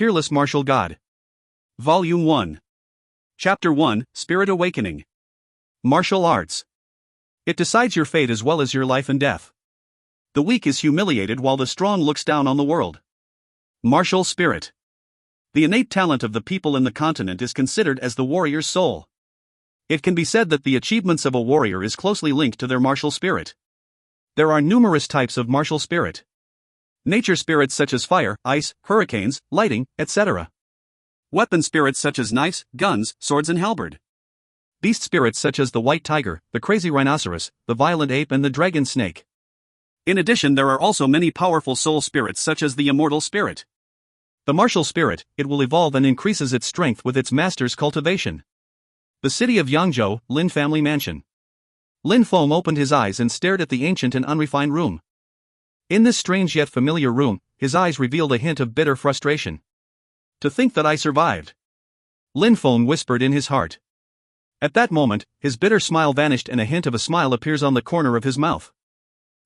Peerless Martial God. Volume 1. Chapter 1, Spirit Awakening. Martial Arts. It decides your fate as well as your life and death. The weak is humiliated while the strong looks down on the world. Martial Spirit. The innate talent of the people in the continent is considered as the warrior's soul. It can be said that the achievements of a warrior is closely linked to their martial spirit. There are numerous types of martial spirit. Nature spirits such as fire, ice, hurricanes, lighting, etc. Weapon spirits such as knives, guns, swords and halberd. Beast spirits such as the white tiger, the crazy rhinoceros, the violent ape and the dragon snake. In addition, there are also many powerful soul spirits such as the immortal spirit. The martial spirit, it will evolve and increases its strength with its master's cultivation. The city of Yangzhou, Lin family mansion. Lin Feng opened his eyes and stared at the ancient and unrefined room. In this strange yet familiar room, his eyes revealed a hint of bitter frustration. To think that I survived. Lin Feng whispered in his heart. At that moment, his bitter smile vanished and a hint of a smile appears on the corner of his mouth.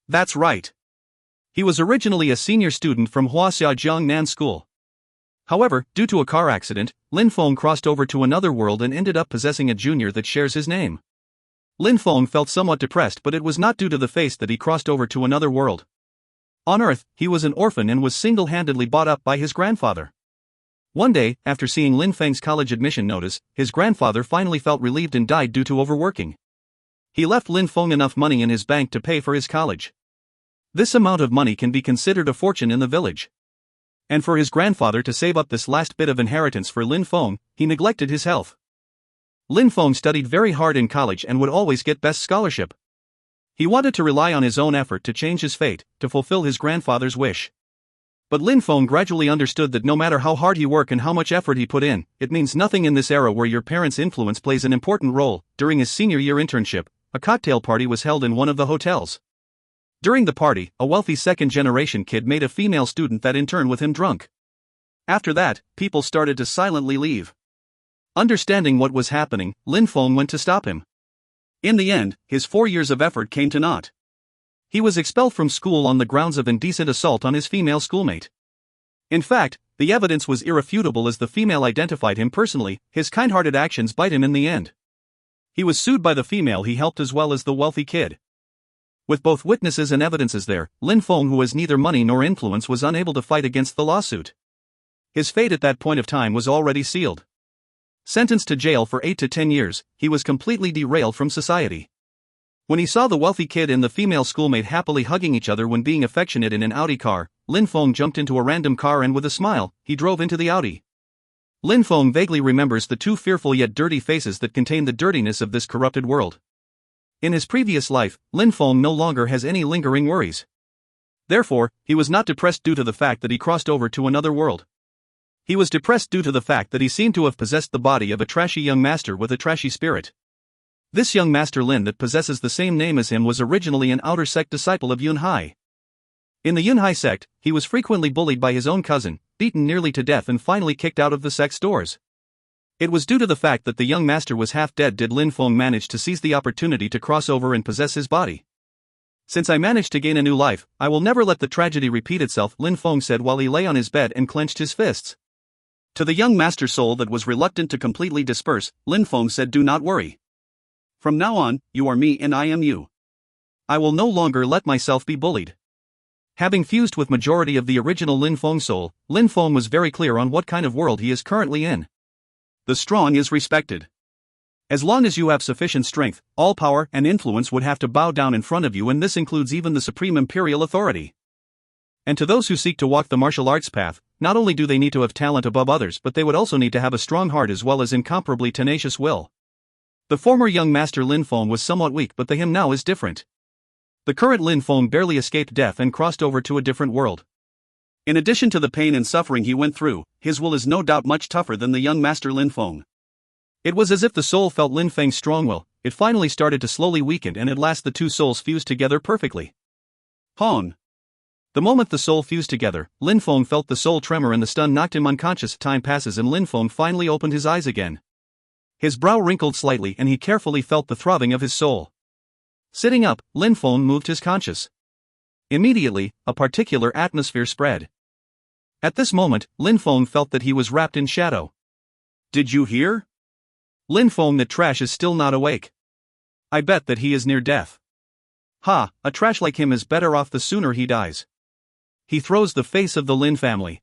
That's right. He was originally a senior student from Huaxia Jiangnan School. However, due to a car accident, Lin Feng crossed over to another world and ended up possessing a junior that shares his name. Lin Feng felt somewhat depressed, but it was not due to the face that he crossed over to another world. On Earth, he was an orphan and was single-handedly brought up by his grandfather. One day, after seeing Lin Feng's college admission notice, his grandfather finally felt relieved and died due to overworking. He left Lin Feng enough money in his bank to pay for his college. This amount of money can be considered a fortune in the village. And for his grandfather to save up this last bit of inheritance for Lin Feng, he neglected his health. Lin Feng studied very hard in college and would always get best scholarship. He wanted to rely on his own effort to change his fate, to fulfill his grandfather's wish. But Lin Feng gradually understood that no matter how hard he worked and how much effort he put in, it means nothing in this era where your parents' influence plays an important role. During his senior year internship, a cocktail party was held in one of the hotels. During the party, a wealthy second-generation kid made a female student that in turn with him drunk. After that, people started to silently leave. Understanding what was happening, Lin Feng went to stop him. In the end, his 4 years of effort came to naught. He was expelled from school on the grounds of indecent assault on his female schoolmate. In fact, the evidence was irrefutable as the female identified him personally. His kind-hearted actions bite him in the end. He was sued by the female he helped as well as the wealthy kid. With both witnesses and evidences there, Lin Feng, who has neither money nor influence, was unable to fight against the lawsuit. His fate at that point of time was already sealed. Sentenced to jail for 8 to 10 years, he was completely derailed from society. When he saw the wealthy kid and the female schoolmate happily hugging each other when being affectionate in an Audi car, Lin Feng jumped into a random car and with a smile, he drove into the Audi. Lin Feng vaguely remembers the two fearful yet dirty faces that contain the dirtiness of this corrupted world. In his previous life, Lin Feng no longer has any lingering worries. Therefore, he was not depressed due to the fact that he crossed over to another world. He was depressed due to the fact that he seemed to have possessed the body of a trashy young master with a trashy spirit. This young master Lin that possesses the same name as him was originally an outer sect disciple of Yunhai. In the Yunhai sect, he was frequently bullied by his own cousin, beaten nearly to death and finally kicked out of the sect's doors. It was due to the fact that the young master was half dead did Lin Feng manage to seize the opportunity to cross over and possess his body. Since I managed to gain a new life, I will never let the tragedy repeat itself, Lin Feng said while he lay on his bed and clenched his fists. To the young master soul that was reluctant to completely disperse, Lin Feng said, "Do not worry. From now on, you are me and I am you. I will no longer let myself be bullied." Having fused with majority of the original Lin Feng soul, Lin Feng was very clear on what kind of world he is currently in. The strong is respected. As long as you have sufficient strength, all power and influence would have to bow down in front of you, and this includes even the supreme imperial authority. And to those who seek to walk the martial arts path, not only do they need to have talent above others, but they would also need to have a strong heart as well as incomparably tenacious will. The former young master Lin Feng was somewhat weak, but the him now is different. The current Lin Feng barely escaped death and crossed over to a different world. In addition to the pain and suffering he went through, his will is no doubt much tougher than the young master Lin Feng. It was as if the soul felt Lin Feng's strong will. It finally started to slowly weaken, and at last the two souls fused together perfectly. Hon. The moment the soul fused together, Lin Feng felt the soul tremor and the stun knocked him unconscious. Time passes and Lin Feng finally opened his eyes again. His brow wrinkled slightly and he carefully felt the throbbing of his soul. Sitting up, Lin Feng moved his conscious. Immediately, a particular atmosphere spread. At this moment, Lin Feng felt that he was wrapped in shadow. Did you hear? Lin Feng, that trash is still not awake. I bet that he is near death. Ha, a trash like him is better off the sooner he dies. He throws the face of the Lin family.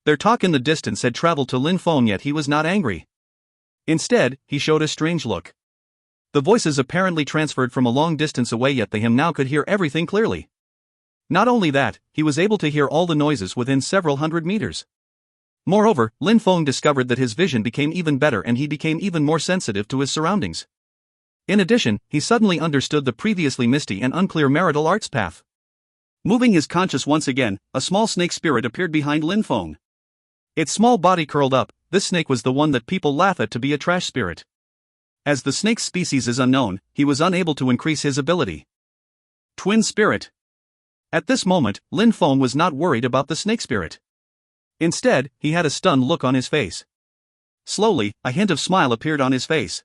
Their talk in the distance had traveled to Lin Feng, yet he was not angry. Instead, he showed a strange look. The voices apparently transferred from a long distance away, yet they him now could hear everything clearly. Not only that, he was able to hear all the noises within several hundred meters. Moreover, Lin Feng discovered that his vision became even better and he became even more sensitive to his surroundings. In addition, he suddenly understood the previously misty and unclear marital arts path. Moving his conscious once again, a small snake spirit appeared behind Lin Feng. Its small body curled up. This snake was the one that people laugh at to be a trash spirit. As the snake's species is unknown, he was unable to increase his ability. Twin spirit. At this moment, Lin Feng was not worried about the snake spirit. Instead, he had a stunned look on his face. Slowly, a hint of smile appeared on his face.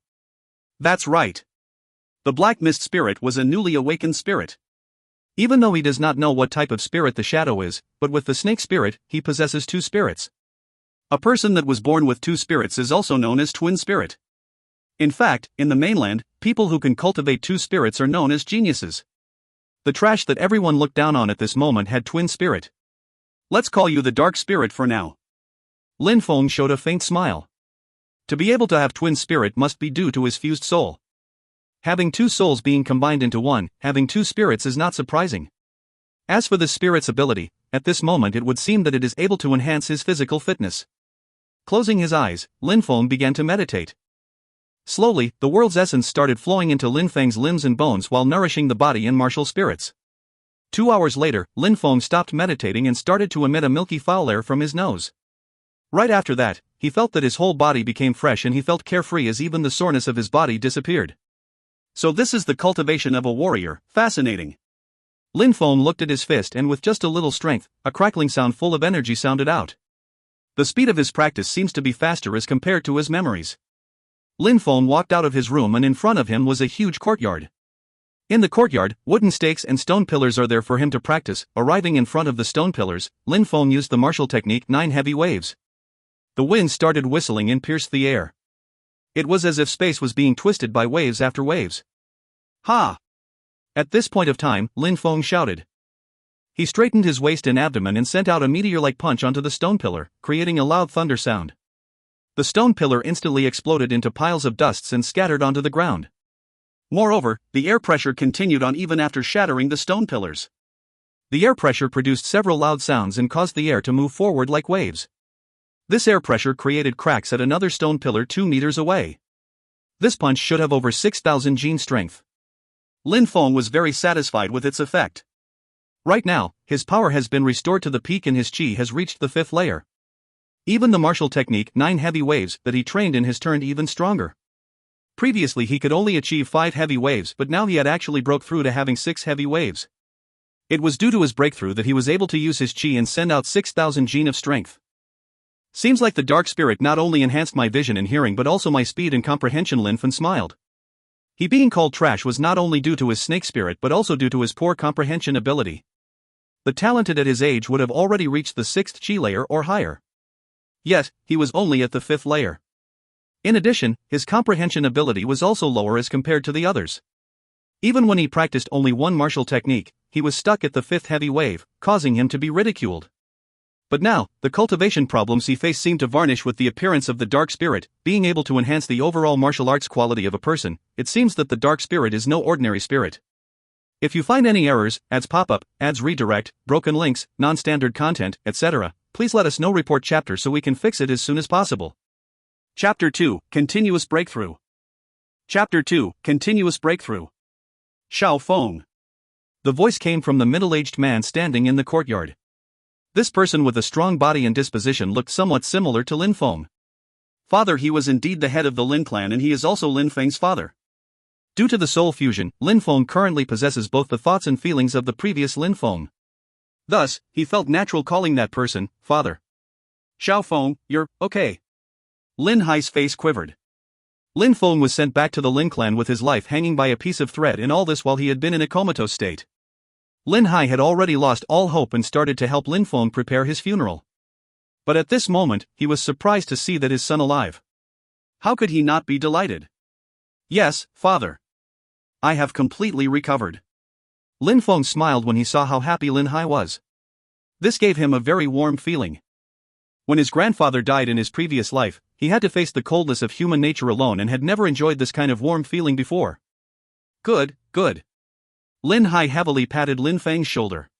That's right. The black mist spirit was a newly awakened spirit. Even though he does not know what type of spirit the shadow is, but with the snake spirit, he possesses two spirits. A person that was born with two spirits is also known as twin spirit. In fact, in the mainland, people who can cultivate two spirits are known as geniuses. The trash that everyone looked down on at this moment had twin spirit. Let's call you the dark spirit for now. Lin Feng showed a faint smile. To be able to have twin spirit must be due to his fused soul. Having two souls being combined into one, having two spirits is not surprising. As for the spirit's ability, at this moment it would seem that it is able to enhance his physical fitness. Closing his eyes, Lin Feng began to meditate. Slowly, the world's essence started flowing into Lin Feng's limbs and bones while nourishing the body and martial spirits. 2 hours later, Lin Feng stopped meditating and started to emit a milky foul air from his nose. Right after that, he felt that his whole body became fresh and he felt carefree as even the soreness of his body disappeared. So this is the cultivation of a warrior, fascinating. Lin Feng looked at his fist and with just a little strength, a crackling sound full of energy sounded out. The speed of his practice seems to be faster as compared to his memories. Lin Feng walked out of his room and in front of him was a huge courtyard. In the courtyard, wooden stakes and stone pillars are there for him to practice. Arriving in front of the stone pillars, Lin Feng used the martial technique 9 heavy waves. The wind started whistling and pierced the air. It was as if space was being twisted by waves after waves. Ha! At this point of time, Lin Feng shouted. He straightened his waist and abdomen and sent out a meteor-like punch onto the stone pillar, creating a loud thunder sound. The stone pillar instantly exploded into piles of dusts and scattered onto the ground. Moreover, the air pressure continued on even after shattering the stone pillars. The air pressure produced several loud sounds and caused the air to move forward like waves. This air pressure created cracks at another stone pillar 2 meters away. This punch should have over 6,000 gene strength. Lin Feng was very satisfied with its effect. Right now, his power has been restored to the peak and his chi has reached the 5th layer. Even the martial technique 9 heavy waves that he trained in has turned even stronger. Previously he could only achieve 5 heavy waves, but now he had actually broke through to having 6 heavy waves. It was due to his breakthrough that he was able to use his chi and send out 6,000 gene of strength. Seems like the dark spirit not only enhanced my vision and hearing but also my speed and comprehension. Lin Feng smiled. He being called trash was not only due to his snake spirit but also due to his poor comprehension ability. The talented at his age would have already reached the 6th chi layer or higher. Yet, he was only at the 5th layer. In addition, his comprehension ability was also lower as compared to the others. Even when he practiced only one martial technique, he was stuck at the 5th heavy wave, causing him to be ridiculed. But now, the cultivation problems he faced seemed to varnish with the appearance of the dark spirit, being able to enhance the overall martial arts quality of a person. It seems that the dark spirit is no ordinary spirit. If you find any errors, ads pop up, ads redirect, broken links, non-standard content, etc., please let us know. Report chapter so we can fix it as soon as possible. Chapter 2, Continuous Breakthrough. Chapter 2, Continuous Breakthrough. Xiao Feng. The voice came from the middle-aged man standing in the courtyard. This person with a strong body and disposition looked somewhat similar to Lin Feng. Father, he was indeed the head of the Lin clan and he is also Lin Feng's father. Due to the soul fusion, Lin Feng currently possesses both the thoughts and feelings of the previous Lin Feng. Thus, he felt natural calling that person father. Xiao Feng, you're okay. Lin Hai's face quivered. Lin Feng was sent back to the Lin clan with his life hanging by a piece of thread, and all this while he had been in a comatose state. Lin Hai had already lost all hope and started to help Lin Feng prepare his funeral. But at this moment, he was surprised to see that his son alive. How could he not be delighted? Yes, father. I have completely recovered. Lin Feng smiled when he saw how happy Yunhai was. This gave him a very warm feeling. When his grandfather died in his previous life, he had to face the coldness of human nature alone and had never enjoyed this kind of warm feeling before. Good, good. Yunhai heavily patted Lin Feng's shoulder.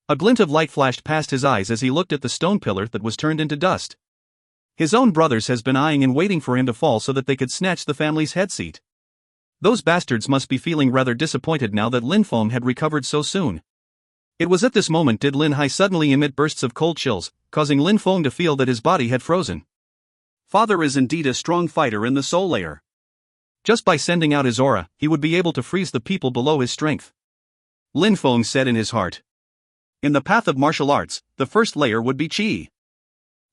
A glint of light flashed past his eyes as he looked at the stone pillar that was turned into dust. His own brothers has been eyeing and waiting for him to fall so that they could snatch the family's head seat. Those bastards must be feeling rather disappointed now that Lin Feng had recovered so soon. It was at this moment did Yunhai suddenly emit bursts of cold chills, causing Lin Feng to feel that his body had frozen. Father is indeed a strong fighter in the soul layer. Just by sending out his aura, he would be able to freeze the people below his strength. Lin Feng said in his heart. In the path of martial arts, the first layer would be qi.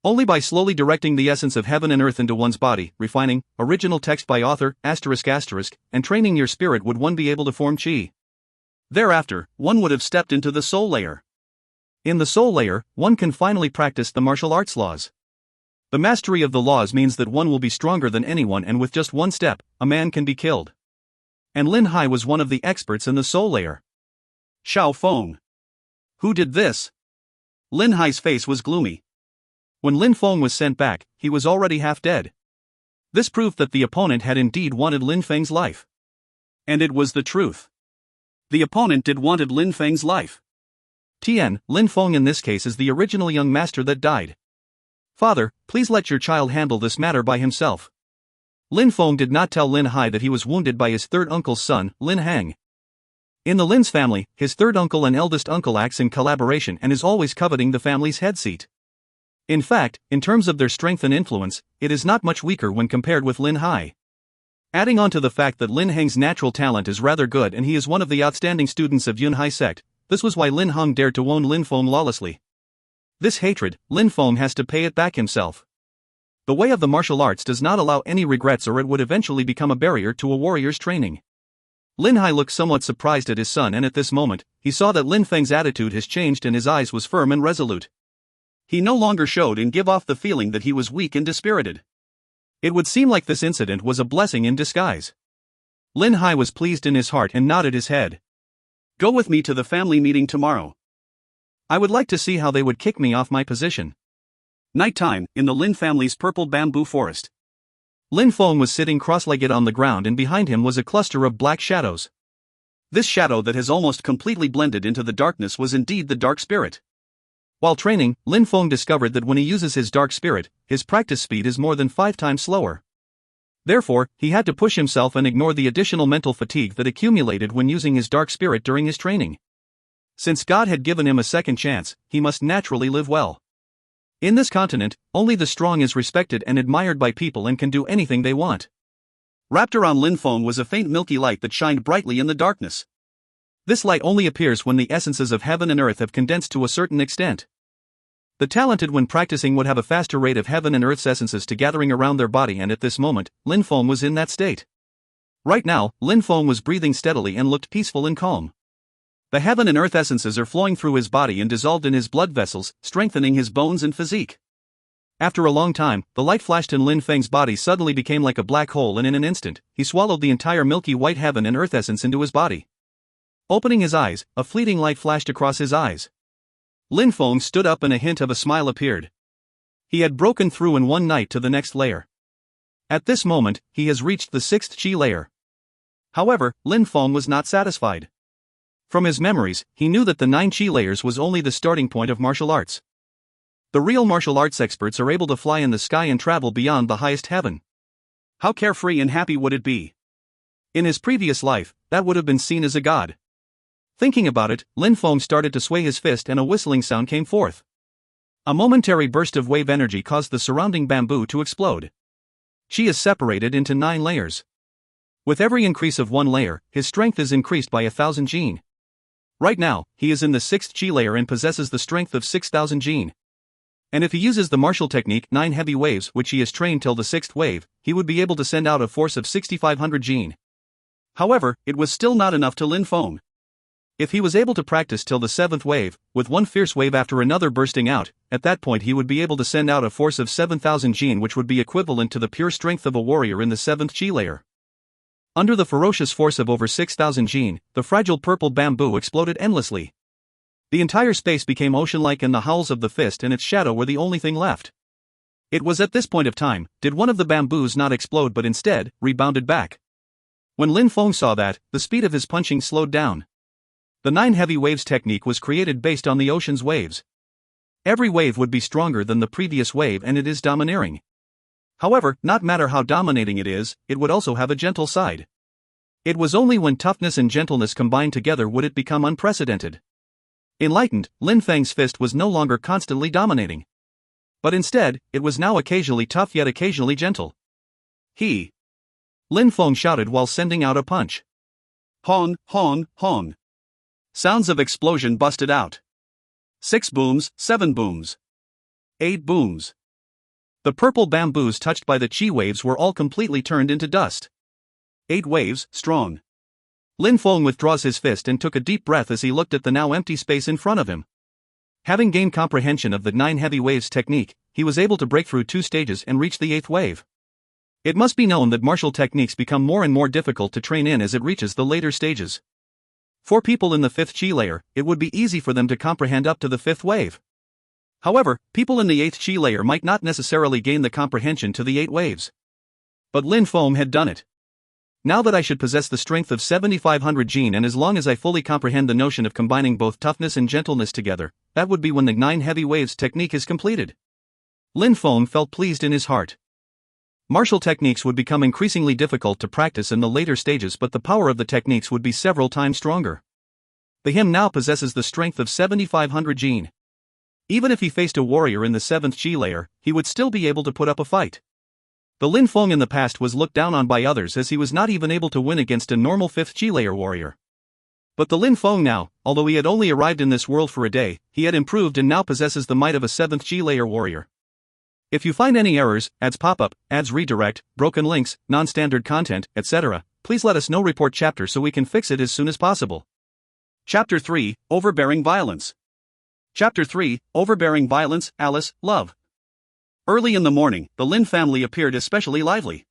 Only by slowly directing the essence of heaven and earth into one's body, refining, original text by author, ***, and training your spirit would one be able to form qi. Thereafter, one would have stepped into the soul layer. In the soul layer, one can finally practice the martial arts laws. The mastery of the laws means that one will be stronger than anyone, and with just one step, a man can be killed. And Yunhai was one of the experts in the soul layer. Xiao Feng. Who did this? Yunhai's face was gloomy. When Lin Feng was sent back, he was already half dead. This proved that the opponent had indeed wanted Lin Feng's life. And it was the truth. The opponent did wanted Lin Feng's life. Lin Feng in this case is the original young master that died. Father, please let your child handle this matter by himself. Lin Feng did not tell Yunhai that he was wounded by his third uncle's son, Lin Heng. In the Lin's family, his third uncle and eldest uncle acts in collaboration and is always coveting the family's head seat. In fact, in terms of their strength and influence, it is not much weaker when compared with Yunhai. Adding on to the fact that Lin Heng's natural talent is rather good and he is one of the outstanding students of Yunhai Sect, this was why Lin Heng dared to wound Lin Feng lawlessly. This hatred, Lin Feng has to pay it back himself. The way of the martial arts does not allow any regrets, or it would eventually become a barrier to a warrior's training. Yunhai looked somewhat surprised at his son, and at this moment, he saw that Lin Feng's attitude has changed and his eyes was firm and resolute. He no longer showed and give off the feeling that he was weak and dispirited. It would seem like this incident was a blessing in disguise. Yunhai was pleased in his heart and nodded his head. Go with me to the family meeting tomorrow. I would like to see how they would kick me off my position. Nighttime, in the Lin family's purple bamboo forest. Lin Feng was sitting cross-legged on the ground and behind him was a cluster of black shadows. This shadow that has almost completely blended into the darkness was indeed the dark spirit. While training, Lin Feng discovered that when he uses his dark spirit, his practice speed is more than 5 times slower. Therefore, he had to push himself and ignore the additional mental fatigue that accumulated when using his dark spirit during his training. Since God had given him a second chance, he must naturally live well. In this continent, only the strong is respected and admired by people and can do anything they want. Wrapped around Lin Feng was a faint milky light that shined brightly in the darkness. This light only appears when the essences of heaven and earth have condensed to a certain extent. The talented when practicing would have a faster rate of heaven and earth's essences to gathering around their body, and at this moment, Lin Feng was in that state. Right now, Lin Feng was breathing steadily and looked peaceful and calm. The heaven and earth essences are flowing through his body and dissolved in his blood vessels, strengthening his bones and physique. After a long time, the light flashed and Lin Feng's body suddenly became like a black hole, and in an instant, he swallowed the entire milky white heaven and earth essence into his body. Opening his eyes, a fleeting light flashed across his eyes. Lin Feng stood up and a hint of a smile appeared. He had broken through in one night to the next layer. At this moment, he has reached the 6th Qi layer. However, Lin Feng was not satisfied. From his memories, he knew that the 9 Qi layers was only the starting point of martial arts. The real martial arts experts are able to fly in the sky and travel beyond the highest heaven. How carefree and happy would it be? In his previous life, that would have been seen as a god. Thinking about it, Lin Feng started to sway his fist and a whistling sound came forth. A momentary burst of wave energy caused the surrounding bamboo to explode. Qi is separated into 9 layers. With every increase of 1 layer, his strength is increased by 1,000 jin. Right now, he is in the 6th Qi layer and possesses the strength of 6,000 jin. And if he uses the martial technique 9 heavy waves, which he has trained till the 6th wave, he would be able to send out a force of 6,500 jin. However, it was still not enough to Lin Feng. If he was able to practice till the 7th wave, with one fierce wave after another bursting out, at that point he would be able to send out a force of 7,000 jin, which would be equivalent to the pure strength of a warrior in the 7th chi layer. Under the ferocious force of over 6,000 jin, the fragile purple bamboo exploded endlessly. The entire space became ocean-like, and the howls of the fist and its shadow were the only thing left. It was at this point of time, did one of the bamboos not explode but instead, rebounded back. When Lin Feng saw that, the speed of his punching slowed down. The 9 heavy waves technique was created based on the ocean's waves. Every wave would be stronger than the previous wave, and it is domineering. However, not matter how dominating it is, it would also have a gentle side. It was only when toughness and gentleness combined together would it become unprecedented. Enlightened, Lin Feng's fist was no longer constantly dominating. But instead, it was now occasionally tough yet occasionally gentle. Lin Feng shouted while sending out a punch. Hong, hong, hong. Sounds of explosion busted out. 6 booms, 7 booms. 8 booms. The purple bamboos touched by the chi waves were all completely turned into dust. 8 waves, strong. Lin Feng withdraws his fist and took a deep breath as he looked at the now empty space in front of him. Having gained comprehension of the 9 heavy waves technique, he was able to break through 2 stages and reach the 8th wave. It must be known that martial techniques become more and more difficult to train in as it reaches the later stages. For people in the 5th chi layer, it would be easy for them to comprehend up to the 5th wave. However, people in the 8th chi layer might not necessarily gain the comprehension to the 8 waves. But Lin Feng had done it. Now that I should possess the strength of 7,500 jin, and as long as I fully comprehend the notion of combining both toughness and gentleness together, that would be when the 9 heavy waves technique is completed. Lin Feng felt pleased in his heart. Martial techniques would become increasingly difficult to practice in the later stages, but the power of the techniques would be several times stronger. The him now possesses the strength of 7,500 jin. Even if he faced a warrior in the 7th chi layer, he would still be able to put up a fight. The Lin Feng in the past was looked down on by others as he was not even able to win against a normal 5th chi layer warrior. But the Lin Feng now, although he had only arrived in this world for a day, he had improved and now possesses the might of a 7th chi layer warrior. If you find any errors, ads pop up, ads redirect, broken links, non-standard content, etc., please let us know. Report chapter so we can fix it as soon as possible. Chapter 3, Overbearing Violence. Chapter 3, Overbearing Violence, Alice, Love. Early in the morning, the Lin family appeared especially lively.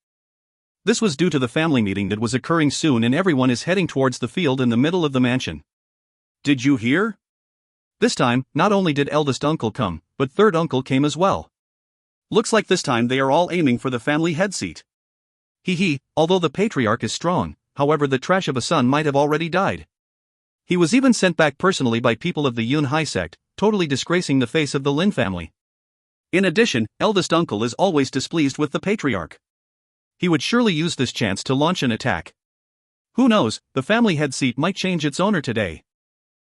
This was due to the family meeting that was occurring soon, and everyone is heading towards the field in the middle of the mansion. Did you hear? This time, not only did eldest uncle come, but third uncle came as well. Looks like this time they are all aiming for the family head seat. Although the patriarch is strong, however the trash of a son might have already died. He was even sent back personally by people of the Yunhai sect, totally disgracing the face of the Lin family. In addition, eldest uncle is always displeased with the patriarch. He would surely use this chance to launch an attack. Who knows, the family head seat might change its owner today.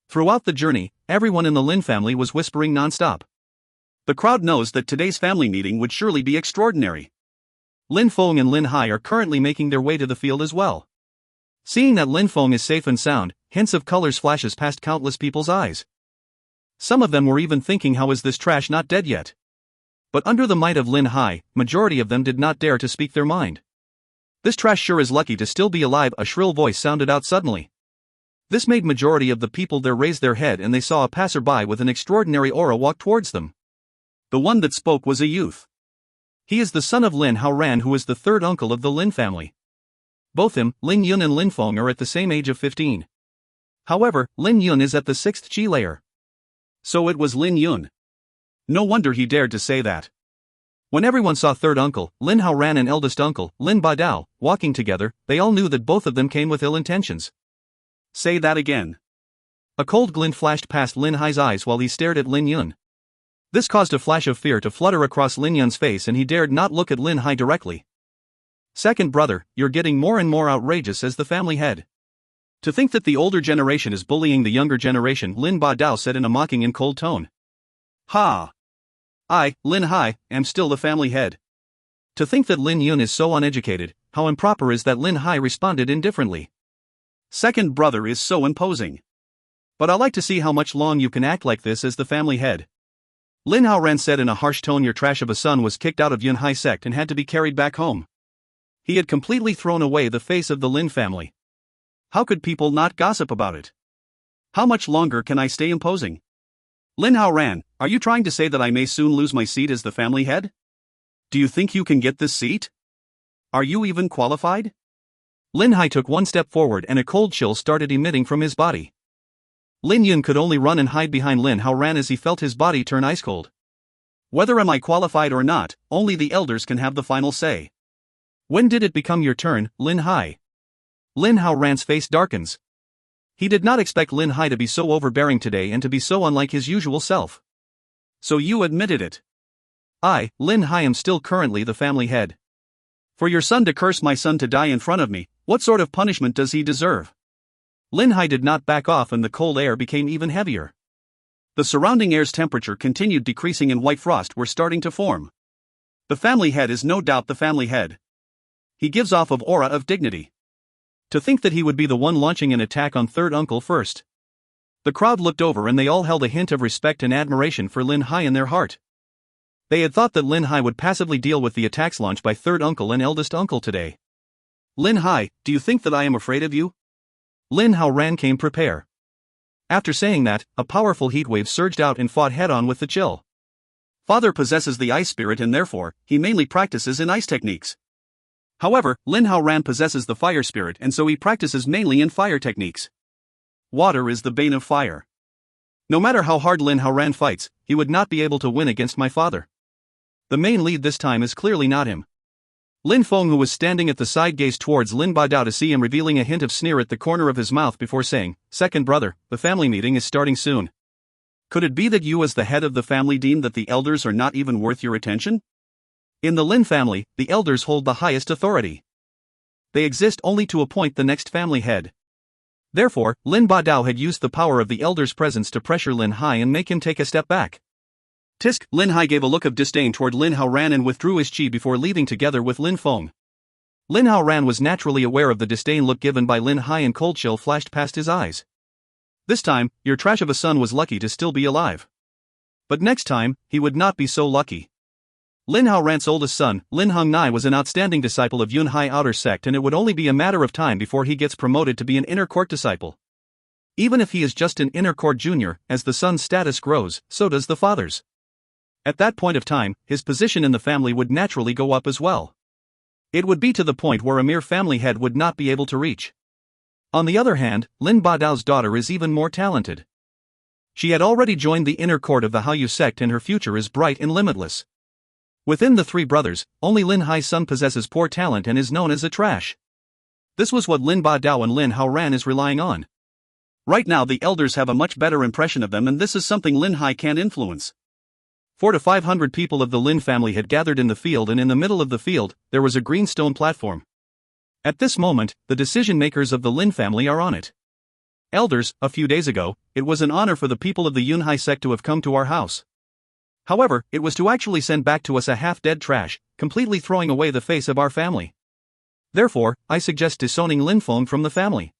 Throughout the journey, everyone in the Lin family was whispering non-stop. The crowd knows that today's family meeting would surely be extraordinary. Lin Feng and Lin Hai are currently making their way to the field as well. Seeing that Lin Feng is safe and sound, hints of colors flashes past countless people's eyes. Some of them were even thinking, how is this trash not dead yet? But under the might of Lin Hai, majority of them did not dare to speak their mind. This trash sure is lucky to still be alive, a shrill voice sounded out suddenly. This made majority of the people there raise their head, and they saw a passerby with an extraordinary aura walk towards them. The one that spoke was a youth. He is the son of Lin Haoran, who is the third uncle of the Lin family. Both him, Lin Yun and Lin Feng, are at the same age of 15. However, Lin Yun is at the 6th chi layer. So it was Lin Yun. No wonder he dared to say that. When everyone saw third uncle, Lin Haoran, and eldest uncle, Lin Badao, walking together, they all knew that both of them came with ill intentions. Say that again. A cold glint flashed past Lin Hai's eyes while he stared at Lin Yun. This caused a flash of fear to flutter across Lin Yun's face, and he dared not look at Lin Hai directly. Second brother, you're getting more and more outrageous as the family head. To think that the older generation is bullying the younger generation, Lin Badao said in a mocking and cold tone. Ha! I, Lin Hai, am still the family head. To think that Lin Yun is so uneducated, how improper is that? Lin Hai responded indifferently. Second brother is so imposing. But I like to see how much long you can act like this as the family head. Lin Haoran said in a harsh tone. Your trash of a son was kicked out of Yunhai sect and had to be carried back home. He had completely thrown away the face of the Lin family. How could people not gossip about it? How much longer can I stay imposing? Lin Haoran, are you trying to say that I may soon lose my seat as the family head? Do you think you can get this seat? Are you even qualified? Lin Hai took one step forward and a cold chill started emitting from his body. Lin Yun could only run and hide behind Lin Haoran as he felt his body turn ice cold. Whether am I qualified or not, only the elders can have the final say. When did it become your turn, Lin Hai? Lin Haoran's face darkens. He did not expect Lin Hai to be so overbearing today and to be so unlike his usual self. So you admitted it. I, Lin Hai, am still currently the family head. For your son to curse my son to die in front of me, what sort of punishment does he deserve? Lin Hai did not back off and the cold air became even heavier. The surrounding air's temperature continued decreasing and white frost were starting to form. The family head is no doubt the family head. He gives off an aura of dignity. To think that he would be the one launching an attack on third uncle first. The crowd looked over and they all held a hint of respect and admiration for Lin Hai in their heart. They had thought that Lin Hai would passively deal with the attacks launched by third uncle and eldest uncle today. Lin Hai, do you think that I am afraid of you? Lin Haoran came prepare. After saying that, a powerful heat wave surged out and fought head-on with the chill. Father possesses the ice spirit and therefore, he mainly practices in ice techniques. However, Lin Haoran possesses the fire spirit and so he practices mainly in fire techniques. Water is the bane of fire. No matter how hard Lin Haoran fights, he would not be able to win against my father. The main lead this time is clearly not him. Lin Feng, who was standing at the side, gazed towards Lin Badao to see him, revealing a hint of sneer at the corner of his mouth before saying, "Second brother, the family meeting is starting soon. Could it be that you as the head of the family deem that the elders are not even worth your attention? In the Lin family, the elders hold the highest authority. They exist only to appoint the next family head. Therefore, Lin Badao had used the power of the elders' presence to pressure Lin Hai and make him take a step back. Tisk, Lin Hai gave a look of disdain toward Lin Haoran and withdrew his chi before leaving together with Lin Feng. Lin Haoran was naturally aware of the disdain look given by Lin Hai and cold chill flashed past his eyes. This time, your trash of a son was lucky to still be alive. But next time, he would not be so lucky. Lin Haoran's oldest son, Lin Hongnai, was an outstanding disciple of Yunhai outer sect and it would only be a matter of time before he gets promoted to be an inner court disciple. Even if he is just an inner court junior, as the son's status grows, so does the father's. At that point of time, his position in the family would naturally go up as well. It would be to the point where a mere family head would not be able to reach. On the other hand, Lin Badao's daughter is even more talented. She had already joined the inner court of the Hallyu sect and her future is bright and limitless. Within the three brothers, only Lin Hai's son possesses poor talent and is known as a trash. This was what Lin Badao and Lin Haoran is relying on. Right now the elders have a much better impression of them and this is something Lin Hai can't influence. 400 to 500 people of the Lin family had gathered in the field and in the middle of the field, there was a green stone platform. At this moment, the decision-makers of the Lin family are on it. Elders, a few days ago, it was an honor for the people of the Yunhai sect to have come to our house. However, it was to actually send back to us a half-dead trash, completely throwing away the face of our family. Therefore, I suggest disowning Lin Feng from the family.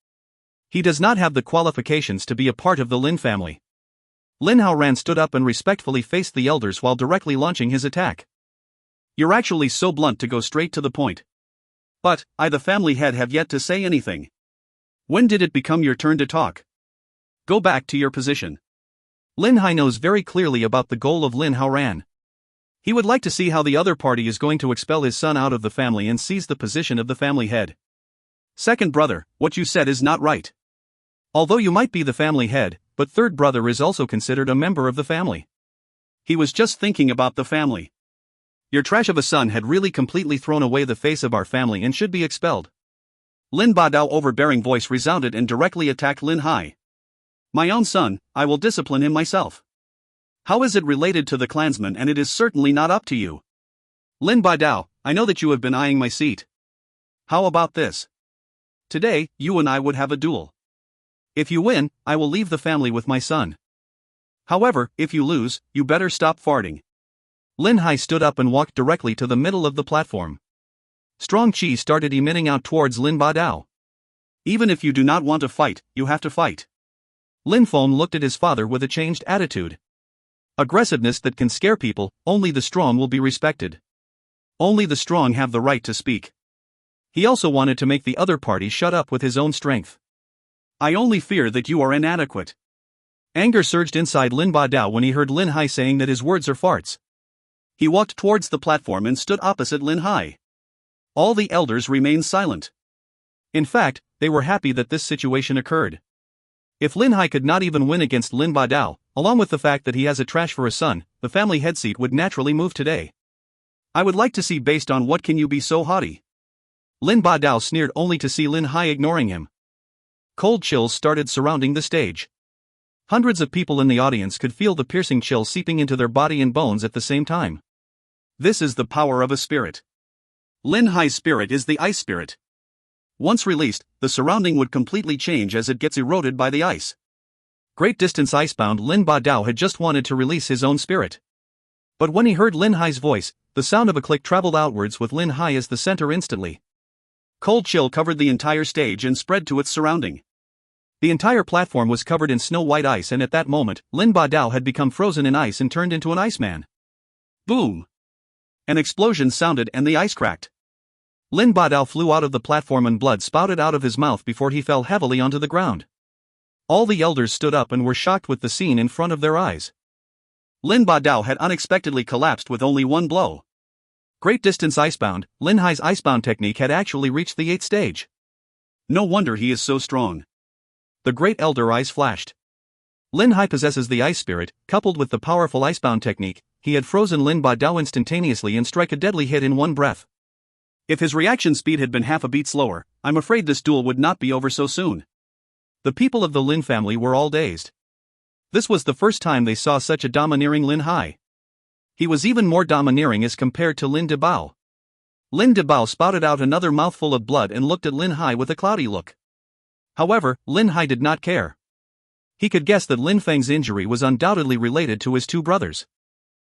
He does not have the qualifications to be a part of the Lin family. Lin Haoran stood up and respectfully faced the elders while directly launching his attack. You're actually so blunt to go straight to the point. But, I the family head have yet to say anything. When did it become your turn to talk? Go back to your position. Lin Hai knows very clearly about the goal of Lin Haoran. He would like to see how the other party is going to expel his son out of the family and seize the position of the family head. Second brother, what you said is not right. Although you might be the family head, but third brother is also considered a member of the family. He was just thinking about the family. Your trash of a son had really completely thrown away the face of our family and should be expelled. Lin Badao's overbearing voice resounded and directly attacked Lin Hai. My own son, I will discipline him myself. How is it related to the clansman and it is certainly not up to you? Lin Badao, I know that you have been eyeing my seat. How about this? Today, you and I would have a duel. If you win, I will leave the family with my son. However, if you lose, you better stop farting. Lin Hai stood up and walked directly to the middle of the platform. Strong chi started emitting out towards Lin Badao. Even if you do not want to fight, you have to fight. Lin Feng looked at his father with a changed attitude. Aggressiveness that can scare people, only the strong will be respected. Only the strong have the right to speak. He also wanted to make the other party shut up with his own strength. I only fear that you are inadequate. Anger surged inside Lin Badao when he heard Lin Hai saying that his words are farts. He walked towards the platform and stood opposite Lin Hai. All the elders remained silent. In fact, they were happy that this situation occurred. If Lin Hai could not even win against Lin Badao, along with the fact that he has a trash for a son, the family head seat would naturally move today. I would like to see based on what can you be so haughty. Lin Badao sneered only to see Lin Hai ignoring him. Cold chills started surrounding the stage. Hundreds of people in the audience could feel the piercing chill seeping into their body and bones at the same time. This is the power of a spirit. Lin Hai's spirit is the ice spirit. Once released, the surrounding would completely change as it gets eroded by the ice. Great distance icebound Lin Badao had just wanted to release his own spirit. But when he heard Lin Hai's voice, the sound of a click traveled outwards with Lin Hai as the center instantly. Cold chill covered the entire stage and spread to its surrounding. The entire platform was covered in snow-white ice, and at that moment, Lin Badao had become frozen in ice and turned into an iceman. Boom! An explosion sounded and the ice cracked. Lin Badao flew out of the platform and blood spouted out of his mouth before he fell heavily onto the ground. All the elders stood up and were shocked with the scene in front of their eyes. Lin Badao had unexpectedly collapsed with only one blow. Great distance icebound, Lin Hai's icebound technique had actually reached the 8th stage. No wonder he is so strong. The great elder eyes flashed. Lin Hai possesses the ice spirit, coupled with the powerful icebound technique. He had frozen Lin Badao instantaneously and strike a deadly hit in one breath. If his reaction speed had been half a beat slower, I'm afraid this duel would not be over so soon. The people of the Lin family were all dazed. This was the first time they saw such a domineering Lin Hai. He was even more domineering as compared to Lin Debao. Lin Debao spouted out another mouthful of blood and looked at Lin Hai with a cloudy look. However, Lin Hai did not care. He could guess that Lin Feng's injury was undoubtedly related to his two brothers.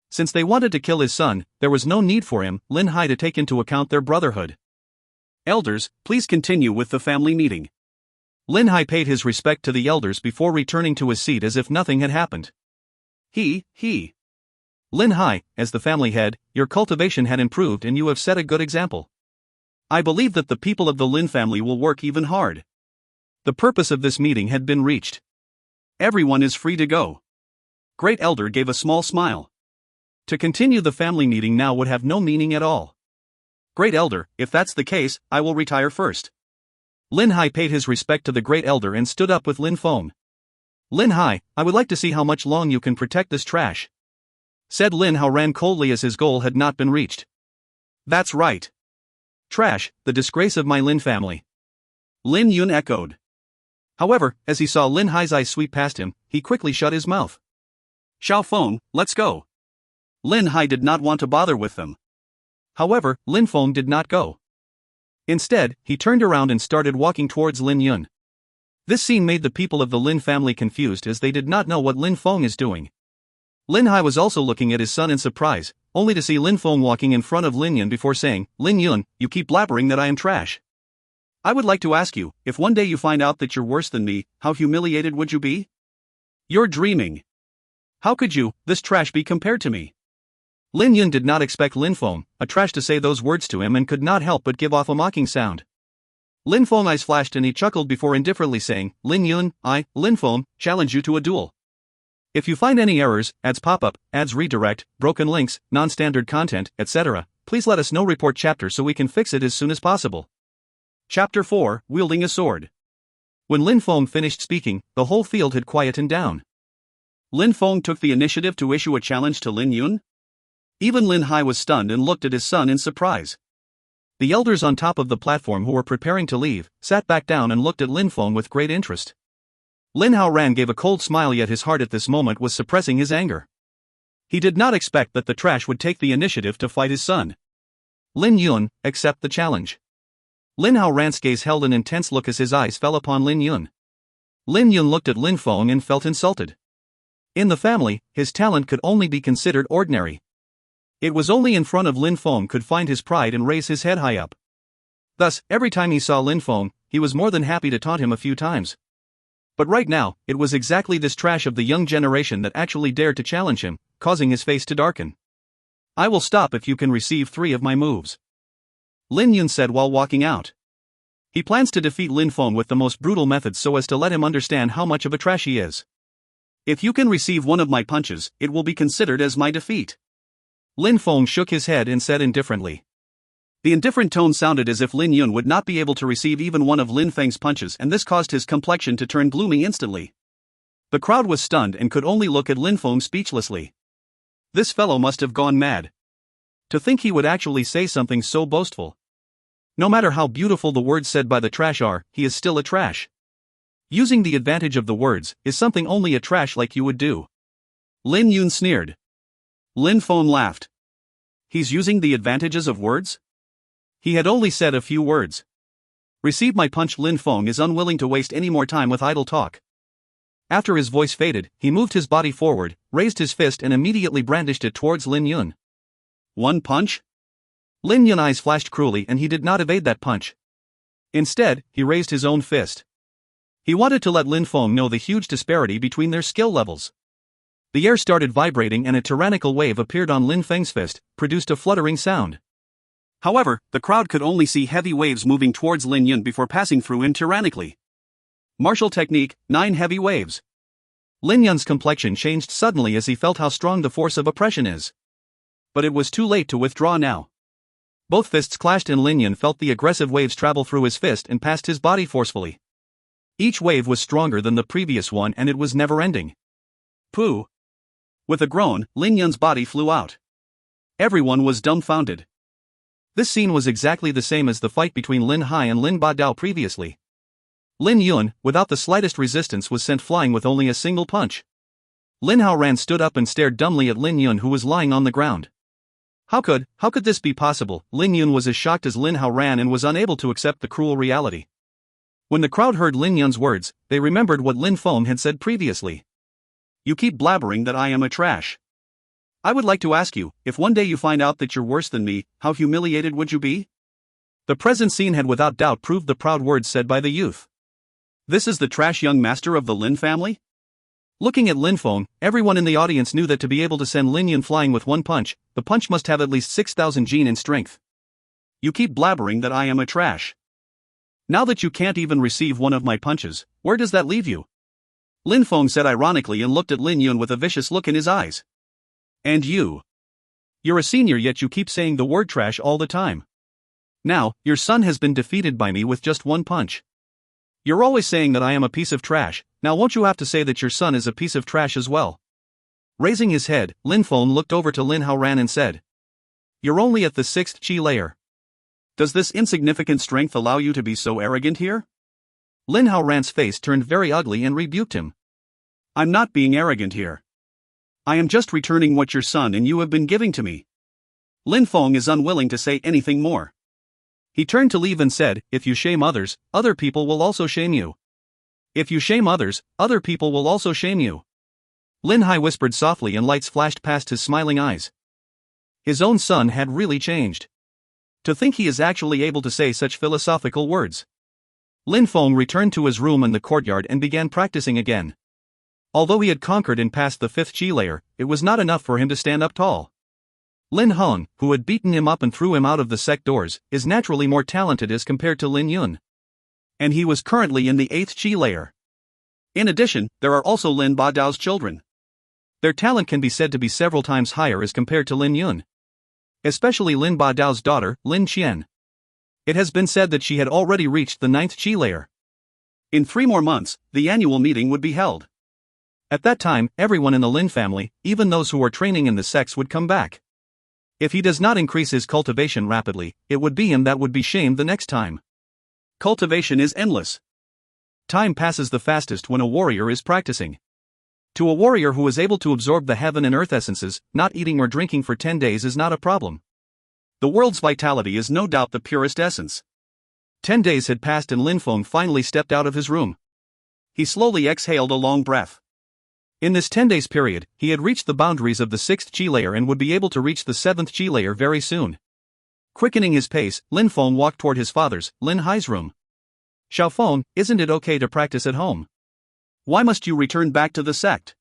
Since they wanted to kill his son, there was no need for him, Lin Hai, to take into account their brotherhood. Elders, please continue with the family meeting. Lin Hai paid his respect to the elders before returning to his seat as if nothing had happened. Lin Hai, as the family head, your cultivation had improved and you have set a good example. I believe that the people of the Lin family will work even hard. The purpose of this meeting had been reached. Everyone is free to go. Great Elder gave a small smile. To continue the family meeting now would have no meaning at all. Great Elder, if that's the case, I will retire first. Lin Hai paid his respect to the Great Elder and stood up with Lin Feng. Lin Hai, I would like to see how much long you can protect this trash. Said Lin Hao ran coldly as his goal had not been reached. That's right. Trash, the disgrace of my Lin family. Lin Yun echoed. However, as he saw Lin Hai's eyes sweep past him, he quickly shut his mouth. Xiao Feng, let's go. Lin Hai did not want to bother with them. However, Lin Feng did not go. Instead, he turned around and started walking towards Lin Yun. This scene made the people of the Lin family confused as they did not know what Lin Feng is doing. Lin Hai was also looking at his son in surprise, only to see Lin Feng walking in front of Lin Yun before saying, Lin Yun, you keep blabbering that I am trash. I would like to ask you, if one day you find out that you're worse than me, how humiliated would you be? You're dreaming. How could you, this trash, be compared to me? Lin Yun did not expect Lin Feng, a trash, to say those words to him and could not help but give off a mocking sound. Lin Feng's eyes flashed and he chuckled before indifferently saying, Lin Yun, I, Lin Feng, challenge you to a duel. If you find any errors, ads pop up, ads redirect, broken links, non-standard content, etc., please let us know. Report chapter so we can fix it as soon as possible. Chapter 4, Wielding a Sword. When Lin Feng finished speaking, the whole field had quietened down. Lin Feng took the initiative to issue a challenge to Lin Yun? Even Lin Hai was stunned and looked at his son in surprise. The elders on top of the platform who were preparing to leave, sat back down and looked at Lin Feng with great interest. Lin Hao Ran gave a cold smile, yet his heart at this moment was suppressing his anger. He did not expect that the trash would take the initiative to fight his son. Lin Yun, accept the challenge. Lin Hao Ran's gaze held an intense look as his eyes fell upon Lin Yun. Lin Yun looked at Lin Feng and felt insulted. In the family, his talent could only be considered ordinary. It was only in front of Lin Feng could find his pride and raise his head high up. Thus, every time he saw Lin Feng, he was more than happy to taunt him a few times. But right now, it was exactly this trash of the young generation that actually dared to challenge him, causing his face to darken. I will stop if you can receive 3 of my moves. Lin Yun said while walking out. He plans to defeat Lin Feng with the most brutal methods so as to let him understand how much of a trash he is. If you can receive one of my punches, it will be considered as my defeat. Lin Feng shook his head and said indifferently. The indifferent tone sounded as if Lin Yun would not be able to receive even one of Lin Feng's punches, and this caused his complexion to turn gloomy instantly. The crowd was stunned and could only look at Lin Feng speechlessly. This fellow must have gone mad. To think he would actually say something so boastful. No matter how beautiful the words said by the trash are, he is still a trash. Using the advantage of the words is something only a trash like you would do. Lin Yun sneered. Lin Feng laughed. He's using the advantages of words? He had only said a few words. Receive my punch. Lin Feng is unwilling to waste any more time with idle talk. After his voice faded, he moved his body forward, raised his fist and immediately brandished it towards Lin Yun. One punch? Lin Yun's eyes flashed cruelly and he did not evade that punch. Instead, he raised his own fist. He wanted to let Lin Feng know the huge disparity between their skill levels. The air started vibrating and a tyrannical wave appeared on Lin Feng's fist, produced a fluttering sound. However, the crowd could only see heavy waves moving towards Lin Yun before passing through him tyrannically. Martial technique, 9 heavy waves. Lin Yun's complexion changed suddenly as he felt how strong the force of oppression is. But it was too late to withdraw now. Both fists clashed and Lin Yun felt the aggressive waves travel through his fist and past his body forcefully. Each wave was stronger than the previous one and it was never-ending. Pooh! With a groan, Lin Yun's body flew out. Everyone was dumbfounded. This scene was exactly the same as the fight between Yunhai and Lin Badao previously. Lin Yun, without the slightest resistance, was sent flying with only a single punch. Lin Haoran stood up and stared dumbly at Lin Yun, who was lying on the ground. How could this be possible? Lin Yun was as shocked as Lin Haoran and was unable to accept the cruel reality. When the crowd heard Lin Yun's words, they remembered what Lin Feng had said previously. You keep blabbering that I am a trash. I would like to ask you, if one day you find out that you're worse than me, how humiliated would you be? The present scene had without doubt proved the proud words said by the youth. This is the trash young master of the Lin family? Looking at Lin Feng, everyone in the audience knew that to be able to send Lin Yun flying with one punch, the punch must have at least 6,000 gene in strength. You keep blabbering that I am a trash. Now that you can't even receive one of my punches, where does that leave you? Lin Feng said ironically and looked at Lin Yun with a vicious look in his eyes. And you? You're a senior yet you keep saying the word trash all the time. Now, your son has been defeated by me with just one punch. You're always saying that I am a piece of trash, now won't you have to say that your son is a piece of trash as well? Raising his head, Lin Feng looked over to Lin Haoran and said. You're only at the 6th chi layer. Does this insignificant strength allow you to be so arrogant here? Lin Haoran's face turned very ugly and rebuked him. I'm not being arrogant here. I am just returning what your son and you have been giving to me. Lin Feng is unwilling to say anything more. He turned to leave and said, if you shame others, other people will also shame you. If you shame others, other people will also shame you. Lin Hai whispered softly and lights flashed past his smiling eyes. His own son had really changed. To think he is actually able to say such philosophical words. Lin Feng returned to his room in the courtyard and began practicing again. Although he had conquered and passed the 5th chi layer, it was not enough for him to stand up tall. Lin Hong, who had beaten him up and threw him out of the sect doors, is naturally more talented as compared to Lin Yun. And he was currently in the 8th chi layer. In addition, there are also Lin Badao's children. Their talent can be said to be several times higher as compared to Lin Yun. Especially Lin Badao's daughter, Lin Qian. It has been said that she had already reached the 9th chi layer. In 3 more months, the annual meeting would be held. At that time, everyone in the Lin family, even those who are training in the sects, would come back. If he does not increase his cultivation rapidly, it would be him that would be shamed the next time. Cultivation is endless. Time passes the fastest when a warrior is practicing. To a warrior who is able to absorb the heaven and earth essences, not eating or drinking for 10 days is not a problem. The world's vitality is no doubt the purest essence. 10 days had passed and Lin Feng finally stepped out of his room. He slowly exhaled a long breath. In this 10 days period, he had reached the boundaries of the 6th chi layer and would be able to reach the 7th chi layer very soon. Quickening his pace, Lin Feng walked toward his father's, Lin Hai's room. Xiao Feng, isn't it okay to practice at home? Why must you return back to the sect?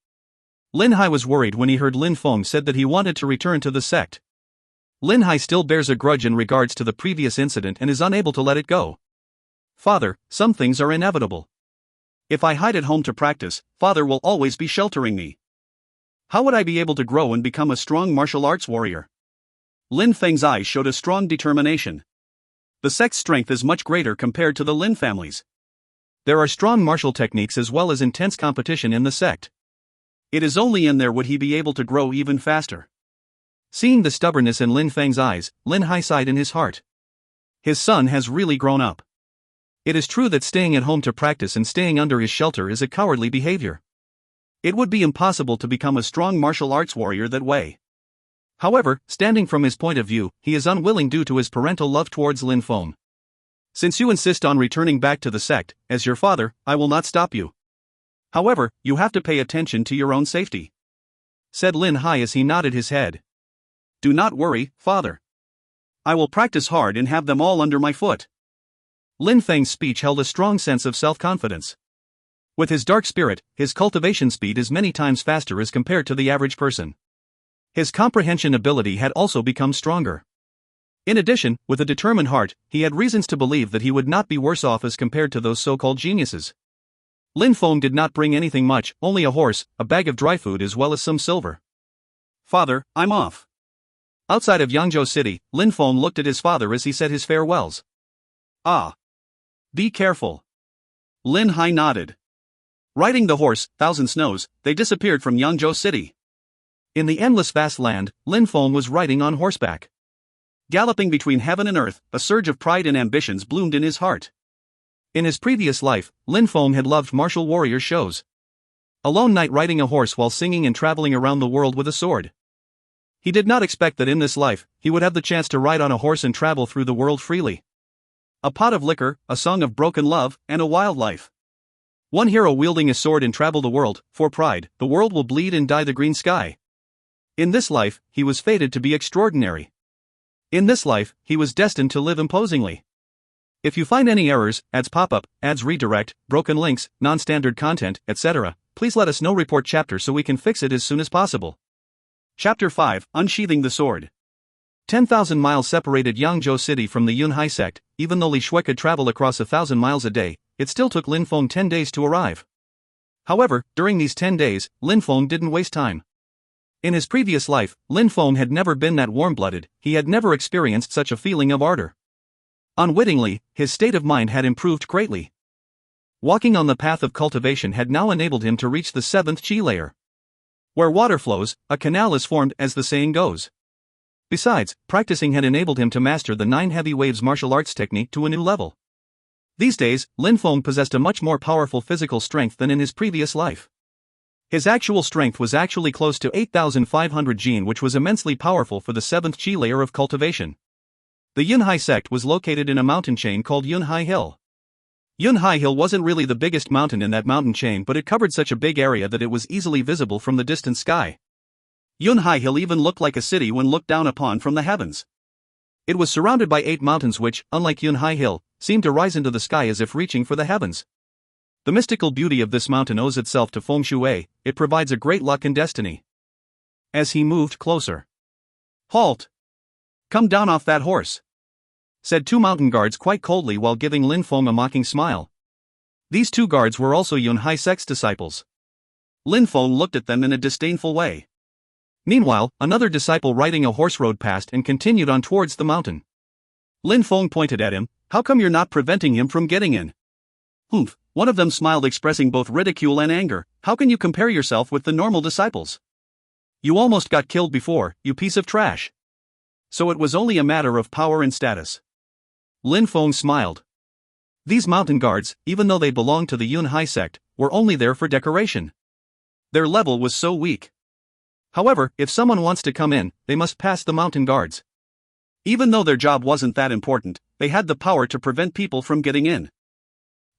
Lin Hai was worried when he heard Lin Feng said that he wanted to return to the sect. Lin Hai still bears a grudge in regards to the previous incident and is unable to let it go. Father, some things are inevitable. If I hide at home to practice, Father will always be sheltering me. How would I be able to grow and become a strong martial arts warrior? Lin Feng's eyes showed a strong determination. The Sect's strength is much greater compared to the Lin family's. There are strong martial techniques as well as intense competition in the Sect. It is only in there would he be able to grow even faster. Seeing the stubbornness in Lin Feng's eyes, Yunhai sighed in his heart. His son has really grown up. It is true that staying at home to practice and staying under his shelter is a cowardly behavior. It would be impossible to become a strong martial arts warrior that way. However, standing from his point of view, he is unwilling due to his parental love towards Lin Feng. Since you insist on returning back to the Sect, as your father, I will not stop you. However, you have to pay attention to your own safety, said Yunhai as he nodded his head. Do not worry, father. I will practice hard and have them all under my foot. Lin Feng's speech held a strong sense of self-confidence. With his dark spirit, his cultivation speed is many times faster as compared to the average person. His comprehension ability had also become stronger. In addition, with a determined heart, he had reasons to believe that he would not be worse off as compared to those so-called geniuses. Lin Feng did not bring anything much, only a horse, a bag of dry food as well as some silver. Father, I'm off. Outside of Yangzhou City, Lin Feng looked at his father as he said his farewells. Ah. Be careful. Yunhai nodded. Riding the horse, Thousand Snows, they disappeared from Yangzhou City. In the endless vast land, Lin Feng was riding on horseback. Galloping between heaven and earth, a surge of pride and ambitions bloomed in his heart. In his previous life, Lin Feng had loved martial warrior shows. A lone knight riding a horse while singing and traveling around the world with a sword. He did not expect that in this life, he would have the chance to ride on a horse and travel through the world freely. A pot of liquor, a song of broken love, and a wild life. One hero wielding a sword and travel the world, for pride, the world will bleed and dye the green sky. In this life, he was fated to be extraordinary. In this life, he was destined to live imposingly. If you find any errors, ads pop-up, ads redirect, broken links, non-standard content, etc., please let us know. Report chapter so we can fix it as soon as possible. Chapter 5, Unsheathing the Sword. 10,000 miles separated Yangzhou City from the Yunhai sect. Even though Li Shui could travel across 1,000 miles a day, it still took Lin Feng 10 days to arrive. However, during these 10 days, Lin Feng didn't waste time. In his previous life, Lin Feng had never been that warm-blooded, he had never experienced such a feeling of ardor. Unwittingly, his state of mind had improved greatly. Walking on the path of cultivation had now enabled him to reach the 7th chi layer. Where water flows, a canal is formed, as the saying goes. Besides, practicing had enabled him to master the 9 heavy waves martial arts technique to a new level. These days, Lin Feng possessed a much more powerful physical strength than in his previous life. His actual strength was actually close to 8,500 jin, which was immensely powerful for the 7th chi layer of cultivation. The Yunhai sect was located in a mountain chain called Yunhai Hill. Yunhai Hill wasn't really the biggest mountain in that mountain chain, but it covered such a big area that it was easily visible from the distant sky. Yunhai Hill even looked like a city when looked down upon from the heavens. It was surrounded by 8 mountains which, unlike Yunhai Hill, seemed to rise into the sky as if reaching for the heavens. The mystical beauty of this mountain owes itself to feng shui, it provides a great luck and destiny. As he moved closer. Halt! Come down off that horse, said 2 mountain guards quite coldly while giving Lin Feng a mocking smile. These 2 guards were also Yunhai sect's disciples. Lin Feng looked at them in a disdainful way. Meanwhile, another disciple riding a horse rode past and continued on towards the mountain. Lin Feng pointed at him. How come you're not preventing him from getting in? Humph, one of them smiled, expressing both ridicule and anger. How can you compare yourself with the normal disciples? You almost got killed before, you piece of trash. So it was only a matter of power and status. Lin Feng smiled. These mountain guards, even though they belonged to the Yunhai sect, were only there for decoration. Their level was so weak. However, if someone wants to come in, they must pass the mountain guards. Even though their job wasn't that important, they had the power to prevent people from getting in.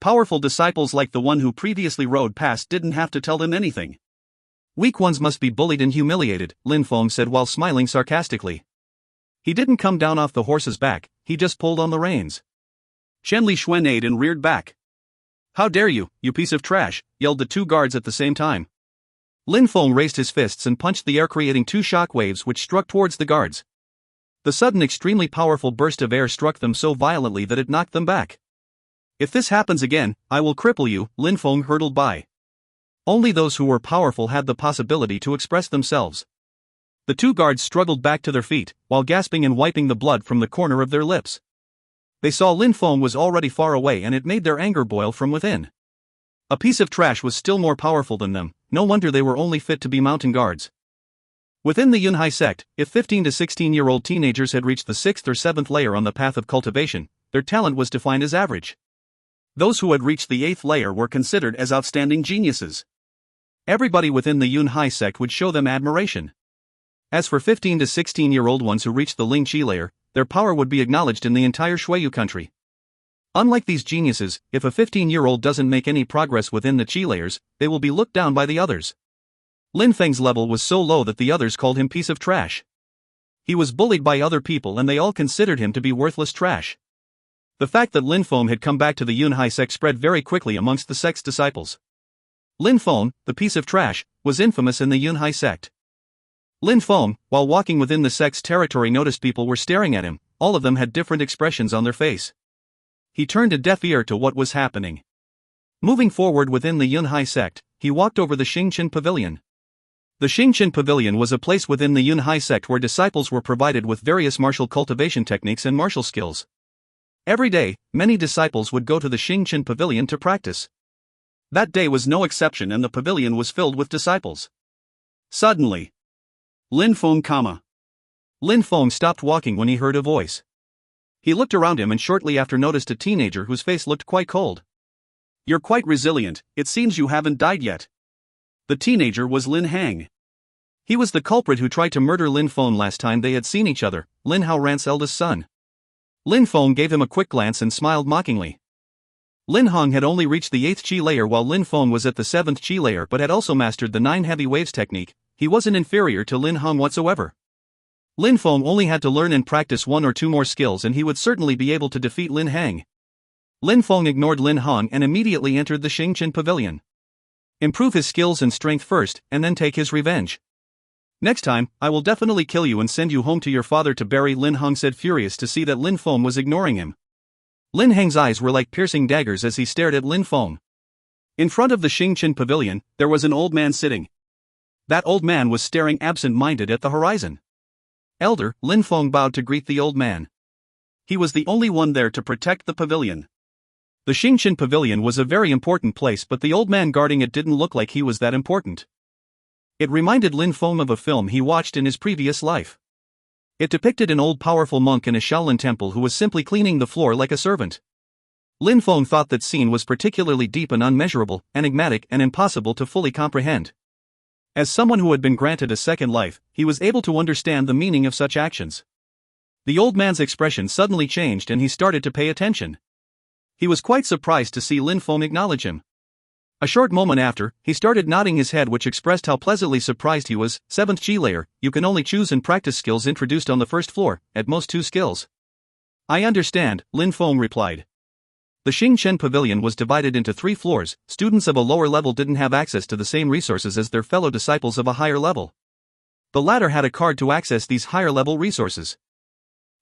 Powerful disciples like the one who previously rode past didn't have to tell them anything. Weak ones must be bullied and humiliated, Lin Feng said while smiling sarcastically. He didn't come down off the horse's back, he just pulled on the reins. Chen Li Xuan neighed and reared back. How dare you, you piece of trash, yelled the 2 guards at the same time. Lin Feng raised his fists and punched the air, creating 2 shock waves which struck towards the guards. The sudden extremely powerful burst of air struck them so violently that it knocked them back. If this happens again, I will cripple you, Lin Feng hurtled by. Only those who were powerful had the possibility to express themselves. The two guards struggled back to their feet, while gasping and wiping the blood from the corner of their lips. They saw Lin Feng was already far away and it made their anger boil from within. A piece of trash was still more powerful than them, no wonder they were only fit to be mountain guards. Within the Yunhai sect, if 15 to 16-year-old teenagers had reached the 6th or 7th layer on the path of cultivation, their talent was defined as average. Those who had reached the 8th layer were considered as outstanding geniuses. Everybody within the Yunhai sect would show them admiration. As for 15 to 16-year-old ones who reached the Ling Qi layer, their power would be acknowledged in the entire Shuiyu country. Unlike these geniuses, if a 15-year-old doesn't make any progress within the Qi layers, they will be looked down by the others. Lin Feng's level was so low that the others called him piece of trash. He was bullied by other people and they all considered him to be worthless trash. The fact that Lin Feng had come back to the Yunhai sect spread very quickly amongst the sect's disciples. Lin Feng, the piece of trash, was infamous in the Yunhai sect. Lin Feng, while walking within the sect's territory, noticed people were staring at him. All of them had different expressions on their face. He turned a deaf ear to what was happening. Moving forward within the Yunhai sect, he walked over the Xingqian Pavilion. The Xingqian Pavilion was a place within the Yunhai sect where disciples were provided with various martial cultivation techniques and martial skills. Every day, many disciples would go to the Xingqian Pavilion to practice. That day was no exception and the pavilion was filled with disciples. Suddenly, Lin Feng, Lin Feng stopped walking when he heard a voice. He looked around him and shortly after noticed a teenager whose face looked quite cold. You're quite resilient, it seems you haven't died yet. The teenager was Lin Hang. He was the culprit who tried to murder Lin Feng last time they had seen each other, Lin Haorant's eldest son. Lin Feng gave him a quick glance and smiled mockingly. Lin Hang had only reached the 8th Qi layer while Lin Feng was at the 7th Qi layer but had also mastered the 9 heavy waves technique. He wasn't inferior to Lin Hang whatsoever. Lin Feng only had to learn and practice 1 or 2 more skills and he would certainly be able to defeat Lin Hang. Lin Feng ignored Lin Hang and immediately entered the Xingqian Pavilion. Improve his skills and strength first, and then take his revenge. Next time, I will definitely kill you and send you home to your father to bury, Lin Hang said, furious to see that Lin Feng was ignoring him. Lin Hang's eyes were like piercing daggers as he stared at Lin Feng. In front of the Xingqian Pavilion, there was an old man sitting. That old man was staring absent-minded at the horizon. Elder, Lin Feng bowed to greet the old man. He was the only one there to protect the pavilion. The Xingqian Pavilion was a very important place but the old man guarding it didn't look like he was that important. It reminded Lin Feng of a film he watched in his previous life. It depicted an old powerful monk in a Shaolin temple who was simply cleaning the floor like a servant. Lin Feng thought that scene was particularly deep and unmeasurable, enigmatic and impossible to fully comprehend. As someone who had been granted a second life, he was able to understand the meaning of such actions. The old man's expression suddenly changed and he started to pay attention. He was quite surprised to see Lin Feng acknowledge him. A short moment after, he started nodding his head, which expressed how pleasantly surprised he was. 7th Qi layer, you can only choose and practice skills introduced on the first floor, at most 2 skills. I understand, Lin Feng replied. The Xingqian Pavilion was divided into 3 floors. Students of a lower level didn't have access to the same resources as their fellow disciples of a higher level. The latter had a card to access these higher level resources.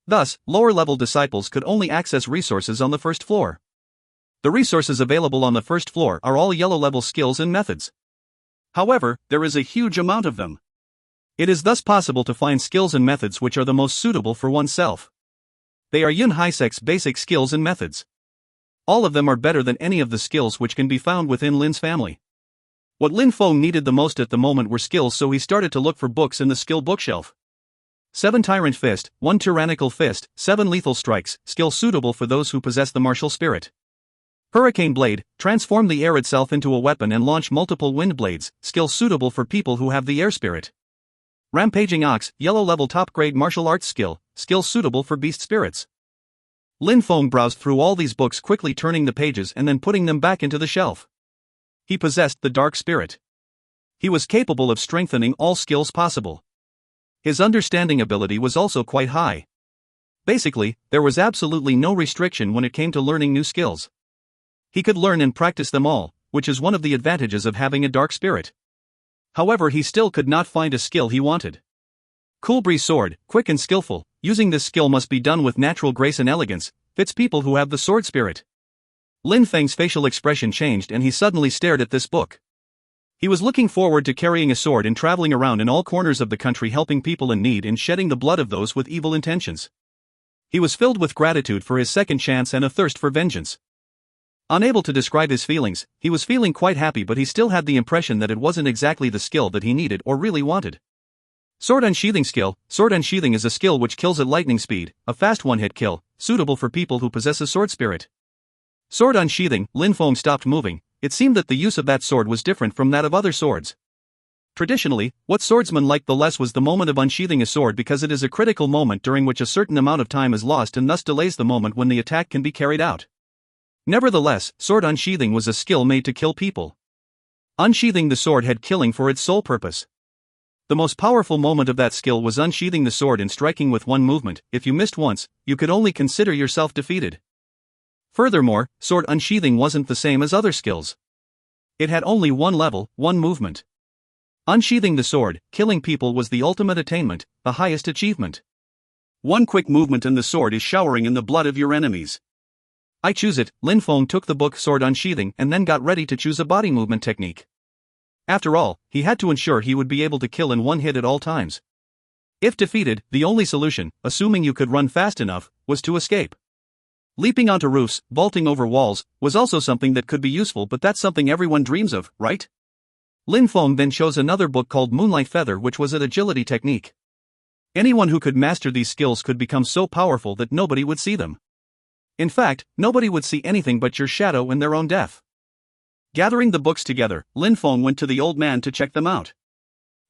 Thus, lower level disciples could only access resources on the first floor. The resources available on the first floor are all yellow level skills and methods. However, there is a huge amount of them. It is thus possible to find skills and methods which are the most suitable for oneself. They are Yunhai Sect's basic skills and methods. All of them are better than any of the skills which can be found within Lin's family. What Lin Feng needed the most at the moment were skills, so he started to look for books in the skill bookshelf. 7 Tyrant Fist, 1 Tyrannical Fist, 7 Lethal Strikes, skill suitable for those who possess the martial spirit. Hurricane Blade, transform the air itself into a weapon and launch multiple wind blades, skill suitable for people who have the air spirit. Rampaging Ox, yellow level top grade martial arts skill, skill suitable for beast spirits. Lin Feng browsed through all these books, quickly turning the pages and then putting them back into the shelf. He possessed the dark spirit. He was capable of strengthening all skills possible. His understanding ability was also quite high. Basically, there was absolutely no restriction when it came to learning new skills. He could learn and practice them all, which is one of the advantages of having a dark spirit. However, he still could not find a skill he wanted. Cool Breeze Sword, quick and skillful, using this skill must be done with natural grace and elegance, fits people who have the sword spirit. Lin Feng's facial expression changed and he suddenly stared at this book. He was looking forward to carrying a sword and traveling around in all corners of the country helping people in need and shedding the blood of those with evil intentions. He was filled with gratitude for his second chance and a thirst for vengeance. Unable to describe his feelings, he was feeling quite happy, but he still had the impression that it wasn't exactly the skill that he needed or really wanted. Sword unsheathing skill. Sword unsheathing is a skill which kills at lightning speed, a fast one-hit kill, suitable for people who possess a sword spirit. Sword unsheathing. Lin Feng stopped moving. It seemed that the use of that sword was different from that of other swords. Traditionally, what swordsmen liked the less was the moment of unsheathing a sword because it is a critical moment during which a certain amount of time is lost and thus delays the moment when the attack can be carried out. Nevertheless, sword unsheathing was a skill made to kill people. Unsheathing the sword had killing for its sole purpose. The most powerful moment of that skill was unsheathing the sword and striking with one movement. If you missed once, you could only consider yourself defeated. Furthermore, sword unsheathing wasn't the same as other skills. It had only one level, one movement. Unsheathing the sword, killing people was the ultimate attainment, the highest achievement. One quick movement and the sword is showering in the blood of your enemies. I choose it. Lin Feng took the book Sword Unsheathing and then got ready to choose a body movement technique. After all, he had to ensure he would be able to kill in one hit at all times. If defeated, the only solution, assuming you could run fast enough, was to escape. Leaping onto roofs, vaulting over walls, was also something that could be useful, but that's something everyone dreams of, right? Lin Feng then chose another book called Moonlight Feather, which was an agility technique. Anyone who could master these skills could become so powerful that nobody would see them. In fact, nobody would see anything but your shadow and their own death. Gathering the books together, Lin Feng went to the old man to check them out.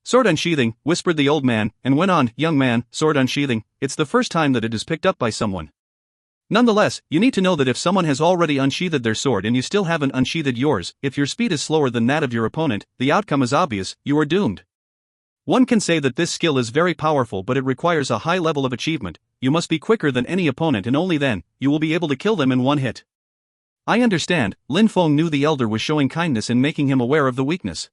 Sword unsheathing, whispered the old man, and went on, young man, sword unsheathing, it's the first time that it is picked up by someone. Nonetheless, you need to know that if someone has already unsheathed their sword and you still haven't unsheathed yours, if your speed is slower than that of your opponent, the outcome is obvious, you are doomed. One can say that this skill is very powerful, but it requires a high level of achievement. You must be quicker than any opponent and only then, you will be able to kill them in one hit. I understand. Lin Feng knew the elder was showing kindness in making him aware of the weakness.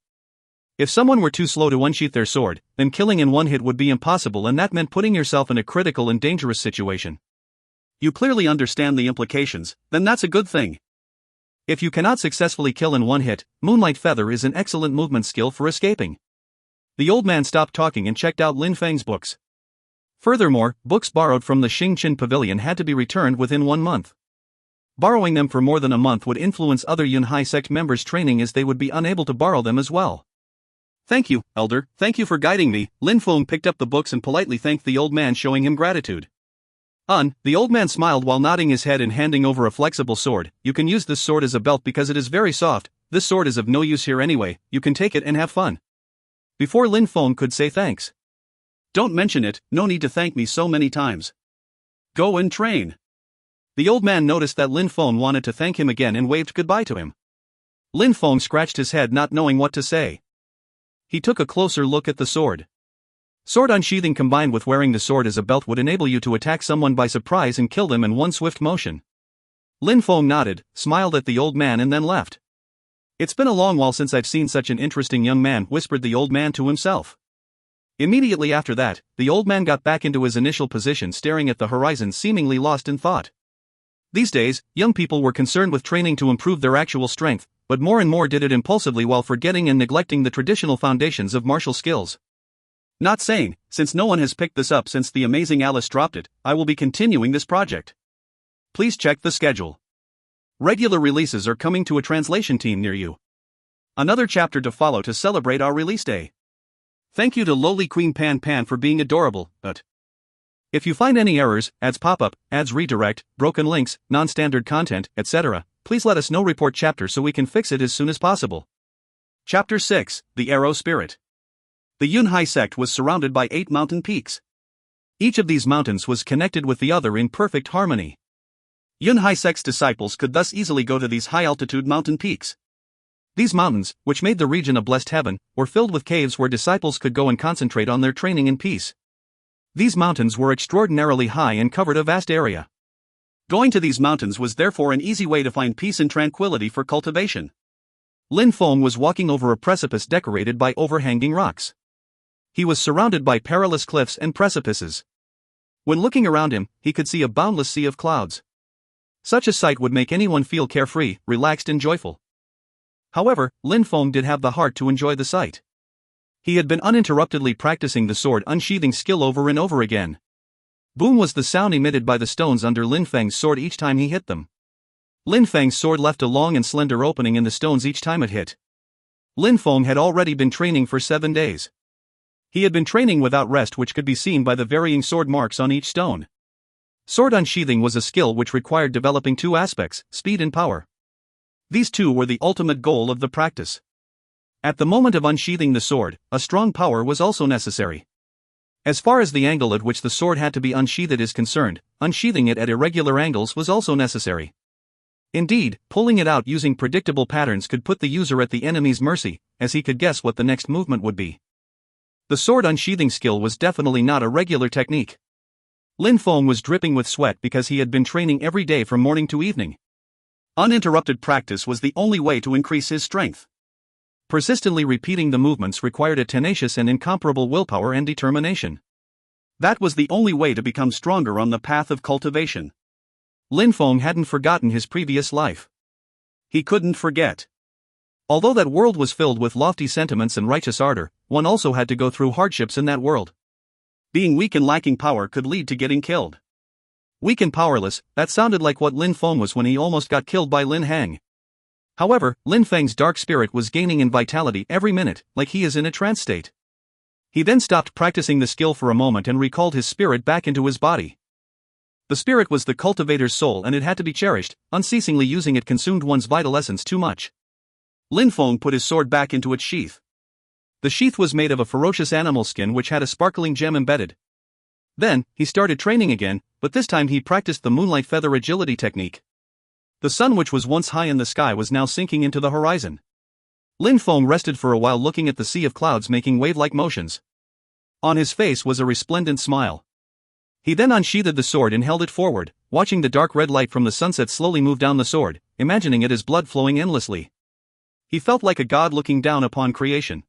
If someone were too slow to unsheath their sword, then killing in one hit would be impossible, and that meant putting yourself in a critical and dangerous situation. You clearly understand the implications, then that's a good thing. If you cannot successfully kill in one hit, Moonlight Feather is an excellent movement skill for escaping. The old man stopped talking and checked out Lin Feng's books. Furthermore, books borrowed from the Xingqin Pavilion had to be returned within 1 month. Borrowing them for more than a month would influence other Yunhai sect members' training, as they would be unable to borrow them as well. Thank you, elder, thank you for guiding me. Lin Feng picked up the books and politely thanked the old man, showing him gratitude. The old man smiled while nodding his head and handing over a flexible sword. You can use this sword as a belt because it is very soft. This sword is of no use here anyway, you can take it and have fun. Before Lin Feng could say thanks. Don't mention it, no need to thank me so many times. Go and train. The old man noticed that Lin Feng wanted to thank him again and waved goodbye to him. Lin Feng scratched his head, not knowing what to say. He took a closer look at the sword. Sword unsheathing combined with wearing the sword as a belt would enable you to attack someone by surprise and kill them in one swift motion. Lin Feng nodded, smiled at the old man and then left. It's been a long while since I've seen such an interesting young man, whispered the old man to himself. Immediately after that, the old man got back into his initial position, staring at the horizon, seemingly lost in thought. These days, young people were concerned with training to improve their actual strength, but more and more did it impulsively while forgetting and neglecting the traditional foundations of martial skills. Not sane, since no one has picked this up since the amazing Alice dropped it, I will be continuing this project. Please check the schedule. Regular releases are coming to a translation team near you. Another chapter to follow to celebrate our release day. Thank you to Lowly Queen Pan Pan for being adorable, but if you find any errors, ads pop up, ads redirect, broken links, non-standard content, etc., please let us know. Report chapter so we can fix it as soon as possible. Chapter 6, The Arrow Spirit. The Yunhai sect was surrounded by 8 mountain peaks. Each of these mountains was connected with the other in perfect harmony. Yunhai sect's disciples could thus easily go to these high-altitude mountain peaks. These mountains, which made the region a blessed heaven, were filled with caves where disciples could go and concentrate on their training in peace. These mountains were extraordinarily high and covered a vast area. Going to these mountains was therefore an easy way to find peace and tranquility for cultivation. Lin Feng was walking over a precipice decorated by overhanging rocks. He was surrounded by perilous cliffs and precipices. When looking around him, he could see a boundless sea of clouds. Such a sight would make anyone feel carefree, relaxed and joyful. However, Lin Feng did have the heart to enjoy the sight. He had been uninterruptedly practicing the sword unsheathing skill over and over again. Boom was the sound emitted by the stones under Lin Feng's sword each time he hit them. Lin Feng's sword left a long and slender opening in the stones each time it hit. Lin Feng had already been training for 7 days. He had been training without rest, which could be seen by the varying sword marks on each stone. Sword unsheathing was a skill which required developing 2 aspects, speed and power. These 2 were the ultimate goal of the practice. At the moment of unsheathing the sword, a strong power was also necessary. As far as the angle at which the sword had to be unsheathed is concerned, unsheathing it at irregular angles was also necessary. Indeed, pulling it out using predictable patterns could put the user at the enemy's mercy, as he could guess what the next movement would be. The sword unsheathing skill was definitely not a regular technique. Lin Feng was dripping with sweat because he had been training every day from morning to evening. Uninterrupted practice was the only way to increase his strength. Persistently repeating the movements required a tenacious and incomparable willpower and determination. That was the only way to become stronger on the path of cultivation. Lin Feng hadn't forgotten his previous life. He couldn't forget. Although that world was filled with lofty sentiments and righteous ardor, one also had to go through hardships in that world. Being weak and lacking power could lead to getting killed. Weak and powerless, that sounded like what Lin Feng was when he almost got killed by Lin Hang. However, Lin Feng's dark spirit was gaining in vitality every minute, like he is in a trance state. He then stopped practicing the skill for a moment and recalled his spirit back into his body. The spirit was the cultivator's soul and it had to be cherished, unceasingly using it consumed one's vital essence too much. Lin Feng put his sword back into its sheath. The sheath was made of a ferocious animal skin which had a sparkling gem embedded. Then, he started training again, but this time he practiced the moonlight feather agility technique. The sun which was once high in the sky was now sinking into the horizon. Lin Feng rested for a while looking at the sea of clouds making wave-like motions. On his face was a resplendent smile. He then unsheathed the sword and held it forward, watching the dark red light from the sunset slowly move down the sword, imagining it as blood flowing endlessly. He felt like a god looking down upon creation.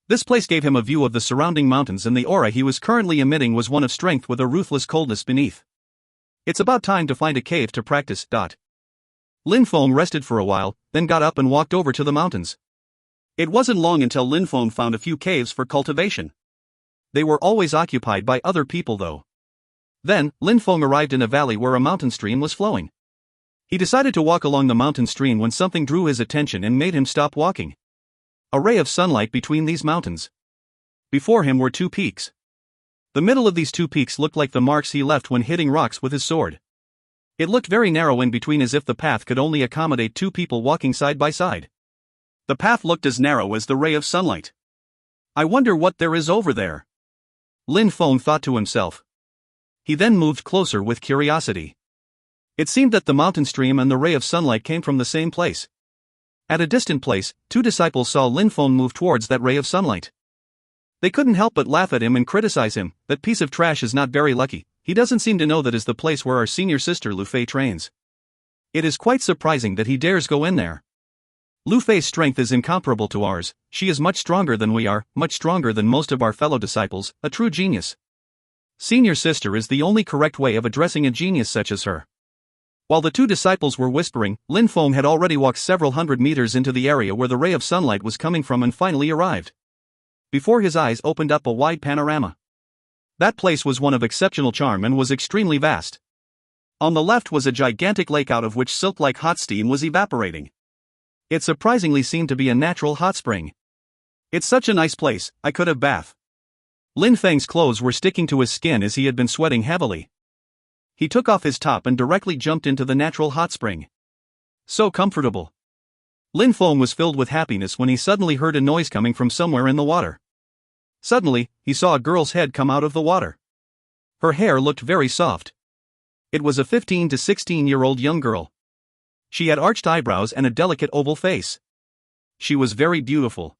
This place gave him a view of the surrounding mountains and the aura he was currently emitting was one of strength with a ruthless coldness beneath. It's about time to find a cave to practice. Lin Feng rested for a while, then got up and walked over to the mountains. It wasn't long until Lin Feng found a few caves for cultivation. They were always occupied by other people though. Then, Lin Feng arrived in a valley where a mountain stream was flowing. He decided to walk along the mountain stream when something drew his attention and made him stop walking. A ray of sunlight between these mountains. Before him were 2 peaks. The middle of these 2 peaks looked like the marks he left when hitting rocks with his sword. It looked very narrow in between as if the path could only accommodate 2 people walking side by side. The path looked as narrow as the ray of sunlight. I wonder what there is over there. Lin Feng thought to himself. He then moved closer with curiosity. It seemed that the mountain stream and the ray of sunlight came from the same place. At a distant place, 2 disciples saw Lin Feng move towards that ray of sunlight. They couldn't help but laugh at him and criticize him. That piece of trash is not very lucky. He doesn't seem to know that is the place where our senior sister Lu Fei trains. It is quite surprising that he dares go in there. Lu Fei's strength is incomparable to ours. She is much stronger than we are, much stronger than most of our fellow disciples, a true genius. Senior sister is the only correct way of addressing a genius such as her. While the 2 disciples were whispering, Lin Feng had already walked several hundred meters into the area where the ray of sunlight was coming from and finally arrived. Before his eyes opened up a wide panorama. That place was one of exceptional charm and was extremely vast. On the left was a gigantic lake out of which silk-like hot steam was evaporating. It surprisingly seemed to be a natural hot spring. It's such a nice place, I could have bath. Lin Feng's clothes were sticking to his skin as he had been sweating heavily. He took off his top and directly jumped into the natural hot spring. So comfortable. Lin Feng was filled with happiness when he suddenly heard a noise coming from somewhere in the water. Suddenly, he saw a girl's head come out of the water. Her hair looked very soft. It was a 15 to 16-year-old young girl. She had arched eyebrows and a delicate oval face. She was very beautiful.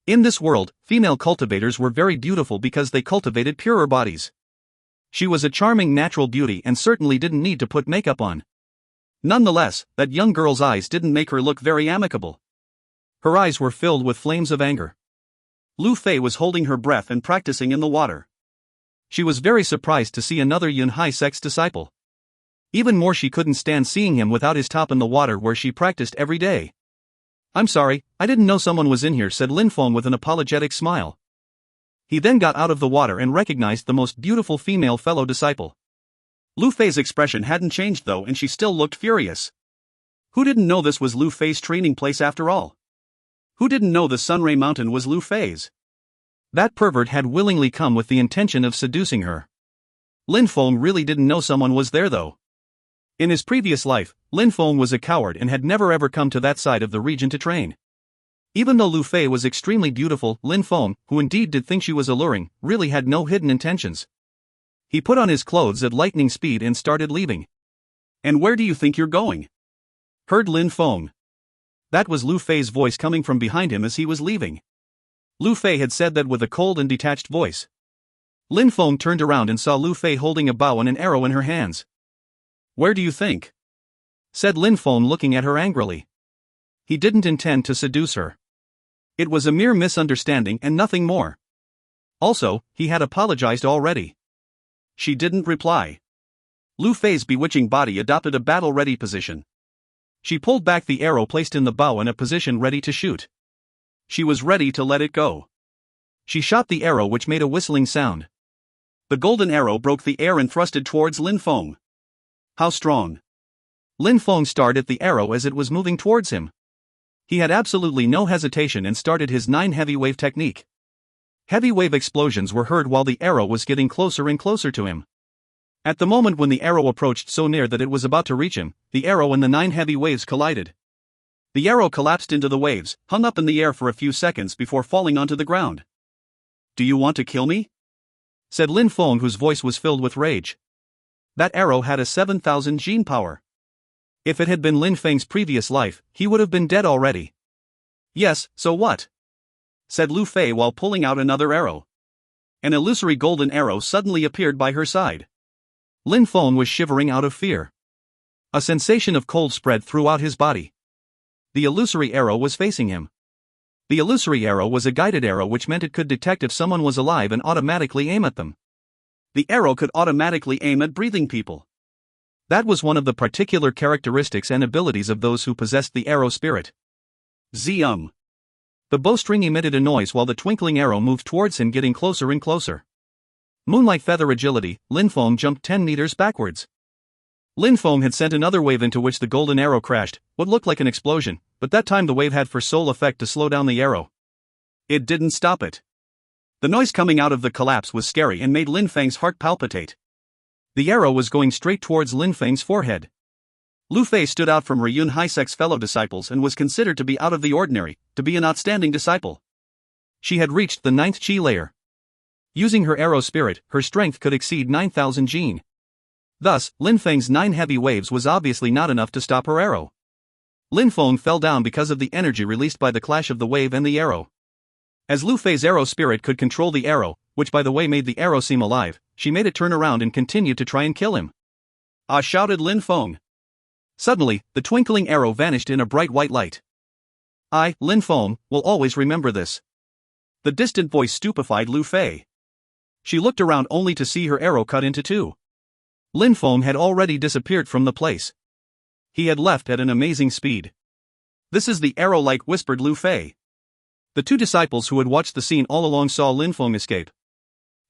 In this world, female cultivators were very beautiful because they cultivated purer bodies. She was a charming natural beauty and certainly didn't need to put makeup on. Nonetheless, that young girl's eyes didn't make her look very amicable. Her eyes were filled with flames of anger. Lu Fei was holding her breath and practicing in the water. She was very surprised to see another Yunhai Sect's disciple. Even more, she couldn't stand seeing him without his top in the water where she practiced every day. "I'm sorry, I didn't know someone was in here," said Lin Feng with an apologetic smile. He then got out of the water and recognized the most beautiful female fellow disciple. Lu Fei's expression hadn't changed though, and she still looked furious. Who didn't know this was Lu Fei's training place after all? Who didn't know the Sunray Mountain was Lu Fei's? That pervert had willingly come with the intention of seducing her. Lin Feng really didn't know someone was there though. In his previous life, Lin Feng was a coward and had never ever come to that side of the region to train. Even though Lu Fei was extremely beautiful, Lin Feng, who indeed did think she was alluring, really had no hidden intentions. He put on his clothes at lightning speed and started leaving. "And where do you think you're going?" heard Lin Feng. That was Lu Fei's voice coming from behind him as he was leaving. Lu Fei had said that with a cold and detached voice. Lin Feng turned around and saw Lu Fei holding a bow and an arrow in her hands. "Where do you think?" said Lin Feng, looking at her angrily. He didn't intend to seduce her. It was a mere misunderstanding and nothing more. Also, he had apologized already. She didn't reply. Lu Fei's bewitching body adopted a battle-ready position. She pulled back the arrow placed in the bow in a position ready to shoot. She was ready to let it go. She shot the arrow, which made a whistling sound. The golden arrow broke the air and thrusted towards Lin Feng. How strong! Lin Feng stared at the arrow as it was moving towards him. He had absolutely no hesitation and started his 9 heavy wave technique. Heavy wave explosions were heard while the arrow was getting closer and closer to him. At the moment when the arrow approached so near that it was about to reach him, the arrow and the 9 heavy waves collided. The arrow collapsed into the waves, hung up in the air for a few seconds before falling onto the ground. "Do you want to kill me?" said Lin Feng, whose voice was filled with rage. That arrow had a 7,000 gene power. If it had been Lin Feng's previous life, he would have been dead already. "Yes, so what?" said Lu Fei while pulling out another arrow. An illusory golden arrow suddenly appeared by her side. Lin Feng was shivering out of fear. A sensation of cold spread throughout his body. The illusory arrow was facing him. The illusory arrow was a guided arrow, which meant it could detect if someone was alive and automatically aim at them. The arrow could automatically aim at breathing people. That was one of the particular characteristics and abilities of those who possessed the arrow spirit. The bowstring emitted a noise while the twinkling arrow moved towards him, getting closer and closer. Moonlight feather agility, Lin Feng jumped 10 meters backwards. Lin Feng had sent another wave into which the golden arrow crashed, what looked like an explosion, but that time the wave had for sole effect to slow down the arrow. It didn't stop it. The noise coming out of the collapse was scary and made Lin Feng's heart palpitate. The arrow was going straight towards Lin Feng's forehead. Lu Fei stood out from her Yunhai Sect's fellow disciples and was considered to be out of the ordinary, to be an outstanding disciple. She had reached the 9th chi layer. Using her arrow spirit, her strength could exceed 9,000 gene. Thus, Lin Feng's 9 heavy waves was obviously not enough to stop her arrow. Lin Feng fell down because of the energy released by the clash of the wave and the arrow. As Lu Fei's arrow spirit could control the arrow, which by the way made the arrow seem alive, she made it turn around and continue to try and kill him. "Ah!" shouted Lin Feng. Suddenly, the twinkling arrow vanished in a bright white light. "I, Lin Feng, will always remember this." The distant voice stupefied Lu Fei. She looked around only to see her arrow cut into 2. Lin Feng had already disappeared from the place. He had left at an amazing speed. "This is the arrow light," whispered Lu Fei. The 2 disciples who had watched the scene all along saw Lin Feng escape.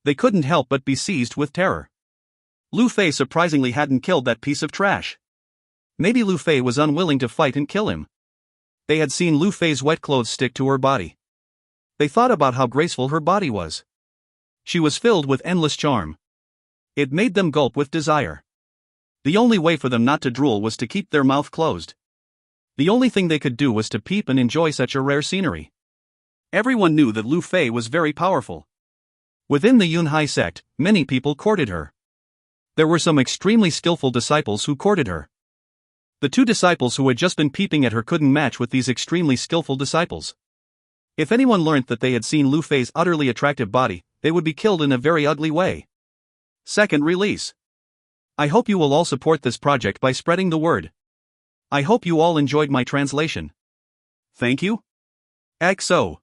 They couldn't help but be seized with terror. Lu Fei surprisingly hadn't killed that piece of trash. Maybe Lu Fei was unwilling to fight and kill him. They had seen Lu Fei's wet clothes stick to her body. They thought about how graceful her body was. She was filled with endless charm. It made them gulp with desire. The only way for them not to drool was to keep their mouth closed. The only thing they could do was to peep and enjoy such a rare scenery. Everyone knew that Lu Fei was very powerful. Within the Yunhai sect, many people courted her. There were some extremely skillful disciples who courted her. The 2 disciples who had just been peeping at her couldn't match with these extremely skillful disciples. If anyone learnt that they had seen Lu Fei's utterly attractive body, they would be killed in a very ugly way. Second release. I hope you will all support this project by spreading the word. I hope you all enjoyed my translation. Thank you. XO.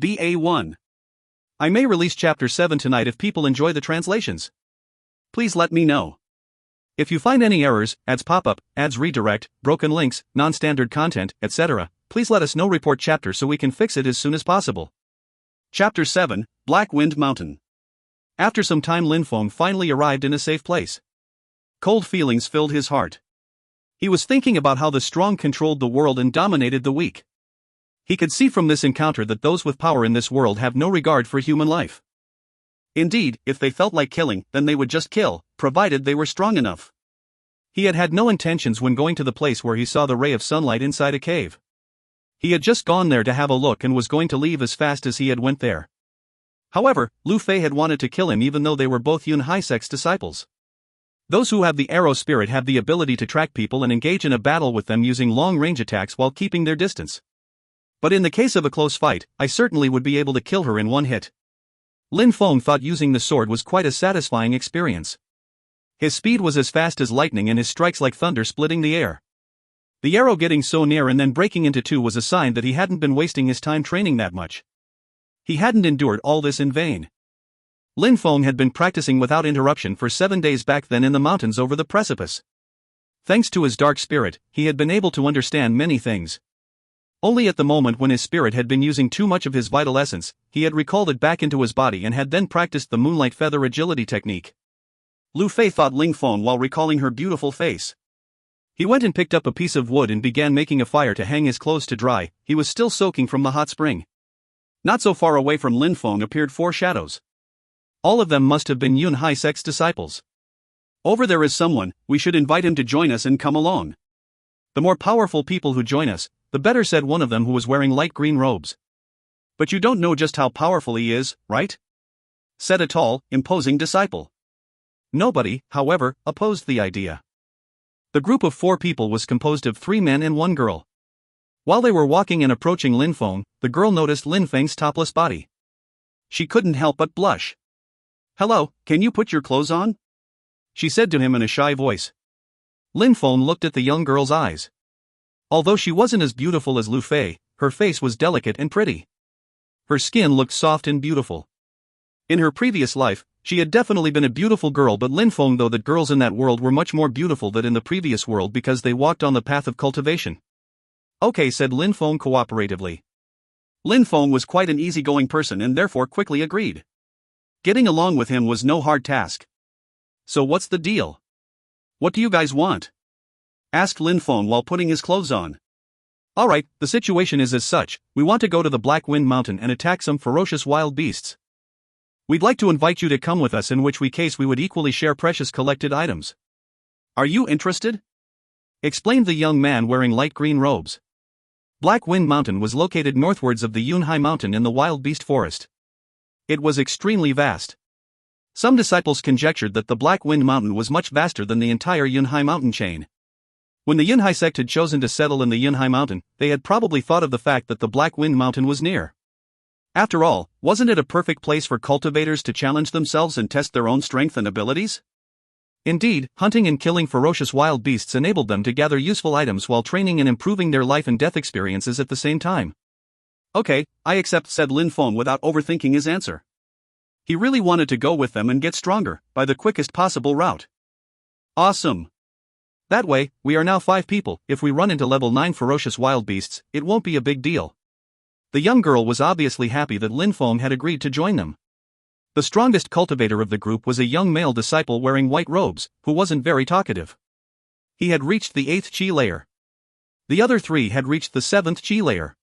BA1. I may release Chapter 7 tonight if people enjoy the translations. Please let me know. If you find any errors, ads pop up, ads redirect, broken links, non-standard content, etc., please let us know. Report chapter so we can fix it as soon as possible. Chapter 7, Black Wind Mountain. After some time, Lin Feng finally arrived in a safe place. Cold feelings filled his heart. He was thinking about how the strong controlled the world and dominated the weak. He could see from this encounter that those with power in this world have no regard for human life. Indeed, if they felt like killing, then they would just kill, provided they were strong enough. He had had no intentions when going to the place where he saw the ray of sunlight inside a cave. He had just gone there to have a look and was going to leave as fast as he had went there. However, Lu Fei had wanted to kill him even though they were both Yunhai Sect's disciples. Those who have the arrow spirit have the ability to track people and engage in a battle with them using long-range attacks while keeping their distance. But in the case of a close fight, I certainly would be able to kill her in one hit. Lin Feng thought using the sword was quite a satisfying experience. His speed was as fast as lightning and his strikes like thunder splitting the air. The arrow getting so near and then breaking into two was a sign that he hadn't been wasting his time training that much. He hadn't endured all this in vain. Lin Feng had been practicing without interruption for 7 days back then in the mountains over the precipice. Thanks to his dark spirit, he had been able to understand many things. Only at the moment when his spirit had been using too much of his vital essence, he had recalled it back into his body and had then practiced the moonlight feather agility technique. Lu Fei thought Lin Feng while recalling her beautiful face. He went and picked up a piece of wood and began making a fire to hang his clothes to dry. He was still soaking from the hot spring. Not so far away from Lin Feng appeared 4 shadows. All of them must have been Yunhai Sect's disciples. Over there is someone, we should invite him to join us and come along. The more powerful people who join us, the better, said one of them who was wearing light green robes. But you don't know just how powerful he is, right? Said a tall, imposing disciple. Nobody, however, opposed the idea. The group of 4 people was composed of 3 men and 1 girl. While they were walking and approaching Lin Feng, the girl noticed Lin Feng's topless body. She couldn't help but blush. "Hello, can you put your clothes on?" she said to him in a shy voice. Lin Feng looked at the young girl's eyes. Although she wasn't as beautiful as Lu Fei, her face was delicate and pretty. Her skin looked soft and beautiful. In her previous life, she had definitely been a beautiful girl, but Lin Feng thought that girls in that world were much more beautiful than in the previous world because they walked on the path of cultivation. "Okay," said Lin Feng cooperatively. Lin Feng was quite an easygoing person and therefore quickly agreed. Getting along with him was no hard task. "So what's the deal? What do you guys want?" asked Lin Feng while putting his clothes on. "Alright, the situation is as such, we want to go to the Black Wind Mountain and attack some ferocious wild beasts. We'd like to invite you to come with us, in which case we would equally share precious collected items. Are you interested?" explained the young man wearing light green robes. Black Wind Mountain was located northwards of the Yunhai Mountain in the wild beast forest. It was extremely vast. Some disciples conjectured that the Black Wind Mountain was much vaster than the entire Yunhai mountain chain. When the Yunhai sect had chosen to settle in the Yunhai Mountain, they had probably thought of the fact that the Black Wind Mountain was near. After all, wasn't it a perfect place for cultivators to challenge themselves and test their own strength and abilities? Indeed, hunting and killing ferocious wild beasts enabled them to gather useful items while training and improving their life and death experiences at the same time. "Okay, I accept," said Lin Feng without overthinking his answer. He really wanted to go with them and get stronger, by the quickest possible route. Awesome! That way, we are now 5 people. If we run into level 9 ferocious wild beasts, it won't be a big deal. The young girl was obviously happy that Lin Feng had agreed to join them. The strongest cultivator of the group was a young male disciple wearing white robes, who wasn't very talkative. He had reached the 8th chi layer. The other 3 had reached the 7th chi layer.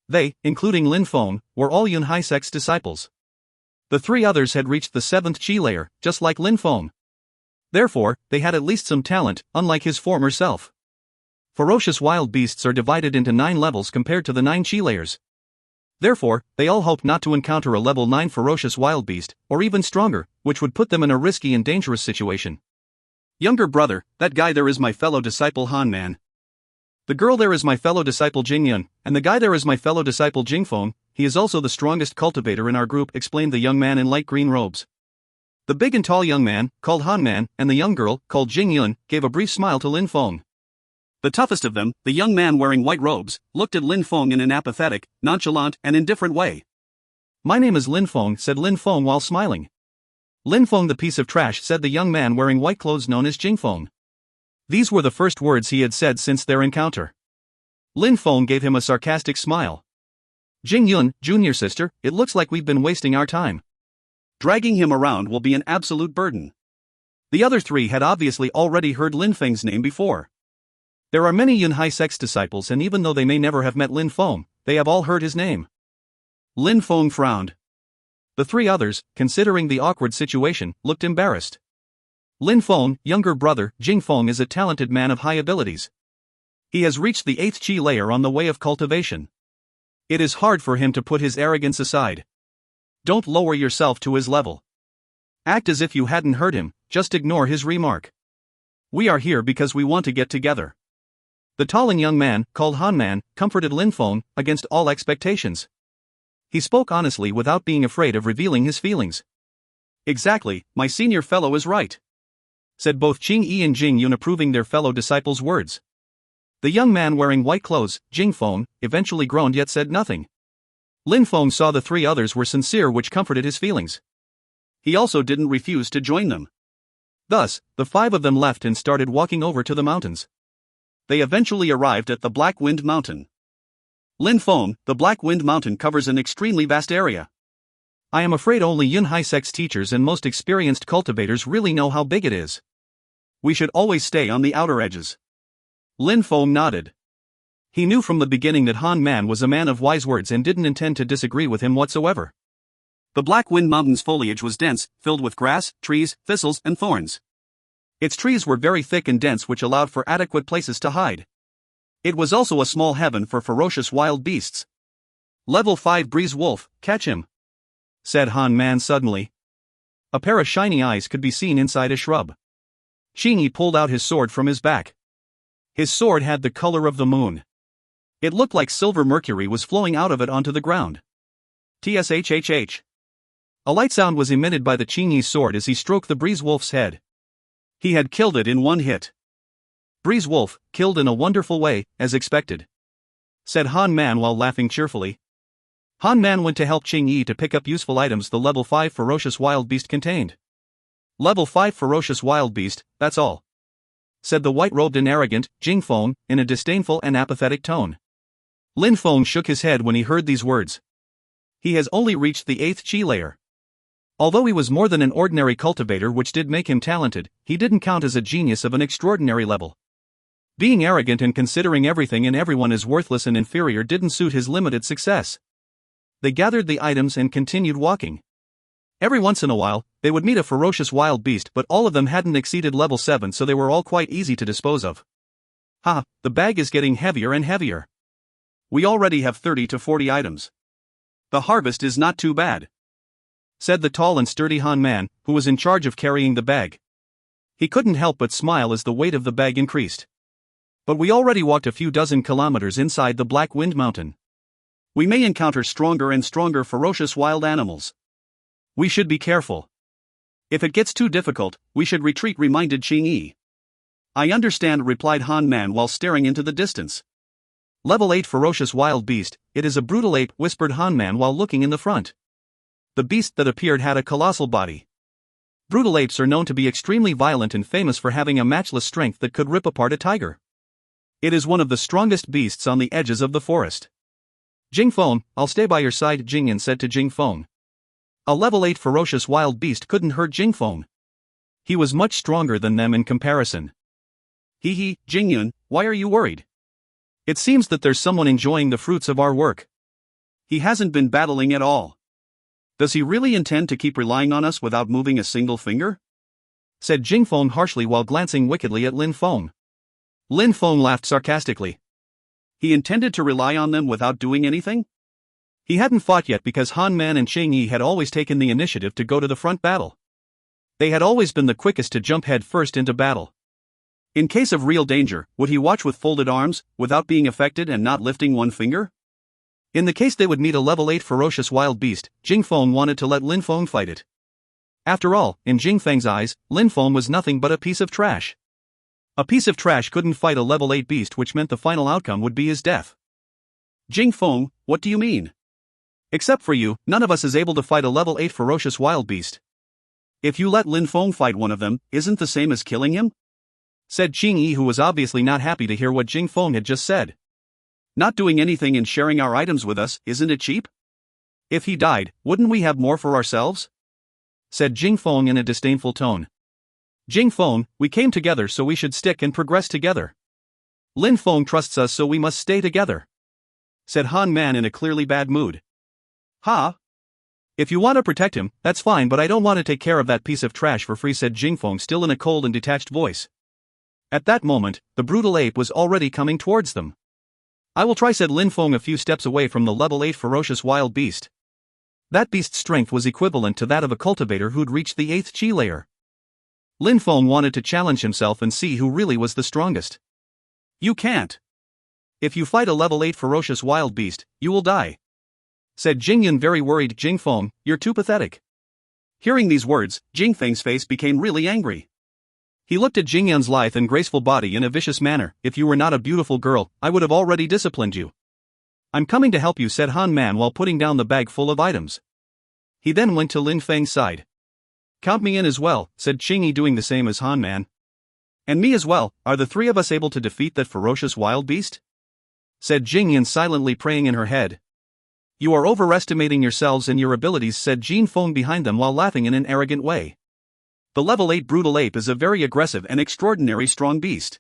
They, including Lin Feng, were all Yunhai Sect's disciples. The 3 others had reached the 7th chi layer, just like Lin Feng. Therefore, they had at least some talent, unlike his former self. Ferocious wild beasts are divided into 9 levels compared to the 9 chi layers. Therefore, they all hoped not to encounter a level 9 ferocious wild beast, or even stronger, which would put them in a risky and dangerous situation. "Younger brother, that guy there is my fellow disciple Han Man. The girl there is my fellow disciple Jingyun, and the guy there is my fellow disciple Jingfeng. He is also the strongest cultivator in our group," explained the young man in light green robes. The big and tall young man, called Han Man, and the young girl, called Jingyun, gave a brief smile to Lin Feng. The toughest of them, the young man wearing white robes, looked at Lin Feng in an apathetic, nonchalant, and indifferent way. "My name is Lin Feng," said Lin Feng while smiling. Lin Feng, the piece of trash, said the young man wearing white clothes known as Jing Feng. These were the first words he had said since their encounter. Lin Feng gave him a sarcastic smile. Jing Yun, junior sister, it looks like we've been wasting our time. Dragging him around will be an absolute burden. The other three had obviously already heard Lin Feng's name before. There are many Yunhai Sect's disciples, and even though they may never have met Lin Feng, they have all heard his name. Lin Feng frowned. The three others, considering the awkward situation, looked embarrassed. Lin Feng, younger brother, Jing Feng, is a talented man of high abilities. He has reached the 8th chi layer on the way of cultivation. It is hard for him to put his arrogance aside. Don't lower yourself to his level. Act as if you hadn't heard him, just ignore his remark. We are here because we want to get together. The tall and young man, called Han Man, comforted Lin Feng against all expectations. He spoke honestly without being afraid of revealing his feelings. Exactly, my senior fellow is right, said both Qing Yi and Jing Yun, approving their fellow disciples' words. The young man wearing white clothes, Jing Feng, eventually groaned yet said nothing. Lin Feng saw the three others were sincere, which comforted his feelings. He also didn't refuse to join them. Thus, the five of them left and started walking over to the mountains. They eventually arrived at the Black Wind Mountain. Lin Feng, the Black Wind Mountain covers an extremely vast area. I am afraid only Yunhai Sect's teachers and most experienced cultivators really know how big it is. We should always stay on the outer edges. Lin Feng nodded. He knew from the beginning that Han Man was a man of wise words and didn't intend to disagree with him whatsoever. The Black Wind Mountain's foliage was dense, filled with grass, trees, thistles, and thorns. Its trees were very thick and dense, which allowed for adequate places to hide. It was also a small heaven for ferocious wild beasts. Level 5 Breeze Wolf, catch him, said Han Man suddenly. A pair of shiny eyes could be seen inside a shrub. Qingyi pulled out his sword from his back. His sword had the color of the moon. It looked like silver mercury was flowing out of it onto the ground. Tshhh. A light sound was emitted by the Qingyi's sword as he stroked the Breeze Wolf's head. He had killed it in one hit. Breeze Wolf, killed in a wonderful way, as expected, said Han Man while laughing cheerfully. Han Man went to help Qingyi to pick up useful items the level 5 ferocious wild beast contained. Level 5 ferocious wild beast, that's all, said the white-robed and arrogant Jing Feng in a disdainful and apathetic tone. Lin Feng shook his head when he heard these words. He has only reached the 8th chi layer. Although he was more than an ordinary cultivator, which did make him talented, he didn't count as a genius of an extraordinary level. Being arrogant and considering everything and everyone as worthless and inferior didn't suit his limited success. They gathered the items and continued walking. Every once in a while, they would meet a ferocious wild beast, but all of them hadn't exceeded level 7, so they were all quite easy to dispose of. Ha, the bag is getting heavier and heavier. We already have 30 to 40 items. The harvest is not too bad, said the tall and sturdy Han Man, who was in charge of carrying the bag. He couldn't help but smile as the weight of the bag increased. But we already walked a few dozen kilometers inside the Black Wind Mountain. We may encounter stronger and stronger ferocious wild animals. We should be careful. If it gets too difficult, we should retreat, reminded Qingyi. I understand, replied Han Man while staring into the distance. Level 8 ferocious wild beast, it is a brutal ape, whispered Han Man while looking in the front. The beast that appeared had a colossal body. Brutal apes are known to be extremely violent and famous for having a matchless strength that could rip apart a tiger. It is one of the strongest beasts on the edges of the forest. Jing Feng, I'll stay by your side, Jing Yun said to Jing Feng. A level 8 ferocious wild beast couldn't hurt Jing Feng. He was much stronger than them in comparison. Hee, Jing Yun, why are you worried? It seems that there's someone enjoying the fruits of our work. He hasn't been battling at all. Does he really intend to keep relying on us without moving a single finger? Said Jing Feng harshly while glancing wickedly at Lin Feng. Lin Feng laughed sarcastically. He intended to rely on them without doing anything? He hadn't fought yet because Han Man and Qingyi had always taken the initiative to go to the front battle. They had always been the quickest to jump head first into battle. In case of real danger, would he watch with folded arms, without being affected and not lifting one finger? In the case they would meet a level 8 ferocious wild beast, Jing Feng wanted to let Lin Feng fight it. After all, in Jing Feng's eyes, Lin Feng was nothing but a piece of trash. A piece of trash couldn't fight a level 8 beast, which meant the final outcome would be his death. Jing Feng, what do you mean? Except for you, none of us is able to fight a level 8 ferocious wild beast. If you let Lin Feng fight one of them, isn't the same as killing him? Said Qing Yi, who was obviously not happy to hear what Jing Feng had just said. Not doing anything and sharing our items with us, isn't it cheap? If he died, wouldn't we have more for ourselves? Said Jing Feng in a disdainful tone. Jing Feng, we came together so we should stick and progress together. Lin Feng trusts us so we must stay together. Said Han Man in a clearly bad mood. Ha! If you want to protect him, that's fine, but I don't want to take care of that piece of trash for free, said Jing Feng, still in a cold and detached voice. At that moment, the brutal ape was already coming towards them. I will try, said Lin Feng a few steps away from the level 8 ferocious wild beast. That beast's strength was equivalent to that of a cultivator who'd reached the 8th chi layer. Lin Feng wanted to challenge himself and see who really was the strongest. You can't. If you fight a level 8 ferocious wild beast, you will die. Said Jingyun, very worried. Jing Feng, you're too pathetic. Hearing these words, Jing Feng's face became really angry. He looked at Jingyun's lithe and graceful body in a vicious manner. If you were not a beautiful girl, I would have already disciplined you. I'm coming to help you, said Han Man while putting down the bag full of items. He then went to Lin Feng's side. Count me in as well, said Qingyi, doing the same as Han Man. And me as well. Are the three of us able to defeat that ferocious wild beast? Said Jingyun, silently praying in her head. You are overestimating yourselves and your abilities, said Jing Feng behind them while laughing in an arrogant way. The level 8 brutal ape is a very aggressive and extraordinary strong beast.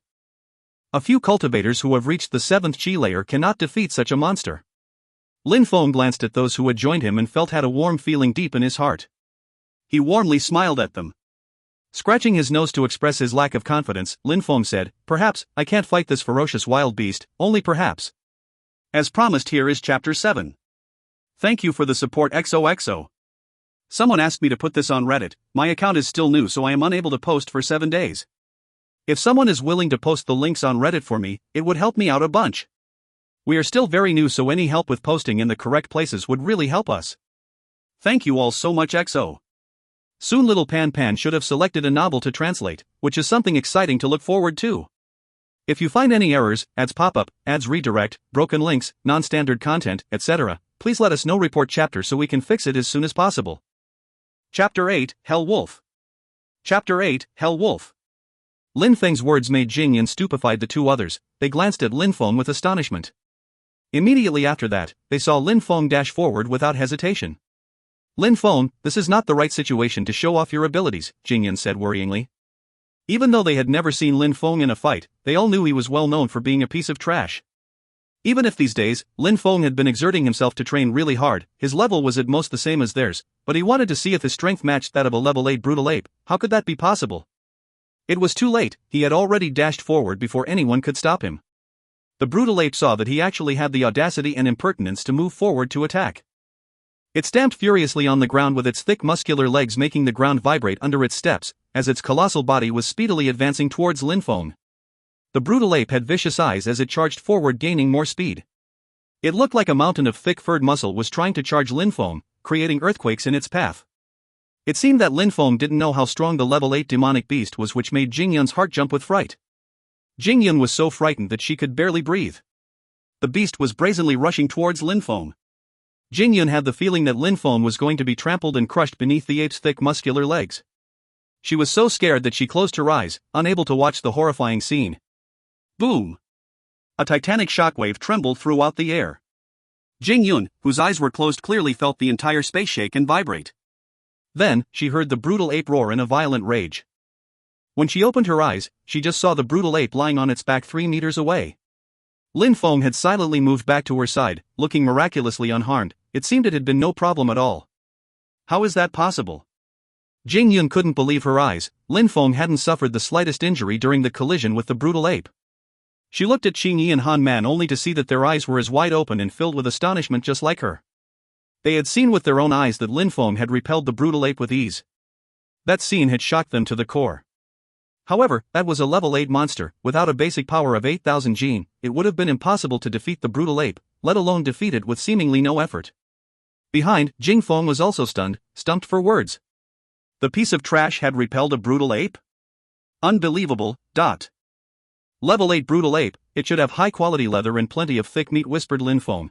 A few cultivators who have reached the 7th chi layer cannot defeat such a monster. Lin Feng glanced at those who had joined him and had a warm feeling deep in his heart. He warmly smiled at them. Scratching his nose to express his lack of confidence, Lin Feng said, perhaps, I can't fight this ferocious wild beast, only perhaps. As promised, here is Chapter 7. Thank you for the support, XOXO. Someone asked me to put this on Reddit. My account is still new, so I am unable to post for 7 days. If someone is willing to post the links on Reddit for me, it would help me out a bunch. We are still very new, so any help with posting in the correct places would really help us. Thank you all so much, XO. Soon little Pan Pan should have selected a novel to translate, which is something exciting to look forward to. If you find any errors, ads pop up, ads redirect, broken links, non-standard content, etc., please let us know. Report chapter so we can fix it as soon as possible. Chapter 8, Hell Wolf. Chapter 8, Hell Wolf. Lin Feng's words made Jingyun stupefied the two others. They glanced at Lin Feng with astonishment. Immediately after that, they saw Lin Feng dash forward without hesitation. Lin Feng, this is not the right situation to show off your abilities, Jingyun said worryingly. Even though they had never seen Lin Feng in a fight, they all knew he was well known for being a piece of trash. Even if these days, Lin Feng had been exerting himself to train really hard, his level was at most the same as theirs, but he wanted to see if his strength matched that of a level 8 brutal ape. How could that be possible? It was too late, he had already dashed forward before anyone could stop him. The brutal ape saw that he actually had the audacity and impertinence to move forward to attack. It stamped furiously on the ground with its thick muscular legs, making the ground vibrate under its steps, as its colossal body was speedily advancing towards Lin Feng. The brutal ape had vicious eyes as it charged forward, gaining more speed. It looked like a mountain of thick furred muscle was trying to charge Lin Feng, creating earthquakes in its path. It seemed that Lin Feng didn't know how strong the level 8 demonic beast was, which made Jingyun's heart jump with fright. Jingyun was so frightened that she could barely breathe. The beast was brazenly rushing towards Lin Feng. Jingyun had the feeling that Lin Feng was going to be trampled and crushed beneath the ape's thick muscular legs. She was so scared that she closed her eyes, unable to watch the horrifying scene. Boom! A titanic shockwave trembled throughout the air. Jingyun, whose eyes were closed, clearly felt the entire space shake and vibrate. Then, she heard the brutal ape roar in a violent rage. When she opened her eyes, she just saw the brutal ape lying on its back 3 meters away. Lin Feng had silently moved back to her side, looking miraculously unharmed. It seemed it had been no problem at all. How is that possible? Jingyun couldn't believe her eyes. Lin Feng hadn't suffered the slightest injury during the collision with the brutal ape. She looked at Qingyi and Han Man only to see that their eyes were as wide open and filled with astonishment just like her. They had seen with their own eyes that Lin Feng had repelled the brutal ape with ease. That scene had shocked them to the core. However, that was a level 8 monster. Without a basic power of 8,000 gene, it would have been impossible to defeat the brutal ape, let alone defeat it with seemingly no effort. Behind, Jing Feng was also stunned, stumped for words. The piece of trash had repelled a brutal ape? Unbelievable. Level 8 brutal ape, it should have high-quality leather and plenty of thick meat, whispered Lin Feng.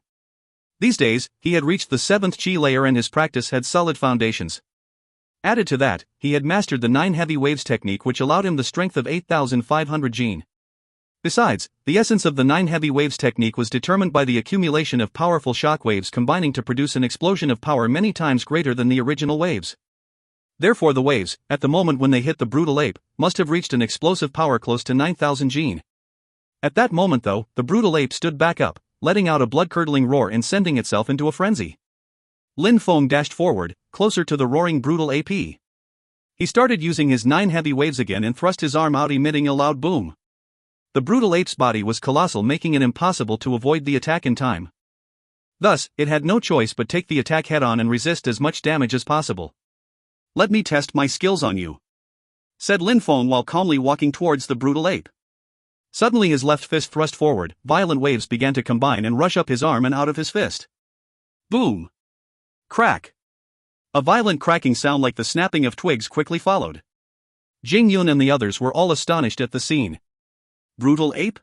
These days, he had reached the 7th chi layer and his practice had solid foundations. Added to that, he had mastered the 9 heavy waves technique, which allowed him the strength of 8,500 gene. Besides, the essence of the 9 heavy waves technique was determined by the accumulation of powerful shock waves combining to produce an explosion of power many times greater than the original waves. Therefore the waves, at the moment when they hit the brutal ape, must have reached an explosive power close to 9,000 gene. At that moment though, the brutal ape stood back up, letting out a blood-curdling roar and sending itself into a frenzy. Lin Feng dashed forward, closer to the roaring brutal ape. He started using his 9 heavy waves again and thrust his arm out, emitting a loud boom. The brutal ape's body was colossal, making it impossible to avoid the attack in time. Thus, it had no choice but take the attack head-on and resist as much damage as possible. "Let me test my skills on you," said Lin Feng while calmly walking towards the brutal ape. Suddenly his left fist thrust forward, violent waves began to combine and rush up his arm and out of his fist. Boom! Crack! A violent cracking sound like the snapping of twigs quickly followed. Jing Yun and the others were all astonished at the scene. Brutal ape?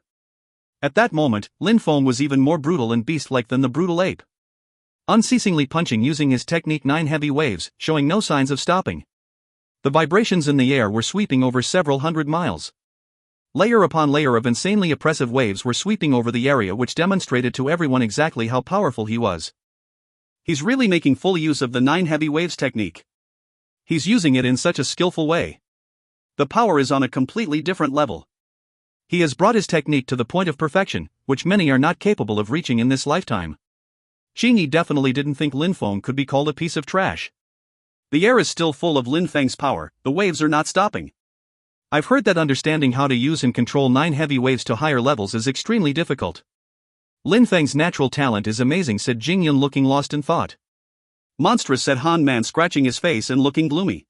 At that moment, Lin Feng was even more brutal and beast-like than the brutal ape. Unceasingly punching using his technique 9 heavy waves, showing no signs of stopping. The vibrations in the air were sweeping over several hundred miles. Layer upon layer of insanely oppressive waves were sweeping over the area, which demonstrated to everyone exactly how powerful he was. He's really making full use of the 9 heavy waves technique. He's using it in such a skillful way. The power is on a completely different level. He has brought his technique to the point of perfection, which many are not capable of reaching in this lifetime. Qingyi definitely didn't think Lin Feng could be called a piece of trash. The air is still full of Lin Feng's power, the waves are not stopping. I've heard that understanding how to use and control 9 heavy waves to higher levels is extremely difficult. Lin Feng's natural talent is amazing, said Jing Yun, looking lost in thought. Monstrous, said Han Man, scratching his face and looking gloomy.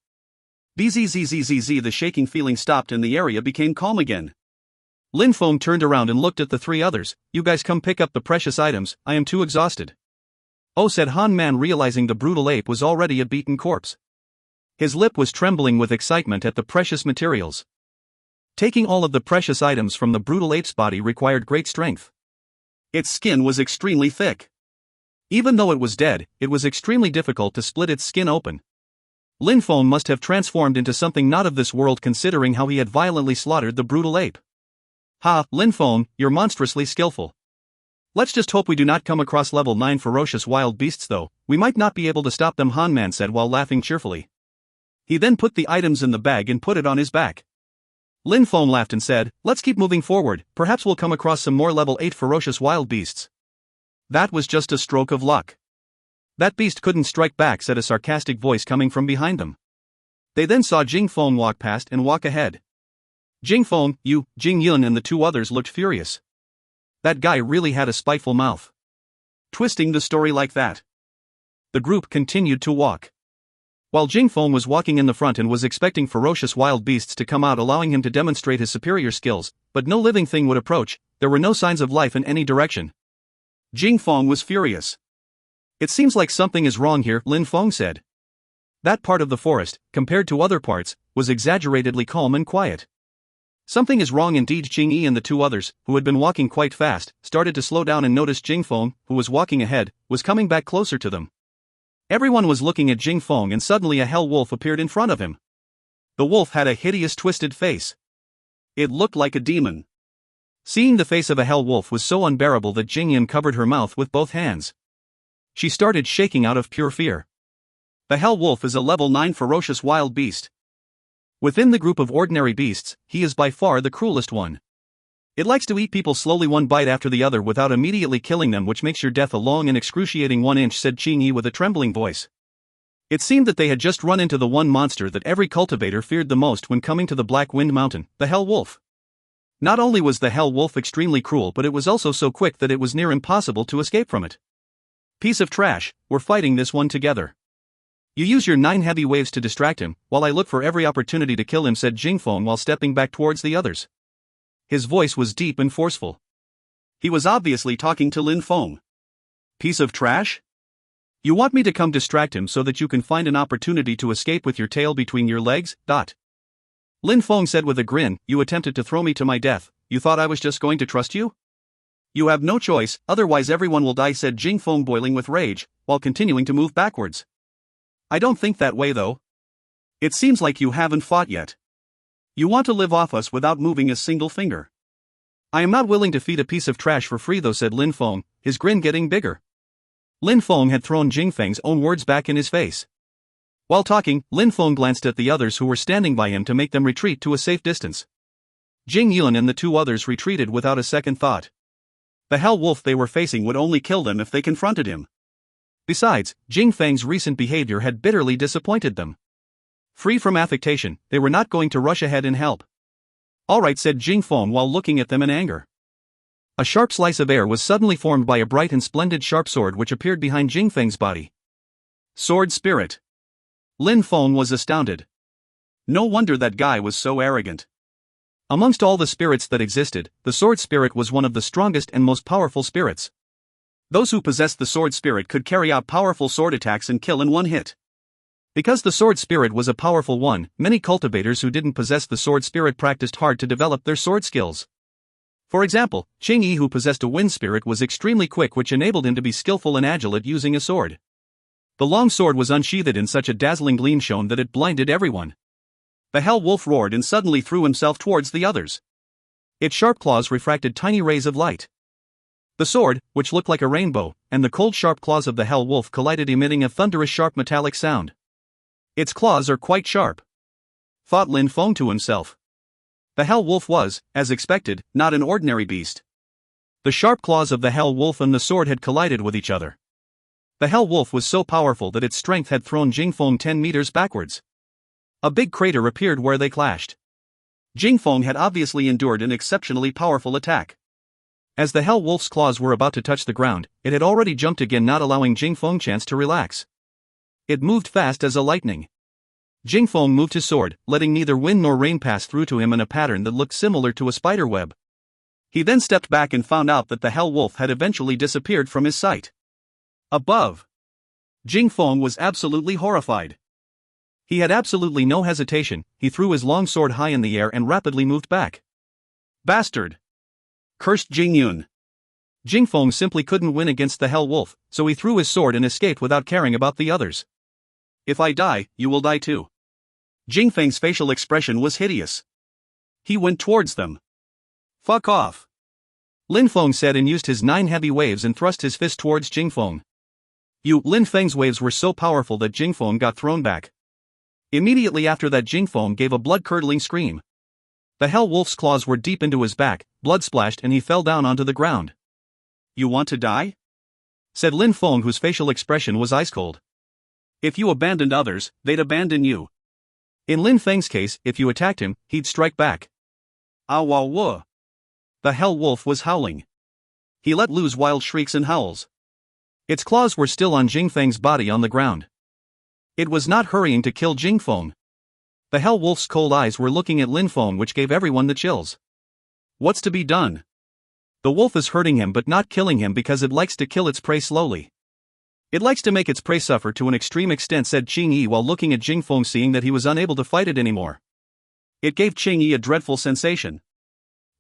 Bzzzzz, the shaking feeling stopped and the area became calm again. Lin Feng turned around and looked at the 3 others. You guys come pick up the precious items, I am too exhausted. Oh, said Han Man, realizing the brutal ape was already a beaten corpse. His lip was trembling with excitement at the precious materials. Taking all of the precious items from the brutal ape's body required great strength. Its skin was extremely thick. Even though it was dead, it was extremely difficult to split its skin open. Lin Feng must have transformed into something not of this world, considering how he had violently slaughtered the brutal ape. Ha, Lin Feng, you're monstrously skillful. Let's just hope we do not come across level 9 ferocious wild beasts though, we might not be able to stop them, Han Man said while laughing cheerfully. He then put the items in the bag and put it on his back. Lin Feng laughed and said, let's keep moving forward, perhaps we'll come across some more level 8 ferocious wild beasts. That was just a stroke of luck. That beast couldn't strike back, said a sarcastic voice coming from behind them. They then saw Jing Feng walk past and walk ahead. Jing Feng, you, Jing Yun and the 2 others looked furious. That guy really had a spiteful mouth. Twisting the story like that. The group continued to walk. While Jing Feng was walking in the front and was expecting ferocious wild beasts to come out, allowing him to demonstrate his superior skills, but no living thing would approach, there were no signs of life in any direction. Jing Feng was furious. It seems like something is wrong here, Lin Feng said. That part of the forest, compared to other parts, was exaggeratedly calm and quiet. Something is wrong indeed. Qingyi and the 2 others, who had been walking quite fast, started to slow down and noticed Jing Feng, who was walking ahead, was coming back closer to them. Everyone was looking at Jing Feng and suddenly a hell wolf appeared in front of him. The wolf had a hideous twisted face. It looked like a demon. Seeing the face of a hell wolf was so unbearable that Jing Yun covered her mouth with both hands. She started shaking out of pure fear. The hell wolf is a level 9 ferocious wild beast. Within the group of ordinary beasts, he is by far the cruelest one. It likes to eat people slowly, one bite after the other without immediately killing them, which makes your death a long and excruciating 1 inch, said Qingyi with a trembling voice. It seemed that they had just run into the one monster that every cultivator feared the most when coming to the Black Wind Mountain, the hell wolf. Not only was the hell wolf extremely cruel, but it was also so quick that it was near impossible to escape from it. Piece of trash, we're fighting this one together. You use your 9 heavy waves to distract him, while I look for every opportunity to kill him, said Jing Feng while stepping back towards the others. His voice was deep and forceful. He was obviously talking to Lin Feng. Piece of trash? You want me to come distract him so that you can find an opportunity to escape with your tail between your legs? Lin Feng said with a grin, you attempted to throw me to my death, you thought I was just going to trust you? You have no choice, otherwise everyone will die, said Jing Feng, boiling with rage, while continuing to move backwards. I don't think that way though. It seems like you haven't fought yet. You want to live off us without moving a single finger. I am not willing to feed a piece of trash for free though, said Lin Feng, his grin getting bigger. Lin Feng had thrown Jing Feng's own words back in his face. While talking, Lin Feng glanced at the others who were standing by him to make them retreat to a safe distance. Jing Yun and the two others retreated without a second thought. The hell wolf they were facing would only kill them if they confronted him. Besides, Jing Feng's recent behavior had bitterly disappointed them. Free from affectation, they were not going to rush ahead and help. Alright, said Jing Feng while looking at them in anger. A sharp slice of air was suddenly formed by a bright and splendid sharp sword which appeared behind Jing Feng's body. Sword spirit. Lin Feng was astounded. No wonder that guy was so arrogant. Amongst all the spirits that existed, the sword spirit was one of the strongest and most powerful spirits. Those who possessed the sword spirit could carry out powerful sword attacks and kill in one hit. Because the sword spirit was a powerful one, many cultivators who didn't possess the sword spirit practiced hard to develop their sword skills. For example, Ching Yi, who possessed a wind spirit, was extremely quick, which enabled him to be skillful and agile at using a sword. The long sword was unsheathed in such a dazzling gleam shone that it blinded everyone. The hell wolf roared and suddenly threw himself towards the others. Its sharp claws refracted tiny rays of light. The sword, which looked like a rainbow, and the cold sharp claws of the hell wolf collided, emitting a thunderous sharp metallic sound. Its claws are quite sharp, thought Lin Feng to himself. The hell wolf was, as expected, not an ordinary beast. The sharp claws of the hell wolf and the sword had collided with each other. The hell wolf was so powerful that its strength had thrown Jing Feng 10 meters backwards. A big crater appeared where they clashed. Jing Feng had obviously endured an exceptionally powerful attack. As the hell wolf's claws were about to touch the ground, it had already jumped again, not allowing Jing Feng chance to relax. It moved fast as a lightning. Jing Feng moved his sword, letting neither wind nor rain pass through to him in a pattern that looked similar to a spider web. He then stepped back and found out that the hell wolf had eventually disappeared from his sight. Above, Jing Feng was absolutely horrified. He had absolutely no hesitation. He threw his long sword high in the air and rapidly moved back. Bastard! Cursed Jing Yun. Jing Feng simply couldn't win against the hell wolf, so he threw his sword and escaped without caring about the others. If I die, you will die too. Jing Feng's facial expression was hideous. He went towards them. Fuck off. Lin Feng said and used his 9 heavy waves and thrust his fist towards Jing Feng. Lin Feng's waves were so powerful that Jing Feng got thrown back. Immediately after that, Jing Feng gave a blood-curdling scream. The hell wolf's claws were deep into his back, blood splashed, and he fell down onto the ground. You want to die? Said Lin Feng, whose facial expression was ice-cold. If you abandoned others, they'd abandon you. In Lin Feng's case, if you attacked him, he'd strike back. Awa. The hell wolf was howling. He let loose wild shrieks and howls. Its claws were still on Jing Feng's body on the ground. It was not hurrying to kill Jing Feng. The hell wolf's cold eyes were looking at Lin Feng, which gave everyone the chills. What's to be done? The wolf is hurting him but not killing him because it likes to kill its prey slowly. It likes to make its prey suffer to an extreme extent, said Qing Yi while looking at Jing Feng, seeing that he was unable to fight it anymore. It gave Qing Yi a dreadful sensation.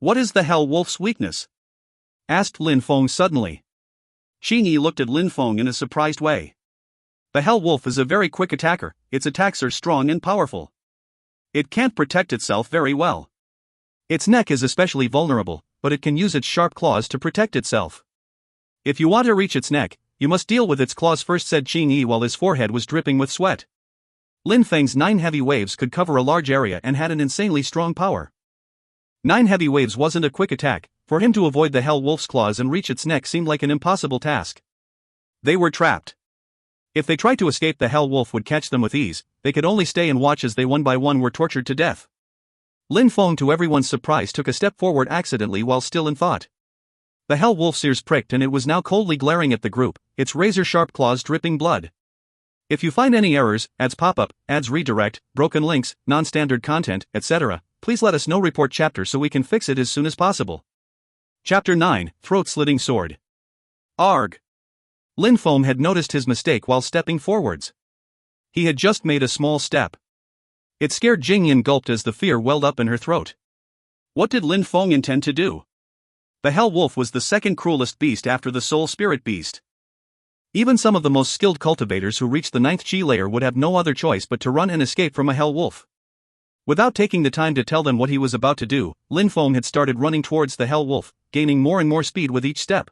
What is the hell wolf's weakness? Asked Lin Feng suddenly. Qing Yi looked at Lin Feng in a surprised way. The hell wolf is a very quick attacker. Its attacks are strong and powerful. It can't protect itself very well. Its neck is especially vulnerable, but it can use its sharp claws to protect itself. If you want to reach its neck, you must deal with its claws first, said Qing Yi while his forehead was dripping with sweat. Lin Feng's 9 heavy waves could cover a large area and had an insanely strong power. 9 heavy waves wasn't a quick attack. For him to avoid the hell wolf's claws and reach its neck seemed like an impossible task. They were trapped. If they tried to escape, the hell wolf would catch them with ease. They could only stay and watch as they one by one were tortured to death. Lin Feng, to everyone's surprise, took a step forward accidentally while still in thought. The hell wolf's ears pricked and it was now coldly glaring at the group, its razor-sharp claws dripping blood. If you find any errors, ads pop up, ads redirect, broken links, non-standard content, etc., please let us know. Report chapter so we can fix it as soon as possible. Chapter 9, Throat-Slitting Sword. Arg! Lin Feng had noticed his mistake while stepping forwards. He had just made a small step. It scared Jing Yin gulped as the fear welled up in her throat. What did Lin Feng intend to do? The hell wolf was the second cruelest beast after the soul spirit beast. Even some of the most skilled cultivators who reached the 9th Chi layer would have no other choice but to run and escape from a hell wolf. Without taking the time to tell them what he was about to do, Lin Feng had started running towards the hell wolf, gaining more and more speed with each step.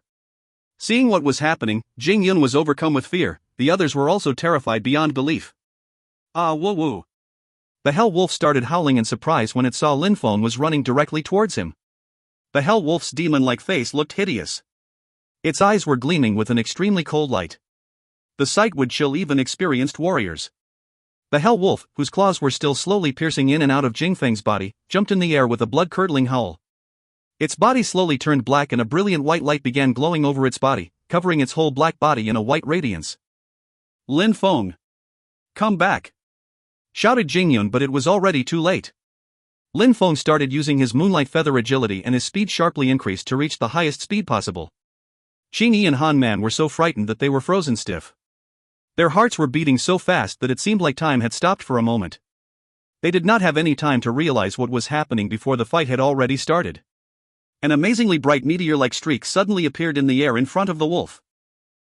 Seeing what was happening, Jing Yun was overcome with fear. The others were also terrified beyond belief. Ah, woo woo. The hell wolf started howling in surprise when it saw Lin Feng was running directly towards him. The hell wolf's demon-like face looked hideous. Its eyes were gleaming with an extremely cold light. The sight would chill even experienced warriors. The hell wolf, whose claws were still slowly piercing in and out of Jing Feng's body, jumped in the air with a blood-curdling howl. Its body slowly turned black and a brilliant white light began glowing over its body, covering its whole black body in a white radiance. Lin Feng! Come back! Shouted Jingyun, but it was already too late. Lin Feng started using his moonlight feather agility and his speed sharply increased to reach the highest speed possible. Qingyi and Han Man were so frightened that they were frozen stiff. Their hearts were beating so fast that it seemed like time had stopped for a moment. They did not have any time to realize what was happening before the fight had already started. An amazingly bright meteor-like streak suddenly appeared in the air in front of the wolf.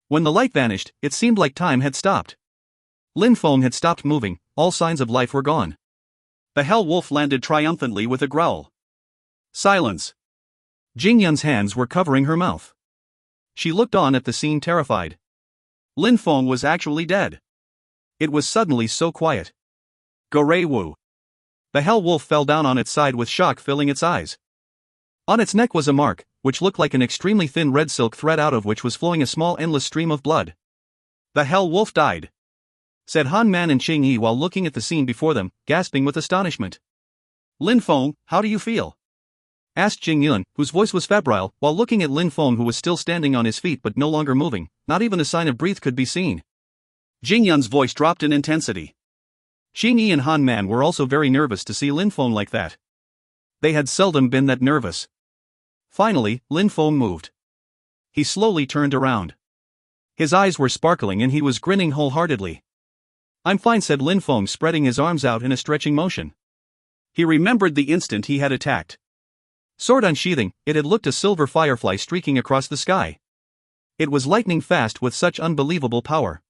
When the light vanished, it seemed like time had stopped. Lin Feng had stopped moving, all signs of life were gone. The hell wolf landed triumphantly with a growl. Silence! Jing Yun's hands were covering her mouth. She looked on at the scene terrified. Lin Feng was actually dead. It was suddenly so quiet. Gorei Wu. The hell wolf fell down on its side with shock filling its eyes. On its neck was a mark, which looked like an extremely thin red silk thread out of which was flowing a small endless stream of blood. The hell wolf died, said Han Man and Qingyi while looking at the scene before them, gasping with astonishment. Lin Feng, how do you feel? Asked Jing Yun, whose voice was febrile, while looking at Lin Feng, who was still standing on his feet but no longer moving. Not even a sign of breath could be seen. Jing Yun's voice dropped in intensity. Qingyi and Han Man were also very nervous to see Lin Feng like that. They had seldom been that nervous. Finally, Lin Feng moved. He slowly turned around. His eyes were sparkling and he was grinning wholeheartedly. I'm fine, said Lin Feng, spreading his arms out in a stretching motion. He remembered the instant he had attacked. Sword unsheathing, it had looked a silver firefly streaking across the sky. It was lightning fast with such unbelievable power.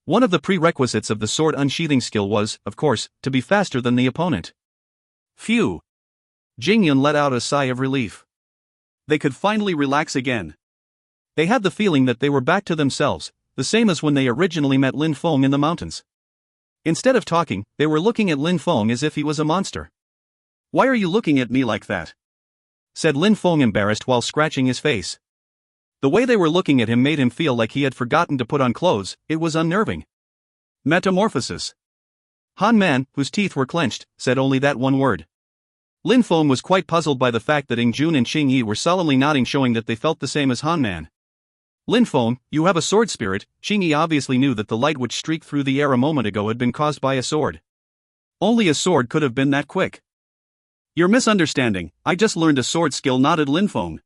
One of the prerequisites of the sword unsheathing skill was, of course, to be faster than the opponent. Phew! Jingyun let out a sigh of relief. They could finally relax again. They had the feeling that they were back to themselves, the same as when they originally met Lin Feng in the mountains. Instead of talking, they were looking at Lin Feng as if he was a monster. Why are you looking at me like that? Said Lin Feng, embarrassed while scratching his face. The way they were looking at him made him feel like he had forgotten to put on clothes. It was unnerving. Metamorphosis. Han Man, whose teeth were clenched, said only that one word. Lin Feng was quite puzzled by the fact that Jun and Qingyi were solemnly nodding, showing that they felt the same as Han Man. Lin Feng, you have a sword spirit. Qingyi obviously knew that the light which streaked through the air a moment ago had been caused by a sword. Only a sword could have been that quick. You're misunderstanding, I just learned a sword skill, nodded Lin Feng.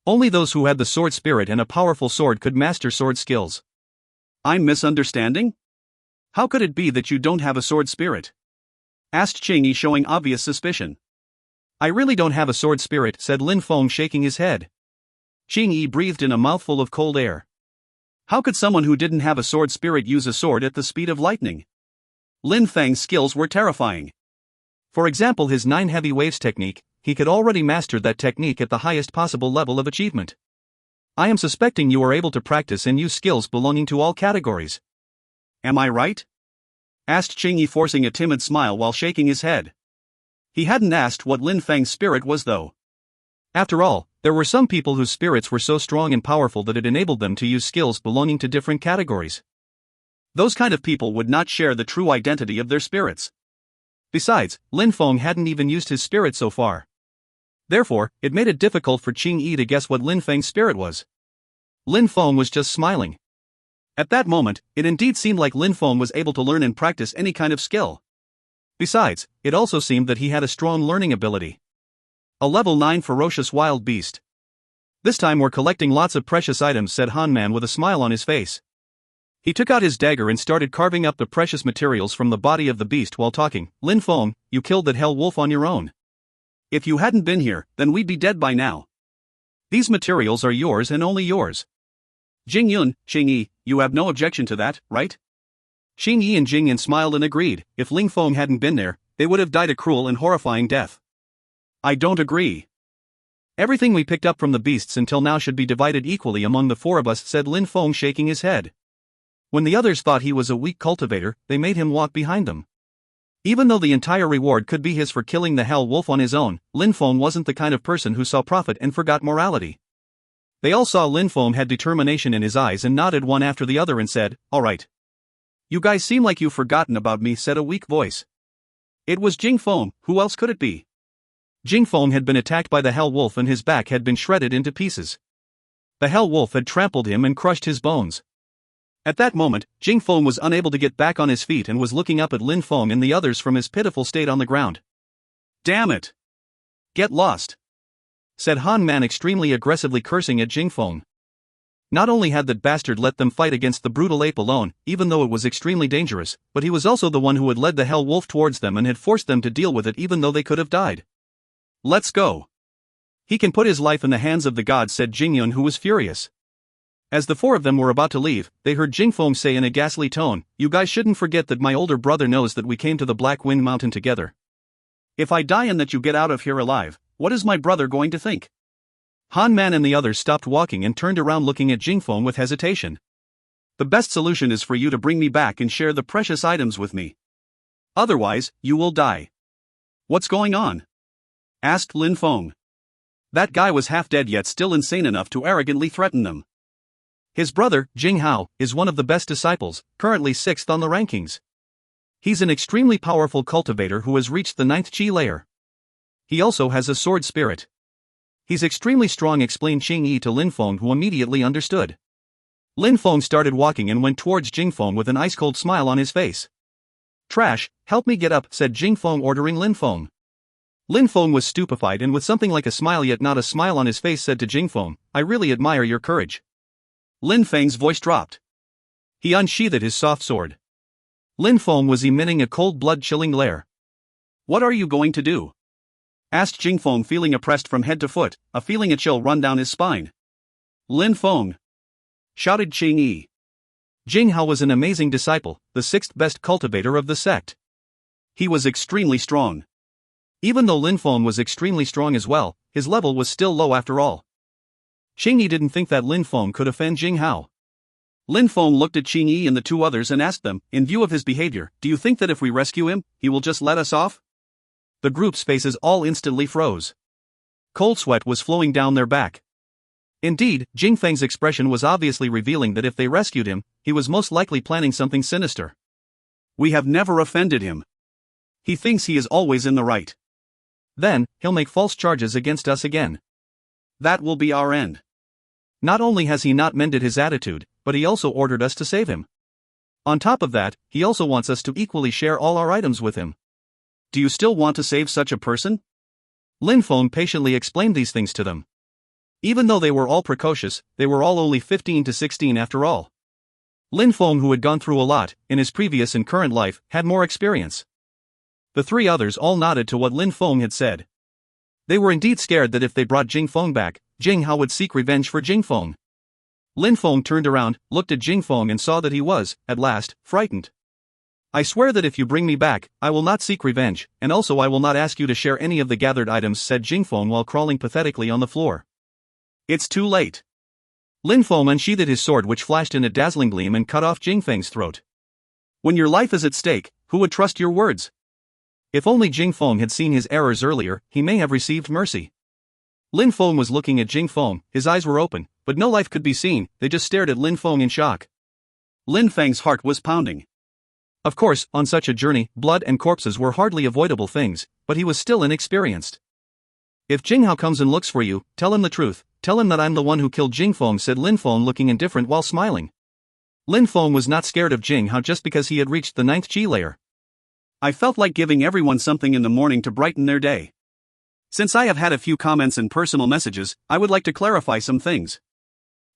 Only those who had the sword spirit and a powerful sword could master sword skills. I'm misunderstanding? How could it be that you don't have a sword spirit? Asked Qingyi, showing obvious suspicion. I really don't have a sword spirit, said Lin Feng, shaking his head. Qingyi breathed in a mouthful of cold air. How could someone who didn't have a sword spirit use a sword at the speed of lightning? Lin Feng's skills were terrifying. For example, his 9 heavy waves technique, he could already master that technique at the highest possible level of achievement. I am suspecting you are able to practice and use skills belonging to all categories. Am I right? Asked Qingyi, forcing a timid smile while shaking his head. He hadn't asked what Lin Feng's spirit was, though. After all, there were some people whose spirits were so strong and powerful that it enabled them to use skills belonging to different categories. Those kind of people would not share the true identity of their spirits. Besides, Lin Feng hadn't even used his spirit so far. Therefore, it made it difficult for Qingyi to guess what Lin Feng's spirit was. Lin Feng was just smiling. At that moment, it indeed seemed like Lin Feng was able to learn and practice any kind of skill. Besides, it also seemed that he had a strong learning ability. A level 9 ferocious wild beast. This time we're collecting lots of precious items, said Han Man with a smile on his face. He took out his dagger and started carving up the precious materials from the body of the beast while talking. Lin Feng, you killed that hell wolf on your own. If you hadn't been here, then we'd be dead by now. These materials are yours and only yours. Jing Yun, Xing Yi, you have no objection to that, right? Xing Yi and Jing Yun smiled and agreed. If Lin Feng hadn't been there, they would have died a cruel and horrifying death. I don't agree. Everything we picked up from the beasts until now should be divided equally among the four of us, said Lin Feng, shaking his head. When the others thought he was a weak cultivator, they made him walk behind them. Even though the entire reward could be his for killing the Hell Wolf on his own, Lin Feng wasn't the kind of person who saw profit and forgot morality. They all saw Lin Feng had determination in his eyes and nodded one after the other and said, "All right. You guys seem like you've forgotten about me," said a weak voice. It was Jing Feng. Who else could it be? Jing Feng had been attacked by the Hell Wolf and his back had been shredded into pieces. The Hell Wolf had trampled him and crushed his bones. At that moment, Jing Feng was unable to get back on his feet and was looking up at Lin Feng and the others from his pitiful state on the ground. "Damn it! Get lost!" said Han Man, extremely aggressively cursing at Jing Feng. Not only had that bastard let them fight against the brutal ape alone, even though it was extremely dangerous, but he was also the one who had led the Hell Wolf towards them and had forced them to deal with it even though they could have died. "Let's go. He can put his life in the hands of the gods," said Jing Yun, who was furious. As the four of them were about to leave, they heard Jing Feng say in a ghastly tone, "You guys shouldn't forget that my older brother knows that we came to the Black Wind Mountain together. If I die and that you get out of here alive, what is my brother going to think?" Han Man and the others stopped walking and turned around looking at Jing Feng with hesitation. "The best solution is for you to bring me back and share the precious items with me. Otherwise, you will die." "What's going on?" asked Lin Feng. That guy was half dead yet still insane enough to arrogantly threaten them. His brother, Jing Hao, is one of the best disciples, currently 6th on the rankings. He's an extremely powerful cultivator who has reached the 9th Qi layer. He also has a sword spirit. He's extremely strong, explained Xing Yi to Lin Feng, who immediately understood. Lin Feng started walking and went towards Jing Feng with an ice-cold smile on his face. "Trash, help me get up," said Jing Feng, ordering Lin Feng. Lin Feng was stupefied and with something like a smile yet not a smile on his face said to Jing Feng, "I really admire your courage." Lin Feng's voice dropped. He unsheathed his soft sword. Lin Feng was emitting a cold blood-chilling glare. "What are you going to do?" asked Jing Feng, feeling oppressed from head to foot, feeling a chill run down his spine. "Lin Feng!" shouted Xing Yi. Jing Hao was an amazing disciple, the 6th best cultivator of the sect. He was extremely strong. Even though Lin Feng was extremely strong as well, his level was still low after all. Xing Yi didn't think that Lin Feng could offend Jing Hao. Lin Feng looked at Xing Yi and the two others and asked them, "In view of his behavior, do you think that if we rescue him, he will just let us off?" The group's faces all instantly froze. Cold sweat was flowing down their back. Indeed, Jing Feng's expression was obviously revealing that if they rescued him, he was most likely planning something sinister. "We have never offended him. He thinks he is always in the right. Then, he'll make false charges against us again. That will be our end. Not only has he not mended his attitude, but he also ordered us to save him. On top of that, he also wants us to equally share all our items with him. Do you still want to save such a person?" Lin Feng patiently explained these things to them. Even though they were all precocious, they were all only 15 to 16 after all. Lin Feng, who had gone through a lot, in his previous and current life, had more experience. The three others all nodded to what Lin Feng had said. They were indeed scared that if they brought Jing Feng back, Jing Hao would seek revenge for Jing Feng. Lin Feng turned around, looked at Jing Feng and saw that he was, at last, frightened. "I swear that if you bring me back, I will not seek revenge, and also I will not ask you to share any of the gathered items," said Jing Feng while crawling pathetically on the floor. "It's too late." Lin Feng unsheathed his sword, which flashed in a dazzling gleam, and cut off Jing Feng's throat. "When your life is at stake, who would trust your words?" If only Jing Feng had seen his errors earlier, he may have received mercy. Lin Feng was looking at Jing Feng, his eyes were open, but no life could be seen, they just stared at Lin Feng in shock. Lin Feng's heart was pounding. Of course, on such a journey, blood and corpses were hardly avoidable things, but he was still inexperienced. "If Jing Hao comes and looks for you, tell him the truth, tell him that I'm the one who killed Jing Feng," said Lin Feng, looking indifferent while smiling. Lin Feng was not scared of Jing Hao just because he had reached the 9th Qi layer. "I felt like giving everyone something in the morning to brighten their day. Since I have had a few comments and personal messages, I would like to clarify some things.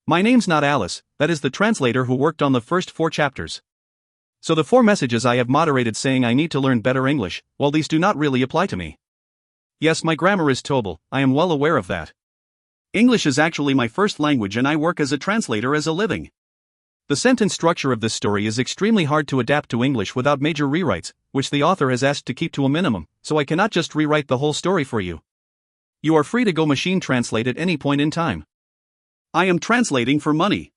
My name's not Alice, that is the translator who worked on the first 4 chapters. So the 4 messages I have moderated saying I need to learn better English, well, these do not really apply to me. Yes, my grammar is Tobel, I am well aware of that. English is actually my first language and I work as a translator as a living. The sentence structure of this story is extremely hard to adapt to English without major rewrites, which the author has asked to keep to a minimum, so I cannot just rewrite the whole story for you. You are free to go machine translate at any point in time. I am translating for money.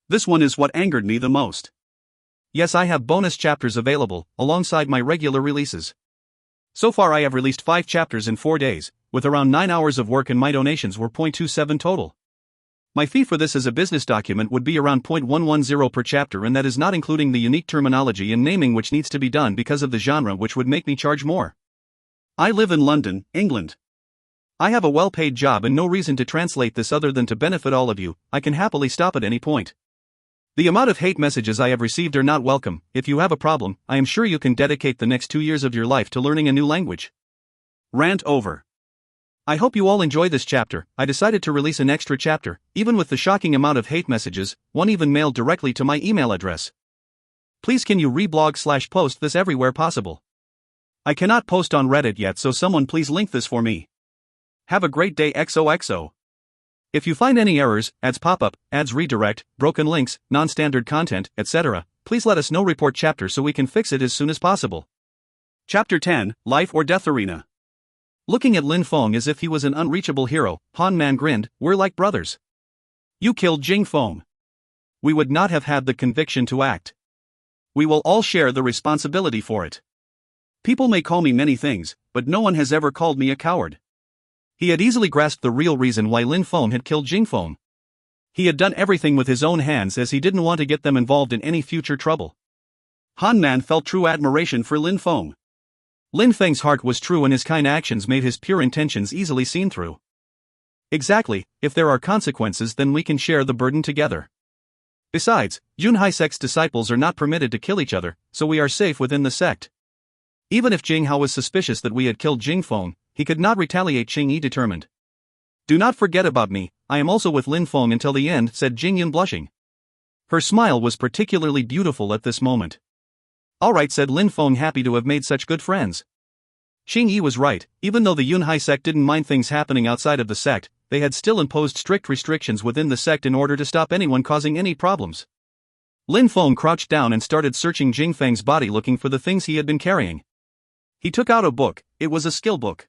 This one is what angered me the most. Yes, I have bonus chapters available, alongside my regular releases. So far I have released 5 chapters in 4 days, with around 9 hours of work and my donations were 0.27 total. My fee for this as a business document would be around 0.110 per chapter, and that is not including the unique terminology and naming which needs to be done because of the genre, which would make me charge more. I live in London, England. I have a well-paid job and no reason to translate this other than to benefit all of you. I can happily stop at any point. The amount of hate messages I have received are not welcome. If you have a problem, I am sure you can dedicate the next 2 years of your life to learning a new language. Rant over. I hope you all enjoy this chapter. I decided to release an extra chapter, even with the shocking amount of hate messages, one even mailed directly to my email address. Please can you reblog/post this everywhere possible. I cannot post on Reddit yet, so someone please link this for me. Have a great day XOXO. If you find any errors, ads pop up, ads redirect, broken links, non-standard content, etc., please let us know. Report chapter so we can fix it as soon as possible. Chapter 10, Life or Death Arena. Looking at Lin Feng as if he was an unreachable hero, Han Man grinned. We're like brothers. You killed Jing Feng. We would not have had the conviction to act. We will all share the responsibility for it. People may call me many things, but no one has ever called me a coward. He had easily grasped the real reason why Lin Feng had killed Jing Feng. He had done everything with his own hands as he didn't want to get them involved in any future trouble. Han Man felt true admiration for Lin Feng. Lin Feng's heart was true and his kind actions made his pure intentions easily seen through. Exactly, if there are consequences then we can share the burden together. Besides, Yunhai Sect's disciples are not permitted to kill each other, so we are safe within the sect. Even if Jing Hao was suspicious that we had killed Jing Feng, he could not retaliate. Qing Yi determined. Do not forget about me, I am also with Lin Feng until the end, said Jing Yun blushing. Her smile was particularly beautiful at this moment. Alright, said Lin Feng, happy to have made such good friends. Qing Yi was right. Even though the Yunhai sect didn't mind things happening outside of the sect, they had still imposed strict restrictions within the sect in order to stop anyone causing any problems. Lin Feng crouched down and started searching Jing Feng's body looking for the things he had been carrying. He took out a book. It was a skill book.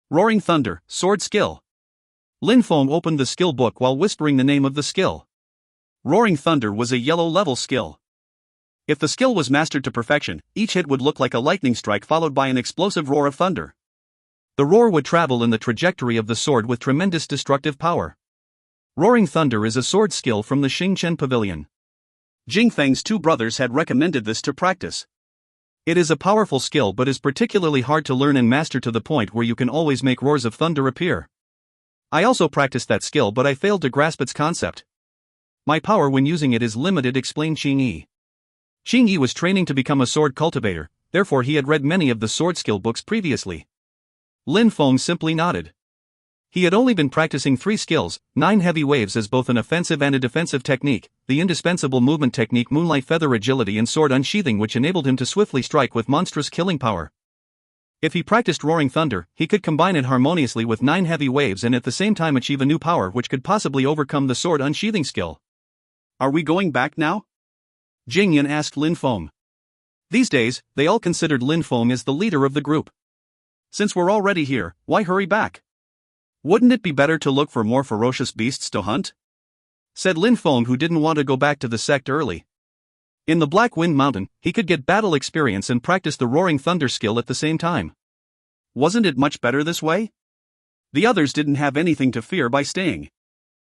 Roaring Thunder, Sword Skill. Lin Feng opened the skill book while whispering the name of the skill. Roaring Thunder was a yellow level skill. If the skill was mastered to perfection, each hit would look like a lightning strike followed by an explosive roar of thunder. The roar would travel in the trajectory of the sword with tremendous destructive power. Roaring Thunder is a sword skill from the Xingchen Pavilion. Jing Feng's 2 brothers had recommended this to practice. It is a powerful skill but is particularly hard to learn and master to the point where you can always make roars of thunder appear. I also practiced that skill but I failed to grasp its concept. My power when using it is limited, explained Qing Yi. Qing Yi was training to become a sword cultivator, therefore he had read many of the sword skill books previously. Lin Feng simply nodded. He had only been practicing 3 skills, 9 heavy waves as both an offensive and a defensive technique, the indispensable movement technique Moonlight Feather Agility and Sword Unsheathing, which enabled him to swiftly strike with monstrous killing power. If he practiced Roaring Thunder, he could combine it harmoniously with 9 heavy waves and at the same time achieve a new power which could possibly overcome the Sword Unsheathing skill. Are we going back now? Jing Yun asked Lin Feng. These days, they all considered Lin Feng as the leader of the group. Since we're already here, why hurry back? Wouldn't it be better to look for more ferocious beasts to hunt? Said Lin Feng, who didn't want to go back to the sect early. In the Black Wind Mountain, he could get battle experience and practice the Roaring Thunder skill at the same time. Wasn't it much better this way? The others didn't have anything to fear by staying.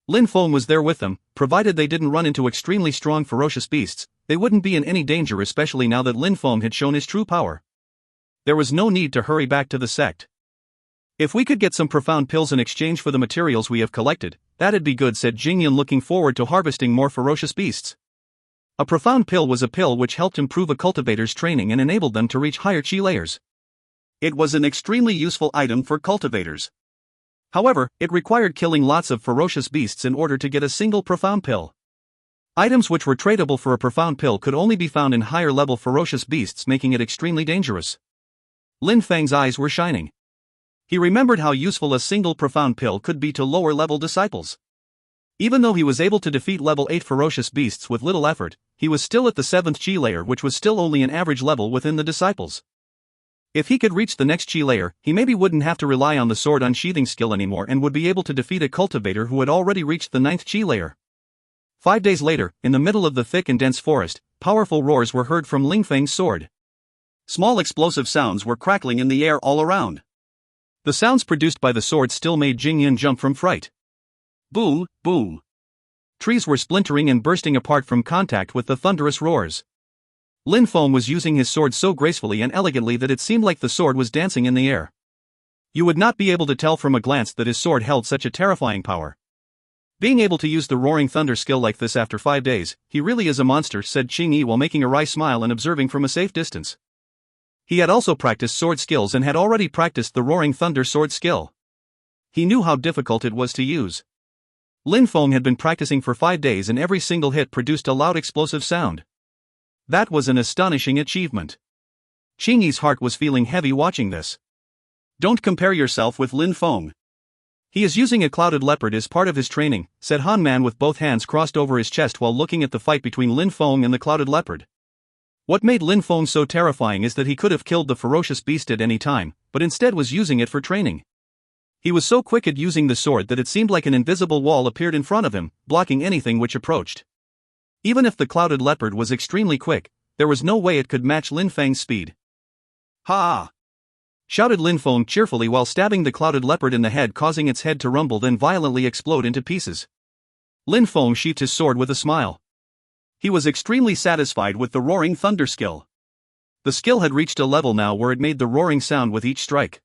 Lin Feng was there with them, provided they didn't run into extremely strong ferocious beasts, they wouldn't be in any danger, especially now that Lin Feng had shown his true power. There was no need to hurry back to the sect. If we could get some profound pills in exchange for the materials we have collected, that'd be good, said Jingyun, looking forward to harvesting more ferocious beasts. A profound pill was a pill which helped improve a cultivator's training and enabled them to reach higher chi layers. It was an extremely useful item for cultivators. However, it required killing lots of ferocious beasts in order to get a single profound pill. Items which were tradable for a profound pill could only be found in higher level ferocious beasts, making it extremely dangerous. Lin Feng's eyes were shining. He remembered how useful a single profound pill could be to lower-level disciples. Even though he was able to defeat level 8 ferocious beasts with little effort, he was still at the 7th chi layer, which was still only an average level within the disciples. If he could reach the next chi layer, he maybe wouldn't have to rely on the sword unsheathing skill anymore and would be able to defeat a cultivator who had already reached the 9th chi layer. 5 days later, in the middle of the thick and dense forest, powerful roars were heard from Lin Feng's sword. Small explosive sounds were crackling in the air all around. The sounds produced by the sword still made Jingyun jump from fright. Boom, boom. Trees were splintering and bursting apart from contact with the thunderous roars. Lin Feng was using his sword so gracefully and elegantly that it seemed like the sword was dancing in the air. You would not be able to tell from a glance that his sword held such a terrifying power. Being able to use the roaring thunder skill like this after 5 days, he really is a monster, said Qingyi while making a wry smile and observing from a safe distance. He had also practiced sword skills and had already practiced the roaring thunder sword skill. He knew how difficult it was to use. Lin Feng had been practicing for 5 days and every single hit produced a loud explosive sound. That was an astonishing achievement. Qingyi's heart was feeling heavy watching this. Don't compare yourself with Lin Feng. He is using a clouded leopard as part of his training, said Han Man with both hands crossed over his chest while looking at the fight between Lin Feng and the clouded leopard. What made Lin Feng so terrifying is that he could have killed the ferocious beast at any time, but instead was using it for training. He was so quick at using the sword that it seemed like an invisible wall appeared in front of him, blocking anything which approached. Even if the clouded leopard was extremely quick, there was no way it could match Lin Feng's speed. Ha! Shouted Lin Feng cheerfully while stabbing the clouded leopard in the head, causing its head to rumble then violently explode into pieces. Lin Feng sheathed his sword with a smile. He was extremely satisfied with the roaring thunder skill. The skill had reached a level now where it made the roaring sound with each strike.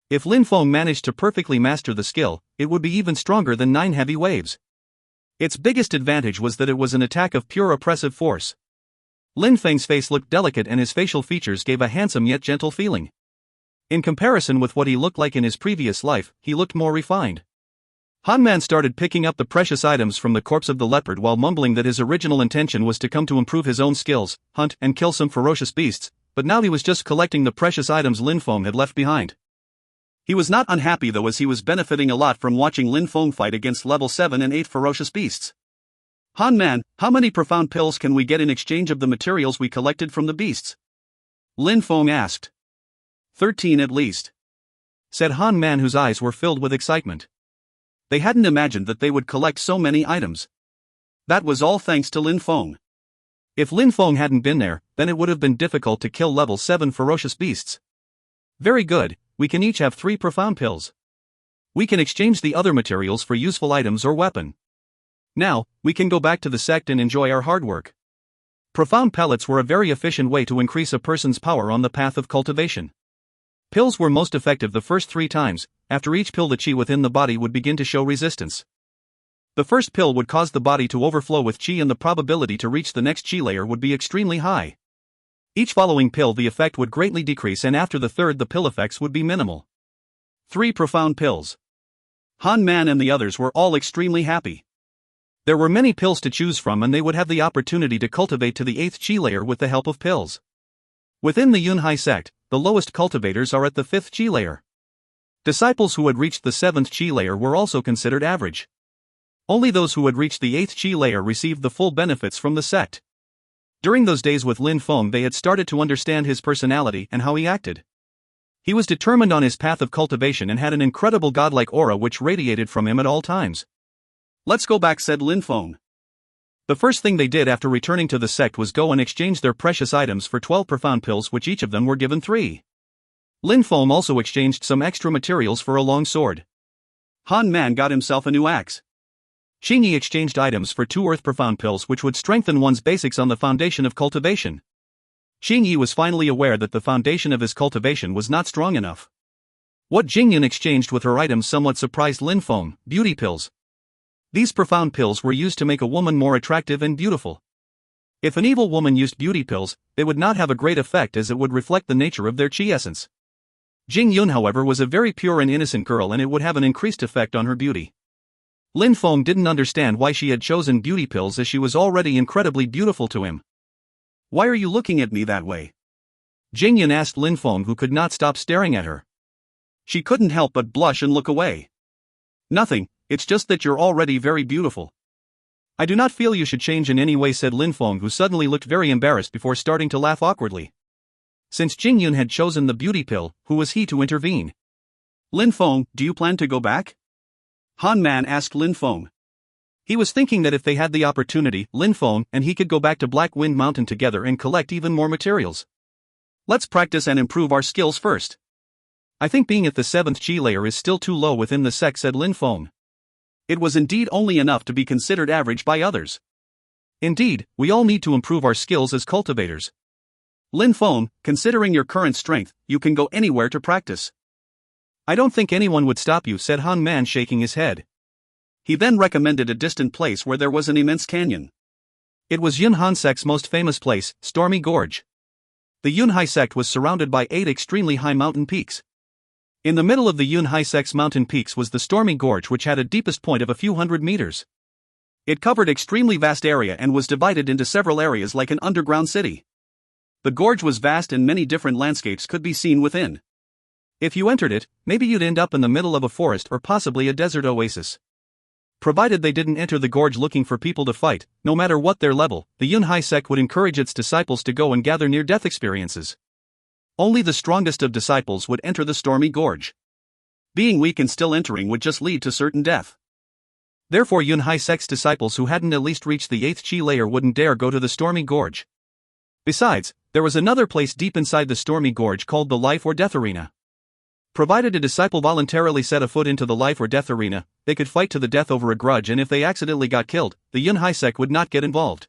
If Lin Feng managed to perfectly master the skill, it would be even stronger than 9 heavy waves. Its biggest advantage was that it was an attack of pure oppressive force. Lin Feng's face looked delicate and his facial features gave a handsome yet gentle feeling. In comparison with what he looked like in his previous life, he looked more refined. Han Man started picking up the precious items from the corpse of the leopard while mumbling that his original intention was to come to improve his own skills, hunt and kill some ferocious beasts, but now he was just collecting the precious items Lin Feng had left behind. He was not unhappy though, as he was benefiting a lot from watching Lin Feng fight against level 7 and 8 ferocious beasts. Han Man, how many profound pills can we get in exchange of the materials we collected from the beasts? Lin Feng asked. 13 at least, said Han Man, whose eyes were filled with excitement. They hadn't imagined that they would collect so many items. That was all thanks to Lin Feng. If Lin Feng hadn't been there, then it would have been difficult to kill level 7 ferocious beasts. Very good. We can each have 3 profound pills. We can exchange the other materials for useful items or weapon. Now, we can go back to the sect and enjoy our hard work. Profound pellets were a very efficient way to increase a person's power on the path of cultivation. Pills were most effective the first 3 times. After each pill the chi within the body would begin to show resistance. The first pill would cause the body to overflow with chi and the probability to reach the next chi layer would be extremely high. Each following pill the effect would greatly decrease, and after the third the pill effects would be minimal. 3 profound pills. Han Man and the others were all extremely happy. There were many pills to choose from and they would have the opportunity to cultivate to the 8th chi layer with the help of pills. Within the Yunhai sect, the lowest cultivators are at the 5th chi layer. Disciples who had reached the 7th chi layer were also considered average. Only those who had reached the 8th chi layer received the full benefits from the sect. During those days with Lin Feng they had started to understand his personality and how he acted. He was determined on his path of cultivation and had an incredible godlike aura which radiated from him at all times. Let's go back, said Lin Feng. The first thing they did after returning to the sect was go and exchange their precious items for 12 profound pills, which each of them were given 3. Lin Feng also exchanged some extra materials for a long sword. Han Man got himself a new axe. Qingyi exchanged items for 2 earth profound pills which would strengthen one's basics on the foundation of cultivation. Qingyi was finally aware that the foundation of his cultivation was not strong enough. What Jingyun exchanged with her items somewhat surprised Lin Feng: beauty pills. These profound pills were used to make a woman more attractive and beautiful. If an evil woman used beauty pills, they would not have a great effect as it would reflect the nature of their chi essence. Jingyun, however, was a very pure and innocent girl and it would have an increased effect on her beauty. Lin Feng didn't understand why she had chosen beauty pills as she was already incredibly beautiful to him. Why are you looking at me that way? Jingyun asked Lin Feng, who could not stop staring at her. She couldn't help but blush and look away. Nothing, it's just that you're already very beautiful. I do not feel you should change in any way, said Lin Feng, who suddenly looked very embarrassed before starting to laugh awkwardly. Since Jingyun had chosen the beauty pill, who was he to intervene? Lin Feng, do you plan to go back? Han Man asked Lin Feng. He was thinking that if they had the opportunity, Lin Feng and he could go back to Black Wind Mountain together and collect even more materials. Let's practice and improve our skills first. I think being at the 7th G layer is still too low within the sect, said Lin Feng. It was indeed only enough to be considered average by others. Indeed, we all need to improve our skills as cultivators. Lin Feng, considering your current strength, you can go anywhere to practice. I don't think anyone would stop you, said Han Man, shaking his head. He then recommended a distant place where there was an immense canyon. It was Yunhai Sect's most famous place, Stormy Gorge. The Yunhai Sect was surrounded by 8 extremely high mountain peaks. In the middle of the Yunhai Sect's mountain peaks was the Stormy Gorge, which had a deepest point of a few hundred meters. It covered extremely vast area and was divided into several areas like an underground city. The gorge was vast and many different landscapes could be seen within. If you entered it, maybe you'd end up in the middle of a forest or possibly a desert oasis. Provided they didn't enter the gorge looking for people to fight, no matter what their level, the Yunhai Sect would encourage its disciples to go and gather near-death experiences. Only the strongest of disciples would enter the Stormy Gorge. Being weak and still entering would just lead to certain death. Therefore Yunhai Sect's disciples who hadn't at least reached the 8th Chi layer wouldn't dare go to the Stormy Gorge. Besides, there was another place deep inside the Stormy Gorge called the Life or Death Arena. Provided a disciple voluntarily set a foot into the Life or Death Arena, they could fight to the death over a grudge, and if they accidentally got killed, the Yunhai Sect would not get involved.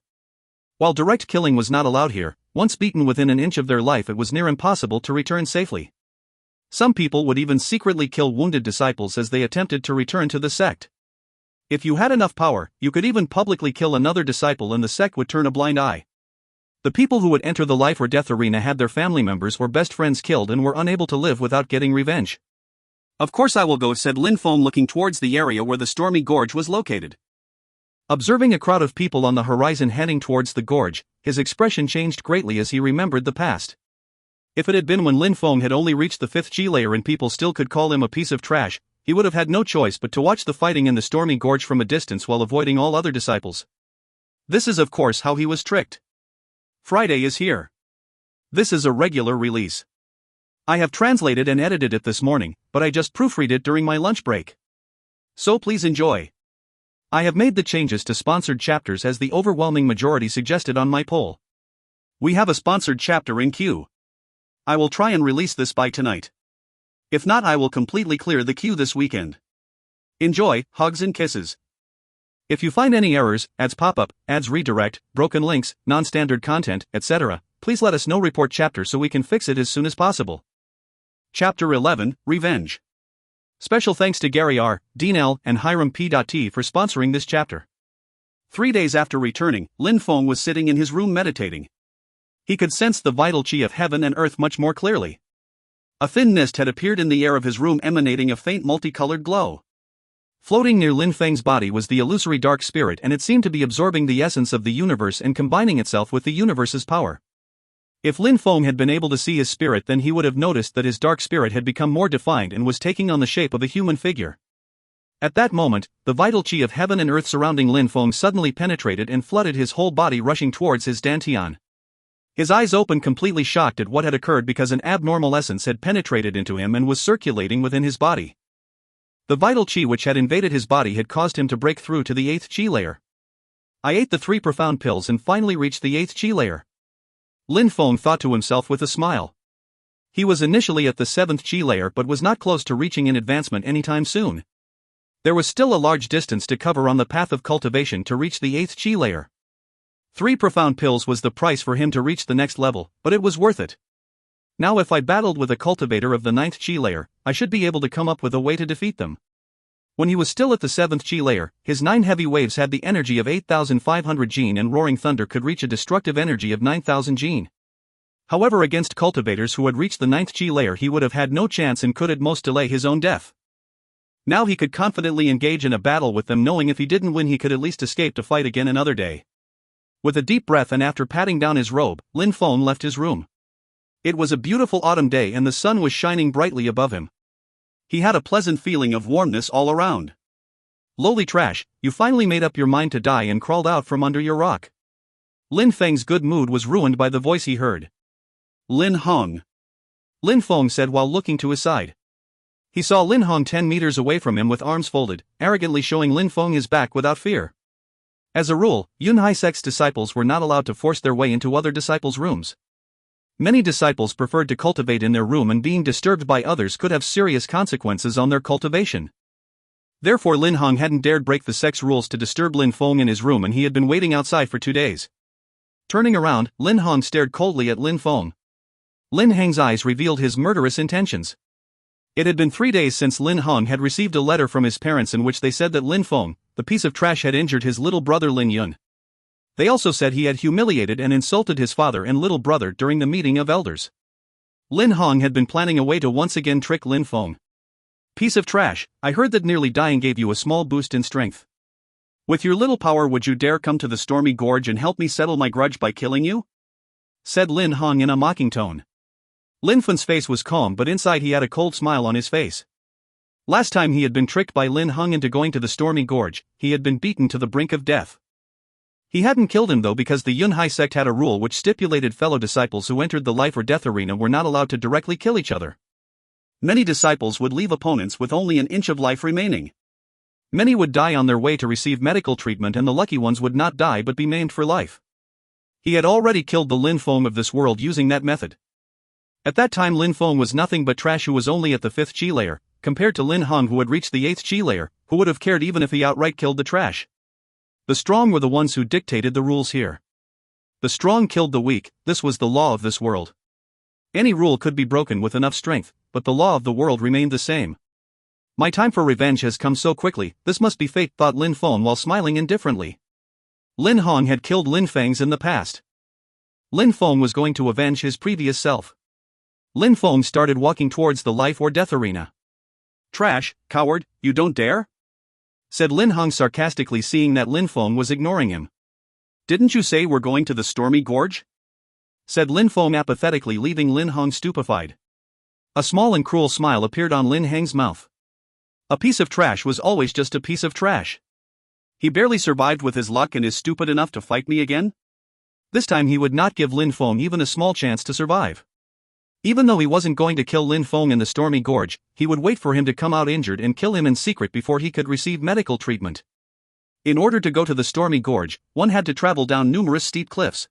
While direct killing was not allowed here, once beaten within an inch of their life it was near impossible to return safely. Some people would even secretly kill wounded disciples as they attempted to return to the sect. If you had enough power, you could even publicly kill another disciple and the sect would turn a blind eye. The people who would enter the Life or Death Arena had their family members or best friends killed and were unable to live without getting revenge. Of course I will go, said Lin Feng, looking towards the area where the Stormy Gorge was located. Observing a crowd of people on the horizon heading towards the gorge, his expression changed greatly as he remembered the past. If it had been when Lin Feng had only reached the 5th Chi layer and people still could call him a piece of trash, he would have had no choice but to watch the fighting in the Stormy Gorge from a distance while avoiding all other disciples. This is of course how he was tricked. Friday is here. This is a regular release. I have translated and edited it this morning, but I just proofread it during my lunch break. So please enjoy. I have made the changes to sponsored chapters as the overwhelming majority suggested on my poll. We have a sponsored chapter in queue. I will try and release this by tonight. If not, I will completely clear the queue this weekend. Enjoy, hugs and kisses. If you find any errors, ads pop up, ads redirect, broken links, non-standard content, etc., please let us know. Report chapter so we can fix it as soon as possible. Chapter 11, Revenge. Special thanks to Gary R., Dean L., and Hiram P.T. for sponsoring this chapter. 3 days after returning, Lin Feng was sitting in his room meditating. He could sense the vital chi of heaven and earth much more clearly. A thin mist had appeared in the air of his room, emanating a faint multicolored glow. Floating near Lin Feng's body was the illusory dark spirit, and it seemed to be absorbing the essence of the universe and combining itself with the universe's power. If Lin Feng had been able to see his spirit, then he would have noticed that his dark spirit had become more defined and was taking on the shape of a human figure. At that moment, the vital chi of heaven and earth surrounding Lin Feng suddenly penetrated and flooded his whole body, rushing towards his dantian. His eyes opened, completely shocked at what had occurred, because an abnormal essence had penetrated into him and was circulating within his body. The vital chi which had invaded his body had caused him to break through to the 8th Chi layer. I ate the 3 profound pills and finally reached the 8th Chi layer. Lin Feng thought to himself with a smile. He was initially at the 7th Chi layer but was not close to reaching in advancement anytime soon. There was still a large distance to cover on the path of cultivation to reach the 8th Chi layer. 3 profound pills was the price for him to reach the next level, but it was worth it. Now if I battled with a cultivator of the 9th Chi layer, I should be able to come up with a way to defeat them. When he was still at the 7th Chi layer, his 9 heavy waves had the energy of 8,500 Jin and roaring thunder could reach a destructive energy of 9,000 Jin. However, against cultivators who had reached the 9th Chi layer he would have had no chance and could at most delay his own death. Now he could confidently engage in a battle with them, knowing if he didn't win he could at least escape to fight again another day. With a deep breath and after patting down his robe, Lin Feng left his room. It was a beautiful autumn day and the sun was shining brightly above him. He had a pleasant feeling of warmness all around. Lowly trash, you finally made up your mind to die and crawled out from under your rock. Lin Feng's good mood was ruined by the voice he heard. Lin Hong. Lin Feng said while looking to his side. He saw Lin Hong 10 meters away from him with arms folded, arrogantly showing Lin Feng his back without fear. As a rule, Yunhai Sect's disciples were not allowed to force their way into other disciples' rooms. Many disciples preferred to cultivate in their room, and being disturbed by others could have serious consequences on their cultivation. Therefore Lin Hong hadn't dared break the sect's rules to disturb Lin Feng in his room, and he had been waiting outside for 2 days. Turning around, Lin Hong stared coldly at Lin Feng. Lin Heng's eyes revealed his murderous intentions. It had been 3 days since Lin Hong had received a letter from his parents in which they said that Lin Feng, the piece of trash, had injured his little brother Lin Yun. They also said he had humiliated and insulted his father and little brother during the meeting of elders. Lin Hong had been planning a way to once again trick Lin Feng. Piece of trash, I heard that nearly dying gave you a small boost in strength. With your little power, would you dare come to the stormy gorge and help me settle my grudge by killing you? Said Lin Hong in a mocking tone. Lin Feng's face was calm, but inside he had a cold smile on his face. Last time he had been tricked by Lin Hong into going to the stormy gorge, he had been beaten to the brink of death. He hadn't killed him though, because the Yunhai sect had a rule which stipulated fellow disciples who entered the life or death arena were not allowed to directly kill each other. Many disciples would leave opponents with only an inch of life remaining. Many would die on their way to receive medical treatment, and the lucky ones would not die but be maimed for life. He had already killed the Lin Feng of this world using that method. At that time Lin Feng was nothing but trash, who was only at the 5th Qi layer, compared to Lin Hong, who had reached the 8th Qi layer, who would have cared even if he outright killed the trash. The strong were the ones who dictated the rules here. The strong killed the weak, this was the law of this world. Any rule could be broken with enough strength, but the law of the world remained the same. My time for revenge has come so quickly, this must be fate, thought Lin Feng while smiling indifferently. Lin Hong had killed Lin Feng's in the past. Lin Feng was going to avenge his previous self. Lin Feng started walking towards the life or death arena. Trash, coward, you don't dare? Said Lin Hong sarcastically, seeing that Lin Feng was ignoring him. Didn't you say we're going to the stormy gorge? Said Lin Feng apathetically, leaving Lin Hong stupefied. A small and cruel smile appeared on Lin Heng's mouth. A piece of trash was always just a piece of trash. He barely survived with his luck and is stupid enough to fight me again? This time he would not give Lin Feng even a small chance to survive. Even though he wasn't going to kill Lin Feng in the stormy gorge, he would wait for him to come out injured and kill him in secret before he could receive medical treatment. In order to go to the stormy gorge, one had to travel down numerous steep cliffs.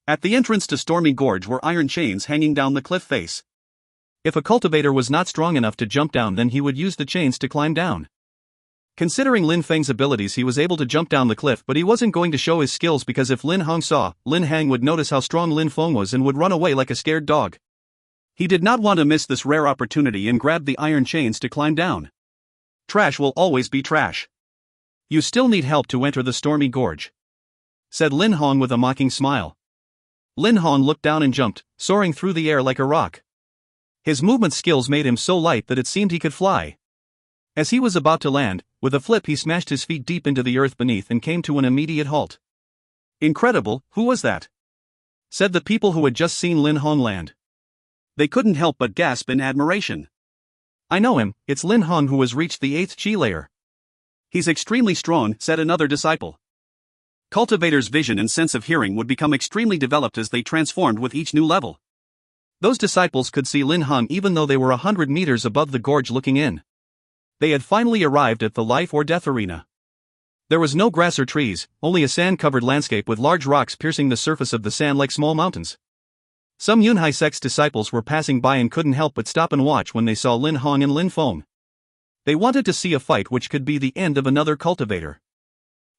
At the entrance to Stormy Gorge were iron chains hanging down the cliff face. If a cultivator was not strong enough to jump down, then he would use the chains to climb down. Considering Lin Feng's abilities, he was able to jump down the cliff, but he wasn't going to show his skills because if Lin Hong saw, Lin Heng would notice how strong Lin Feng was and would run away like a scared dog. He did not want to miss this rare opportunity and grabbed the iron chains to climb down. Trash will always be trash. You still need help to enter the Stormy Gorge, said Lin Hong with a mocking smile. Lin Hong looked down and jumped, soaring through the air like a rock. His movement skills made him so light that it seemed he could fly. As he was about to land, with a flip he smashed his feet deep into the earth beneath and came to an immediate halt. Incredible, who was that? Said the people who had just seen Lin Hong land. They couldn't help but gasp in admiration. I know him, it's Lin Hong who has reached the 8th Qi layer. He's extremely strong, said another disciple. Cultivator's vision and sense of hearing would become extremely developed as they transformed with each new level. Those disciples could see Lin Hong even though they were 100 meters above the gorge looking in. They had finally arrived at the life or death arena. There was no grass or trees, only a sand-covered landscape with large rocks piercing the surface of the sand like small mountains. Some Yunhai Sect's disciples were passing by and couldn't help but stop and watch when they saw Lin Hong and Lin Feng. They wanted to see a fight which could be the end of another cultivator.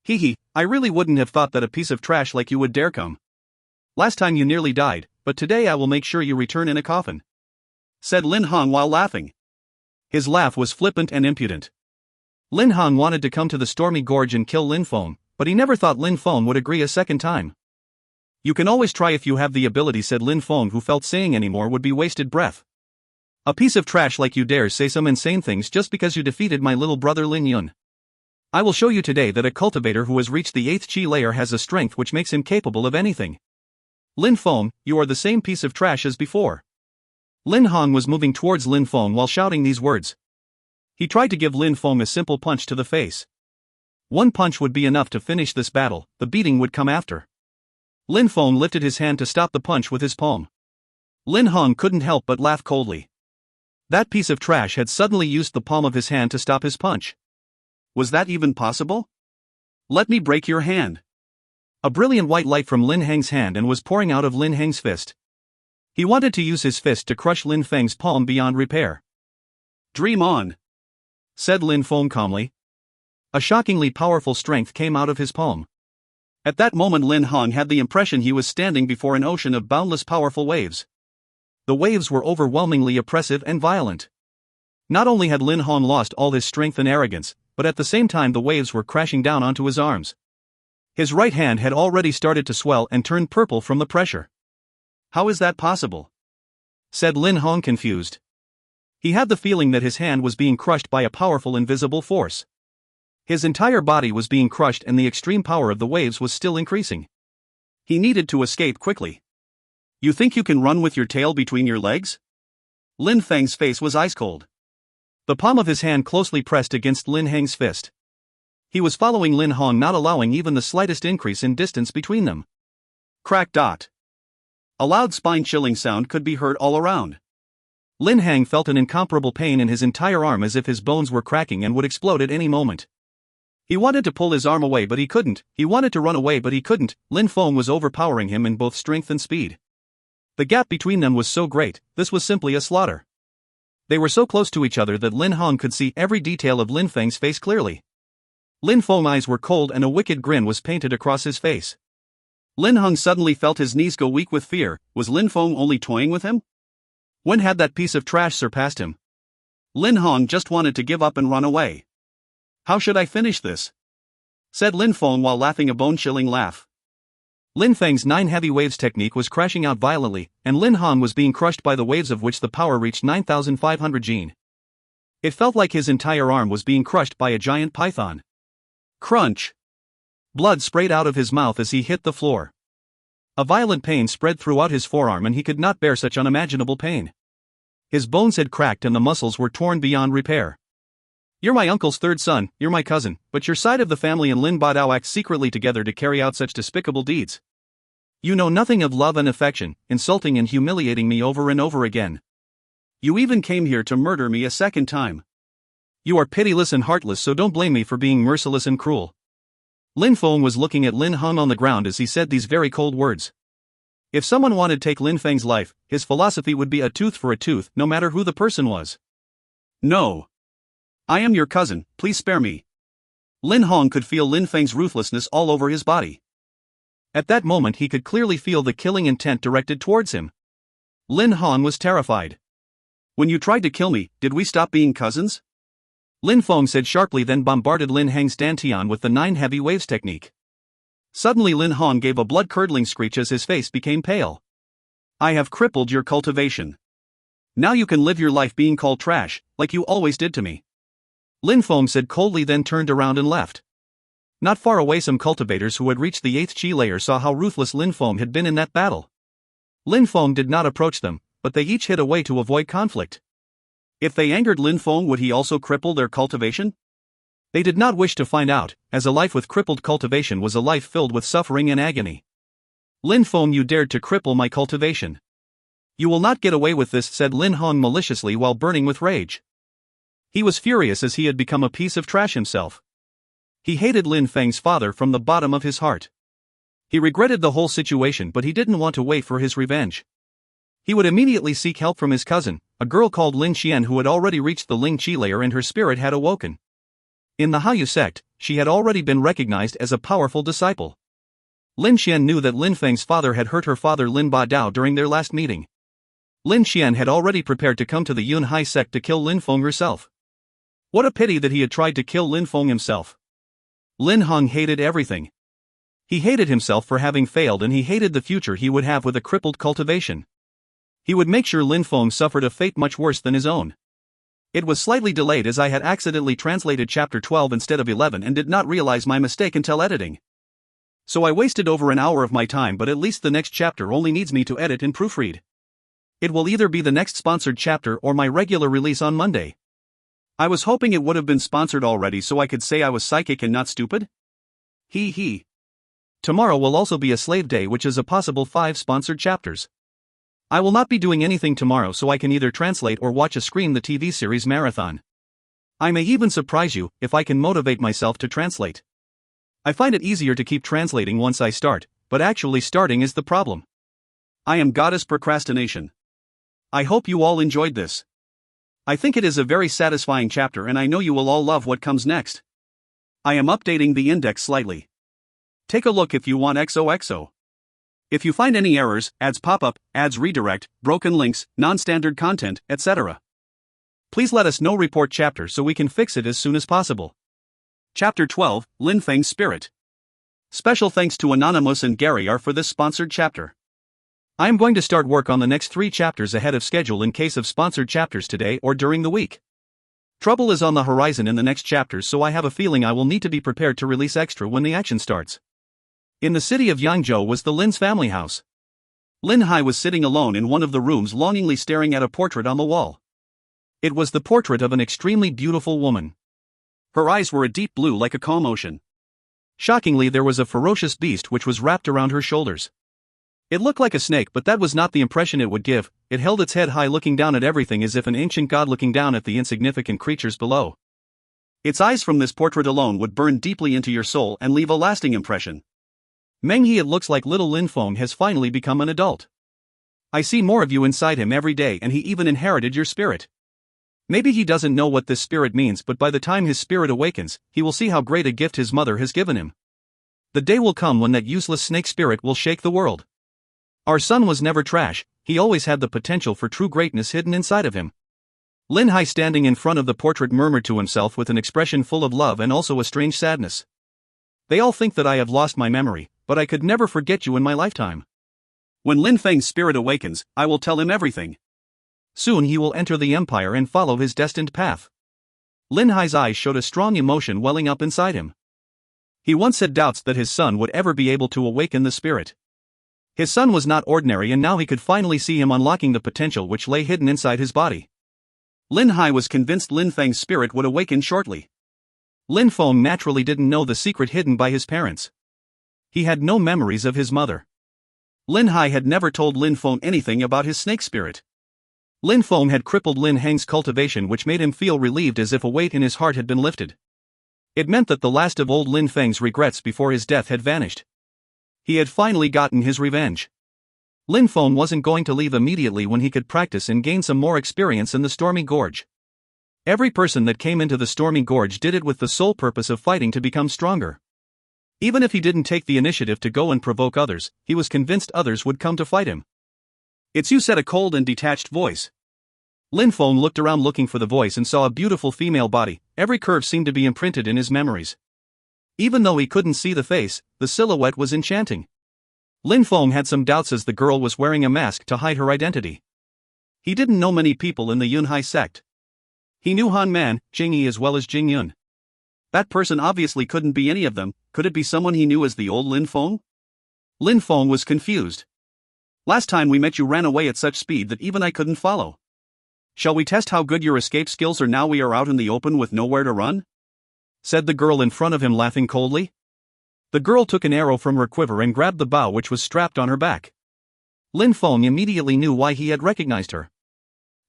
Hee, I really wouldn't have thought that a piece of trash like you would dare come. Last time you nearly died, but today I will make sure you return in a coffin, said Lin Hong while laughing. His laugh was flippant and impudent. Lin Hong wanted to come to the Stormy Gorge and kill Lin Feng, but he never thought Lin Feng would agree a second time. You can always try if you have the ability, said Lin Feng, who felt saying any more would be wasted breath. A piece of trash like you dares say some insane things just because you defeated my little brother Lin Yun. I will show you today that a cultivator who has reached the 8th Qi layer has a strength which makes him capable of anything. Lin Feng, you are the same piece of trash as before. Lin Hong was moving towards Lin Feng while shouting these words. He tried to give Lin Feng a simple punch to the face. One punch would be enough to finish this battle, the beating would come after. Lin Feng lifted his hand to stop the punch with his palm. Lin Hong couldn't help but laugh coldly. That piece of trash had suddenly used the palm of his hand to stop his punch. Was that even possible? Let me break your hand. A brilliant white light from Lin Heng's hand and was pouring out of Lin Heng's fist. He wanted to use his fist to crush Lin Feng's palm beyond repair. Dream on, said Lin Feng calmly. A shockingly powerful strength came out of his palm. At that moment Lin Hong had the impression he was standing before an ocean of boundless powerful waves. The waves were overwhelmingly oppressive and violent. Not only had Lin Hong lost all his strength and arrogance, but at the same time the waves were crashing down onto his arms. His right hand had already started to swell and turn purple from the pressure. How is that possible? Said Lin Hong confused. He had the feeling that his hand was being crushed by a powerful invisible force. His entire body was being crushed and the extreme power of the waves was still increasing. He needed to escape quickly. You think you can run with your tail between your legs? Lin Feng's face was ice cold. The palm of his hand closely pressed against Lin Heng's fist. He was following Lin Hong, not allowing even the slightest increase in distance between them. Crack dot. A loud spine-chilling sound could be heard all around. Lin Heng felt an incomparable pain in his entire arm as if his bones were cracking and would explode at any moment. He wanted to pull his arm away but he couldn't, he wanted to run away but he couldn't. Lin Feng was overpowering him in both strength and speed. The gap between them was so great, this was simply a slaughter. They were so close to each other that Lin Hong could see every detail of Lin Feng's face clearly. Lin Feng's eyes were cold and a wicked grin was painted across his face. Lin Hong suddenly felt his knees go weak with fear. Was Lin Feng only toying with him? When had that piece of trash surpassed him? Lin Hong just wanted to give up and run away. How should I finish this? Said Lin Feng while laughing a bone-chilling laugh. Lin Feng's 9 heavy waves technique was crashing out violently, and Lin Hong was being crushed by the waves of which the power reached 9,500 Jin. It felt like his entire arm was being crushed by a giant python. Crunch! Blood sprayed out of his mouth as he hit the floor. A violent pain spread throughout his forearm and he could not bear such unimaginable pain. His bones had cracked and the muscles were torn beyond repair. You're my uncle's third son, you're my cousin, but your side of the family and Lin Badao act secretly together to carry out such despicable deeds. You know nothing of love and affection, insulting and humiliating me over and over again. You even came here to murder me a second time. You are pitiless and heartless, so don't blame me for being merciless and cruel. Lin Feng was looking at Lin Hong on the ground as he said these very cold words. If someone wanted to take Lin Feng's life, his philosophy would be a tooth for a tooth, no matter who the person was. No. I am your cousin, please spare me. Lin Hong could feel Lin Feng's ruthlessness all over his body. At that moment he could clearly feel the killing intent directed towards him. Lin Hong was terrified. When you tried to kill me, did we stop being cousins? Lin Feng said sharply, then bombarded Lin Heng's dantian with the 9 heavy waves technique. Suddenly Lin Hong gave a blood-curdling screech as his face became pale. I have crippled your cultivation. Now you can live your life being called trash, like you always did to me. Lin Feng said coldly, then turned around and left. Not far away some cultivators who had reached the 8th chi layer saw how ruthless Lin Feng had been in that battle. Lin Feng did not approach them, but they each hid away to avoid conflict. If they angered Lin Feng, would he also cripple their cultivation? They did not wish to find out, as a life with crippled cultivation was a life filled with suffering and agony. Lin Feng, you dared to cripple my cultivation. You will not get away with this, said Lin Hong maliciously while burning with rage. He was furious as he had become a piece of trash himself. He hated Lin Feng's father from the bottom of his heart. He regretted the whole situation, but he didn't want to wait for his revenge. He would immediately seek help from his cousin, a girl called Lin Xian who had already reached the Ling Chi layer and her spirit had awoken. In the Haiyu sect, she had already been recognized as a powerful disciple. Lin Xian knew that Lin Feng's father had hurt her father Lin Ba Dao during their last meeting. Lin Xian had already prepared to come to the Yunhai sect to kill Lin Feng herself. What a pity that he had tried to kill Lin Feng himself. Lin Hong hated everything. He hated himself for having failed and he hated the future he would have with a crippled cultivation. He would make sure Lin Feng suffered a fate much worse than his own. It was slightly delayed as I had accidentally translated chapter 12 instead of 11 and did not realize my mistake until editing. So I wasted over an hour of my time, but at least the next chapter only needs me to edit and proofread. It will either be the next sponsored chapter or my regular release on Monday. I was hoping it would have been sponsored already so I could say I was psychic and not stupid. He. Tomorrow will also be a slave day, which is a possible 5 sponsored chapters. I will not be doing anything tomorrow, so I can either translate or watch a Scream the TV series marathon. I may even surprise you if I can motivate myself to translate. I find it easier to keep translating once I start, but actually starting is the problem. I am Goddess Procrastination. I hope you all enjoyed this. I think it is a very satisfying chapter and I know you will all love what comes next. I am updating the index slightly. Take a look if you want XOXO. If you find any errors, ads pop up, ads redirect, broken links, non-standard content, etc. Please let us know. Report chapter so we can fix it as soon as possible. Chapter 12, Lin Feng's Spirit. Special thanks to Anonymous and Gary R for this sponsored chapter. I am going to start work on the next 3 chapters ahead of schedule in case of sponsored chapters today or during the week. Trouble is on the horizon in the next chapters, so I have a feeling I will need to be prepared to release extra when the action starts. In the city of Yangzhou was the Lin's family house. Yunhai was sitting alone in one of the rooms, longingly staring at a portrait on the wall. It was the portrait of an extremely beautiful woman. Her eyes were a deep blue like a calm ocean. Shockingly, there was a ferocious beast which was wrapped around her shoulders. It looked like a snake, but that was not the impression it would give. It held its head high, looking down at everything as if an ancient god looking down at the insignificant creatures below. Its eyes from this portrait alone would burn deeply into your soul and leave a lasting impression. Menghe, it looks like little Lin Feng has finally become an adult. I see more of you inside him every day, and he even inherited your spirit. Maybe he doesn't know what this spirit means, but by the time his spirit awakens, he will see how great a gift his mother has given him. The day will come when that useless snake spirit will shake the world. Our son was never trash, he always had the potential for true greatness hidden inside of him. Yunhai, standing in front of the portrait, murmured to himself with an expression full of love and also a strange sadness. They all think that I have lost my memory, but I could never forget you in my lifetime. When Lin Feng's spirit awakens, I will tell him everything. Soon he will enter the empire and follow his destined path. Yunhai's eyes showed a strong emotion welling up inside him. He once had doubts that his son would ever be able to awaken the spirit. His son was not ordinary, and now he could finally see him unlocking the potential which lay hidden inside his body. Yunhai was convinced Lin Feng's spirit would awaken shortly. Lin Feng naturally didn't know the secret hidden by his parents. He had no memories of his mother. Yunhai had never told Lin Feng anything about his snake spirit. Lin Feng had crippled Lin Heng's cultivation, which made him feel relieved, as if a weight in his heart had been lifted. It meant that the last of old Lin Feng's regrets before his death had vanished. He had finally gotten his revenge. Lin Feng wasn't going to leave immediately when he could practice and gain some more experience in the Stormy Gorge. Every person that came into the Stormy Gorge did it with the sole purpose of fighting to become stronger. Even if he didn't take the initiative to go and provoke others, he was convinced others would come to fight him. "It's you," said a cold and detached voice. Lin Feng looked around looking for the voice and saw a beautiful female body. Every curve seemed to be imprinted in his memories. Even though he couldn't see the face, the silhouette was enchanting. Lin Feng had some doubts as the girl was wearing a mask to hide her identity. He didn't know many people in the Yunhai sect. He knew Han Man, Jingyi as well as Jing Yun. That person obviously couldn't be any of them. Could it be someone he knew as the old Lin Feng? Lin Feng was confused. "Last time we met you ran away at such speed that even I couldn't follow. Shall we test how good your escape skills are now we are out in the open with nowhere to run?" said the girl in front of him, laughing coldly. The girl took an arrow from her quiver and grabbed the bow which was strapped on her back. Lin Feng immediately knew why he had recognized her.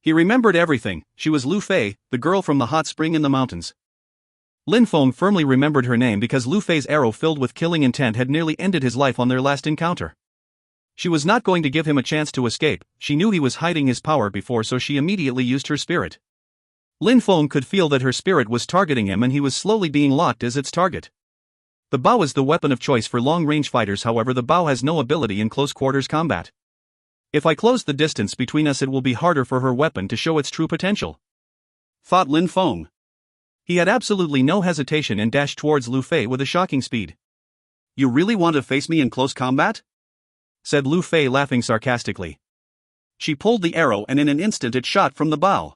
He remembered everything. She was Lu Fei, the girl from the hot spring in the mountains. Lin Feng firmly remembered her name because Lu Fei's arrow filled with killing intent had nearly ended his life on their last encounter. She was not going to give him a chance to escape. She knew he was hiding his power before, so she immediately used her spirit. Lin Feng could feel that her spirit was targeting him and he was slowly being locked as its target. The bow is the weapon of choice for long-range fighters, however the bow has no ability in close-quarters combat. If I close the distance between us, it will be harder for her weapon to show its true potential, thought Lin Feng. He had absolutely no hesitation and dashed towards Lu Fei with a shocking speed. "You really want to face me in close combat?" said Lu Fei, laughing sarcastically. She pulled the arrow and in an instant it shot from the bow.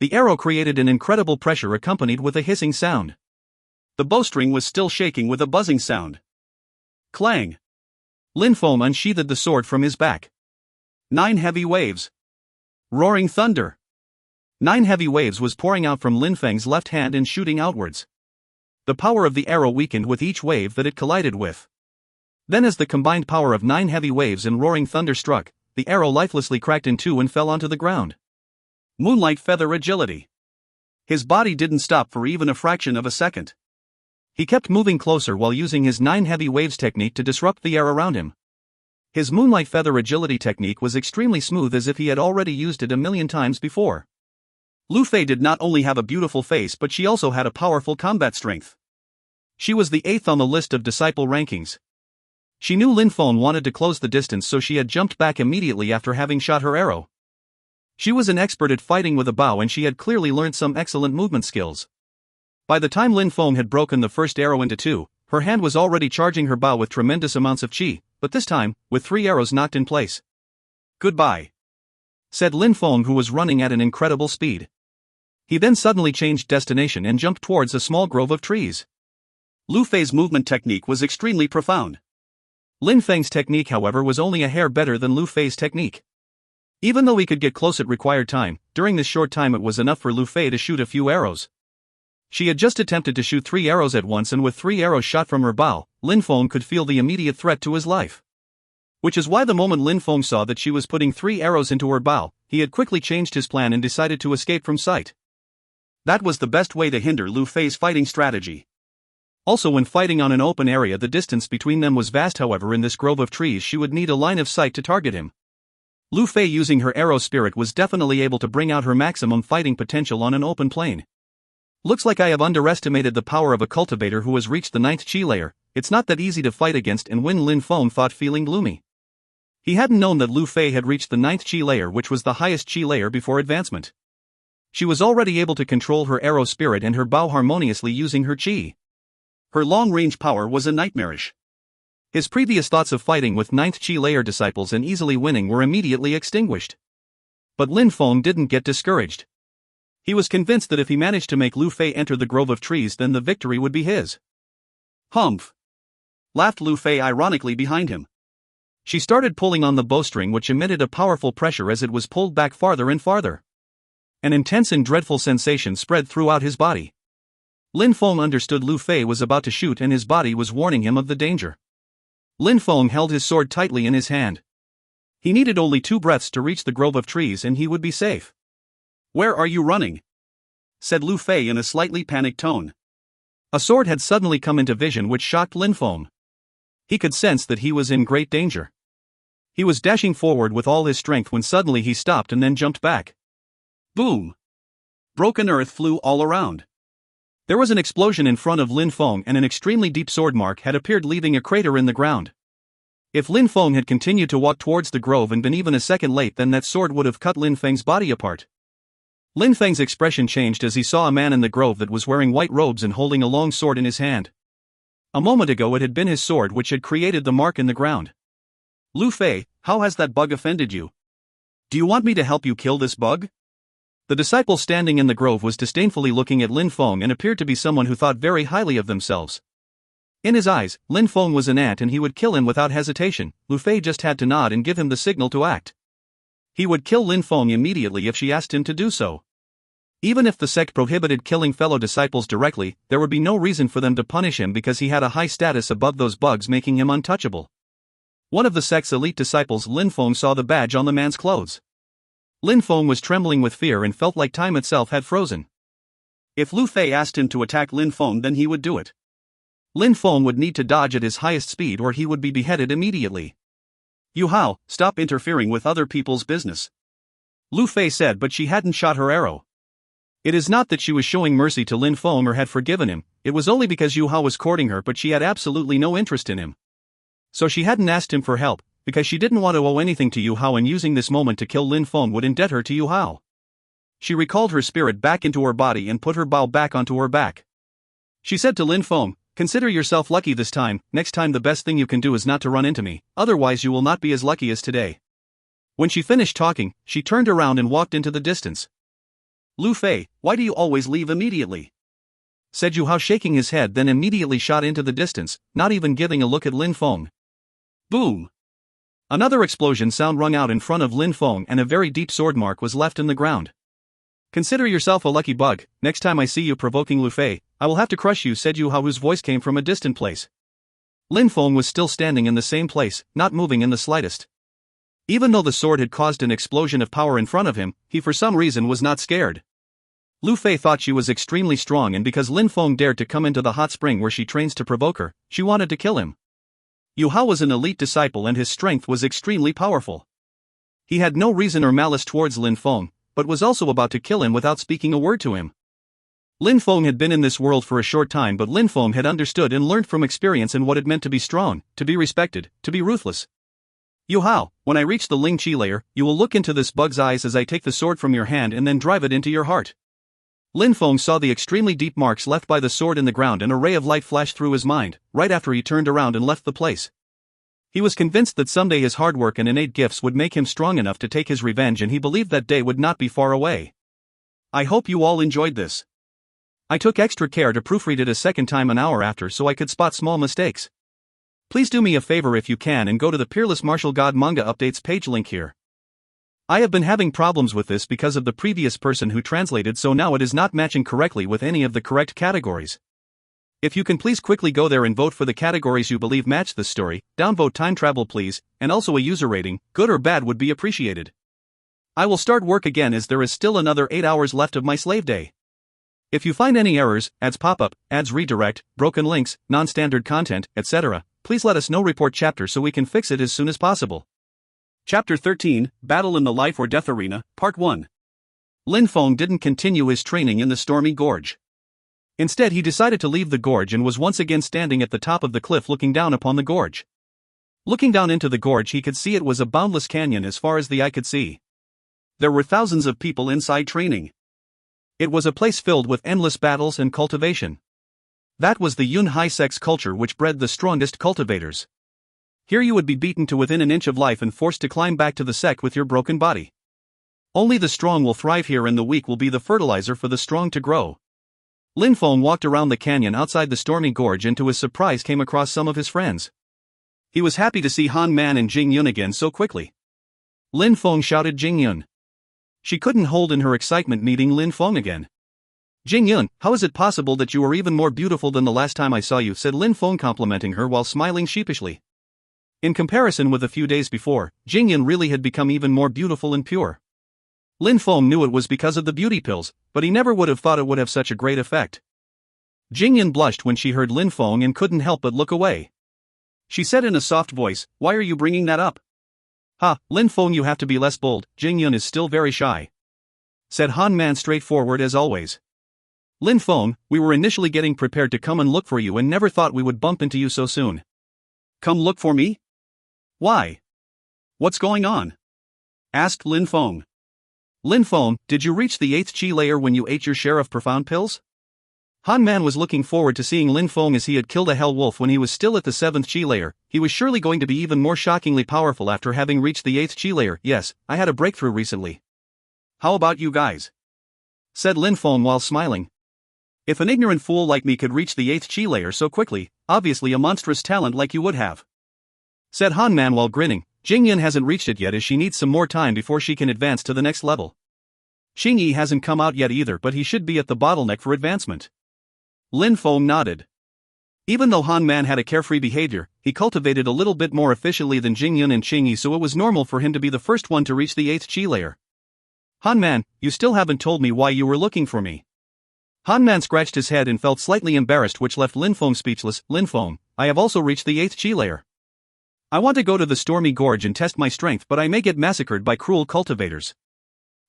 The arrow created an incredible pressure accompanied with a hissing sound. The bowstring was still shaking with a buzzing sound. Clang! Lin Feng unsheathed the sword from his back. 9 heavy waves. Roaring thunder. 9 heavy waves was pouring out from Lin Feng's left hand and shooting outwards. The power of the arrow weakened with each wave that it collided with. Then as the combined power of 9 heavy waves and roaring thunder struck, the arrow lifelessly cracked in two and fell onto the ground. Moonlight feather agility. His body didn't stop for even a fraction of a second. He kept moving closer while using his 9 heavy waves technique to disrupt the air around him. His moonlight feather agility technique was extremely smooth, as if he had already used it a million times before. Lu Fei did not only have a beautiful face, but she also had a powerful combat strength. She was the 8th on the list of disciple rankings. She knew Lin Feng wanted to close the distance, so she had jumped back immediately after having shot her arrow. She was an expert at fighting with a bow, and she had clearly learned some excellent movement skills. By the time Lin Feng had broken the first arrow into two, her hand was already charging her bow with tremendous amounts of qi, but this time, with 3 arrows knocked in place. "Goodbye," said Lin Feng, who was running at an incredible speed. He then suddenly changed destination and jumped towards a small grove of trees. Lu Fei's movement technique was extremely profound. Lin Feng's technique, however, was only a hair better than Lu Fei's technique. Even though he could get close at required time, during this short time it was enough for Lu Fei to shoot a few arrows. She had just attempted to shoot 3 arrows at once, and with 3 arrows shot from her bow, Lin Feng could feel the immediate threat to his life. Which is why the moment Lin Feng saw that she was putting 3 arrows into her bow, he had quickly changed his plan and decided to escape from sight. That was the best way to hinder Lu Fei's fighting strategy. Also, when fighting on an open area, the distance between them was vast. However, in this grove of trees she would need a line of sight to target him. Lu Fei, using her arrow spirit, was definitely able to bring out her maximum fighting potential on an open plain. "Looks like I have underestimated the power of a cultivator who has reached the 9th chi layer. It's not that easy to fight against and win," Lin Feng thought, feeling gloomy. He hadn't known that Lu Fei had reached the 9th chi layer, which was the highest chi layer before advancement. She was already able to control her arrow spirit and her bow harmoniously using her chi. Her long-range power was a nightmarish. His previous thoughts of fighting with 9th chi layer disciples and easily winning were immediately extinguished. But Lin Feng didn't get discouraged. He was convinced that if he managed to make Lu Fei enter the grove of trees, then the victory would be his. "Humph!" laughed Lu Fei ironically behind him. She started pulling on the bowstring, which emitted a powerful pressure as it was pulled back farther and farther. An intense and dreadful sensation spread throughout his body. Lin Feng understood Lu Fei was about to shoot, and his body was warning him of the danger. Lin Feng held his sword tightly in his hand. He needed only 2 breaths to reach the grove of trees and he would be safe. "Where are you running?" said Lu Fei in a slightly panicked tone. A sword had suddenly come into vision, which shocked Lin Feng. He could sense that he was in great danger. He was dashing forward with all his strength when suddenly he stopped and then jumped back. Boom! Broken earth flew all around. There was an explosion in front of Lin Feng, and an extremely deep sword mark had appeared, leaving a crater in the ground. If Lin Feng had continued to walk towards the grove and been even a second late, then that sword would have cut Lin Feng's body apart. Lin Feng's expression changed as he saw a man in the grove that was wearing white robes and holding a long sword in his hand. A moment ago it had been his sword which had created the mark in the ground. "Lu Fei, how has that bug offended you? Do you want me to help you kill this bug?" The disciple standing in the grove was disdainfully looking at Lin Feng and appeared to be someone who thought very highly of themselves. In his eyes, Lin Feng was an ant and he would kill him without hesitation. Lu Fei just had to nod and give him the signal to act. He would kill Lin Feng immediately if she asked him to do so. Even if the sect prohibited killing fellow disciples directly, there would be no reason for them to punish him because he had a high status above those bugs, making him untouchable. One of the sect's elite disciples, Lin Feng, saw the badge on the man's clothes. Lin Feng was trembling with fear and felt like time itself had frozen. If Lu Fei asked him to attack Lin Feng, then he would do it. Lin Feng would need to dodge at his highest speed or he would be beheaded immediately. "Yunhai, stop interfering with other people's business," Lu Fei said, but she hadn't shot her arrow. It is not that she was showing mercy to Lin Feng or had forgiven him, it was only because Yunhai was courting her, but she had absolutely no interest in him. So she hadn't asked him for help, because she didn't want to owe anything to Yunhai, and using this moment to kill Lin Feng would indebt her to Yunhai. She recalled her spirit back into her body and put her bow back onto her back. She said to Lin Feng, "Consider yourself lucky this time. Next time the best thing you can do is not to run into me, otherwise you will not be as lucky as today." When she finished talking, she turned around and walked into the distance. "Lu Fei, why do you always leave immediately?" said Yunhai, shaking his head, then immediately shot into the distance, not even giving a look at Lin Feng. Boom! Another explosion sound rung out in front of Lin Feng and a very deep sword mark was left in the ground. Consider yourself a lucky bug. Next time I see you provoking Lu Fei, I will have to crush you, said Yunhai, whose voice came from a distant place. Lin Feng was still standing in the same place, not moving in the slightest. Even though the sword had caused an explosion of power in front of him, he for some reason was not scared. Lu Fei thought she was extremely strong, and because Lin Feng dared to come into the hot spring where she trains to provoke her, she wanted to kill him. Yunhai was an elite disciple and his strength was extremely powerful. He had no reason or malice towards Lin Feng, but was also about to kill him without speaking a word to him. Lin Feng had been in this world for a short time, but Lin Feng had understood and learned from experience in what it meant to be strong, to be respected, to be ruthless. Yunhai, when I reach the Ling Qi layer, you will look into this bug's eyes as I take the sword from your hand and then drive it into your heart. Lin Feng saw the extremely deep marks left by the sword in the ground, and a ray of light flashed through his mind, right after he turned around and left the place. He was convinced that someday his hard work and innate gifts would make him strong enough to take his revenge, and he believed that day would not be far away. I hope you all enjoyed this. I took extra care to proofread it a second time an hour after so I could spot small mistakes. Please do me a favor if you can and go to the Peerless Martial God manga updates page link here. I have been having problems with this because of the previous person who translated, so now it is not matching correctly with any of the correct categories. If you can please quickly go there and vote for the categories you believe match this story, downvote time travel please, and also a user rating, good or bad, would be appreciated. I will start work again as there is still another 8 hours left of my slave day. If you find any errors, ads pop up, ads redirect, broken links, non-standard content, etc., please let us know. Report chapter so we can fix it as soon as possible. Chapter 13, Battle in the Life or Death Arena, Part 1. Lin Feng didn't continue his training in the stormy gorge. Instead, he decided to leave the gorge and was once again standing at the top of the cliff looking down upon the gorge. Looking down into the gorge, he could see it was a boundless canyon as far as the eye could see. There were thousands of people inside training. It was a place filled with endless battles and cultivation. That was the Yunhai Sect's culture, which bred the strongest cultivators. Here you would be beaten to within an inch of life and forced to climb back to the Sect with your broken body. Only the strong will thrive here, and the weak will be the fertilizer for the strong to grow. Lin Feng walked around the canyon outside the stormy gorge and to his surprise came across some of his friends. He was happy to see Han Man and Jing Yun again so quickly. Lin Feng shouted Jing Yun. She couldn't hold in her excitement meeting Lin Feng again. Jing Yun, how is it possible that you are even more beautiful than the last time I saw you, said Lin Feng, complimenting her while smiling sheepishly. In comparison with a few days before, Jing Yun really had become even more beautiful and pure. Lin Feng knew it was because of the beauty pills, but he never would have thought it would have such a great effect. Jing Yun blushed when she heard Lin Feng and couldn't help but look away. She said in a soft voice, "Why are you bringing that up?" "Ha, Lin Feng, you have to be less bold, Jing Yun is still very shy," said Han Man, straightforward as always. "Lin Feng, we were initially getting prepared to come and look for you and never thought we would bump into you so soon." "Come look for me? Why? What's going on?" asked Lin Feng. "Lin Feng, did you reach the 8th Qi layer when you ate your share of profound pills?" Han Man was looking forward to seeing Lin Feng, as he had killed a hell wolf when he was still at the 7th Qi layer. He was surely going to be even more shockingly powerful after having reached the 8th Qi layer. "Yes, I had a breakthrough recently." "How about you guys?" said Lin Feng while smiling. "If an ignorant fool like me could reach the 8th Qi layer so quickly, obviously a monstrous talent like you would have," said Han Man while grinning. "Jing Yun hasn't reached it yet as she needs some more time before she can advance to the next level. Xing Yi hasn't come out yet either, but he should be at the bottleneck for advancement." Lin Feng nodded. Even though Han Man had a carefree behavior, he cultivated a little bit more efficiently than Jing Yun and Xing Yi, so it was normal for him to be the first one to reach the 8th Qi layer. "Han Man, you still haven't told me why you were looking for me." Han Man scratched his head and felt slightly embarrassed, which left Lin Feng speechless. "Lin Feng, I have also reached the 8th Qi layer. I want to go to the stormy gorge and test my strength, but I may get massacred by cruel cultivators.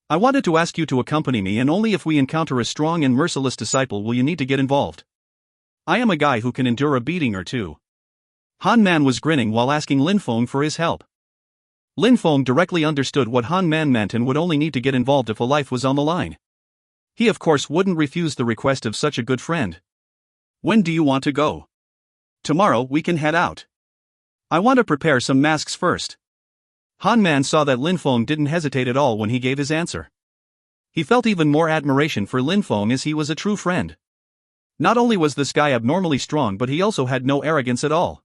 I wanted to ask you to accompany me, and only if we encounter a strong and merciless disciple will you need to get involved. I am a guy who can endure a beating or two." Han Man was grinning while asking Lin Feng for his help. Lin Feng directly understood what Han Man meant and would only need to get involved if a life was on the line. He of course wouldn't refuse the request of such a good friend. "When do you want to go?" "Tomorrow we can head out. I want to prepare some masks first." Han Man saw that Lin Feng didn't hesitate at all when he gave his answer. He felt even more admiration for Lin Feng, as he was a true friend. Not only was this guy abnormally strong, but he also had no arrogance at all.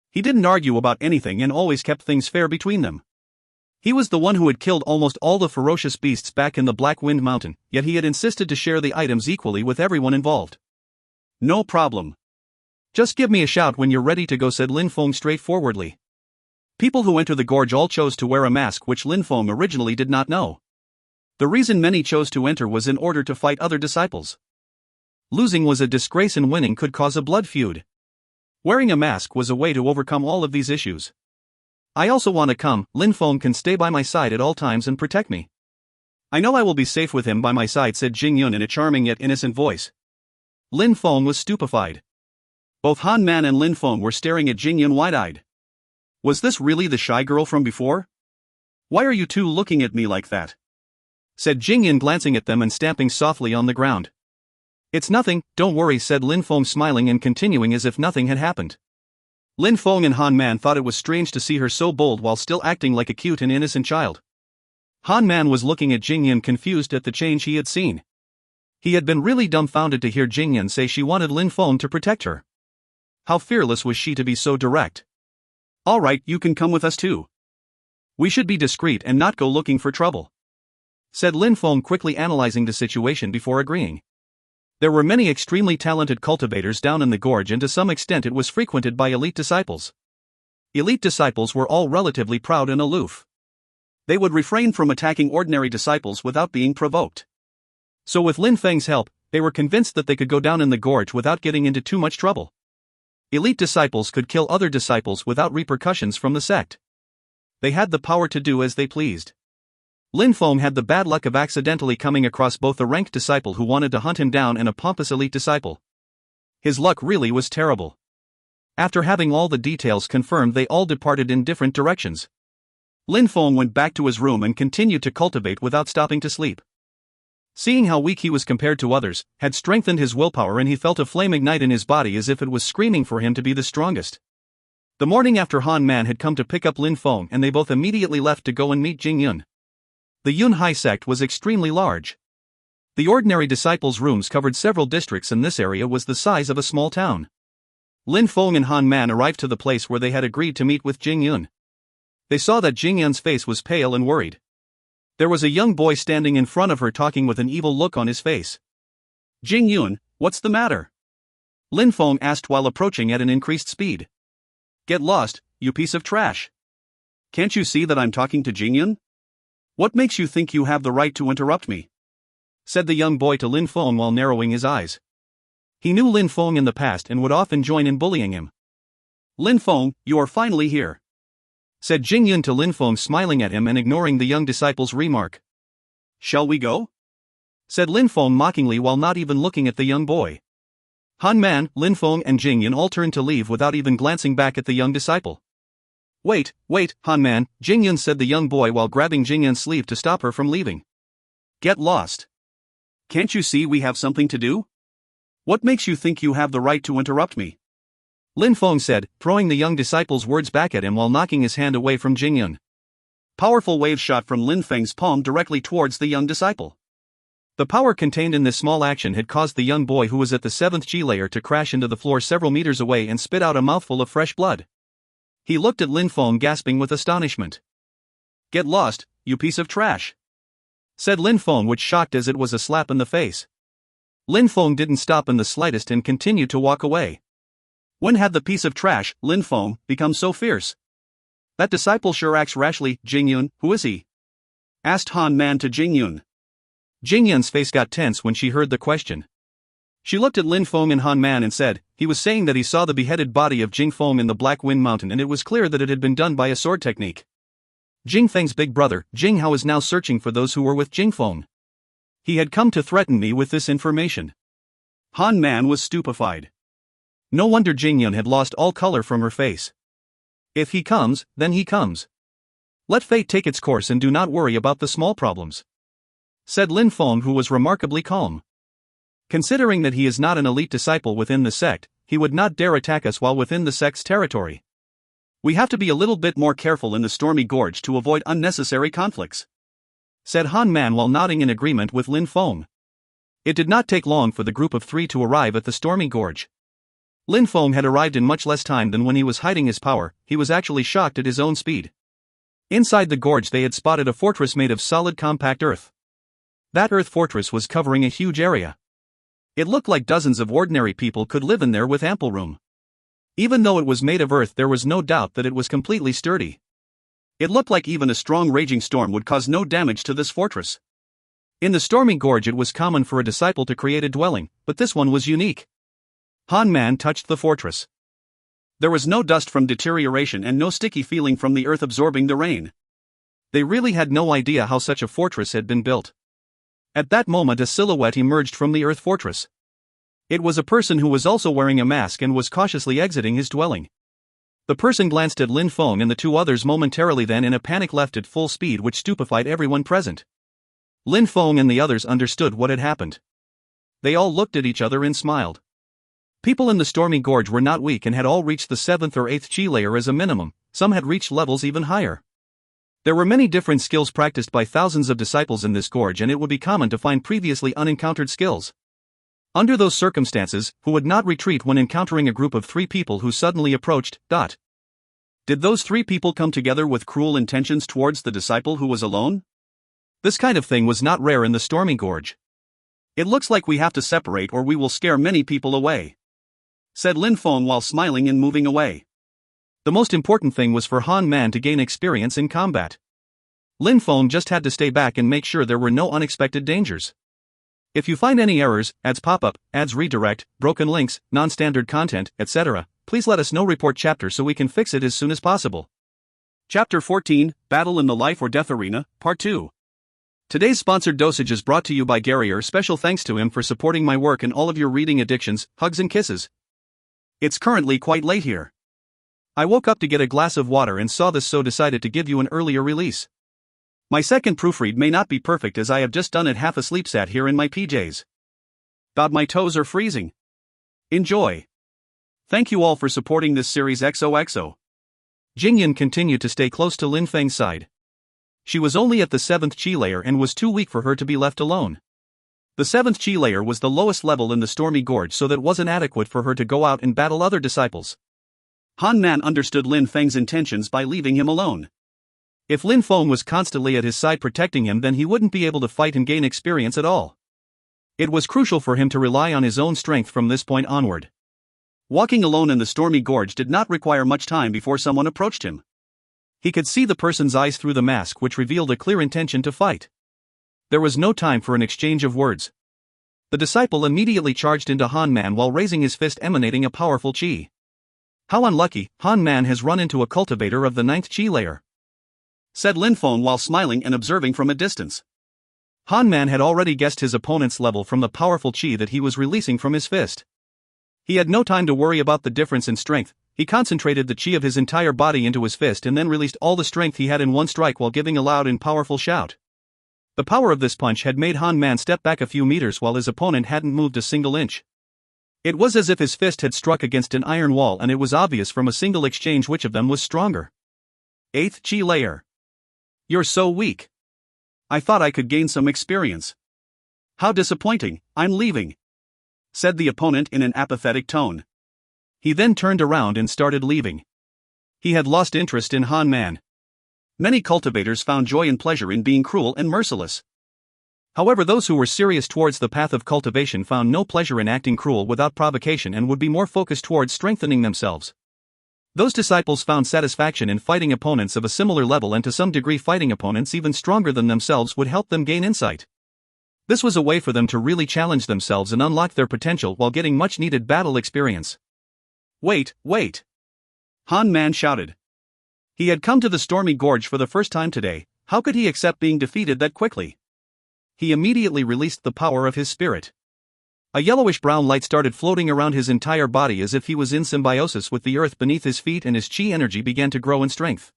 He didn't argue about anything and always kept things fair between them. He was the one who had killed almost all the ferocious beasts back in the Black Wind Mountain, yet he had insisted to share the items equally with everyone involved. No problem. Just give me a shout when you're ready to go, said Lin Feng straightforwardly. People who enter the gorge all chose to wear a mask, which Lin Feng originally did not know. The reason many chose to enter was in order to fight other disciples. Losing was a disgrace and winning could cause a blood feud. Wearing a mask was a way to overcome all of these issues. I also want to come. Lin Feng can stay by my side at all times and protect me. I know I will be safe with him by my side, said Jing Yun in a charming yet innocent voice. Lin Feng was stupefied. Both Han Man and Lin Feng were staring at Jing Yun wide-eyed. Was this really the shy girl from before? Why are you two looking at me like that? Said Jing Yun, glancing at them and stamping softly on the ground. It's nothing, don't worry, said Lin Feng, smiling and continuing as if nothing had happened. Lin Feng and Han Man thought it was strange to see her so bold while still acting like a cute and innocent child. Han Man was looking at Jing Yun, confused at the change he had seen. He had been really dumbfounded to hear Jing Yun say she wanted Lin Feng to protect her. How fearless was she to be so direct? Alright, you can come with us too. We should be discreet and not go looking for trouble, said Lin Feng, quickly analyzing the situation before agreeing. There were many extremely talented cultivators down in the gorge, and to some extent it was frequented by elite disciples. Elite disciples were all relatively proud and aloof. They would refrain from attacking ordinary disciples without being provoked. So with Lin Feng's help, they were convinced that they could go down in the gorge without getting into too much trouble. Elite disciples could kill other disciples without repercussions from the sect. They had the power to do as they pleased. Lin Feng had the bad luck of accidentally coming across both a ranked disciple who wanted to hunt him down and a pompous elite disciple. His luck really was terrible. After having all the details confirmed, they all departed in different directions. Lin Feng went back to his room and continued to cultivate without stopping to sleep. Seeing how weak he was compared to others, had strengthened his willpower, and he felt a flame ignite in his body as if it was screaming for him to be the strongest. The morning after, Han Man had come to pick up Lin Feng, and they both immediately left to go and meet Jing Yun. The Yunhai sect was extremely large. The ordinary disciples' rooms covered several districts, and this area was the size of a small town. Lin Feng and Han Man arrived to the place where they had agreed to meet with Jing Yun. They saw that Jing Yun's face was pale and worried. There was a young boy standing in front of her, talking with an evil look on his face. Jing Yun, what's the matter? Lin Feng asked while approaching at an increased speed. Get lost, you piece of trash. Can't you see that I'm talking to Jing Yun? What makes you think you have the right to interrupt me? Said the young boy to Lin Feng while narrowing his eyes. He knew Lin Feng in the past and would often join in bullying him. Lin Feng, you are finally here, said Jing Yun to Lin Feng, smiling at him and ignoring the young disciple's remark. Shall we go? Said Lin Feng mockingly while not even looking at the young boy. Han Man, Lin Feng and Jing Yun all turned to leave without even glancing back at the young disciple. Wait, Han Man, Jing Yun, said the young boy while grabbing Jing Yun's sleeve to stop her from leaving. Get lost. Can't you see we have something to do? What makes you think you have the right to interrupt me? Lin Feng said, throwing the young disciple's words back at him while knocking his hand away from Jing Yun. Powerful waves shot from Lin Feng's palm directly towards the young disciple. The power contained in this small action had caused the young boy, who was at the 7th G layer, to crash into the floor several meters away and spit out a mouthful of fresh blood. He looked at Lin Feng, gasping with astonishment. Get lost, you piece of trash, said Lin Feng, which shocked as it was a slap in the face. Lin Feng didn't stop in the slightest and continued to walk away. When had the piece of trash, Lin Feng, become so fierce? That disciple sure acts rashly. Jing Yun, who is he? Asked Han Man to Jing Yun. Jing Yun's face got tense when she heard the question. She looked at Lin Feng and Han Man and said, he was saying that he saw the beheaded body of Jing Feng in the Black Wind Mountain, and it was clear that it had been done by a sword technique. Jing Feng's big brother, Jing Hao, is now searching for those who were with Jing Feng. He had come to threaten me with this information. Han Man was stupefied. No wonder Jing Yun had lost all color from her face. If he comes, then he comes. Let fate take its course and do not worry about the small problems, said Lin Feng, who was remarkably calm. Considering that he is not an elite disciple within the sect, he would not dare attack us while within the sect's territory. We have to be a little bit more careful in the stormy gorge to avoid unnecessary conflicts, said Han Man while nodding in agreement with Lin Feng. It did not take long for the group of 3 to arrive at the stormy gorge. Lin Feng had arrived in much less time than when he was hiding his power. He was actually shocked at his own speed. Inside the gorge they had spotted a fortress made of solid compact earth. That earth fortress was covering a huge area. It looked like dozens of ordinary people could live in there with ample room. Even though it was made of earth, there was no doubt that it was completely sturdy. It looked like even a strong raging storm would cause no damage to this fortress. In the stormy gorge it was common for a disciple to create a dwelling, but this one was unique. Han Man touched the fortress. There was no dust from deterioration and no sticky feeling from the earth absorbing the rain. They really had no idea how such a fortress had been built. At that moment a silhouette emerged from the earth fortress. It was a person who was also wearing a mask and was cautiously exiting his dwelling. The person glanced at Lin Feng and the two others momentarily, then in a panic left at full speed, which stupefied everyone present. Lin Feng and the others understood what had happened. They all looked at each other and smiled. People in the stormy gorge were not weak and had all reached the 7th or 8th chi layer as a minimum. Some had reached levels even higher. There were many different skills practiced by thousands of disciples in this gorge, and it would be common to find previously unencountered skills. Under those circumstances, who would not retreat when encountering a group of 3 people who suddenly approached? Did those 3 people come together with cruel intentions towards the disciple who was alone? This kind of thing was not rare in the stormy gorge. It looks like we have to separate or we will scare many people away, said Lin Feng while smiling and moving away. The most important thing was for Han Man to gain experience in combat. Lin Feng just had to stay back and make sure there were no unexpected dangers. If you find any errors, ads pop up, ads redirect, broken links, non-standard content, etc., please let us know. Report chapter so we can fix it as soon as possible. Chapter 14, Battle in the Life or Death Arena, Part 2. Today's sponsored dosage is brought to you by Garrier. Special thanks to him for supporting my work and all of your reading addictions. Hugs and kisses. It's currently quite late here. I woke up to get a glass of water and saw this, so decided to give you an earlier release. My second proofread may not be perfect as I have just done it half asleep, sat here in my PJs. My toes are freezing. Enjoy. Thank you all for supporting this series. XOXO. Jingyan continued to stay close to Lin Feng's side. She was only at the 7th chi layer and was too weak for her to be left alone. The 7th chi layer was the lowest level in the stormy gorge, so that wasn't adequate for her to go out and battle other disciples. Han Man understood Lin Feng's intentions by leaving him alone. If Lin Feng was constantly at his side protecting him, then he wouldn't be able to fight and gain experience at all. It was crucial for him to rely on his own strength from this point onward. Walking alone in the stormy gorge did not require much time before someone approached him. He could see the person's eyes through the mask, which revealed a clear intention to fight. There was no time for an exchange of words. The disciple immediately charged into Han Man while raising his fist, emanating a powerful chi. How unlucky, Han Man has run into a cultivator of the 9th chi layer, said Lin Feng while smiling and observing from a distance. Han Man had already guessed his opponent's level from the powerful chi that he was releasing from his fist. He had no time to worry about the difference in strength. He concentrated the chi of his entire body into his fist and then released all the strength he had in one strike while giving a loud and powerful shout. The power of this punch had made Han Man step back a few meters while his opponent hadn't moved a single inch. It was as if his fist had struck against an iron wall, and it was obvious from a single exchange which of them was stronger. 8th chi layer. You're so weak. I thought I could gain some experience. How disappointing, I'm leaving, said the opponent in an apathetic tone. He then turned around and started leaving. He had lost interest in Han Man. Many cultivators found joy and pleasure in being cruel and merciless. However, those who were serious towards the path of cultivation found no pleasure in acting cruel without provocation and would be more focused towards strengthening themselves. Those disciples found satisfaction in fighting opponents of a similar level, and to some degree fighting opponents even stronger than themselves would help them gain insight. This was a way for them to really challenge themselves and unlock their potential while getting much needed battle experience. Wait! Han Man shouted. He had come to the stormy gorge for the first time today. How could he accept being defeated that quickly? He immediately released the power of his spirit. A yellowish-brown light started floating around his entire body as if he was in symbiosis with the earth beneath his feet, and his chi energy began to grow in strength.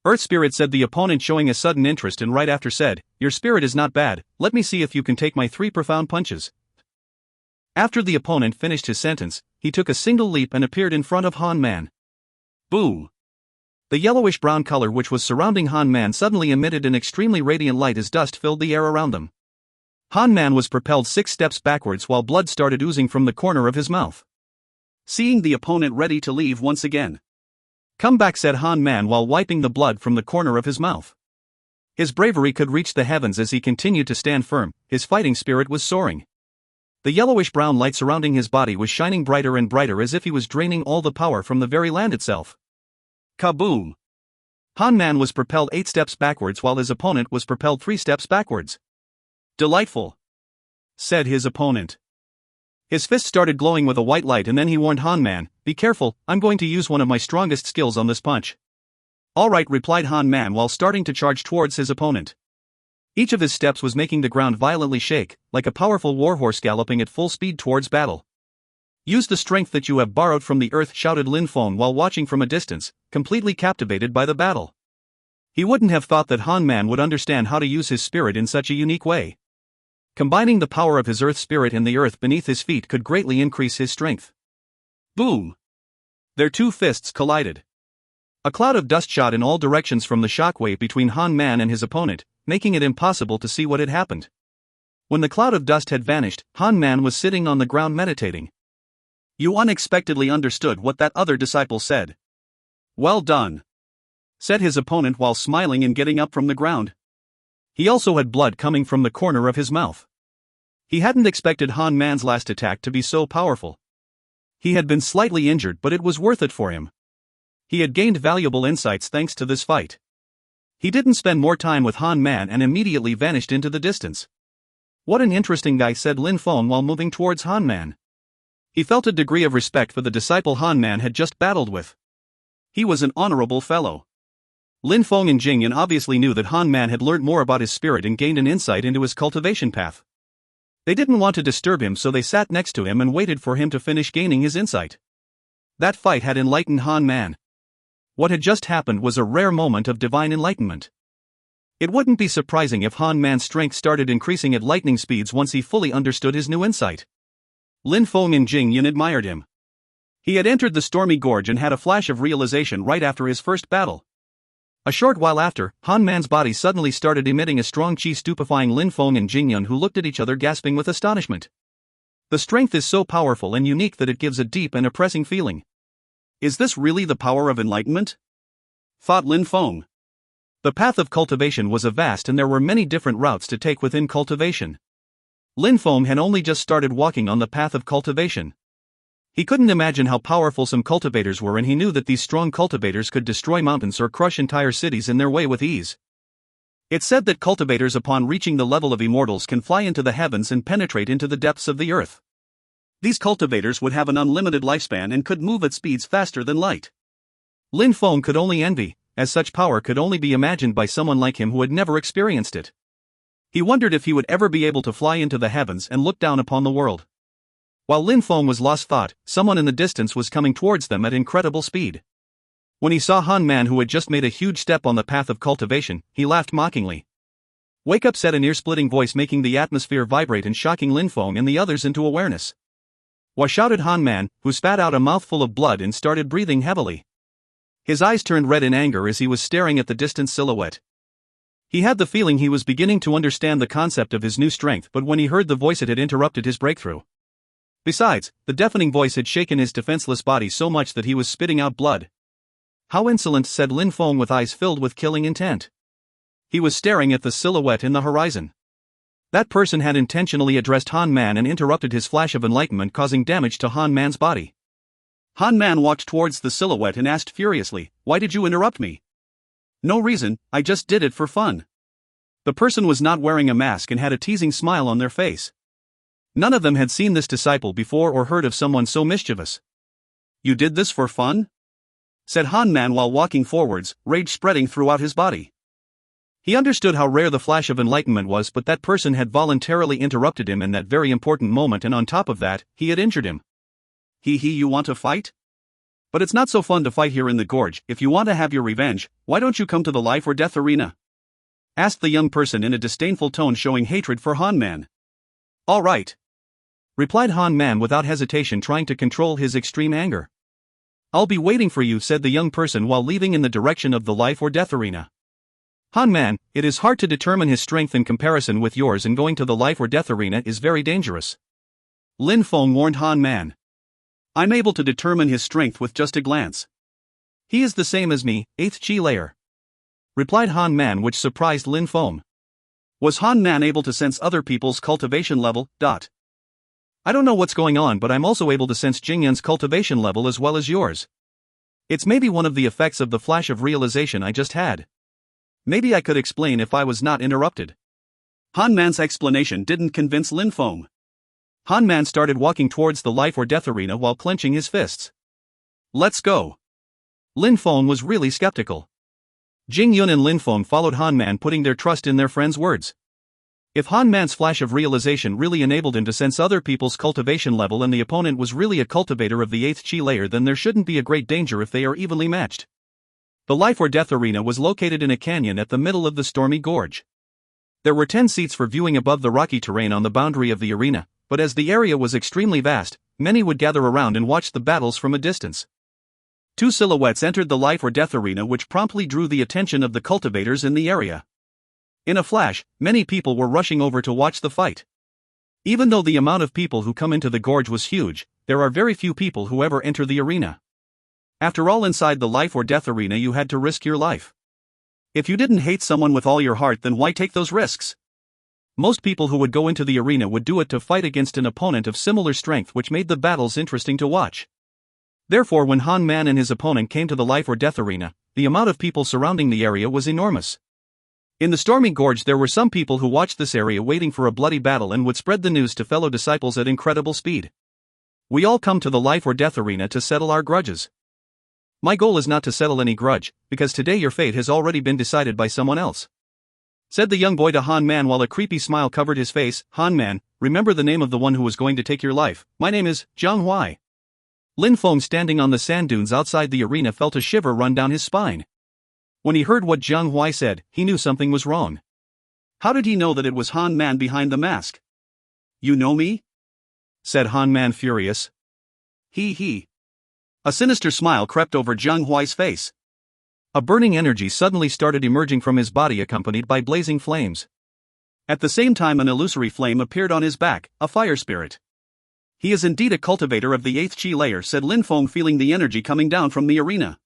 Earth Spirit, said the opponent, showing a sudden interest, and right after said, your spirit is not bad, let me see if you can take my 3 profound punches. After the opponent finished his sentence, he took a single leap and appeared in front of Han Man. Boom! The yellowish-brown color which was surrounding Han Man suddenly emitted an extremely radiant light as dust filled the air around them. Han Man was propelled 6 steps backwards while blood started oozing from the corner of his mouth. Seeing the opponent ready to leave once again, Come back, said Han Man while wiping the blood from the corner of his mouth. His bravery could reach the heavens as he continued to stand firm, his fighting spirit was soaring. The yellowish-brown light surrounding his body was shining brighter and brighter as if he was draining all the power from the very land itself. Kaboom! Han Man was propelled 8 steps backwards while his opponent was propelled 3 steps backwards. Delightful, said his opponent. His fist started glowing with a white light and then he warned Han Man, be careful, I'm going to use one of my strongest skills on this punch. Alright, replied Han Man while starting to charge towards his opponent. Each of his steps was making the ground violently shake, like a powerful warhorse galloping at full speed towards battle. Use the strength that you have borrowed from the earth, shouted Lin Feng while watching from a distance, completely captivated by the battle. He wouldn't have thought that Han Man would understand how to use his spirit in such a unique way. Combining the power of his earth spirit and the earth beneath his feet could greatly increase his strength. Boom! Their 2 fists collided. A cloud of dust shot in all directions from the shockwave between Han Man and his opponent, making it impossible to see what had happened. When the cloud of dust had vanished, Han Man was sitting on the ground meditating. You unexpectedly understood what that other disciple said. Well done, said his opponent while smiling and getting up from the ground. He also had blood coming from the corner of his mouth. He hadn't expected Han Man's last attack to be so powerful. He had been slightly injured, but it was worth it for him. He had gained valuable insights thanks to this fight. He didn't spend more time with Han Man and immediately vanished into the distance. What an interesting guy, said Lin Feng while moving towards Han Man. He felt a degree of respect for the disciple Han Man had just battled with. He was an honorable fellow. Lin Feng and Jing Yan obviously knew that Han Man had learned more about his spirit and gained an insight into his cultivation path. They didn't want to disturb him, so they sat next to him and waited for him to finish gaining his insight. That fight had enlightened Han Man. What had just happened was a rare moment of divine enlightenment. It wouldn't be surprising if Han Man's strength started increasing at lightning speeds once he fully understood his new insight. Lin Feng and Jing Yan admired him. He had entered the stormy gorge and had a flash of realization right after his first battle. A short while after, Han Man's body suddenly started emitting a strong qi, stupefying Lin Feng and Jing Yan, who looked at each other gasping with astonishment. The strength is so powerful and unique that it gives a deep and oppressing feeling. Is this really the power of enlightenment? Thought Lin Feng. The path of cultivation was vast and there were many different routes to take within cultivation. Lin Feng had only just started walking on the path of cultivation. He couldn't imagine how powerful some cultivators were, and he knew that these strong cultivators could destroy mountains or crush entire cities in their way with ease. It's said that cultivators upon reaching the level of immortals can fly into the heavens and penetrate into the depths of the earth. These cultivators would have an unlimited lifespan and could move at speeds faster than light. Lin Feng could only envy, as such power could only be imagined by someone like him who had never experienced it. He wondered if he would ever be able to fly into the heavens and look down upon the world. While Lin Feng was lost thought, someone in the distance was coming towards them at incredible speed. When he saw Han Man, who had just made a huge step on the path of cultivation, he laughed mockingly. Wake up, said an ear-splitting voice, making the atmosphere vibrate and shocking Lin Feng and the others into awareness. Wah, shouted Han Man, who spat out a mouthful of blood and started breathing heavily. His eyes turned red in anger as he was staring at the distant silhouette. He had the feeling he was beginning to understand the concept of his new strength, but when he heard the voice, it had interrupted his breakthrough. Besides, the deafening voice had shaken his defenseless body so much that he was spitting out blood. How insolent, said Lin Feng with eyes filled with killing intent. He was staring at the silhouette in the horizon. That person had intentionally addressed Han Man and interrupted his flash of enlightenment, causing damage to Han Man's body. Han Man walked towards the silhouette and asked furiously, "Why did you interrupt me?" "No reason, I just did it for fun." The person was not wearing a mask and had a teasing smile on their face. None of them had seen this disciple before or heard of someone so mischievous. "You did this for fun?" said Han Man while walking forwards, rage spreading throughout his body. He understood how rare the flash of enlightenment was, but that person had voluntarily interrupted him in that very important moment, and on top of that, he had injured him. You want to fight? But it's not so fun to fight here in the gorge. If you want to have your revenge, why don't you come to the life or death arena?" asked the young person in a disdainful tone, showing hatred for Han Man. "All right," replied Han Man without hesitation, trying to control his extreme anger. "I'll be waiting for you," said the young person while leaving in the direction of the life or death arena. Han Man, it is hard to determine his strength in comparison with yours, and going to the life or death arena is very dangerous. Lin Feng warned Han Man. "I'm able to determine his strength with just a glance. He is the same as me, 8th Chi layer, replied Han Man, which surprised Lin Feng. Was Han Man able to sense other people's cultivation level? I don't know what's going on, but I'm also able to sense Jingyun's cultivation level as well as yours. It's maybe one of the effects of the flash of realization I just had. Maybe I could explain if I was not interrupted. Han Man's explanation didn't convince Lin Feng. Han Man started walking towards the life or death arena while clenching his fists. Let's go. Lin Feng was really skeptical. Jingyun and Lin Feng followed Han Man, putting their trust in their friend's words. If Han Man's flash of realization really enabled him to sense other people's cultivation level and the opponent was really a cultivator of the 8th Chi layer, then there shouldn't be a great danger if they are evenly matched. The life or death arena was located in a canyon at the middle of the stormy gorge. There were 10 seats for viewing above the rocky terrain on the boundary of the arena, but as the area was extremely vast, many would gather around and watch the battles from a distance. 2 silhouettes entered the life or death arena, which promptly drew the attention of the cultivators in the area. In a flash, many people were rushing over to watch the fight. Even though the amount of people who come into the gorge was huge, there are very few people who ever enter the arena. After all, inside the life or death arena you had to risk your life. If you didn't hate someone with all your heart, then why take those risks? Most people who would go into the arena would do it to fight against an opponent of similar strength, which made the battles interesting to watch. Therefore, when Han Man and his opponent came to the life or death arena, the amount of people surrounding the area was enormous. In the stormy gorge there were some people who watched this area waiting for a bloody battle and would spread the news to fellow disciples at incredible speed. We all come to the life or death arena to settle our grudges. My goal is not to settle any grudge, because today your fate has already been decided by someone else, said the young boy to Han Man while a creepy smile covered his face. Han Man, remember the name of the one who was going to take your life. My name is Yunhai. Lin Feng, standing on the sand dunes outside the arena, felt a shiver run down his spine. When he heard what Yunhai said, he knew something was wrong. How did he know that it was Han Man behind the mask? You know me? Said Han Man, furious. He. A sinister smile crept over Yunhai's face. A burning energy suddenly started emerging from his body, accompanied by blazing flames. At the same time, an illusory flame appeared on his back, a fire spirit. He is indeed a cultivator of the 8th Chi layer, said Lin Feng, feeling the energy coming down from the arena.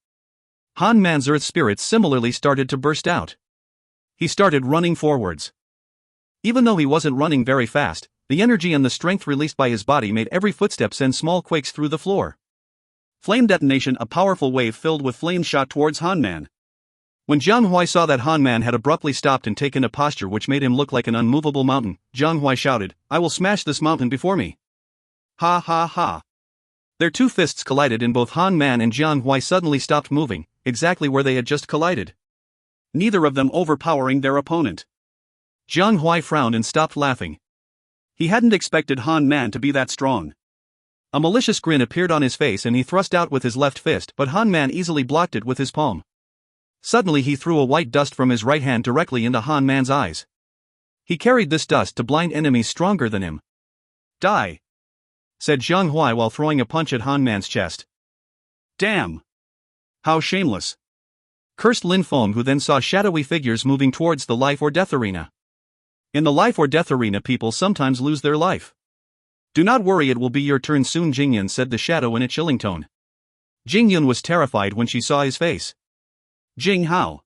Han Man's earth spirit similarly started to burst out. He started running forwards. Even though he wasn't running very fast, the energy and the strength released by his body made every footstep send small quakes through the floor. Flame detonation. A powerful wave filled with flames shot towards Han Man. When Yunhai saw that Han Man had abruptly stopped and taken a posture which made him look like an unmovable mountain, Yunhai shouted, "I will smash this mountain before me." Ha ha ha. Their 2 fists collided and both Han Man and Yunhai suddenly stopped moving, exactly where they had just collided. Neither of them overpowering their opponent. Yunhai frowned and stopped laughing. He hadn't expected Han Man to be that strong. A malicious grin appeared on his face and he thrust out with his left fist, but Han Man easily blocked it with his palm. Suddenly he threw a white dust from his right hand directly into Han Man's eyes. He carried this dust to blind enemies stronger than him. Die, said Yunhai while throwing a punch at Han Man's chest. Damn! How shameless! Cursed Lin Feng, who then saw shadowy figures moving towards the life or death arena. In the life or death arena people sometimes lose their life. Do not worry, it will be your turn soon, Jingyun, said the shadow in a chilling tone. Jingyun was terrified when she saw his face. Jing Hao!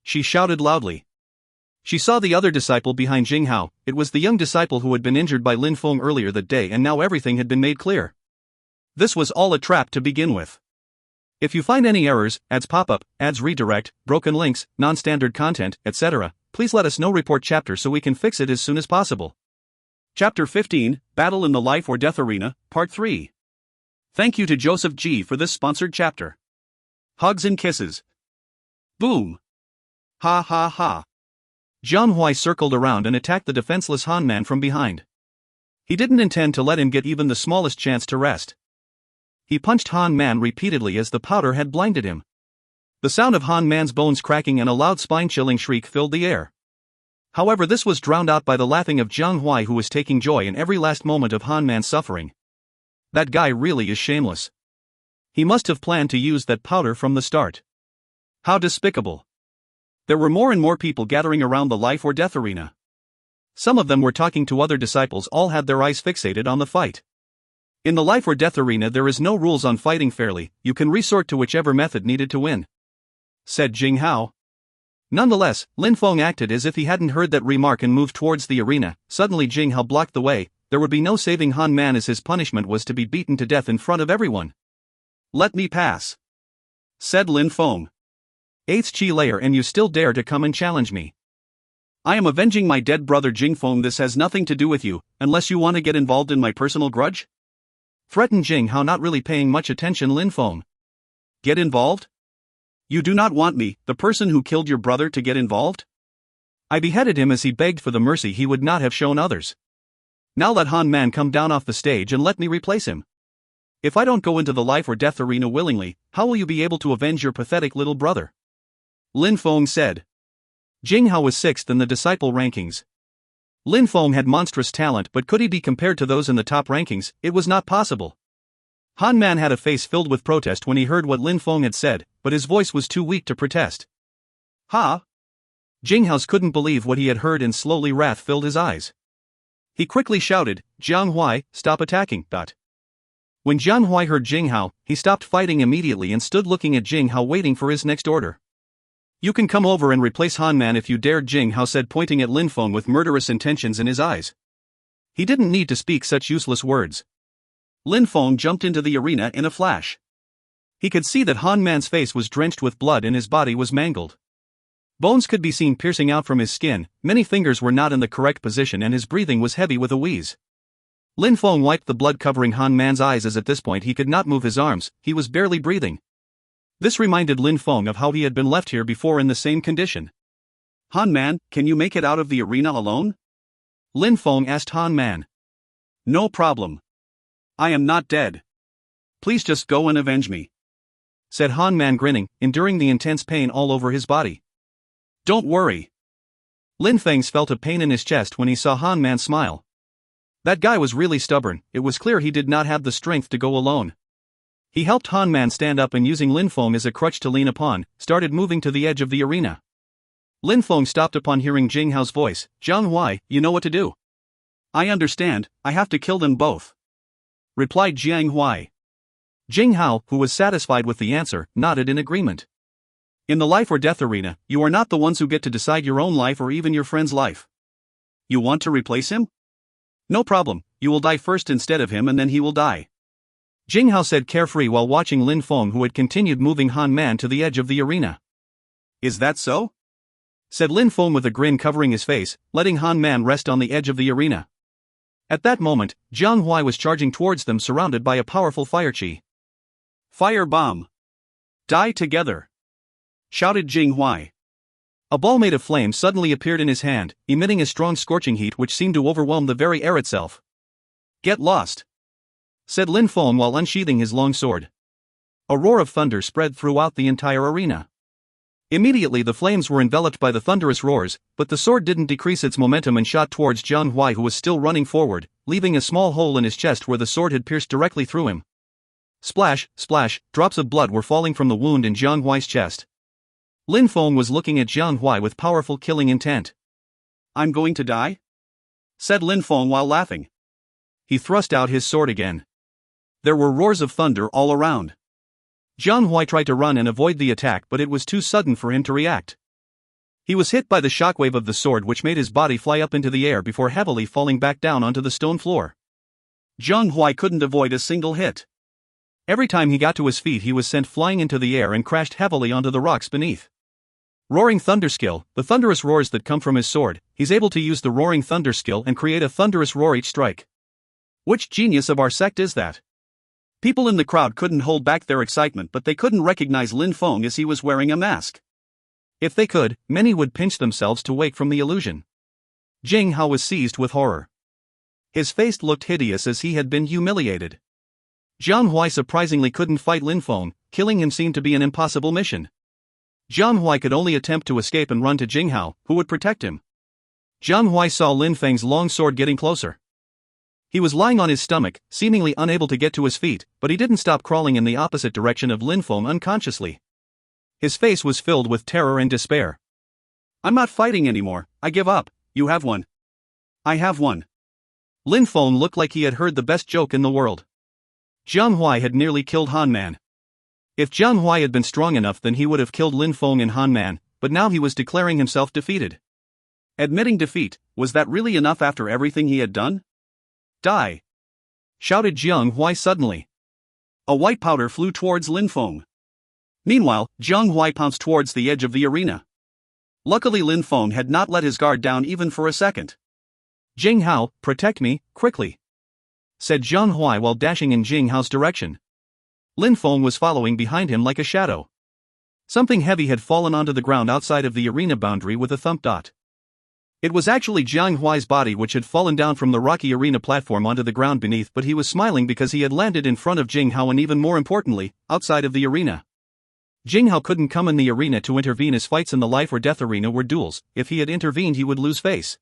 She shouted loudly. She saw the other disciple behind Jing Hao. It was the young disciple who had been injured by Lin Feng earlier that day, and now everything had been made clear. This was all a trap to begin with. If you find any errors, ads pop-up, ads redirect, broken links, non-standard content, etc., please let us know. Report chapter so we can fix it as soon as possible. Chapter 15, Battle in the Life or Death Arena, Part 3. Thank you to Joseph G for this sponsored chapter. Hugs and kisses. Boom. Ha ha ha. Yunhai circled around and attacked the defenseless Han Man from behind. He didn't intend to let him get even the smallest chance to rest. He punched Han Man repeatedly as the powder had blinded him. The sound of Han Man's bones cracking and a loud spine-chilling shriek filled the air. However, this was drowned out by the laughing of Yunhai, who was taking joy in every last moment of Han Man's suffering. That guy really is shameless. He must have planned to use that powder from the start. How despicable. There were more and more people gathering around the life or death arena. Some of them were talking to other disciples, all had their eyes fixated on the fight. In the life or death arena there is no rules on fighting fairly, you can resort to whichever method needed to win," said Jing Hao. Nonetheless, Lin Feng acted as if he hadn't heard that remark and moved towards the arena. Suddenly Jing Hao blocked the way. There would be no saving Han Man, as his punishment was to be beaten to death in front of everyone. "Let me pass," said Lin Feng. "8th Chi layer and you still dare to come and challenge me? I am avenging my dead brother Jing Feng. This has nothing to do with you, unless you want to get involved in my personal grudge?" threatened Jing Hao, not really paying much attention. Lin Feng. "Get involved? You do not want me, the person who killed your brother, to get involved? I beheaded him as he begged for the mercy he would not have shown others. Now let Han Man come down off the stage and let me replace him. If I don't go into the life or death arena willingly, how will you be able to avenge your pathetic little brother?" Lin Feng said. Jing Hao was 6th in the disciple rankings. Lin Feng had monstrous talent, but could he be compared to those in the top rankings? It was not possible. Han Man had a face filled with protest when he heard what Lin Feng had said, but his voice was too weak to protest. "Ha!" Jing Hao couldn't believe what he had heard, and slowly wrath filled his eyes. He quickly shouted, "Jianghua, stop attacking!" When Jianghua heard Jing Hao, he stopped fighting immediately and stood looking at Jing Hao, waiting for his next order. "You can come over and replace Han Man if you dare," Jing Hao said, pointing at Lin Feng with murderous intentions in his eyes. He didn't need to speak such useless words. Lin Feng jumped into the arena in a flash. He could see that Han Man's face was drenched with blood and his body was mangled. Bones could be seen piercing out from his skin, many fingers were not in the correct position, and his breathing was heavy with a wheeze. Lin Feng wiped the blood covering Han Man's eyes, as at this point he could not move his arms, he was barely breathing. This reminded Lin Feng of how he had been left here before in the same condition. "Han Man, can you make it out of the arena alone?" Lin Feng asked Han Man. "No problem. I am not dead. Please just go and avenge me," said Han Man, grinning, enduring the intense pain all over his body. "Don't worry." Lin Feng felt a pain in his chest when he saw Han Man smile. That guy was really stubborn. It was clear he did not have the strength to go alone. He helped Han Man stand up and, using Lin Feng as a crutch to lean upon, started moving to the edge of the arena. Lin Feng stopped upon hearing Jing Hao's voice. "Jianghua, you know what to do." "I understand, I have to kill them both," replied Jianghua. Jing Hao, who was satisfied with the answer, nodded in agreement. In the life or death arena, you are not the ones who get to decide your own life or even your friend's life. You want to replace him? No problem, you will die first instead of him and then he will die. Jing Hao said carefree while watching Lin Feng, who had continued moving Han Man to the edge of the arena. "Is that so?" said Lin Feng with a grin covering his face, letting Han Man rest on the edge of the arena. At that moment, Jianghua was charging towards them, surrounded by a powerful fire chi. "Fire bomb! Die together!" shouted Jinghai. A ball made of flame suddenly appeared in his hand, emitting a strong scorching heat which seemed to overwhelm the very air itself. "Get lost!" said Lin Feng while unsheathing his long sword. A roar of thunder spread throughout the entire arena. Immediately the flames were enveloped by the thunderous roars, but the sword didn't decrease its momentum and shot towards Jianghua, who was still running forward, leaving a small hole in his chest where the sword had pierced directly through him. Splash, splash, drops of blood were falling from the wound in Jianghuai's chest. Lin Feng was looking at Jianghua with powerful killing intent. "I'm going to die?" said Lin Feng while laughing. He thrust out his sword again. There were roars of thunder all around. Jianghua tried to run and avoid the attack, but it was too sudden for him to react. He was hit by the shockwave of the sword, which made his body fly up into the air before heavily falling back down onto the stone floor. Jianghua couldn't avoid a single hit. Every time he got to his feet he was sent flying into the air and crashed heavily onto the rocks beneath. Roaring Thunder skill, the thunderous roars that come from his sword, he's able to use the Roaring Thunder skill and create a thunderous roar each strike. Which genius of our sect is that? People in the crowd couldn't hold back their excitement, but they couldn't recognize Lin Feng as he was wearing a mask. If they could, many would pinch themselves to wake from the illusion. Jing Hao was seized with horror. His face looked hideous as he had been humiliated. Jianghua surprisingly couldn't fight Lin Feng, killing him seemed to be an impossible mission. Jianghua could only attempt to escape and run to Jing Hao, who would protect him. Jianghua saw Lin Feng's long sword getting closer. He was lying on his stomach, seemingly unable to get to his feet, but he didn't stop crawling in the opposite direction of Lin Feng unconsciously. His face was filled with terror and despair. "I'm not fighting anymore, I give up. You have won." "I have won." Lin Feng looked like he had heard the best joke in the world. Yunhai had nearly killed Han Man. If Yunhai had been strong enough, then he would have killed Lin Feng and Han Man, but now he was declaring himself defeated. Admitting defeat, was that really enough after everything he had done? Die! Shouted Yunhai suddenly. A white powder flew towards Lin Feng. Meanwhile, Yunhai pounced towards the edge of the arena. Luckily Lin Feng had not let his guard down even for a second. Jing Hao, protect me, quickly, said Yunhai while dashing in Jing Hao's direction. Lin Feng was following behind him like a shadow. Something heavy had fallen onto the ground outside of the arena boundary with a thump dot. It was actually Yunhai's body which had fallen down from the rocky arena platform onto the ground beneath, but he was smiling because he had landed in front of Jing Hao and, even more importantly, outside of the arena. Jing Hao couldn't come in the arena to intervene, as fights in the life or death arena were duels. If he had intervened, he would lose face.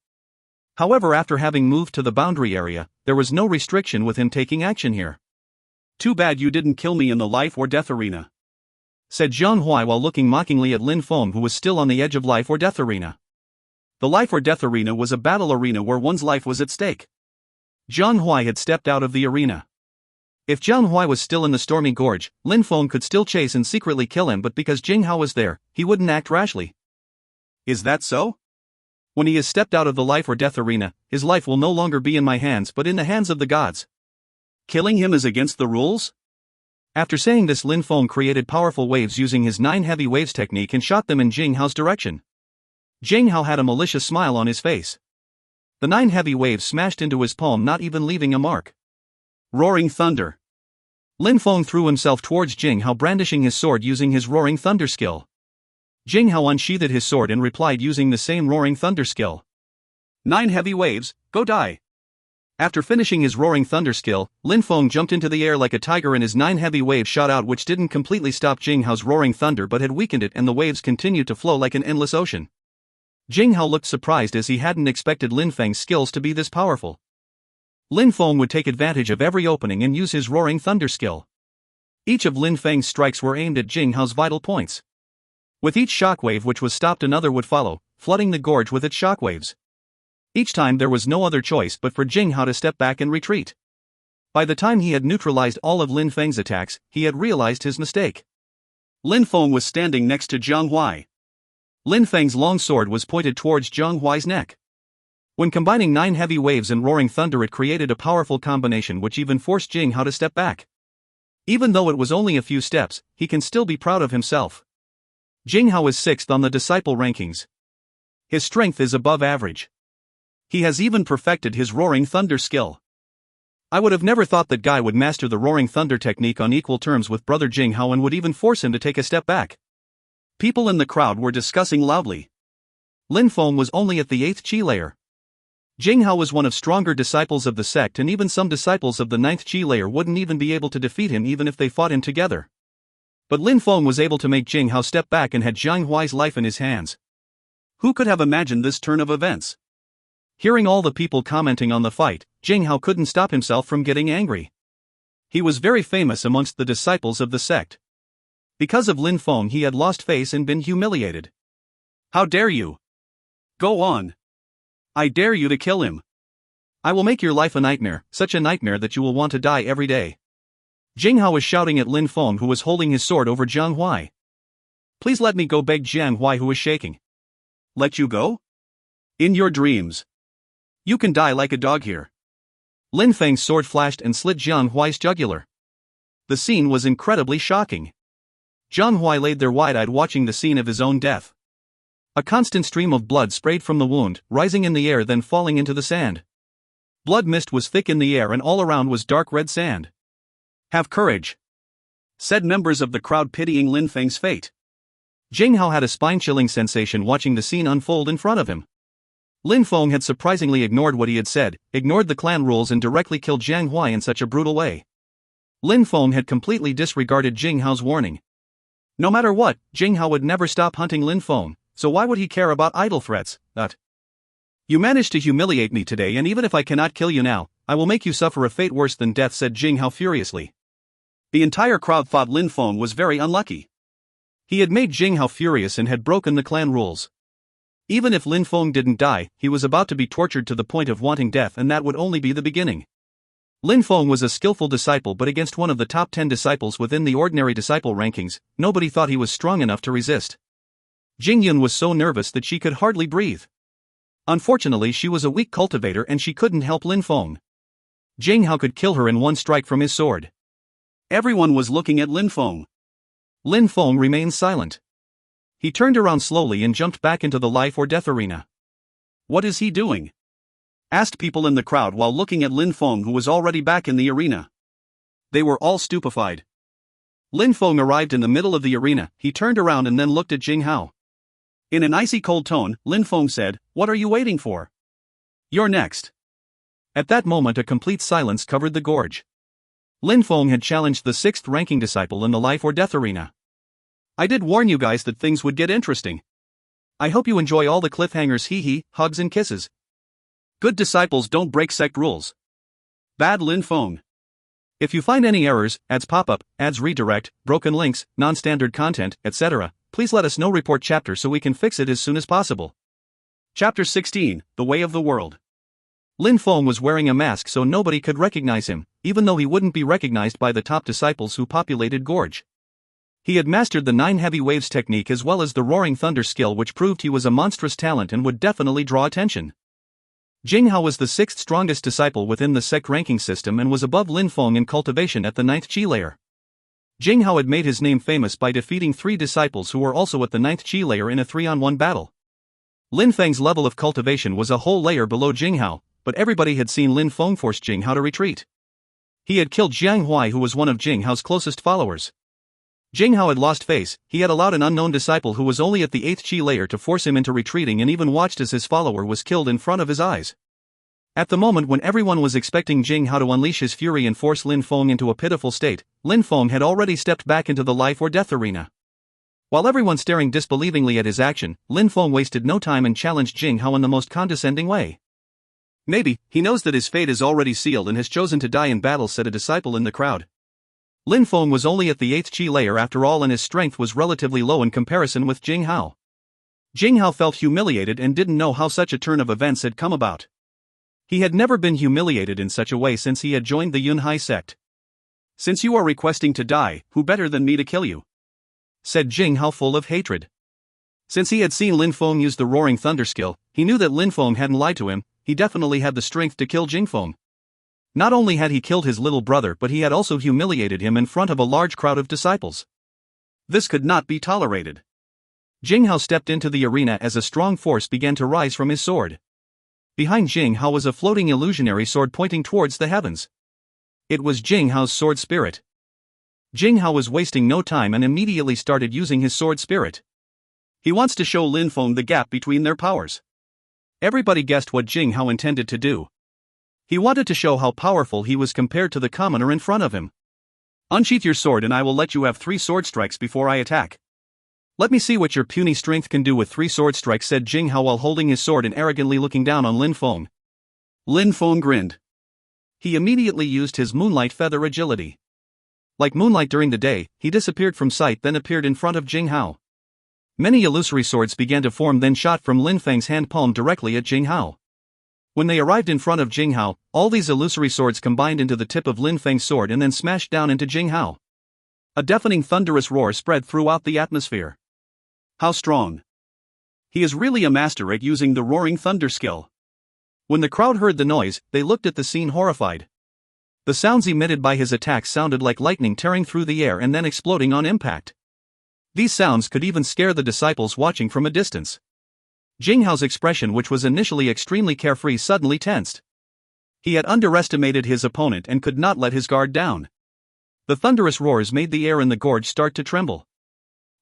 However, after having moved to the boundary area, there was no restriction with him taking action here. Too bad you didn't kill me in the life or death arena, said Yunhai while looking mockingly at Lin Feng, who was still on the edge of life or death arena. The life or death arena was a battle arena where one's life was at stake. Yunhai had stepped out of the arena. If Yunhai was still in the stormy gorge, Lin Feng could still chase and secretly kill him, but because Jing Hao was there, he wouldn't act rashly. Is that so? When he has stepped out of the life or death arena, his life will no longer be in my hands but in the hands of the gods. Killing him is against the rules? After saying this, Lin Feng created powerful waves using his 9 heavy waves technique and shot them in Jing Hao's direction. Jing Hao had a malicious smile on his face. The 9 heavy waves smashed into his palm, not even leaving a mark. Roaring Thunder. Lin Feng threw himself towards Jing Hao, brandishing his sword using his Roaring Thunder skill. Jing Hao unsheathed his sword and replied using the same Roaring Thunder skill. 9 heavy waves, go die. After finishing his Roaring Thunder skill, Lin Feng jumped into the air like a tiger and his 9 heavy waves shot out, which didn't completely stop Jing Hao's Roaring Thunder but had weakened it, and the waves continued to flow like an endless ocean. Jing Hao looked surprised as he hadn't expected Lin Feng's skills to be this powerful. Lin Feng would take advantage of every opening and use his Roaring Thunder skill. Each of Lin Feng's strikes were aimed at Jing Hao's vital points. With each shockwave which was stopped, another would follow, flooding the gorge with its shockwaves. Each time there was no other choice but for Jing Hao to step back and retreat. By the time he had neutralized all of Lin Feng's attacks, he had realized his mistake. Lin Feng was standing next to Yunhai. Lin Feng's long sword was pointed towards Yunhai's neck. When combining 9 heavy waves and Roaring Thunder, it created a powerful combination which even forced Jing Hao to step back. Even though it was only a few steps, he can still be proud of himself. Jing Hao is 6th on the disciple rankings. His strength is above average. He has even perfected his Roaring Thunder skill. I would have never thought that guy would master the Roaring Thunder technique on equal terms with brother Jing Hao and would even force him to take a step back. People in the crowd were discussing loudly. Lin Feng was only at the 8th chi layer. Jing Hao was one of stronger disciples of the sect, and even some disciples of the 9th chi layer wouldn't even be able to defeat him even if they fought him together. But Lin Feng was able to make Jing Hao step back and had Yunhai's life in his hands. Who could have imagined this turn of events? Hearing all the people commenting on the fight, Jing Hao couldn't stop himself from getting angry. He was very famous amongst the disciples of the sect. Because of Lin Feng, he had lost face and been humiliated. How dare you? Go on. I dare you to kill him. I will make your life a nightmare, such a nightmare that you will want to die every day. Jing Hao was shouting at Lin Feng, who was holding his sword over Yunhai. Please let me go, begged Yunhai, who was shaking. Let you go? In your dreams. You can die like a dog here. Lin Feng's sword flashed and slit Yunhai's jugular. The scene was incredibly shocking. Yunhai laid there wide-eyed, watching the scene of his own death. A constant stream of blood sprayed from the wound, rising in the air then falling into the sand. Blood mist was thick in the air and all around was dark red sand. Have courage, said members of the crowd, pitying Lin Feng's fate. Jing Hao had a spine-chilling sensation watching the scene unfold in front of him. Lin Feng had surprisingly ignored what he had said, ignored the clan rules, and directly killed Yunhai in such a brutal way. Lin Feng had completely disregarded Jing Hao's warning. No matter what, Jing Hao would never stop hunting Lin Feng, so why would he care about idle threats? You managed to humiliate me today, and even if I cannot kill you now, I will make you suffer a fate worse than death, said Jing Hao furiously. The entire crowd thought Lin Feng was very unlucky. He had made Jing Hao furious and had broken the clan rules. Even if Lin Feng didn't die, he was about to be tortured to the point of wanting death, and that would only be the beginning. Lin Feng was a skillful disciple, but against one of the top 10 disciples within the ordinary disciple rankings, nobody thought he was strong enough to resist. Jing Yun was so nervous that she could hardly breathe. Unfortunately, she was a weak cultivator and she couldn't help Lin Feng. Jing Hao could kill her in one strike from his sword. Everyone was looking at Lin Feng. Lin Feng remained silent. He turned around slowly and jumped back into the life or death arena. "What is he doing?" asked people in the crowd while looking at Lin Feng, who was already back in the arena. They were all stupefied. Lin Feng arrived in the middle of the arena. He turned around and then looked at Jing Hao. In an icy cold tone, Lin Feng said, "What are you waiting for? You're next." At that moment a complete silence covered the gorge. Lin Feng had challenged the 6th ranking disciple in the life or death arena. "I did warn you guys that things would get interesting. I hope you enjoy all the cliffhangers, hee, hugs and kisses. Good disciples don't break sect rules. Bad Lin Feng. If you find any errors, ads pop up, ads redirect, broken links, non-standard content, etc., please let us know. Report chapter so we can fix it as soon as possible." Chapter 16, The Way of the World. Lin Feng was wearing a mask so nobody could recognize him, even though he wouldn't be recognized by the top disciples who populated gorge. He had mastered the 9 heavy waves technique as well as the roaring thunder skill, which proved he was a monstrous talent and would definitely draw attention. Jing Hao was the 6th strongest disciple within the Sect ranking system and was above Lin Feng in cultivation at the 9th Qi layer. Jing Hao had made his name famous by defeating 3 disciples who were also at the 9th Qi layer in a 3-on-1 battle. Lin Feng's level of cultivation was a whole layer below Jing Hao, but everybody had seen Lin Feng force Jing Hao to retreat. He had killed Yunhai, who was one of Jing Hao's closest followers. Jing Hao had lost face. He had allowed an unknown disciple who was only at the 8th Qi layer to force him into retreating and even watched as his follower was killed in front of his eyes. At the moment when everyone was expecting Jing Hao to unleash his fury and force Lin Feng into a pitiful state, Lin Feng had already stepped back into the life or death arena. While everyone staring disbelievingly at his action, Lin Feng wasted no time and challenged Jing Hao in the most condescending way. "Maybe he knows that his fate is already sealed and has chosen to die in battle," said a disciple in the crowd. Lin Feng was only at the 8th Qi layer after all, and his strength was relatively low in comparison with Jing Hao. Jing Hao felt humiliated and didn't know how such a turn of events had come about. He had never been humiliated in such a way since he had joined the Yunhai sect. "Since you are requesting to die, who better than me to kill you?" said Jing Hao, full of hatred. Since he had seen Lin Feng use the roaring thunder skill, he knew that Lin Feng hadn't lied to him. He definitely had the strength to kill Jing Feng. Not only had he killed his little brother, but he had also humiliated him in front of a large crowd of disciples. This could not be tolerated. Jing Hao stepped into the arena as a strong force began to rise from his sword. Behind Jing Hao was a floating illusionary sword pointing towards the heavens. It was Jing Hao's sword spirit. Jing Hao was wasting no time and immediately started using his sword spirit. He wants to show Lin Feng the gap between their powers. Everybody guessed what Jing Hao intended to do. He wanted to show how powerful he was compared to the commoner in front of him. "Unsheath your sword and I will let you have 3 sword strikes before I attack. Let me see what your puny strength can do with 3 sword strikes," said Jing Hao while holding his sword and arrogantly looking down on Lin Feng. Lin Feng grinned. He immediately used his moonlight feather agility. Like moonlight during the day, he disappeared from sight, then appeared in front of Jing Hao. Many illusory swords began to form, then shot from Lin Feng's hand palm directly at Jing Hao. When they arrived in front of Jing Hao, all these illusory swords combined into the tip of Lin Feng's sword and then smashed down into Jing Hao. A deafening thunderous roar spread throughout the atmosphere. How strong! He is really a master at using the roaring thunder skill. When the crowd heard the noise, they looked at the scene horrified. The sounds emitted by his attacks sounded like lightning tearing through the air and then exploding on impact. These sounds could even scare the disciples watching from a distance. Jing Hao's expression, which was initially extremely carefree, suddenly tensed. He had underestimated his opponent and could not let his guard down. The thunderous roars made the air in the gorge start to tremble.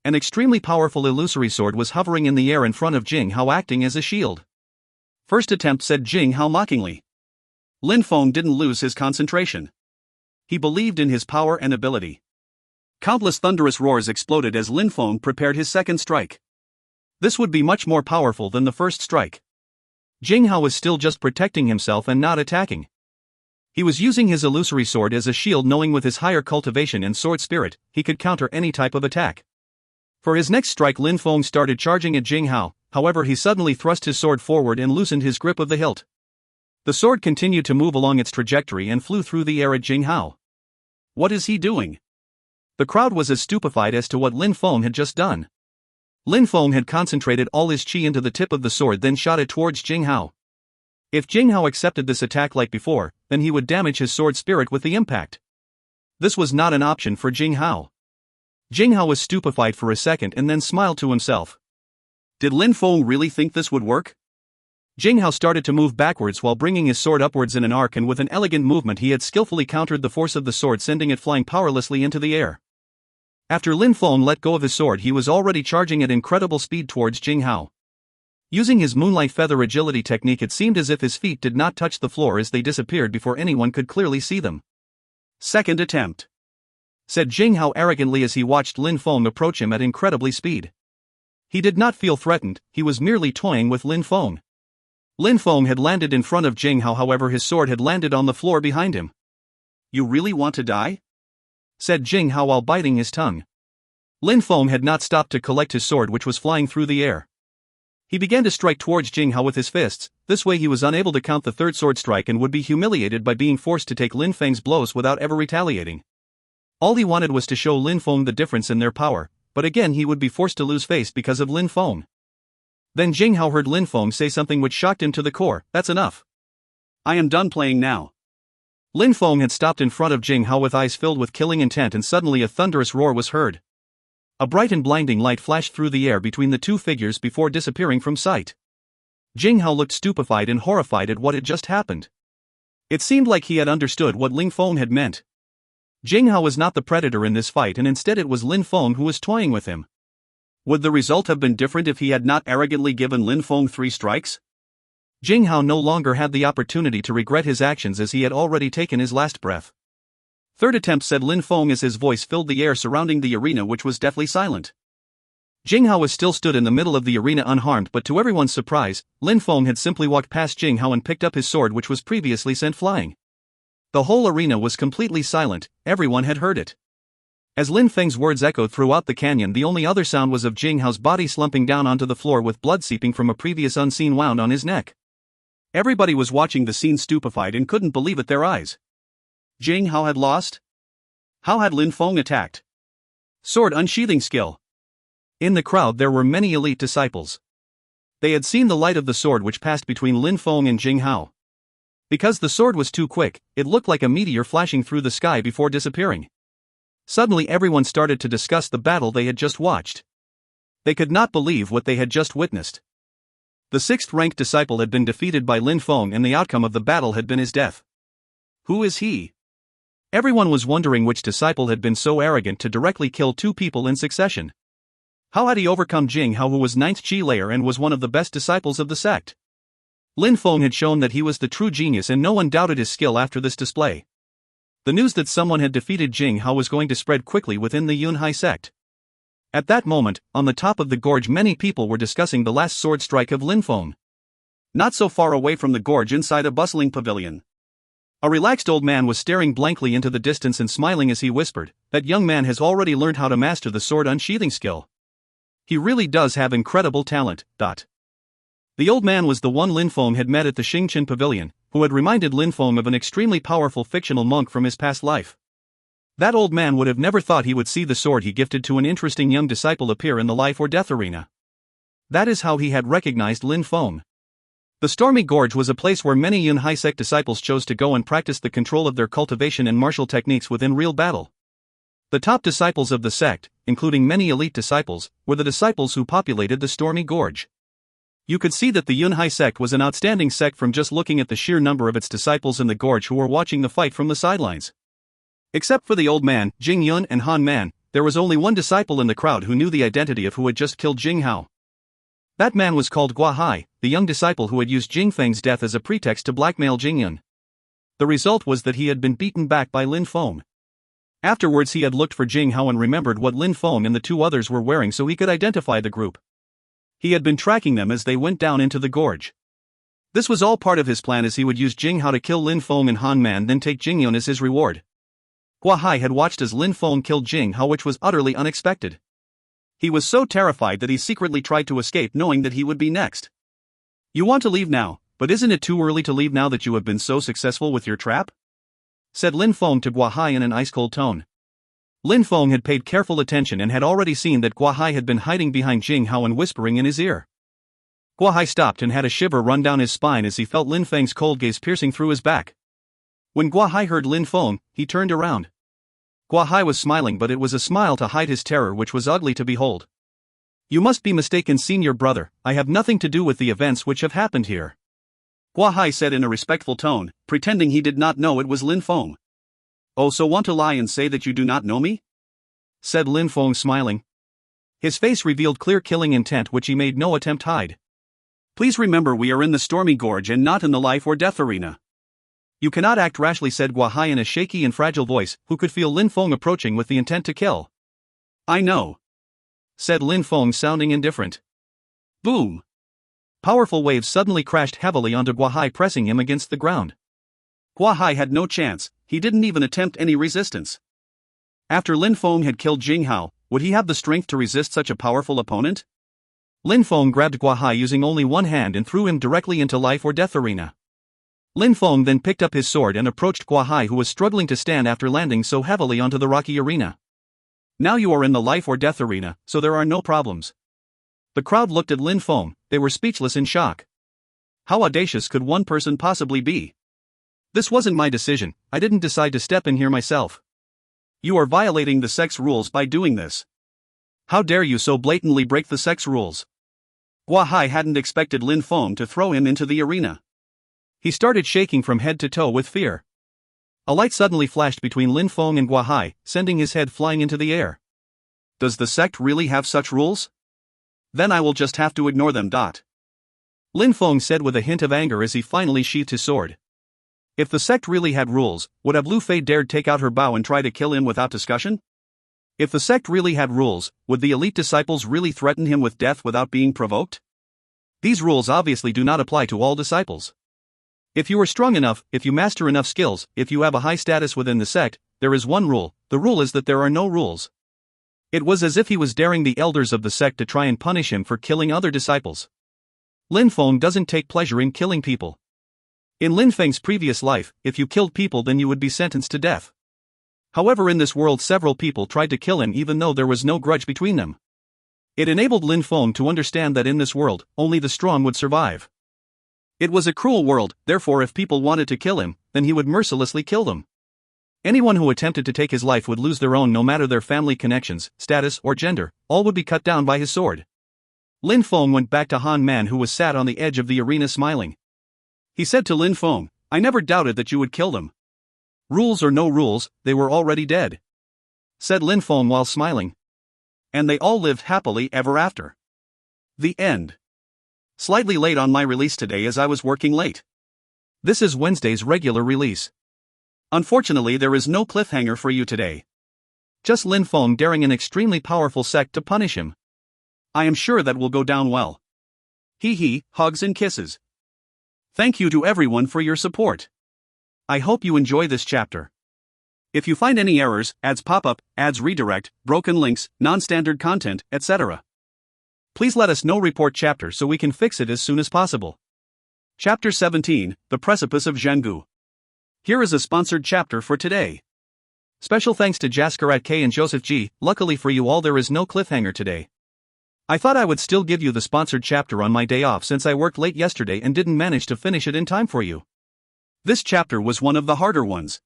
An extremely powerful illusory sword was hovering in the air in front of Jing Hao, acting as a shield. "First attempt," said Jing Hao mockingly. Lin Feng didn't lose his concentration. He believed in his power and ability. Countless thunderous roars exploded as Lin Feng prepared his second strike. This would be much more powerful than the first strike. Jing Hao was still just protecting himself and not attacking. He was using his illusory sword as a shield, knowing with his higher cultivation and sword spirit, he could counter any type of attack. For his next strike, Lin Feng started charging at Jing Hao, however he suddenly thrust his sword forward and loosened his grip of the hilt. The sword continued to move along its trajectory and flew through the air at Jing Hao. What is he doing? The crowd was as stupefied as to what Lin Feng had just done. Lin Feng had concentrated all his chi into the tip of the sword, then shot it towards Jing Hao. If Jing Hao accepted this attack like before, then he would damage his sword spirit with the impact. This was not an option for Jing Hao. Jing Hao was stupefied for a second and then smiled to himself. Did Lin Feng really think this would work? Jing Hao started to move backwards while bringing his sword upwards in an arc, and with an elegant movement he had skillfully countered the force of the sword, sending it flying powerlessly into the air. After Lin Feng let go of his sword, he was already charging at incredible speed towards Jing Hao. Using his moonlight feather agility technique, it seemed as if his feet did not touch the floor as they disappeared before anyone could clearly see them. Second attempt, said Jing Hao arrogantly as he watched Lin Feng approach him at incredibly speed. He did not feel threatened, he was merely toying with Lin Feng. Lin Feng had landed in front of Jing Hao, however his sword had landed on the floor behind him. You really want to die? Said Jing Hao while biting his tongue. Lin Feng had not stopped to collect his sword, which was flying through the air. He began to strike towards Jing Hao with his fists. This way he was unable to count the third sword strike and would be humiliated by being forced to take Lin Feng's blows without ever retaliating. All he wanted was to show Lin Feng the difference in their power, but again he would be forced to lose face because of Lin Feng. Then Jing Hao heard Lin Feng say something which shocked him to the core. That's enough. I am done playing now. Lin Feng had stopped in front of Jing Hao with eyes filled with killing intent, and suddenly a thunderous roar was heard. A bright and blinding light flashed through the air between the two figures before disappearing from sight. Jing Hao looked stupefied and horrified at what had just happened. It seemed like he had understood what Lin Feng had meant. Jing Hao was not the predator in this fight, and instead it was Lin Feng who was toying with him. Would the result have been different if he had not arrogantly given Lin Feng 3 strikes? Jing Hao no longer had the opportunity to regret his actions, as he had already taken his last breath. Third attempt, said Lin Feng as his voice filled the air surrounding the arena, which was deathly silent. Jing Hao was still stood in the middle of the arena unharmed, but to everyone's surprise, Lin Feng had simply walked past Jing Hao and picked up his sword, which was previously sent flying. The whole arena was completely silent, everyone had heard it. As Lin Feng's words echoed throughout the canyon, the only other sound was of Jing Hao's body slumping down onto the floor with blood seeping from a previous unseen wound on his neck. Everybody was watching the scene stupefied and couldn't believe it their eyes. Jing Hao had lost? How had Lin Feng attacked? Sword unsheathing skill. In the crowd there were many elite disciples. They had seen the light of the sword which passed between Lin Feng and Jing Hao. Because the sword was too quick, it looked like a meteor flashing through the sky before disappearing. Suddenly everyone started to discuss the battle they had just watched. They could not believe what they had just witnessed. The 6th-ranked disciple had been defeated by Lin Feng, and the outcome of the battle had been his death. Who is he? Everyone was wondering which disciple had been so arrogant to directly kill 2 people in succession. How had he overcome Jing Hao, who was 9th Chi layer and was one of the best disciples of the sect? Lin Feng had shown that he was the true genius, and no one doubted his skill after this display. The news that someone had defeated Jing Hao was going to spread quickly within the Yunhai sect. At that moment, on the top of the gorge, many people were discussing the last sword strike of Lin Feng. Not so far away from the gorge, inside a bustling pavilion, a relaxed old man was staring blankly into the distance and smiling as he whispered, "That young man has already learned how to master the sword unsheathing skill. He really does have incredible talent." The old man was the one Lin Feng had met at the Xingchen Pavilion, who had reminded Lin Feng of an extremely powerful fictional monk from his past life. That old man would have never thought he would see the sword he gifted to an interesting young disciple appear in the life or death arena. That is how he had recognized Lin Feng. The Stormy Gorge was a place where many Yunhai sect disciples chose to go and practice the control of their cultivation and martial techniques within real battle. The top disciples of the sect, including many elite disciples, were the disciples who populated the Stormy Gorge. You could see that the Yunhai sect was an outstanding sect from just looking at the sheer number of its disciples in the gorge who were watching the fight from the sidelines. Except for the old man, Jing Yun, and Han Man, there was only one disciple in the crowd who knew the identity of who had just killed Jing Hao. That man was called Yunhai, the young disciple who had used Jing Feng's death as a pretext to blackmail Jing Yun. The result was that he had been beaten back by Lin Feng. Afterwards he had looked for Jing Hao and remembered what Lin Feng and the 2 others were wearing, so he could identify the group. He had been tracking them as they went down into the gorge. This was all part of his plan, as he would use Jing Hao to kill Lin Feng and Han Man, then take Jing Yun as his reward. Yunhai had watched as Lin Feng killed Jing Hao, which was utterly unexpected. He was so terrified that he secretly tried to escape, knowing that he would be next. "You want to leave now, but isn't it too early to leave now that you have been so successful with your trap? Said Lin Feng to Yunhai in an ice-cold tone. Lin Feng had paid careful attention and had already seen that Yunhai had been hiding behind Yunhai and whispering in his ear. Yunhai stopped and had a shiver run down his spine as he felt Lin Feng's cold gaze piercing through his back. When Yunhai heard Lin Feng, he turned around. Yunhai was smiling, but it was a smile to hide his terror, which was ugly to behold. You must be mistaken, senior brother, I have nothing to do with the events which have happened here. Yunhai said in a respectful tone, pretending he did not know it was Lin Feng. Oh, so want to lie and say that you do not know me? Said Lin Feng, smiling. His face revealed clear killing intent which he made no attempt to hide. Please remember, we are in the stormy gorge and not in the life or death arena. You cannot act rashly, said Yunhai in a shaky and fragile voice, who could feel Lin Feng approaching with the intent to kill. I know, said Lin Feng, sounding indifferent. Boom! Powerful waves suddenly crashed heavily onto Yunhai, pressing him against the ground. Yunhai had no chance, he didn't even attempt any resistance. After Lin Feng had killed Yunhai, would he have the strength to resist such a powerful opponent? Lin Feng grabbed Yunhai using only one hand and threw him directly into life or death arena. Lin Feng then picked up his sword and approached Yunhai, who was struggling to stand after landing so heavily onto the rocky arena. Now you are in the life or death arena, so there are no problems. The crowd looked at Lin Feng, they were speechless in shock. How audacious could one person possibly be? This wasn't my decision, I didn't decide to step in here myself. You are violating the Sect's rules by doing this. How dare you so blatantly break the Sect's rules? Yunhai hadn't expected Lin Feng to throw him into the arena. He started shaking from head to toe with fear. A light suddenly flashed between Lin Feng and Yunhai, sending his head flying into the air. Does the Sect really have such rules? Then I will just have to ignore them. Lin Feng said with a hint of anger as he finally sheathed his sword. If the Sect really had rules, would have Lu Fei dared take out her bow and try to kill him without discussion? If the Sect really had rules, would the elite disciples really threaten him with death without being provoked? These rules obviously do not apply to all disciples. If you are strong enough, if you master enough skills, if you have a high status within the Sect, there is one rule, the rule is that there are no rules. It was as if he was daring the elders of the Sect to try and punish him for killing other disciples. Lin Feng doesn't take pleasure in killing people. In Lin Feng's previous life, if you killed people then you would be sentenced to death. However, in this world several people tried to kill him even though there was no grudge between them. It enabled Lin Feng to understand that in this world, only the strong would survive. It was a cruel world, therefore if people wanted to kill him, then he would mercilessly kill them. Anyone who attempted to take his life would lose their own, no matter their family connections, status, or gender, all would be cut down by his sword. Lin Feng went back to Han Man, who was sat on the edge of the arena smiling. He said to Lin Feng, I never doubted that you would kill them. Rules or no rules, they were already dead. Said Lin Feng while smiling. And they all lived happily ever after. The end. Slightly late on my release today as I was working late. This is Wednesday's regular release. Unfortunately, there is no cliffhanger for you today. Just Lin Feng daring an extremely powerful Sect to punish him. I am sure that will go down well. Hee hee, hugs and kisses. Thank you to everyone for your support. I hope you enjoy this chapter. If you find any errors, ads pop up, ads redirect, broken links, non-standard content, etc., please let us know. Report chapter so we can fix it as soon as possible. Chapter 17, The Precipice of Jangu. Here is a sponsored chapter for today. Special thanks to Jaskarat K and Joseph G. Luckily for you all, there is no cliffhanger today. I thought I would still give you the sponsored chapter on my day off since I worked late yesterday and didn't manage to finish it in time for you. This chapter was one of the harder ones.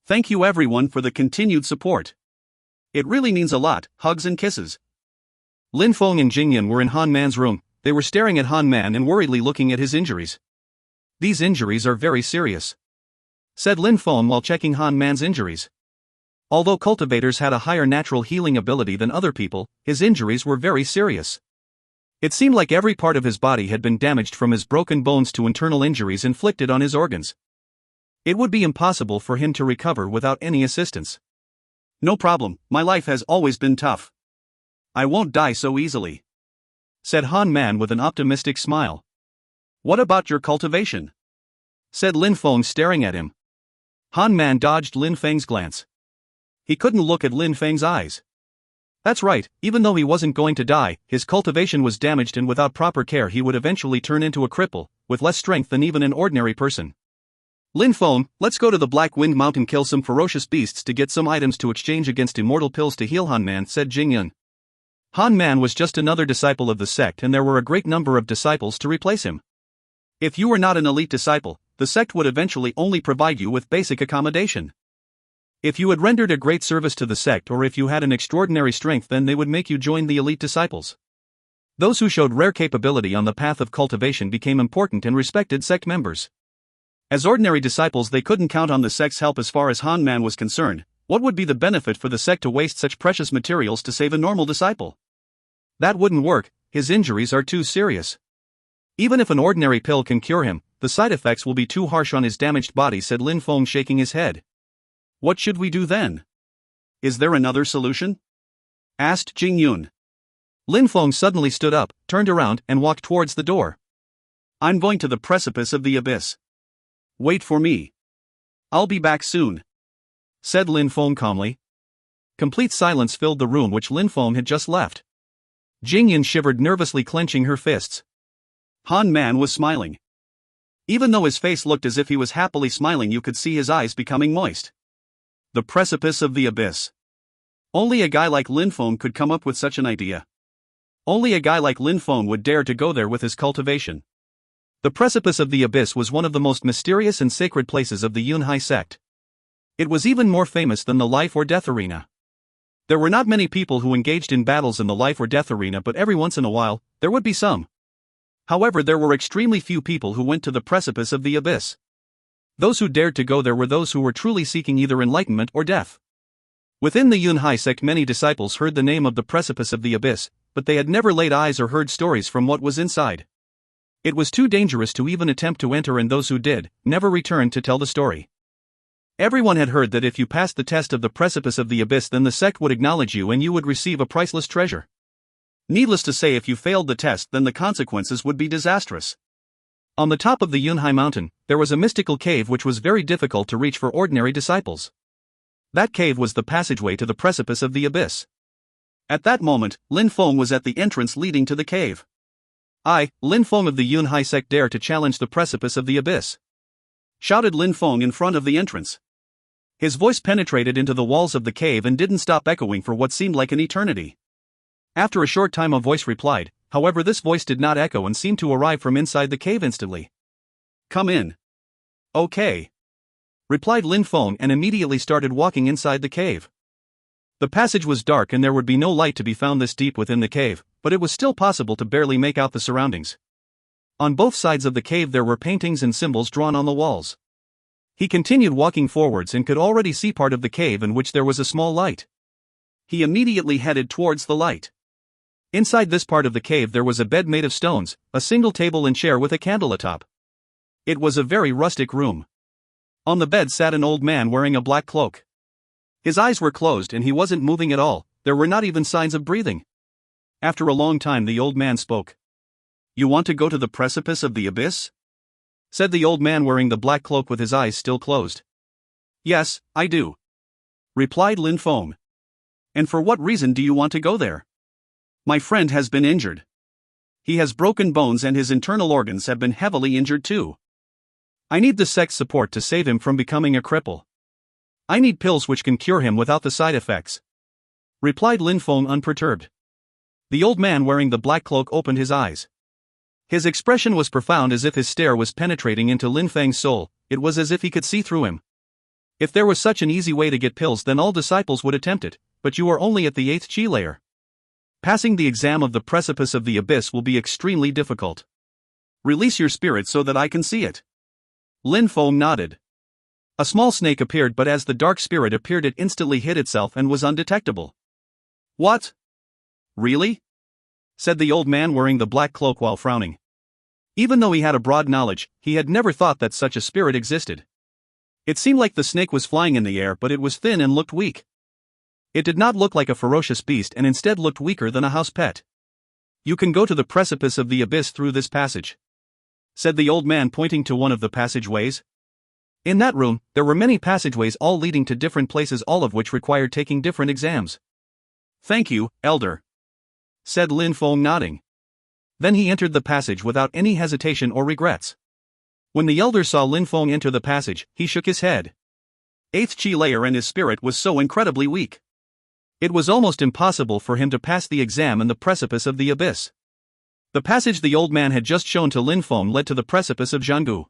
Thank you everyone for the continued support. It really means a lot. Hugs and kisses. Lin Feng and Jingyan were in Han Man's room. They were staring at Han Man and worriedly looking at his injuries. These injuries are very serious, said Lin Feng while checking Han Man's injuries. Although cultivators had a higher natural healing ability than other people, his injuries were very serious. It seemed like every part of his body had been damaged, from his broken bones to internal injuries inflicted on his organs. It would be impossible for him to recover without any assistance. No problem, my life has always been tough. I won't die so easily, said Han Man with an optimistic smile. What about your cultivation? Said Lin Feng, staring at him. Han Man dodged Lin Feng's glance. He couldn't look at Lin Feng's eyes. That's right, even though he wasn't going to die, his cultivation was damaged and without proper care he would eventually turn into a cripple, with less strength than even an ordinary person. Lin Feng, let's go to the Black Wind Mountain, kill some ferocious beasts to get some items to exchange against immortal pills to heal Han Man, said Jingyun. Han Man was just another disciple of the sect, and there were a great number of disciples to replace him. If you were not an elite disciple, the sect would eventually only provide you with basic accommodation. If you had rendered a great service to the sect, or if you had an extraordinary strength, then they would make you join the elite disciples. Those who showed rare capability on the path of cultivation became important and respected sect members. As ordinary disciples, they couldn't count on the sect's help as far as Han Man was concerned. What would be the benefit for the sect to waste such precious materials to save a normal disciple? That wouldn't work, his injuries are too serious. Even if an ordinary pill can cure him, the side effects will be too harsh on his damaged body, said Lin Feng, shaking his head. What should we do then? Is there another solution? Asked Jingyun. Lin Feng suddenly stood up, turned around, and walked towards the door. I'm going to the precipice of the abyss. Wait for me. I'll be back soon, said Lin Feng calmly. Complete silence filled the room which Lin Feng had just left. Jingyun shivered nervously, clenching her fists. Han Man was smiling. Even though his face looked as if he was happily smiling, you could see his eyes becoming moist. The precipice of the abyss. Only a guy like Lin Feng could come up with such an idea. Only a guy like Lin Feng would dare to go there with his cultivation. The precipice of the abyss was one of the most mysterious and sacred places of the Yunhai sect. It was even more famous than the life or death arena. There were not many people who engaged in battles in the life or death arena, but every once in a while, there would be some. However, there were extremely few people who went to the precipice of the abyss. Those who dared to go there were those who were truly seeking either enlightenment or death. Within the Yunhai sect, many disciples heard the name of the precipice of the abyss, but they had never laid eyes or heard stories from what was inside. It was too dangerous to even attempt to enter, and those who did, never returned to tell the story. Everyone had heard that if you passed the test of the precipice of the abyss, then the sect would acknowledge you and you would receive a priceless treasure. Needless to say, if you failed the test, then the consequences would be disastrous. On the top of the Yunhai mountain, there was a mystical cave which was very difficult to reach for ordinary disciples. That cave was the passageway to the precipice of the abyss. At that moment, Lin Feng was at the entrance leading to the cave. I, Lin Feng of the Yunhai sect, dare to challenge the precipice of the abyss, shouted Lin Feng in front of the entrance. His voice penetrated into the walls of the cave and didn't stop echoing for what seemed like an eternity. After a short time, a voice replied, however this voice did not echo and seemed to arrive from inside the cave instantly. Come in. Okay, replied Lin Feng, and immediately started walking inside the cave. The passage was dark and there would be no light to be found this deep within the cave, but it was still possible to barely make out the surroundings. On both sides of the cave there were paintings and symbols drawn on the walls. He continued walking forwards and could already see part of the cave in which there was a small light. He immediately headed towards the light. Inside this part of the cave there was a bed made of stones, a single table and chair with a candle atop. It was a very rustic room. On the bed sat an old man wearing a black cloak. His eyes were closed and he wasn't moving at all, there were not even signs of breathing. After a long time the old man spoke. You want to go to the precipice of the abyss? Said the old man wearing the black cloak with his eyes still closed. Yes, I do, replied Lin Feng. And for what reason do you want to go there? My friend has been injured. He has broken bones and his internal organs have been heavily injured too. I need the sect's support to save him from becoming a cripple. I need pills which can cure him without the side effects, replied Lin Feng unperturbed. The old man wearing the black cloak opened his eyes. His expression was profound, as if his stare was penetrating into Lin Feng's soul. It was as if he could see through him. If there was such an easy way to get pills, then all disciples would attempt it, but you are only at the 8th Chi layer. Passing the exam of the precipice of the abyss will be extremely difficult. Release your spirit so that I can see it. Lin Feng nodded. A small snake appeared, but as the dark spirit appeared it instantly hid itself and was undetectable. What? Really? Said the old man wearing the black cloak while frowning. Even though he had a broad knowledge, he had never thought that such a spirit existed. It seemed like the snake was flying in the air, but it was thin and looked weak. It did not look like a ferocious beast and instead looked weaker than a house pet. You can go to the precipice of the abyss through this passage, said the old man pointing to one of the passageways. In that room, there were many passageways all leading to different places, all of which required taking different exams. Thank you, Elder, said Lin Feng nodding. Then he entered the passage without any hesitation or regrets. When the elder saw Lin Feng enter the passage, he shook his head. 8th Chi layer and his spirit was so incredibly weak. It was almost impossible for him to pass the exam in the precipice of the abyss. The passage the old man had just shown to Lin Feng led to the precipice of jangu.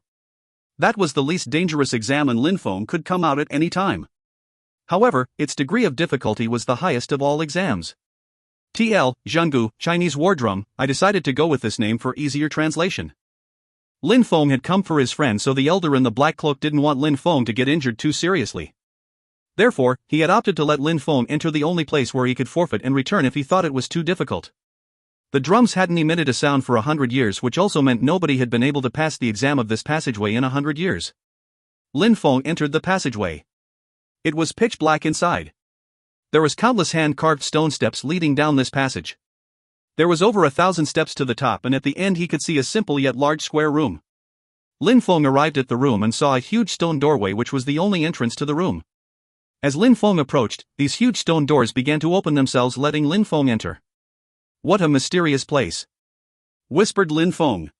That was the least dangerous exam and Lin Feng could come out at any time. However, its degree of difficulty was the highest of all exams. TL, jangu, Chinese war drum, I decided to go with this name for easier translation. Lin Feng had come for his friend, so the elder in the black cloak didn't want Lin Feng to get injured too seriously. Therefore, he had opted to let Lin Feng enter the only place where he could forfeit and return if he thought it was too difficult. The drums hadn't emitted a sound for 100 years, which also meant nobody had been able to pass the exam of this passageway in 100 years. Lin Feng entered the passageway. It was pitch black inside. There was countless hand-carved stone steps leading down this passage. There was over 1,000 steps to the top, and at the end he could see a simple yet large square room. Lin Feng arrived at the room and saw a huge stone doorway which was the only entrance to the room. As Lin Feng approached, these huge stone doors began to open themselves, letting Lin Feng enter. What a mysterious place, whispered Lin Feng.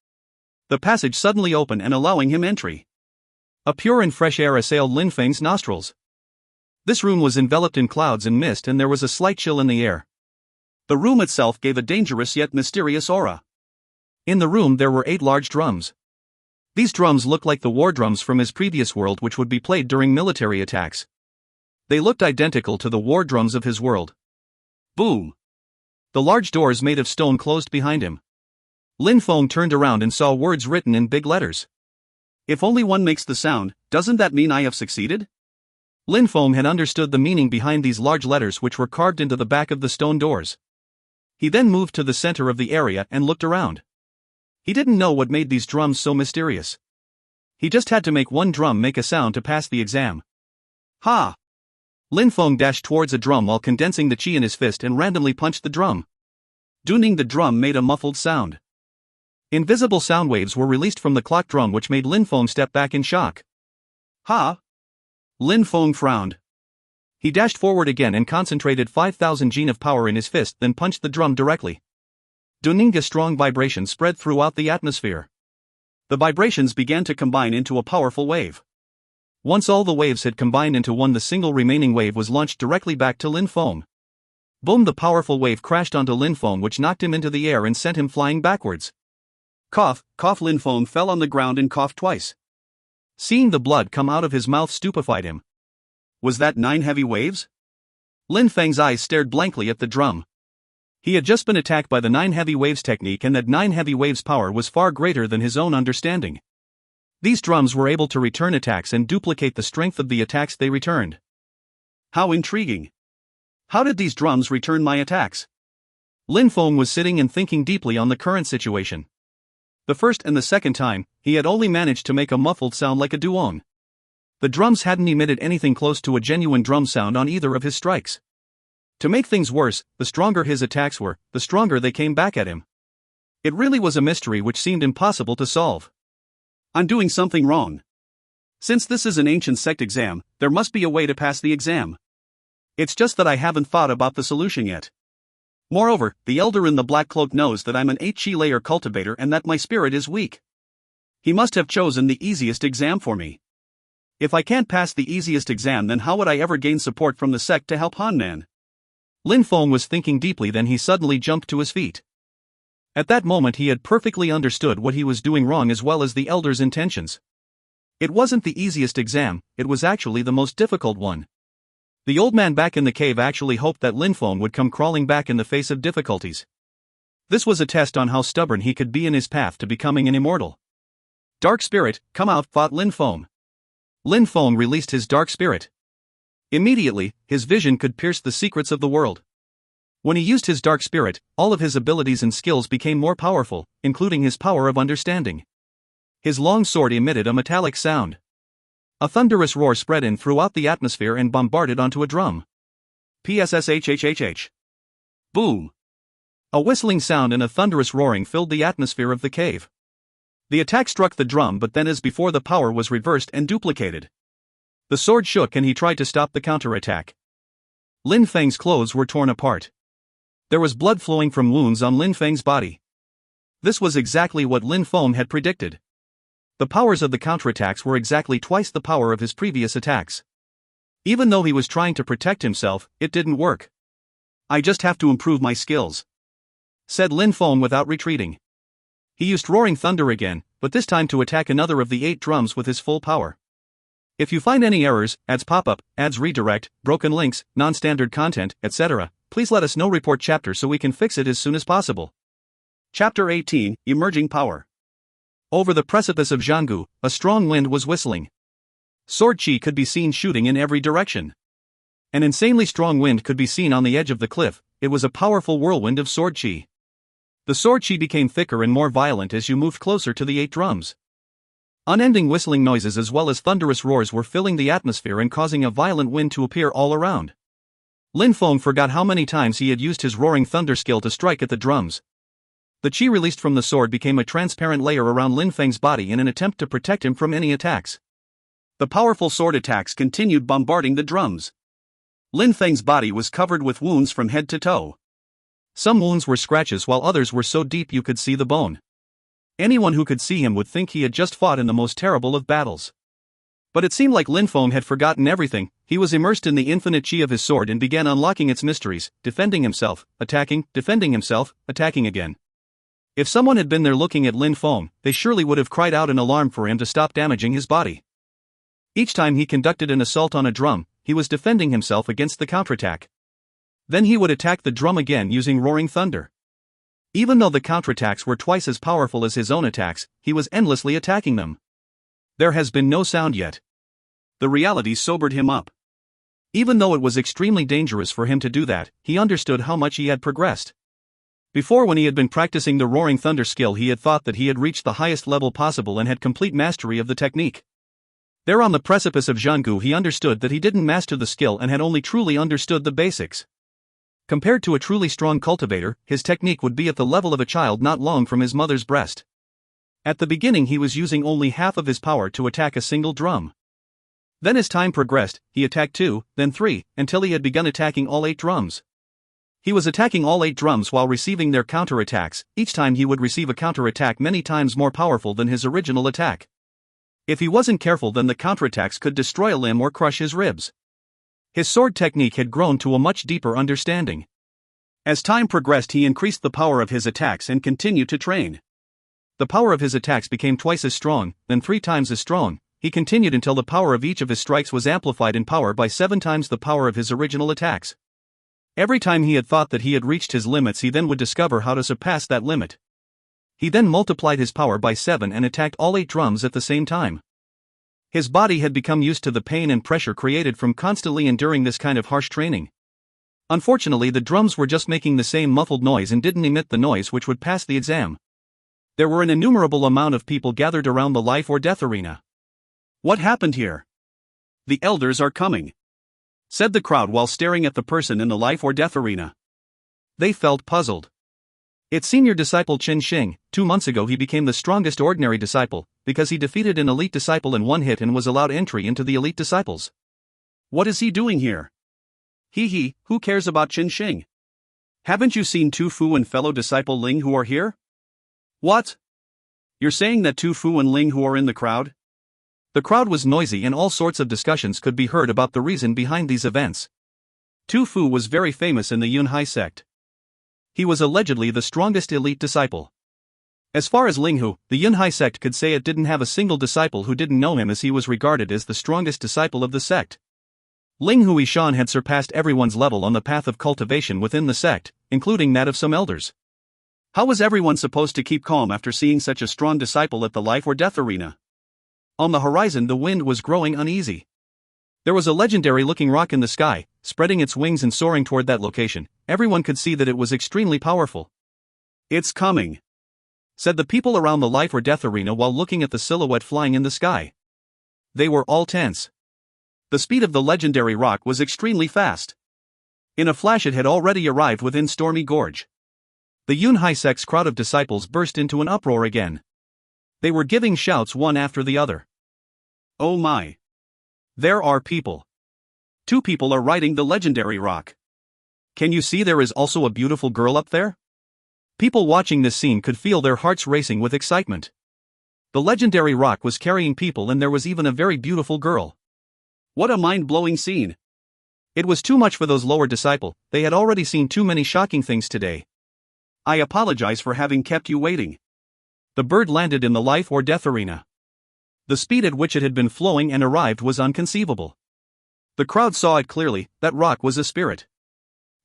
The passage suddenly opened and allowing him entry. A pure and fresh air assailed Lin Feng's nostrils. This room was enveloped in clouds and mist, and there was a slight chill in the air. The room itself gave a dangerous yet mysterious aura. In the room there were 8 large drums. These drums looked like the war drums from his previous world, which would be played during military attacks. They looked identical to the war drums of his world. Boom! The large doors made of stone closed behind him. Lin Feng turned around and saw words written in big letters. If only one makes the sound, doesn't that mean I have succeeded? Lin Feng had understood the meaning behind these large letters which were carved into the back of the stone doors. He then moved to the center of the area and looked around. He didn't know what made these drums so mysterious. He just had to make one drum make a sound to pass the exam. Ha! Lin Feng dashed towards a drum while condensing the chi in his fist and randomly punched the drum. Dueling, the drum made a muffled sound. Invisible sound waves were released from the clock drum, which made Lin Feng step back in shock. Ha! Lin Feng frowned. He dashed forward again and concentrated 5,000 Jin of power in his fist, then punched the drum directly. Dueling, a strong vibration spread throughout the atmosphere. The vibrations began to combine into a powerful wave. Once all the waves had combined into one, the single remaining wave was launched directly back to Lin Feng. Boom! The powerful wave crashed onto Lin Feng, which knocked him into the air and sent him flying backwards. Cough, cough! Lin Feng fell on the ground and coughed twice. Seeing the blood come out of his mouth stupefied him. Was that 9 heavy waves? Lin Feng's eyes stared blankly at the drum. He had just been attacked by the 9 heavy waves technique, and that 9 heavy waves power was far greater than his own understanding. These drums were able to return attacks and duplicate the strength of the attacks they returned. How intriguing! How did these drums return my attacks? Lin Feng was sitting and thinking deeply on the current situation. The first and the second time, he had only managed to make a muffled sound like a duong. The drums hadn't emitted anything close to a genuine drum sound on either of his strikes. To make things worse, the stronger his attacks were, the stronger they came back at him. It really was a mystery which seemed impossible to solve. I'm doing something wrong. Since this is an ancient sect exam, there must be a way to pass the exam. It's just that I haven't thought about the solution yet. Moreover, the elder in the black cloak knows that I'm an 8 chi layer cultivator and that my spirit is weak. He must have chosen the easiest exam for me. If I can't pass the easiest exam, then how would I ever gain support from the sect to help Hannan? Lin Feng was thinking deeply, then he suddenly jumped to his feet. At that moment he had perfectly understood what he was doing wrong as well as the elder's intentions. It wasn't the easiest exam, it was actually the most difficult one. The old man back in the cave actually hoped that Lin Feng would come crawling back in the face of difficulties. This was a test on how stubborn he could be in his path to becoming an immortal. Dark spirit, come out, thought Lin Feng. Lin Feng released his dark spirit. Immediately, his vision could pierce the secrets of the world. When he used his dark spirit, all of his abilities and skills became more powerful, including his power of understanding. His long sword emitted a metallic sound. A thunderous roar spread in throughout the atmosphere and bombarded onto a drum. PSSHHHH. Boom! A whistling sound and a thunderous roaring filled the atmosphere of the cave. The attack struck the drum, but then as before the power was reversed and duplicated. The sword shook and he tried to stop the counterattack. Lin Feng's clothes were torn apart. There was blood flowing from wounds on Lin Feng's body. This was exactly what Lin Feng had predicted. The powers of the counterattacks were exactly twice the power of his previous attacks. Even though he was trying to protect himself, it didn't work. I just have to improve my skills, said Lin Feng without retreating. He used Roaring Thunder again, but this time to attack another of the 8 drums with his full power. If you find any errors, ads pop up, ads redirect, broken links, non-standard content, etc., please let us know. Report chapter so we can fix it as soon as possible. Chapter 18, Emerging Power. Over the precipice of Jangu, a strong wind was whistling. Sword chi could be seen shooting in every direction. An insanely strong wind could be seen on the edge of the cliff. It was a powerful whirlwind of sword chi. The sword chi became thicker and more violent as you moved closer to the 8 drums. Unending whistling noises as well as thunderous roars were filling the atmosphere and causing a violent wind to appear all around. Lin Feng forgot how many times he had used his Roaring Thunder skill to strike at the drums. The chi released from the sword became a transparent layer around Lin Feng's body in an attempt to protect him from any attacks. The powerful sword attacks continued bombarding the drums. Lin Feng's body was covered with wounds from head to toe. Some wounds were scratches while others were so deep you could see the bone. Anyone who could see him would think he had just fought in the most terrible of battles. But it seemed like Lin Feng had forgotten everything. He was immersed in the infinite chi of his sword and began unlocking its mysteries, defending himself, attacking, defending himself, attacking again. If someone had been there looking at Lin Feng, they surely would have cried out in alarm for him to stop damaging his body. Each time he conducted an assault on a drum, he was defending himself against the counterattack. Then he would attack the drum again using Roaring Thunder. Even though the counterattacks were twice as powerful as his own attacks, he was endlessly attacking them. There has been no sound yet. The reality sobered him up. Even though it was extremely dangerous for him to do that, he understood how much he had progressed. Before, when he had been practicing the Roaring Thunder skill, he had thought that he had reached the highest level possible and had complete mastery of the technique. There on the precipice of Jangu, he understood that he didn't master the skill and had only truly understood the basics. Compared to a truly strong cultivator, his technique would be at the level of a child not long from his mother's breast. At the beginning he was using only half of his power to attack a single drum. Then as time progressed, he attacked 2, then 3, until he had begun attacking all 8 drums. He was attacking all 8 drums while receiving their counterattacks. Each time he would receive a counterattack many times more powerful than his original attack. If he wasn't careful, then the counterattacks could destroy a limb or crush his ribs. His sword technique had grown to a much deeper understanding. As time progressed, he increased the power of his attacks and continued to train. The power of his attacks became twice as strong, then 3 times as strong. He continued until the power of each of his strikes was amplified in power by 7 times the power of his original attacks. Every time he had thought that he had reached his limits, he then would discover how to surpass that limit. He then multiplied his power by 7 and attacked all 8 drums at the same time. His body had become used to the pain and pressure created from constantly enduring this kind of harsh training. Unfortunately, the drums were just making the same muffled noise and didn't emit the noise which would pass the exam. There were an innumerable amount of people gathered around the life or death arena. What happened here? The elders are coming, said the crowd while staring at the person in the life or death arena. They felt puzzled. Its senior disciple Qin Xing. 2 months ago he became the strongest ordinary disciple, because he defeated an elite disciple in 1 hit and was allowed entry into the elite disciples. What is he doing here? Who cares about Qin Xing? Haven't you seen Tu Fu and fellow disciple Ling who are here? What? You're saying that Tu Fu and Ling who are in the crowd? The crowd was noisy and all sorts of discussions could be heard about the reason behind these events. Tu Fu was very famous in the Yunhai sect. He was allegedly the strongest elite disciple. As far as Ling Hu, the Yunhai sect could say it didn't have a single disciple who didn't know him, as he was regarded as the strongest disciple of the sect. Ling Hui Shan had surpassed everyone's level on the path of cultivation within the sect, including that of some elders. How was everyone supposed to keep calm after seeing such a strong disciple at the life or death arena? On the horizon the wind was growing uneasy. There was a legendary-looking rock in the sky, spreading its wings and soaring toward that location. Everyone could see that it was extremely powerful. It's coming, said the people around the life or death arena while looking at the silhouette flying in the sky. They were all tense. The speed of the legendary rock was extremely fast. In a flash it had already arrived within Stormy Gorge. The Yunhai sect's crowd of disciples burst into an uproar again. They were giving shouts one after the other. Oh my! There are people. 2 people are riding the legendary rock. Can you see there is also a beautiful girl up there? People watching this scene could feel their hearts racing with excitement. The legendary rock was carrying people, and there was even a very beautiful girl. What a mind-blowing scene! It was too much for those lower disciples. They had already seen too many shocking things today. I apologize for having kept you waiting. The bird landed in the life or death arena. The speed at which it had been flowing and arrived was inconceivable. The crowd saw it clearly. That rock was a spirit.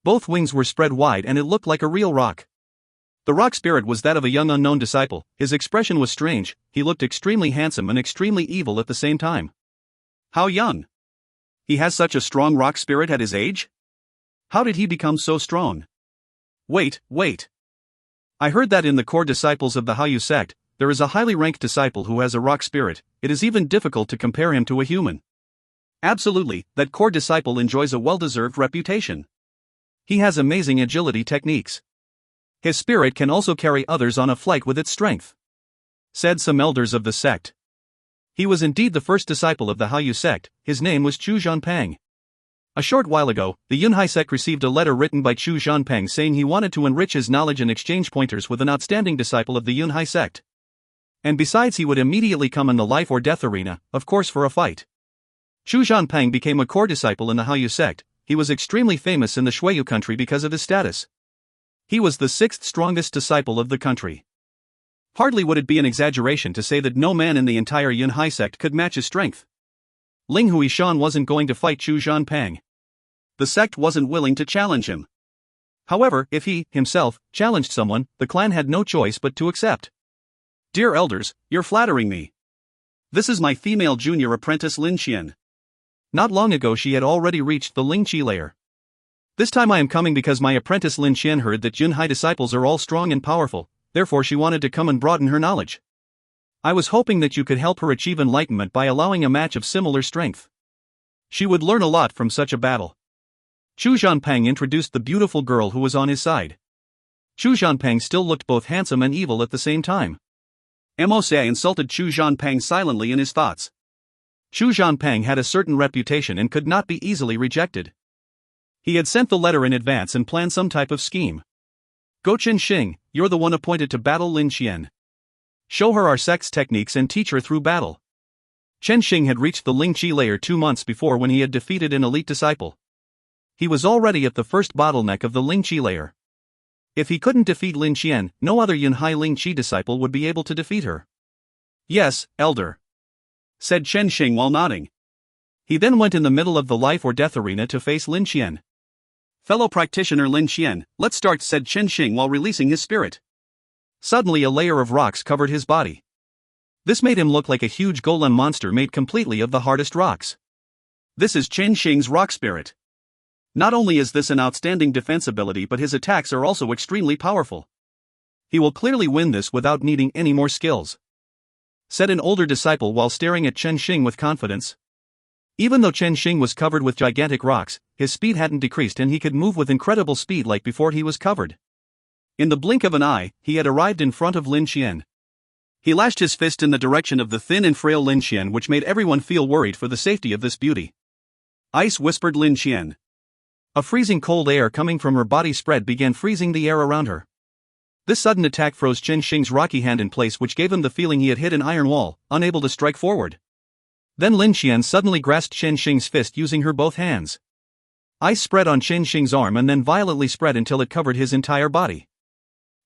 Both wings were spread wide and it looked like a real rock. The rock spirit was that of a young unknown disciple. His expression was strange. He looked extremely handsome and extremely evil at the same time. How young? He has such a strong rock spirit at his age? How did he become so strong? Wait. I heard that in the core disciples of the Hallyu sect, there is a highly ranked disciple who has a rock spirit. It is even difficult to compare him to a human. Absolutely, that core disciple enjoys a well-deserved reputation. He has amazing agility techniques. His spirit can also carry others on a flight with its strength, said some elders of the sect. He was indeed the first disciple of the Hallyu sect. His name was Chu Zhanpeng. A short while ago, the Yunhai sect received a letter written by Chu Zhanpeng saying he wanted to enrich his knowledge and exchange pointers with an outstanding disciple of the Yunhai sect. And besides, he would immediately come in the life or death arena, of course, for a fight. Chu Zhanpeng became a core disciple in the Hallyu sect. He was extremely famous in the Shuiyu country because of his status. He was the sixth strongest disciple of the country. Hardly would it be an exaggeration to say that no man in the entire Yunhai sect could match his strength. Ling Huishan wasn't going to fight Chu Zhanpeng. The sect wasn't willing to challenge him. However, if he, himself, challenged someone, the clan had no choice but to accept. Dear elders, you're flattering me. This is my female junior apprentice Lin Xian. Not long ago she had already reached the Ling Qi layer. This time I am coming because my apprentice Lin Xian heard that Yunhai disciples are all strong and powerful, therefore she wanted to come and broaden her knowledge. I was hoping that you could help her achieve enlightenment by allowing a match of similar strength. She would learn a lot from such a battle. Chu Zhanpeng introduced the beautiful girl who was on his side. Chu Zhanpeng still looked both handsome and evil at the same time. Mosei insulted Chu Zhanpeng silently in his thoughts. Chu Zhanpeng had a certain reputation and could not be easily rejected. He had sent the letter in advance and planned some type of scheme. Go Chen Xing, you're the one appointed to battle Lin Xian. Show her our sect's techniques and teach her through battle. Chen Xing had reached the Ling Qi layer 2 months before when he had defeated an elite disciple. He was already at the first bottleneck of the Ling Qi layer. If he couldn't defeat Lin Xian, no other Yunhai Ling Qi disciple would be able to defeat her. Yes, elder, said Chen Xing while nodding. He then went in the middle of the life or death arena to face Lin Xian. Fellow practitioner Lin Xian, let's start, said Chen Xing while releasing his spirit. Suddenly a layer of rocks covered his body. This made him look like a huge golem monster made completely of the hardest rocks. This is Chen Xing's rock spirit. Not only is this an outstanding defense ability, but his attacks are also extremely powerful. He will clearly win this without needing any more skills, said an older disciple while staring at Chen Xing with confidence. Even though Chen Xing was covered with gigantic rocks, his speed hadn't decreased and he could move with incredible speed like before he was covered. In the blink of an eye, he had arrived in front of Lin Xian. He lashed his fist in the direction of the thin and frail Lin Xian, which made everyone feel worried for the safety of this beauty. Ice, whispered Lin Xian. A freezing cold air coming from her body spread began freezing the air around her. This sudden attack froze Chen Xing's rocky hand in place, which gave him the feeling he had hit an iron wall, unable to strike forward. Then Lin Xian suddenly grasped Chen Xing's fist using her both hands. Ice spread on Chen Xing's arm and then violently spread until it covered his entire body.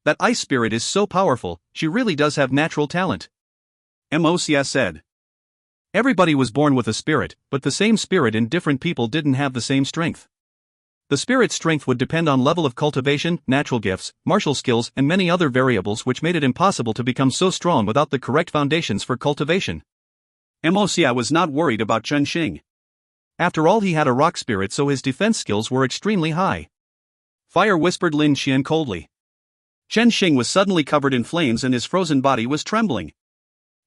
That ice spirit is so powerful, she really does have natural talent, Mosei said. Everybody was born with a spirit, but the same spirit in different people didn't have the same strength. The spirit's strength would depend on level of cultivation, natural gifts, martial skills, and many other variables, which made it impossible to become so strong without the correct foundations for cultivation. Mosei was not worried about Chen Xing. After all, he had a rock spirit, so his defense skills were extremely high. Fire, whispered Lin Xian coldly. Chen Xing was suddenly covered in flames and his frozen body was trembling.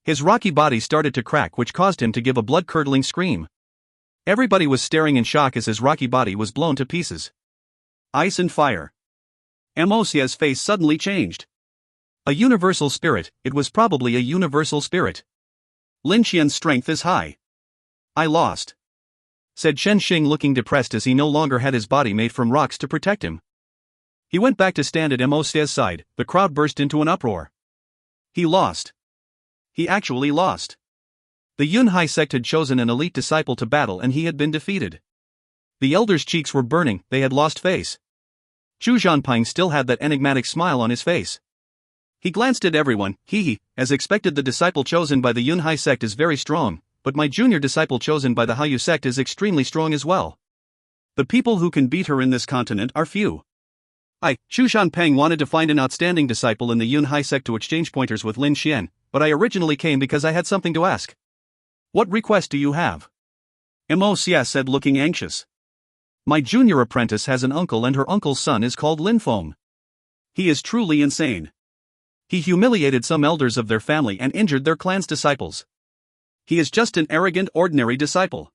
His rocky body started to crack, which caused him to give a blood-curdling scream. Everybody was staring in shock as his rocky body was blown to pieces. Ice and fire. Mosei's face suddenly changed. A universal spirit, it was probably a universal spirit. Lin Xian's strength is high. I lost, said Chen Xing, looking depressed as he no longer had his body made from rocks to protect him. He went back to stand at Mo Se's side. The crowd burst into an uproar. He lost. He actually lost. The Yunhai sect had chosen an elite disciple to battle and he had been defeated. The elder's cheeks were burning, they had lost face. Chu Zhanping still had that enigmatic smile on his face. He glanced at everyone. As expected, the disciple chosen by the Yunhai sect is very strong, but my junior disciple chosen by the Haiyu sect is extremely strong as well. The people who can beat her in this continent are few. Chu Zhanping wanted to find an outstanding disciple in the Yunhai sect to exchange pointers with Lin Xian, but I originally came because I had something to ask. What request do you have? Mo Xia said, looking anxious. My junior apprentice has an uncle and her uncle's son is called Lin Feng. He is truly insane. He humiliated some elders of their family and injured their clan's disciples. He is just an arrogant, ordinary disciple.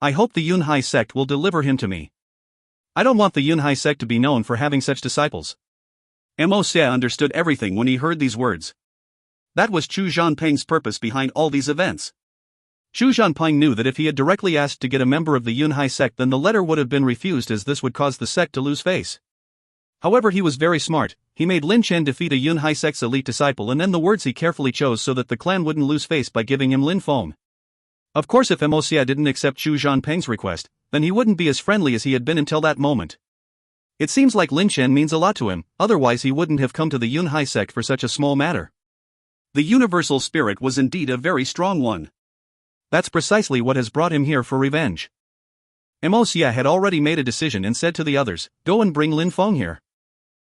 I hope the Yunhai sect will deliver him to me. I don't want the Yunhai sect to be known for having such disciples. Mo Xia understood everything when he heard these words. That was Chu Zhanping's purpose behind all these events. Chu Zhanping knew that if he had directly asked to get a member of the Yunhai sect, then the letter would have been refused, as this would cause the sect to lose face. However, he was very smart. He made Lin Chen defeat a Yunhai sect's elite disciple, and then the words he carefully chose so that the clan wouldn't lose face by giving him Lin Feng. Of course, if Mo Xia didn't accept Chu Zhanping's request, then he wouldn't be as friendly as he had been until that moment. It seems like Lin Chen means a lot to him, otherwise he wouldn't have come to the Yunhai sect for such a small matter. The universal spirit was indeed a very strong one. That's precisely what has brought him here, for revenge. Mo Xia had already made a decision and said to the others, "Go and bring Lin Feng here."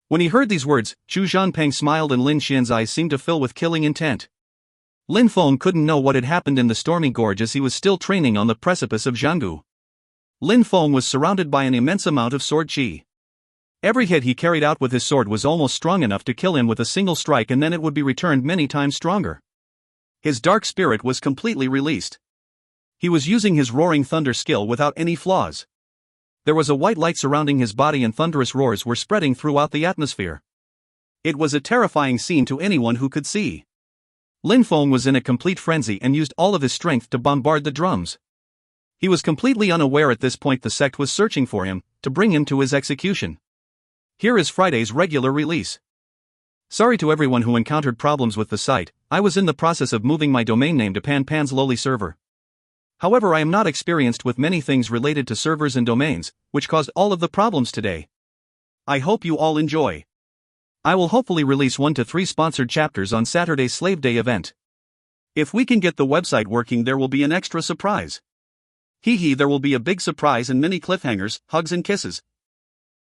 When he heard these words, Chu Zhanping smiled and Lin Xian's eyes seemed to fill with killing intent. Lin Feng couldn't know what had happened in the stormy gorge as he was still training on the precipice of jangu. Lin Feng was surrounded by an immense amount of sword qi. Every hit he carried out with his sword was almost strong enough to kill him with a single strike, and then it would be returned many times stronger. His dark spirit was completely released. He was using his roaring thunder skill without any flaws. There was a white light surrounding his body and thunderous roars were spreading throughout the atmosphere. It was a terrifying scene to anyone who could see. Lin Feng was in a complete frenzy and used all of his strength to bombard the drums. He was completely unaware at this point the sect was searching for him, to bring him to his execution. Here is Friday's regular release. Sorry to everyone who encountered problems with the site. I was in the process of moving my domain name to Pan's lowly server. However, I am not experienced with many things related to servers and domains, which caused all of the problems today. I hope you all enjoy. I will hopefully release 1 to 3 sponsored chapters on Saturday's Slave Day event. If we can get the website working, there will be an extra surprise. There will be a big surprise and many cliffhangers, hugs and kisses.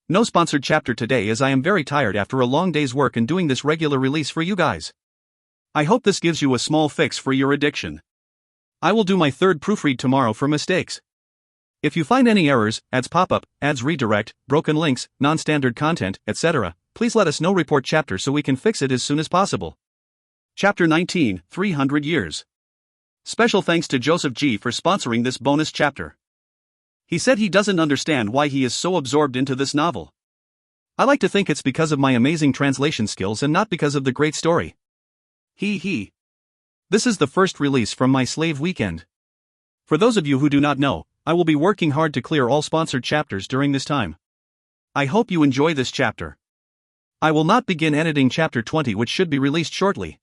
No sponsored chapter today as I am very tired after a long day's work and doing this regular release for you guys. I hope this gives you a small fix for your addiction. I will do my third proofread tomorrow for mistakes. If you find any errors, ads pop up, ads redirect, broken links, non-standard content, etc., please let us know. Report chapter so we can fix it as soon as possible. Chapter 19, 300 Years. Special thanks to Joseph G for sponsoring this bonus chapter. He said he doesn't understand why he is so absorbed into this novel. I like to think it's because of my amazing translation skills and not because of the great story. This is the first release from my slave weekend. For those of you who do not know, I will be working hard to clear all sponsored chapters during this time. I hope you enjoy this chapter. I will not begin editing chapter 20, which should be released shortly.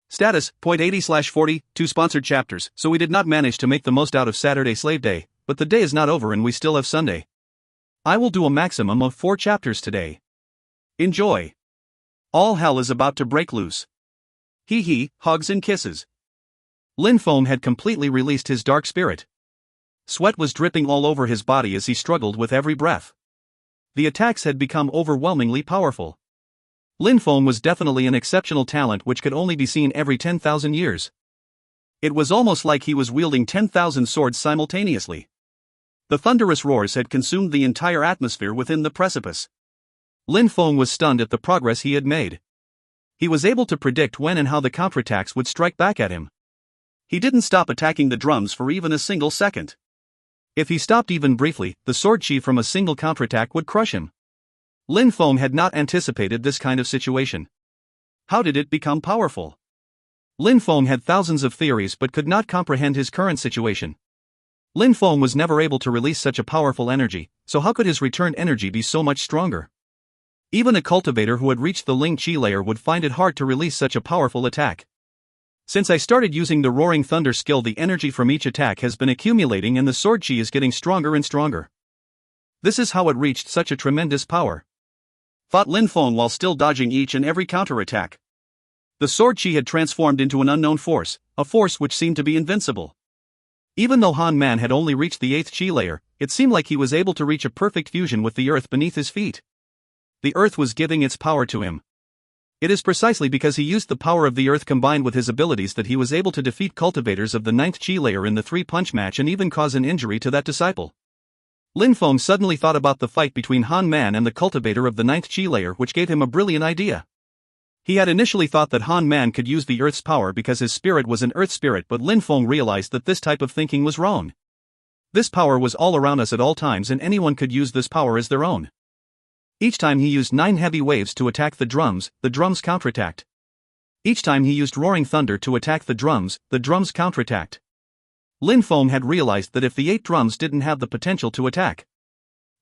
Status, point 80/40, 2 sponsored chapters, so we did not manage to make the most out of Saturday Slave Day, but the day is not over and we still have Sunday. I will do a maximum of 4 chapters today. Enjoy. All hell is about to break loose. Hugs and kisses. Lin Feng had completely released his dark spirit. Sweat was dripping all over his body as he struggled with every breath. The attacks had become overwhelmingly powerful. Lin Feng was definitely an exceptional talent which could only be seen every 10,000 years. It was almost like he was wielding 10,000 swords simultaneously. The thunderous roars had consumed the entire atmosphere within the precipice. Lin Feng was stunned at the progress he had made. He was able to predict when and how the counterattacks would strike back at him. He didn't stop attacking the drums for even a single second. If he stopped even briefly, the sword chi from a single counterattack would crush him. Lin Feng had not anticipated this kind of situation. How did it become powerful? Lin Feng had thousands of theories but could not comprehend his current situation. Lin Feng was never able to release such a powerful energy, so how could his returned energy be so much stronger? Even a cultivator who had reached the Ling Qi layer would find it hard to release such a powerful attack. Since I started using the Roaring Thunder skill, the energy from each attack has been accumulating and the sword chi is getting stronger and stronger. This is how it reached such a tremendous power," thought Lin Feng while still dodging each and every counterattack. The sword chi had transformed into an unknown force, a force which seemed to be invincible. Even though Han Man had only reached the 8th chi layer, it seemed like he was able to reach a perfect fusion with the earth beneath his feet. The earth was giving its power to him. It is precisely because he used the power of the earth combined with his abilities that he was able to defeat cultivators of the 9th chi layer in the 3-punch match and even cause an injury to that disciple. Lin Feng suddenly thought about the fight between Han Man and the cultivator of the 9th chi layer, which gave him a brilliant idea. He had initially thought that Han Man could use the earth's power because his spirit was an earth spirit, but Lin Feng realized that this type of thinking was wrong. This power was all around us at all times and anyone could use this power as their own. Each time he used 9 heavy waves to attack the drums counterattacked. Each time he used Roaring Thunder to attack the drums counterattacked. Lin Feng had realized that if the 8 drums didn't have the potential to attack,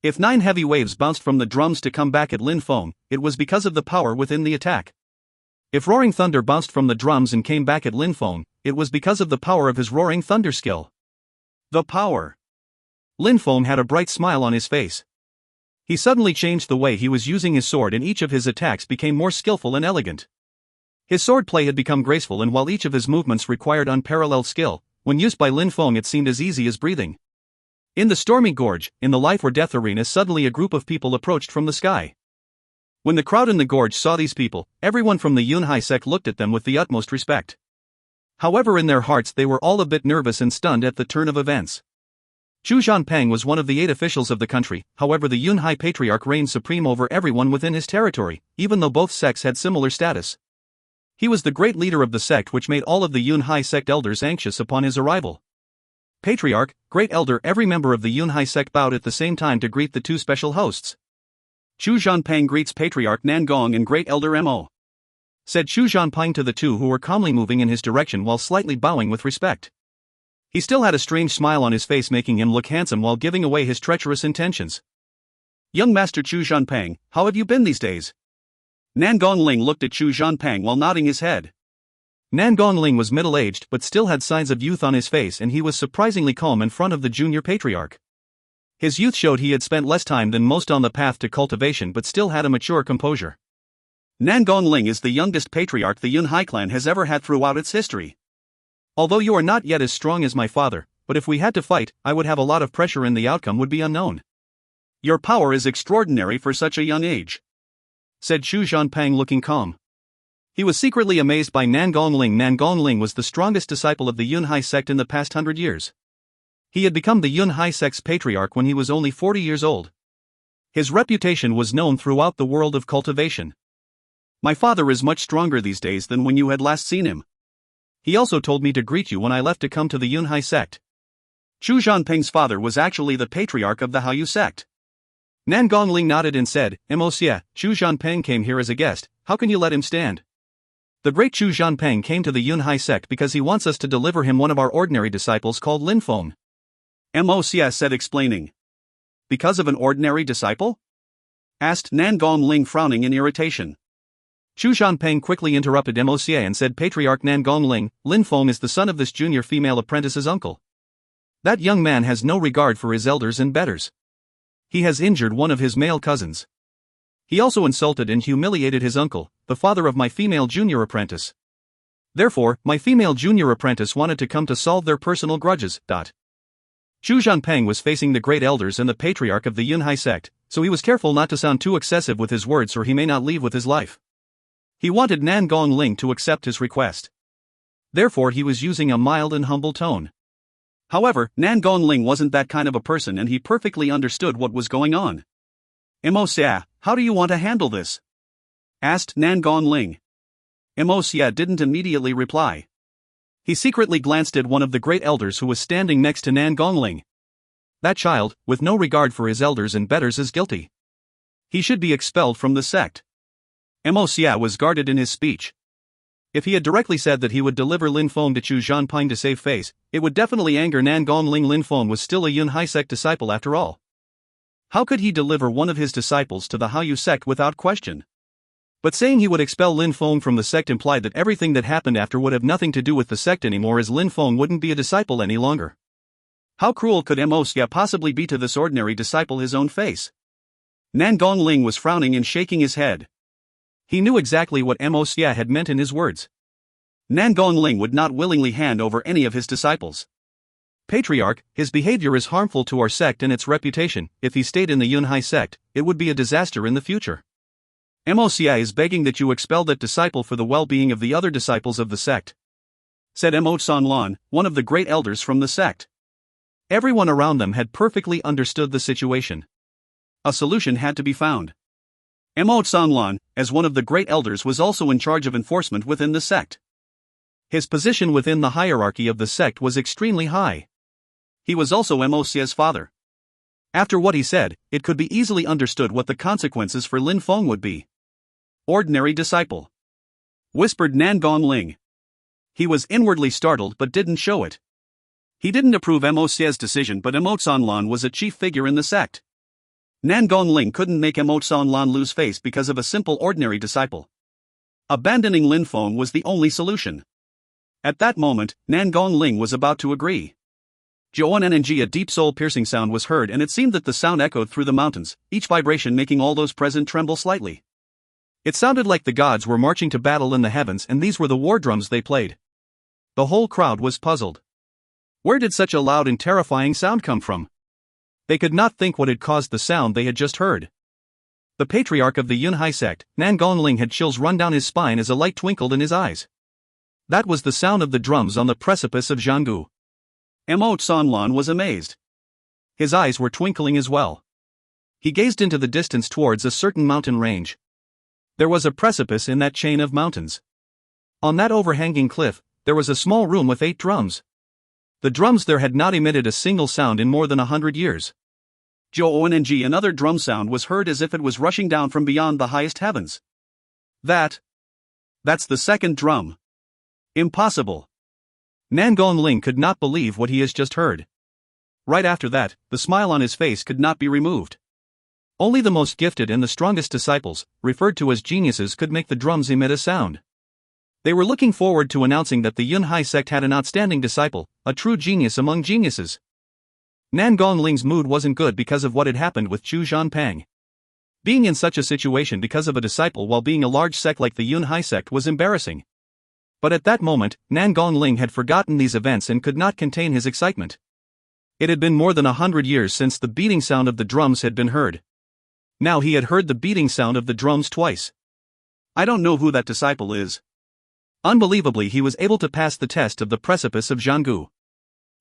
if 9 heavy waves bounced from the drums to come back at Lin Feng, it was because of the power within the attack. If Roaring Thunder bounced from the drums and came back at Lin Feng, it was because of the power of his Roaring Thunder skill. The power. Lin Feng had a bright smile on his face. He suddenly changed the way he was using his sword and each of his attacks became more skillful and elegant. His sword play had become graceful, and while each of his movements required unparalleled skill, when used by Lin Feng it seemed as easy as breathing. In the stormy gorge, in the life or death arena, suddenly a group of people approached from the sky. When the crowd in the gorge saw these people, everyone from the Yunhai sect looked at them with the utmost respect. However, in their hearts they were all a bit nervous and stunned at the turn of events. Chu Zhanpeng was one of the 8 officials of the country, however the Yunhai patriarch reigned supreme over everyone within his territory, even though both sects had similar status. He was the great leader of the sect, which made all of the Yunhai sect elders anxious upon his arrival. Patriarch, Great Elder, every member of the Yunhai sect bowed at the same time to greet the 2 special hosts. "Chu Zhanpeng greets Patriarch Nangong and Great Elder Mo," said Chu Zhanpeng to the 2 who were calmly moving in his direction while slightly bowing with respect. He still had a strange smile on his face, making him look handsome while giving away his treacherous intentions. "Young Master Chu Zhanpeng, how have you been these days?" Nangong Ling looked at Chu Zhanpeng while nodding his head. Nangong Ling was middle-aged but still had signs of youth on his face, and he was surprisingly calm in front of the junior patriarch. His youth showed he had spent less time than most on the path to cultivation but still had a mature composure. "Nangong Ling is the youngest patriarch the Yunhai clan has ever had throughout its history. Although you are not yet as strong as my father, but if we had to fight, I would have a lot of pressure and the outcome would be unknown. Your power is extraordinary for such a young age," said Chu Zhanpeng looking calm. He was secretly amazed by Nangong Ling. Nangong Ling was the strongest disciple of the Yunhai sect in the past 100 years. He had become the Yunhai sect's patriarch when he was only 40 years old. His reputation was known throughout the world of cultivation. "My father is much stronger these days than when you had last seen him. He also told me to greet you when I left to come to the Yunhai sect." Chu Zhanpeng's father was actually the patriarch of the Haoyu sect. Nangong Ling nodded and said, "Monsieur, Chu Zhanpeng came here as a guest, how can you let him stand? The great Chu Zhanpeng came to the Yunhai sect because he wants us to deliver him one of our ordinary disciples called Lin Feng," Monsieur said, explaining. "Because of an ordinary disciple?" asked Nangong Ling, frowning in irritation. Chu Zhanpeng quickly interrupted Monsieur and said, "Patriarch Nangong Ling, Lin Feng is the son of this junior female apprentice's uncle. That young man has no regard for his elders and betters. He has injured one of his male cousins. He also insulted and humiliated his uncle, the father of my female junior apprentice. Therefore, my female junior apprentice wanted to come to solve their personal grudges." Chu Zhanpeng was facing the great elders and the patriarch of the Yunhai sect, so he was careful not to sound too excessive with his words or he may not leave with his life. He wanted Nangong Ling to accept his request. Therefore he was using a mild and humble tone. However, Nangong Ling wasn't that kind of a person and he perfectly understood what was going on. "Monsieur, how do you want to handle this?" asked Nangong Ling. Monsieur didn't immediately reply. He secretly glanced at one of the great elders who was standing next to Nangong Ling. That child, with no regard for his elders and betters, is guilty. He should be expelled from the sect. Monsieur was guarded in his speech. If he had directly said that he would deliver Lin Feng to Chu Zhanpeng to save face, it would definitely anger Nangong Ling. Lin Feng was still a Yunhai sect disciple after all. How could he deliver one of his disciples to the Haiyu sect without question? But saying he would expel Lin Feng from the sect implied that everything that happened after would have nothing to do with the sect anymore, as Lin Feng wouldn't be a disciple any longer. How cruel could Mo Xia possibly be to this ordinary disciple? His own face. Nan Gongling was frowning and shaking his head. He knew exactly what Mo Xia had meant in his words. Nan Gongling would not willingly hand over any of his disciples. Patriarch, his behavior is harmful to our sect and its reputation. If he stayed in the Yunhai sect, it would be a disaster in the future. Mo Xia is begging that you expel that disciple for the well-being of the other disciples of the sect, said Mo Sanlan, one of the great elders from the sect. Everyone around them had perfectly understood the situation. A solution had to be found. Mo Sanlan, as one of the great elders, was also in charge of enforcement within the sect. His position within the hierarchy of the sect was extremely high. He was also Mo Xia's father. After what he said, it could be easily understood what the consequences for Lin Feng would be. Ordinary disciple, whispered Nan Gongling. He was inwardly startled but didn't show it. He didn't approve Mo Xia's decision, but Mo Sanlan was a chief figure in the sect. Nan Gongling couldn't make Mo Sanlan lose face because of a simple ordinary disciple. Abandoning Lin Feng was the only solution. At that moment, Nan Gongling was about to agree. Joanng, a deep soul-piercing sound was heard, and it seemed that the sound echoed through the mountains, each vibration making all those present tremble slightly. It sounded like the gods were marching to battle in the heavens, and these were the war drums they played. The whole crowd was puzzled. Where did such a loud and terrifying sound come from? They could not think what had caused the sound they had just heard. The patriarch of the Yunhai sect, Nan Gongling, had chills run down his spine as a light twinkled in his eyes. That was the sound of the drums on the precipice of jangu. Mo Sanlan was amazed. His eyes were twinkling as well. He gazed into the distance towards a certain mountain range. There was a precipice in that chain of mountains. On that overhanging cliff, there was a small room with 8 drums. The drums there had not emitted a single sound in more than 100 years. Joanng, another drum sound was heard as if it was rushing down from beyond the highest heavens. That's the second drum. Impossible. Nan Gongling could not believe what he has just heard. Right after that, the smile on his face could not be removed. Only the most gifted and the strongest disciples, referred to as geniuses, could make the drums emit a sound. They were looking forward to announcing that the Yunhai sect had an outstanding disciple, a true genius among geniuses. Nan Gongling's mood wasn't good because of what had happened with Chu Zhanpang. Being in such a situation because of a disciple while being a large sect like the Yunhai sect was embarrassing. But at that moment, Nan Gongling had forgotten these events and could not contain his excitement. It had been more than 100 years since the beating sound of the drums had been heard. Now he had heard the beating sound of the drums twice. I don't know who that disciple is. Unbelievably, he was able to pass the test of the precipice of jangu,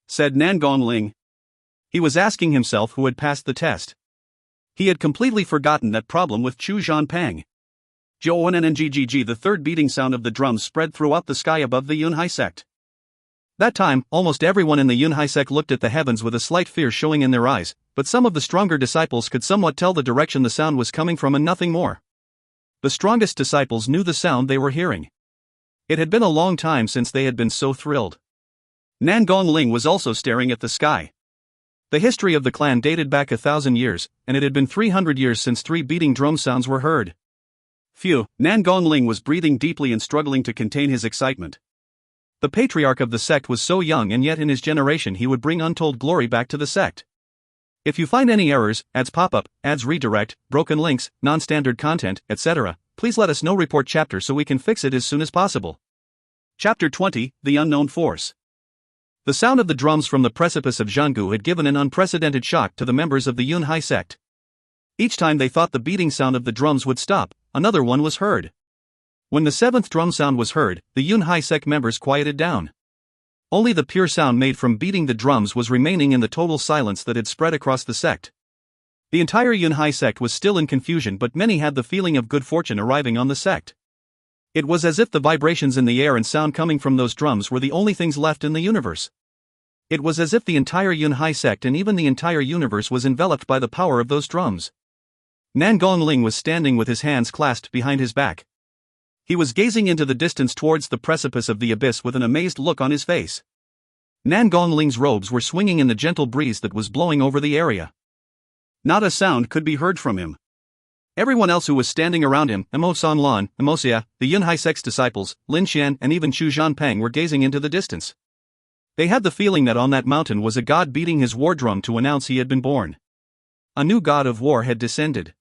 said Nan Gongling. He was asking himself who had passed the test. He had completely forgotten that problem with Chu Zhanpang. Joanng, the third beating sound of the drums spread throughout the sky above the Yunhai sect. That time, almost everyone in the Yunhai sect looked at the heavens with a slight fear showing in their eyes, but some of the stronger disciples could somewhat tell the direction the sound was coming from and nothing more. The strongest disciples knew the sound they were hearing. It had been a long time since they had been so thrilled. Nan Gongling was also staring at the sky. The history of the clan dated back 1,000 years, and it had been 300 years since 3 beating drum sounds were heard. Phew, Nan Gongling was breathing deeply and struggling to contain his excitement. The patriarch of the sect was so young, and yet in his generation he would bring untold glory back to the sect. If you find any errors, ads pop-up, ads redirect, broken links, non-standard content, etc., please let us know. Report chapter so we can fix it as soon as possible. Chapter 20, The Unknown Force. The sound of the drums from the precipice of jangu had given an unprecedented shock to the members of the Yunhai sect. Each time they thought the beating sound of the drums would stop, another one was heard. When the 7th drum sound was heard, the Yunhai sect members quieted down. Only the pure sound made from beating the drums was remaining in the total silence that had spread across the sect. The entire Yunhai sect was still in confusion, but many had the feeling of good fortune arriving on the sect. It was as if the vibrations in the air and sound coming from those drums were the only things left in the universe. It was as if the entire Yunhai sect and even the entire universe was enveloped by the power of those drums. Nan Gongling was standing with his hands clasped behind his back. He was gazing into the distance towards the precipice of the abyss with an amazed look on his face. Nan Gongling's robes were swinging in the gentle breeze that was blowing over the area. Not a sound could be heard from him. Everyone else who was standing around him, Emo San Lan, Emosia, the Yunhai Sect's disciples, Lin Xian and even Chu Zhanpeng were gazing into the distance. They had the feeling that on that mountain was a god beating his war drum to announce he had been born. A new god of war had descended.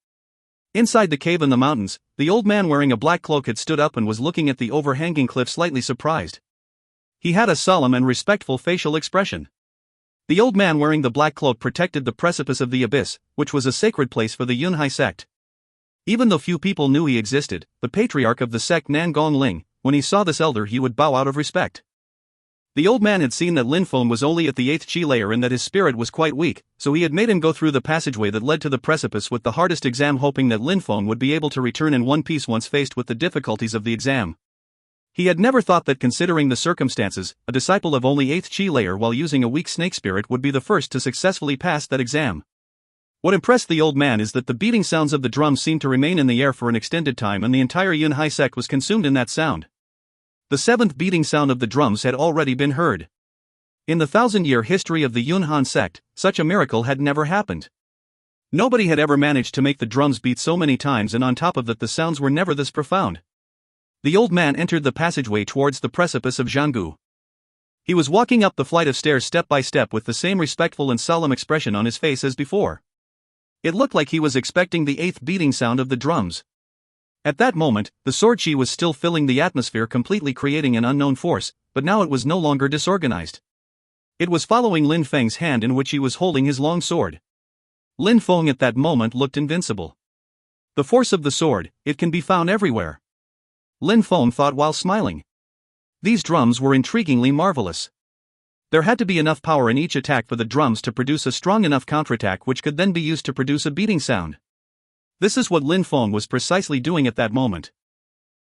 Inside the cave in the mountains, the old man wearing a black cloak had stood up and was looking at the overhanging cliff slightly surprised. He had a solemn and respectful facial expression. The old man wearing the black cloak protected the precipice of the abyss, which was a sacred place for the Yunhai sect. Even though few people knew he existed, the patriarch of the sect Nan Gongling, when he saw this elder he would bow out of respect. The old man had seen that Lin Feng was only at the 8th chi layer and that his spirit was quite weak, so he had made him go through the passageway that led to the precipice with the hardest exam, hoping that Lin Feng would be able to return in one piece once faced with the difficulties of the exam. He had never thought that, considering the circumstances, a disciple of only 8th chi layer while using a weak snake spirit would be the first to successfully pass that exam. What impressed the old man is that the beating sounds of the drums seemed to remain in the air for an extended time and the entire Yunhai sect was consumed in that sound. The 7th beating sound of the drums had already been heard. In the 1,000-year history of the Yunhan sect, such a miracle had never happened. Nobody had ever managed to make the drums beat so many times, and on top of that the sounds were never this profound. The old man entered the passageway towards the precipice of jangu. He was walking up the flight of stairs step by step with the same respectful and solemn expression on his face as before. It looked like he was expecting the 8th beating sound of the drums. At that moment, the sword chi was still filling the atmosphere, completely creating an unknown force, but now it was no longer disorganized. It was following Lin Feng's hand in which he was holding his long sword. Lin Feng at that moment looked invincible. The force of the sword, it can be found everywhere. Lin Feng thought while smiling. These drums were intriguingly marvelous. There had to be enough power in each attack for the drums to produce a strong enough counterattack which could then be used to produce a beating sound. This is what Lin Feng was precisely doing at that moment.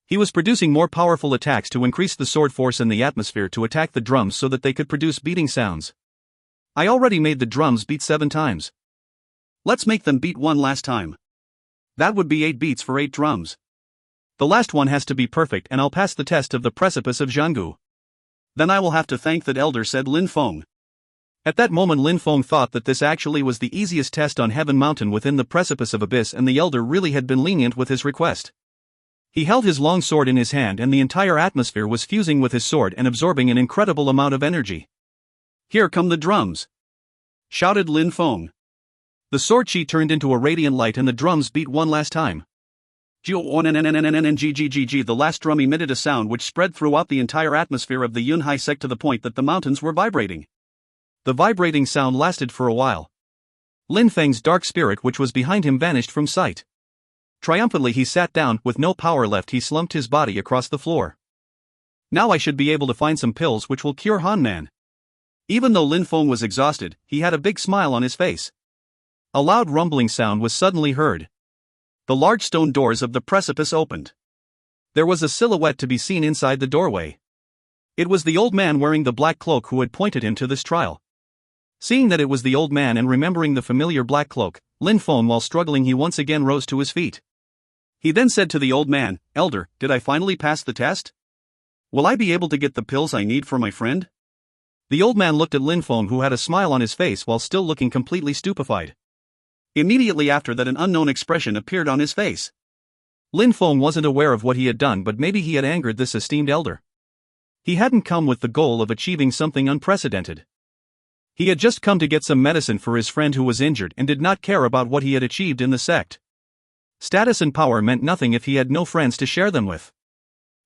He was producing more powerful attacks to increase the sword force in the atmosphere to attack the drums so that they could produce beating sounds. I already made the drums beat 7 times. Let's make them beat one last time. That would be 8 beats for 8 drums. The last one has to be perfect and I'll pass the test of the precipice of jangu. Then I will have to thank that elder, said Lin Feng. At that moment Lin Feng thought that this actually was the easiest test on Heaven Mountain within the precipice of abyss, and the elder really had been lenient with his request. He held his long sword in his hand and the entire atmosphere was fusing with his sword and absorbing an incredible amount of energy. Here come the drums! Shouted Lin Feng. The sword chi turned into a radiant light and the drums beat one last time. The last drum emitted a sound which spread throughout the entire atmosphere of the Yunhai sect to the point that the mountains were vibrating. The vibrating sound lasted for a while. Lin Feng's dark spirit which was behind him vanished from sight. Triumphantly he sat down, with no power left he slumped his body across the floor. Now I should be able to find some pills which will cure Han Man. Even though Lin Feng was exhausted, he had a big smile on his face. A loud rumbling sound was suddenly heard. The large stone doors of the precipice opened. There was a silhouette to be seen inside the doorway. It was the old man wearing the black cloak who had pointed him to this trial. Seeing that it was the old man and remembering the familiar black cloak, Lin Feng, while struggling, he once again rose to his feet. He then said to the old man, "Elder, did I finally pass the test? Will I be able to get the pills I need for my friend?" The old man looked at Lin Feng, who had a smile on his face while still looking completely stupefied. Immediately after that, an unknown expression appeared on his face. Lin Feng wasn't aware of what he had done, but maybe he had angered this esteemed elder. He hadn't come with the goal of achieving something unprecedented. He had just come to get some medicine for his friend who was injured and did not care about what he had achieved in the sect. Status and power meant nothing if he had no friends to share them with.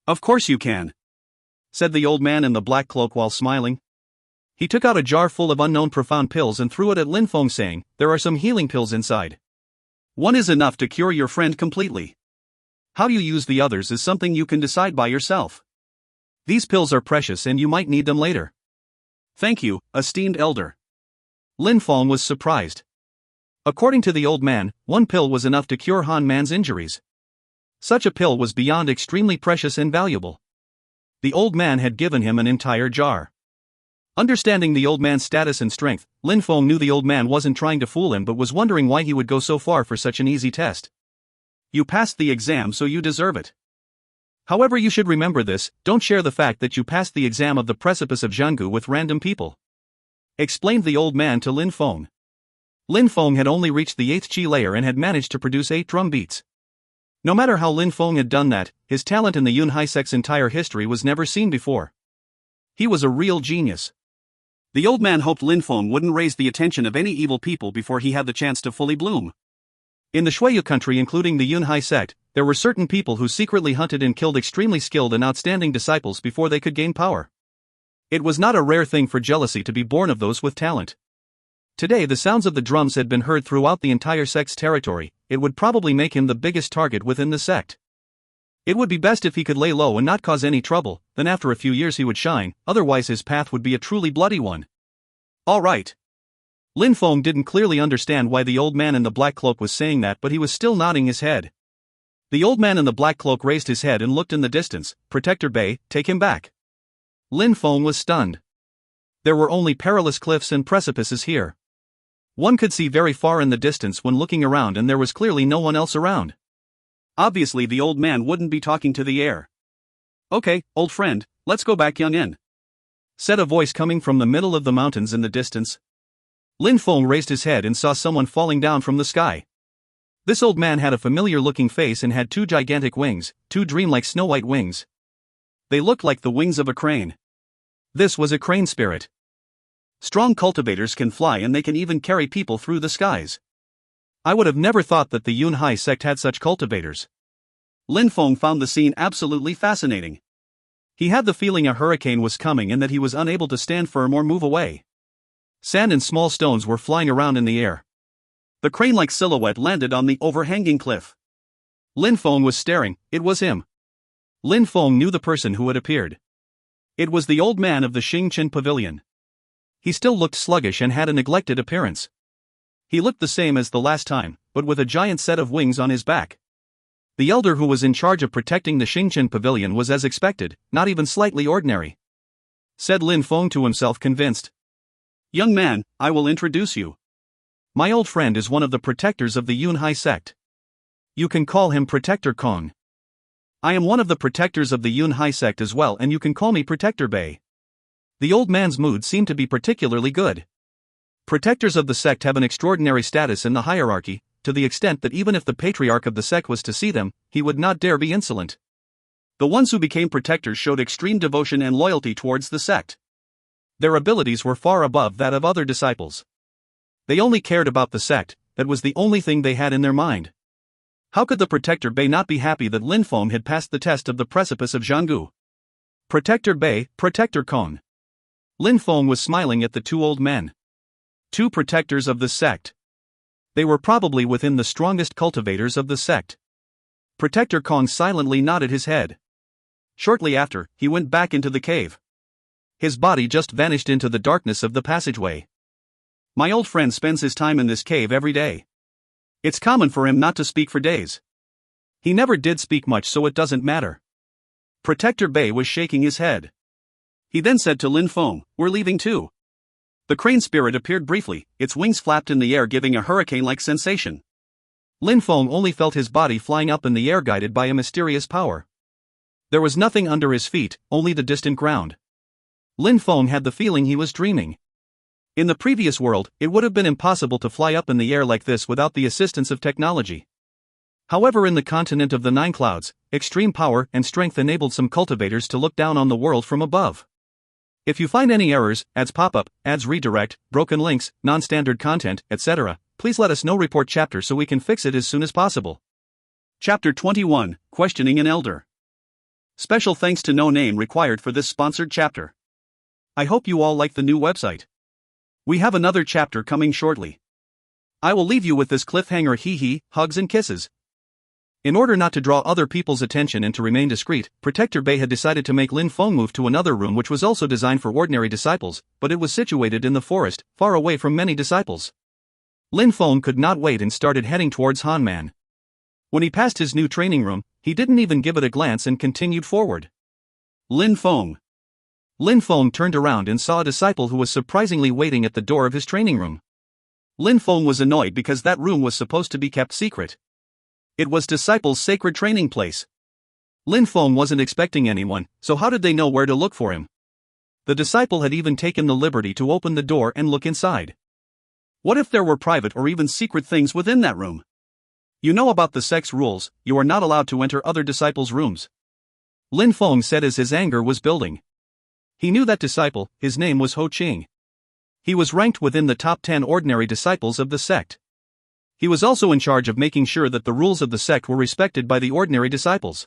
"Of course you can," said the old man in the black cloak while smiling. He took out a jar full of unknown profound pills and threw it at Lin Feng, saying, "There are some healing pills inside. One is enough to cure your friend completely. How you use the others is something you can decide by yourself. These pills are precious and you might need them later." "Thank you, esteemed elder." Lin Feng was surprised. According to the old man, one pill was enough to cure Han Man's injuries. Such a pill was beyond extremely precious and valuable. The old man had given him an entire jar. Understanding the old man's status and strength, Lin Feng knew the old man wasn't trying to fool him but was wondering why he would go so far for such an easy test. "You passed the exam, so you deserve it. However, you should remember this: don't share the fact that you passed the exam of the precipice of jangu with random people," explained the old man to Lin Feng. Lin Feng had only reached the 8th Qi layer and had managed to produce 8 drum beats. No matter how Lin Feng had done that, his talent in the Yunhai sect's entire history was never seen before. He was a real genius. The old man hoped Lin Feng wouldn't raise the attention of any evil people before he had the chance to fully bloom. In the Shuiyu country, including the Yunhai sect, there were certain people who secretly hunted and killed extremely skilled and outstanding disciples before they could gain power. It was not a rare thing for jealousy to be born of those with talent. Today the sounds of the drums had been heard throughout the entire sect's territory. It would probably make him the biggest target within the sect. It would be best if he could lay low and not cause any trouble, then after a few years he would shine, otherwise his path would be a truly bloody one. Alright. Lin Feng didn't clearly understand why the old man in the black cloak was saying that, but he was still nodding his head. The old man in the black cloak raised his head and looked in the distance. Protector Bei, take him back. Lin Feng was stunned. There were only perilous cliffs and precipices here. One could see very far in the distance when looking around, and there was clearly no one else around. Obviously the old man wouldn't be talking to the air. Okay, old friend, let's go back, youngin, said a voice coming from the middle of the mountains in the distance. Lin Feng raised his head and saw someone falling down from the sky. This old man had a familiar-looking face and had 2 gigantic wings, 2 dreamlike snow-white wings. They looked like the wings of a crane. This was a crane spirit. Strong cultivators can fly, and they can even carry people through the skies. I would have never thought that the Yunhai sect had such cultivators. Lin Feng found the scene absolutely fascinating. He had the feeling a hurricane was coming and that he was unable to stand firm or move away. Sand and small stones were flying around in the air. The crane-like silhouette landed on the overhanging cliff. Lin Feng was staring. It was him. Lin Feng knew the person who had appeared. It was the old man of the Xingqian pavilion. He still looked sluggish and had a neglected appearance. He looked the same as the last time, but with a giant set of wings on his back. The elder who was in charge of protecting the Xingqian pavilion was as expected, not even slightly ordinary. Said Lin Feng to himself, convinced. Young man, I will introduce you. My old friend is one of the protectors of the Yunhai sect. You can call him Protector Kong. I am one of the protectors of the Yunhai sect as well, and you can call me Protector Bei. The old man's mood seemed to be particularly good. Protectors of the sect have an extraordinary status in the hierarchy, to the extent that even if the patriarch of the sect was to see them, he would not dare be insolent. The ones who became protectors showed extreme devotion and loyalty towards the sect. Their abilities were far above that of other disciples. They only cared about the sect. That was the only thing they had in their mind. How could the Protector Bei not be happy that Lin Feng had passed the test of the precipice of jangu? Protector Bei, Protector Kong. Lin Feng was smiling at the 2 old men. 2 protectors of the sect. They were probably within the strongest cultivators of the sect. Protector Kong silently nodded his head. Shortly after, he went back into the cave. His body just vanished into the darkness of the passageway. My old friend spends his time in this cave every day. It's common for him not to speak for days. He never did speak much, so it doesn't matter. Protector Bei was shaking his head. He then said to Lin Feng, we're leaving too. The crane spirit appeared briefly, its wings flapped in the air giving a hurricane-like sensation. Lin Feng only felt his body flying up in the air guided by a mysterious power. There was nothing under his feet, only the distant ground. Lin Feng had the feeling he was dreaming. In the previous world, it would have been impossible to fly up in the air like this without the assistance of technology. However, in the continent of the 9 clouds, extreme power and strength enabled some cultivators to look down on the world from above. If you find any errors, ads pop up, ads redirect, broken links, non-standard content, etc., please let us know. Report chapter so we can fix it as soon as possible. Chapter 21, Questioning an Elder. Special thanks to No Name required for this sponsored chapter. I hope you all like the new website. We have another chapter coming shortly. I will leave you with this cliffhanger. Hee, hugs and kisses. In order not to draw other people's attention and to remain discreet, Protector Bei had decided to make Lin Feng move to another room which was also designed for ordinary disciples, but it was situated in the forest, far away from many disciples. Lin Feng could not wait and started heading towards Hanman. When he passed his new training room, he didn't even give it a glance and continued forward. Lin Feng. Lin Feng turned around and saw a disciple who was surprisingly waiting at the door of his training room. Lin Feng was annoyed because that room was supposed to be kept secret. It was disciples' sacred training place. Lin Feng wasn't expecting anyone, so how did they know where to look for him? The disciple had even taken the liberty to open the door and look inside. What if there were private or even secret things within that room? You know about the sect's rules, you are not allowed to enter other disciples' rooms. Lin Feng said as his anger was building. He knew that disciple, his name was Ho Qing. He was ranked within the top 10 ordinary disciples of the sect. He was also in charge of making sure that the rules of the sect were respected by the ordinary disciples.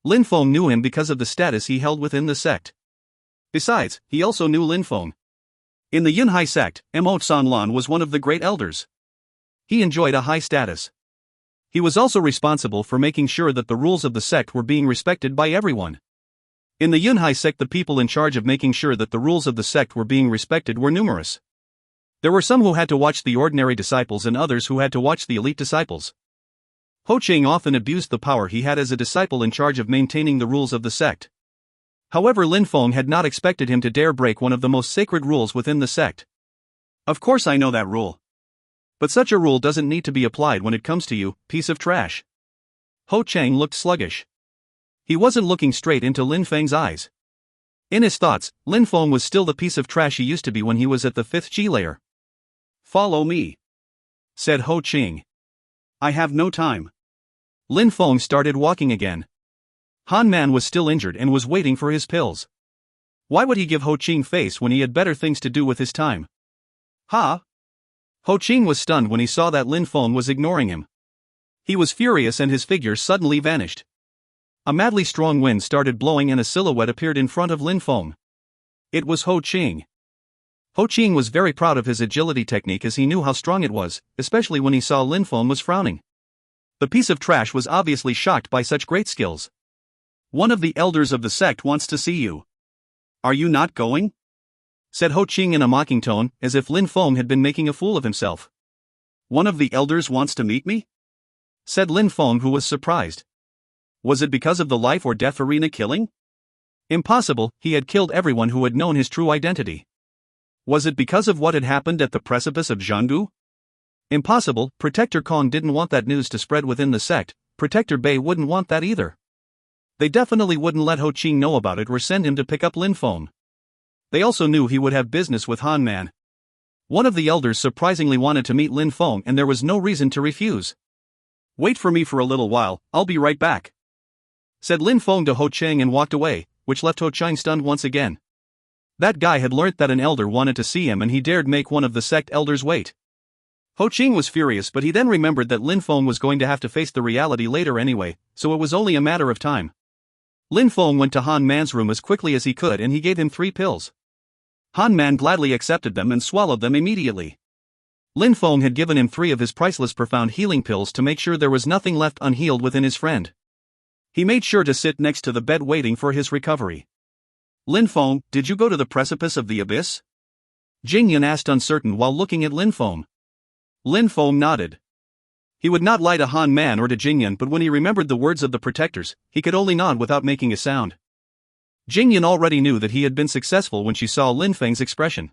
Lin Feng knew him because of the status he held within the sect. Besides, he also knew Lin Feng. In the Yunhai sect, Mo Sanlan was one of the great elders. He enjoyed a high status. He was also responsible for making sure that the rules of the sect were being respected by everyone. In the Yunhai sect, the people in charge of making sure that the rules of the sect were being respected were numerous. There were some who had to watch the ordinary disciples and others who had to watch the elite disciples. Ho Qing often abused the power he had as a disciple in charge of maintaining the rules of the sect. However, Lin Feng had not expected him to dare break one of the most sacred rules within the sect. Of course I know that rule. But such a rule doesn't need to be applied when it comes to you, piece of trash. Ho Qing looked sluggish. He wasn't looking straight into Lin Feng's eyes. In his thoughts, Lin Feng was still the piece of trash he used to be when he was at the 5th G layer. Follow me, said Ho Qing. I have no time. Lin Feng started walking again. Han Man was still injured and was waiting for his pills. Why would he give Ho Qing face when he had better things to do with his time? Ha! Ho Qing was stunned when he saw that Lin Feng was ignoring him. He was furious and his figure suddenly vanished. A madly strong wind started blowing and a silhouette appeared in front of Lin Feng. It was Ho Qing. Ho Qing was very proud of his agility technique as he knew how strong it was, especially when he saw Lin Feng was frowning. The piece of trash was obviously shocked by such great skills. One of the elders of the sect wants to see you. Are you not going? Said Ho Qing in a mocking tone, as if Lin Feng had been making a fool of himself. One of the elders wants to meet me? Said Lin Feng, who was surprised. Was it because of the life or death arena killing? Impossible, he had killed everyone who had known his true identity. Was it because of what had happened at the precipice of jangu? Impossible, Protector Kong didn't want that news to spread within the sect, Protector Bei wouldn't want that either. They definitely wouldn't let Ho Qing know about it or send him to pick up Lin Feng. They also knew he would have business with Han Man. One of the elders surprisingly wanted to meet Lin Feng and there was no reason to refuse. Wait for me for a little while, I'll be right back, said Lin Feng to Ho Qing and walked away, which left Ho Qing stunned once again. That guy had learnt that an elder wanted to see him and he dared make one of the sect elders wait. Ho Qing was furious, but he then remembered that Lin Feng was going to have to face the reality later anyway, so it was only a matter of time. Lin Feng went to Han Man's room as quickly as he could and he gave him 3 pills. Han Man gladly accepted them and swallowed them immediately. Lin Feng had given him 3 of his priceless profound healing pills to make sure there was nothing left unhealed within his friend. He made sure to sit next to the bed waiting for his recovery. Lin Feng, did you go to the precipice of the abyss? Jingyun asked uncertain while looking at Lin Feng. Lin Feng nodded. He would not lie to Han Man or to Jingyun, but when he remembered the words of the protectors, he could only nod without making a sound. Jingyun already knew that he had been successful when she saw Lin Feng's expression.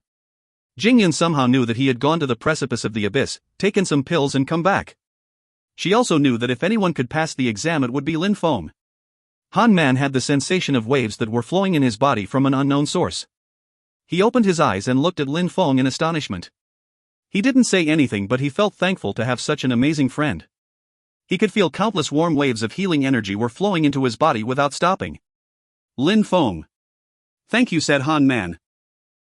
Jingyun somehow knew that he had gone to the precipice of the abyss, taken some pills and come back. She also knew that if anyone could pass the exam it would be Lin Feng. Han Man had the sensation of waves that were flowing in his body from an unknown source. He opened his eyes and looked at Lin Feng in astonishment. He didn't say anything, but he felt thankful to have such an amazing friend. He could feel countless warm waves of healing energy were flowing into his body without stopping. Lin Feng. Thank you, said Han Man.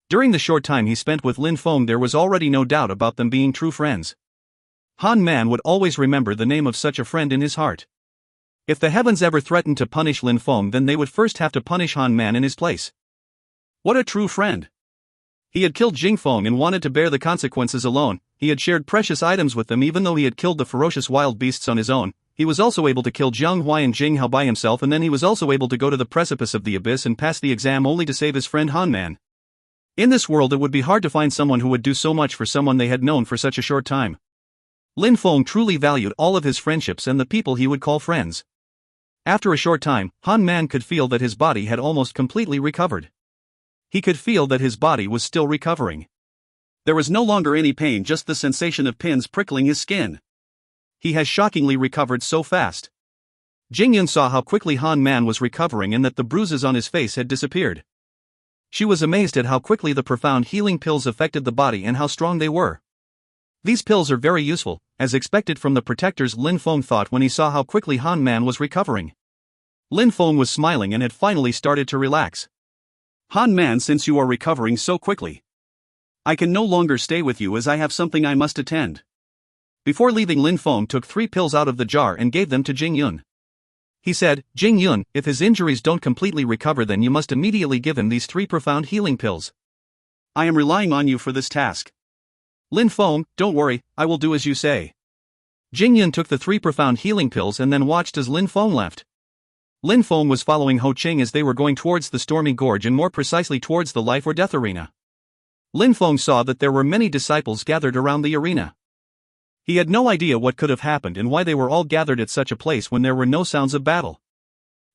During the short time he spent with Lin Feng there was already no doubt about them being true friends. Han Man would always remember the name of such a friend in his heart. If the heavens ever threatened to punish Lin Feng, then they would first have to punish Han Man in his place. What a true friend. He had killed Jing Feng and wanted to bear the consequences alone. He had shared precious items with them even though he had killed the ferocious wild beasts on his own. He was also able to kill Yunhai and Jing Hao by himself, and then he was also able to go to the precipice of the abyss and pass the exam only to save his friend Han Man. In this world it would be hard to find someone who would do so much for someone they had known for such a short time. Lin Feng truly valued all of his friendships and the people he would call friends. After a short time, Han Man could feel that his body had almost completely recovered. He could feel that his body was still recovering. There was no longer any pain, just the sensation of pins prickling his skin. He has shockingly recovered so fast. Jingyun saw how quickly Han Man was recovering and that the bruises on his face had disappeared. She was amazed at how quickly the profound healing pills affected the body and how strong they were. These pills are very useful, as expected from the protectors, Lin Feng thought when he saw how quickly Han Man was recovering. Lin Feng was smiling and had finally started to relax. Han Man, since you are recovering so quickly, I can no longer stay with you as I have something I must attend. Before leaving, Lin Feng took 3 pills out of the jar and gave them to Jing Yun. He said, Jing Yun, if his injuries don't completely recover, then you must immediately give him these 3 profound healing pills. I am relying on you for this task. Lin Feng, don't worry, I will do as you say. Jing Yun took the 3 profound healing pills and then watched as Lin Feng left. Lin Feng was following Ho Qing as they were going towards the stormy gorge, and more precisely towards the life or death arena. Lin Feng saw that there were many disciples gathered around the arena. He had no idea what could have happened and why they were all gathered at such a place when there were no sounds of battle.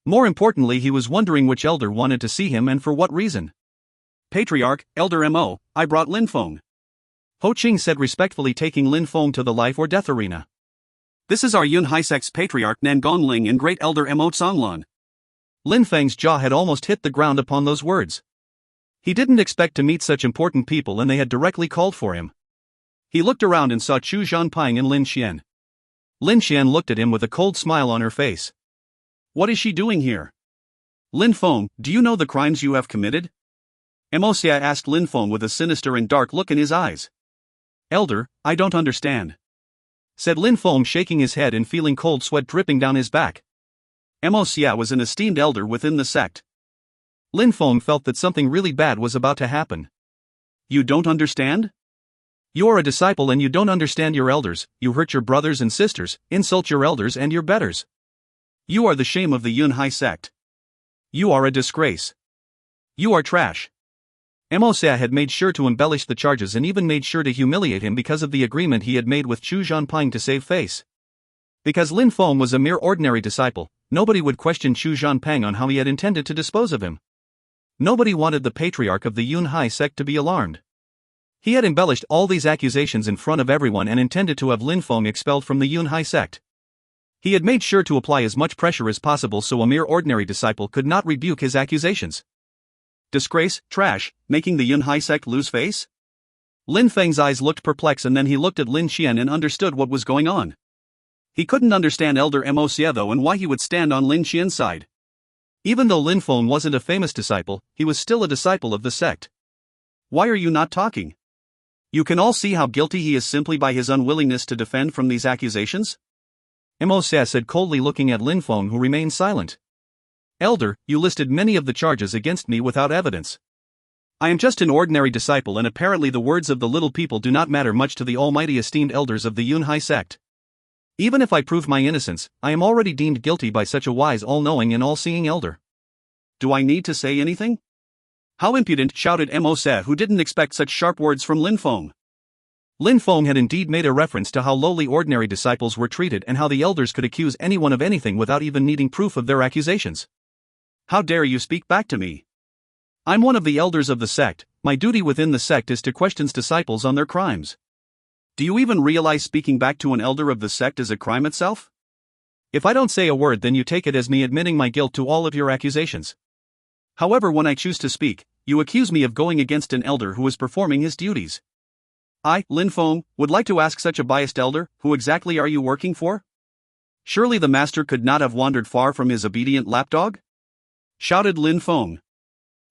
More importantly, he was wondering which elder wanted to see him and for what reason. Patriarch, Elder Mo, I brought Lin Feng. Ho Qing said respectfully, taking Lin Feng to the life or death arena. This is our Yunhai Sect's Patriarch Nan Gongling and Great Elder Mo Tsonglan. Lin Feng's jaw had almost hit the ground upon those words. He didn't expect to meet such important people, and they had directly called for him. He looked around and saw Chu Zhanping and Lin Xian. Lin Xian looked at him with a cold smile on her face. What is she doing here? Lin Feng, do you know the crimes you have committed? Mo Xia asked Lin Feng with a sinister and dark look in his eyes. Elder, I don't understand, said Lin Feng, shaking his head and feeling cold sweat dripping down his back. Mo Xia was an esteemed elder within the sect. Lin Feng felt that something really bad was about to happen. You don't understand? You are a disciple and you don't understand your elders, you hurt your brothers and sisters, insult your elders and your betters. You are the shame of the Yunhai sect. You are a disgrace. You are trash. Mo Xia had made sure to embellish the charges and even made sure to humiliate him because of the agreement he had made with Chu Zhanping to save face. Because Lin Feng was a mere ordinary disciple, nobody would question Chu Zhanping on how he had intended to dispose of him. Nobody wanted the patriarch of the Yunhai sect to be alarmed. He had embellished all these accusations in front of everyone and intended to have Lin Feng expelled from the Yunhai sect. He had made sure to apply as much pressure as possible so a mere ordinary disciple could not rebuke his accusations. Disgrace, trash, making the Yunhai sect lose face? Lin Feng's eyes looked perplexed, and then he looked at Lin Xian and understood what was going on. He couldn't understand Elder Mo Xia though, and why he would stand on Lin Xian's side. Even though Lin Feng wasn't a famous disciple, he was still a disciple of the sect. Why are you not talking? You can all see how guilty he is simply by his unwillingness to defend from these accusations? Mo Xia said coldly, looking at Lin Feng, who remained silent. Elder, you listed many of the charges against me without evidence. I am just an ordinary disciple, and apparently the words of the little people do not matter much to the almighty esteemed elders of the Yunhai sect. Even if I prove my innocence, I am already deemed guilty by such a wise, all-knowing and all-seeing elder. Do I need to say anything? How impudent, shouted Mo Xia, who didn't expect such sharp words from Lin Feng. Lin Feng had indeed made a reference to how lowly ordinary disciples were treated and how the elders could accuse anyone of anything without even needing proof of their accusations. How dare you speak back to me? I'm one of the elders of the sect. My duty within the sect is to question disciples on their crimes. Do you even realize speaking back to an elder of the sect is a crime itself? If I don't say a word, then you take it as me admitting my guilt to all of your accusations. However, when I choose to speak, you accuse me of going against an elder who is performing his duties. I, Lin Feng, would like to ask such a biased elder, who exactly are you working for? Surely the master could not have wandered far from his obedient lapdog? Shouted Lin Feng.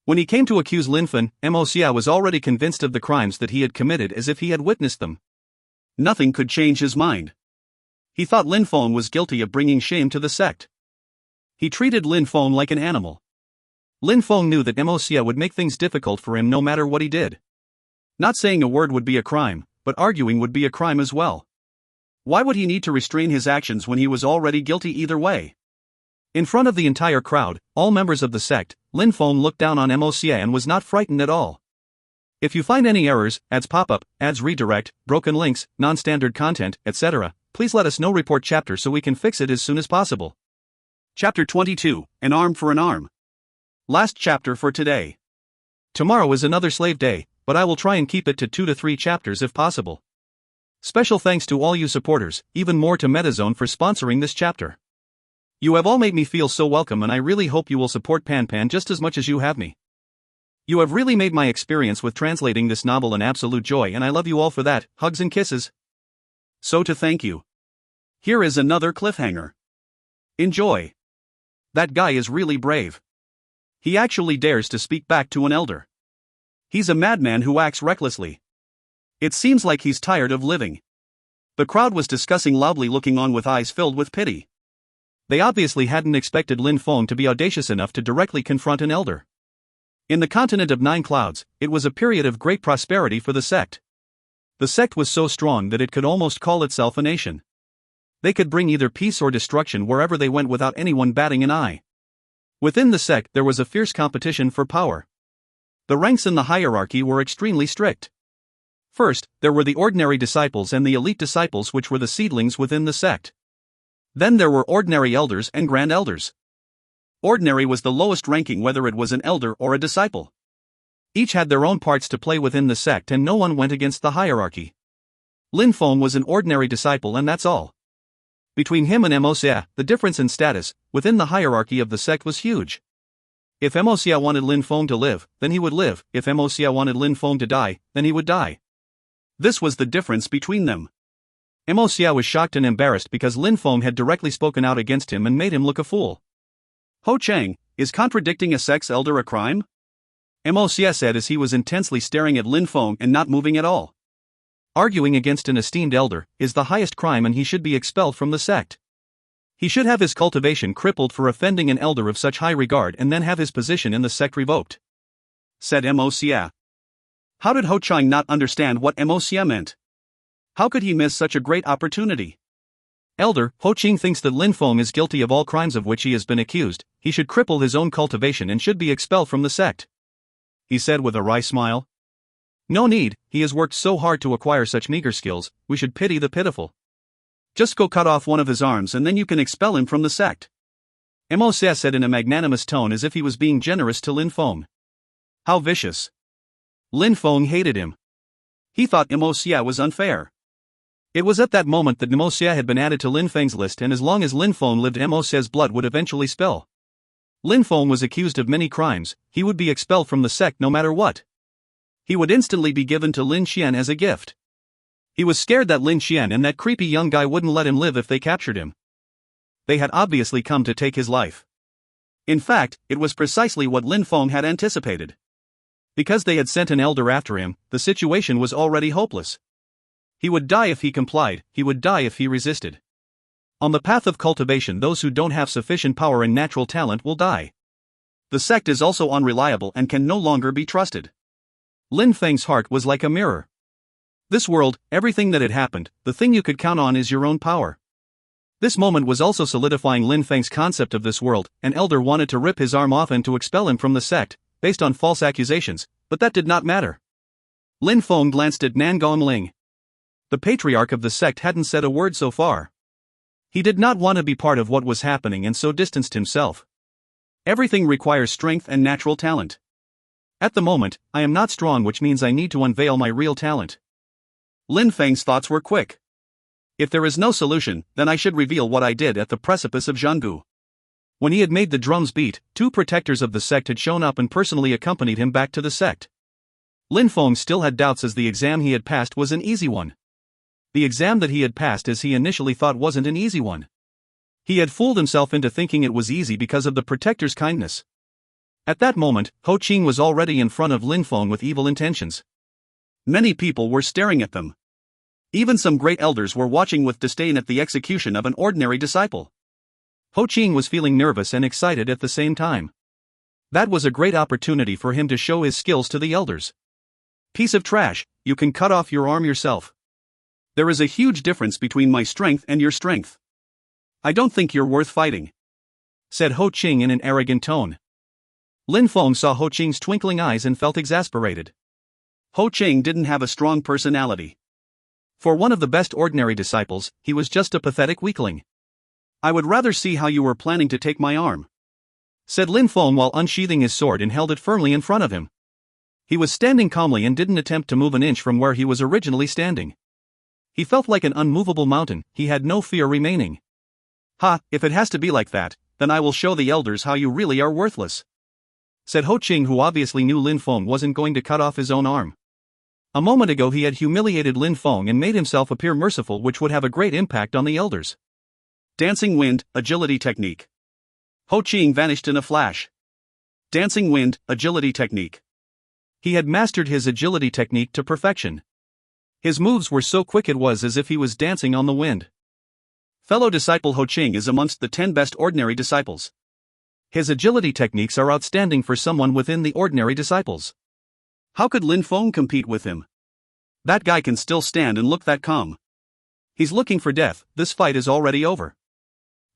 When he came to accuse Lin Feng, Mo Xia was already convinced of the crimes that he had committed as if he had witnessed them. Nothing could change his mind. He thought Lin Feng was guilty of bringing shame to the sect. He treated Lin Feng like an animal. Lin Feng knew that Mo Xia would make things difficult for him no matter what he did. Not saying a word would be a crime, but arguing would be a crime as well. Why would he need to restrain his actions when he was already guilty either way? In front of the entire crowd, all members of the sect, Lin Feng looked down on Mo Xia and was not frightened at all. If you find any errors, ads pop-up, ads redirect, broken links, non-standard content, etc., please let us know. Report chapter so we can fix it as soon as possible. Chapter 22, An Arm for an Arm. Last chapter for today. Tomorrow is another slave day, but I will try and keep it to 2 to 3 chapters if possible. Special thanks to all you supporters, even more to MetaZone for sponsoring this chapter. You have all made me feel so welcome, and I really hope you will support Pan just as much as you have me. You have really made my experience with translating this novel an absolute joy, and I love you all for that. Hugs and kisses. So to thank you, here is another cliffhanger. Enjoy. That guy is really brave. He actually dares to speak back to an elder. He's a madman who acts recklessly. It seems like he's tired of living. The crowd was discussing loudly, looking on with eyes filled with pity. They obviously hadn't expected Lin Feng to be audacious enough to directly confront an elder. In the continent of 9 clouds, it was a period of great prosperity for the sect. The sect was so strong that it could almost call itself a nation. They could bring either peace or destruction wherever they went without anyone batting an eye. Within the sect there was a fierce competition for power. The ranks in the hierarchy were extremely strict. First, there were the ordinary disciples and the elite disciples, which were the seedlings within the sect. Then there were ordinary elders and grand elders. Ordinary was the lowest ranking, whether it was an elder or a disciple. Each had their own parts to play within the sect and no one went against the hierarchy. Lin Feng was an ordinary disciple and that's all. Between him and Mosia, the difference in status within the hierarchy of the sect was huge. If Mosia wanted Lin Feng to live, then he would live. If Mosia wanted Lin Feng to die, then he would die. This was the difference between them. Mosia was shocked and embarrassed because Lin Feng had directly spoken out against him and made him look a fool. Ho Chang, is contradicting a sect's elder a crime? Mosia said as he was intensely staring at Lin Feng and not moving at all. Arguing against an esteemed elder is the highest crime and he should be expelled from the sect. He should have his cultivation crippled for offending an elder of such high regard and then have his position in the sect revoked, said Mosia. How did Ho Chang not understand what Mosia meant? How could he miss such a great opportunity? Elder, Ho Chang thinks that Lin Feng is guilty of all crimes of which he has been accused. He should cripple his own cultivation and should be expelled from the sect, he said with a wry smile. No need, he has worked so hard to acquire such meager skills, we should pity the pitiful. Just go cut off one of his arms and then you can expel him from the sect, Mosia said in a magnanimous tone as if he was being generous to Lin Feng. How vicious. Lin Feng hated him. He thought Mosia was unfair. It was at that moment that Mosia had been added to Lin Feng's list, and as long as Lin Feng lived, Mosia's blood would eventually spill. Lin Feng was accused of many crimes, he would be expelled from the sect no matter what. He would instantly be given to Lin Xian as a gift. He was scared that Lin Xian and that creepy young guy wouldn't let him live if they captured him. They had obviously come to take his life. In fact, it was precisely what Lin Feng had anticipated. Because they had sent an elder after him, the situation was already hopeless. He would die if he complied, he would die if he resisted. On the path of cultivation, those who don't have sufficient power and natural talent will die. The sect is also unreliable and can no longer be trusted. Lin Feng's heart was like a mirror. This world, everything that had happened, the thing you could count on is your own power. This moment was also solidifying Lin Feng's concept of this world. An elder wanted to rip his arm off and to expel him from the sect, based on false accusations, but that did not matter. Lin Feng glanced at Nan Gongling. The patriarch of the sect hadn't said a word so far. He did not want to be part of what was happening and so distanced himself. Everything requires strength and natural talent. At the moment, I am not strong, which means I need to unveil my real talent. Lin Feng's thoughts were quick. If there is no solution, then I should reveal what I did at the precipice of jangu. When he had made the drums beat, 2 protectors of the sect had shown up and personally accompanied him back to the sect. Lin Feng still had doubts as the exam he had passed was an easy one. The exam that he had passed as he initially thought wasn't an easy one. He had fooled himself into thinking it was easy because of the protector's kindness. At that moment, Ho Ching was already in front of Lin Feng with evil intentions. Many people were staring at them. Even some great elders were watching with disdain at the execution of an ordinary disciple. Ho Ching was feeling nervous and excited at the same time. That was a great opportunity for him to show his skills to the elders. Piece of trash, you can cut off your arm yourself. There is a huge difference between my strength and your strength. I don't think you're worth fighting, said Ho Ching in an arrogant tone. Lin Feng saw Ho Ching's twinkling eyes and felt exasperated. Ho Ching didn't have a strong personality. For one of the best ordinary disciples, he was just a pathetic weakling. I would rather see how you were planning to take my arm, said Lin Feng while unsheathing his sword and held it firmly in front of him. He was standing calmly and didn't attempt to move an inch from where he was originally standing. He felt like an unmovable mountain, he had no fear remaining. Ha, if it has to be like that, then I will show the elders how you really are worthless, said Ho Ching, who obviously knew Lin Feng wasn't going to cut off his own arm. A moment ago he had humiliated Lin Feng and made himself appear merciful, which would have a great impact on the elders. Dancing Wind, Agility Technique. Ho Qing vanished in a flash. Dancing Wind, Agility Technique. He had mastered his agility technique to perfection. His moves were so quick it was as if he was dancing on the wind. Fellow disciple Ho Qing is amongst the 10 best ordinary disciples. His agility techniques are outstanding for someone within the ordinary disciples. How could Lin Feng compete with him? That guy can still stand and look that calm. He's looking for death. This fight is already over.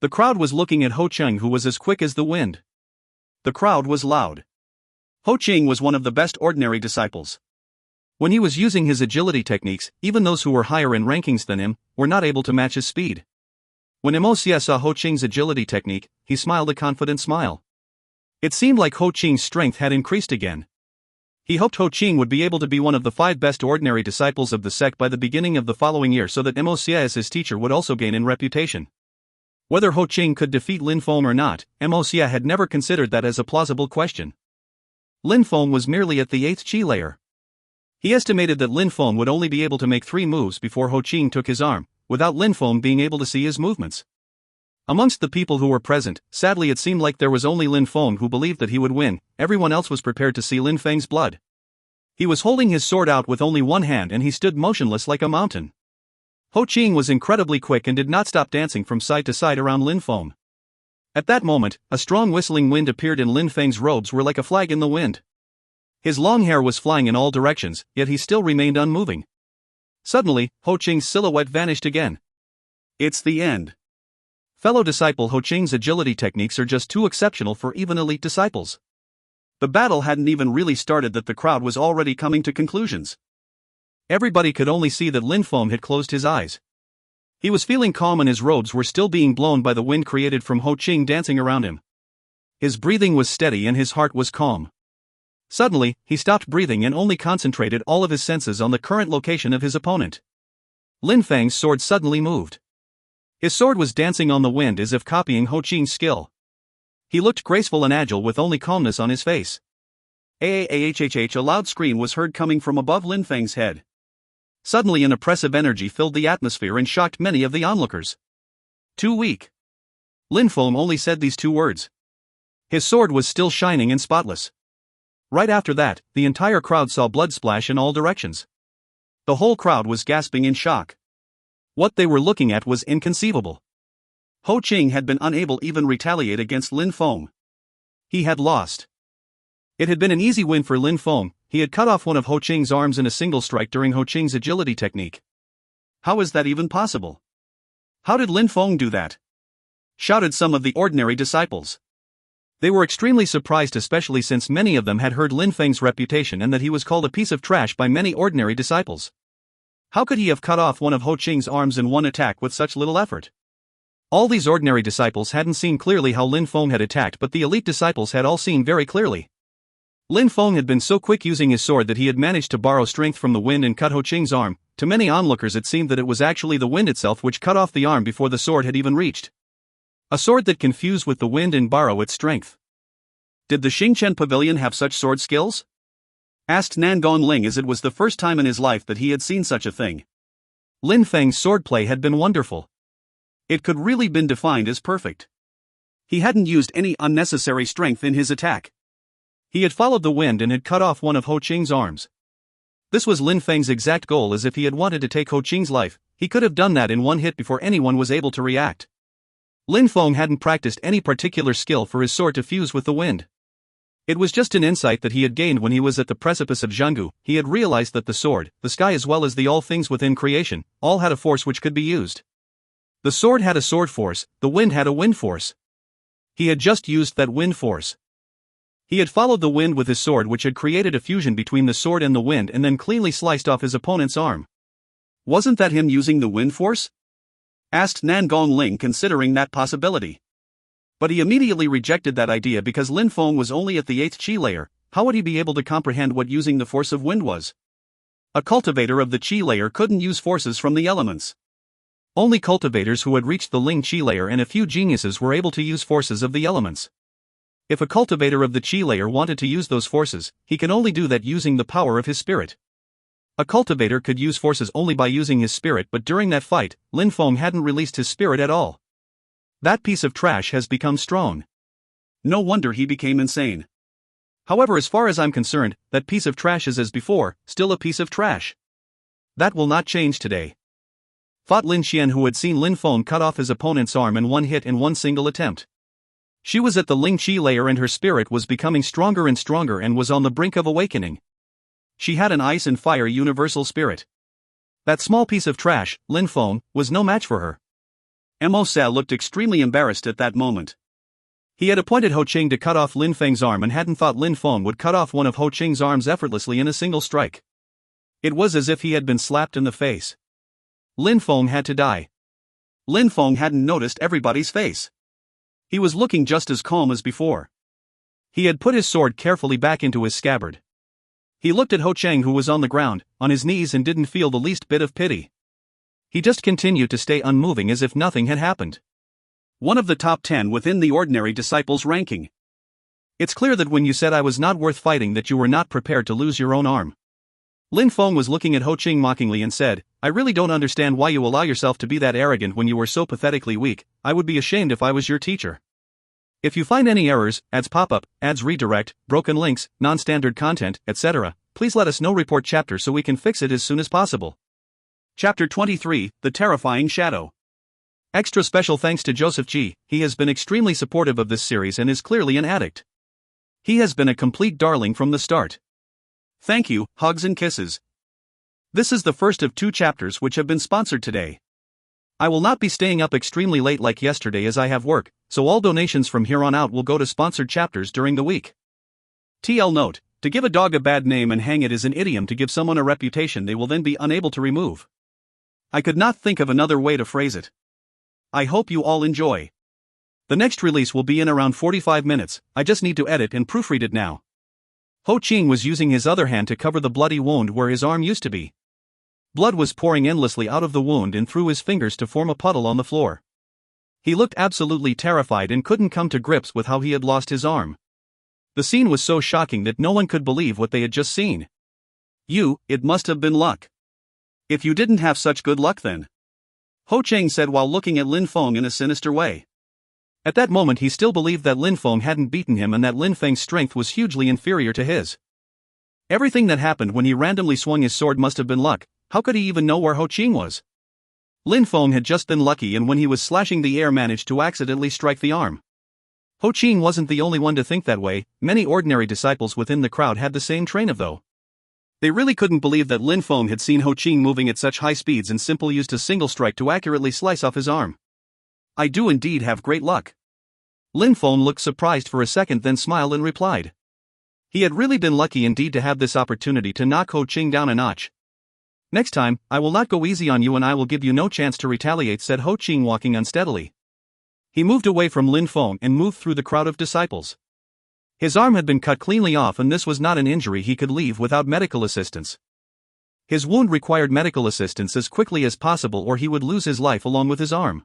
The crowd was looking at Ho Qing, who was as quick as the wind. The crowd was loud. Ho Qing was one of the best ordinary disciples. When he was using his agility techniques, even those who were higher in rankings than him were not able to match his speed. When Mo saw Ho Qing's agility technique, he smiled a confident smile. It seemed like Ho Qing's strength had increased again. He hoped Ho Qing would be able to be one of the 5 best ordinary disciples of the sect by the beginning of the following year, so that Mo as his teacher would also gain in reputation. Whether Ho Qing could defeat Lin Feng or not, Mo had never considered that as a plausible question. Lin Feng was merely at the 8th chi layer. He estimated that Lin Feng would only be able to make 3 moves before Ho Qing took his arm, without Lin Feng being able to see his movements. Amongst the people who were present, sadly it seemed like there was only Lin Feng who believed that he would win. Everyone else was prepared to see Lin Feng's blood. He was holding his sword out with only one hand and he stood motionless like a mountain. Ho Qing was incredibly quick and did not stop dancing from side to side around Lin Feng. At that moment, a strong whistling wind appeared and Lin Feng's robes were like a flag in the wind. His long hair was flying in all directions, yet he still remained unmoving. Suddenly, Ho Qing's silhouette vanished again. It's the end. Fellow disciple Ho Qing's agility techniques are just too exceptional for even elite disciples. The battle hadn't even really started that the crowd was already coming to conclusions. Everybody could only see that Lin Feng had closed his eyes. He was feeling calm and his robes were still being blown by the wind created from Ho Qing dancing around him. His breathing was steady and his heart was calm. Suddenly, he stopped breathing and only concentrated all of his senses on the current location of his opponent. Lin Feng's sword suddenly moved. His sword was dancing on the wind as if copying Ho Qing's skill. He looked graceful and agile with only calmness on his face. A loud scream was heard coming from above Lin Feng's head. Suddenly an oppressive energy filled the atmosphere and shocked many of the onlookers. Too weak. Lin Feng only said these 2 words. His sword was still shining and spotless. Right after that, the entire crowd saw blood splash in all directions. The whole crowd was gasping in shock. What they were looking at was inconceivable. Ho Qing had been unable even retaliate against Lin Feng. He had lost. It had been an easy win for Lin Feng. He had cut off one of Ho Qing's arms in a single strike during Ho Qing's agility technique. How is that even possible? How did Lin Feng do that? Shouted some of the ordinary disciples. They were extremely surprised, especially since many of them had heard Lin Feng's reputation and that he was called a piece of trash by many ordinary disciples. How could he have cut off one of Ho Qing's arms in one attack with such little effort? All these ordinary disciples hadn't seen clearly how Lin Feng had attacked, but the elite disciples had all seen very clearly. Lin Feng had been so quick using his sword that he had managed to borrow strength from the wind and cut Ho Qing's arm. To many onlookers it seemed that it was actually the wind itself which cut off the arm before the sword had even reached. A sword that can fuse with the wind and borrow its strength. Did the Xingchen Pavilion have such sword skills? Asked Nan Gongling, as it was the first time in his life that he had seen such a thing. Lin Feng's swordplay had been wonderful. It could really been defined as perfect. He hadn't used any unnecessary strength in his attack. He had followed the wind and had cut off one of Ho Qing's arms. This was Lin Feng's exact goal, as if he had wanted to take Ho Qing's life, he could have done that in one hit before anyone was able to react. Lin Feng hadn't practiced any particular skill for his sword to fuse with the wind. It was just an insight that he had gained when he was at the precipice of jangu. He had realized that the sword, the sky as well as the all things within creation, all had a force which could be used. The sword had a sword force, the wind had a wind force. He had just used that wind force. He had followed the wind with his sword, which had created a fusion between the sword and the wind, and then cleanly sliced off his opponent's arm. Wasn't that him using the wind force? Asked Nan Gongling, considering that possibility. But he immediately rejected that idea because Lin Feng was only at the 8th chi layer. How would he be able to comprehend what using the force of wind was? A cultivator of the chi layer couldn't use forces from the elements. Only cultivators who had reached the Ling chi layer and a few geniuses were able to use forces of the elements. If a cultivator of the chi layer wanted to use those forces, he can only do that using the power of his spirit. A cultivator could use forces only by using his spirit, but during that fight, Lin Feng hadn't released his spirit at all. That piece of trash has become strong. No wonder he became insane. However, as far as I'm concerned, that piece of trash is as before, still a piece of trash. That will not change today. Fought Lin Xian, who had seen Lin Feng cut off his opponent's arm in one hit in one single attempt. She was at the Ling Qi layer and her spirit was becoming stronger and stronger and was on the brink of awakening. She had an ice and fire universal spirit. That small piece of trash, Lin Feng, was no match for her. Mo Sa looked extremely embarrassed at that moment. He had appointed Ho Qing to cut off Lin Feng's arm and hadn't thought Lin Feng would cut off one of Ho Qing's arms effortlessly in a single strike. It was as if he had been slapped in the face. Lin Feng had to die. Lin Feng hadn't noticed everybody's face. He was looking just as calm as before. He had put his sword carefully back into his scabbard. He looked at Ho Qing, who was on the ground, on his knees, and didn't feel the least bit of pity. He just continued to stay unmoving as if nothing had happened. One of the top 10 within the ordinary disciples ranking. It's clear that when you said I was not worth fighting that you were not prepared to lose your own arm. Lin Feng was looking at Ho Qing mockingly and said, I really don't understand why you allow yourself to be that arrogant when you were so pathetically weak. I would be ashamed if I was your teacher. If you find any errors, ads pop up, ads redirect, broken links, non-standard content, etc., please let us know. Report chapter so we can fix it as soon as possible. Chapter 23, The Terrifying Shadow. Extra special thanks to Joseph G. He has been extremely supportive of this series and is clearly an addict. He has been a complete darling from the start. Thank you, hugs and kisses. This is the first of 2 chapters which have been sponsored today. I will not be staying up extremely late like yesterday as I have work, so all donations from here on out will go to sponsored chapters during the week. TL note, to give a dog a bad name and hang it is an idiom to give someone a reputation they will then be unable to remove. I could not think of another way to phrase it. I hope you all enjoy. The next release will be in around 45 minutes, I just need to edit and proofread it now. Ho Qing was using his other hand to cover the bloody wound where his arm used to be. Blood was pouring endlessly out of the wound and through his fingers to form a puddle on the floor. He looked absolutely terrified and couldn't come to grips with how he had lost his arm. The scene was so shocking that no one could believe what they had just seen. It must have been luck. If you didn't have such good luck then. Ho Qing said while looking at Lin Feng in a sinister way. At that moment he still believed that Lin Feng hadn't beaten him and that Lin Feng's strength was hugely inferior to his. Everything that happened when he randomly swung his sword must have been luck. How could he even know where Ho Qing was? Lin Feng had just been lucky and when he was slashing the air managed to accidentally strike the arm. Ho Qing wasn't the only one to think that way, many ordinary disciples within the crowd had the same train of thought. They really couldn't believe that Lin Feng had seen Ho Qing moving at such high speeds and simply used a single strike to accurately slice off his arm. I do indeed have great luck. Lin Feng looked surprised for a second then smiled and replied. He had really been lucky indeed to have this opportunity to knock Ho Qing down a notch. Next time, I will not go easy on you and I will give you no chance to retaliate, said Ho Qing walking unsteadily. He moved away from Lin Feng and moved through the crowd of disciples. His arm had been cut cleanly off and this was not an injury he could leave without medical assistance. His wound required medical assistance as quickly as possible or he would lose his life along with his arm.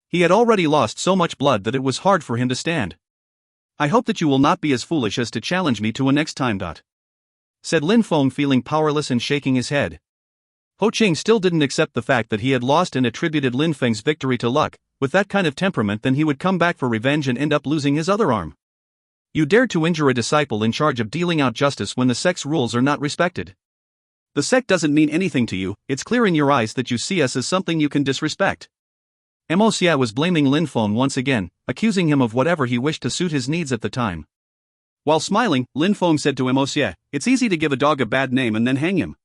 He had already lost so much blood that it was hard for him to stand. I hope that you will not be as foolish as to challenge me to a next time. Said Lin Feng feeling powerless and shaking his head. Ho Qing still didn't accept the fact that he had lost and attributed Lin Feng's victory to luck. With that kind of temperament then he would come back for revenge and end up losing his other arm. You dared to injure a disciple in charge of dealing out justice when the sect's rules are not respected. The sect doesn't mean anything to you, it's clear in your eyes that you see us as something you can disrespect. Mo Xia was blaming Lin Feng once again, accusing him of whatever he wished to suit his needs at the time. While smiling, Lin Feng said to Mo Xia, it's easy to give a dog a bad name and then hang him.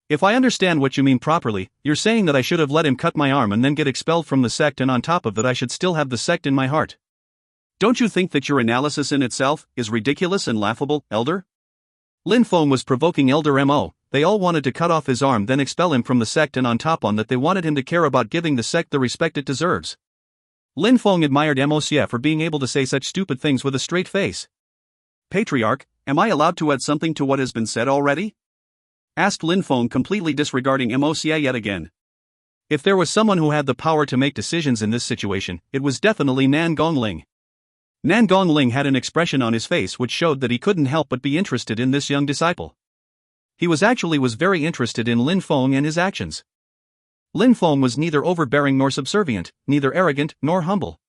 If I understand what you mean properly, you're saying that I should have let him cut my arm and then get expelled from the sect and on top of that I should still have the sect in my heart. Don't you think that your analysis in itself is ridiculous and laughable, Elder? Lin Feng was provoking Elder Mo, they all wanted to cut off his arm then expel him from the sect and on top on that they wanted him to care about giving the sect the respect it deserves. Lin Feng admired Mo Xia for being able to say such stupid things with a straight face. Patriarch, am I allowed to add something to what has been said already? Asked Lin Feng, completely disregarding Mo Xia yet again. If there was someone who had the power to make decisions in this situation, it was definitely Nan Gongling. Nan Gongling had an expression on his face which showed that he couldn't help but be interested in this young disciple. He was very interested in Lin Feng and his actions. Lin Feng was neither overbearing nor subservient, neither arrogant nor humble.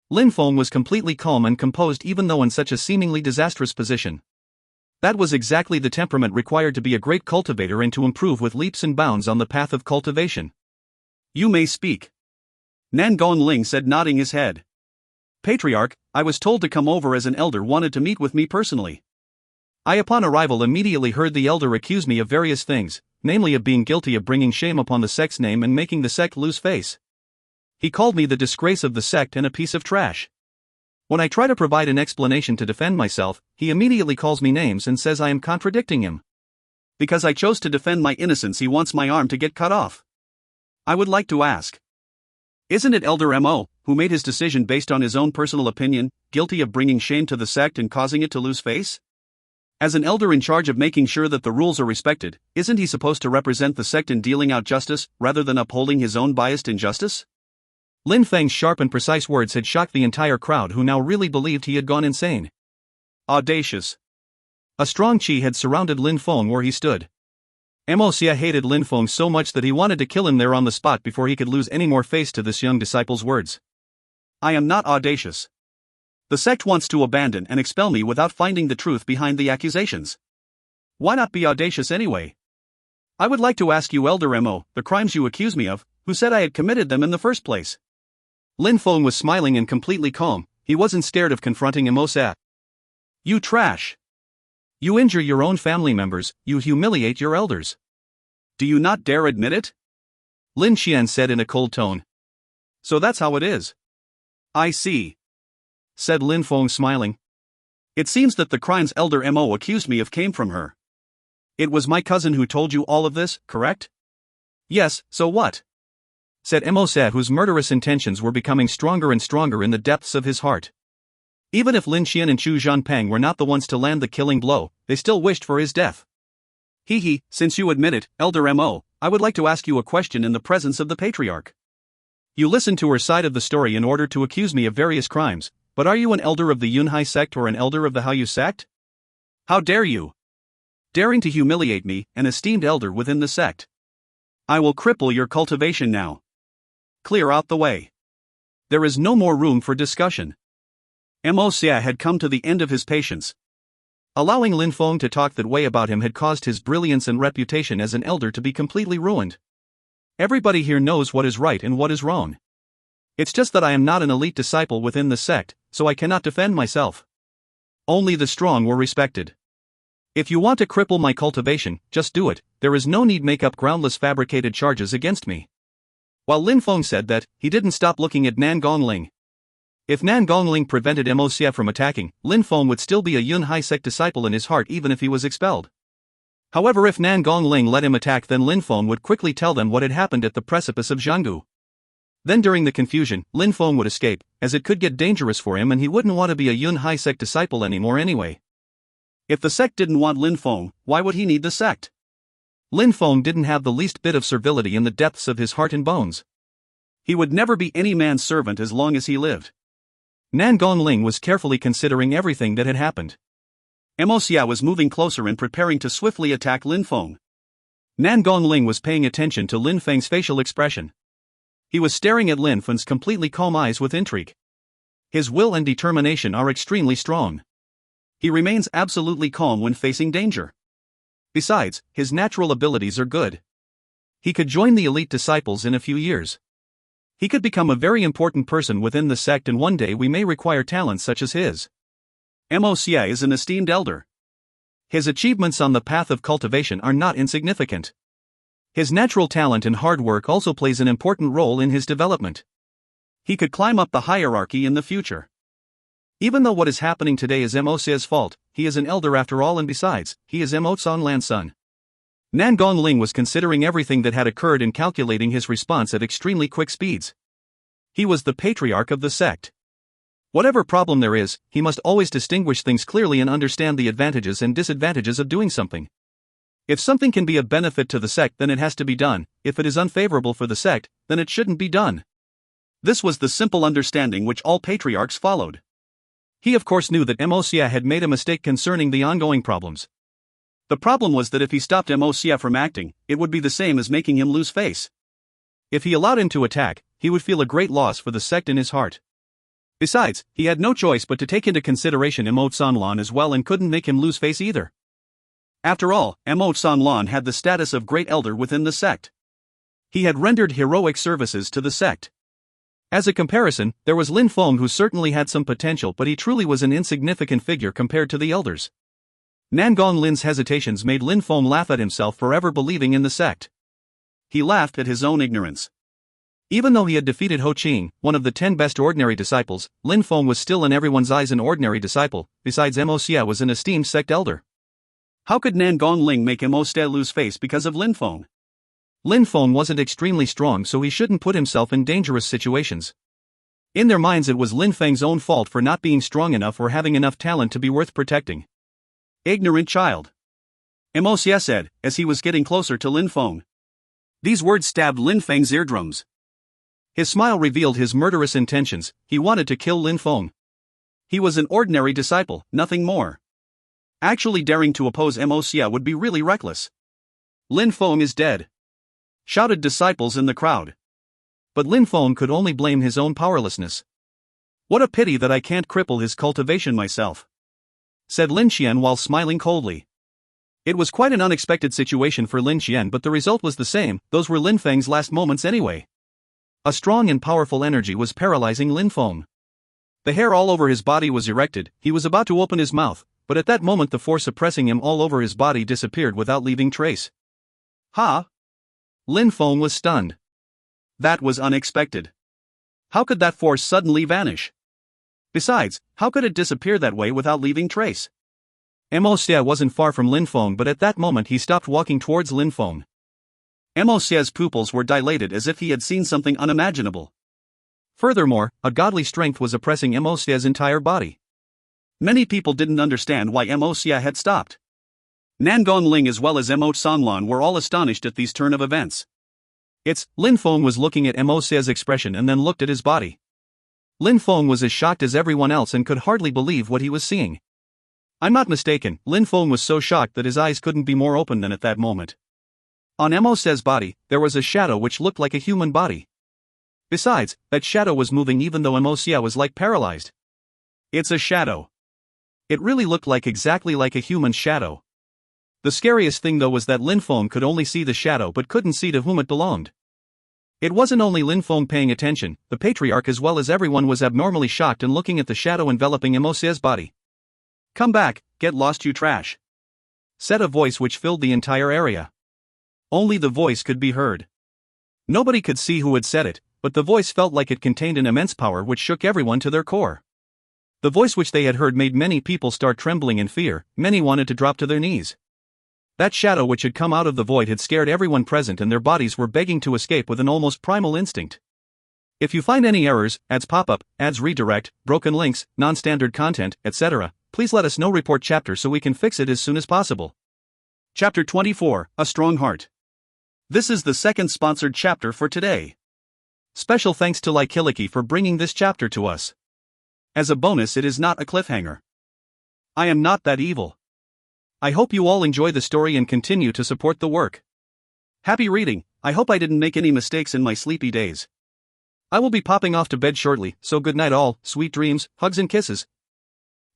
Lin Feng was completely calm and composed even though in such a seemingly disastrous position. That was exactly the temperament required to be a great cultivator and to improve with leaps and bounds on the path of cultivation. "You may speak," Nan Gongling said, nodding his head. "Patriarch, I was told to come over as an elder wanted to meet with me personally. I upon arrival immediately heard the elder accuse me of various things, namely of being guilty of bringing shame upon the sect's name and making the sect lose face. He called me the disgrace of the sect and a piece of trash. When I try to provide an explanation to defend myself, he immediately calls me names and says I am contradicting him. Because I chose to defend my innocence, he wants my arm to get cut off. I would like to ask, isn't it Elder Mo, who made his decision based on his own personal opinion, guilty of bringing shame to the sect and causing it to lose face? As an elder in charge of making sure that the rules are respected, isn't he supposed to represent the sect in dealing out justice, rather than upholding his own biased injustice?" Lin Feng's sharp and precise words had shocked the entire crowd, who now really believed he had gone insane. Audacious. A strong chi had surrounded Lin Feng where he stood. Mo Xia hated Lin Feng so much that he wanted to kill him there on the spot before he could lose any more face to this young disciple's words. "I am not audacious. The sect wants to abandon and expel me without finding the truth behind the accusations. Why not be audacious anyway? I would like to ask you, Elder Mo, the crimes you accuse me of, who said I had committed them in the first place?" Lin Feng was smiling and completely calm. He wasn't scared of confronting Mo Xia. "You trash! You injure your own family members, you humiliate your elders. Do you not dare admit it?" Lin Xian said in a cold tone. "So that's how it is. I see," said Lin Feng, smiling. "It seems that the crimes Elder Mo accused me of came from her. It was my cousin who told you all of this, correct?" "Yes, so what?" said Mo Xia, whose murderous intentions were becoming stronger and stronger in the depths of his heart. Even if Lin Xian and Chu Zhanpeng were not the ones to land the killing blow, they still wished for his death. "Hee, since you admit it, Elder Mo, I would like to ask you a question in the presence of the Patriarch. You listened to her side of the story in order to accuse me of various crimes, but are you an elder of the Yunhai sect or an elder of the Haoyu sect? How dare you? Daring to humiliate me, an esteemed elder within the sect. I will cripple your cultivation now. Clear out the way. There is no more room for discussion." Mo Xia had come to the end of his patience. Allowing Lin Feng to talk that way about him had caused his brilliance and reputation as an elder to be completely ruined. Everybody here knows what is right and what is wrong. It's just that I am not an elite disciple within the sect, so I cannot defend myself. Only the strong were respected. If you want to cripple my cultivation, just do it. There is no need make up groundless fabricated charges against me. While Lin Feng said that, he didn't stop looking at Nan Gongling. If Nan Gongling prevented Mo Xia from attacking, Lin Feng would still be a Yunhai sect disciple in his heart even if he was expelled. However, if Nan Gongling let him attack, then Lin Feng would quickly tell them what had happened at the precipice of jangu. Then during the confusion, Lin Feng would escape, as it could get dangerous for him and he wouldn't want to be a Yunhai sect disciple anymore anyway. If the sect didn't want Lin Feng, why would he need the sect? Lin Feng didn't have the least bit of servility in the depths of his heart and bones. He would never be any man's servant as long as he lived. Nan Gongling was carefully considering everything that had happened. Mo Xia was moving closer and preparing to swiftly attack Lin Feng. Nan Gongling was paying attention to Lin Feng's facial expression. He was staring at Lin Feng's completely calm eyes with intrigue. His will and determination are extremely strong. He remains absolutely calm when facing danger. Besides, his natural abilities are good. He could join the elite disciples in a few years. He could become a very important person within the sect, and one day we may require talents such as his. Mo Xia is an esteemed elder. His achievements on the path of cultivation are not insignificant. His natural talent and hard work also plays an important role in his development. He could climb up the hierarchy in the future. Even though what is happening today is Mo Xia's fault, he is an elder after all, and besides, he is Mo Lan's son. Nan Gongling was considering everything that had occurred and calculating his response at extremely quick speeds. He was the patriarch of the sect. Whatever problem there is, he must always distinguish things clearly and understand the advantages and disadvantages of doing something. If something can be a benefit to the sect, then it has to be done. If it is unfavorable for the sect, then it shouldn't be done. This was the simple understanding which all patriarchs followed. He of course knew that Mo Xia had made a mistake concerning the ongoing problems. The problem was that if he stopped Mo Xia from acting, it would be the same as making him lose face. If he allowed him to attack, he would feel a great loss for the sect in his heart. Besides, he had no choice but to take into consideration Emo Sanlan as well and couldn't make him lose face either. After all, Emo Sanlan had the status of great elder within the sect. He had rendered heroic services to the sect. As a comparison, there was Lin Feng, who certainly had some potential, but he truly was an insignificant figure compared to the elders. Nangong Lin's hesitations made Lin Feng laugh at himself for ever believing in the sect. He laughed at his own ignorance. Even though he had defeated Ho Qing, one of the 10 best ordinary disciples, Lin Feng was still in everyone's eyes an ordinary disciple. Besides, Mo Xia was an esteemed sect elder. How could Nangong Ling make Mo Xia lose face because of Lin Feng? Lin Feng wasn't extremely strong, so he shouldn't put himself in dangerous situations. In their minds, it was Lin Feng's own fault for not being strong enough or having enough talent to be worth protecting. Ignorant child, Mo Xia said, as he was getting closer to Lin Feng. These words stabbed Lin Feng's eardrums. His smile revealed his murderous intentions. He wanted to kill Lin Feng. He was an ordinary disciple, nothing more. Actually daring to oppose Mo Xia would be really reckless. Lin Feng is dead, shouted disciples in the crowd. But Lin Feng could only blame his own powerlessness. What a pity that I can't cripple his cultivation myself, said Lin Xian while smiling coldly. It was quite an unexpected situation for Lin Xian, but the result was the same. Those were Lin Feng's last moments anyway. A strong and powerful energy was paralyzing Lin Feng. The hair all over his body was erected. He was about to open his mouth, but at that moment the force oppressing him all over his body disappeared without leaving trace. Ha! Lin Feng was stunned. That was unexpected. How could that force suddenly vanish? Besides, how could it disappear that way without leaving trace? Mo Xia wasn't far from Lin Feng, but at that moment he stopped walking towards Lin Feng. Mo Xia's pupils were dilated as if he had seen something unimaginable. Furthermore, a godly strength was oppressing Mo Xia's entire body. Many people didn't understand why Mo Xia had stopped. Nangong Ling as well as Mo Sanlan were all astonished at these turn of events. Lin Feng was looking at Mo Xia's expression and then looked at his body. Lin Feng was as shocked as everyone else and could hardly believe what he was seeing. I'm not mistaken, Lin Feng was so shocked that his eyes couldn't be more open than at that moment. On Mo Xia's body, there was a shadow which looked like a human body. Besides, that shadow was moving even though Mo Xia was like paralyzed. It's a shadow. It really looked exactly like a human shadow. The scariest thing though was that Lin Feng could only see the shadow but couldn't see to whom it belonged. It wasn't only Lin Feng paying attention, the patriarch as well as everyone was abnormally shocked and looking at the shadow enveloping Mo Xia's body. Come back, get lost you trash, said a voice which filled the entire area. Only the voice could be heard. Nobody could see who had said it, but the voice felt like it contained an immense power which shook everyone to their core. The voice which they had heard made many people start trembling in fear. Many wanted to drop to their knees. That shadow which had come out of the void had scared everyone present and their bodies were begging to escape with an almost primal instinct. If you find any errors, ads pop up, ads redirect, broken links, non-standard content, etc., please let us know. Report chapter so we can fix it as soon as possible. Chapter 24, A Strong Heart. This is the second sponsored chapter for today. Special thanks to Likiliki for bringing this chapter to us. As a bonus, it is not a cliffhanger. I am not that evil. I hope you all enjoy the story and continue to support the work. Happy reading. I hope I didn't make any mistakes in my sleepy days. I will be popping off to bed shortly, so good night all, sweet dreams, hugs and kisses.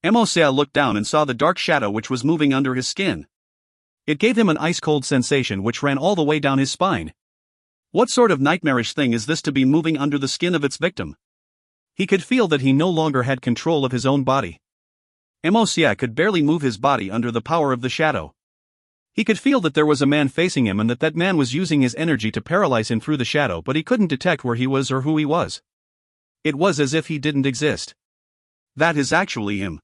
Mo Xia looked down and saw the dark shadow which was moving under his skin. It gave him an ice-cold sensation which ran all the way down his spine. What sort of nightmarish thing is this to be moving under the skin of its victim? He could feel that he no longer had control of his own body. Mo Xia could barely move his body under the power of the shadow. He could feel that there was a man facing him and that man was using his energy to paralyze him through the shadow, but he couldn't detect where he was or who he was. It was as if he didn't exist. That is actually him,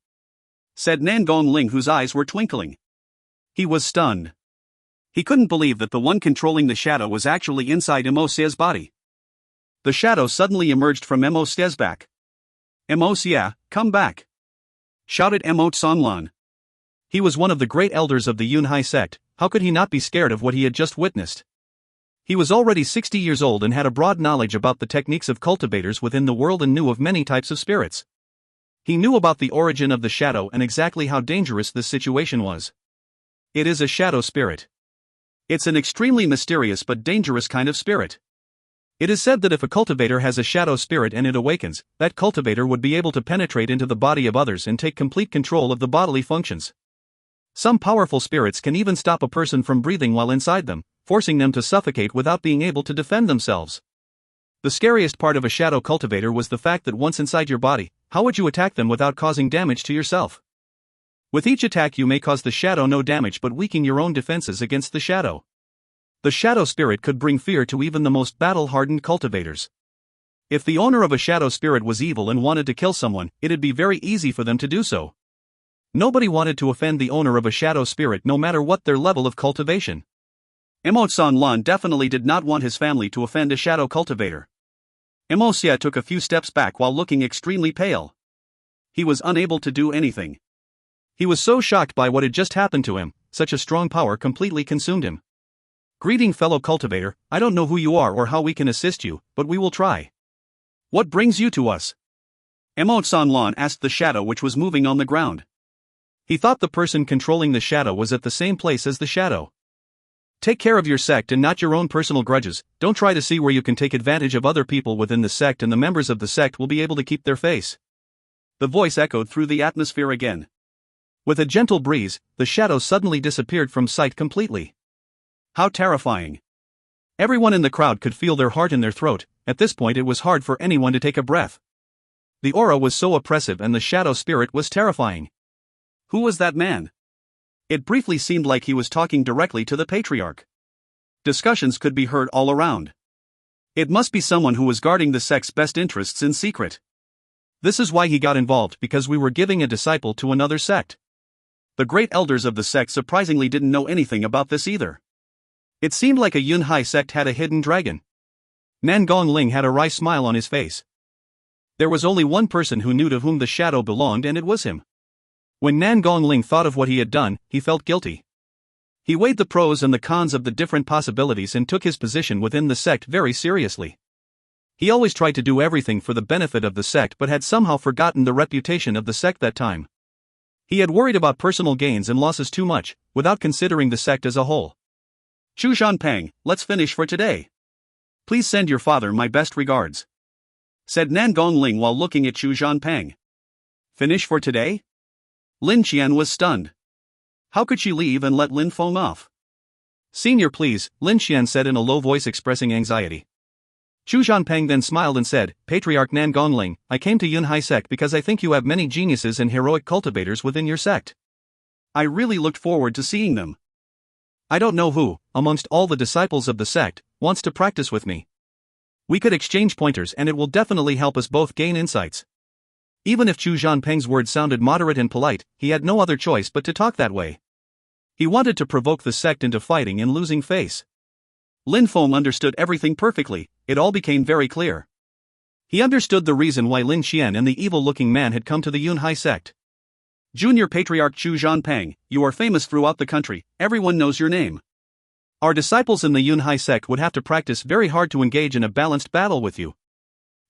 said Nangong Ling, whose eyes were twinkling. He was stunned. He couldn't believe that the one controlling the shadow was actually inside Mo Xia's body. The shadow suddenly emerged from Mo Xia's back. Mo Xia, come back, shouted Mo Sanlan. He was one of the great elders of the Yunhai sect. How could he not be scared of what he had just witnessed? He was already 60 years old and had a broad knowledge about the techniques of cultivators within the world and knew of many types of spirits. He knew about the origin of the shadow and exactly how dangerous this situation was. It is a shadow spirit. It's an extremely mysterious but dangerous kind of spirit. It is said that if a cultivator has a shadow spirit and it awakens, that cultivator would be able to penetrate into the body of others and take complete control of the bodily functions. Some powerful spirits can even stop a person from breathing while inside them, forcing them to suffocate without being able to defend themselves. The scariest part of a shadow cultivator was the fact that once inside your body, how would you attack them without causing damage to yourself? With each attack you may cause the shadow no damage but weaken your own defenses against the shadow. The shadow spirit could bring fear to even the most battle-hardened cultivators. If the owner of a shadow spirit was evil and wanted to kill someone, it'd be very easy for them to do so. Nobody wanted to offend the owner of a shadow spirit no matter what their level of cultivation. Emosan Lan definitely did not want his family to offend a shadow cultivator. Emosia took a few steps back while looking extremely pale. He was unable to do anything. He was so shocked by what had just happened to him, such a strong power completely consumed him. Greeting fellow cultivator, I don't know who you are or how we can assist you, but we will try. What brings you to us? Emosan Lan asked the shadow which was moving on the ground. He thought the person controlling the shadow was at the same place as the shadow. Take care of your sect and not your own personal grudges. Don't try to see where you can take advantage of other people within the sect, and the members of the sect will be able to keep their face. The voice echoed through the atmosphere again. With a gentle breeze, the shadow suddenly disappeared from sight completely. How terrifying. Everyone in the crowd could feel their heart in their throat. At this point it was hard for anyone to take a breath. The aura was so oppressive and the shadow spirit was terrifying. Who was that man? It briefly seemed like he was talking directly to the patriarch. Discussions could be heard all around. It must be someone who was guarding the sect's best interests in secret. This is why he got involved, because we were giving a disciple to another sect. The great elders of the sect surprisingly didn't know anything about this either. It seemed like a Yunhai sect had a hidden dragon. Nan Gongling had a wry smile on his face. There was only one person who knew to whom the shadow belonged, and it was him. When Nan Gongling thought of what he had done, he felt guilty. He weighed the pros and the cons of the different possibilities and took his position within the sect very seriously. He always tried to do everything for the benefit of the sect but had somehow forgotten the reputation of the sect that time. He had worried about personal gains and losses too much, without considering the sect as a whole. Chu Zhanpeng, let's finish for today. Please send your father my best regards, said Nan Gongling while looking at Chu Zhanpeng. Finish for today? Lin Qian was stunned. How could she leave and let Lin Feng off? Senior, please, Lin Qian said in a low voice expressing anxiety. Chu Zhanpeng then smiled and said, Patriarch Nan Gongling, I came to Yunhai sect because I think you have many geniuses and heroic cultivators within your sect. I really looked forward to seeing them. I don't know who, amongst all the disciples of the sect, wants to practice with me. We could exchange pointers and it will definitely help us both gain insights. Even if Chu Zhanpeng's words sounded moderate and polite, he had no other choice but to talk that way. He wanted to provoke the sect into fighting and losing face. Lin Feng understood everything perfectly. It all became very clear. He understood the reason why Lin Qian and the evil-looking man had come to the Yunhai sect. Junior Patriarch Chu Zhanpeng, you are famous throughout the country, everyone knows your name. Our disciples in the Yunhai sect would have to practice very hard to engage in a balanced battle with you.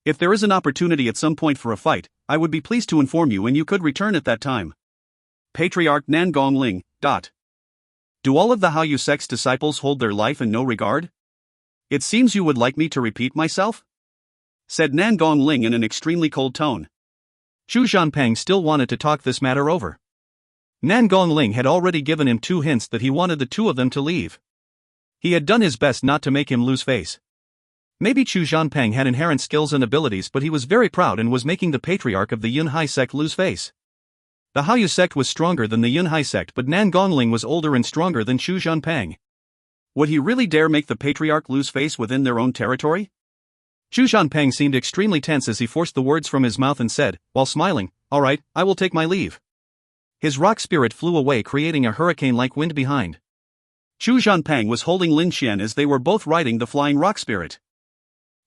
If there is an opportunity at some point for a fight, I would be pleased to inform you and you could return at that time. Patriarch Nan Gongling. Do all of the Haoyu sect's disciples hold their life in no regard? It seems you would like me to repeat myself? Said Nan Gongling in an extremely cold tone. Chu Zhanpeng still wanted to talk this matter over. Nan Gongling had already given him 2 hints that he wanted the 2 of them to leave. He had done his best not to make him lose face. Maybe Chu Zhanpeng had inherent skills and abilities, but he was very proud and was making the patriarch of the Yunhai sect lose face. The Haoyu sect was stronger than the Yunhai sect, but Nan Gongling was older and stronger than Chu Zhanpeng. Would he really dare make the patriarch lose face within their own territory? Chu Zhanpeng seemed extremely tense as he forced the words from his mouth and said, while smiling, "All right, I will take my leave." His rock spirit flew away, creating a hurricane-like wind behind. Chu Zhanpeng was holding Lin Qian as they were both riding the flying rock spirit.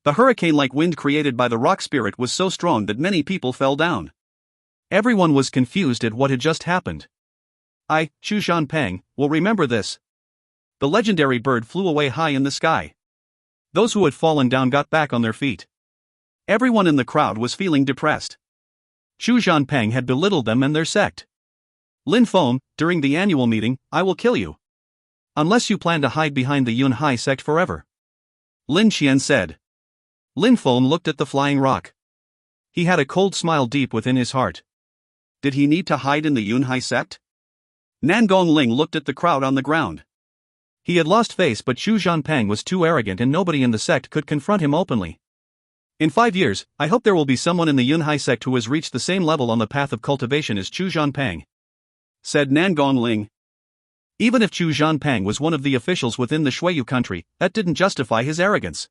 The hurricane-like wind created by the rock spirit was so strong that many people fell down. Everyone was confused at what had just happened. I, Chu Zhanpeng, will remember this. The legendary bird flew away high in the sky. Those who had fallen down got back on their feet. Everyone in the crowd was feeling depressed. Chu Zhanpeng had belittled them and their sect. Lin Feng, during the annual meeting, I will kill you. Unless you plan to hide behind the Yunhai sect forever. Lin Qian said. Lin Feng looked at the flying rock. He had a cold smile deep within his heart. Did he need to hide in the Yunhai sect? Nan Gongling looked at the crowd on the ground. He had lost face, but Chu Zhanpeng was too arrogant and nobody in the sect could confront him openly. In 5 years, I hope there will be someone in the Yunhai sect who has reached the same level on the path of cultivation as Chu Zhanpeng, said Nan Gongling. Even if Chu Zhanpeng was one of the officials within the Shuiyu country, that didn't justify his arrogance.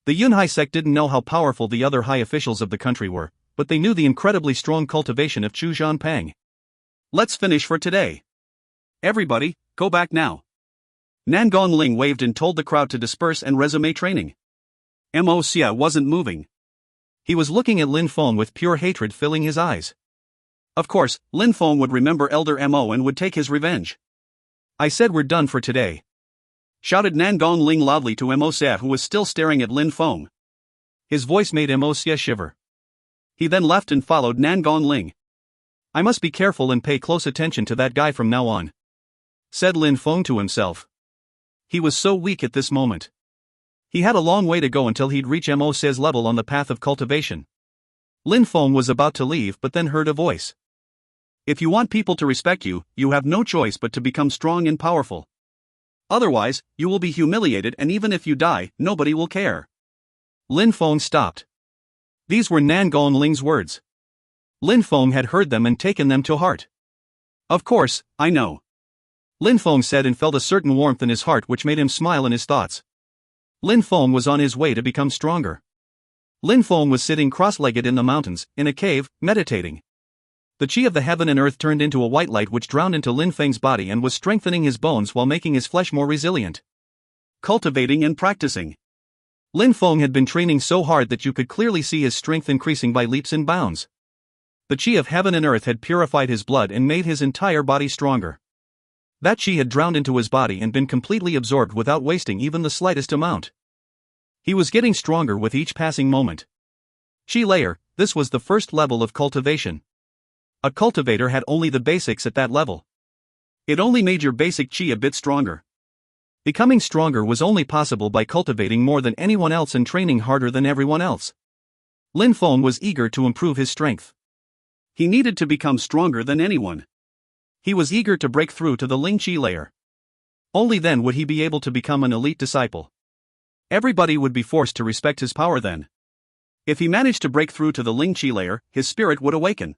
The Yunhai sect didn't know how powerful the other high officials of the country were, but they knew the incredibly strong cultivation of Chu Zhanpeng. Let's finish for today. Everybody, go back now. Nan Gongling waved and told the crowd to disperse and resume training. Mo Xia wasn't moving. He was looking at Lin Feng with pure hatred filling his eyes. Of course, Lin Feng would remember Elder Mo and would take his revenge. I said we're done for today, shouted Nan Gongling loudly to Mo Xia, who was still staring at Lin Feng. His voice made Mo Xia shiver. He then left and followed Nan Gongling. I must be careful and pay close attention to that guy from now on, said Lin Feng to himself. He was so weak at this moment. He had a long way to go until he'd reach Mo Xia's level on the path of cultivation. Lin Feng was about to leave but then heard a voice. If you want people to respect you, you have no choice but to become strong and powerful. Otherwise, you will be humiliated, and even if you die, nobody will care. Lin Feng stopped. These were Nan Gongling's words. Lin Feng had heard them and taken them to heart. Of course, I know, Lin Feng said, and felt a certain warmth in his heart which made him smile in his thoughts. Lin Feng was on his way to become stronger. Lin Feng was sitting cross-legged in the mountains, in a cave, meditating. The chi of the heaven and earth turned into a white light which drowned into Lin Feng's body and was strengthening his bones while making his flesh more resilient. Cultivating and practicing. Lin Feng had been training so hard that you could clearly see his strength increasing by leaps and bounds. The chi of heaven and earth had purified his blood and made his entire body stronger. That chi had drowned into his body and been completely absorbed without wasting even the slightest amount. He was getting stronger with each passing moment. Chi layer, this was the first level of cultivation. A cultivator had only the basics at that level. It only made your basic chi a bit stronger. Becoming stronger was only possible by cultivating more than anyone else and training harder than everyone else. Lin Feng was eager to improve his strength. He needed to become stronger than anyone. He was eager to break through to the Ling Chi layer. Only then would he be able to become an elite disciple. Everybody would be forced to respect his power then. If he managed to break through to the Ling Chi layer, his spirit would awaken.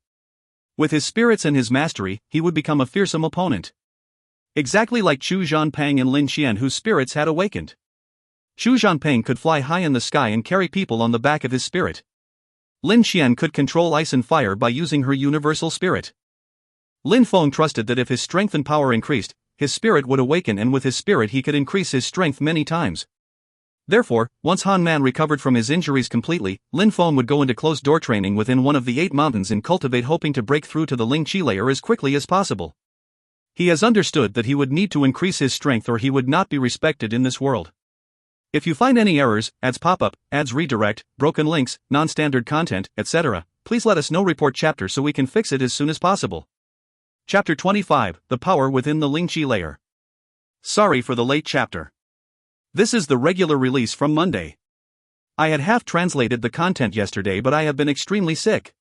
With his spirits and his mastery, he would become a fearsome opponent. Exactly like Chu Zhanpeng and Lin Qian, whose spirits had awakened. Chu Zhanpeng could fly high in the sky and carry people on the back of his spirit. Lin Qian could control ice and fire by using her universal spirit. Lin Feng trusted that if his strength and power increased, his spirit would awaken, and with his spirit he could increase his strength many times. Therefore, once Han Man recovered from his injuries completely, Lin Feng would go into closed-door training within one of the 8 mountains and cultivate, hoping to break through to the Ling Chi layer as quickly as possible. He has understood that he would need to increase his strength or he would not be respected in this world. If you find any errors, ads pop-up, ads redirect, broken links, non-standard content, etc., please let us know. Report chapter so we can fix it as soon as possible. Chapter 25, The Power Within the Ling Chi Layer. Sorry for the late chapter. This is the regular release from Monday. I had half-translated the content yesterday, but I have been extremely sick.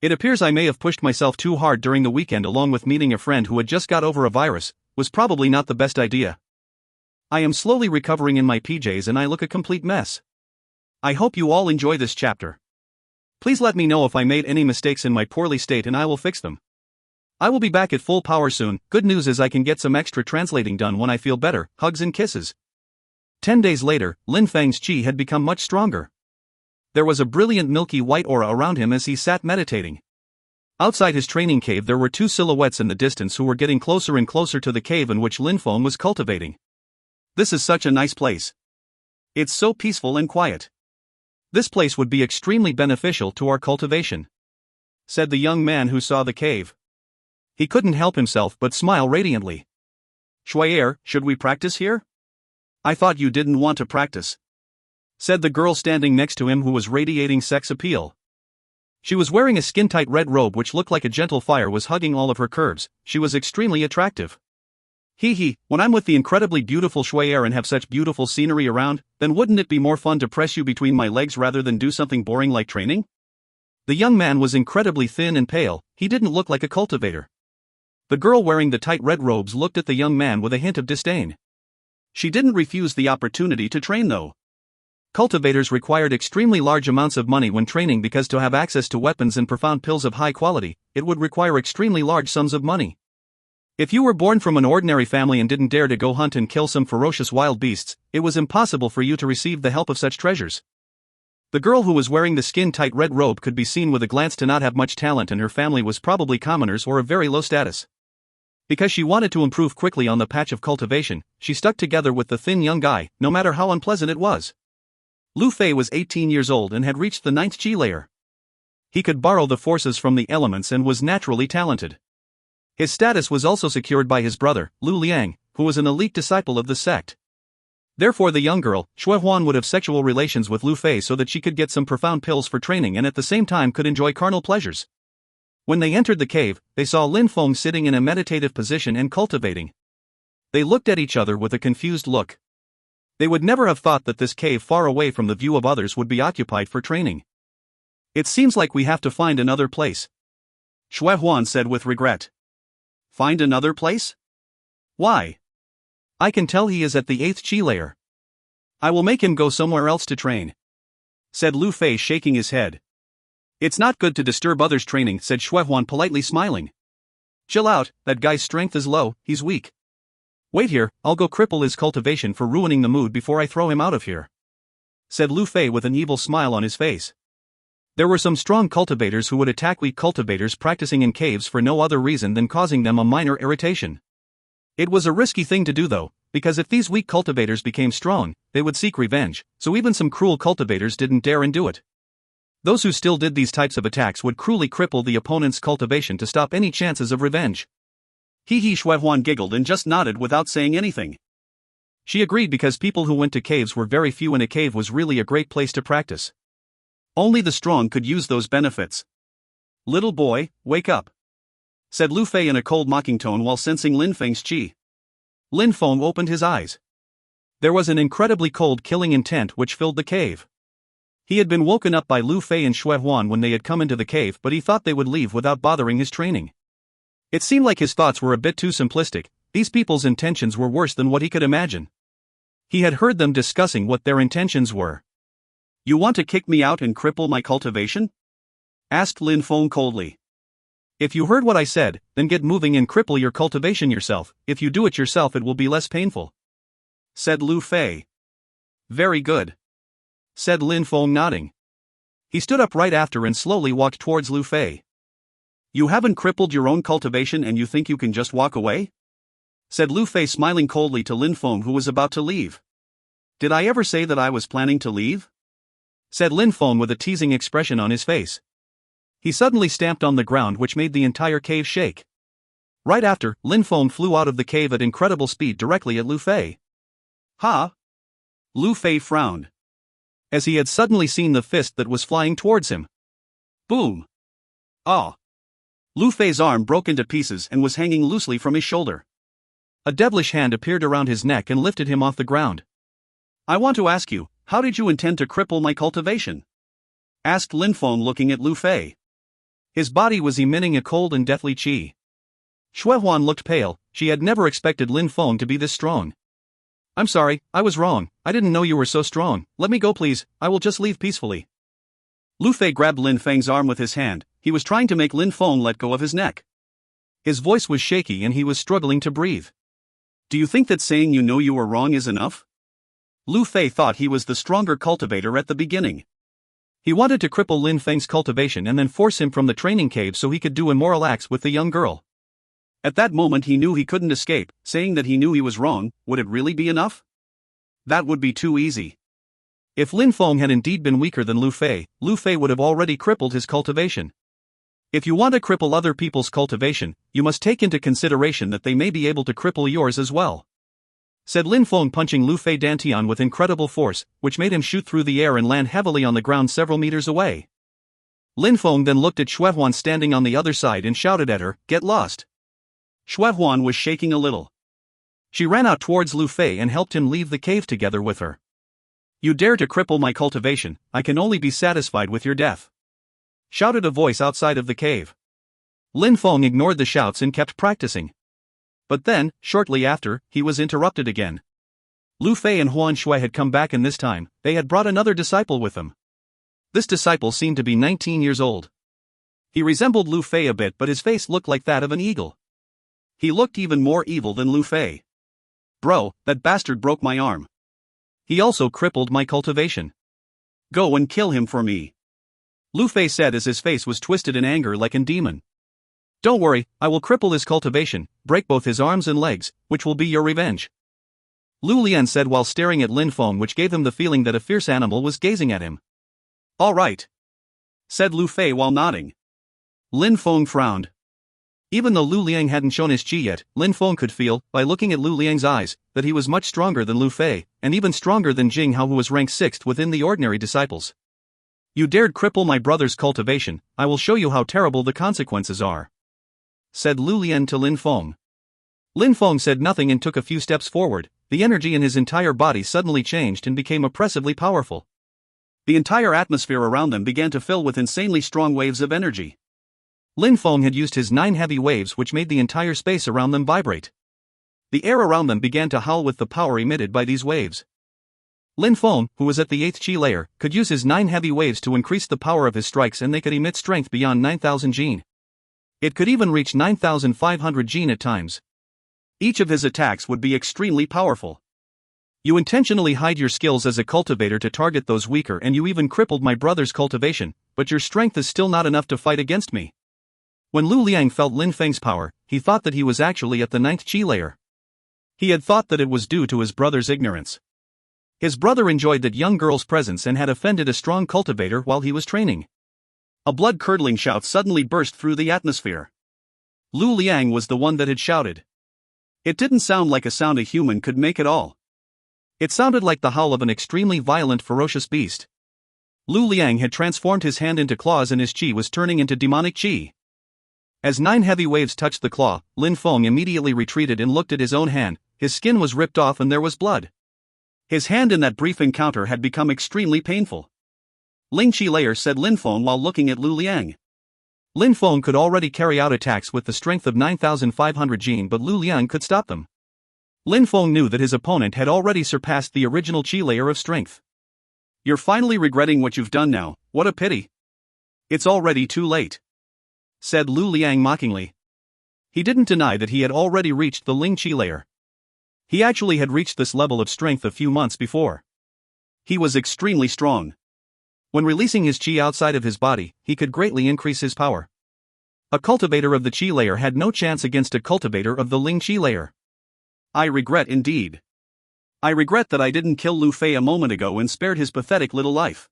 It appears I may have pushed myself too hard during the weekend, along with meeting a friend who had just got over a virus, was probably not the best idea. I am slowly recovering in my PJs and I look a complete mess. I hope you all enjoy this chapter. Please let me know if I made any mistakes in my poorly state and I will fix them. I will be back at full power soon. Good news is I can get some extra translating done when I feel better. Hugs and kisses. 10 days later, Lin Feng's chi had become much stronger. There was a brilliant milky white aura around him as he sat meditating. Outside his training cave there were 2 silhouettes in the distance who were getting closer and closer to the cave in which Lin Feng was cultivating. This is such a nice place. It's so peaceful and quiet. This place would be extremely beneficial to our cultivation, said the young man who saw the cave. He couldn't help himself but smile radiantly. Shuier, should we practice here? I thought you didn't want to practice, said the girl standing next to him who was radiating sex appeal. She was wearing a skin-tight red robe which looked like a gentle fire was hugging all of her curves. She was extremely attractive. When I'm with the incredibly beautiful Shui and have such beautiful scenery around, then wouldn't it be more fun to press you between my legs rather than do something boring like training? The young man was incredibly thin and pale, he didn't look like a cultivator. The girl wearing the tight red robes looked at the young man with a hint of disdain. She didn't refuse the opportunity to train though. Cultivators required extremely large amounts of money when training because to have access to weapons and profound pills of high quality, it would require extremely large sums of money. If you were born from an ordinary family and didn't dare to go hunt and kill some ferocious wild beasts, it was impossible for you to receive the help of such treasures. The girl who was wearing the skin-tight red robe could be seen with a glance to not have much talent, and her family was probably commoners or of very low status. Because she wanted to improve quickly on the patch of cultivation, she stuck together with the thin young guy, no matter how unpleasant it was. Lu Fei was 18 years old and had reached the 9th Qi layer. He could borrow the forces from the elements and was naturally talented. His status was also secured by his brother, Lu Liang, who was an elite disciple of the sect. Therefore the young girl, Xue Huan, would have sexual relations with Lu Fei so that she could get some profound pills for training and at the same time could enjoy carnal pleasures. When they entered the cave, they saw Lin Feng sitting in a meditative position and cultivating. They looked at each other with a confused look. They would never have thought that this cave far away from the view of others would be occupied for training. It seems like we have to find another place, Xue Huan said with regret. Find another place? Why? I can tell he is at the 8th Qi layer. I will make him go somewhere else to train, said Lu Fei, shaking his head. It's not good to disturb others' training, said Xue Huan, politely smiling. Chill out, that guy's strength is low, he's weak. Wait here, I'll go cripple his cultivation for ruining the mood before I throw him out of here, said Lu Fei with an evil smile on his face. There were some strong cultivators who would attack weak cultivators practicing in caves for no other reason than causing them a minor irritation. It was a risky thing to do though, because if these weak cultivators became strong, they would seek revenge, so even some cruel cultivators didn't dare and do it. Those who still did these types of attacks would cruelly cripple the opponent's cultivation to stop any chances of revenge. Xue Huan giggled and just nodded without saying anything. She agreed because people who went to caves were very few and a cave was really a great place to practice. Only the strong could use those benefits. Little boy, wake up, said Lu Fei in a cold mocking tone while sensing Lin Feng's qi. Lin Feng opened his eyes. There was an incredibly cold killing intent which filled the cave. He had been woken up by Lu Fei and Xue Huan when they had come into the cave, but he thought they would leave without bothering his training. It seemed like his thoughts were a bit too simplistic. These people's intentions were worse than what he could imagine. He had heard them discussing what their intentions were. You want to kick me out and cripple my cultivation? Asked Lin Feng coldly. If you heard what I said, then get moving and cripple your cultivation yourself. If you do it yourself it will be less painful, said Lu Fei. Very good, said Lin Feng, nodding. He stood up right after and slowly walked towards Lu Fei. You haven't crippled your own cultivation and you think you can just walk away? Said Lu Fei, smiling coldly to Lin Feng, who was about to leave. Did I ever say that I was planning to leave? Said Lin Feng with a teasing expression on his face. He suddenly stamped on the ground, which made the entire cave shake. Right after, Lin Feng flew out of the cave at incredible speed directly at Lu Fei. Ha! Lu Fei frowned, as he had suddenly seen the fist that was flying towards him. Boom! Ah! Lu Fei's arm broke into pieces and was hanging loosely from his shoulder. A devilish hand appeared around his neck and lifted him off the ground. I want to ask you, how did you intend to cripple my cultivation? Asked Lin Feng, looking at Lu Fei. His body was emitting a cold and deathly qi. Xue Huan looked pale. She had never expected Lin Feng to be this strong. I'm sorry, I was wrong. I didn't know you were so strong. Let me go please, I will just leave peacefully. Lu Fei grabbed Lin Feng's arm with his hand. He was trying to make Lin Feng let go of his neck. His voice was shaky and he was struggling to breathe. Do you think that saying you know you were wrong is enough? Lu Fei thought he was the stronger cultivator at the beginning. He wanted to cripple Lin Feng's cultivation and then force him from the training cave so he could do immoral acts with the young girl. At that moment he knew he couldn't escape. Saying that he knew he was wrong, would it really be enough? That would be too easy. If Lin Feng had indeed been weaker than Lu Fei would have already crippled his cultivation. If you want to cripple other people's cultivation, you must take into consideration that they may be able to cripple yours as well, said Lin Feng, punching Lu Fei Dantian with incredible force, which made him shoot through the air and land heavily on the ground several meters away. Lin Feng then looked at Xuehuan standing on the other side and shouted at her, "Get lost!" Xuehuan was shaking a little. She ran out towards Lu Fei and helped him leave the cave together with her. "You dare to cripple my cultivation, I can only be satisfied with your death," shouted a voice outside of the cave. Lin Feng ignored the shouts and kept practicing. But then, shortly after, he was interrupted again. Lu Fei and Huan Shui had come back, and this time, they had brought another disciple with them. This disciple seemed to be 19 years old. He resembled Lu Fei a bit, but his face looked like that of an eagle. He looked even more evil than Lu Fei. "Bro, that bastard broke my arm. He also crippled my cultivation. Go and kill him for me," Lu Fei said as his face was twisted in anger like a demon. "Don't worry, I will cripple his cultivation, break both his arms and legs, which will be your revenge," Lu Lian said while staring at Lin Feng, which gave him the feeling that a fierce animal was gazing at him. "All right," said Lu Fei while nodding. Lin Feng frowned. Even though Lu Liang hadn't shown his qi yet, Lin Feng could feel, by looking at Lu Liang's eyes, that he was much stronger than Lu Fei, and even stronger than Jing Hao, who was ranked 6th within the ordinary disciples. "You dared cripple my brother's cultivation, I will show you how terrible the consequences are," said Lu Lian to Lin Feng. Lin Feng said nothing and took a few steps forward. The energy in his entire body suddenly changed and became oppressively powerful. The entire atmosphere around them began to fill with insanely strong waves of energy. Lin Feng had used his 9 heavy waves, which made the entire space around them vibrate. The air around them began to howl with the power emitted by these waves. Lin Feng, who was at the 8th qi layer, could use his 9 heavy waves to increase the power of his strikes, and they could emit strength beyond 9,000 jin. It could even reach 9,500 jin at times. Each of his attacks would be extremely powerful. "You intentionally hide your skills as a cultivator to target those weaker, and you even crippled my brother's cultivation, but your strength is still not enough to fight against me." When Lu Liang felt Lin Feng's power, he thought that he was actually at the 9th qi layer. He had thought that it was due to his brother's ignorance. His brother enjoyed that young girl's presence and had offended a strong cultivator while he was training. A blood-curdling shout suddenly burst through the atmosphere. Lu Liang was the one that had shouted. It didn't sound like a sound a human could make at all. It sounded like the howl of an extremely violent, ferocious beast. Lu Liang had transformed his hand into claws and his qi was turning into demonic qi. As 9 heavy waves touched the claw, Lin Feng immediately retreated and looked at his own hand. His skin was ripped off and there was blood. His hand in that brief encounter had become extremely painful. "Ling Qi layer," said Lin Feng while looking at Lu Liang. Lin Feng could already carry out attacks with the strength of 9,500 jin, but Lu Liang could stop them. Lin Feng knew that his opponent had already surpassed the original qi layer of strength. "You're finally regretting what you've done now, what a pity. It's already too late," said Lu Liang mockingly. He didn't deny that he had already reached the Ling Qi layer. He actually had reached this level of strength a few months before. He was extremely strong. When releasing his qi outside of his body, he could greatly increase his power. A cultivator of the qi layer had no chance against a cultivator of the Ling Qi layer. "I regret indeed. I regret that I didn't kill Lu Fei a moment ago and spared his pathetic little life,"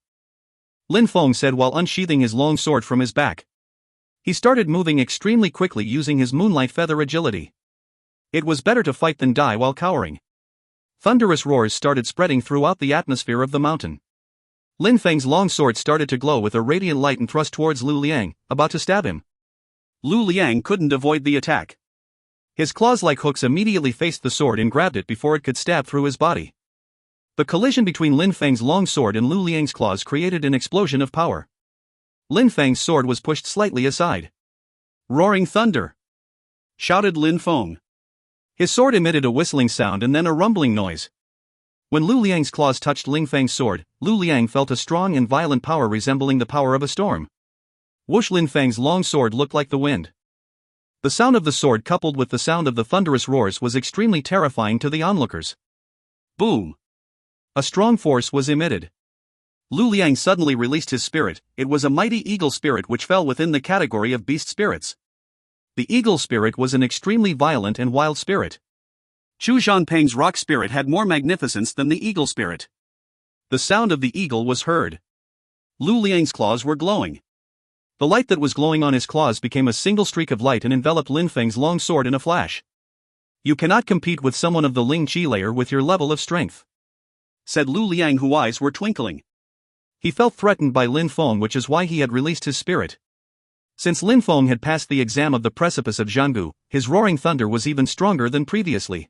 Lin Feng said while unsheathing his long sword from his back. He started moving extremely quickly using his moonlight feather agility. It was better to fight than die while cowering. Thunderous roars started spreading throughout the atmosphere of the mountain. Lin Feng's long sword started to glow with a radiant light and thrust towards Lu Liang, about to stab him. Lu Liang couldn't avoid the attack. His claws like hooks immediately faced the sword and grabbed it before it could stab through his body. The collision between Lin Feng's long sword and Lu Liang's claws created an explosion of power. Lin Feng's sword was pushed slightly aside. "Roaring thunder!" shouted Lin Feng. His sword emitted a whistling sound and then a rumbling noise. When Lu Liang's claws touched Lin Feng's sword, Lu Liang felt a strong and violent power resembling the power of a storm. Whoosh! Lin Feng's long sword looked like the wind. The sound of the sword coupled with the sound of the thunderous roars was extremely terrifying to the onlookers. Boom! A strong force was emitted. Lu Liang suddenly released his spirit. It was a mighty eagle spirit which fell within the category of beast spirits. The eagle spirit was an extremely violent and wild spirit. Chu Zhanpeng's rock spirit had more magnificence than the eagle spirit. The sound of the eagle was heard. Lu Liang's claws were glowing. The light that was glowing on his claws became a single streak of light and enveloped Lin Feng's long sword in a flash. "You cannot compete with someone of the Ling Qi layer with your level of strength," said Lu Liang, whose eyes were twinkling. He felt threatened by Lin Feng, which is why he had released his spirit. Since Lin Feng had passed the exam of the precipice of jangu, his roaring thunder was even stronger than previously.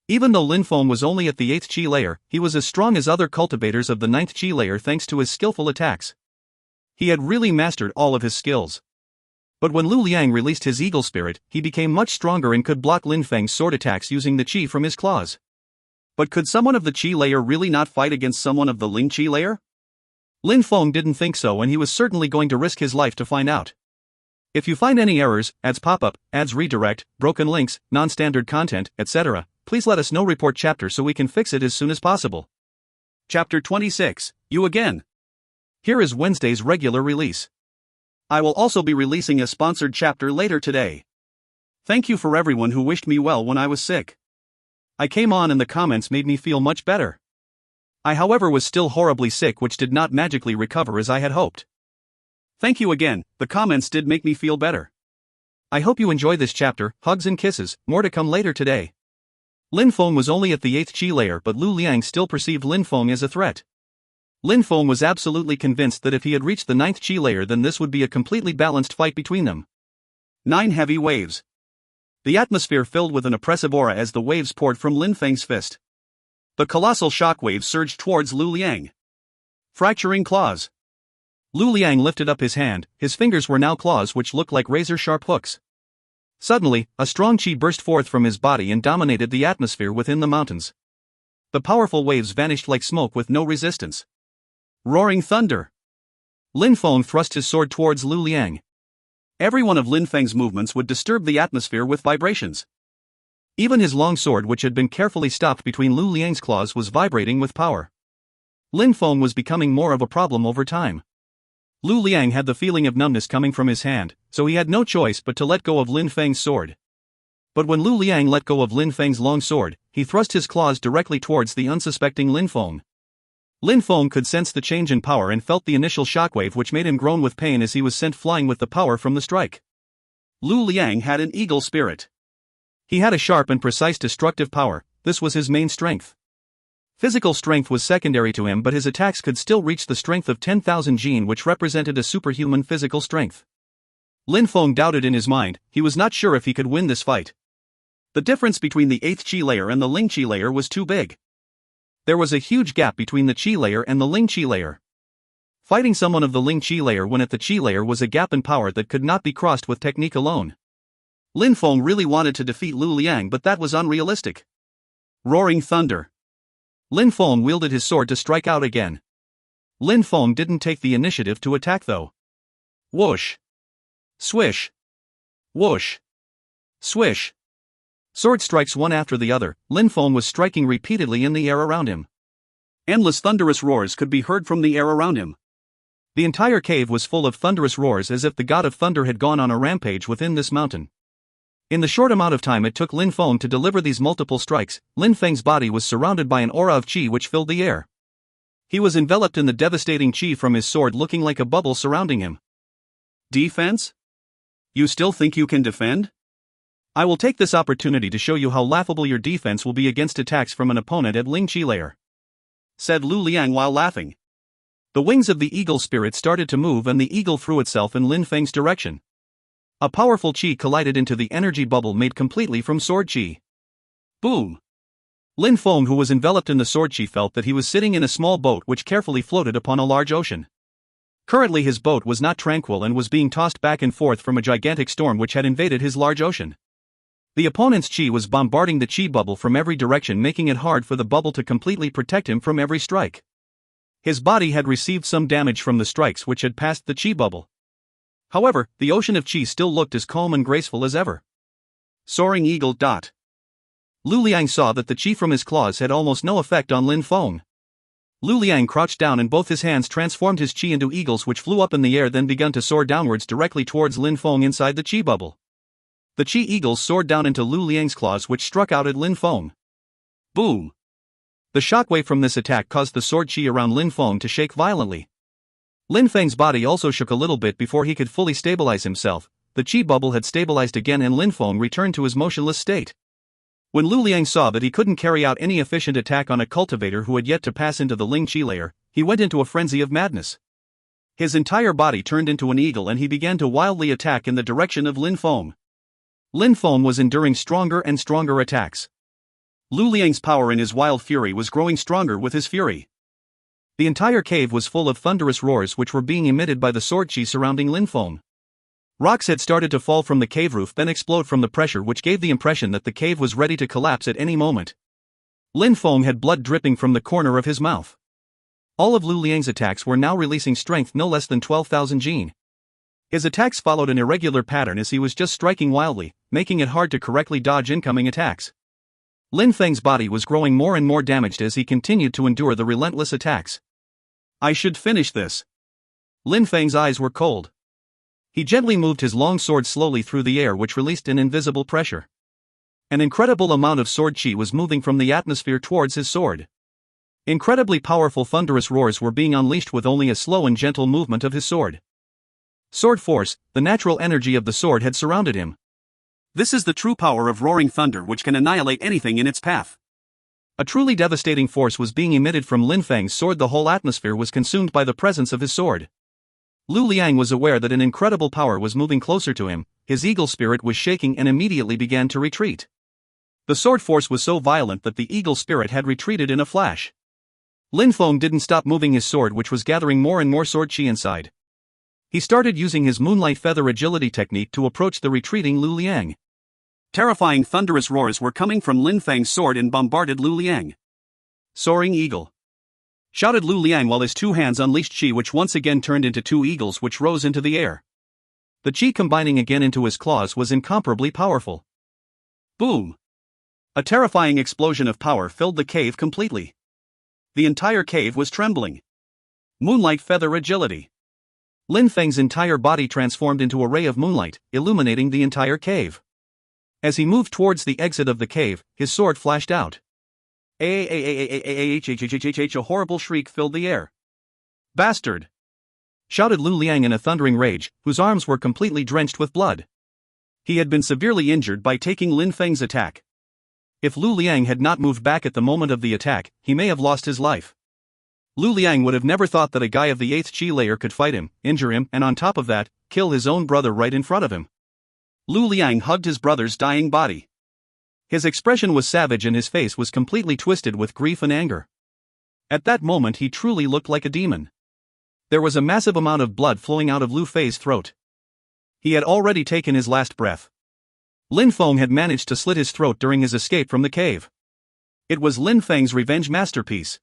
Even though Lin Feng was only at the 8th chi layer, he was as strong as other cultivators of the 9th chi layer thanks to his skillful attacks. He had really mastered all of his skills. But when Lu Liang released his eagle spirit, he became much stronger and could block Lin Feng's sword attacks using the chi from his claws. But could someone of the chi layer really not fight against someone of the Ling chi layer? Lin Feng didn't think so, and he was certainly going to risk his life to find out. If you find any errors, ads pop up, ads redirect, broken links, non-standard content, etc., please let us know. Report chapter so we can fix it as soon as possible. Chapter 26, You Again. Here is Wednesday's regular release. I will also be releasing a sponsored chapter later today. Thank you for everyone who wished me well when I was sick. I came on and the comments made me feel much better. I however was still horribly sick, which did not magically recover as I had hoped. Thank you again, the comments did make me feel better. I hope you enjoy this chapter. Hugs and kisses, more to come later today. Lin Feng was only at the 8th chi layer, but Lu Liang still perceived Lin Feng as a threat. Lin Feng was absolutely convinced that if he had reached the 9th chi layer, then this would be a completely balanced fight between them. 9 heavy waves. The atmosphere filled with an oppressive aura as the waves poured from Lin Feng's fist. The colossal shockwaves surged towards Lu Liang. Fracturing claws. Lu Liang lifted up his hand, his fingers were now claws which looked like razor-sharp hooks. Suddenly, a strong chi burst forth from his body and dominated the atmosphere within the mountains. The powerful waves vanished like smoke with no resistance. Roaring thunder. Lin Feng thrust his sword towards Lu Liang. Every one of Lin Feng's movements would disturb the atmosphere with vibrations. Even his long sword, which had been carefully stopped between Lu Liang's claws, was vibrating with power. Lin Feng was becoming more of a problem over time. Lu Liang had the feeling of numbness coming from his hand, so he had no choice but to let go of Lin Feng's sword. But when Lu Liang let go of Lin Feng's long sword, he thrust his claws directly towards the unsuspecting Lin Feng. Lin Feng could sense the change in power and felt the initial shockwave, which made him groan with pain as he was sent flying with the power from the strike. Lu Liang had an eagle spirit. He had a sharp and precise destructive power. This was his main strength. Physical strength was secondary to him, but his attacks could still reach the strength of 10,000 Jin, which represented a superhuman physical strength. Lin Feng doubted in his mind. He was not sure if he could win this fight. The difference between the 8th chi layer and the Ling chi layer was too big. There was a huge gap between the chi layer and the Ling chi layer. Fighting someone of the Ling chi layer when at the chi layer was a gap in power that could not be crossed with technique alone. Lin Feng really wanted to defeat Lu Liang, but that was unrealistic. Roaring thunder. Lin Feng wielded his sword to strike out again. Lin Feng didn't take the initiative to attack though. Whoosh. Swish. Whoosh. Swish. Sword strikes one after the other. Lin Feng was striking repeatedly in the air around him. Endless thunderous roars could be heard from the air around him. The entire cave was full of thunderous roars, as if the god of thunder had gone on a rampage within this mountain. In the short amount of time it took Lin Feng to deliver these multiple strikes, Lin Feng's body was surrounded by an aura of qi which filled the air. He was enveloped in the devastating qi from his sword, looking like a bubble surrounding him. Defense? You still think you can defend? I will take this opportunity to show you how laughable your defense will be against attacks from an opponent at Ling chi layer, said Lu Liang while laughing. The wings of the eagle spirit started to move and the eagle threw itself in Lin Feng's direction. A powerful qi collided into the energy bubble made completely from sword qi. Boom! Lin Feng, who was enveloped in the sword qi, felt that he was sitting in a small boat which carefully floated upon a large ocean. Currently his boat was not tranquil and was being tossed back and forth from a gigantic storm which had invaded his large ocean. The opponent's qi was bombarding the qi bubble from every direction, making it hard for the bubble to completely protect him from every strike. His body had received some damage from the strikes which had passed the qi bubble. However, the ocean of qi still looked as calm and graceful as ever. Soaring eagle. Lu Liang saw that the qi from his claws had almost no effect on Lin Feng. Lu Liang crouched down and both his hands transformed his qi into eagles which flew up in the air, then begun to soar downwards directly towards Lin Feng inside the qi bubble. The qi eagles soared down into Lu Liang's claws which struck out at Lin Feng. Boom! The shockwave from this attack caused the sword qi around Lin Feng to shake violently. Lin Feng's body also shook a little bit before he could fully stabilize himself. The qi bubble had stabilized again and Lin Feng returned to his motionless state. When Lu Liang saw that he couldn't carry out any efficient attack on a cultivator who had yet to pass into the Ling chi layer, he went into a frenzy of madness. His entire body turned into an eagle and he began to wildly attack in the direction of Lin Feng. Lin Feng was enduring stronger and stronger attacks. Lu Liang's power in his wild fury was growing stronger with his fury. The entire cave was full of thunderous roars which were being emitted by the sword chi surrounding Lin Feng. Rocks had started to fall from the cave roof then explode from the pressure which gave the impression that the cave was ready to collapse at any moment. Lin Feng had blood dripping from the corner of his mouth. All of Lu Liang's attacks were now releasing strength no less than 12,000 Jin. His attacks followed an irregular pattern as he was just striking wildly, making it hard to correctly dodge incoming attacks. Lin Feng's body was growing more and more damaged as he continued to endure the relentless attacks. I should finish this. Lin Feng's eyes were cold. He gently moved his long sword slowly through the air which released an invisible pressure. An incredible amount of sword chi was moving from the atmosphere towards his sword. Incredibly powerful thunderous roars were being unleashed with only a slow and gentle movement of his sword. Sword force, the natural energy of the sword had surrounded him. This is the true power of roaring thunder which can annihilate anything in its path. A truly devastating force was being emitted from Lin Feng's sword. The whole atmosphere was consumed by the presence of his sword. Lu Liang was aware that an incredible power was moving closer to him, his eagle spirit was shaking and immediately began to retreat. The sword force was so violent that the eagle spirit had retreated in a flash. Lin Feng didn't stop moving his sword which was gathering more and more sword chi inside. He started using his moonlight feather agility technique to approach the retreating Lu Liang. Terrifying thunderous roars were coming from Lin Feng's sword and bombarded Lu Liang. Soaring eagle! Shouted Lu Liang while his two hands unleashed chi which once again turned into two eagles which rose into the air. The chi combining again into his claws was incomparably powerful. Boom! A terrifying explosion of power filled the cave completely. The entire cave was trembling. Moonlight feather agility. Lin Feng's entire body transformed into a ray of moonlight, illuminating the entire cave. As he moved towards the exit of the cave, his sword flashed out. A horrible shriek filled the air. Bastard! Shouted Lu Liang in a thundering rage, whose arms were completely drenched with blood. He had been severely injured by taking Lin Feng's attack. If Lu Liang had not moved back at the moment of the attack, he may have lost his life. Lu Liang would have never thought that a guy of the 8th chi layer could fight him, injure him, and on top of that, kill his own brother right in front of him. Lu Liang hugged his brother's dying body. His expression was savage and his face was completely twisted with grief and anger. At that moment he truly looked like a demon. There was a massive amount of blood flowing out of Lu Fei's throat. He had already taken his last breath. Lin Feng had managed to slit his throat during his escape from the cave. It was Lin Feng's revenge masterpiece.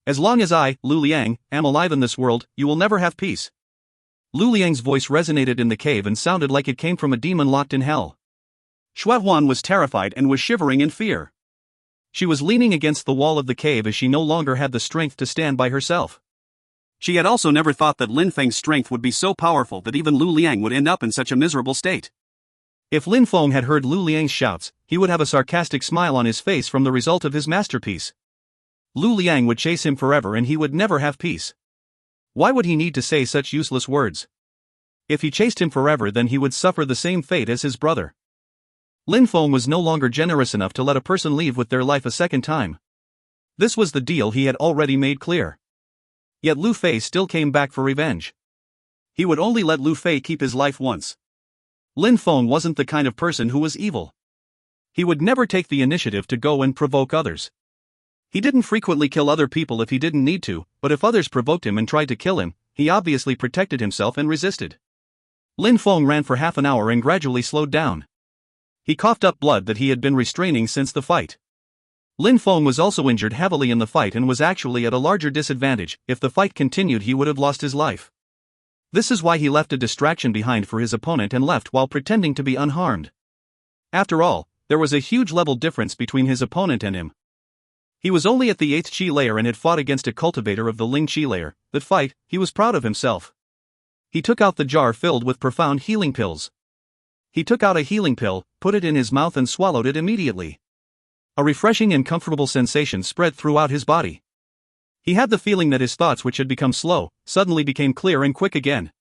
As long as I, Lu Liang, am alive in this world, you will never have peace. Lu Liang's voice resonated in the cave and sounded like it came from a demon locked in hell. Xuehuan was terrified and was shivering in fear. She was leaning against the wall of the cave as she no longer had the strength to stand by herself. She had also never thought that Lin Feng's strength would be so powerful that even Lu Liang would end up in such a miserable state. If Lin Feng had heard Lu Liang's shouts, he would have a sarcastic smile on his face from the result of his masterpiece. Lu Liang would chase him forever and he would never have peace. Why would he need to say such useless words? If he chased him forever, then he would suffer the same fate as his brother. Lin Feng was no longer generous enough to let a person leave with their life a second time. This was the deal he had already made clear. Yet Lu Fei still came back for revenge. He would only let Lu Fei keep his life once. Lin Feng wasn't the kind of person who was evil. He would never take the initiative to go and provoke others. He didn't frequently kill other people if he didn't need to, but if others provoked him and tried to kill him, he obviously protected himself and resisted. Lin Feng ran for half an hour and gradually slowed down. He coughed up blood that he had been restraining since the fight. Lin Feng was also injured heavily in the fight and was actually at a larger disadvantage. If the fight continued, he would have lost his life. This is why he left a distraction behind for his opponent and left while pretending to be unharmed. After all, there was a huge level difference between his opponent and him. He was only at the 8th chi layer and had fought against a cultivator of the Ling chi layer. That fight, he was proud of himself. He took out the jar filled with profound healing pills. He took out a healing pill, put it in his mouth and swallowed it immediately. A refreshing and comfortable sensation spread throughout his body. He had the feeling that his thoughts, which had become slow, suddenly became clear and quick again.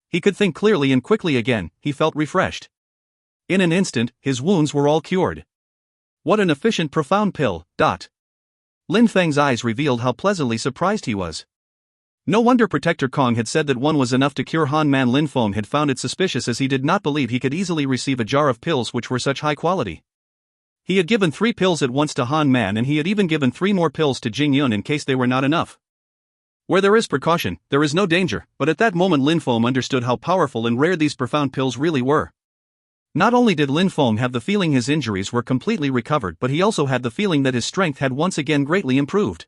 He could think clearly and quickly again. He felt refreshed. In an instant, his wounds were all cured. What an efficient, profound pill. Lin Feng's eyes revealed how pleasantly surprised he was. No wonder Protector Kong had said that one was enough to cure Han Man. Lin Feng had found it suspicious, as he did not believe he could easily receive a jar of pills which were such high quality. He had given 3 pills at once to Han Man, and he had even given 3 more pills to Jing Yun in case they were not enough. Where there is precaution, there is no danger, but at that moment Lin Feng understood how powerful and rare these profound pills really were. Not only did Lin Feng have the feeling his injuries were completely recovered, but he also had the feeling that his strength had once again greatly improved.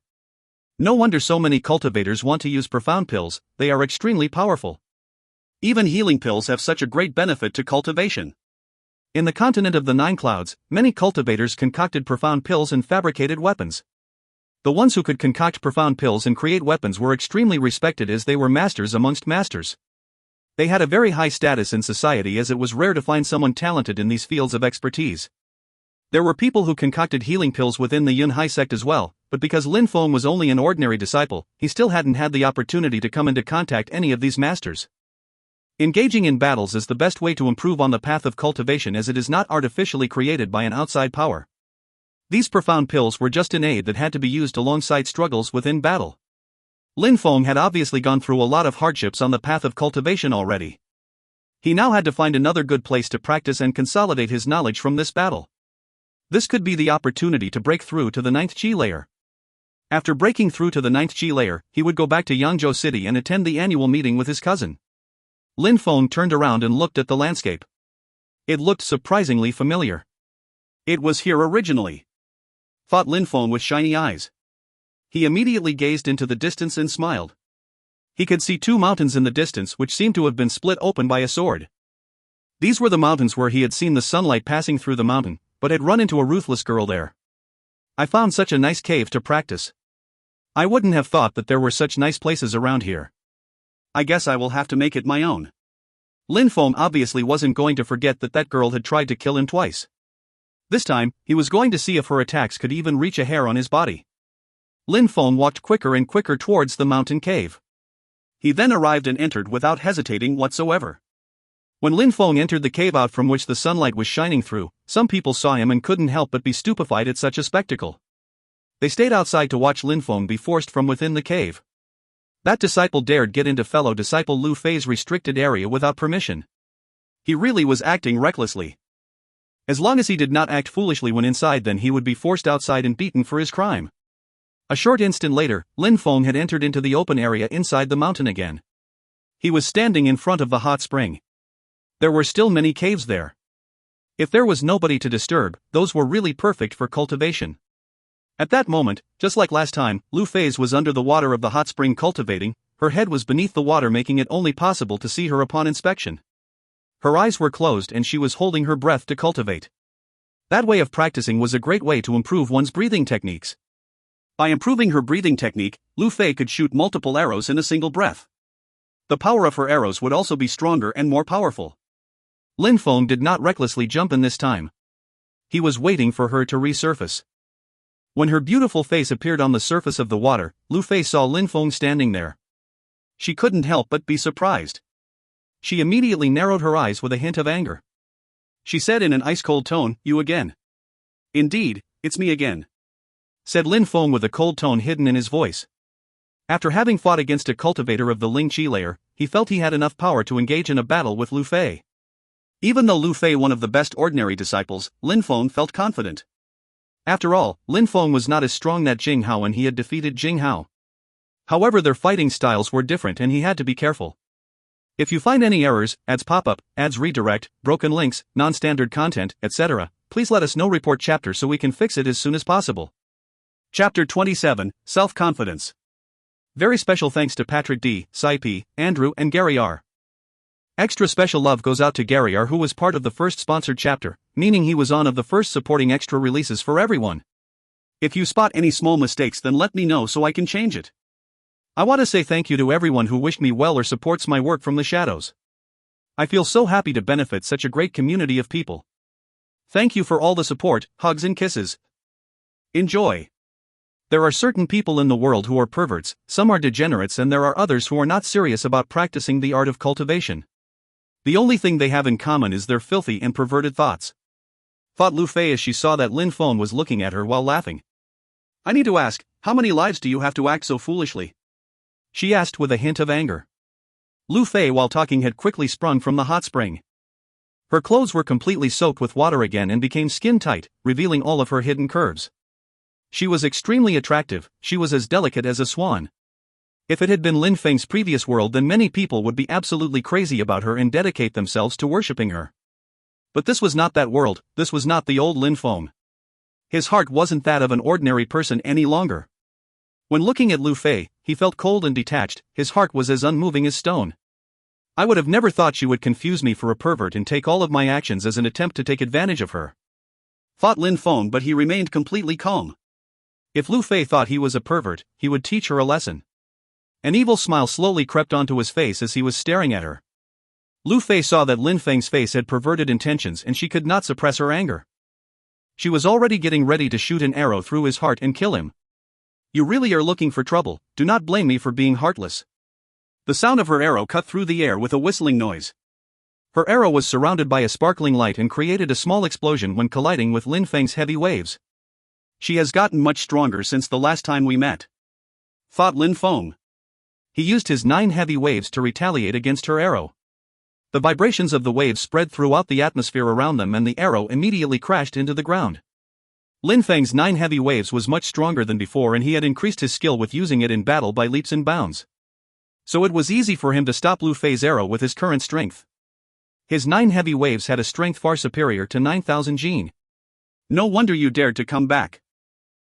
No wonder so many cultivators want to use profound pills, they are extremely powerful. Even healing pills have such a great benefit to cultivation. In the continent of the 9 clouds, many cultivators concocted profound pills and fabricated weapons. The ones who could concoct profound pills and create weapons were extremely respected, as they were masters amongst masters. They had a very high status in society, as it was rare to find someone talented in these fields of expertise. There were people who concocted healing pills within the Yunhai sect as well, but because Lin Feng was only an ordinary disciple, he still hadn't had the opportunity to come into contact any of these masters. Engaging in battles is the best way to improve on the path of cultivation, as it is not artificially created by an outside power. These profound pills were just an aid that had to be used alongside struggles within battle. Lin Feng had obviously gone through a lot of hardships on the path of cultivation already. He now had to find another good place to practice and consolidate his knowledge from this battle. This could be the opportunity to break through to the 9th Qi layer. After breaking through to the 9th Qi layer, he would go back to Yangzhou City and attend the annual meeting with his cousin. Lin Feng turned around and looked at the landscape. It looked surprisingly familiar. It was here originally, thought Lin Feng with shiny eyes. He immediately gazed into the distance and smiled. He could see 2 mountains in the distance which seemed to have been split open by a sword. These were the mountains where he had seen the sunlight passing through the mountain, but had run into a ruthless girl there. I found such a nice cave to practice. I wouldn't have thought that there were such nice places around here. I guess I will have to make it my own. Lin Feng obviously wasn't going to forget that that girl had tried to kill him twice. This time, he was going to see if her attacks could even reach a hair on his body. Lin Feng walked quicker and quicker towards the mountain cave. He then arrived and entered without hesitating whatsoever. When Lin Feng entered the cave out from which the sunlight was shining through, some people saw him and couldn't help but be stupefied at such a spectacle. They stayed outside to watch Lin Feng be forced from within the cave. That disciple dared get into fellow disciple Lu Fei's restricted area without permission. He really was acting recklessly. As long as he did not act foolishly when inside, then he would be forced outside and beaten for his crime. A short instant later, Lin Feng had entered into the open area inside the mountain again. He was standing in front of the hot spring. There were still many caves there. If there was nobody to disturb, those were really perfect for cultivation. At that moment, just like last time, Lu Fei's was under the water of the hot spring cultivating. Her head was beneath the water, making it only possible to see her upon inspection. Her eyes were closed and she was holding her breath to cultivate. That way of practicing was a great way to improve one's breathing techniques. By improving her breathing technique, Lu Fei could shoot multiple arrows in a single breath. The power of her arrows would also be stronger and more powerful. Lin Feng did not recklessly jump in this time. He was waiting for her to resurface. When her beautiful face appeared on the surface of the water, Lu Fei saw Lin Feng standing there. She couldn't help but be surprised. She immediately narrowed her eyes with a hint of anger. She said in an ice-cold tone, "You again?" "Indeed, it's me again," said Lin Feng with a cold tone hidden in his voice. After having fought against a cultivator of the Ling Qi layer, he felt he had enough power to engage in a battle with Lu Fei. Even though Lu Fei one of the best ordinary disciples, Lin Feng felt confident. After all, Lin Feng was not as strong as Jing Hao and he had defeated Jing Hao. However, their fighting styles were different and he had to be careful. If you find any errors, ads pop up, ads redirect, broken links, non-standard content, etc., please let us know. Report chapter so we can fix it as soon as possible. Chapter 27, Self-Confidence. Very special thanks to Patrick D., Sai P., Andrew, and Gary R. Extra special love goes out to Gary R., who was part of the first sponsored chapter, meaning he was on of the first supporting extra releases for everyone. If you spot any small mistakes, then let me know so I can change it. I want to say thank you to everyone who wished me well or supports my work from the shadows. I feel so happy to benefit such a great community of people. Thank you for all the support, hugs and kisses. Enjoy. There are certain people in the world who are perverts, some are degenerates, and there are others who are not serious about practicing the art of cultivation. The only thing they have in common is their filthy and perverted thoughts, thought Lu Fei as she saw that Lin Feng was looking at her while laughing. I need to ask, how many lives do you have to act so foolishly? She asked with a hint of anger. Lu Fei, while talking, had quickly sprung from the hot spring. Her clothes were completely soaked with water again and became skin-tight, revealing all of her hidden curves. She was extremely attractive, she was as delicate as a swan. If it had been Lin Feng's previous world, then many people would be absolutely crazy about her and dedicate themselves to worshipping her. But this was not that world, this was not the old Lin Feng. His heart wasn't that of an ordinary person any longer. When looking at Lu Fei, he felt cold and detached, his heart was as unmoving as stone. I would have never thought she would confuse me for a pervert and take all of my actions as an attempt to take advantage of her, thought Lin Feng, but he remained completely calm. If Lu Fei thought he was a pervert, he would teach her a lesson. An evil smile slowly crept onto his face as he was staring at her. Lu Fei saw that Lin Feng's face had perverted intentions and she could not suppress her anger. She was already getting ready to shoot an arrow through his heart and kill him. You really are looking for trouble, do not blame me for being heartless. The sound of her arrow cut through the air with a whistling noise. Her arrow was surrounded by a sparkling light and created a small explosion when colliding with Lin Feng's heavy waves. She has gotten much stronger since the last time we met, thought Lin Feng. He used his 9 heavy waves to retaliate against her arrow. The vibrations of the waves spread throughout the atmosphere around them and the arrow immediately crashed into the ground. Lin Feng's 9 heavy waves was much stronger than before and he had increased his skill with using it in battle by leaps and bounds. So it was easy for him to stop Lu Fei's arrow with his current strength. His 9 heavy waves had a strength far superior to 9,000 jin. No wonder you dared to come back.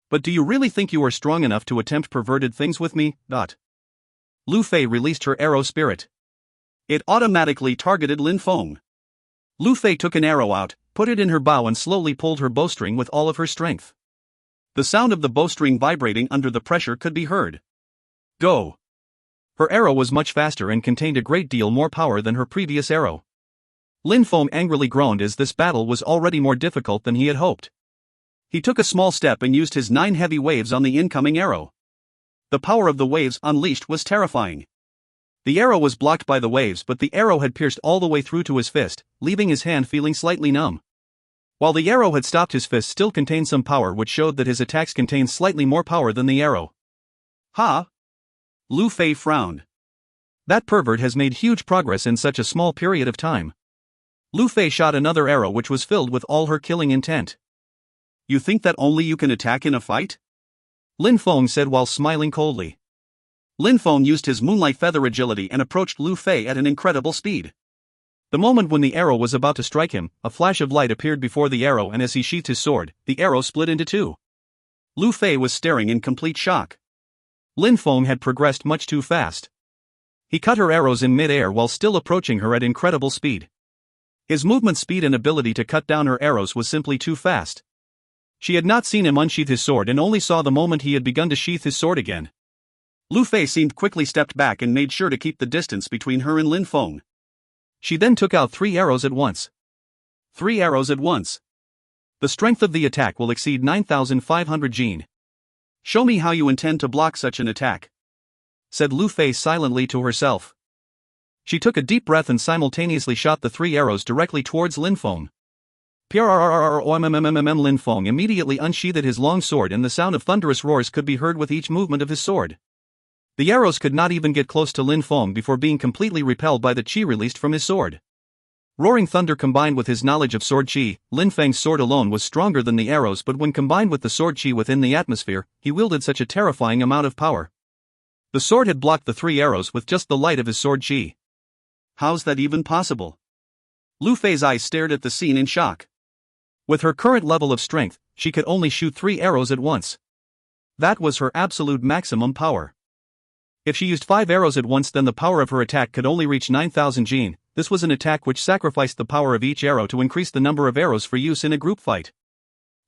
But do you really think you are strong enough to attempt perverted things with me? Lu Fei released her arrow spirit. It automatically targeted Lin Feng. Lu Fei took an arrow out, put it in her bow and slowly pulled her bowstring with all of her strength. The sound of the bowstring vibrating under the pressure could be heard. Go! Her arrow was much faster and contained a great deal more power than her previous arrow. Lin Feng angrily groaned as this battle was already more difficult than he had hoped. He took a small step and used his 9 heavy waves on the incoming arrow. The power of the waves unleashed was terrifying. The arrow was blocked by the waves, but the arrow had pierced all the way through to his fist, leaving his hand feeling slightly numb. While the arrow had stopped, his fist still contained some power, which showed that his attacks contained slightly more power than the arrow. Ha! Lu Fei frowned. That pervert has made huge progress in such a small period of time. Lu Fei shot another arrow which was filled with all her killing intent. You think that only you can attack in a fight? Lin Feng said while smiling coldly. Lin Feng used his moonlight feather agility and approached Lu Fei at an incredible speed. The moment when the arrow was about to strike him, a flash of light appeared before the arrow, and as he sheathed his sword, the arrow split into 2. Lu Fei was staring in complete shock. Lin Feng had progressed much too fast. He cut her arrows in mid-air while still approaching her at incredible speed. His movement speed and ability to cut down her arrows was simply too fast. She had not seen him unsheath his sword and only saw the moment he had begun to sheath his sword again. Lu Fei seemed quickly stepped back and made sure to keep the distance between her and Lin Feng. She then took out 3 arrows at once. 3 arrows at once. The strength of the attack will exceed 9,500 jin. Show me how you intend to block such an attack, said Lu Fei silently to herself. She took a deep breath and simultaneously shot the 3 arrows directly towards Lin Feng. Lin Feng immediately unsheathed his long sword and the sound of thunderous roars could be heard with each movement of his sword. The arrows could not even get close to Lin Feng before being completely repelled by the qi released from his sword. Roaring thunder combined with his knowledge of sword qi, Lin Feng's sword alone was stronger than the arrows, but when combined with the sword qi within the atmosphere, he wielded such a terrifying amount of power. The sword had blocked the 3 arrows with just the light of his sword qi. How's that even possible? Lu Fei's eyes stared at the scene in shock. With her current level of strength, she could only shoot 3 arrows at once. That was her absolute maximum power. If she used 5 arrows at once, then the power of her attack could only reach 9,000 jin. This was an attack which sacrificed the power of each arrow to increase the number of arrows for use in a group fight.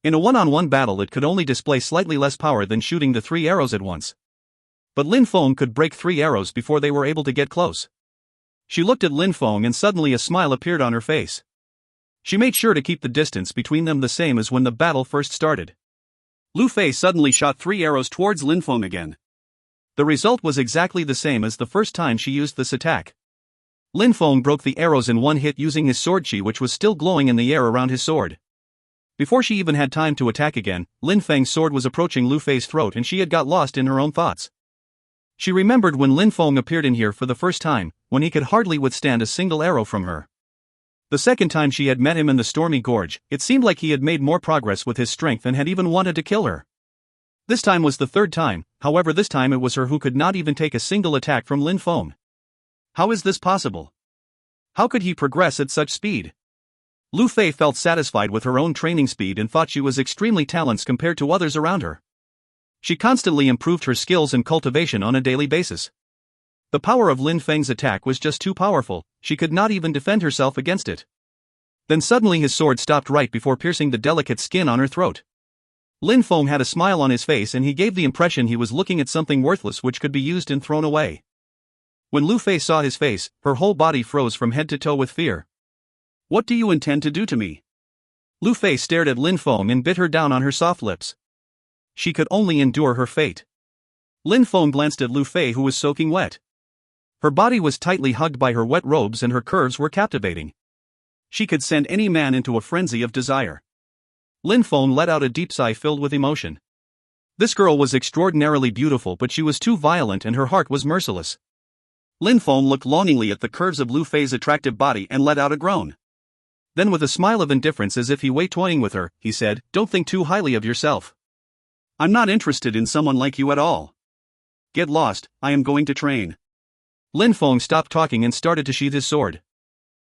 In a one-on-one battle, it could only display slightly less power than shooting the 3 arrows at once. But Lin Feng could break 3 arrows before they were able to get close. She looked at Lin Feng and suddenly a smile appeared on her face. She made sure to keep the distance between them the same as when the battle first started. Lu Fei suddenly shot 3 arrows towards Lin Feng again. The result was exactly the same as the first time she used this attack. Lin Feng broke the arrows in one hit using his sword qi, which was still glowing in the air around his sword. Before she even had time to attack again, Lin Feng's sword was approaching Lu Fei's throat and she had got lost in her own thoughts. She remembered when Lin Feng appeared in here for the first time, when he could hardly withstand a single arrow from her. The second time she had met him in the stormy gorge, it seemed like he had made more progress with his strength and had even wanted to kill her. This time was the third time, however this time it was her who could not even take a single attack from Lin Feng. How is this possible? How could he progress at such speed? Lu Fei felt satisfied with her own training speed and thought she was extremely talented compared to others around her. She constantly improved her skills and cultivation on a daily basis. The power of Lin Feng's attack was just too powerful, she could not even defend herself against it. Then suddenly his sword stopped right before piercing the delicate skin on her throat. Lin Feng had a smile on his face and he gave the impression he was looking at something worthless which could be used and thrown away. When Lu Fei saw his face, her whole body froze from head to toe with fear. What do you intend to do to me? Lu Fei stared at Lin Feng and bit her down on her soft lips. She could only endure her fate. Lin Feng glanced at Lu Fei who was soaking wet. Her body was tightly hugged by her wet robes and her curves were captivating. She could send any man into a frenzy of desire. Lin Feng let out a deep sigh filled with emotion. This girl was extraordinarily beautiful but she was too violent and her heart was merciless. Lin Feng looked longingly at the curves of Lu Fei's attractive body and let out a groan. Then with a smile of indifference as if he were toying with her, he said, "Don't think too highly of yourself. I'm not interested in someone like you at all. Get lost, I am going to train." Lin Feng stopped talking and started to sheath his sword.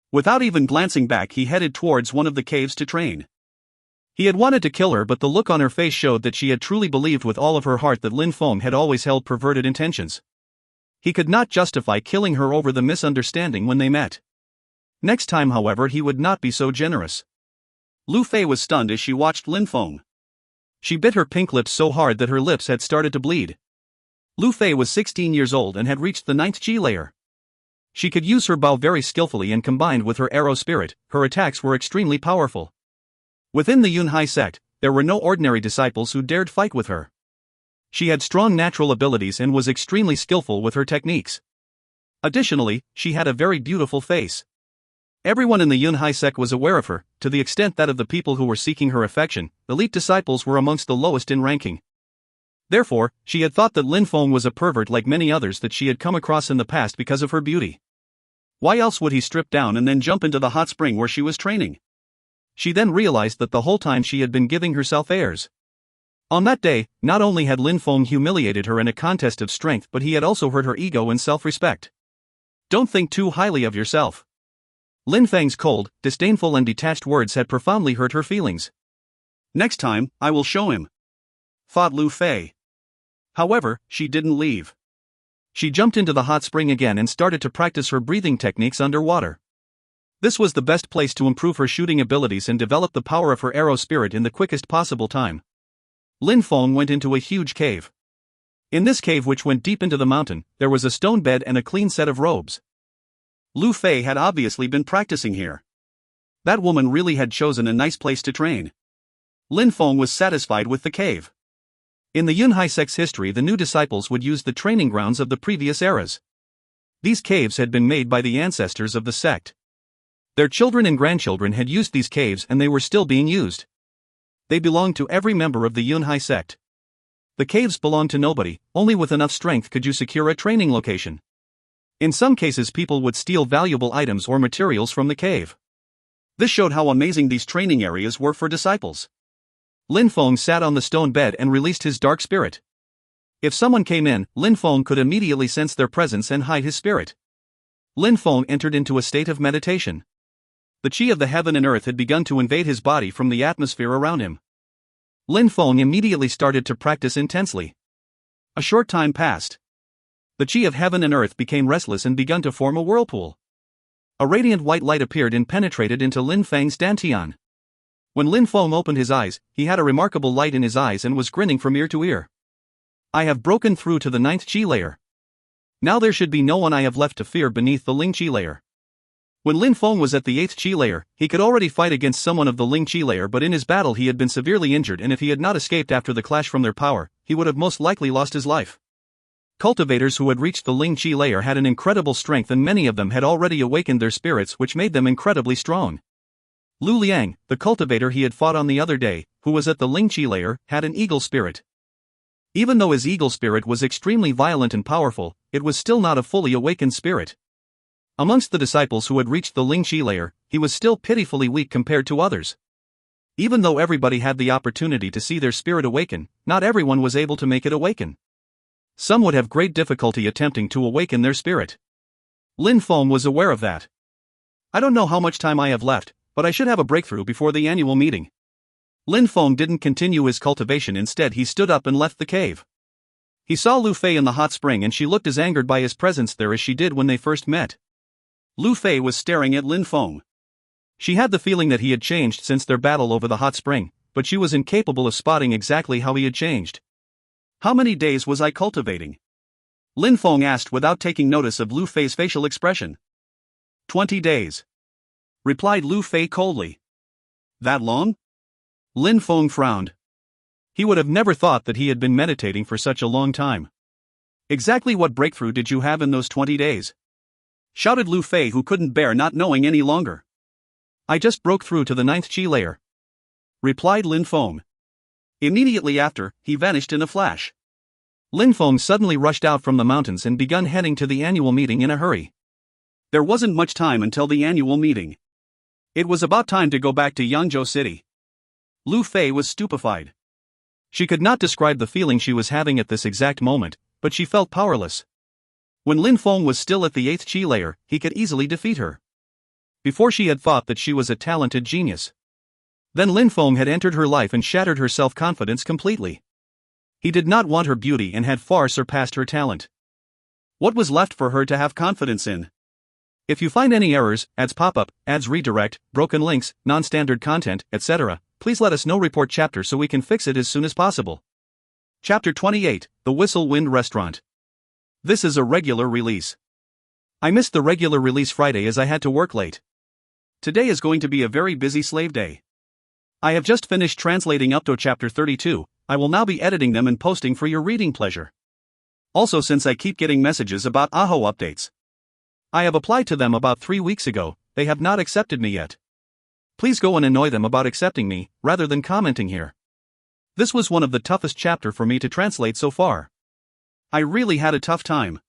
Without even glancing back he headed towards one of the caves to train. He had wanted to kill her but the look on her face showed that she had truly believed with all of her heart that Lin Feng had always held perverted intentions. He could not justify killing her over the misunderstanding when they met. Next time however he would not be so generous. Lu Fei was stunned as she watched Lin Feng. She bit her pink lips so hard that her lips had started to bleed. Lu Fei was 16 years old and had reached the 9th G layer. She could use her bow very skillfully and combined with her arrow spirit, her attacks were extremely powerful. Within the Yunhai sect, there were no ordinary disciples who dared fight with her. She had strong natural abilities and was extremely skillful with her techniques. Additionally, she had a very beautiful face. Everyone in the Yunhai sect was aware of her, to the extent that of the people who were seeking her affection, elite disciples were amongst the lowest in ranking. Therefore, she had thought that Lin Feng was a pervert like many others that she had come across in the past because of her beauty. Why else would he strip down and then jump into the hot spring where she was training? She then realized that the whole time she had been giving herself airs. On that day, not only had Lin Feng humiliated her in a contest of strength but he had also hurt her ego and self-respect. Don't think too highly of yourself. Lin Feng's cold, disdainful and detached words had profoundly hurt her feelings. Next time, I will show him, thought Lu Fei. However, she didn't leave. She jumped into the hot spring again and started to practice her breathing techniques underwater. This was the best place to improve her shooting abilities and develop the power of her arrow spirit in the quickest possible time. Lin Feng went into a huge cave. In this cave which went deep into the mountain, there was a stone bed and a clean set of robes. Lu Fei had obviously been practicing here. That woman really had chosen a nice place to train. Lin Feng was satisfied with the cave. In the Yunhai sect's history the new disciples would use the training grounds of the previous eras. These caves had been made by the ancestors of the sect. Their children and grandchildren had used these caves and they were still being used. They belonged to every member of the Yunhai sect. The caves belonged to nobody, only with enough strength could you secure a training location. In some cases people would steal valuable items or materials from the cave. This showed how amazing these training areas were for disciples. Lin Feng sat on the stone bed and released his dark spirit. If someone came in, Lin Feng could immediately sense their presence and hide his spirit. Lin Feng entered into a state of meditation. The chi of the heaven and earth had begun to invade his body from the atmosphere around him. Lin Feng immediately started to practice intensely. A short time passed. The chi of heaven and earth became restless and began to form a whirlpool. A radiant white light appeared and penetrated into Lin Feng's dantian. When Lin Feng opened his eyes, he had a remarkable light in his eyes and was grinning from ear to ear. I have broken through to the 9th chi layer. Now there should be no one I have left to fear beneath the Ling chi layer. When Lin Feng was at the 8th chi layer, he could already fight against someone of the Ling chi layer but in his battle he had been severely injured and if he had not escaped after the clash from their power, he would have most likely lost his life. Cultivators who had reached the Ling chi layer had an incredible strength and many of them had already awakened their spirits which made them incredibly strong. Lu Liang, the cultivator he had fought on the other day, who was at the Lingqi layer, had an eagle spirit. Even though his eagle spirit was extremely violent and powerful, it was still not a fully awakened spirit. Amongst the disciples who had reached the Lingqi layer, he was still pitifully weak compared to others. Even though everybody had the opportunity to see their spirit awaken, not everyone was able to make it awaken. Some would have great difficulty attempting to awaken their spirit. Lin Feng was aware of that. I don't know how much time I have left, but I should have a breakthrough before the annual meeting. Lin Feng didn't continue his cultivation, instead he stood up and left the cave. He saw Lu Fei in the hot spring and she looked as angered by his presence there as she did when they first met. Lu Fei was staring at Lin Feng. She had the feeling that he had changed since their battle over the hot spring, but she was incapable of spotting exactly how he had changed. How many days was I cultivating? Lin Feng asked without taking notice of Lu Fei's facial expression. 20 days. Replied Lu Fei coldly. That long? Lin Feng frowned. He would have never thought that he had been meditating for such a long time. Exactly what breakthrough did you have in those 20 days? Shouted Lu Fei, who couldn't bear not knowing any longer. I just broke through to the 9th Qi layer. Replied Lin Feng. Immediately after, he vanished in a flash. Lin Feng suddenly rushed out from the mountains and began heading to the annual meeting in a hurry. There wasn't much time until the annual meeting. It was about time to go back to Yangzhou City. Lu Fei was stupefied. She could not describe the feeling she was having at this exact moment, but she felt powerless. When Lin Feng was still at the 8th Qi layer, he could easily defeat her. Before she had thought that she was a talented genius. Then Lin Feng had entered her life and shattered her self-confidence completely. He did not want her beauty and had far surpassed her talent. What was left for her to have confidence in? If you find any errors, ads pop up, ads redirect, broken links, non-standard content, etc., please let us know. Report chapter so we can fix it as soon as possible. Chapter 28, The Whistle Wind Restaurant. This is a regular release. I missed the regular release Friday as I had to work late. Today is going to be a very busy slave day. I have just finished translating up to chapter 32, I will now be editing them and posting for your reading pleasure. Also, since I keep getting messages about AHO updates. I have applied to them about 3 weeks ago, they have not accepted me yet. Please go and annoy them about accepting me, rather than commenting here. This was one of the toughest chapter for me to translate so far. I really had a tough time.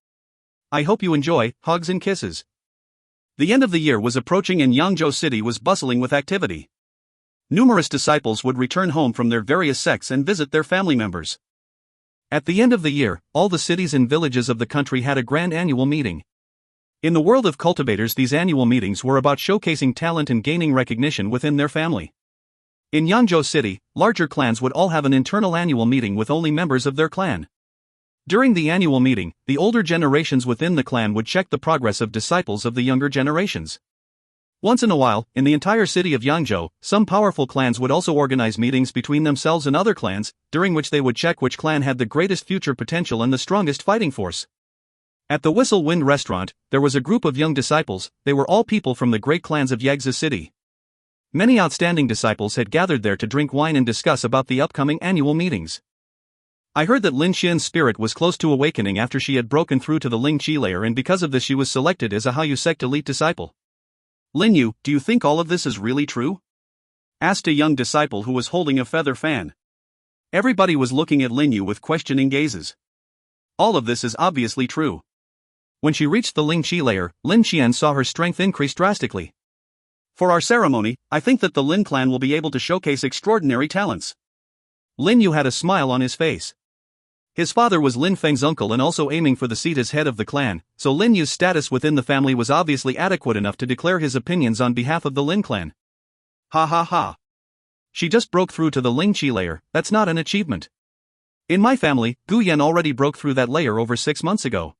I hope you enjoy. Hugs and kisses. The end of the year was approaching and Yangzhou City was bustling with activity. Numerous disciples would return home from their various sects and visit their family members. At the end of the year, all the cities and villages of the country had a grand annual meeting. In the world of cultivators, these annual meetings were about showcasing talent and gaining recognition within their family. In Yangzhou City, larger clans would all have an internal annual meeting with only members of their clan. During the annual meeting, the older generations within the clan would check the progress of disciples of the younger generations. Once in a while, in the entire city of Yangzhou, some powerful clans would also organize meetings between themselves and other clans, during which they would check which clan had the greatest future potential and the strongest fighting force. At the Whistle Wind restaurant, there was a group of young disciples. They were all people from the great clans of Yangzhou City. Many outstanding disciples had gathered there to drink wine and discuss about the upcoming annual meetings. I heard that Lin Xian's spirit was close to awakening after she had broken through to the Ling Qi layer, and because of this she was selected as a Haiyu Sect elite disciple. Lin Yu, do you think all of this is really true? Asked a young disciple who was holding a feather fan. Everybody was looking at Lin Yu with questioning gazes. All of this is obviously true. When she reached the Ling Qi layer, Lin Xian saw her strength increase drastically. For our ceremony, I think that the Lin clan will be able to showcase extraordinary talents. Lin Yu had a smile on his face. His father was Lin Feng's uncle and also aiming for the seat as head of the clan, so Lin Yu's status within the family was obviously adequate enough to declare his opinions on behalf of the Lin clan. Ha ha ha. She just broke through to the Ling Qi layer, that's not an achievement. In my family, Gu Yan already broke through that layer over 6 months ago.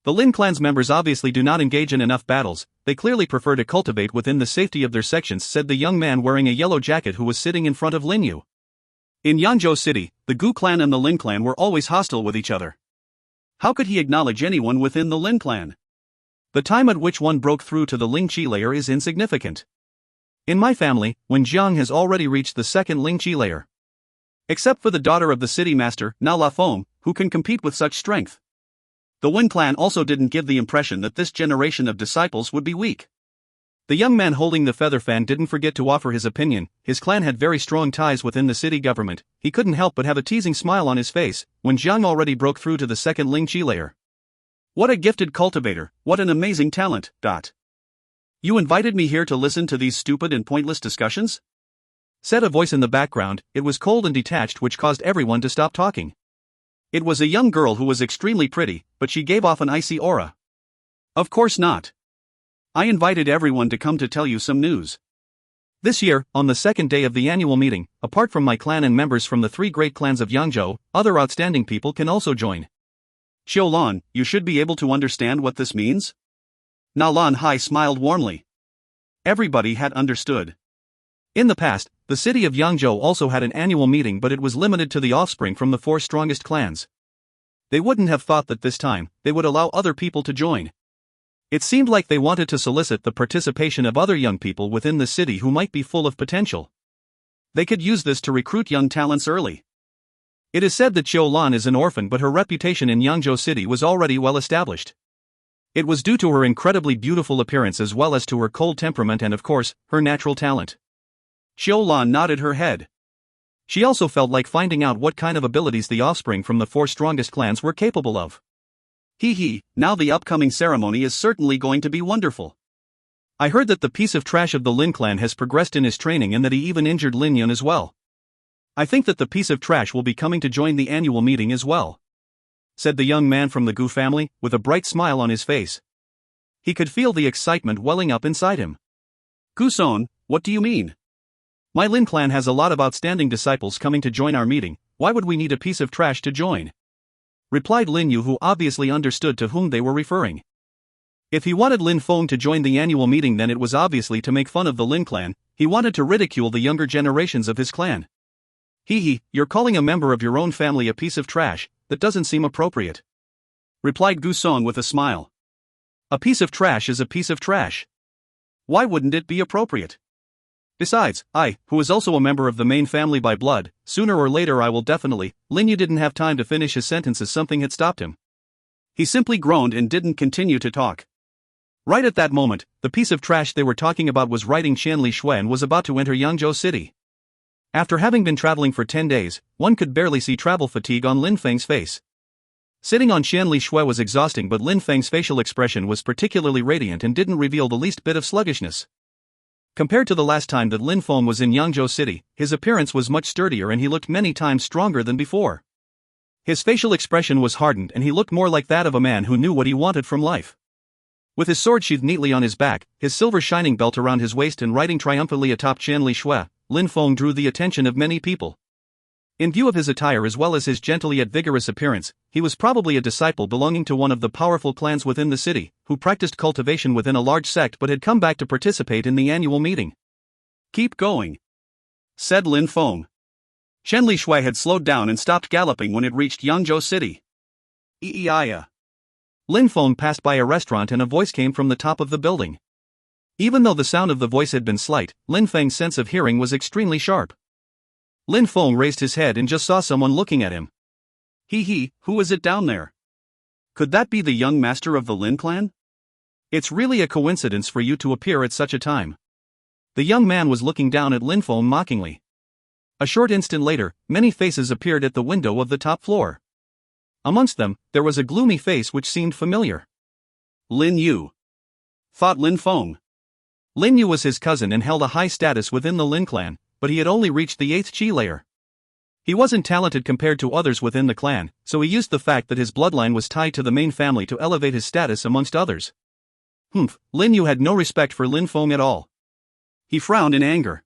The Lin clan's members obviously do not engage in enough battles, they clearly prefer to cultivate within the safety of their sections, said the young man wearing a yellow jacket who was sitting in front of Lin Yu. In Yangzhou City, the Gu clan and the Lin clan were always hostile with each other. How could he acknowledge anyone within the Lin clan? The time at which one broke through to the Ling Qi layer is insignificant. In my family, Wen Jiang has already reached the 2nd Ling Qi layer. Except for the daughter of the city master, Nalan Feng, who can compete with such strength. The Wen clan also didn't give the impression that this generation of disciples would be weak. The young man holding the feather fan didn't forget to offer his opinion. His clan had very strong ties within the city government. He couldn't help but have a teasing smile on his face when Jiang already broke through to the second Ling Qi layer. What a gifted cultivator, what an amazing talent. You invited me here to listen to these stupid and pointless discussions? Said a voice in the background. It was cold and detached, which caused everyone to stop talking. It was a young girl who was extremely pretty, but she gave off an icy aura. Of course not. I invited everyone to come to tell you some news. This year, on the second day of the annual meeting, apart from my clan and members from the 3 great clans of Yangzhou, other outstanding people can also join. Xiulan, you should be able to understand what this means? Nalan Feng smiled warmly. Everybody had understood. In the past, the city of Yangzhou also had an annual meeting, but it was limited to the offspring from the 4 strongest clans. They wouldn't have thought that this time, they would allow other people to join. It seemed like they wanted to solicit the participation of other young people within the city who might be full of potential. They could use this to recruit young talents early. It is said that Xiulan is an orphan, but her reputation in Yangzhou City was already well established. It was due to her incredibly beautiful appearance as well as to her cold temperament and, of course, her natural talent. Xiulan nodded her head. She also felt like finding out what kind of abilities the offspring from the 4 strongest clans were capable of. Now the upcoming ceremony is certainly going to be wonderful. I heard that the piece of trash of the Lin clan has progressed in his training and that he even injured Lin Yun as well. I think that the piece of trash will be coming to join the annual meeting as well, said the young man from the Gu family, with a bright smile on his face. He could feel the excitement welling up inside him. Guson, what do you mean? My Lin clan has a lot of outstanding disciples coming to join our meeting. Why would we need a piece of trash to join? Replied Lin Yu, who obviously understood to whom they were referring. If he wanted Lin Feng to join the annual meeting, then it was obviously to make fun of the Lin clan. He wanted to ridicule the younger generations of his clan. You're calling a member of your own family a piece of trash. That doesn't seem appropriate. Replied Gu Song with a smile. A piece of trash is a piece of trash. Why wouldn't it be appropriate? Besides, I, who is also a member of the main family by blood, sooner or later I will definitely. Lin Yu didn't have time to finish his sentence as something had stopped him. He simply groaned and didn't continue to talk. Right at that moment, the piece of trash they were talking about was riding Qianli Shui and was about to enter Yangzhou City. After having been traveling for 10 days, one could barely see travel fatigue on Lin Feng's face. Sitting on Qianli Shui was exhausting, but Lin Feng's facial expression was particularly radiant and didn't reveal the least bit of sluggishness. Compared to the last time that Lin Feng was in Yangzhou City, his appearance was much sturdier and he looked many times stronger than before. His facial expression was hardened and he looked more like that of a man who knew what he wanted from life. With his sword sheathed neatly on his back, his silver shining belt around his waist and riding triumphantly atop Qianli Shui, Lin Feng drew the attention of many people. In view of his attire as well as his gentle yet vigorous appearance, he was probably a disciple belonging to one of the powerful clans within the city, who practiced cultivation within a large sect but had come back to participate in the annual meeting. Keep going, said Lin Feng. Qianli Shui had slowed down and stopped galloping when it reached Yangzhou City. Lin Feng passed by a restaurant and a voice came from the top of the building. Even though the sound of the voice had been slight, Lin Feng's sense of hearing was extremely sharp. Lin Feng raised his head and just saw someone looking at him. Who is it down there? Could that be the young master of the Lin clan? It's really a coincidence for you to appear at such a time. The young man was looking down at Lin Feng mockingly. A short instant later, many faces appeared at the window of the top floor. Amongst them, there was a gloomy face which seemed familiar. Lin Yu, thought Lin Feng. Lin Yu was his cousin and held a high status within the Lin clan, but he had only reached the 8th Qi layer. He wasn't talented compared to others within the clan, so he used the fact that his bloodline was tied to the main family to elevate his status amongst others. Lin Yu had no respect for Lin Feng at all. He frowned in anger.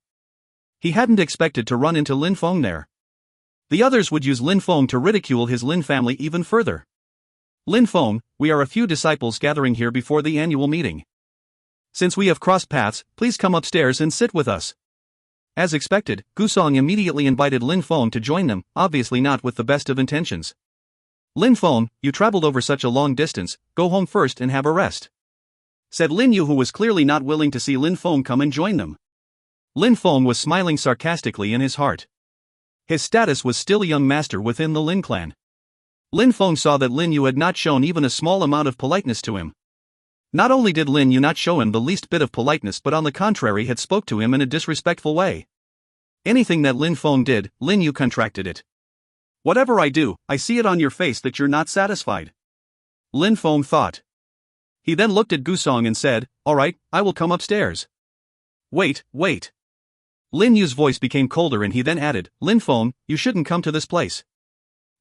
He hadn't expected to run into Lin Feng there. The others would use Lin Feng to ridicule his Lin family even further. Lin Feng, we are a few disciples gathering here before the annual meeting. Since we have crossed paths, please come upstairs and sit with us. As expected, Gusong immediately invited Lin Feng to join them, obviously not with the best of intentions. Lin Feng, you traveled over such a long distance, go home first and have a rest, said Lin Yu, who was clearly not willing to see Lin Feng come and join them. Lin Feng was smiling sarcastically in his heart. His status was still a young master within the Lin clan. Lin Feng saw that Lin Yu had not shown even a small amount of politeness to him. Not only did Lin Yu not show him the least bit of politeness, but on the contrary had spoke to him in a disrespectful way. Anything that Lin Feng did, Lin Yu contracted it. Whatever I do, I see it on your face that you're not satisfied. Lin Feng thought. He then looked at Gusong and said, "Alright, I will come upstairs." Wait. Lin Yu's voice became colder and he then added, "Lin Feng, you shouldn't come to this place.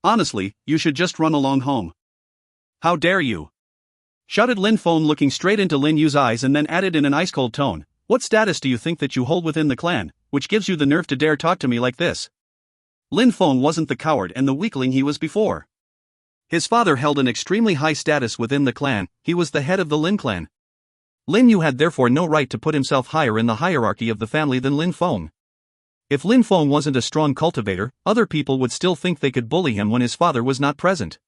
Honestly, you should just run along home." "How dare you?" shouted Lin Feng, looking straight into Lin Yu's eyes, and then added in an ice-cold tone, "What status do you think that you hold within the clan, which gives you the nerve to dare talk to me like this?" Lin Feng wasn't the coward and the weakling he was before. His father held an extremely high status within the clan, he was the head of the Lin clan. Lin Yu had therefore no right to put himself higher in the hierarchy of the family than Lin Feng. If Lin Feng wasn't a strong cultivator, other people would still think they could bully him when his father was not present.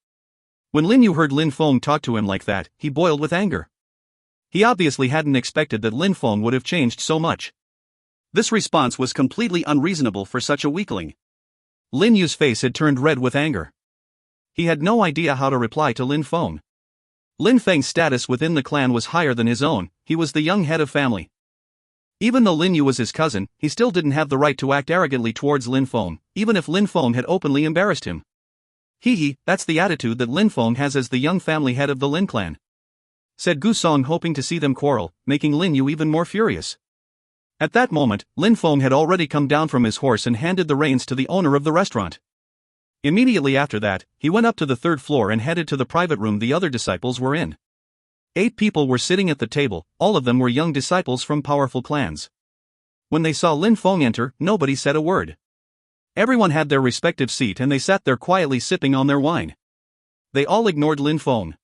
When Lin Yu heard Lin Feng talk to him like that, he boiled with anger. He obviously hadn't expected that Lin Feng would have changed so much. This response was completely unreasonable for such a weakling. Lin Yu's face had turned red with anger. He had no idea how to reply to Lin Feng. Lin Feng's status within the clan was higher than his own, he was the young head of family. Even though Lin Yu was his cousin, he still didn't have the right to act arrogantly towards Lin Feng, even if Lin Feng had openly embarrassed him. That's the attitude that Lin Feng has as the young family head of the Lin clan," said Gusong, hoping to see them quarrel, making Lin Yu even more furious. At that moment, Lin Feng had already come down from his horse and handed the reins to the owner of the restaurant. Immediately after that, he went up to the third floor and headed to the private room the other disciples were in. 8 people were sitting at the table, all of them were young disciples from powerful clans. When they saw Lin Feng enter, nobody said a word. Everyone had their respective seat and they sat there quietly sipping on their wine. They all ignored Lin Feng.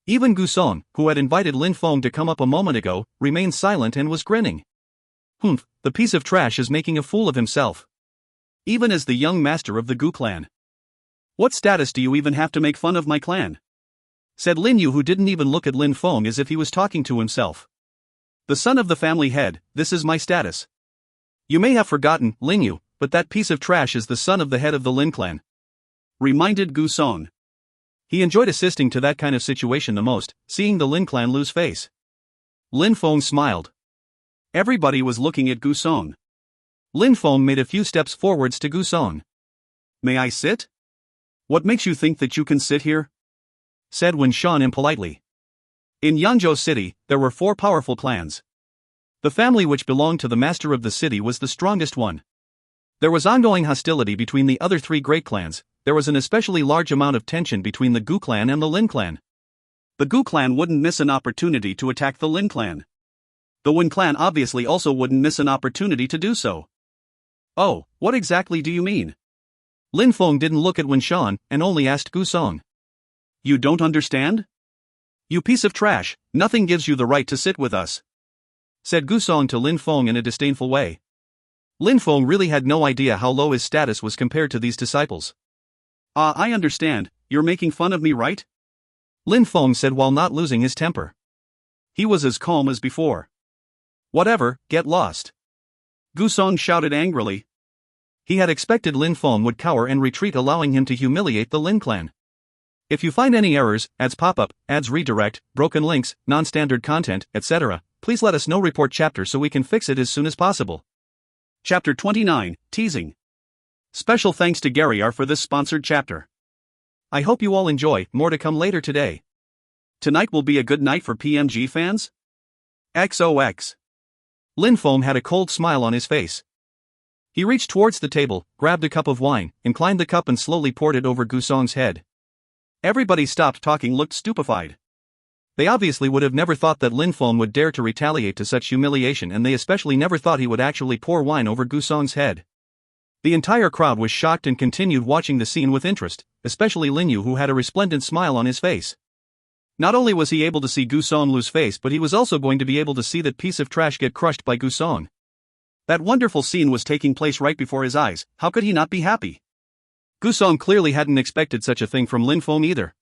Even Gusong, who had invited Lin Feng to come up a moment ago, remained silent and was grinning. "Humph, the piece of trash is making a fool of himself. Even as the young master of the Gu clan. What status do you even have to make fun of my clan?" said Lin Yu, who didn't even look at Lin Feng as if he was talking to himself. "The son of the family head, this is my status. You may have forgotten, Lin Yu, but that piece of trash is the son of the head of the Lin clan," reminded Gusong. He enjoyed assisting to that kind of situation the most, seeing the Lin clan lose face. Lin Feng smiled. Everybody was looking at Gusong. Lin Feng made a few steps forwards to Gusong. "May I sit?" "What makes you think that you can sit here?" said Wen Shan impolitely. In Yanzhou City, there were 4 powerful clans. The family which belonged to the master of the city was the strongest one. There was ongoing hostility between the other 3 great clans. There was an especially large amount of tension between the Gu clan and the Lin clan. The Gu clan wouldn't miss an opportunity to attack the Lin clan. The Wen clan obviously also wouldn't miss an opportunity to do so. "Oh, what exactly do you mean?" Lin Feng didn't look at Wen Shan and only asked Gusong. "You don't understand? You piece of trash, nothing gives you the right to sit with us," said Gusong to Lin Feng in a disdainful way. Lin Feng really had no idea how low his status was compared to these disciples. I understand, you're making fun of me, right?" Lin Feng said while not losing his temper. He was as calm as before. "Whatever, get lost," Gusong shouted angrily. He had expected Lin Feng would cower and retreat, allowing him to humiliate the Lin clan. If you find any errors, ads pop up, ads redirect, broken links, non-standard content, etc., please let us know. Report chapter so we can fix it as soon as possible. Chapter 29, Teasing. Special thanks to Gary R for this sponsored chapter. I hope you all enjoy, more to come later today. Tonight will be a good night for PMG fans? XOX. Lin Feng had a cold smile on his face. He reached towards the table, grabbed a cup of wine, inclined the cup and slowly poured it over Gusong's head. Everybody stopped talking, looked stupefied. They obviously would have never thought that Lin Feng would dare to retaliate to such humiliation, and they especially never thought he would actually pour wine over Gusong's head. The entire crowd was shocked and continued watching the scene with interest, especially Lin Yu, who had a resplendent smile on his face. Not only was he able to see Gusong lose face, but he was also going to be able to see that piece of trash get crushed by Gusong. That wonderful scene was taking place right before his eyes. How could he not be happy? Gusong clearly hadn't expected such a thing from Lin Feng either.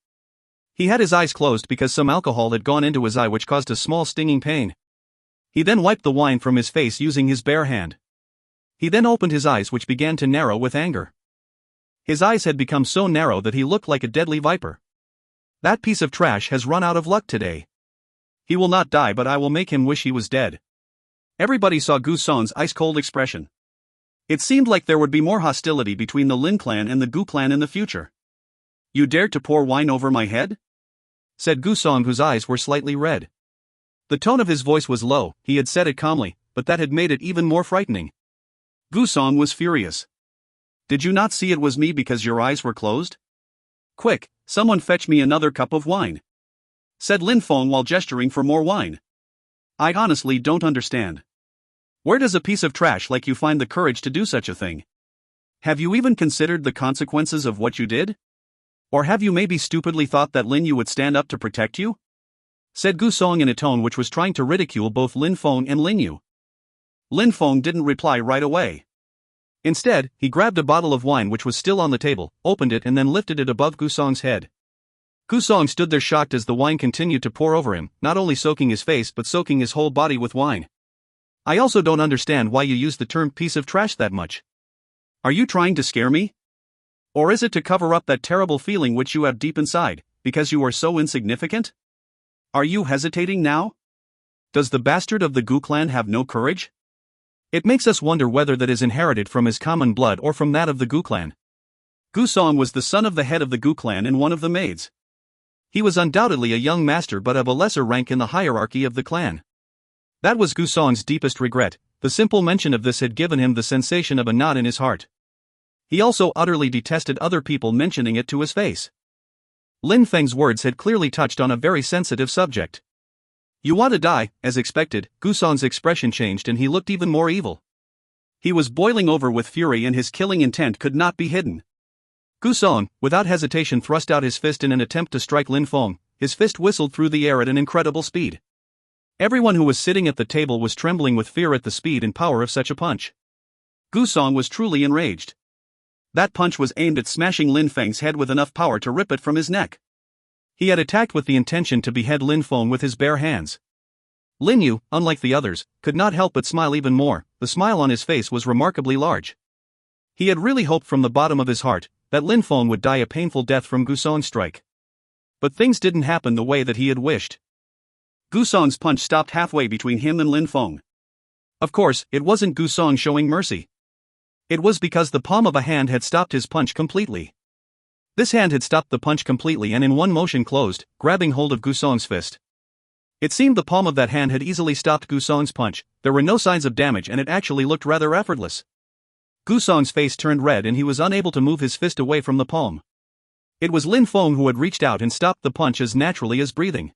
He had his eyes closed because some alcohol had gone into his eye, which caused a small stinging pain. He then wiped the wine from his face using his bare hand. He then opened his eyes, which began to narrow with anger. His eyes had become so narrow that he looked like a deadly viper. That piece of trash has run out of luck today. He will not die, but I will make him wish he was dead. Everybody saw Gu Song's ice-cold expression. It seemed like there would be more hostility between the Lin clan and the Gu clan in the future. You dared to pour wine over my head? Said Gu Song, whose eyes were slightly red. The tone of his voice was low. He had said it calmly, but that had made it even more frightening. Gu Song was furious. Did you not see it was me because your eyes were closed? Quick, someone fetch me another cup of wine, said Lin Feng while gesturing for more wine. I honestly don't understand. Where does a piece of trash like you find the courage to do such a thing? Have you even considered the consequences of what you did? Or have you maybe stupidly thought that Lin Yu would stand up to protect you? Said Gu Song in a tone which was trying to ridicule both Lin Feng and Lin Yu. Lin Feng didn't reply right away. Instead, he grabbed a bottle of wine which was still on the table, opened it and then lifted it above Gu Song's head. Gu Song stood there shocked as the wine continued to pour over him, not only soaking his face but soaking his whole body with wine. I also don't understand why you use the term piece of trash that much. Are you trying to scare me? Or is it to cover up that terrible feeling which you have deep inside, because you are so insignificant? Are you hesitating now? Does the bastard of the Gu clan have no courage? It makes us wonder whether that is inherited from his common blood or from that of the Gu clan. Gu Song was the son of the head of the Gu clan and one of the maids. He was undoubtedly a young master but of a lesser rank in the hierarchy of the clan. That was Gu Song's deepest regret. The simple mention of this had given him the sensation of a knot in his heart. He also utterly detested other people mentioning it to his face. Lin Feng's words had clearly touched on a very sensitive subject. You want to die? As expected, Gu Song's expression changed and he looked even more evil. He was boiling over with fury and his killing intent could not be hidden. Gu Song, without hesitation, thrust out his fist in an attempt to strike Lin Feng. His fist whistled through the air at an incredible speed. Everyone who was sitting at the table was trembling with fear at the speed and power of such a punch. Gu Song was truly enraged. That punch was aimed at smashing Lin Feng's head with enough power to rip it from his neck. He had attacked with the intention to behead Lin Feng with his bare hands. Lin Yu, unlike the others, could not help but smile even more. The smile on his face was remarkably large. He had really hoped from the bottom of his heart that Lin Feng would die a painful death from Gu Song's strike. But things didn't happen the way that he had wished. Gu Song's punch stopped halfway between him and Lin Feng. Of course, it wasn't Gu Song showing mercy. It was because the palm of a hand had stopped his punch completely. This hand had stopped the punch completely and in one motion closed, grabbing hold of Gu Song's fist. It seemed the palm of that hand had easily stopped Gu Song's punch. There were no signs of damage and it actually looked rather effortless. Gu Song's face turned red and he was unable to move his fist away from the palm. It was Lin Feng who had reached out and stopped the punch as naturally as breathing.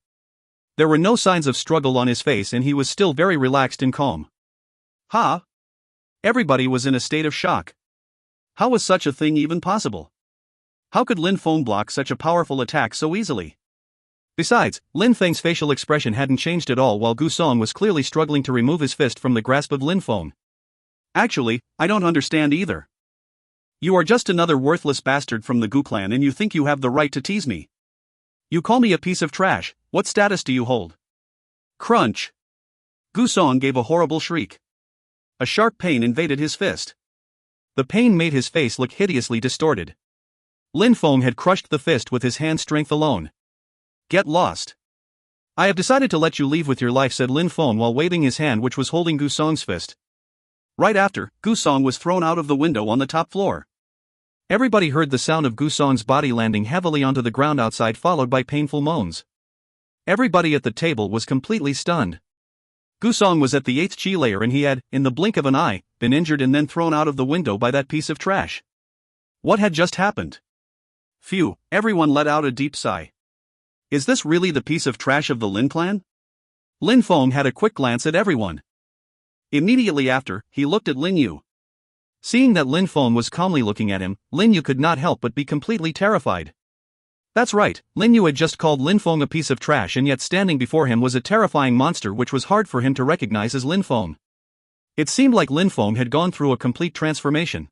There were no signs of struggle on his face and he was still very relaxed and calm. Ha! Everybody was in a state of shock. How was such a thing even possible? How could Lin Feng block such a powerful attack so easily? Besides, Lin Feng's facial expression hadn't changed at all while Gu Song was clearly struggling to remove his fist from the grasp of Lin Feng. Actually, I don't understand either. You are just another worthless bastard from the Gu clan and you think you have the right to tease me. You call me a piece of trash. What status do you hold? Crunch! Gu Song gave a horrible shriek. A sharp pain invaded his fist. The pain made his face look hideously distorted. Lin Feng had crushed the fist with his hand strength alone. Get lost. I have decided to let you leave with your life, said Lin Feng while waving his hand which was holding Gu Song's fist. Right after, Gu Song was thrown out of the window on the top floor. Everybody heard the sound of Gu Song's body landing heavily onto the ground outside, followed by painful moans. Everybody at the table was completely stunned. Gu Song was at the 8th chi layer and he had, in the blink of an eye, been injured and then thrown out of the window by that piece of trash. What had just happened? Phew, everyone let out a deep sigh. Is this really the piece of trash of the Lin clan? Lin Feng had a quick glance at everyone. Immediately after, he looked at Lin Yu. Seeing that Lin Feng was calmly looking at him, Lin Yu could not help but be completely terrified. That's right, Lin Yu had just called Lin Feng a piece of trash and yet standing before him was a terrifying monster which was hard for him to recognize as Lin Feng. It seemed like Lin Feng had gone through a complete transformation.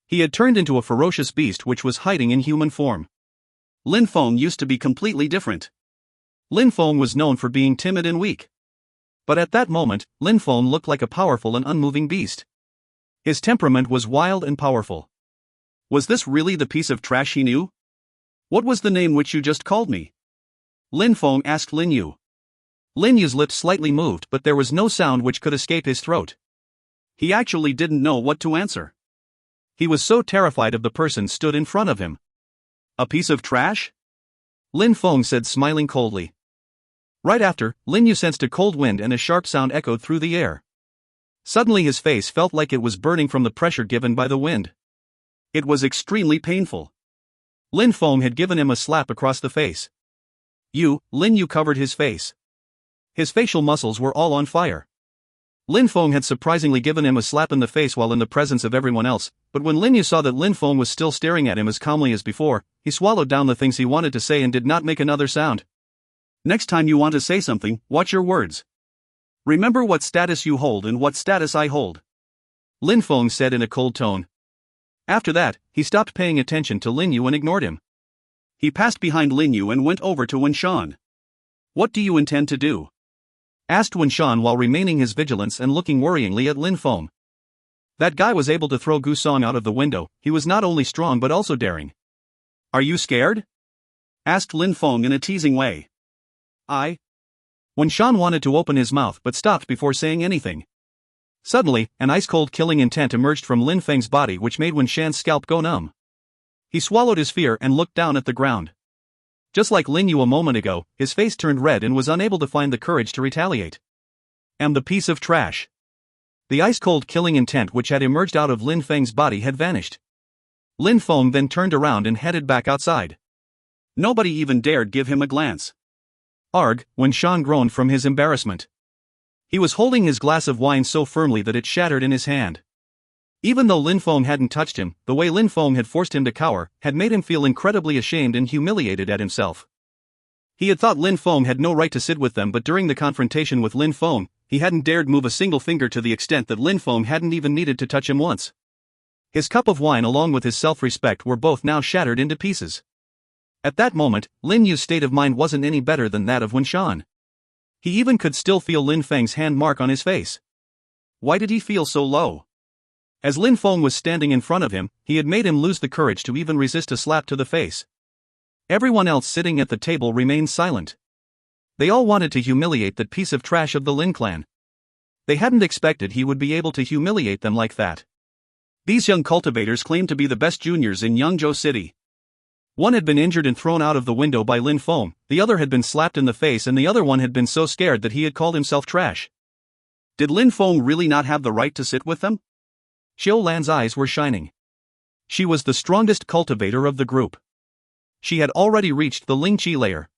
He had turned into a ferocious beast which was hiding in human form. Lin Feng used to be completely different. Lin Feng was known for being timid and weak. But at that moment, Lin Feng looked like a powerful and unmoving beast. His temperament was wild and powerful. Was this really the piece of trash he knew? What was the name which you just called me? Lin Feng asked Lin Yu. Lin Yu's lips slightly moved, but there was no sound which could escape his throat. He actually didn't know what to answer. He was so terrified of the person stood in front of him. A piece of trash? Lin Feng said, smiling coldly. Right after, Lin Yu sensed a cold wind and a sharp sound echoed through the air. Suddenly his face felt like it was burning from the pressure given by the wind. It was extremely painful. Lin Feng had given him a slap across the face. Lin Yu covered his face. His facial muscles were all on fire. Lin Feng had surprisingly given him a slap in the face while in the presence of everyone else, but when Lin Yu saw that Lin Feng was still staring at him as calmly as before, he swallowed down the things he wanted to say and did not make another sound. Next time you want to say something, watch your words. Remember what status you hold and what status I hold. Lin Feng said in a cold tone. After that, he stopped paying attention to Lin Yu and ignored him. He passed behind Lin Yu and went over to Wenshan. What do you intend to do? Asked Wenshan while remaining his vigilance and looking worryingly at Lin Feng. That guy was able to throw Gusong out of the window. He was not only strong but also daring. Are you scared? Asked Lin Feng in a teasing way. Wenshan wanted to open his mouth but stopped before saying anything. Suddenly, an ice-cold killing intent emerged from Lin Feng's body which made Wenshan's scalp go numb. He swallowed his fear and looked down at the ground. Just like Lin Yu a moment ago, his face turned red and was unable to find the courage to retaliate. And the piece of trash. The ice-cold killing intent which had emerged out of Lin Feng's body had vanished. Lin Feng then turned around and headed back outside. Nobody even dared give him a glance. Arg, Wenshan groaned from his embarrassment. He was holding his glass of wine so firmly that it shattered in his hand. Even though Lin Feng hadn't touched him, the way Lin Feng had forced him to cower had made him feel incredibly ashamed and humiliated at himself. He had thought Lin Feng had no right to sit with them, but during the confrontation with Lin Feng, he hadn't dared move a single finger to the extent that Lin Feng hadn't even needed to touch him once. His cup of wine along with his self-respect were both now shattered into pieces. At that moment, Lin Yu's state of mind wasn't any better than that of Wenshan. He even could still feel Lin Feng's hand mark on his face. Why did he feel so low? As Lin Feng was standing in front of him, he had made him lose the courage to even resist a slap to the face. Everyone else sitting at the table remained silent. They all wanted to humiliate that piece of trash of the Lin clan. They hadn't expected he would be able to humiliate them like that. These young cultivators claimed to be the best juniors in Yangzhou City. One had been injured and thrown out of the window by Lin Feng, the other had been slapped in the face, and the other one had been so scared that he had called himself trash. Did Lin Feng really not have the right to sit with them? Xiao Lan's eyes were shining. She was the strongest cultivator of the group. She had already reached the Ling Qi layer.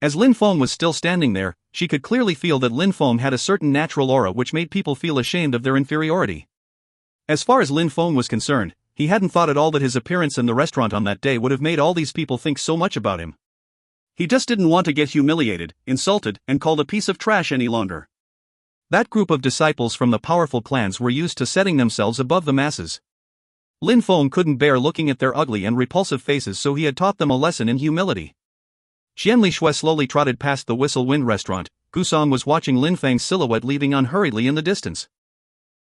As Lin Feng was still standing there, she could clearly feel that Lin Feng had a certain natural aura which made people feel ashamed of their inferiority. As far as Lin Feng was concerned, he hadn't thought at all that his appearance in the restaurant on that day would have made all these people think so much about him. He just didn't want to get humiliated, insulted, and called a piece of trash any longer. That group of disciples from the powerful clans were used to setting themselves above the masses. Lin Feng couldn't bear looking at their ugly and repulsive faces, so he had taught them a lesson in humility. Qianli Shui slowly trotted past the Whistle Wind restaurant. Gusong was watching Lin Feng's silhouette leaving unhurriedly in the distance.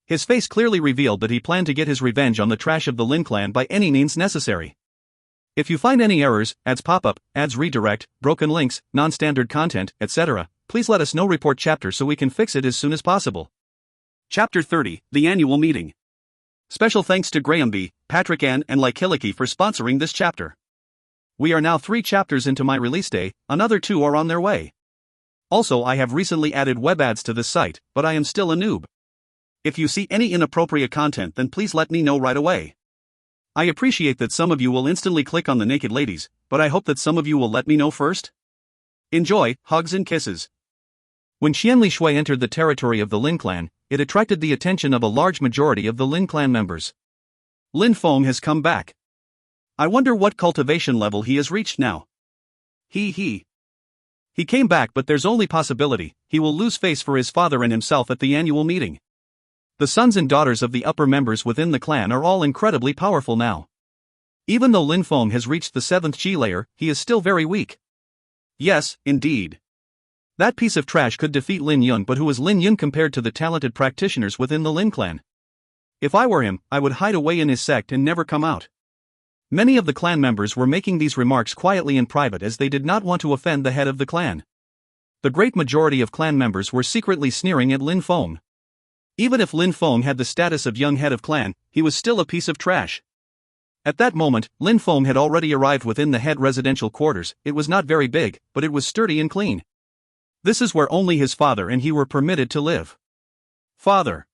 His face clearly revealed that he planned to get his revenge on the trash of the Lin clan by any means necessary. If you find any errors, ads pop-up, ads redirect, broken links, non-standard content, etc., please let us know. Report chapter so we can fix it as soon as possible. Chapter 30, The Annual Meeting. Special thanks to Graham B., Patrick N., and Likiliki for sponsoring this chapter. We are now 3 chapters into my release day, another 2 are on their way. Also, I have recently added web ads to this site, but I am still a noob. If you see any inappropriate content, then please let me know right away. I appreciate that some of you will instantly click on the naked ladies, but I hope that some of you will let me know first. Enjoy, hugs and kisses. When Qianli Shui entered the territory of the Lin clan, it attracted the attention of a large majority of the Lin clan members. Lin Feng has come back. I wonder what cultivation level he has reached now. He came back, but there's only possibility he will lose face for his father and himself at the annual meeting. The sons and daughters of the upper members within the clan are all incredibly powerful now. Even though Lin Feng has reached the 7th Qi layer, he is still very weak. Yes, indeed. That piece of trash could defeat Lin Yun, but who is Lin Yun compared to the talented practitioners within the Lin clan? If I were him, I would hide away in his sect and never come out. Many of the clan members were making these remarks quietly in private as they did not want to offend the head of the clan. the great majority of clan members were secretly sneering at Lin Feng. Even if Lin Feng had the status of young head of clan, he was still a piece of trash. At that moment, Lin Feng had already arrived within the head residential quarters. It was not very big, but it was sturdy and clean. This is where only his father and he were permitted to live. "Father,"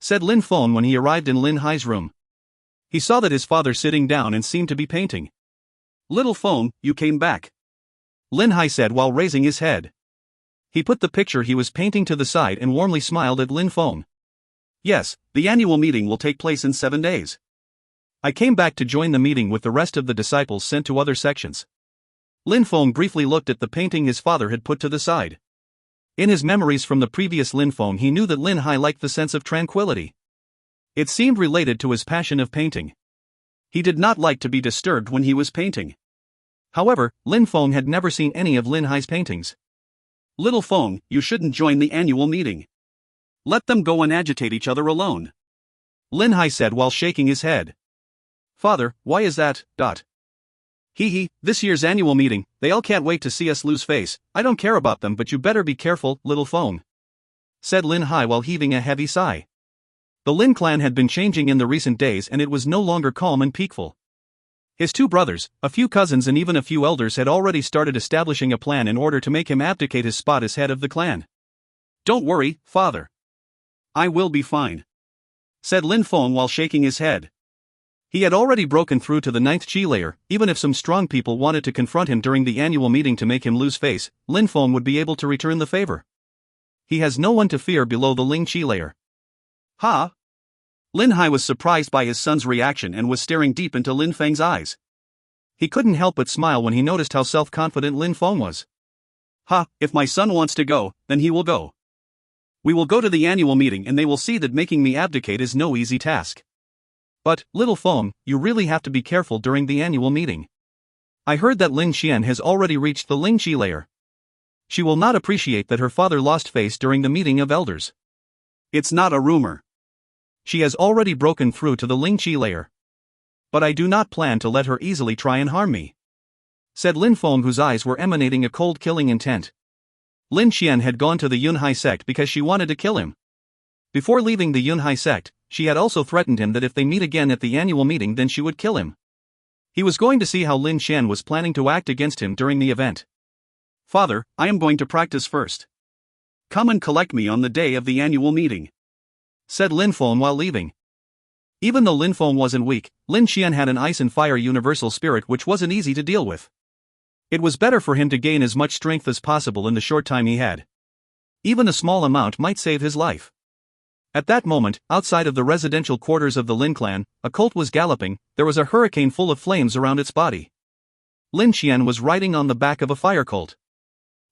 said Lin Feng when he arrived in Lin Hai's room. He saw that his father sitting down and seemed to be painting. "Little Feng, you came back," Lin Hai said while raising his head. He put the picture he was painting to the side and warmly smiled at Lin Feng. "Yes, the annual meeting will take place in 7 days. I came back to join the meeting with the rest of the disciples sent to other sections." Lin Feng briefly looked at the painting his father had put to the side. In his memories from the previous Lin Feng, he knew that Lin Hai liked the sense of tranquility. It seemed related to his passion of painting. He did not like to be disturbed when he was painting. However, Lin Feng had never seen any of Lin Hai's paintings. "Little Feng, you shouldn't join the annual meeting. Let them go and agitate each other alone," Lin Hai said while shaking his head. "Father, why is that, Hee, this year's annual meeting, they all can't wait to see us lose face. I don't care about them, but you better be careful, little Feng," said Lin Hai while heaving a heavy sigh. The Lin clan had been changing in the recent days and it was no longer calm and peaceful. His 2 brothers, a few cousins and even a few elders had already started establishing a plan in order to make him abdicate his spot as head of the clan. "Don't worry, father. I will be fine," said Lin Feng while shaking his head. He had already broken through to the 9th Qi layer. Even if some strong people wanted to confront him during the annual meeting to make him lose face, Lin Feng would be able to return the favor. He has no one to fear below the Ling Qi layer. "Ha?" Lin Hai was surprised by his son's reaction and was staring deep into Lin Feng's eyes. He couldn't help but smile when he noticed how self-confident Lin Feng was. "Ha, if my son wants to go, then he will go. We will go to the annual meeting and they will see that making me abdicate is no easy task. But, little Feng, you really have to be careful during the annual meeting. I heard that Ling Xian has already reached the Ling Qi layer. She will not appreciate that her father lost face during the meeting of elders. It's not a rumor. She has already broken through to the Ling Qi layer. But I do not plan to let her easily try and harm me," said Lin Feng, whose eyes were emanating a cold killing intent. Lin Xian had gone to the Yunhai sect because she wanted to kill him. Before leaving the Yunhai sect, she had also threatened him that if they meet again at the annual meeting then she would kill him. He was going to see how Lin Xian was planning to act against him during the event. "Father, I am going to practice first. Come and collect me on the day of the annual meeting," said Lin Feng while leaving. Even though Lin Feng wasn't weak, Lin Xian had an ice and fire universal spirit which wasn't easy to deal with. It was better for him to gain as much strength as possible in the short time he had. Even a small amount might save his life. At that moment, outside of the residential quarters of the Lin clan, a colt was galloping. There was a hurricane full of flames around its body. Lin Xian was riding on the back of a fire colt.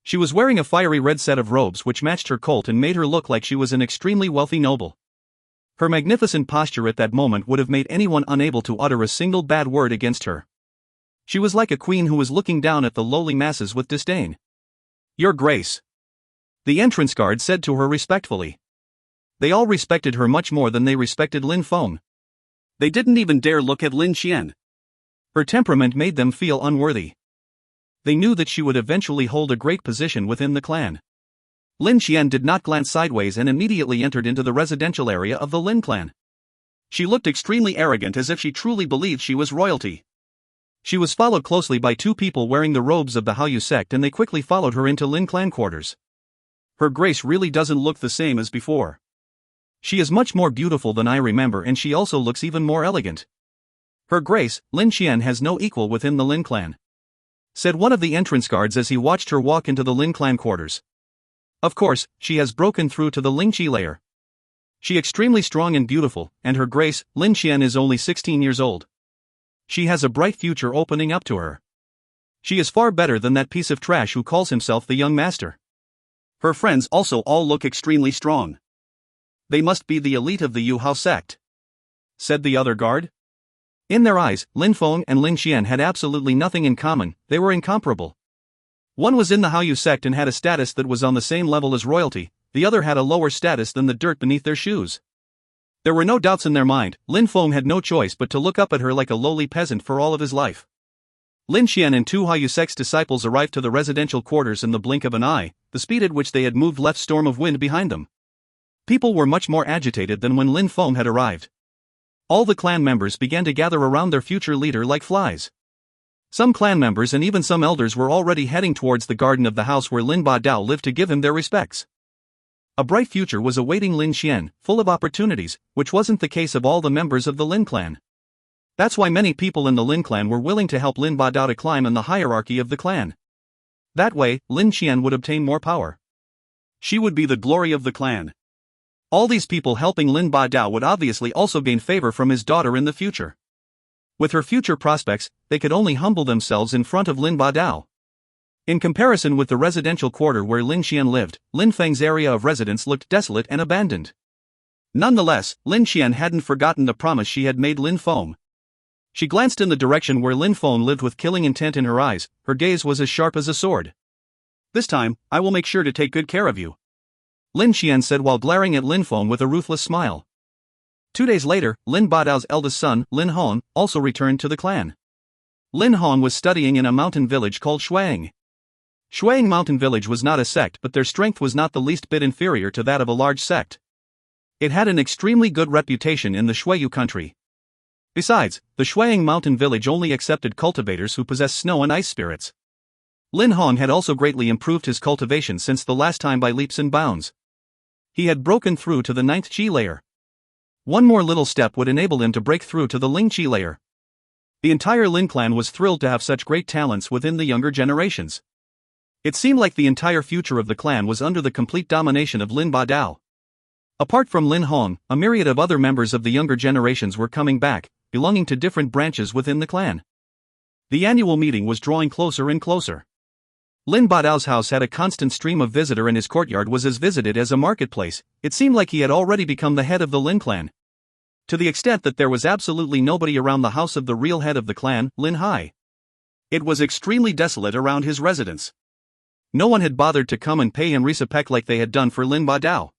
She was wearing a fiery red set of robes which matched her colt and made her look like she was an extremely wealthy noble. Her magnificent posture at that moment would have made anyone unable to utter a single bad word against her. She was like a queen who was looking down at the lowly masses with disdain. "Your Grace," the entrance guard said to her respectfully. They all respected her much more than they respected Lin Feng. They didn't even dare look at Lin Xian. Her temperament made them feel unworthy. They knew that she would eventually hold a great position within the clan. Lin Xian did not glance sideways and immediately entered into the residential area of the Lin clan. She looked extremely arrogant, as if she truly believed she was royalty. She was followed closely by 2 people wearing the robes of the Haoyu sect, and they quickly followed her into Lin clan quarters. Her Grace really doesn't look the same as before. She is much more beautiful than I remember, and she also looks even more elegant. Her Grace, Lin Xian has no equal within the Lin clan, said one of the entrance guards as he watched her walk into the Lin clan quarters. Of course, she has broken through to the Ling Qi layer. She extremely strong and beautiful, and her Grace, Lin Xian, is only 16 years old. She has a bright future opening up to her. She is far better than that piece of trash who calls himself the young master. Her friends also all look extremely strong. They must be the elite of the Yunhai sect, said the other guard. In their eyes, Lin Feng and Lin Xian had absolutely nothing in common. They were incomparable. One was in the Haoyu sect and had a status that was on the same level as royalty, the other had a lower status than the dirt beneath their shoes. There were no doubts in their mind. Lin Feng had no choice but to look up at her like a lowly peasant for all of his life. Lin Xian and two Haiyu Sect's disciples arrived to the residential quarters in the blink of an eye, the speed at which they had moved left storm of wind behind them. People were much more agitated than when Lin Feng had arrived. All the clan members began to gather around their future leader like flies. Some clan members and even some elders were already heading towards the garden of the house where Lin Ba Dao lived to give him their respects. A bright future was awaiting Lin Xian, full of opportunities, which wasn't the case of all the members of the Lin clan. That's why many people in the Lin clan were willing to help Lin Ba Dao to climb in the hierarchy of the clan. That way, Lin Xian would obtain more power. She would be the glory of the clan. All these people helping Lin Ba Dao would obviously also gain favor from his daughter in the future. With her future prospects, they could only humble themselves in front of Lin Ba Dao. In comparison with the residential quarter where Lin Xian lived, Lin Feng's area of residence looked desolate and abandoned. Nonetheless, Lin Xian hadn't forgotten the promise she had made Lin Feng. She glanced in the direction where Lin Feng lived with killing intent in her eyes. Her gaze was as sharp as a sword. "This time, I will make sure to take good care of you," Lin Xian said while glaring at Lin Feng with a ruthless smile. 2 days later, Lin Ba Dao's eldest son, Lin Hong, also returned to the clan. Lin Hong was studying in a mountain village called Shuang. Shuang Mountain Village was not a sect, but their strength was not the least bit inferior to that of a large sect. It had an extremely good reputation in the Shuiyu country. Besides, the Shuang Mountain Village only accepted cultivators who possess snow and ice spirits. Lin Hong had also greatly improved his cultivation since the last time by leaps and bounds. He had broken through to the 9th Qi layer. One more little step would enable him to break through to the Ling Qi layer. The entire Lin clan was thrilled to have such great talents within the younger generations. It seemed like the entire future of the clan was under the complete domination of Lin Ba Dao. Apart from Lin Hong, a myriad of other members of the younger generations were coming back, belonging to different branches within the clan. The annual meeting was drawing closer and closer. Lin Ba Dao's house had a constant stream of visitor and his courtyard was as visited as a marketplace. It seemed like he had already become the head of the Lin clan. To the extent that there was absolutely nobody around the house of the real head of the clan, Yunhai. It was extremely desolate around his residence. No one had bothered to come and pay him respect like they had done for Lin Ba Dao.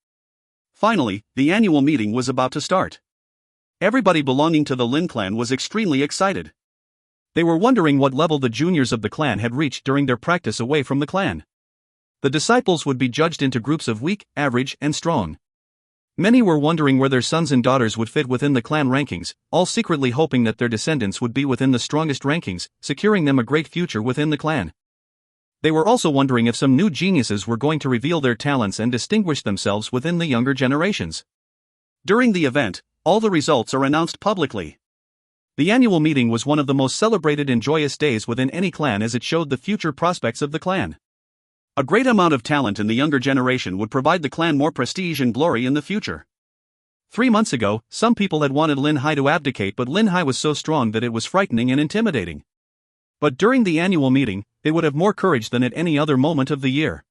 Finally, the annual meeting was about to start. Everybody belonging to the Lin clan was extremely excited. They were wondering what level the juniors of the clan had reached during their practice away from the clan. The disciples would be judged into groups of weak, average, and strong. Many were wondering where their sons and daughters would fit within the clan rankings, all secretly hoping that their descendants would be within the strongest rankings, securing them a great future within the clan. They were also wondering if some new geniuses were going to reveal their talents and distinguish themselves within the younger generations. During the event, all the results are announced publicly. The annual meeting was one of the most celebrated and joyous days within any clan as it showed the future prospects of the clan. A great amount of talent in the younger generation would provide the clan more prestige and glory in the future. 3 months ago, some people had wanted Lin Hai to abdicate, but Lin Hai was so strong that it was frightening and intimidating. But during the annual meeting, they would have more courage than at any other moment of the year.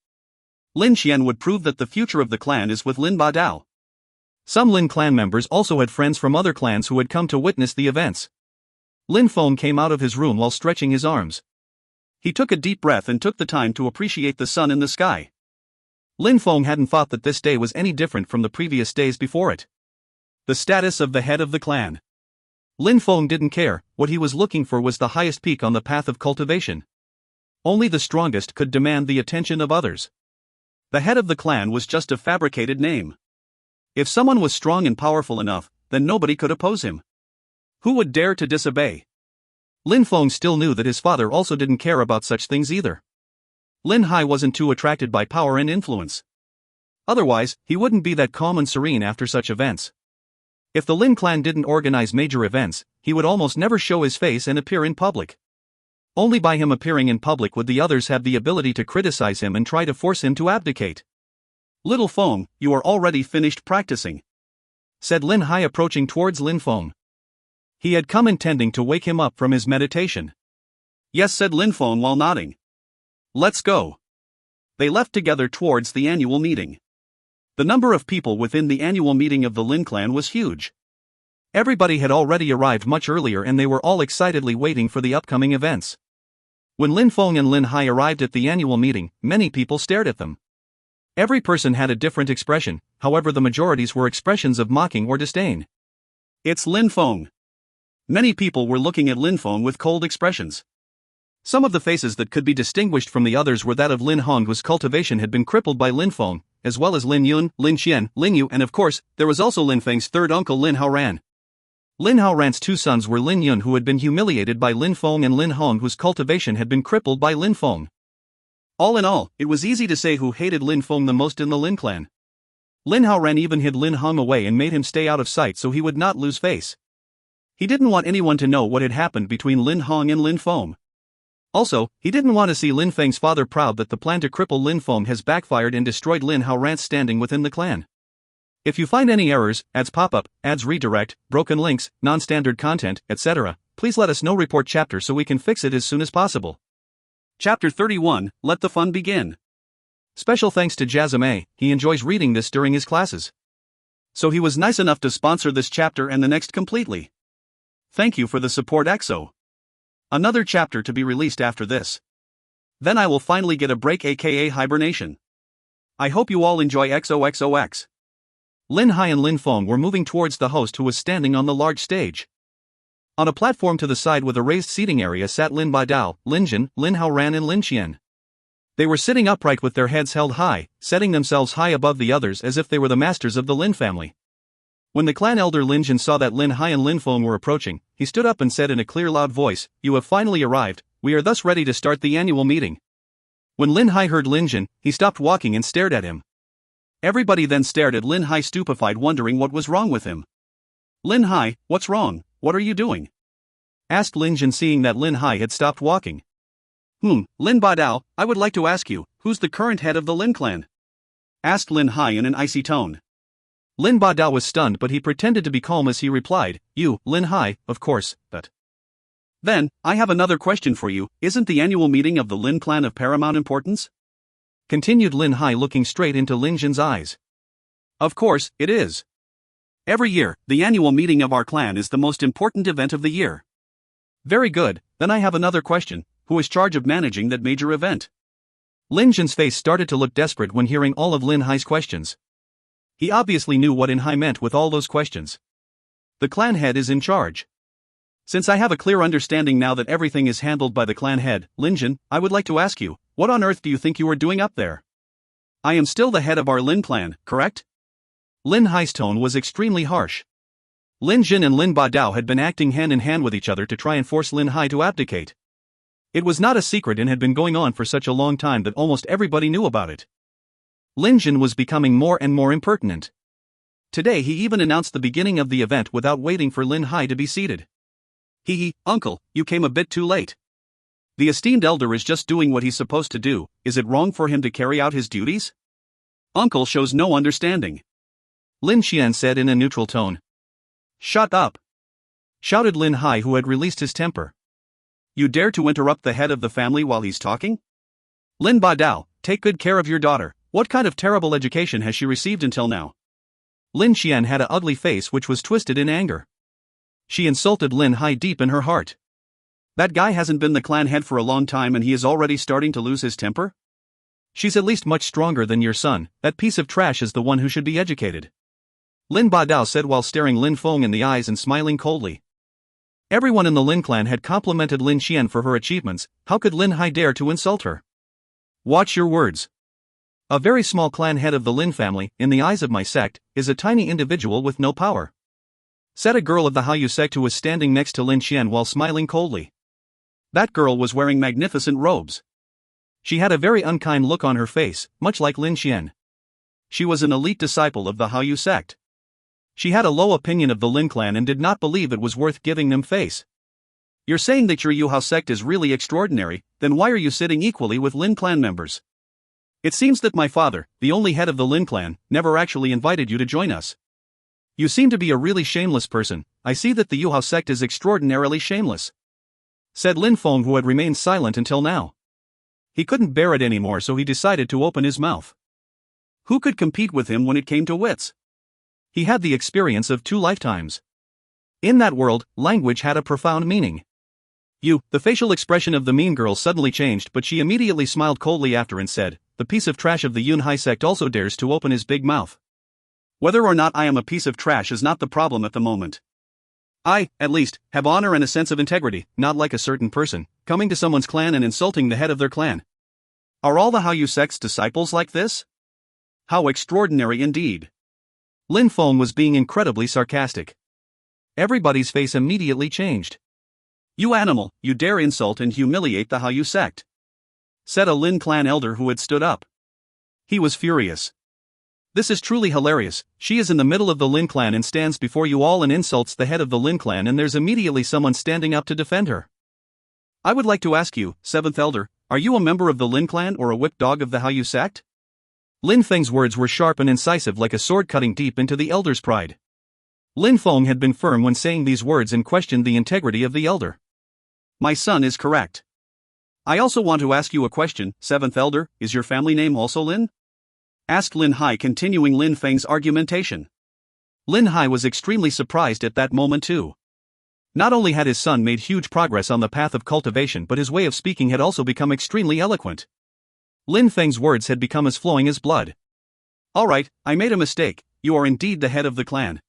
Lin Xian would prove that the future of the clan is with Lin Ba Dao. Some Lin clan members also had friends from other clans who had come to witness the events. Lin Feng came out of his room while stretching his arms. He took a deep breath and took the time to appreciate the sun in the sky. Lin Feng hadn't thought that this day was any different from the previous days before it. The status of the head of the clan. Lin Feng didn't care. What he was looking for was the highest peak on the path of cultivation. Only the strongest could demand the attention of others. The head of the clan was just a fabricated name. If someone was strong and powerful enough, then nobody could oppose him. Who would dare to disobey? Lin Feng still knew that his father also didn't care about such things either. Lin Hai wasn't too attracted by power and influence. Otherwise, he wouldn't be that calm and serene after such events. If the Lin clan didn't organize major events, he would almost never show his face and appear in public. Only by him appearing in public would the others have the ability to criticize him and try to force him to abdicate. "Little Feng, you are already finished practicing," said Lin Hai approaching towards Lin Feng. He had come intending to wake him up from his meditation. "Yes," said Lin Feng while nodding. "Let's go." They left together towards the annual meeting. The number of people within the annual meeting of the Lin clan was huge. Everybody had already arrived much earlier and they were all excitedly waiting for the upcoming events. When Lin Feng and Lin Hai arrived at the annual meeting, many people stared at them. Every person had a different expression, however the majorities were expressions of mocking or disdain. "It's Lin Feng." Many people were looking at Lin Feng with cold expressions. Some of the faces that could be distinguished from the others were that of Lin Hong, whose cultivation had been crippled by Lin Feng, as well as Lin Yun, Lin Qian, Lin Yu, and of course, there was also Lin Feng's third uncle Lin Haoran. Lin Haoran's two sons were Lin Yun, who had been humiliated by Lin Feng, and Lin Hong, whose cultivation had been crippled by Lin Feng. All in all, it was easy to say who hated Lin Feng the most in the Lin clan. Lin Haoran even hid Lin Hong away and made him stay out of sight so he would not lose face. He didn't want anyone to know what had happened between Lin Hong and Lin Feng. Also, he didn't want to see Lin Feng's father proud that the plan to cripple Lin Feng has backfired and destroyed Lin Haoran's standing within the clan. If you find any errors, ads pop up, ads redirect, broken links, non-standard content, etc., please let us know. Report chapter so we can fix it as soon as possible. Chapter 31, Let the Fun Begin. Special thanks to Jazame, he enjoys reading this during his classes. So he was nice enough to sponsor this chapter and the next completely. Thank you for the support, EXO. Another chapter to be released after this. Then I will finally get a break, aka hibernation. I hope you all enjoy XOXOX. Lin Hai and Lin Feng were moving towards the host, who was standing on the large stage. On a platform to the side with a raised seating area sat Lin Baidao, Lin Jin, Lin Haoran and Lin Qian. They were sitting upright with their heads held high, setting themselves high above the others as if they were the masters of the Lin family. When the clan elder Lin Jin saw that Lin Hai and Lin Feng were approaching, he stood up and said in a clear, loud voice, "You have finally arrived, we are thus ready to start the annual meeting." When Lin Hai heard Lin Jin, he stopped walking and stared at him. Everybody then stared at Lin Hai, stupefied, wondering what was wrong with him. "Lin Hai, what's wrong? What are you doing?" asked Lin Jin, seeing that Lin Hai had stopped walking. Lin Baidao, I would like to ask you, who's the current head of the Lin clan?" asked Lin Hai in an icy tone. Lin Baidao was stunned, but he pretended to be calm as he replied, "You, Lin Hai, of course, but..." "Then, I have another question for you, isn't the annual meeting of the Lin clan of paramount importance?" continued Lin Hai, looking straight into Lin Jin's eyes. "Of course, it is. Every year, the annual meeting of our clan is the most important event of the year." "Very good, then I have another question, who is charge of managing that major event?" Lin Jin's face started to look desperate when hearing all of Lin Hai's questions. He obviously knew what Lin Hai meant with all those questions. The clan head is in charge. Since I have a clear understanding now that everything is handled by the clan head, Lin Jin, I would like to ask you, what on earth do you think you are doing up there? I am still the head of our Lin clan, correct? Lin Hai's tone was extremely harsh. Lin Jin and Lin Baidao had been acting hand in hand with each other to try and force Lin Hai to abdicate. It was not a secret and had been going on for such a long time that almost everybody knew about it. Lin Jin was becoming more and more impertinent. Today he even announced the beginning of the event without waiting for Lin Hai to be seated. Uncle, you came a bit too late. The esteemed elder is just doing what he's supposed to do, is it wrong for him to carry out his duties? Uncle shows no understanding. Lin Qian said in a neutral tone. Shut up! Shouted Lin Hai, who had released his temper. You dare to interrupt the head of the family while he's talking? Lin Baidao, take good care of your daughter. What kind of terrible education has she received until now? Lin Qian had an ugly face which was twisted in anger. She insulted Lin Hai deep in her heart. That guy hasn't been the clan head for a long time and he is already starting to lose his temper? She's at least much stronger than your son, that piece of trash is the one who should be educated. Lin Baidao said while staring Lin Feng in the eyes and smiling coldly. Everyone in the Lin clan had complimented Lin Qian for her achievements, how could Lin Hai dare to insult her? Watch your words. A very small clan head of the Lin family, in the eyes of my sect, is a tiny individual with no power. Said a girl of the Haiyu sect who was standing next to Lin Qian while smiling coldly. That girl was wearing magnificent robes. She had a very unkind look on her face, much like Lin Qian. She was an elite disciple of the Haiyu sect. She had a low opinion of the Lin clan and did not believe it was worth giving them face. You're saying that your Yunhai sect is really extraordinary, then why are you sitting equally with Lin clan members? It seems that my father, the only head of the Lin clan, never actually invited you to join us. You seem to be a really shameless person. I see that the Yunhai sect is extraordinarily shameless. Said Lin Feng, who had remained silent until now. He couldn't bear it anymore, so he decided to open his mouth. Who could compete with him when it came to wits? He had the experience of 2 lifetimes. In that world, language had a profound meaning. The facial expression of the mean girl suddenly changed, but she immediately smiled coldly after and said, the piece of trash of the Yunhai sect also dares to open his big mouth. Whether or not I am a piece of trash is not the problem at the moment. I, at least, have honor and a sense of integrity, not like a certain person, coming to someone's clan and insulting the head of their clan. Are all the Haoyu sect's disciples like this? How extraordinary indeed. Lin Feng was being incredibly sarcastic. Everybody's face immediately changed. You animal, you dare insult and humiliate the Haoyu sect, said a Lin clan elder who had stood up. He was furious. This is truly hilarious. She is in the middle of the Lin clan and stands before you all and insults the head of the Lin clan, and there's immediately someone standing up to defend her. I would like to ask you, 7th elder, are you a member of the Lin clan or a whipped dog of the Haoyu sect? Lin Feng's words were sharp and incisive like a sword cutting deep into the elder's pride. Lin Feng had been firm when saying these words and questioned the integrity of the elder. My son is correct. I also want to ask you a question, 7th elder, is your family name also Lin? Asked Yunhai, continuing Lin Feng's argumentation. Yunhai was extremely surprised at that moment too. Not only had his son made huge progress on the path of cultivation, but his way of speaking had also become extremely eloquent. Lin Feng's words had become as flowing as blood. Alright, I made a mistake, you are indeed the head of the clan.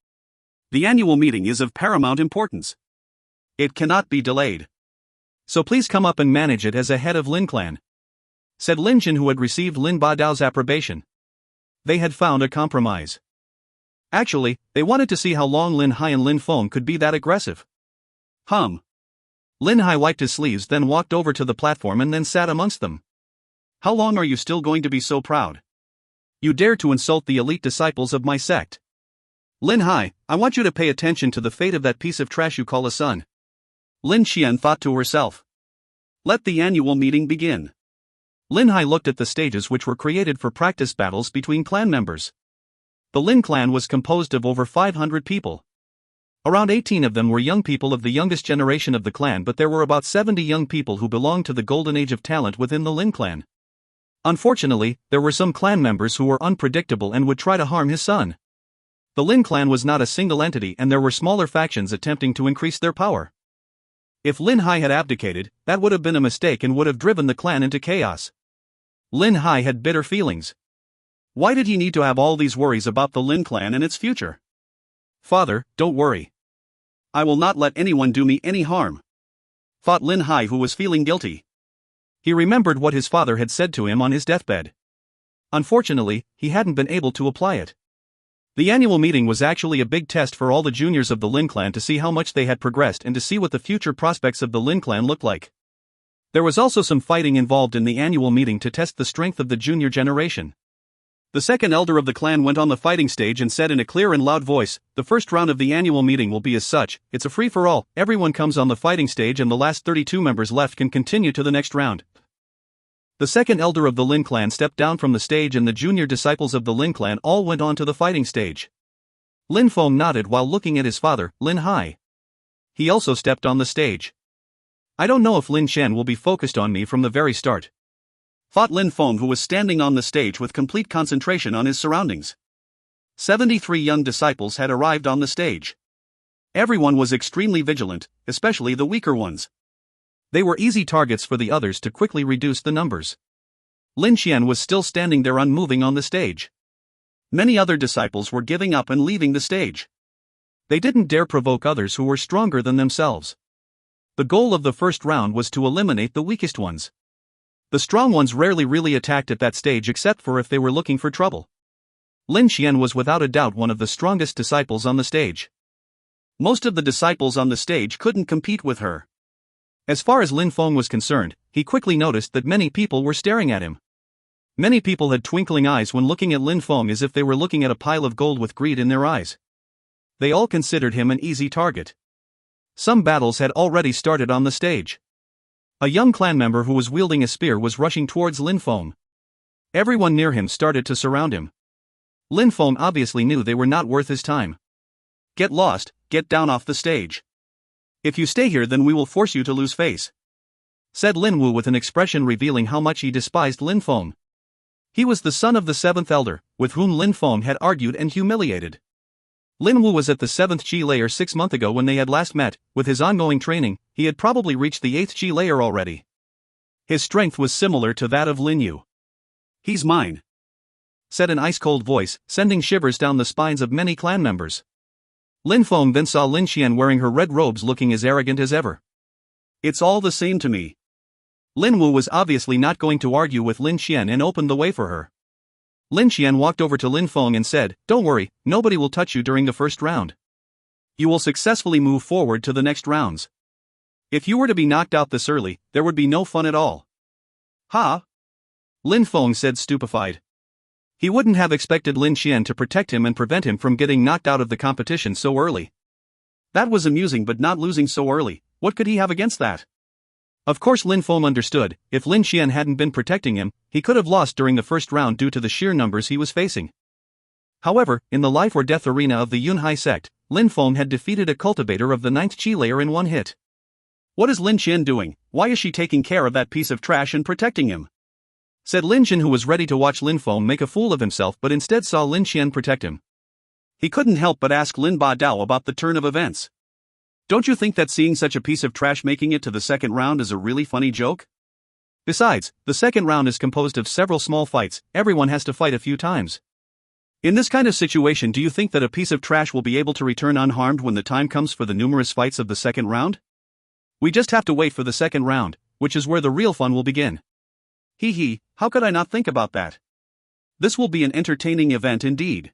The annual meeting is of paramount importance. It cannot be delayed. So please come up and manage it as a head of Lin clan, said Lin Jin, who had received Lin Badao's approbation. They had found a compromise. Actually, they wanted to see how long Lin Hai and Lin Feng could be that aggressive. Lin Hai wiped his sleeves, then walked over to the platform and then sat amongst them. How long are you still going to be so proud? You dare to insult the elite disciples of my sect. Lin Hai, I want you to pay attention to the fate of that piece of trash you call a son. Lin Xian thought to herself. Let the annual meeting begin. Lin Hai looked at the stages which were created for practice battles between clan members. The Lin clan was composed of over 500 people. Around 18 of them were young people of the youngest generation of the clan, but there were about 70 young people who belonged to the golden age of talent within the Lin clan. Unfortunately, there were some clan members who were unpredictable and would try to harm his son. The Lin clan was not a single entity, and there were smaller factions attempting to increase their power. If Lin Hai had abdicated, that would have been a mistake and would have driven the clan into chaos. Lin Hai had bitter feelings. Why did he need to have all these worries about the Lin clan and its future? Father, don't worry. I will not let anyone do me any harm, thought Lin Hai, who was feeling guilty. He remembered what his father had said to him on his deathbed. Unfortunately, he hadn't been able to apply it. The annual meeting was actually a big test for all the juniors of the Lin clan to see how much they had progressed and to see what the future prospects of the Lin clan looked like. There was also some fighting involved in the annual meeting to test the strength of the junior generation. The second elder of the clan went on the fighting stage and said in a clear and loud voice, the first round of the annual meeting will be as such, it's a free-for-all, everyone comes on the fighting stage and the last 32 members left can continue to the next round. The second elder of the Lin clan stepped down from the stage and the junior disciples of the Lin clan all went on to the fighting stage. Lin Feng nodded while looking at his father, Lin Hai. He also stepped on the stage. I don't know if Lin Shan will be focused on me from the very start, thought Lin Feng, who was standing on the stage with complete concentration on his surroundings. 73 young disciples had arrived on the stage. Everyone was extremely vigilant, especially the weaker ones. They were easy targets for the others to quickly reduce the numbers. Lin Xian was still standing there unmoving on the stage. Many other disciples were giving up and leaving the stage. They didn't dare provoke others who were stronger than themselves. The goal of the first round was to eliminate the weakest ones. The strong ones rarely really attacked at that stage except for if they were looking for trouble. Lin Xian was without a doubt one of the strongest disciples on the stage. Most of the disciples on the stage couldn't compete with her. As far as Lin Feng was concerned, he quickly noticed that many people were staring at him. Many people had twinkling eyes when looking at Lin Feng as if they were looking at a pile of gold with greed in their eyes. They all considered him an easy target. Some battles had already started on the stage. A young clan member who was wielding a spear was rushing towards Lin Feng. Everyone near him started to surround him. Lin Feng obviously knew they were not worth his time. Get lost, get down off the stage. If you stay here then we will force you to lose face, said Lin Wu with an expression revealing how much he despised Lin Feng. He was the son of the 7th elder, with whom Lin Feng had argued and humiliated. Lin Wu was at the 7th Qi layer 6 months ago when they had last met. With his ongoing training, he had probably reached the 8th Qi layer already. His strength was similar to that of Lin Yu. He's mine, said an ice-cold voice, sending shivers down the spines of many clan members. Lin Feng then saw Lin Xian wearing her red robes looking as arrogant as ever. It's all the same to me. Lin Wu was obviously not going to argue with Lin Xian and opened the way for her. Lin Xian walked over to Lin Feng and said, "Don't worry, nobody will touch you during the first round. You will successfully move forward to the next rounds. If you were to be knocked out this early, there would be no fun at all." "Huh?" Lin Feng said, stupefied. He wouldn't have expected Lin Xian to protect him and prevent him from getting knocked out of the competition so early. That was amusing, but not losing so early, what could he have against that? Of course Lin Feng understood, if Lin Xian hadn't been protecting him, he could have lost during the first round due to the sheer numbers he was facing. However, in the life or death arena of the Yunhai sect, Lin Feng had defeated a cultivator of the 9th Qi layer in one hit. "What is Lin Xian doing? Why is she taking care of that piece of trash and protecting him?" said Lin Jin, who was ready to watch Lin Feng make a fool of himself but instead saw Lin Xian protect him. He couldn't help but ask Lin Ba Dao about the turn of events. "Don't you think that seeing such a piece of trash making it to the second round is a really funny joke? Besides, the second round is composed of several small fights, everyone has to fight a few times. In this kind of situation, do you think that a piece of trash will be able to return unharmed when the time comes for the numerous fights of the second round? We just have to wait for the second round, which is where the real fun will begin." Hee hee, how could I not think about that? This will be an entertaining event indeed.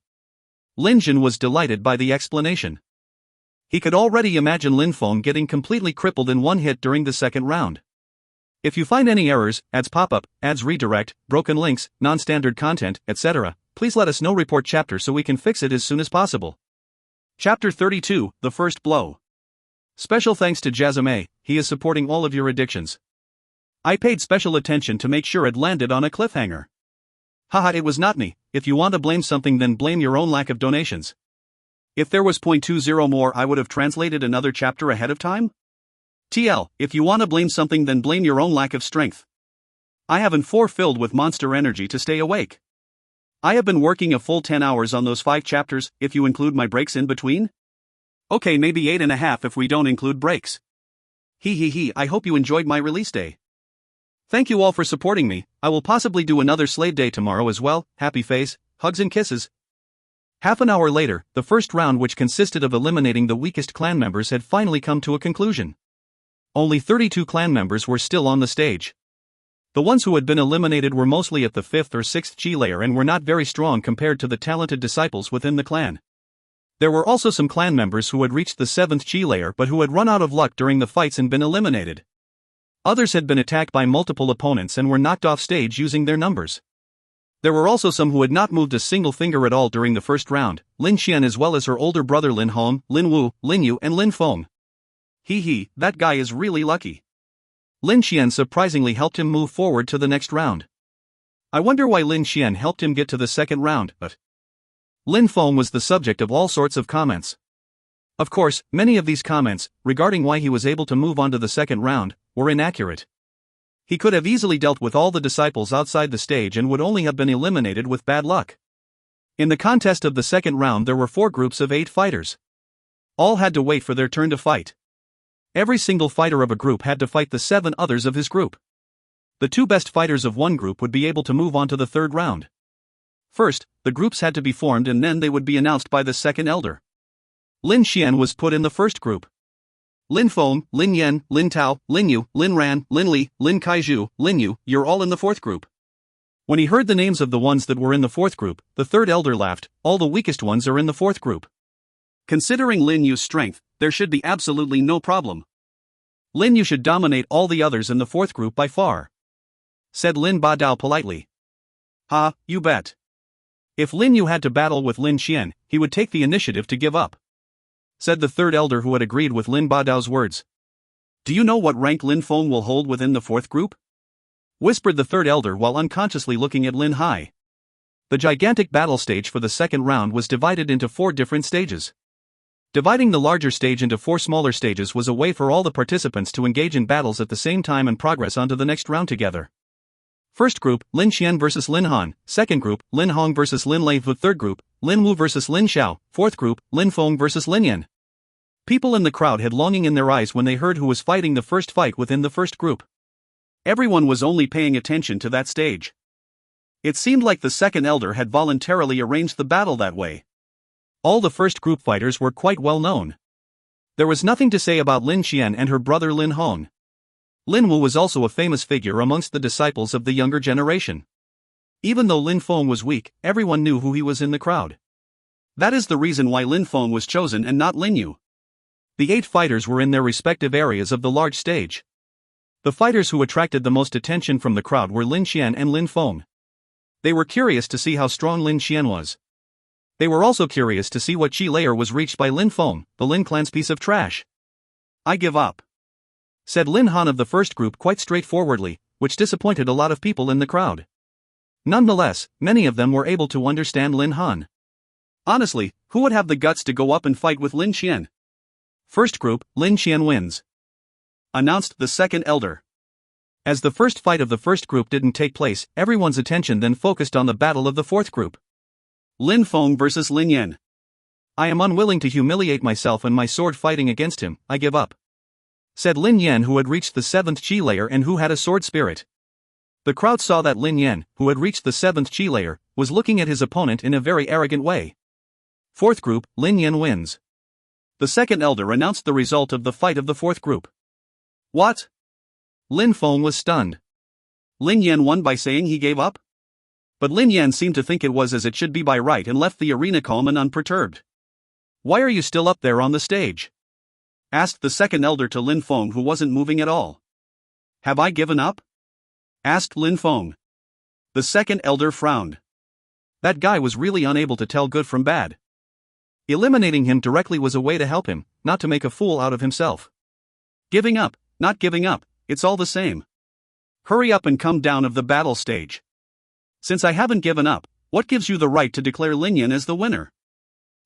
Lin Jin was delighted by the explanation. He could already imagine Lin Feng getting completely crippled in one hit during the second round. If you find any errors, ads pop up, ads redirect, broken links, non-standard content, etc., please let us know. Report chapter so we can fix it as soon as possible. Chapter 32, The First Blow. Special thanks to Jazame, he is supporting all of your addictions. I paid special attention to make sure it landed on a cliffhanger. Haha, it was not me. If you want to blame something, then blame your own lack of donations. If there was 0.20 more, I would have translated another chapter ahead of time? TL, if you want to blame something, then blame your own lack of strength. I haven't 4 filled with monster energy to stay awake. I have been working a full 10 hours on those 5 chapters, if you include my breaks in between. Okay, maybe 8.5 if we don't include breaks. Hee, I hope you enjoyed my release day. Thank you all for supporting me. I will possibly do another slave day tomorrow as well. Happy face, hugs and kisses. Half an hour later, the first round, which consisted of eliminating the weakest clan members, had finally come to a conclusion. Only 32 clan members were still on the stage. The ones who had been eliminated were mostly at the 5th or 6th Qi layer and were not very strong compared to the talented disciples within the clan. There were also some clan members who had reached the 7th Qi layer but who had run out of luck during the fights and been eliminated. Others had been attacked by multiple opponents and were knocked off stage using their numbers. There were also some who had not moved a single finger at all during the first round, Lin Xian as well as her older brother Lin Hong, Lin Wu, Lin Yu and Lin Feng. Hee, that guy is really lucky. Lin Xian surprisingly helped him move forward to the next round. I wonder why Lin Xian helped him get to the second round, but Lin Feng was the subject of all sorts of comments. Of course, many of these comments, regarding why he was able to move on to the second round, were inaccurate. He could have easily dealt with all the disciples outside the stage and would only have been eliminated with bad luck. In the contest of the second round, there were 4 groups of 8 fighters. All had to wait for their turn to fight. Every single fighter of a group had to fight the 7 others of his group. The 2 best fighters of one group would be able to move on to the third round. First, the groups had to be formed and then they would be announced by the second elder. Lin Xian was put in the first group. Lin Feng, Lin Yan, Lin Tao, Lin Yu, Lin Ran, Lin Li, Lin Kaiju, Lin Yu, you're all in the fourth group. When he heard the names of the ones that were in the fourth group, the third elder laughed. All the weakest ones are in the fourth group. Considering Lin Yu's strength, there should be absolutely no problem. Lin Yu should dominate all the others in the fourth group by far, said Lin Ba Dao politely. Ha, you bet. If Lin Yu had to battle with Lin Xian, he would take the initiative to give up, said the third elder who had agreed with Lin Ba Dao's words. Do you know what rank Lin Feng will hold within the fourth group? Whispered the third elder while unconsciously looking at Lin Hai. The gigantic battle stage for the second round was divided into 4 different stages. Dividing the larger stage into 4 smaller stages was a way for all the participants to engage in battles at the same time and progress onto the next round together. First group, Lin Xian vs Lin Han. Second group, Lin Hong vs Lin Lei. Third group, Lin Wu vs Lin Xiao. Fourth group, Lin Feng vs Lin Yan. People in the crowd had longing in their eyes when they heard who was fighting the first fight within the first group. Everyone was only paying attention to that stage. It seemed like the second elder had voluntarily arranged the battle that way. All the first group fighters were quite well known. There was nothing to say about Lin Qian and her brother Lin Hong. Lin Wu was also a famous figure amongst the disciples of the younger generation. Even though Lin Feng was weak, everyone knew who he was in the crowd. That is the reason why Lin Feng was chosen and not Lin Yu. The 8 fighters were in their respective areas of the large stage. The fighters who attracted the most attention from the crowd were Lin Qian and Lin Feng. They were curious to see how strong Lin Qian was. They were also curious to see what chi layer was reached by Lin Feng, the Lin clan's piece of trash. "I give up," said Lin Han of the first group quite straightforwardly, which disappointed a lot of people in the crowd. Nonetheless, many of them were able to understand Lin Han. Honestly, who would have the guts to go up and fight with Lin Qian? First group, Lin Qian wins, announced the second elder. As the first fight of the first group didn't take place, everyone's attention then focused on the battle of the fourth group. Lin Feng versus Lin Yan. "I am unwilling to humiliate myself and my sword fighting against him, I give up," said Lin Yan, who had reached the 7th chi layer and who had a sword spirit. The crowd saw that Lin Yan, who had reached the 7th chi layer, was looking at his opponent in a very arrogant way. Fourth group, Lin Yan wins. The second elder announced the result of the fight of the fourth group. "What?" Lin Feng was stunned. Lin Yan won by saying he gave up? But Lin Yan seemed to think it was as it should be by right and left the arena calm and unperturbed. "Why are you still up there on the stage?" asked the second elder to Lin Feng, who wasn't moving at all. "Have I given up?" asked Lin Feng. The second elder frowned. That guy was really unable to tell good from bad. Eliminating him directly was a way to help him, not to make a fool out of himself. Giving up, not giving up, it's all the same. Hurry up and come down of the battle stage. Since I haven't given up, what gives you the right to declare Lin Yan as the winner?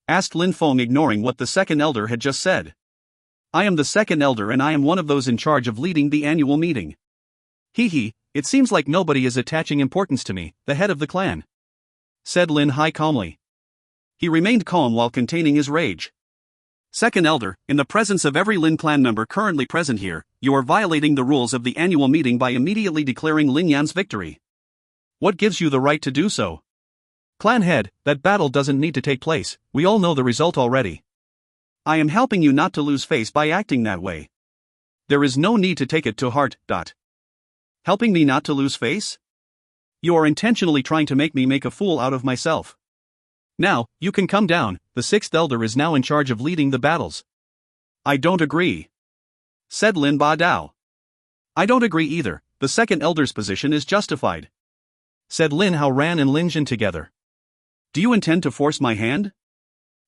Asked Lin Feng, ignoring what the second elder had just said. "I am the second elder and I am one of those in charge of leading the annual meeting." "Hee, it seems like nobody is attaching importance to me, the head of the clan," said Lin Hai calmly. He remained calm while containing his rage. "Second elder, in the presence of every Lin clan member currently present here, you are violating the rules of the annual meeting by immediately declaring Lin Yan's victory. What gives you the right to do so? Clan head, that battle doesn't need to take place, we all know the result already. I am helping you not to lose face by acting that way. There is no need to take it to heart. Helping me not to lose face? You are intentionally trying to make me make a fool out of myself. Now, you can come down, the sixth elder is now in charge of leading the battles." "I don't agree," said Lin Ba Dao. "I don't agree either, the second elder's position is justified," said Lin Hao Ran and Lin Jin together. "Do you intend to force my hand?"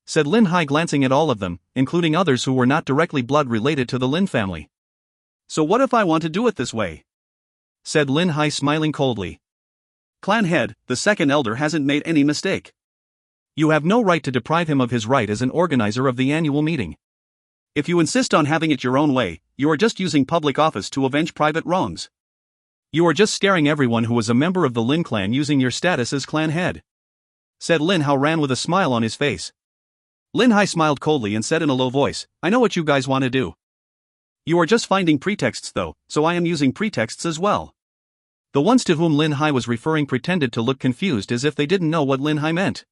said Lin Hai, glancing at all of them, including others who were not directly blood related to the Lin family. "So what if I want to do it this way?" said Lin Hai, smiling coldly. "Clan head, the second elder hasn't made any mistake. You have no right to deprive him of his right as an organizer of the annual meeting. If you insist on having it your own way, you are just using public office to avenge private wrongs. You are just scaring everyone who is a member of the Lin clan using your status as clan head," said Lin Hao Ran with a smile on his face. Lin Hai smiled coldly and said in a low voice, "I know what you guys want to do. You are just finding pretexts though, so I am using pretexts as well." The ones to whom Lin Hai was referring pretended to look confused as if they didn't know what Lin Hai meant.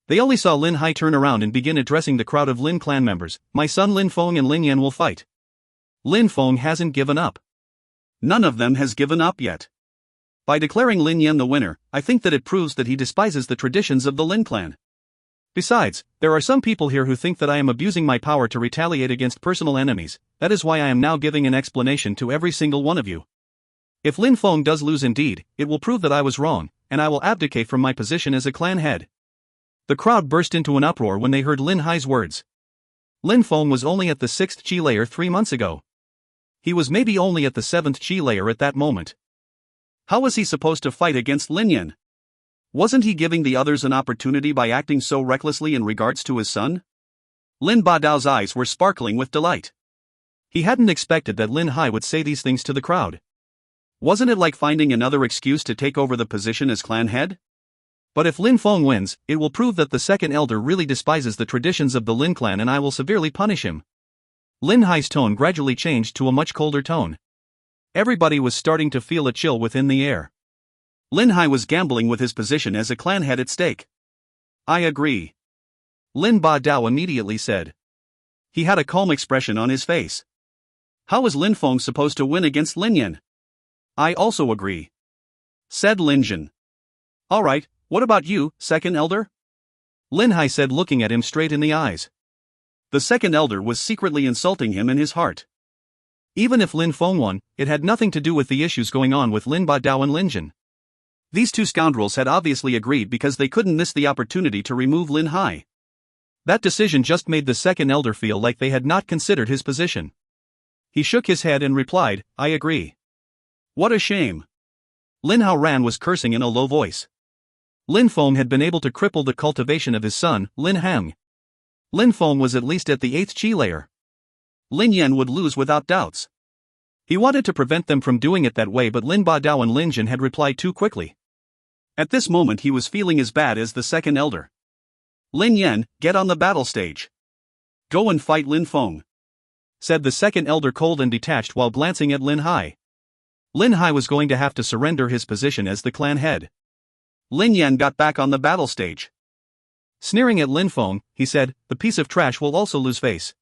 They only saw Lin Hai turn around and begin addressing the crowd of Lin clan members. "My son Lin Feng and Lin Yan will fight. Lin Feng hasn't given up. None of them has given up yet. By declaring Lin Yan the winner, I think that it proves that he despises the traditions of the Lin clan. Besides, there are some people here who think that I am abusing my power to retaliate against personal enemies. That is why I am now giving an explanation to every single one of you. If Lin Feng does lose indeed, it will prove that I was wrong, and I will abdicate from my position as a clan head." The crowd burst into an uproar when they heard Lin Hai's words. Lin Feng was only at the 6th chi layer 3 months ago. He was maybe only at the 7th chi layer at that moment. How was he supposed to fight against Lin Yan? Wasn't he giving the others an opportunity by acting so recklessly in regards to his son? Lin Ba Dao's eyes were sparkling with delight. He hadn't expected that Lin Hai would say these things to the crowd. Wasn't it like finding another excuse to take over the position as clan head? But if Lin Feng wins, it will prove that the second elder really despises the traditions of the Lin clan and I will severely punish him. Lin Hai's tone gradually changed to a much colder tone. Everybody was starting to feel a chill within the air. Lin Hai was gambling with his position as a clan head at stake. "I agree. Lin Ba Dao immediately said. He had a calm expression on his face. How was Lin Feng supposed to win against Lin Yan? I also agree, said Lin Jin. Alright, what about you, second elder? Lin Hai said, looking at him straight in the eyes. The second elder was secretly insulting him in his heart. Even if Lin Feng won, it had nothing to do with the issues going on with Lin Ba Dao and Lin Jin. These two scoundrels had obviously agreed because they couldn't miss the opportunity to remove Lin Hai. That decision just made the second elder feel like they had not considered his position. He shook his head and replied, I agree. What a shame. Lin Hao Ran was cursing in a low voice. Lin Feng had been able to cripple the cultivation of his son, Lin Heng. Lin Feng was at least at the 8th chi layer. Lin Yan would lose without doubts. He wanted to prevent them from doing it that way, but Lin Ba Dao and Lin Jin had replied too quickly. At this moment he was feeling as bad as the second elder. Lin Yan, get on the battle stage. Go and fight Lin Feng, said the second elder, cold and detached, while glancing at Lin Hai. Lin Hai was going to have to surrender his position as the clan head. Lin Yan got back on the battle stage. Sneering at Lin Feng, he said, the piece of trash will also lose face.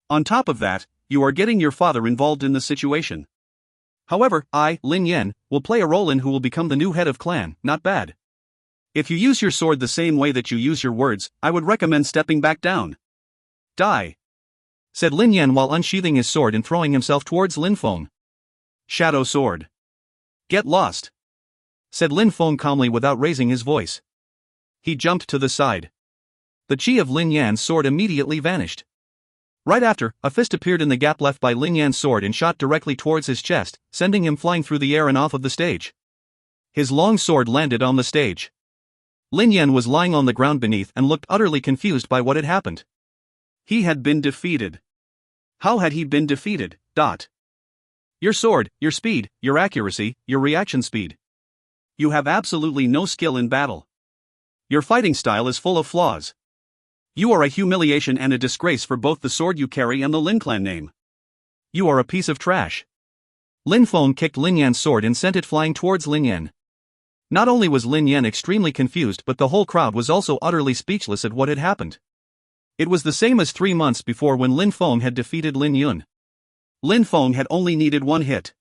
On top of that, you are getting your father involved in the situation. However, I, Lin Yan, will play a role in who will become the new head of clan. Not bad. If you use your sword the same way that you use your words, I would recommend stepping back down. Die, said Lin Yan while unsheathing his sword and throwing himself towards Lin Feng. Shadow sword. Get lost, said Lin Feng calmly without raising his voice. He jumped to the side. The chi of Lin Yan's sword immediately vanished. Right after, a fist appeared in the gap left by Lin Yan's sword and shot directly towards his chest, sending him flying through the air and off of the stage. His long sword landed on the stage. Lin Yan was lying on the ground beneath and looked utterly confused by what had happened. He had been defeated. How had he been defeated? Your sword, your speed, your accuracy, your reaction speed. You have absolutely no skill in battle. Your fighting style is full of flaws. You are a humiliation and a disgrace for both the sword you carry and the Lin clan name. You are a piece of trash. Lin Feng kicked Lin Yan's sword and sent it flying towards Lin Yan. Not only was Lin Yan extremely confused, but the whole crowd was also utterly speechless at what had happened. It was the same as 3 months before when Lin Feng had defeated Lin Yun. Lin Feng had only needed one hit.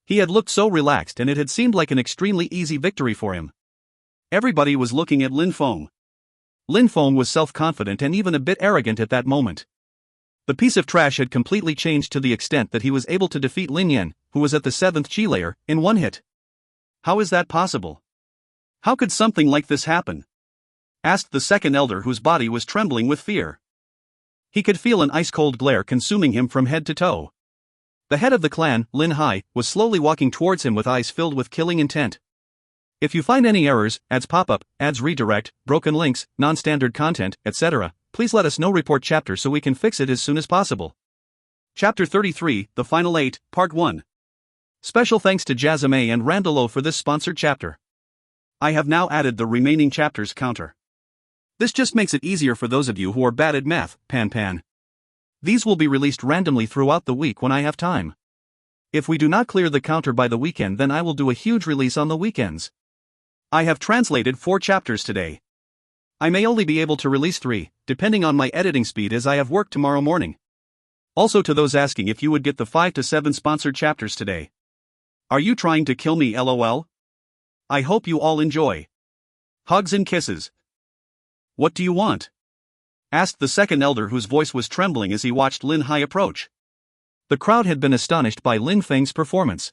He had looked so relaxed and it had seemed like an extremely easy victory for him. Everybody was looking at Lin Feng. Lin Feng was self-confident and even a bit arrogant at that moment. The piece of trash had completely changed to the extent that he was able to defeat Lin Yan, who was at the 7th chi layer, in one hit. How is that possible? How could something like this happen? Asked the second elder, whose body was trembling with fear. He could feel an ice-cold glare consuming him from head to toe. The head of the clan, Lin Hai, was slowly walking towards him with eyes filled with killing intent. If you find any errors, ads pop-up, ads redirect, broken links, non-standard content, etc., please let us know. Report chapter so we can fix it as soon as possible. Chapter 33, The Final 8, Part 1. Special thanks to Jazame and Randalo for this sponsored chapter. I have now added the remaining chapters counter. This just makes it easier for those of you who are bad at math, pan. These will be released randomly throughout the week when I have time. If we do not clear the counter by the weekend, then I will do a huge release on the weekends. I have translated 4 chapters today. I may only be able to release 3, depending on my editing speed, as I have work tomorrow morning. Also, to those asking if you would get the 5 to 7 sponsored chapters today. Are you trying to kill me, lol? I hope you all enjoy. Hugs and kisses. What do you want? Asked the second elder, whose voice was trembling as he watched Lin Hai approach. The crowd had been astonished by Lin Feng's performance.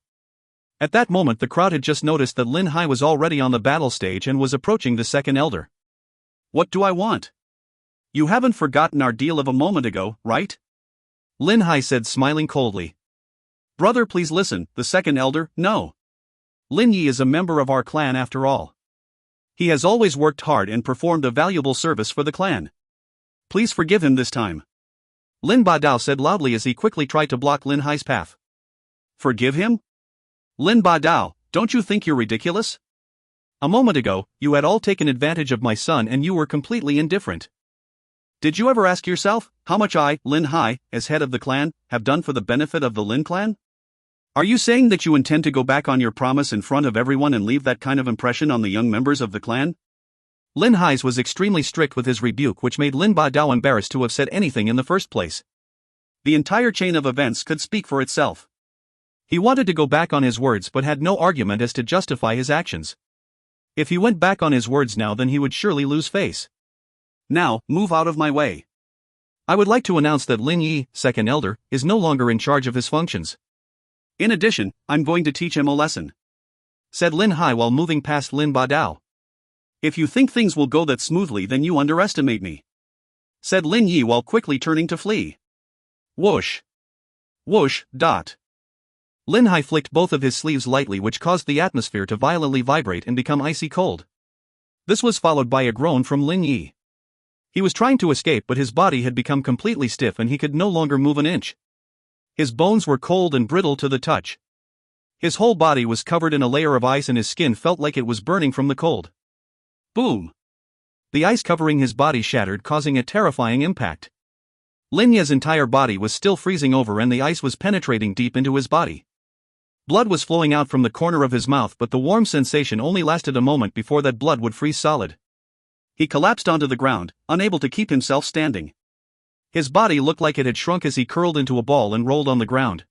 At that moment the crowd had just noticed that Lin Hai was already on the battle stage and was approaching the second elder. What do I want? You haven't forgotten our deal of a moment ago, right? Lin Hai said, smiling coldly. Brother, please listen. The second elder, no. Lin Yi is a member of our clan after all. He has always worked hard and performed a valuable service for the clan. Please forgive him this time. Lin Ba Dao said loudly as he quickly tried to block Lin Hai's path. Forgive him? Lin Ba Dao, don't you think you're ridiculous? A moment ago, you had all taken advantage of my son and you were completely indifferent. Did you ever ask yourself how much I, Lin Hai, as head of the clan, have done for the benefit of the Lin clan? Are you saying that you intend to go back on your promise in front of everyone and leave that kind of impression on the young members of the clan? Lin Hai's was extremely strict with his rebuke, which made Lin Badao embarrassed to have said anything in the first place. The entire chain of events could speak for itself. He wanted to go back on his words but had no argument as to justify his actions. If he went back on his words now, then he would surely lose face. Now, move out of my way. I would like to announce that Lin Yi, second elder, is no longer in charge of his functions. In addition, I'm going to teach him a lesson," said Lin Hai while moving past Lin Badao. "If you think things will go that smoothly, then you underestimate me," said Lin Yi while quickly turning to flee. Whoosh. Whoosh. Lin Hai flicked both of his sleeves lightly, which caused the atmosphere to violently vibrate and become icy cold. This was followed by a groan from Lin Yi. He was trying to escape, but his body had become completely stiff and he could no longer move an inch. His bones were cold and brittle to the touch. His whole body was covered in a layer of ice and his skin felt like it was burning from the cold. Boom! The ice covering his body shattered, causing a terrifying impact. Lin Yi's entire body was still freezing over and the ice was penetrating deep into his body. Blood was flowing out from the corner of his mouth, but the warm sensation only lasted a moment before that blood would freeze solid. He collapsed onto the ground, unable to keep himself standing. His body looked like it had shrunk as he curled into a ball and rolled on the ground.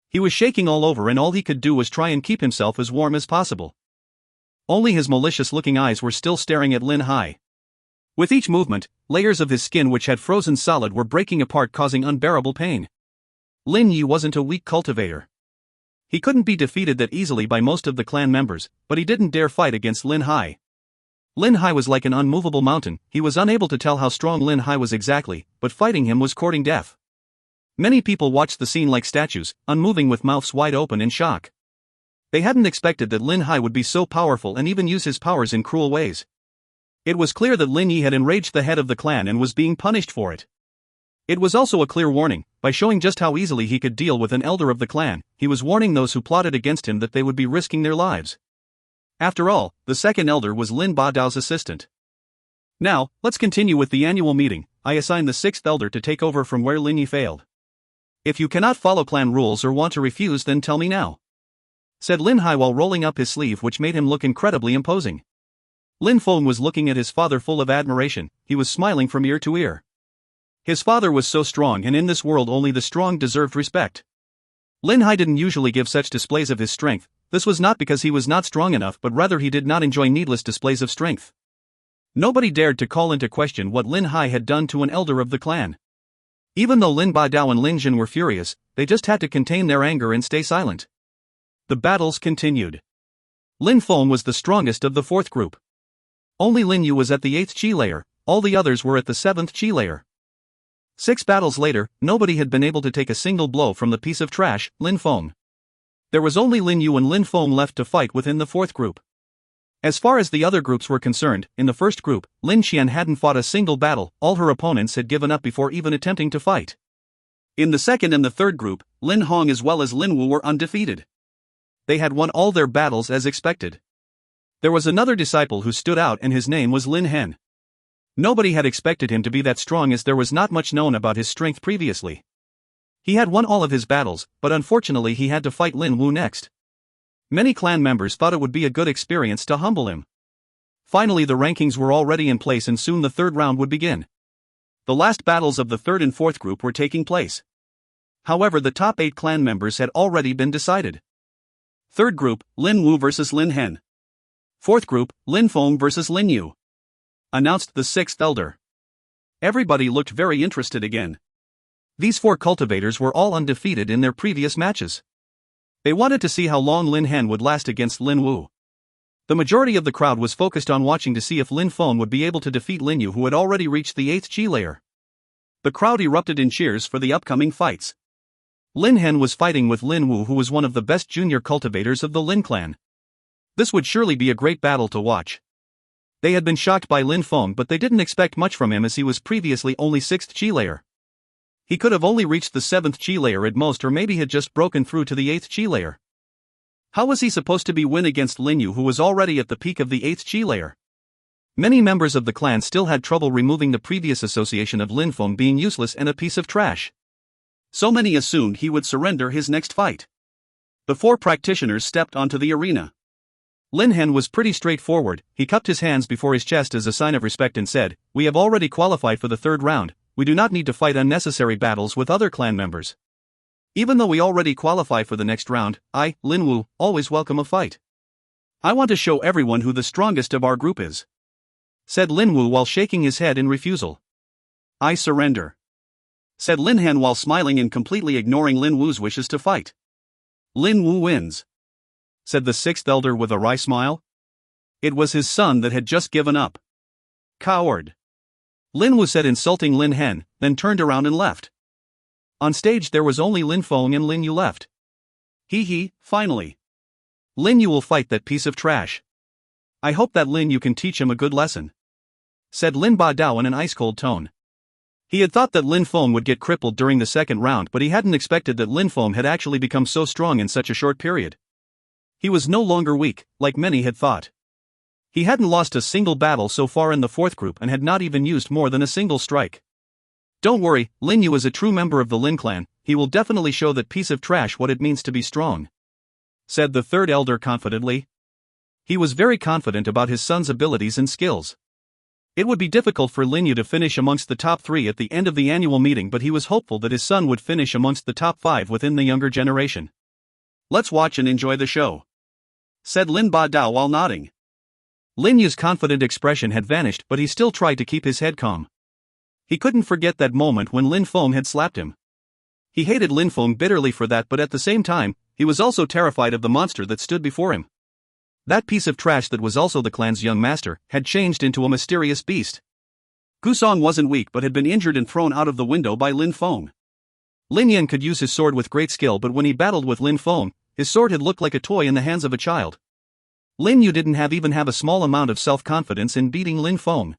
He was shaking all over and all he could do was try and keep himself as warm as possible. Only his malicious-looking eyes were still staring at Lin Hai. With each movement, layers of his skin which had frozen solid were breaking apart, causing unbearable pain. Lin Yi wasn't a weak cultivator. He couldn't be defeated that easily by most of the clan members, but he didn't dare fight against Lin Hai. Lin Hai was like an unmovable mountain. He was unable to tell how strong Lin Hai was exactly, but fighting him was courting death. Many people watched the scene like statues, unmoving with mouths wide open in shock. They hadn't expected that Lin Hai would be so powerful and even use his powers in cruel ways. It was clear that Lin Yi had enraged the head of the clan and was being punished for it. It was also a clear warning. By showing just how easily he could deal with an elder of the clan, he was warning those who plotted against him that they would be risking their lives. After all, the second elder was Lin Badao's assistant. Now, let's continue with the annual meeting. I assign the sixth elder to take over from where Lin Yi failed. If you cannot follow clan rules or want to refuse, then tell me now," said Lin Hai while rolling up his sleeve, which made him look incredibly imposing. Lin Feng was looking at his father full of admiration. He was smiling from ear to ear. His father was so strong, and in this world only the strong deserved respect. Lin Hai didn't usually give such displays of his strength. This was not because he was not strong enough, but rather he did not enjoy needless displays of strength. Nobody dared to call into question what Lin Hai had done to an elder of the clan. Even though Lin Badao and Lin Jin were furious, they just had to contain their anger and stay silent. The battles continued. Lin Feng was the strongest of the fourth group. Only Lin Yu was at the 8th chi layer, all the others were at the 7th chi layer. 6 battles later, nobody had been able to take a single blow from the piece of trash, Lin Feng. There was only Lin Yu and Lin Feng left to fight within the fourth group. As far as the other groups were concerned, in the first group, Lin Qian hadn't fought a single battle. All her opponents had given up before even attempting to fight. In the second and the third group, Lin Hong as well as Lin Wu were undefeated. They had won all their battles as expected. There was another disciple who stood out, and his name was Lin Hen. Nobody had expected him to be that strong, as there was not much known about his strength previously. He had won all of his battles, but unfortunately he had to fight Lin Wu next. Many clan members thought it would be a good experience to humble him. Finally, the rankings were already in place and soon the third round would begin. The last battles of the third and fourth group were taking place. However, the top 8 clan members had already been decided. Third group, Lin Wu versus Lin Hen. Fourth group, Lin Feng versus Lin Yu. Announced the sixth elder. Everybody looked very interested again. These 4 cultivators were all undefeated in their previous matches. They wanted to see how long Lin Hen would last against Lin Wu. The majority of the crowd was focused on watching to see if Lin Feng would be able to defeat Lin Yu, who had already reached the 8th chi layer. The crowd erupted in cheers for the upcoming fights. Lin Hen was fighting with Lin Wu, who was one of the best junior cultivators of the Lin clan. This would surely be a great battle to watch. They had been shocked by Lin Feng, but they didn't expect much from him, as he was previously only 6th chi layer. He could have only reached the 7th chi layer at most, or maybe had just broken through to the 8th chi layer. How was he supposed to win against Lin Yu, who was already at the peak of the 8th chi layer? Many members of the clan still had trouble removing the previous association of Lin Feng being useless and a piece of trash. So many assumed he would surrender his next fight. The 4 practitioners stepped onto the arena. Lin Hen was pretty straightforward. He cupped his hands before his chest as a sign of respect and said, "We have already qualified for the third round, we do not need to fight unnecessary battles with other clan members. Even though we already qualify for the next round, I, Lin Wu, always welcome a fight. I want to show everyone who the strongest of our group is," said Lin Wu while shaking his head in refusal. "I surrender," said Lin Hen while smiling and completely ignoring Lin Wu's wishes to fight. "Lin Wu wins," said the sixth elder with a wry smile. It was his son that had just given up. "Coward," Lin Wu said, insulting Lin Hen, then turned around and left. On stage there was only Lin Feng and Lin Yu left. Hee, finally. Lin Yu will fight that piece of trash. I hope that Lin Yu can teach him a good lesson," said Lin Ba Dao in an ice-cold tone. He had thought that Lin Feng would get crippled during the second round, but he hadn't expected that Lin Feng had actually become so strong in such a short period. He was no longer weak, like many had thought. He hadn't lost a single battle so far in the fourth group and had not even used more than a single strike. "Don't worry, Lin Yu is a true member of the Lin clan, he will definitely show that piece of trash what it means to be strong," said the third elder confidently. He was very confident about his son's abilities and skills. It would be difficult for Lin Yu to finish amongst the top 3 at the end of the annual meeting, but he was hopeful that his son would finish amongst the top 5 within the younger generation. "Let's watch and enjoy the show," said Lin Ba Dao while nodding. Lin Yu's confident expression had vanished, but he still tried to keep his head calm. He couldn't forget that moment when Lin Feng had slapped him. He hated Lin Feng bitterly for that, but at the same time, he was also terrified of the monster that stood before him. That piece of trash that was also the clan's young master had changed into a mysterious beast. Gusong wasn't weak but had been injured and thrown out of the window by Lin Feng. Lin Yan could use his sword with great skill, but when he battled with Lin Feng, his sword had looked like a toy in the hands of a child. Lin Yu didn't even have a small amount of self-confidence in beating Lin Feng.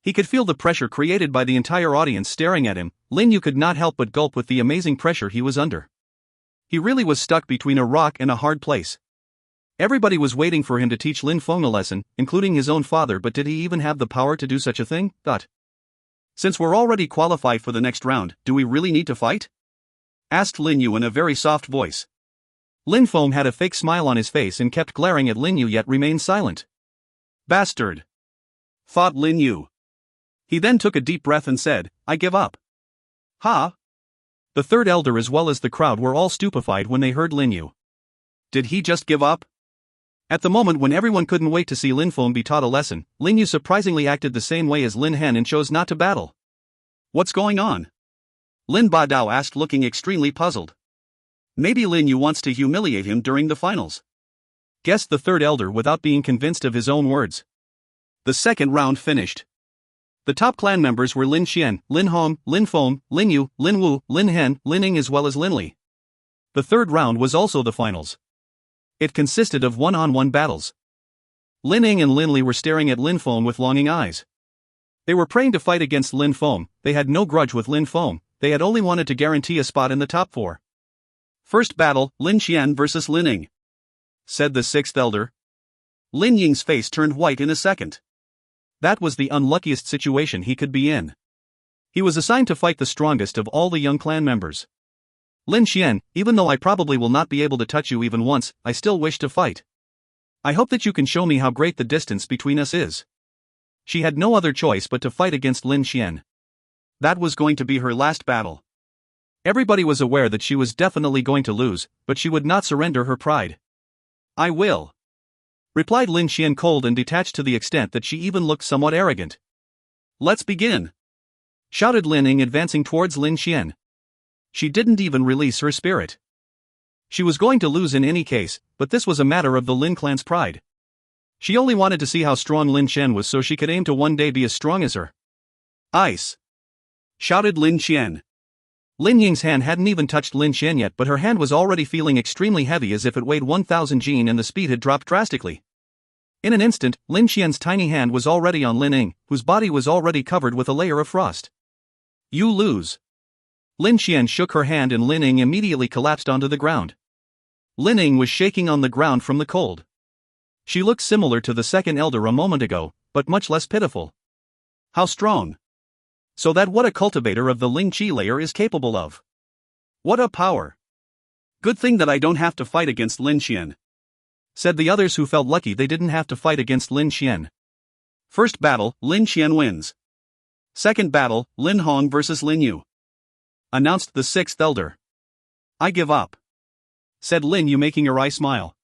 He could feel the pressure created by the entire audience staring at him. Lin Yu could not help but gulp with the amazing pressure he was under. He really was stuck between a rock and a hard place. Everybody was waiting for him to teach Lin Feng a lesson, including his own father, but did he even have the power to do such a thing? "Since we're already qualified for the next round, do we really need to fight?" asked Lin Yu in a very soft voice. Lin Feng had a fake smile on his face and kept glaring at Lin Yu yet remained silent. "Bastard," thought Lin Yu. He then took a deep breath and said, "I give up." "Ha?" The third elder as well as the crowd were all stupefied when they heard Lin Yu. Did he just give up? At the moment when everyone couldn't wait to see Lin Feng be taught a lesson, Lin Yu surprisingly acted the same way as Lin Hen and chose not to battle. "What's going on?" Lin Ba Dao asked, looking extremely puzzled. "Maybe Lin Yu wants to humiliate him during the finals," guessed the third elder without being convinced of his own words. The second round finished. The top clan members were Lin Xian, Lin Hong, Lin Feng, Lin Yu, Lin Wu, Lin Hen, Lin Ning as well as Lin Li. The third round was also the finals. It consisted of one-on-one battles. Lin Ning and Lin Li were staring at Lin Feng with longing eyes. They were praying to fight against Lin Feng. They had no grudge with Lin Feng, they had only wanted to guarantee a spot in the top 4. "First battle, Lin Xian versus Lin Ning," said the sixth elder. Lin Ying's face turned white in a second. That was the unluckiest situation he could be in. He was assigned to fight the strongest of all the young clan members. "Lin Xian, even though I probably will not be able to touch you even once, I still wish to fight. I hope that you can show me how great the distance between us is." She had no other choice but to fight against Lin Xian. That was going to be her last battle. Everybody was aware that she was definitely going to lose, but she would not surrender her pride. "I will," replied Lin Xian, cold and detached to the extent that she even looked somewhat arrogant. "Let's begin," shouted Lin Ning, advancing towards Lin Xian. She didn't even release her spirit. She was going to lose in any case, but this was a matter of the Lin clan's pride. She only wanted to see how strong Lin Xian was so she could aim to one day be as strong as her. "Ice!" shouted Lin Xian. Lin Ying's hand hadn't even touched Lin Xian yet, but her hand was already feeling extremely heavy, as if it weighed 1,000 jin, and the speed had dropped drastically. In an instant, Lin Xian's tiny hand was already on Lin Ning, whose body was already covered with a layer of frost. "You lose." Lin Xian shook her hand and Lin Ning immediately collapsed onto the ground. Lin Ning was shaking on the ground from the cold. She looked similar to the second elder a moment ago, but much less pitiful. How strong! So that what a cultivator of the Ling Qi layer is capable of. What a power! Good thing that I don't have to fight against Lin Xian. said the others, who felt lucky they didn't have to fight against Lin Qian. First battle, Lin Qian wins. Second battle, Lin Hong versus Lin Yu, announced the sixth elder. I give up, said Lin Yu, making a wry smile.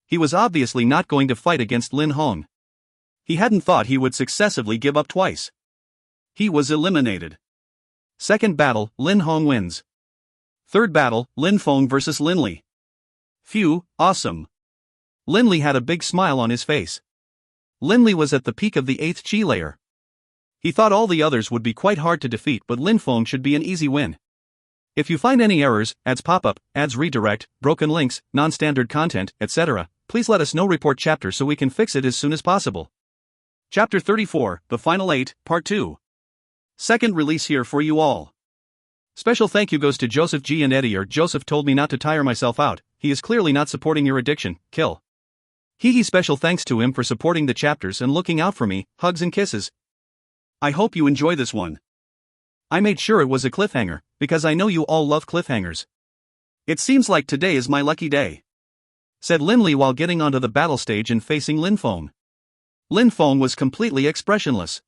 He was obviously not going to fight against Lin Hong. He hadn't thought he would successively give up twice. He was eliminated. Second battle, Lin Hong wins. Third battle, Lin Feng versus Lin Li. Phew, awesome. Lin Li had a big smile on his face. Lin Li was at the peak of the 8th Qi layer. He thought all the others would be quite hard to defeat, but Lin Feng should be an easy win. If you find any errors, ads pop up, ads redirect, broken links, non-standard content, etc., please let us know. Report chapter so we can fix it as soon as possible. Chapter 34, The Final 8, Part 2. Second release here for you all. Special thank you goes to Joseph G and Editor. Joseph told me not to tire myself out. He is clearly not supporting your addiction, kill. Special thanks to him for supporting the chapters and looking out for me. Hugs and kisses. I hope you enjoy this one. I made sure it was a cliffhanger, because I know you all love cliffhangers. It seems like today is my lucky day, said Lin Li while getting onto the battle stage and facing Lin Feng. Lin Feng was completely expressionless.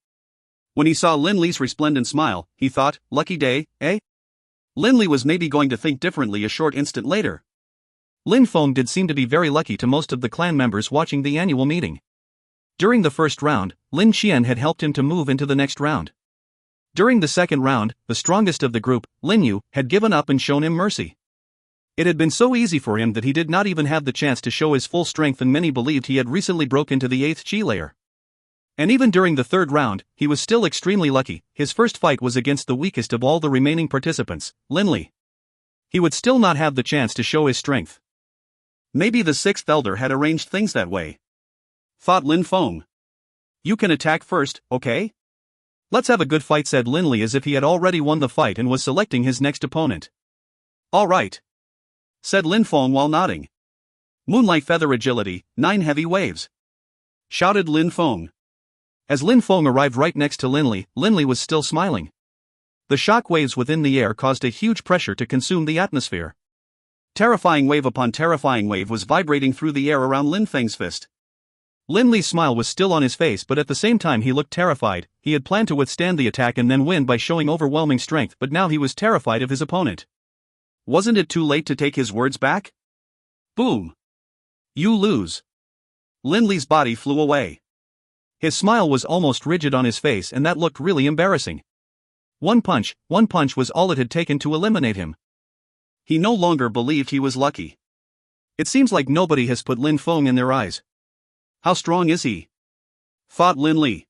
When he saw Lin Li's resplendent smile, he thought, lucky day, eh? Lin Li was maybe going to think differently a short instant later. Lin Feng did seem to be very lucky to most of the clan members watching the annual meeting. During the first round, Lin Qian had helped him to move into the next round. During the second round, the strongest of the group, Lin Yu, had given up and shown him mercy. It had been so easy for him that he did not even have the chance to show his full strength, and many believed he had recently broken into the 8th Qi layer. And even during the third round, he was still extremely lucky. His first fight was against the weakest of all the remaining participants, Lin Li. He would still not have the chance to show his strength. Maybe the sixth elder had arranged things that way, thought Lin Feng. You can attack first, okay? Let's have a good fight, said Lin Li, as if he had already won the fight and was selecting his next opponent. All right, said Lin Feng while nodding. Moonlight feather agility, 9 heavy waves, shouted Lin Feng. As Lin Feng arrived right next to Lin Li was still smiling. The shock waves within the air caused a huge pressure to consume the atmosphere. Terrifying wave upon terrifying wave was vibrating through the air around Lin Feng's fist. Lin Li's smile was still on his face, but at the same time he looked terrified. He had planned to withstand the attack and then win by showing overwhelming strength, but now he was terrified of his opponent. Wasn't it too late to take his words back? Boom! You lose. Lin Li's body flew away. His smile was almost rigid on his face, and that looked really embarrassing. One punch was all it had taken to eliminate him. He no longer believed he was lucky. It seems like nobody has put Lin Feng in their eyes. How strong is he? Thought Lin Li.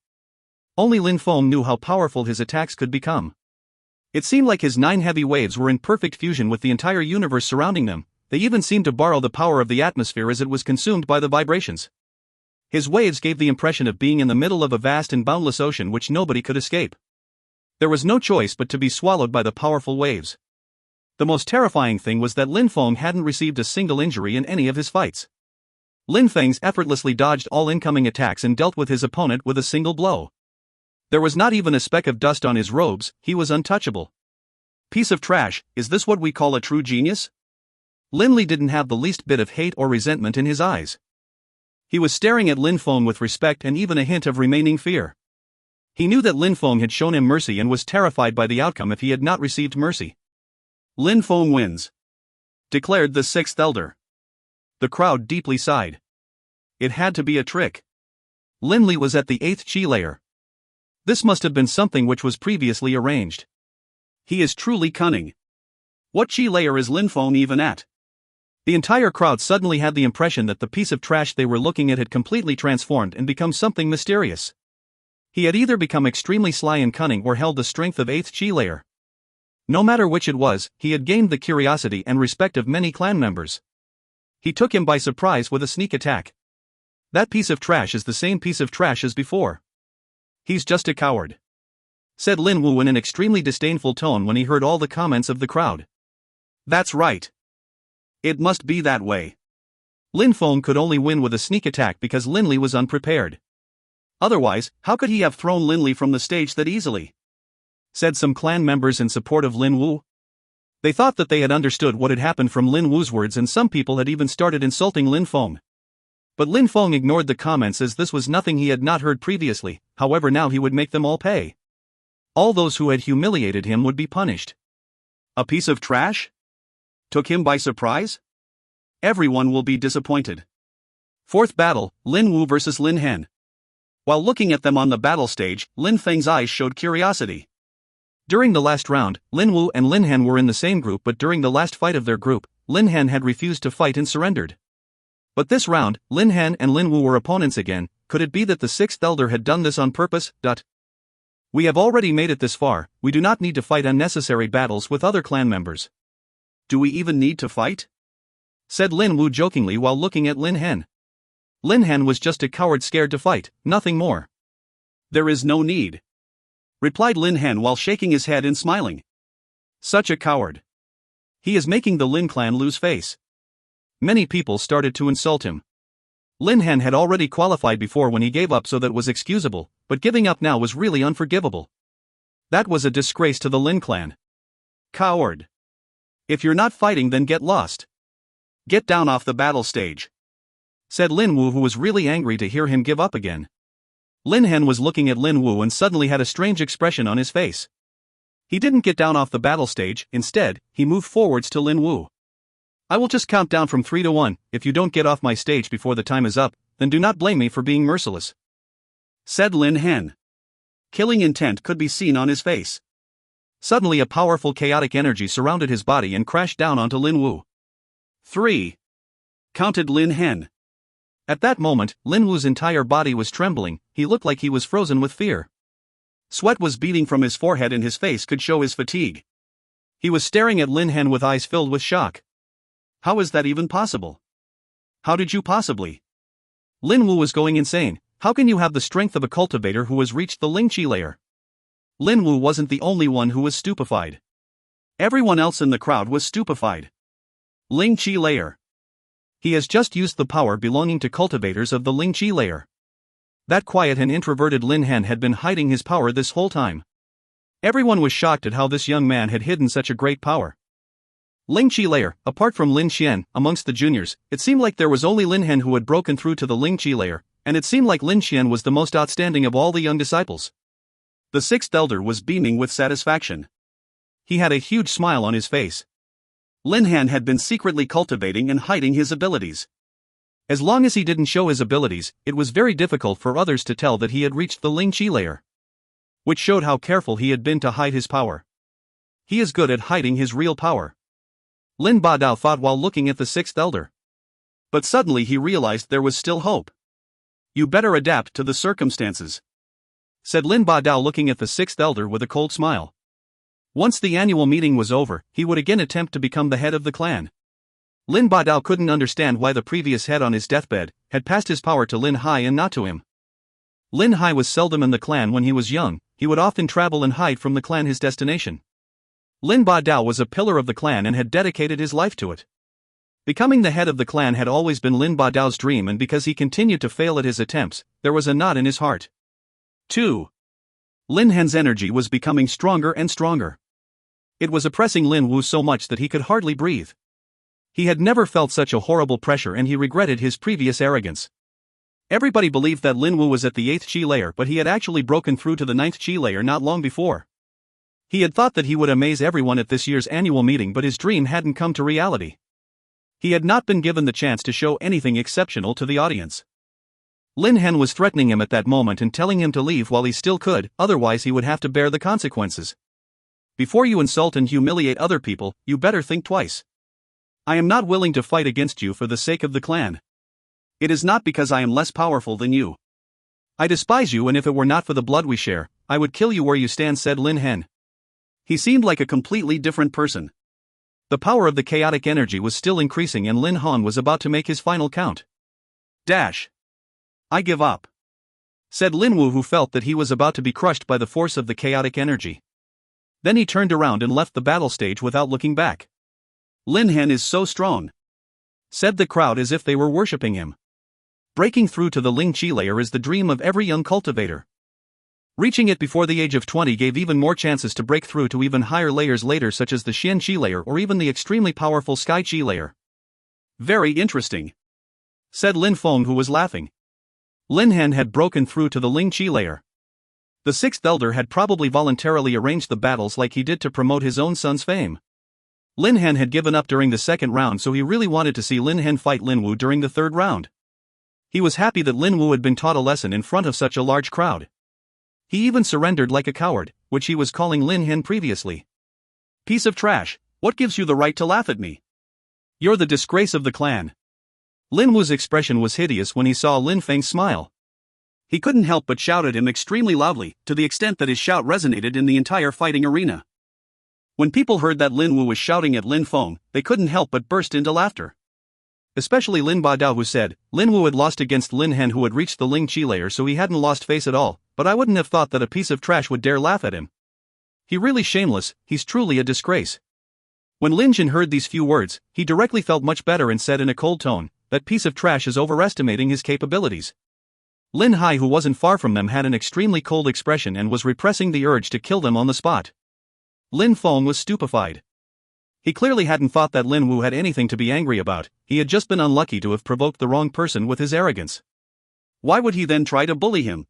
Only Lin Feng knew how powerful his attacks could become. It seemed like his 9 heavy waves were in perfect fusion with the entire universe surrounding them. They even seemed to borrow the power of the atmosphere as it was consumed by the vibrations. His waves gave the impression of being in the middle of a vast and boundless ocean which nobody could escape. There was no choice but to be swallowed by the powerful waves. The most terrifying thing was that Lin Feng hadn't received a single injury in any of his fights. Lin Feng effortlessly dodged all incoming attacks and dealt with his opponent with a single blow. There was not even a speck of dust on his robes. He was untouchable. Piece of trash, is this what we call a true genius? Lin Li didn't have the least bit of hate or resentment in his eyes. He was staring at Lin Feng with respect and even a hint of remaining fear. He knew that Lin Feng had shown him mercy and was terrified by the outcome if he had not received mercy. Lin Feng wins, declared the sixth elder. The crowd deeply sighed. It had to be a trick. Lin Li was at the 8th Qi layer. This must have been something which was previously arranged. He is truly cunning. What Qi layer is Lin Feng even at? The entire crowd suddenly had the impression that the piece of trash they were looking at had completely transformed and become something mysterious. He had either become extremely sly and cunning or held the strength of 8th Qi layer. No matter which it was, he had gained the curiosity and respect of many clan members. He took him by surprise with a sneak attack. That piece of trash is the same piece of trash as before. He's just a coward, said Lin Wu in an extremely disdainful tone when he heard all the comments of the crowd. That's right. It must be that way. Lin Feng could only win with a sneak attack because Lin Li was unprepared. Otherwise, how could he have thrown Lin Li from the stage that easily? Said some clan members in support of Lin Wu. They thought that they had understood what had happened from Lin Wu's words, and some people had even started insulting Lin Feng. But Lin Feng ignored the comments as this was nothing he had not heard previously, however now he would make them all pay. All those who had humiliated him would be punished. A piece of trash? Took him by surprise? Everyone will be disappointed. Fourth battle, Lin Wu vs Lin Hen. While looking at them on the battle stage, Lin Feng's eyes showed curiosity. During the last round, Lin Wu and Lin Hen were in the same group, but during the last fight of their group, Lin Hen had refused to fight and surrendered. But this round, Lin Hen and Lin Wu were opponents again. Could it be that the sixth elder had done this on purpose? We have already made it this far, we do not need to fight unnecessary battles with other clan members. Do we even need to fight? Said Lin Wu jokingly while looking at Lin Hen. Lin Hen was just a coward scared to fight, nothing more. There is no need, replied Lin Hen while shaking his head and smiling. Such a coward. He is making the Lin clan lose face. Many people started to insult him. Lin Hen had already qualified before when he gave up, so that was excusable, but giving up now was really unforgivable. That was a disgrace to the Lin clan. Coward. If you're not fighting, then get lost. Get down off the battle stage, said Lin Wu, who was really angry to hear him give up again. Lin Hen was looking at Lin Wu and suddenly had a strange expression on his face. He didn't get down off the battle stage, instead, he moved forwards to Lin Wu. I will just count down from 3 to 1, if you don't get off my stage before the time is up, then do not blame me for being merciless, said Lin Hen. Killing intent could be seen on his face. Suddenly a powerful chaotic energy surrounded his body and crashed down onto Lin Wu. 3. Counted Lin Hen. At that moment, Lin Wu's entire body was trembling, he looked like he was frozen with fear. Sweat was beading from his forehead and his face could show his fatigue. He was staring at Lin Hen with eyes filled with shock. How is that even possible? How did you possibly? Lin Wu was going insane. How can you have the strength of a cultivator who has reached the Ling Qi layer? Lin Wu wasn't the only one who was stupefied. Everyone else in the crowd was stupefied. Ling Qi layer. He has just used the power belonging to cultivators of the Ling Qi layer. That quiet and introverted Lin Hen had been hiding his power this whole time. Everyone was shocked at how this young man had hidden such a great power. Ling Qi layer, apart from Lin Xian, amongst the juniors, it seemed like there was only Lin Hen who had broken through to the Ling Qi layer, and it seemed like Lin Xian was the most outstanding of all the young disciples. The sixth elder was beaming with satisfaction. He had a huge smile on his face. Lin Hen had been secretly cultivating and hiding his abilities. As long as he didn't show his abilities, it was very difficult for others to tell that he had reached the Ling Qi layer. Which showed how careful he had been to hide his power. He is good at hiding his real power. Lin Badao thought while looking at the sixth elder. But suddenly he realized there was still hope. You better adapt to the circumstances, said Lin Badao looking at the sixth elder with a cold smile. Once the annual meeting was over, he would again attempt to become the head of the clan. Lin Badao couldn't understand why the previous head on his deathbed had passed his power to Lin Hai and not to him. Lin Hai was seldom in the clan when he was young, he would often travel and hide from the clan his destination. Lin Badao was a pillar of the clan and had dedicated his life to it. Becoming the head of the clan had always been Lin Badao's dream, and because he continued to fail at his attempts, there was a knot in his heart. 2. Lin Hen's energy was becoming stronger and stronger. It was oppressing Lin Wu so much that he could hardly breathe. He had never felt such a horrible pressure and he regretted his previous arrogance. Everybody believed that Lin Wu was at the 8th Qi layer, but he had actually broken through to the 9th Qi layer not long before. He had thought that he would amaze everyone at this year's annual meeting, but his dream hadn't come to reality. He had not been given the chance to show anything exceptional to the audience. Lin Hen was threatening him at that moment and telling him to leave while he still could, otherwise he would have to bear the consequences. Before you insult and humiliate other people, you better think twice. I am not willing to fight against you for the sake of the clan. It is not because I am less powerful than you. I despise you, and if it were not for the blood we share, I would kill you where you stand, said Lin Hen. He seemed like a completely different person. The power of the chaotic energy was still increasing and Lin Han was about to make his final count. I give up, said Lin Wu, who felt that he was about to be crushed by the force of the chaotic energy. Then he turned around and left the battle stage without looking back. Lin Hen is so strong, said the crowd as if they were worshipping him. Breaking through to the Ling Qi layer is the dream of every young cultivator. Reaching it before the age of 20 gave even more chances to break through to even higher layers later, such as the Xian Qi layer or even the extremely powerful Sky Qi layer. Very interesting, said Lin Feng, who was laughing. Lin Han had broken through to the Ling Qi layer. The sixth elder had probably voluntarily arranged the battles like he did to promote his own son's fame. Lin Han had given up during the second round, so he really wanted to see Lin Han fight Lin Wu during the third round. He was happy that Lin Wu had been taught a lesson in front of such a large crowd. He even surrendered like a coward, which he was calling Lin Han previously. Piece of trash, what gives you the right to laugh at me? You're the disgrace of the clan. Lin Wu's expression was hideous when he saw Lin Feng smile. He couldn't help but shout at him extremely loudly, to the extent that his shout resonated in the entire fighting arena. When people heard that Lin Wu was shouting at Lin Feng, they couldn't help but burst into laughter. Especially Lin Badao, who said, Lin Wu had lost against Lin Han, who had reached the Ling Qi layer, so he hadn't lost face at all, but I wouldn't have thought that a piece of trash would dare laugh at him. He really shameless, he's truly a disgrace. When Lin Jin heard these few words, he directly felt much better and said in a cold tone, that piece of trash is overestimating his capabilities. Lin Hai, who wasn't far from them, had an extremely cold expression and was repressing the urge to kill them on the spot. Lin Feng was stupefied. He clearly hadn't thought that Lin Wu had anything to be angry about, he had just been unlucky to have provoked the wrong person with his arrogance. Why would he then try to bully him?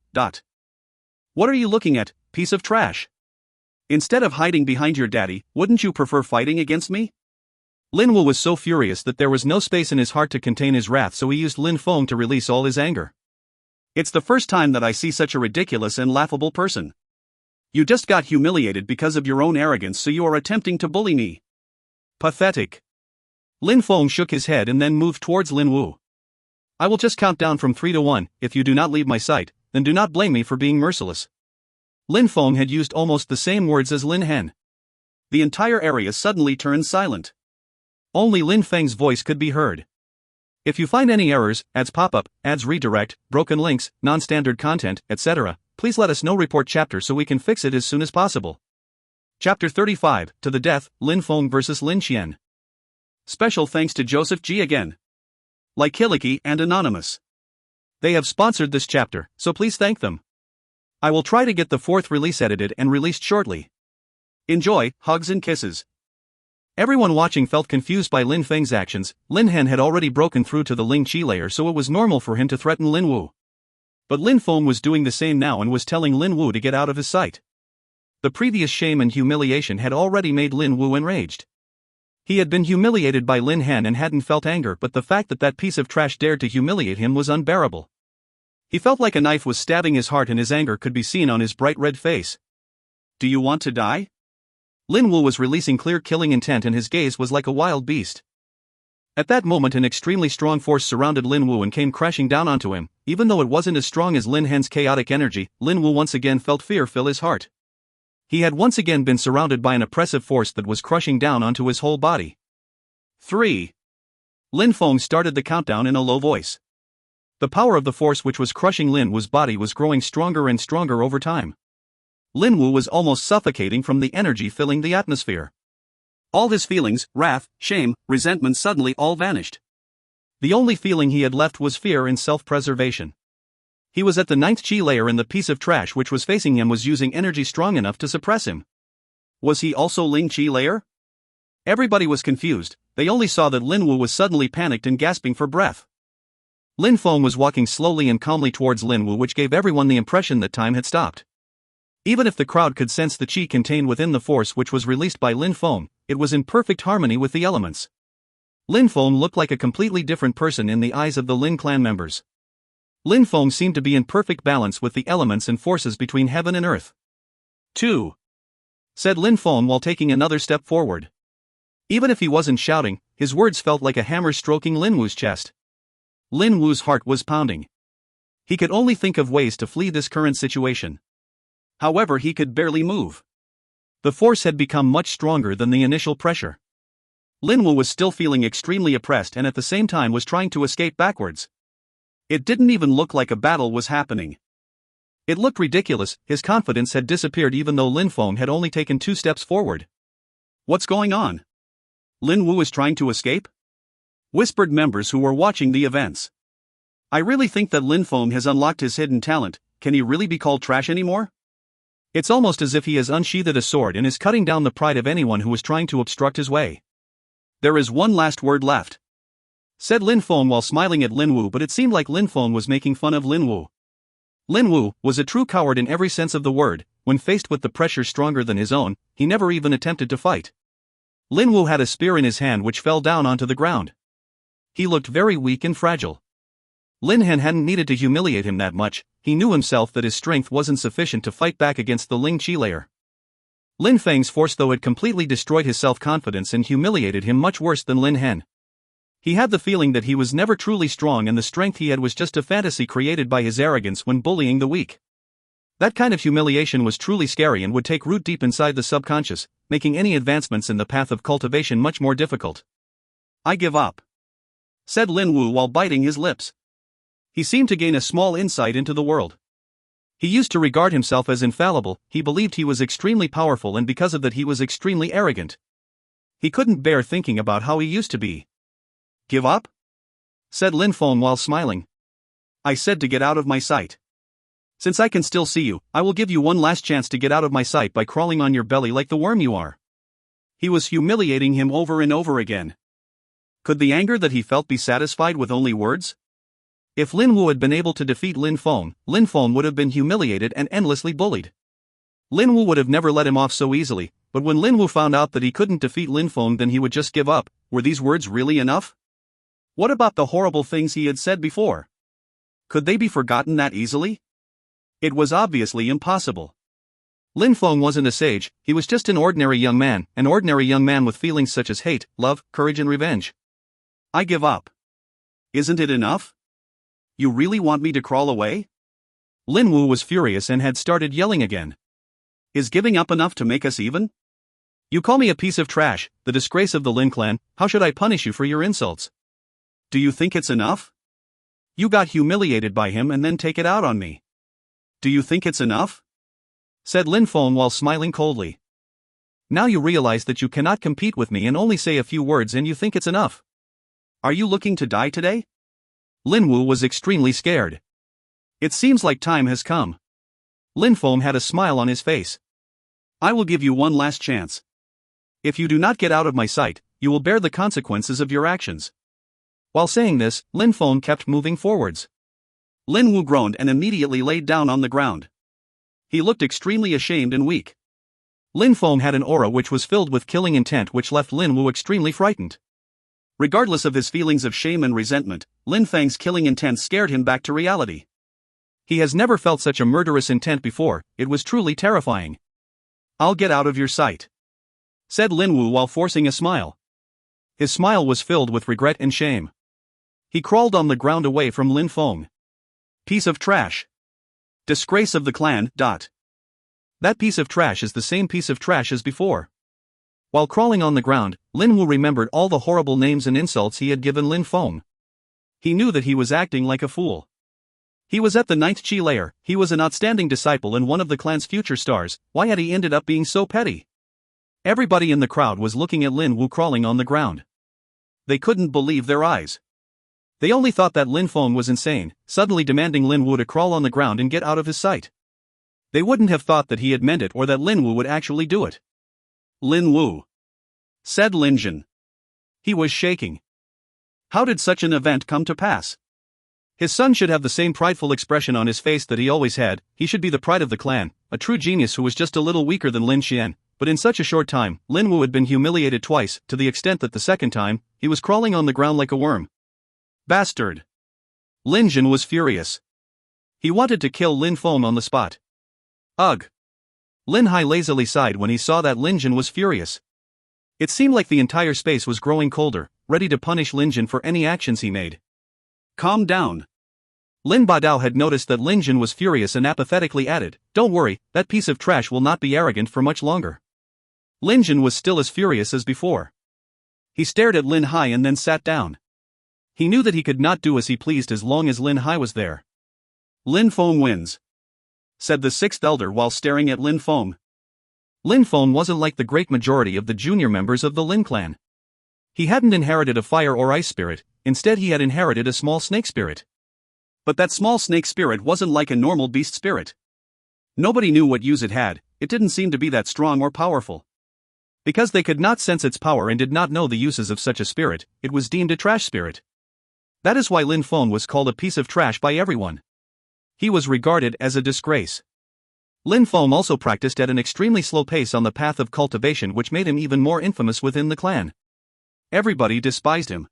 What are you looking at, piece of trash? Instead of hiding behind your daddy, wouldn't you prefer fighting against me? Lin Wu was so furious that there was no space in his heart to contain his wrath, so he used Lin Feng to release all his anger. It's the first time that I see such a ridiculous and laughable person. You just got humiliated because of your own arrogance, so you are attempting to bully me. Pathetic. Lin Feng shook his head and then moved towards Lin Wu. I will just count down from 3 to 1, if you do not leave my sight, then do not blame me for being merciless. Lin Feng had used almost the same words as Lin Han. The entire area suddenly turned silent. Only Lin Feng's voice could be heard. If you find any errors, ads pop-up, ads redirect, broken links, non-standard content, etc., please let us know. Report chapter so we can fix it as soon as possible. Chapter 35, To the Death, Lin Feng vs Lin Qian. Special thanks to Joseph G again, like Hiliki and Anonymous. They have sponsored this chapter, so please thank them. I will try to get the fourth release edited and released shortly. Enjoy, hugs and kisses. Everyone watching felt confused by Lin Feng's actions. Lin Han had already broken through to the Ling Qi layer, so it was normal for him to threaten Lin Wu. But Lin Feng was doing the same now and was telling Lin Wu to get out of his sight. The previous shame and humiliation had already made Lin Wu enraged. He had been humiliated by Lin Han and hadn't felt anger, but the fact that that piece of trash dared to humiliate him was unbearable. He felt like a knife was stabbing his heart, and his anger could be seen on his bright red face. Do you want to die? Lin Wu was releasing clear killing intent, and his gaze was like a wild beast. At that moment, an extremely strong force surrounded Lin Wu and came crashing down onto him. Even though it wasn't as strong as Lin Han's chaotic energy, Lin Wu once again felt fear fill his heart. He had once again been surrounded by an oppressive force that was crushing down onto his whole body. 3. Lin Feng started the countdown in a low voice. The power of the force which was crushing Lin Wu's body was growing stronger and stronger over time. Lin Wu was almost suffocating from the energy filling the atmosphere. All his feelings, wrath, shame, resentment, suddenly all vanished. The only feeling he had left was fear and self-preservation. He was at the 9th Qi layer, and the piece of trash which was facing him was using energy strong enough to suppress him. Was he also Ling Qi layer? Everybody was confused. They only saw that Lin Wu was suddenly panicked and gasping for breath. Lin Feng was walking slowly and calmly towards Lin Wu, which gave everyone the impression that time had stopped. Even if the crowd could sense the qi contained within the force which was released by Lin Feng, it was in perfect harmony with the elements. Lin Feng looked like a completely different person in the eyes of the Lin clan members. Lin Feng seemed to be in perfect balance with the elements and forces between heaven and earth. 2. Said Lin Feng while taking another step forward. Even if he wasn't shouting, his words felt like a hammer stroking Lin Wu's chest. Lin Wu's heart was pounding. He could only think of ways to flee this current situation. However, he could barely move. The force had become much stronger than the initial pressure. Lin Wu was still feeling extremely oppressed and at the same time was trying to escape backwards. It didn't even look like a battle was happening. It looked ridiculous. His confidence had disappeared even though Lin Feng had only taken 2 steps forward. What's going on? Lin Wu is trying to escape? Whispered members who were watching the events. I really think that Lin Feng has unlocked his hidden talent. Can he really be called trash anymore? It's almost as if he has unsheathed a sword and is cutting down the pride of anyone who is trying to obstruct his way. There is one last word left. said Lin Feng while smiling at Lin Wu, but it seemed like Lin Feng was making fun of Lin Wu. Lin Wu was a true coward in every sense of the word. When faced with the pressure stronger than his own, he never even attempted to fight. Lin Wu had a spear in his hand which fell down onto the ground. He looked very weak and fragile. Lin Hen hadn't needed to humiliate him that much. He knew himself that his strength wasn't sufficient to fight back against the Ling Qi layer. Lin Feng's force though had completely destroyed his self-confidence and humiliated him much worse than Lin Hen. He had the feeling that he was never truly strong and the strength he had was just a fantasy created by his arrogance when bullying the weak. That kind of humiliation was truly scary and would take root deep inside the subconscious, making any advancements in the path of cultivation much more difficult. "I give up," said Lin Wu while biting his lips. He seemed to gain a small insight into the world. He used to regard himself as infallible. He believed he was extremely powerful, and because of that he was extremely arrogant. He couldn't bear thinking about how he used to be. "Give up?" said Lin Feng while smiling. "I said to get out of my sight. Since I can still see you, I will give you one last chance to get out of my sight by crawling on your belly like the worm you are." He was humiliating him over and over again. Could the anger that he felt be satisfied with only words? If Lin Wu had been able to defeat Lin Feng would have been humiliated and endlessly bullied. Lin Wu would have never let him off so easily, but when Lin Wu found out that he couldn't defeat Lin Feng, then he would just give up. Were these words really enough? What about the horrible things he had said before? Could they be forgotten that easily? It was obviously impossible. Lin Feng wasn't a sage, he was just an ordinary young man with feelings such as hate, love, courage and revenge. "I give up. Isn't it enough? You really want me to crawl away?" Lin Wu was furious and had started yelling again. "Is giving up enough to make us even? You call me a piece of trash, the disgrace of the Lin clan. How should I punish you for your insults? Do you think it's enough? You got humiliated by him and then take it out on me. Do you think it's enough?" said Lin Feng while smiling coldly. "Now you realize that you cannot compete with me and only say a few words and you think it's enough. Are you looking to die today?" Lin Wu was extremely scared. It seems like time has come. Lin Feng had a smile on his face. "I will give you one last chance. If you do not get out of my sight, you will bear the consequences of your actions." While saying this, Lin Feng kept moving forwards. Lin Wu groaned and immediately laid down on the ground. He looked extremely ashamed and weak. Lin Feng had an aura which was filled with killing intent, which left Lin Wu extremely frightened. Regardless of his feelings of shame and resentment, Lin Feng's killing intent scared him back to reality. He has never felt such a murderous intent before. It was truly terrifying. "I'll get out of your sight," said Lin Wu while forcing a smile. His smile was filled with regret and shame. He crawled on the ground away from Lin Feng. "Piece of trash. Disgrace of the clan. That piece of trash is the same piece of trash as before." While crawling on the ground, Lin Wu remembered all the horrible names and insults he had given Lin Feng. He knew that he was acting like a fool. He was at the 9th Qi layer, he was an outstanding disciple and one of the clan's future stars. Why had he ended up being so petty? Everybody in the crowd was looking at Lin Wu crawling on the ground. They couldn't believe their eyes. They only thought that Lin Feng was insane, suddenly demanding Lin Wu to crawl on the ground and get out of his sight. They wouldn't have thought that he had meant it or that Lin Wu would actually do it. "Lin Wu," said Lin Jin. He was shaking. How did such an event come to pass? His son should have the same prideful expression on his face that he always had. He should be the pride of the clan, a true genius who was just a little weaker than Lin Xian. But in such a short time, Lin Wu had been humiliated twice, to the extent that the second time, he was crawling on the ground like a worm. Bastard! Lin Jin was furious. He wanted to kill Lin Feng on the spot. Ugh! Lin Hai lazily sighed when he saw that Lin Jin was furious. It seemed like the entire space was growing colder, ready to punish Lin Jin for any actions he made. "Calm down." Lin Badao had noticed that Lin Jin was furious and apathetically added, "Don't worry, that piece of trash will not be arrogant for much longer." Lin Jin was still as furious as before. He stared at Lin Hai and then sat down. He knew that he could not do as he pleased as long as Lin Hai was there. "Lin Feng wins," said the 6th elder while staring at Lin Feng. Lin Feng wasn't like the great majority of the junior members of the Lin clan. He hadn't inherited a fire or ice spirit, instead he had inherited a small snake spirit. But that small snake spirit wasn't like a normal beast spirit. Nobody knew what use it had, it didn't seem to be that strong or powerful. Because they could not sense its power and did not know the uses of such a spirit, it was deemed a trash spirit. That is why Lin Feng was called a piece of trash by everyone. He was regarded as a disgrace. Lin Feng also practiced at an extremely slow pace on the path of cultivation, which made him even more infamous within the clan. Everybody despised him.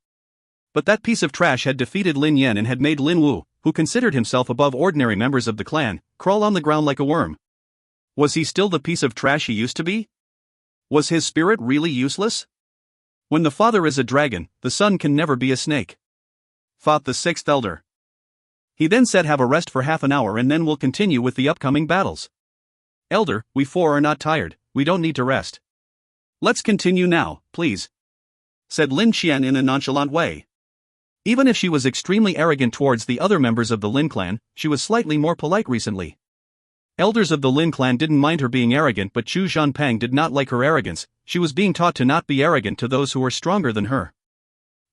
But that piece of trash had defeated Lin Yan and had made Lin Wu, who considered himself above ordinary members of the clan, crawl on the ground like a worm. Was he still the piece of trash he used to be? Was his spirit really useless? When the father is a dragon, the son can never be a snake, thought the sixth elder. He then said, have a rest for half an hour and then we'll continue with the upcoming battles. Elder, we four are not tired, we don't need to rest. Let's continue now, please, said Lin Qian in a nonchalant way. Even if she was extremely arrogant towards the other members of the Lin clan, she was slightly more polite recently. Elders of the Lin clan didn't mind her being arrogant, but Chu Zhanpeng did not like her arrogance. She was being taught to not be arrogant to those who were stronger than her.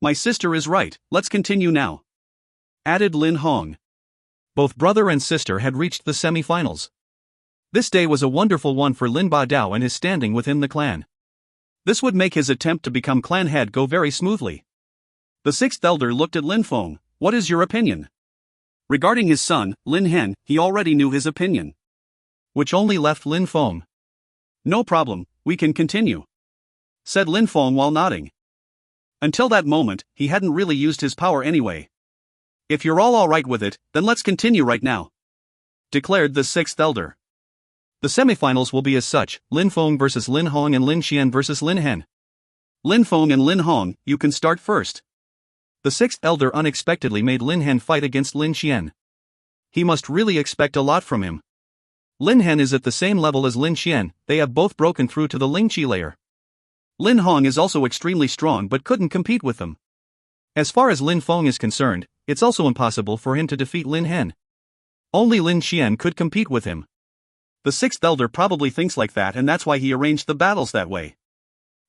My sister is right, let's continue now, added Lin Hong. Both brother and sister had reached the semifinals. This day was a wonderful one for Lin Ba Dao and his standing within the clan. This would make his attempt to become clan head go very smoothly. The sixth elder looked at Lin Feng. What is your opinion? Regarding his son, Lin Hen, he already knew his opinion, which only left Lin Feng. No problem, we can continue, said Lin Feng while nodding. Until that moment, he hadn't really used his power anyway. If you're all alright with it, then let's continue right now, declared the sixth elder. The semifinals will be as such: Lin Feng versus Lin Hong and Lin Qian versus Lin Hen. Lin Feng and Lin Hong, you can start first. The sixth elder unexpectedly made Lin Hen fight against Lin Qian. He must really expect a lot from him. Lin Hen is at the same level as Lin Qian, they have both broken through to the Ling Qi layer. Lin Hong is also extremely strong but couldn't compete with them. As far as Lin Feng is concerned, it's also impossible for him to defeat Lin Hen. Only Lin Qian could compete with him. The sixth elder probably thinks like that, and that's why he arranged the battles that way.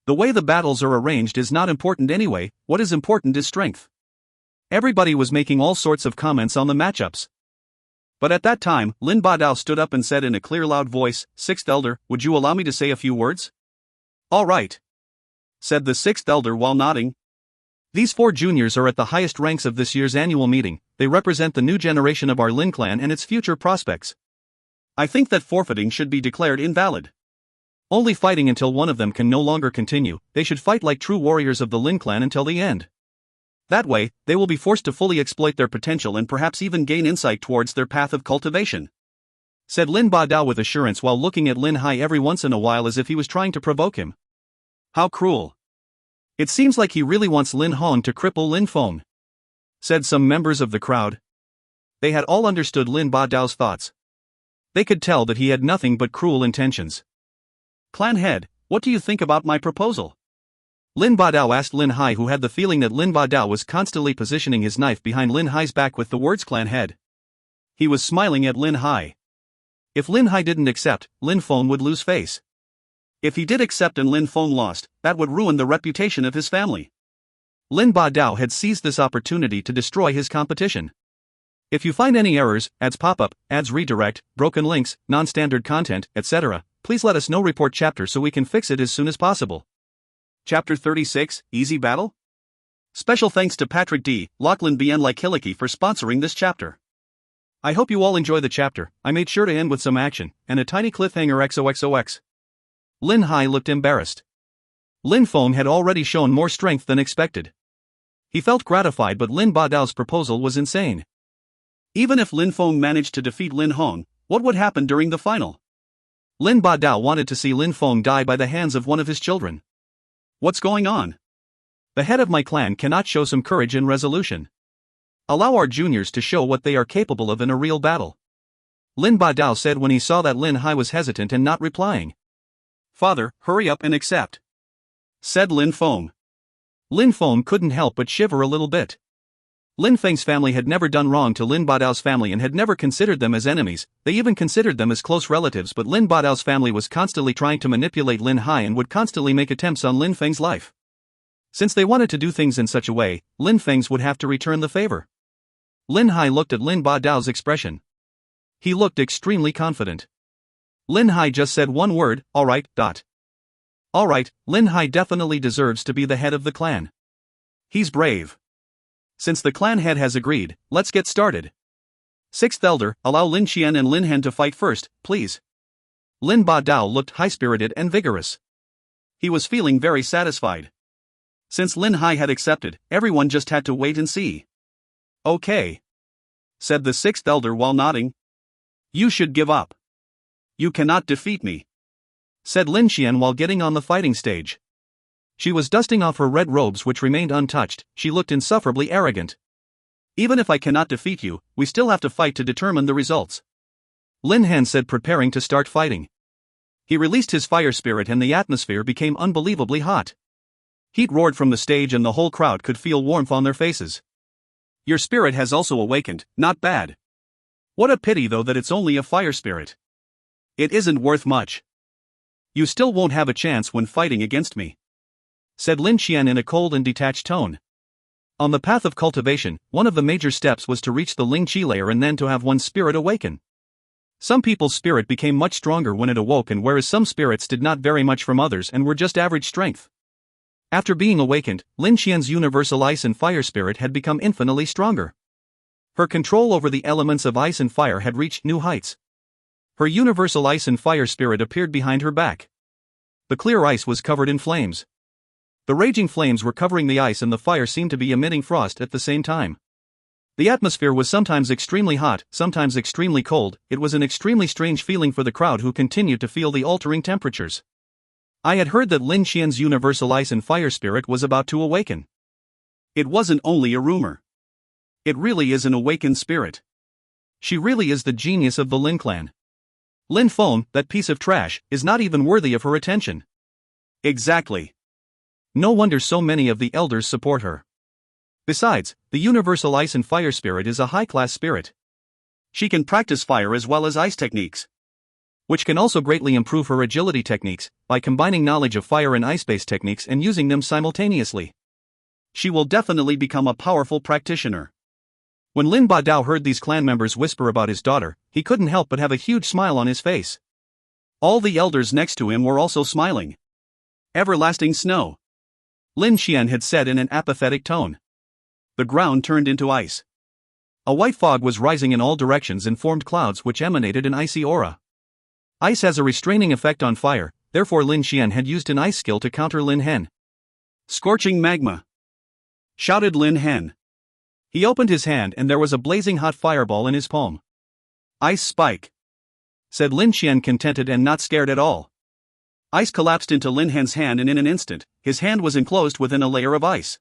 The way the battles are arranged is not important anyway, what is important is strength. Everybody was making all sorts of comments on the matchups. But at that time, Lin Ba Dao stood up and said in a clear loud voice, "Sixth elder, would you allow me to say a few words?" "All right," said the sixth elder while nodding. These four juniors are at the highest ranks of this year's annual meeting. They represent the new generation of our Lin clan and its future prospects. I think that forfeiting should be declared invalid. Only fighting until one of them can no longer continue. They should fight like true warriors of the Lin clan until the end. That way, they will be forced to fully exploit their potential and perhaps even gain insight towards their path of cultivation, said Lin Ba Dao with assurance while looking at Lin Hai every once in a while as if he was trying to provoke him. How cruel. It seems like he really wants Lin Hong to cripple Lin Feng, said some members of the crowd. They had all understood Lin Ba Dao's thoughts. They could tell that he had nothing but cruel intentions. Clan head, what do you think about my proposal? Lin Ba Dao asked Lin Hai, who had the feeling that Lin Ba Dao was constantly positioning his knife behind Lin Hai's back with the words clan head. He was smiling at Lin Hai. If Lin Hai didn't accept, Lin Feng would lose face. If he did accept and Lin Feng lost, that would ruin the reputation of his family. Lin Ba Dao had seized this opportunity to destroy his competition. If you find any errors, ads pop-up, ads redirect, broken links, non-standard content, etc., please let us know. Report chapter so we can fix it as soon as possible. Chapter 36, Easy Battle? Special thanks to Patrick D., Lachlan B. and Likiliki for sponsoring this chapter. I hope you all enjoy the chapter. I made sure to end with some action, and a tiny cliffhanger. XOXOX. Lin Hai looked embarrassed. Lin Feng had already shown more strength than expected. He felt gratified, but Lin Ba Dao's proposal was insane. Even if Lin Feng managed to defeat Lin Hong, what would happen during the final? Lin Ba Dao wanted to see Lin Feng die by the hands of one of his children. What's going on? The head of my clan cannot show some courage and resolution. Allow our juniors to show what they are capable of in a real battle, Lin Ba Dao said when he saw that Lin Hai was hesitant and not replying. Father, hurry up and accept, said Lin Feng. Lin Feng couldn't help but shiver a little bit. Lin Feng's family had never done wrong to Lin Ba Dao's family and had never considered them as enemies. They even considered them as close relatives, but Lin Ba Dao's family was constantly trying to manipulate Lin Hai and would constantly make attempts on Lin Feng's life. Since they wanted to do things in such a way, Lin Feng's would have to return the favor. Lin Hai looked at Lin Ba Dao's expression. He looked extremely confident. Lin Hai just said one word, alright. Alright, Lin Hai definitely deserves to be the head of the clan. He's brave. Since the clan head has agreed, let's get started. Sixth Elder, allow Lin Qian and Lin Hen to fight first, please. Lin Ba Dao looked high-spirited and vigorous. He was feeling very satisfied. Since Lin Hai had accepted, everyone just had to wait and see. Okay, said the Sixth Elder while nodding. You should give up. You cannot defeat me, said Lin Qian while getting on the fighting stage. She was dusting off her red robes which remained untouched. She looked insufferably arrogant. Even if I cannot defeat you, we still have to fight to determine the results, Lin Hen said, preparing to start fighting. He released his fire spirit and the atmosphere became unbelievably hot. Heat roared from the stage and the whole crowd could feel warmth on their faces. Your spirit has also awakened, not bad. What a pity though that it's only a fire spirit. It isn't worth much. You still won't have a chance when fighting against me, said Lin Qian in a cold and detached tone. On the path of cultivation, one of the major steps was to reach the Ling Qi layer and then to have one's spirit awaken. Some people's spirit became much stronger when it awoke, and whereas some spirits did not vary much from others and were just average strength. After being awakened, Lin Qian's universal ice and fire spirit had become infinitely stronger. Her control over the elements of ice and fire had reached new heights. Her universal ice and fire spirit appeared behind her back. The clear ice was covered in flames. The raging flames were covering the ice and the fire seemed to be emitting frost at the same time. The atmosphere was sometimes extremely hot, sometimes extremely cold. It was an extremely strange feeling for the crowd who continued to feel the altering temperatures. I had heard that Lin Qian's universal ice and fire spirit was about to awaken. It wasn't only a rumor. It really is an awakened spirit. She really is the genius of the Lin clan. Lin Feng, that piece of trash, is not even worthy of her attention. Exactly. No wonder so many of the elders support her. Besides, the universal ice and fire spirit is a high-class spirit. She can practice fire as well as ice techniques, which can also greatly improve her agility techniques by combining knowledge of fire and ice-based techniques and using them simultaneously. She will definitely become a powerful practitioner. When Lin Ba Dao heard these clan members whisper about his daughter, he couldn't help but have a huge smile on his face. All the elders next to him were also smiling. Everlasting snow, Lin Qian had said in an apathetic tone. The ground turned into ice. A white fog was rising in all directions and formed clouds which emanated an icy aura. Ice has a restraining effect on fire, therefore Lin Qian had used an ice skill to counter Lin Hen. Scorching magma, shouted Lin Hen. He opened his hand and there was a blazing hot fireball in his palm. Ice spike, said Lin Qian, contented and not scared at all. Ice collapsed into Lin Hen's hand and in an instant, his hand was enclosed within a layer of ice.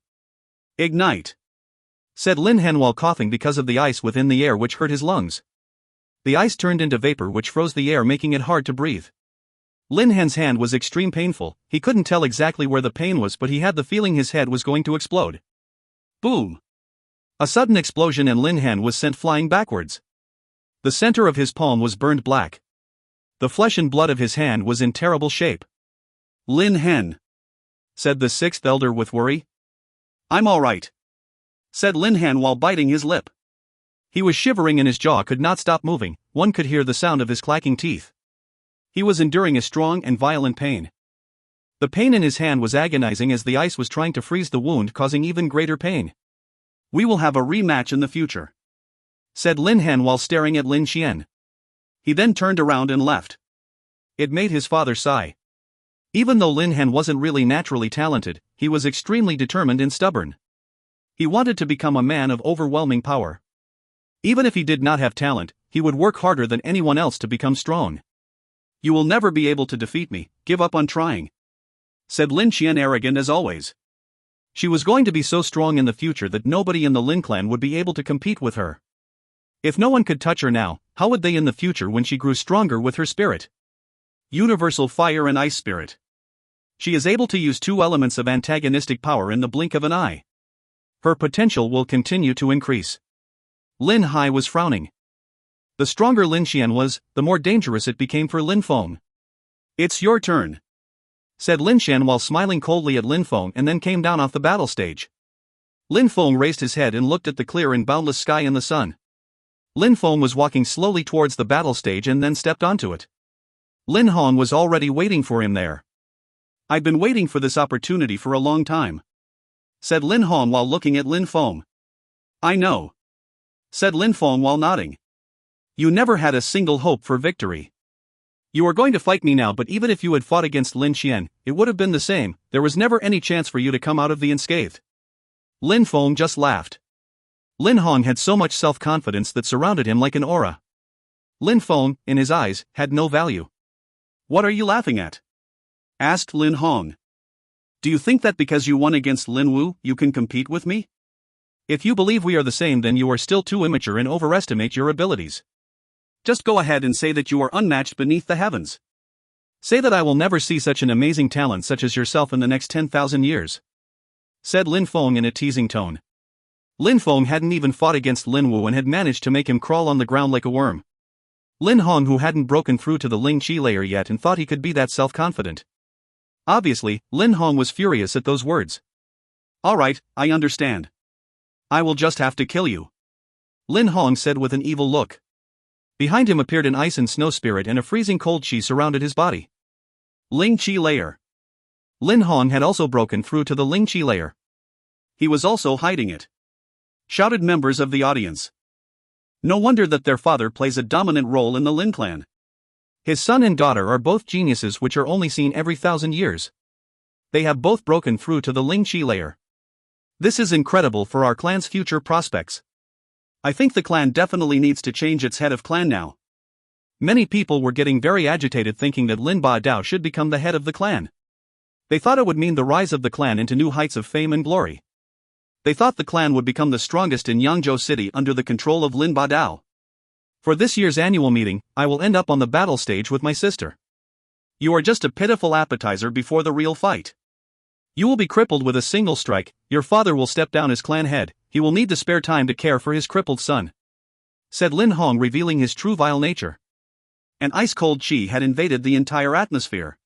Ignite, said Lin Hen while coughing because of the ice within the air which hurt his lungs. The ice turned into vapor which froze the air, making it hard to breathe. Lin Hen's hand was extreme painful. He couldn't tell exactly where the pain was, but he had the feeling his head was going to explode. Boom! A sudden explosion and Lin Hen was sent flying backwards. The center of his palm was burned black. The flesh and blood of his hand was in terrible shape. Lin Hen, said the Sixth Elder with worry. I'm all right, said Lin Hen while biting his lip. He was shivering and his jaw could not stop moving. One could hear the sound of his clacking teeth. He was enduring a strong and violent pain. The pain in his hand was agonizing as the ice was trying to freeze the wound, causing even greater pain. We will have a rematch in the future, said Lin Hen while staring at Lin Qian. He then turned around and left. It made his father sigh. Even though Lin Hen wasn't really naturally talented, he was extremely determined and stubborn. He wanted to become a man of overwhelming power. Even if he did not have talent, he would work harder than anyone else to become strong. You will never be able to defeat me, give up on trying, said Lin Qian, arrogant as always. She was going to be so strong in the future that nobody in the Lin clan would be able to compete with her. If no one could touch her now, how would they in the future when she grew stronger with her spirit? Universal fire and ice spirit. She is able to use two elements of antagonistic power in the blink of an eye. Her potential will continue to increase. Lin Hai was frowning. The stronger Lin Qian was, the more dangerous it became for Lin Feng. It's your turn, said Lin Qian while smiling coldly at Lin Feng, and then came down off the battle stage. Lin Feng raised his head and looked at the clear and boundless sky and the sun. Lin Feng was walking slowly towards the battle stage and then stepped onto it. Lin Hong was already waiting for him there. I've been waiting for this opportunity for a long time, said Lin Hong while looking at Lin Feng. I know, said Lin Feng while nodding. You never had a single hope for victory. You are going to fight me now, but even if you had fought against Lin Qian, it would have been the same. There was never any chance for you to come out of the unscathed. Lin Feng just laughed. Lin Hong had so much self-confidence that surrounded him like an aura. Lin Feng, in his eyes, had no value. What are you laughing at? Asked Lin Hong. Do you think that because you won against Lin Wu, you can compete with me? If you believe we are the same, then you are still too immature and overestimate your abilities. Just go ahead and say that you are unmatched beneath the heavens. Say that I will never see such an amazing talent such as yourself in the next 10,000 years. Said Lin Feng in a teasing tone. Lin Feng hadn't even fought against Lin Wu and had managed to make him crawl on the ground like a worm. Lin Hong, who hadn't broken through to the Ling Qi layer yet and thought he could be that self-confident. Obviously, Lin Hong was furious at those words. Alright, I understand. I will just have to kill you. Lin Hong said with an evil look. Behind him appeared an ice and snow spirit, and a freezing cold qi surrounded his body. Ling Qi layer. Lin Hong had also broken through to the Ling Qi layer. He was also hiding it. Shouted members of the audience. No wonder that their father plays a dominant role in the Lin clan. His son and daughter are both geniuses which are only seen every 1,000 years. They have both broken through to the Ling Qi layer. This is incredible for our clan's future prospects. I think the clan definitely needs to change its head of clan now. Many people were getting very agitated, thinking that Lin Ba Dao should become the head of the clan. They thought it would mean the rise of the clan into new heights of fame and glory. They thought the clan would become the strongest in Yangzhou City under the control of Lin Ba Dao. For this year's annual meeting, I will end up on the battle stage with my sister. You are just a pitiful appetizer before the real fight. You will be crippled with a single strike. Your father will step down as clan head. He will need to spare time to care for his crippled son. Said Lin Hong, revealing his true vile nature. An ice-cold qi had invaded the entire atmosphere.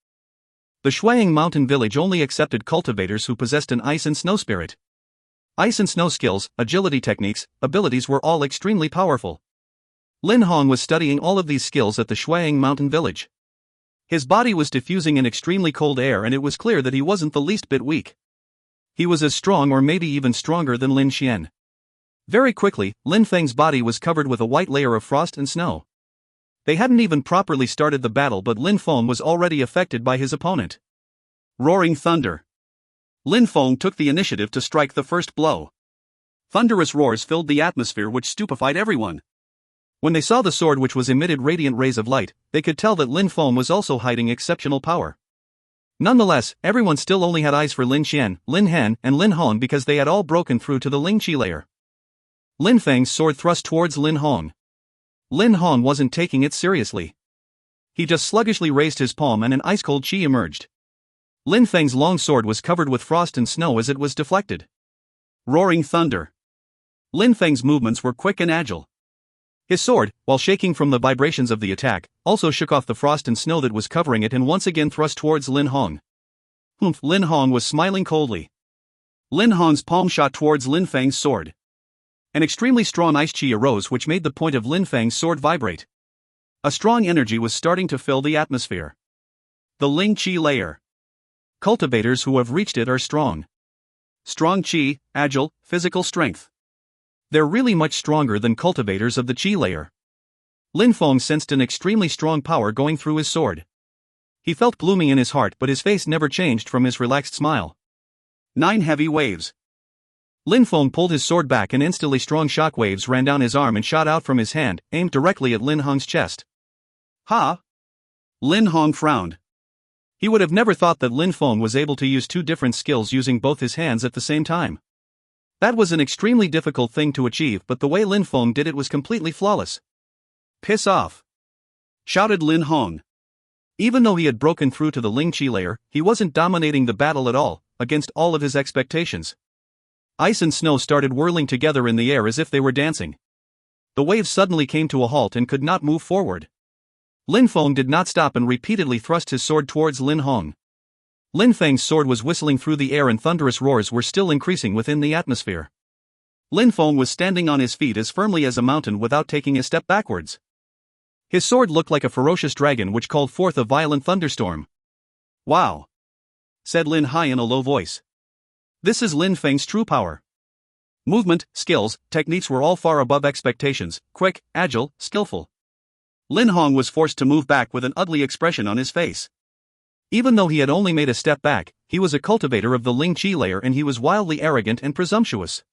The Shuang mountain village only accepted cultivators who possessed an ice and snow spirit. Ice and snow skills, agility techniques, abilities were all extremely powerful. Lin Hong was studying all of these skills at the Shuang mountain village. His body was diffusing in extremely cold air, and it was clear that he wasn't the least bit weak. He was as strong or maybe even stronger than Lin Qian. Very quickly, Lin Feng's body was covered with a white layer of frost and snow. They hadn't even properly started the battle, but Lin Feng was already affected by his opponent. Roaring thunder. Lin Feng took the initiative to strike the first blow. Thunderous roars filled the atmosphere, which stupefied everyone. When they saw the sword which was emitted radiant rays of light, they could tell that Lin Feng was also hiding exceptional power. Nonetheless, everyone still only had eyes for Lin Qian, Lin Han, and Lin Hong because they had all broken through to the Ling Qi layer. Lin Feng's sword thrust towards Lin Hong. Lin Hong wasn't taking it seriously. He just sluggishly raised his palm and an ice-cold qi emerged. Lin Feng's long sword was covered with frost and snow as it was deflected. Roaring thunder. Lin Feng's movements were quick and agile. His sword, while shaking from the vibrations of the attack, also shook off the frost and snow that was covering it and once again thrust towards Lin Hong. Lin Hong was smiling coldly. Lin Hong's palm shot towards Lin Feng's sword. An extremely strong ice qi arose which made the point of Lin Feng's sword vibrate. A strong energy was starting to fill the atmosphere. The Ling Qi layer. Cultivators who have reached it are strong. Strong qi, agile, physical strength. They're really much stronger than cultivators of the qi layer. Lin Feng sensed an extremely strong power going through his sword. He felt gloomy in his heart, but his face never changed from his relaxed smile. 9 heavy waves. Lin Feng pulled his sword back and instantly strong shock waves ran down his arm and shot out from his hand, aimed directly at Lin Hong's chest. Ha! Lin Hong frowned. He would have never thought that Lin Feng was able to use 2 different skills using both his hands at the same time. That was an extremely difficult thing to achieve, but the way Lin Feng did it was completely flawless. Piss off! Shouted Lin Hong. Even though he had broken through to the Ling Qi layer, he wasn't dominating the battle at all, against all of his expectations. Ice and snow started whirling together in the air as if they were dancing. The waves suddenly came to a halt and could not move forward. Lin Feng did not stop and repeatedly thrust his sword towards Lin Hong. Lin Feng's sword was whistling through the air and thunderous roars were still increasing within the atmosphere. Lin Feng was standing on his feet as firmly as a mountain without taking a step backwards. His sword looked like a ferocious dragon which called forth a violent thunderstorm. Wow! Said Lin Hai in a low voice. This is Lin Feng's true power. Movement, skills, techniques were all far above expectations, quick, agile, skillful. Lin Hong was forced to move back with an ugly expression on his face. Even though he had only made a step back, he was a cultivator of the Ling Qi layer and he was wildly arrogant and presumptuous.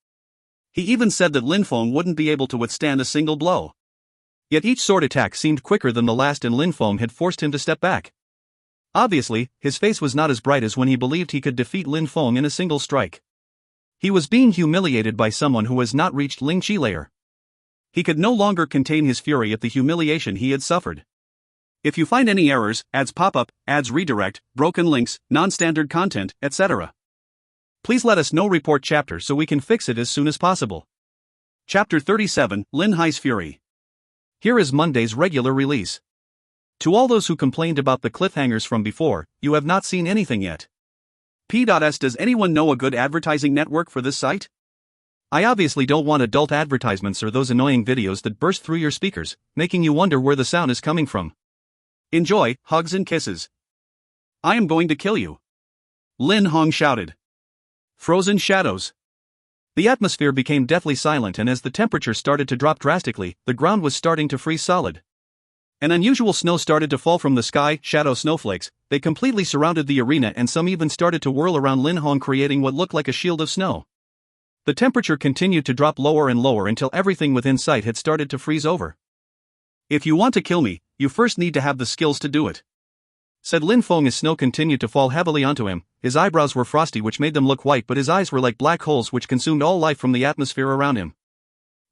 He even said that Lin Feng wouldn't be able to withstand a single blow. Yet each sword attack seemed quicker than the last and Lin Feng had forced him to step back. Obviously, his face was not as bright as when he believed he could defeat Lin Feng in a single strike. He was being humiliated by someone who has not reached Ling Qi layer. He could no longer contain his fury at the humiliation he had suffered. If you find any errors, ads pop up, ads redirect, broken links, non-standard content, etc., please let us know. Report chapter so we can fix it as soon as possible. Chapter 37, Lin Hai's Fury. Here is Monday's regular release. To all those who complained about the cliffhangers from before, you have not seen anything yet. P.S. Does anyone know a good advertising network for this site? I obviously don't want adult advertisements or those annoying videos that burst through your speakers, making you wonder where the sound is coming from. Enjoy, hugs and kisses. I am going to kill you. Lin Hong shouted. Frozen shadows. The atmosphere became deathly silent and as the temperature started to drop drastically, the ground was starting to freeze solid. An unusual snow started to fall from the sky, shadow snowflakes, they completely surrounded the arena and some even started to whirl around Lin Hong creating what looked like a shield of snow. The temperature continued to drop lower and lower until everything within sight had started to freeze over. If you want to kill me, you first need to have the skills to do it, said Lin Feng as snow continued to fall heavily onto him. His eyebrows were frosty which made them look white but his eyes were like black holes which consumed all life from the atmosphere around him.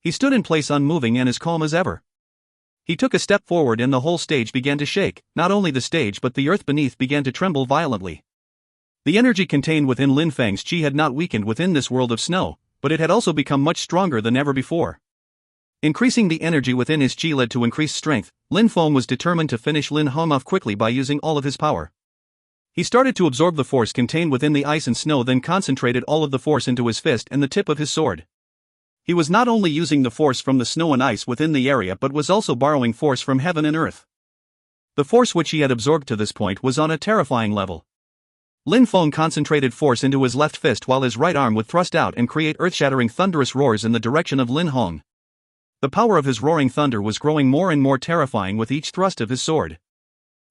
He stood in place unmoving and as calm as ever. He took a step forward and the whole stage began to shake, not only the stage but the earth beneath began to tremble violently. The energy contained within Lin Feng's qi had not weakened within this world of snow, but it had also become much stronger than ever before. Increasing the energy within his qi led to increased strength. Lin Feng was determined to finish Lin Hong off quickly by using all of his power. He started to absorb the force contained within the ice and snow, then concentrated all of the force into his fist and the tip of his sword. He was not only using the force from the snow and ice within the area but was also borrowing force from heaven and earth. The force which he had absorbed to this point was on a terrifying level. Lin Feng concentrated force into his left fist while his right arm would thrust out and create earth-shattering thunderous roars in the direction of Lin Hong. The power of his roaring thunder was growing more and more terrifying with each thrust of his sword.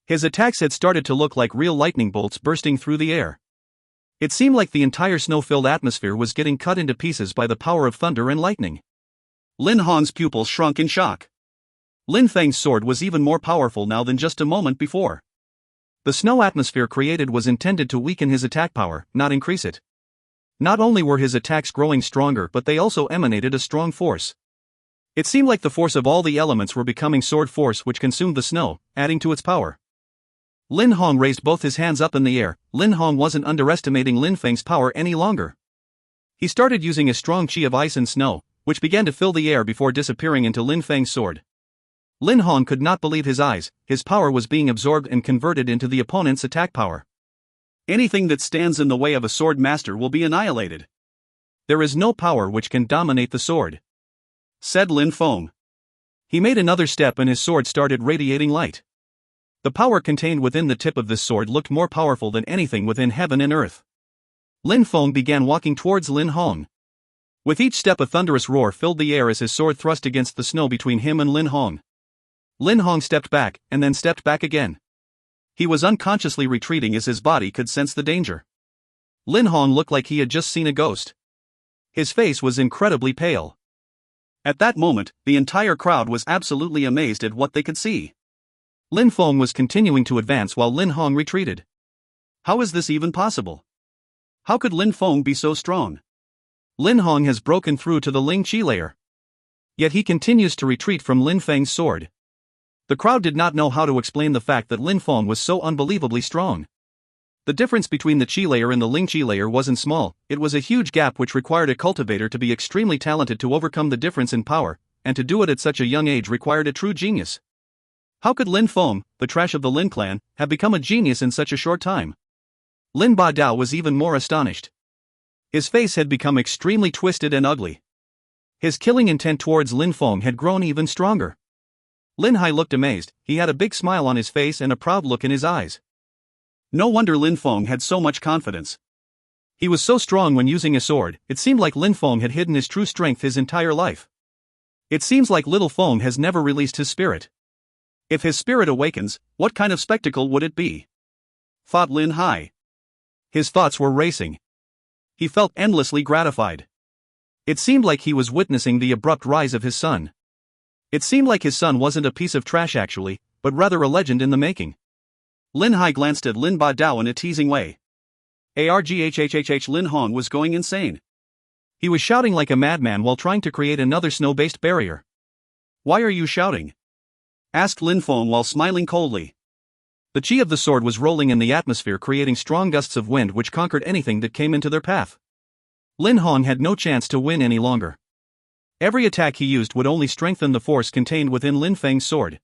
His attacks had started to look like real lightning bolts bursting through the air. It seemed like the entire snow-filled atmosphere was getting cut into pieces by the power of thunder and lightning. Lin Hong's pupils shrunk in shock. Lin Feng's sword was even more powerful now than just a moment before. The snow atmosphere created was intended to weaken his attack power, not increase it. Not only were his attacks growing stronger but they also emanated a strong force. It seemed like the force of all the elements were becoming sword force which consumed the snow, adding to its power. Lin Hong raised both his hands up in the air. Lin Hong wasn't underestimating Lin Feng's power any longer. He started using a strong qi of ice and snow, which began to fill the air before disappearing into Lin Feng's sword. Lin Hong could not believe his eyes, his power was being absorbed and converted into the opponent's attack power. Anything that stands in the way of a sword master will be annihilated. There is no power which can dominate the sword, said Lin Feng. He made another step and his sword started radiating light. The power contained within the tip of this sword looked more powerful than anything within heaven and earth. Lin Feng began walking towards Lin Hong. With each step a thunderous roar filled the air as his sword thrust against the snow between him and Lin Hong. Lin Hong stepped back, and then stepped back again. He was unconsciously retreating as his body could sense the danger. Lin Hong looked like he had just seen a ghost. His face was incredibly pale. At that moment, the entire crowd was absolutely amazed at what they could see. Lin Feng was continuing to advance while Lin Hong retreated. How is this even possible? How could Lin Feng be so strong? Lin Hong has broken through to the Ling Qi layer. Yet he continues to retreat from Lin Feng's sword. The crowd did not know how to explain the fact that Lin Feng was so unbelievably strong. The difference between the Qi layer and the Ling Qi layer wasn't small, it was a huge gap which required a cultivator to be extremely talented to overcome the difference in power, and to do it at such a young age required a true genius. How could Lin Feng, the trash of the Lin clan, have become a genius in such a short time? Lin Ba Dao was even more astonished. His face had become extremely twisted and ugly. His killing intent towards Lin Feng had grown even stronger. Lin Hai looked amazed, he had a big smile on his face and a proud look in his eyes. No wonder Lin Feng had so much confidence. He was so strong when using a sword, it seemed like Lin Feng had hidden his true strength his entire life. It seems like little Feng has never released his spirit. If his spirit awakens, what kind of spectacle would it be? Thought Lin Hai. His thoughts were racing. He felt endlessly gratified. It seemed like he was witnessing the abrupt rise of his son. It seemed like his son wasn't a piece of trash actually, but rather a legend in the making. Lin Hai glanced at Lin Ba Dao in a teasing way. Arghhhh Lin Hong was going insane. He was shouting like a madman while trying to create another snow-based barrier. Why are you shouting? Asked Lin Feng while smiling coldly. The chi of the sword was rolling in the atmosphere, creating strong gusts of wind which conquered anything that came into their path. Lin Hong had no chance to win any longer. Every attack he used would only strengthen the force contained within Lin Feng's sword.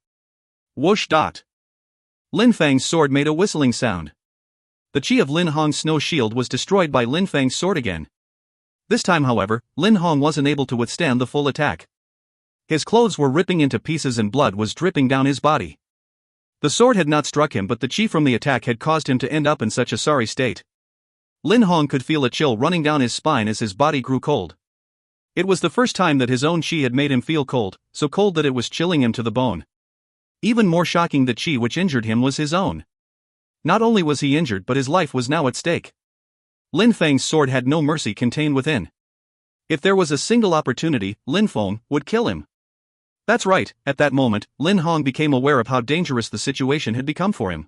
Whoosh! Lin Feng's sword made a whistling sound. The chi of Lin Hong's snow shield was destroyed by Lin Feng's sword again. This time, however, Lin Hong wasn't able to withstand the full attack. His clothes were ripping into pieces and blood was dripping down his body. The sword had not struck him, but the chi from the attack had caused him to end up in such a sorry state. Lin Hong could feel a chill running down his spine as his body grew cold. It was the first time that his own chi had made him feel cold, so cold that it was chilling him to the bone. Even more shocking, the chi which injured him was his own. Not only was he injured, but his life was now at stake. Lin Feng's sword had no mercy contained within. If there was a single opportunity, Lin Feng would kill him. That's right, at that moment, Lin Hong became aware of how dangerous the situation had become for him.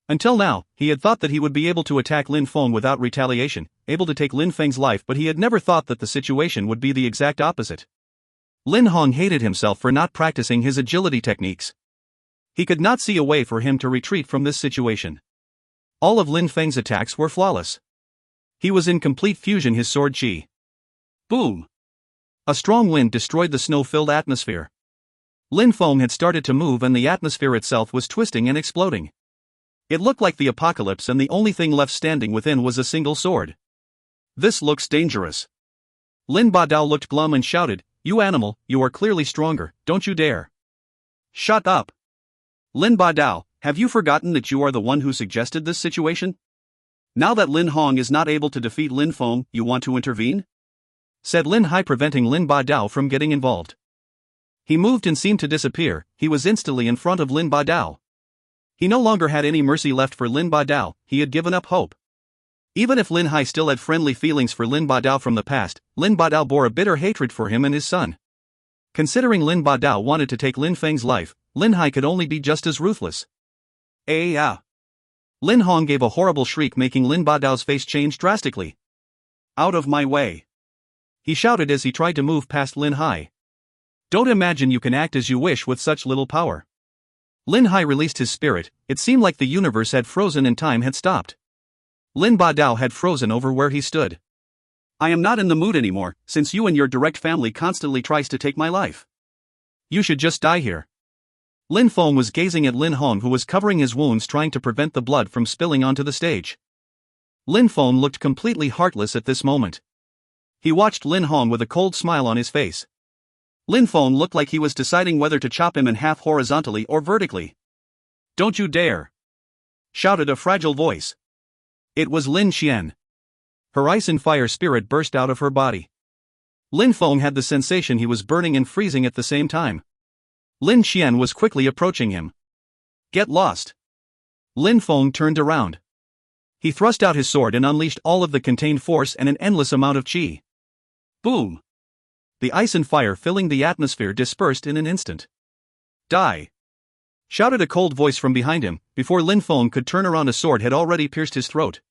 Until now, he had thought that he would be able to attack Lin Feng without retaliation, able to take Lin Feng's life, but he had never thought that the situation would be the exact opposite. Lin Hong hated himself for not practicing his agility techniques. He could not see a way for him to retreat from this situation. All of Lin Feng's attacks were flawless. He was in complete fusion his sword chi. Boom! A strong wind destroyed the snow-filled atmosphere. Lin Feng had started to move and the atmosphere itself was twisting and exploding. It looked like the apocalypse and the only thing left standing within was a single sword. This looks dangerous. Lin Ba Dao looked glum and shouted, "You animal, you are clearly stronger, don't you dare." Shut up. Lin Ba Dao, have you forgotten that you are the one who suggested this situation? Now that Lin Hong is not able to defeat Lin Feng, you want to intervene? Said Lin Hai, preventing Lin Ba Dao from getting involved. He moved and seemed to disappear. He was instantly in front of Lin Ba Dao. He no longer had any mercy left for Lin Ba Dao, he had given up hope. Even if Lin Hai still had friendly feelings for Lin Ba Dao from the past, Lin Ba Dao bore a bitter hatred for him and his son. Considering Lin Ba Dao wanted to take Lin Feng's life, Lin Hai could only be just as ruthless. Lin Hong gave a horrible shriek, making Lin Ba Dao's face change drastically. Out of my way! He shouted as he tried to move past Lin Hai. Don't imagine you can act as you wish with such little power. Lin Hai released his spirit. It seemed like the universe had frozen and time had stopped. Lin Ba Dao had frozen over where he stood. I am not in the mood anymore, since you and your direct family constantly tries to take my life. You should just die here. Lin Feng was gazing at Lin Hong, who was covering his wounds, trying to prevent the blood from spilling onto the stage. Lin Feng looked completely heartless at this moment. He watched Lin Hong with a cold smile on his face. Lin Feng looked like he was deciding whether to chop him in half horizontally or vertically. Don't you dare! Shouted a fragile voice. It was Lin Xian. Her ice and fire spirit burst out of her body. Lin Feng had the sensation he was burning and freezing at the same time. Lin Xian was quickly approaching him. Get lost! Lin Feng turned around. He thrust out his sword and unleashed all of the contained force and an endless amount of chi. Boom! The ice and fire filling the atmosphere dispersed in an instant. Die! Shouted a cold voice from behind him. Before Lin Feng could turn around, a sword had already pierced his throat.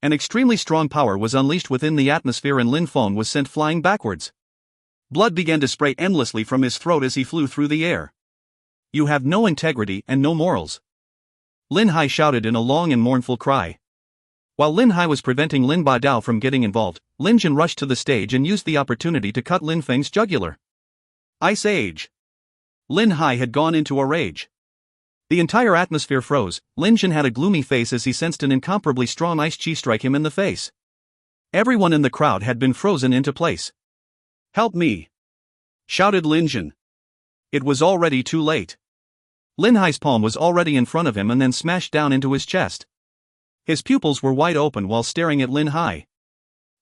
An extremely strong power was unleashed within the atmosphere and Lin Feng was sent flying backwards. Blood began to spray endlessly from his throat as he flew through the air. You have no integrity and no morals. Lin Hai shouted in a long and mournful cry. While Lin Hai was preventing Lin Ba Dao from getting involved, Lin Jin rushed to the stage and used the opportunity to cut Lin Feng's jugular. Ice Age! Lin Hai had gone into a rage. The entire atmosphere froze. Lin Jin had a gloomy face as he sensed an incomparably strong ice chi strike him in the face. Everyone in the crowd had been frozen into place. Help me! Shouted Lin Jin. It was already too late. Lin Hai's palm was already in front of him and then smashed down into his chest. His pupils were wide open while staring at Yunhai.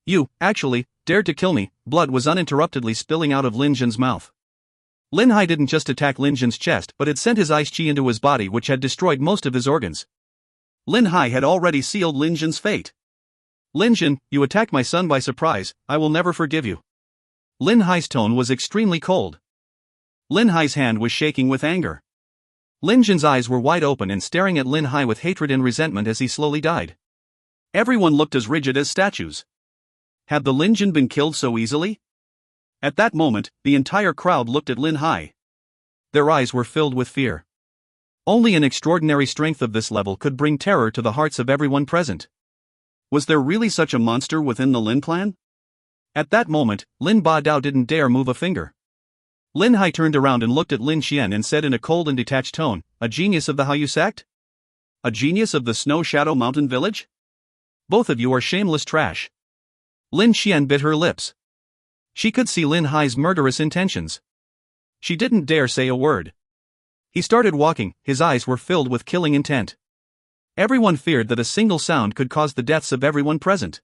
You, actually, dared to kill me. Blood was uninterruptedly spilling out of Lin Jin's mouth. Yunhai didn't just attack Lin Jin's chest but had sent his ice chi into his body, which had destroyed most of his organs. Yunhai had already sealed Lin Jin's fate. Lin Jin, you attacked my son by surprise, I will never forgive you. Yunhai's tone was extremely cold. Yunhai's hand was shaking with anger. Lin Jin's eyes were wide open and staring at Yunhai with hatred and resentment as he slowly died. Everyone looked as rigid as statues. Had the Lin Jin been killed so easily? At that moment, the entire crowd looked at Yunhai. Their eyes were filled with fear. Only an extraordinary strength of this level could bring terror to the hearts of everyone present. Was there really such a monster within the Lin clan? At that moment, Lin Ba Dao didn't dare move a finger. Yunhai turned around and looked at Lin Xian and said in a cold and detached tone, "A genius of the Haiyu sect? A genius of the Snow Shadow Mountain village? Both of you are shameless trash." Lin Xian bit her lips. She could see Yunhai's murderous intentions. She didn't dare say a word. He started walking, his eyes were filled with killing intent. Everyone feared that a single sound could cause the deaths of everyone present.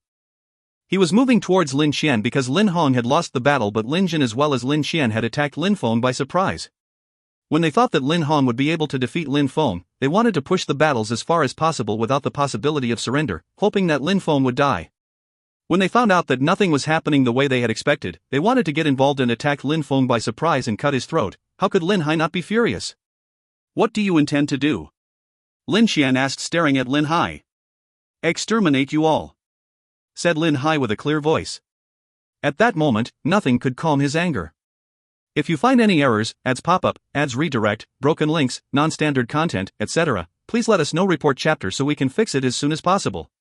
He was moving towards Lin Xian because Lin Hong had lost the battle, but Lin Jin as well as Lin Xian had attacked Lin Feng by surprise. When they thought that Lin Hong would be able to defeat Lin Feng, they wanted to push the battles as far as possible without the possibility of surrender, hoping that Lin Feng would die. When they found out that nothing was happening the way they had expected, they wanted to get involved and attack Lin Feng by surprise and cut his throat. How could Yunhai not be furious? "What do you intend to do?" Lin Xian asked, staring at Yunhai. "Exterminate you all," said Yunhai with a clear voice. At that moment, nothing could calm his anger. If you find any errors, ads pop up, ads redirect, broken links, non-standard content, etc., please let us know. Report chapter so we can fix it as soon as possible.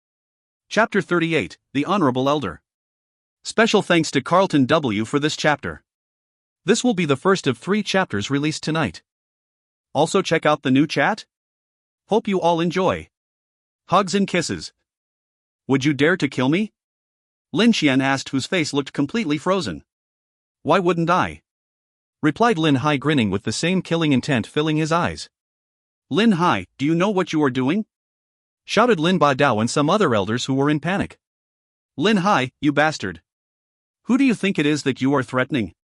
Chapter 38, The Honorable Elder. Special thanks to Carlton W. for this chapter. This will be the first of 3 chapters released tonight. Also check out the new chat. Hope you all enjoy. Hugs and kisses. Would you dare to kill me? Lin Xian asked, whose face looked completely frozen. Why wouldn't I? Replied Yunhai, grinning with the same killing intent filling his eyes. Yunhai, do you know what you are doing? Shouted Lin Ba Dao and some other elders who were in panic. Yunhai, you bastard. Who do you think it is that you are threatening?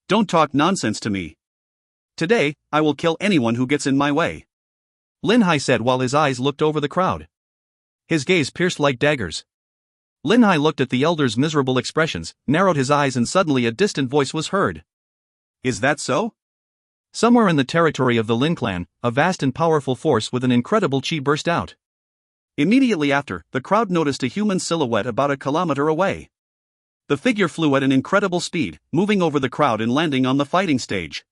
Don't talk nonsense to me. Today, I will kill anyone who gets in my way. Yunhai said while his eyes looked over the crowd. His gaze pierced like daggers. Yunhai looked at the elders' miserable expressions, narrowed his eyes, and suddenly a distant voice was heard. Is that so? Somewhere in the territory of the Lin clan, a vast and powerful force with an incredible chi burst out. Immediately after, the crowd noticed a human silhouette about a kilometer away. The figure flew at an incredible speed, moving over the crowd and landing on the fighting stage.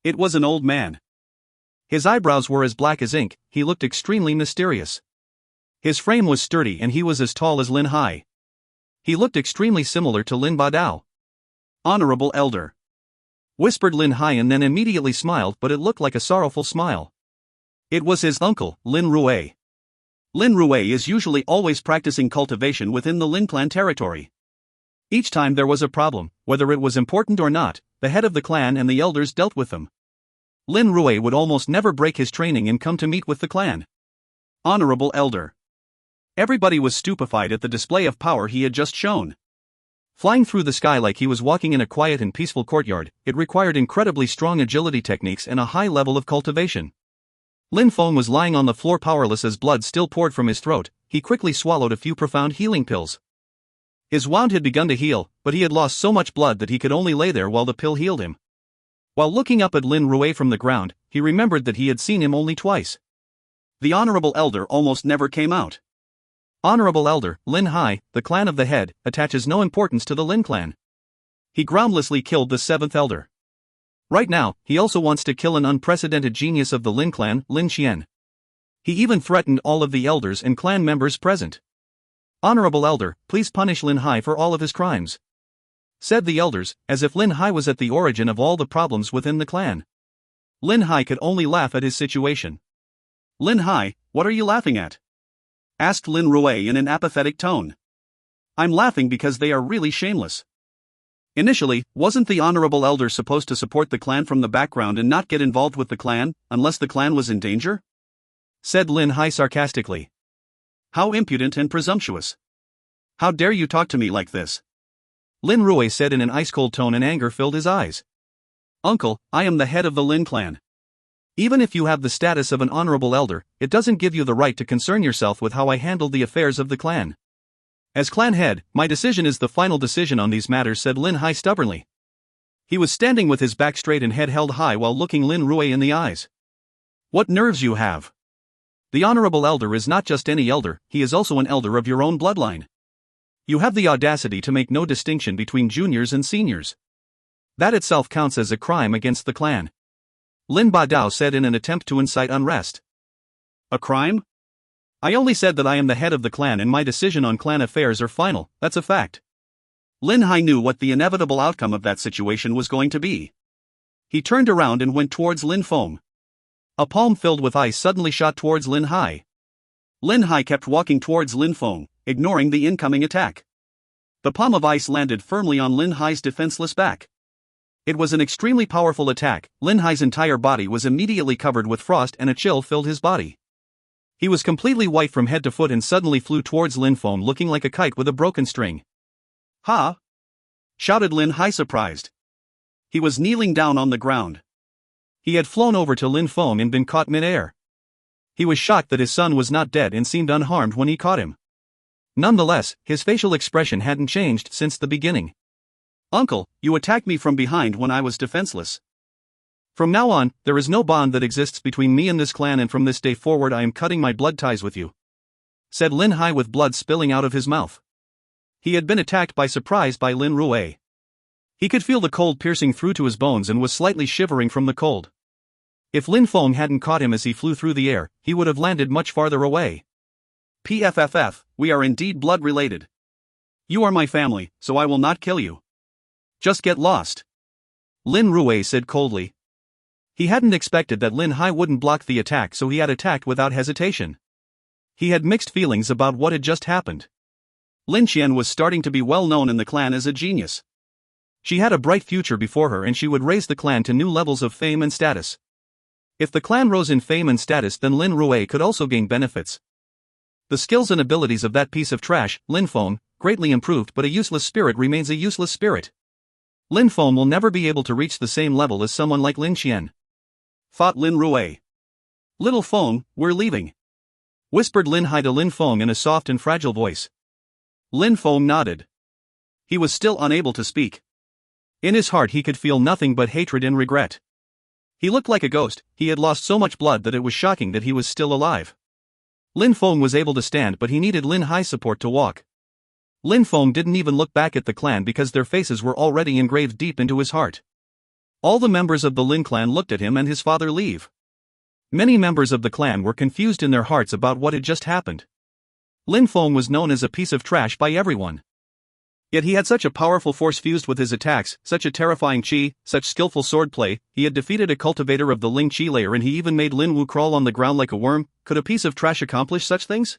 It was an old man. His eyebrows were as black as ink, he looked extremely mysterious. His frame was sturdy and he was as tall as Yunhai. He looked extremely similar to Lin Ba Dao. Honorable Elder, whispered Yunhai, and then immediately smiled, but it looked like a sorrowful smile. It was his uncle, Lin Rui. Lin Rui is usually always practicing cultivation within the Lin clan territory. Each time there was a problem, whether it was important or not, the head of the clan and the elders dealt with them. Lin Rui would almost never break his training and come to meet with the clan. Honorable Elder. Everybody was stupefied at the display of power he had just shown. Flying through the sky like he was walking in a quiet and peaceful courtyard, it required incredibly strong agility techniques and a high level of cultivation. Lin Feng was lying on the floor powerless as blood still poured from his throat. He quickly swallowed a few profound healing pills. His wound had begun to heal, but he had lost so much blood that he could only lay there while the pill healed him. While looking up at Lin Rui from the ground, he remembered that he had seen him only twice. The Honorable Elder almost never came out. Honorable Elder, Yunhai, the clan of the head, attaches no importance to the Lin clan. He groundlessly killed the 7th elder. Right now, he also wants to kill an unprecedented genius of the Lin clan, Lin Xian. He even threatened all of the elders and clan members present. Honorable Elder, please punish Yunhai for all of his crimes, said the elders, as if Yunhai was at the origin of all the problems within the clan. Yunhai could only laugh at his situation. Yunhai, what are you laughing at? Asked Lin Rui in an apathetic tone. I'm laughing because they are really shameless. Initially, wasn't the Honorable Elder supposed to support the clan from the background and not get involved with the clan, unless the clan was in danger? Said Yunhai sarcastically. How impudent and presumptuous. How dare you talk to me like this? Lin Rui said in an ice-cold tone, and anger filled his eyes. Uncle, I am the head of the Lin clan. Even if you have the status of an honorable elder, it doesn't give you the right to concern yourself with how I handled the affairs of the clan. As clan head, my decision is the final decision on these matters, said Yunhai stubbornly. He was standing with his back straight and head held high while looking Lin Rui in the eyes. What nerves you have! The honorable elder is not just any elder, he is also an elder of your own bloodline. You have the audacity to make no distinction between juniors and seniors. That itself counts as a crime against the clan. Lin Badao said in an attempt to incite unrest. A crime? I only said that I am the head of the clan and my decision on clan affairs are final, that's a fact. Yunhai knew what the inevitable outcome of that situation was going to be. He turned around and went towards Lin Feng. A palm filled with ice suddenly shot towards Yunhai. Yunhai kept walking towards Lin Feng, ignoring the incoming attack. The palm of ice landed firmly on Yunhai's defenseless back. It was an extremely powerful attack. Yunhai's entire body was immediately covered with frost and a chill filled his body. He was completely white from head to foot and suddenly flew towards Lin Feng looking like a kite with a broken string. Ha! Shouted Yunhai surprised. He was kneeling down on the ground. He had flown over to Lin Feng and been caught mid-air. He was shocked that his son was not dead and seemed unharmed when he caught him. Nonetheless, his facial expression hadn't changed since the beginning. Uncle, you attacked me from behind when I was defenseless. From now on, there is no bond that exists between me and this clan, and from this day forward I am cutting my blood ties with you, said Yunhai with blood spilling out of his mouth. He had been attacked by surprise by Lin Rui. He could feel the cold piercing through to his bones and was slightly shivering from the cold. If Lin Feng hadn't caught him as he flew through the air, he would have landed much farther away. PFFF, we are indeed blood related. You are my family, so I will not kill you. Just get lost. Lin Rui said coldly. He hadn't expected that Yunhai wouldn't block the attack, so he had attacked without hesitation. He had mixed feelings about what had just happened. Lin Qian was starting to be well known in the clan as a genius. She had a bright future before her and she would raise the clan to new levels of fame and status. If the clan rose in fame and status, then Lin Rui could also gain benefits. The skills and abilities of that piece of trash, Lin Feng, greatly improved, but a useless spirit remains a useless spirit. Lin Feng will never be able to reach the same level as someone like Lin Qian. Thought Lin Rui. Little Feng, we're leaving, whispered Yunhai to Lin Feng in a soft and fragile voice. Lin Feng nodded. He was still unable to speak. In his heart he could feel nothing but hatred and regret. He looked like a ghost. He had lost so much blood that it was shocking that he was still alive. Lin Feng was able to stand, but he needed Yunhai's support to walk. Lin Feng didn't even look back at the clan because their faces were already engraved deep into his heart. All the members of the Lin clan looked at him and his father leave. Many members of the clan were confused in their hearts about what had just happened. Lin Feng was known as a piece of trash by everyone. Yet he had such a powerful force fused with his attacks, such a terrifying chi, such skillful swordplay. He had defeated a cultivator of the Ling Chi layer and he even made Lin Wu crawl on the ground like a worm. Could a piece of trash accomplish such things?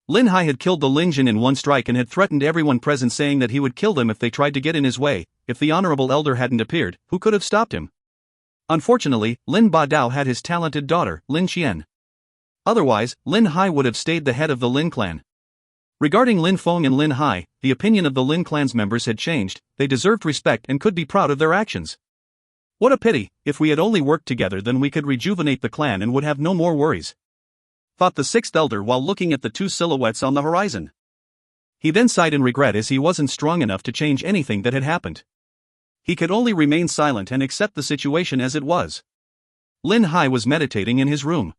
Yunhai had killed the Lin Jin in one strike and had threatened everyone present, saying that he would kill them if they tried to get in his way. If the honorable elder hadn't appeared, who could have stopped him? Unfortunately, Lin Badao had his talented daughter, Lin Qian. Otherwise, Yunhai would have stayed the head of the Lin clan. Regarding Lin Feng and Yunhai, the opinion of the Lin clan's members had changed. They deserved respect and could be proud of their actions. What a pity, if we had only worked together then we could rejuvenate the clan and would have no more worries, thought the sixth elder while looking at the two silhouettes on the horizon. He then sighed in regret as he wasn't strong enough to change anything that had happened. He could only remain silent and accept the situation as it was. Yunhai was meditating in his room.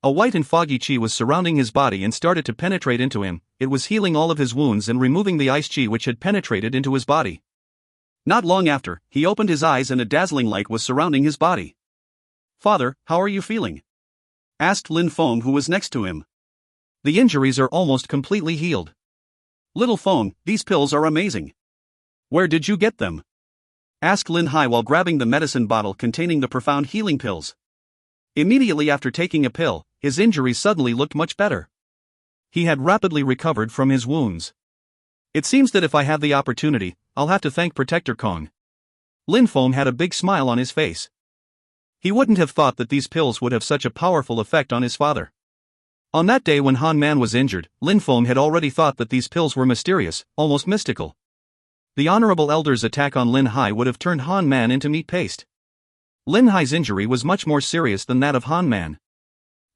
A white and foggy chi was surrounding his body and started to penetrate into him. It was healing all of his wounds and removing the ice chi which had penetrated into his body. Not long after, he opened his eyes and a dazzling light was surrounding his body. Father, how are you feeling? Asked Lin Feng, who was next to him. The injuries are almost completely healed. Little Feng, these pills are amazing. Where did you get them? Asked Yunhai while grabbing the medicine bottle containing the profound healing pills. Immediately after taking a pill, his injuries suddenly looked much better. He had rapidly recovered from his wounds. It seems that if I have the opportunity, I'll have to thank Protector Kong. Lin Feng had a big smile on his face. He wouldn't have thought that these pills would have such a powerful effect on his father. On that day when Han Man was injured, Lin Feng had already thought that these pills were mysterious, almost mystical. The Honorable Elder's attack on Lin Hai would have turned Han Man into meat paste. Lin Hai's injury was much more serious than that of Han Man.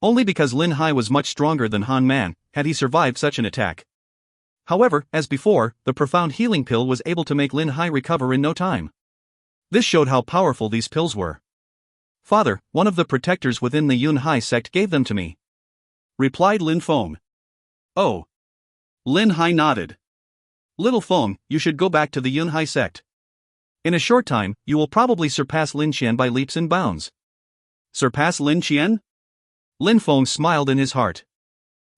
Only because Lin Hai was much stronger than Han Man had he survived such an attack. However, as before, the profound healing pill was able to make Lin Hai recover in no time. This showed how powerful these pills were. "Father, one of the protectors within the Yunhai sect gave them to me," replied Lin Feng. "Oh." Lin Hai nodded. "Little Feng, you should go back to the Yunhai sect. In a short time, you will probably surpass Lin Qian by leaps and bounds." "Surpass Lin Qian?" Lin Feng smiled in his heart.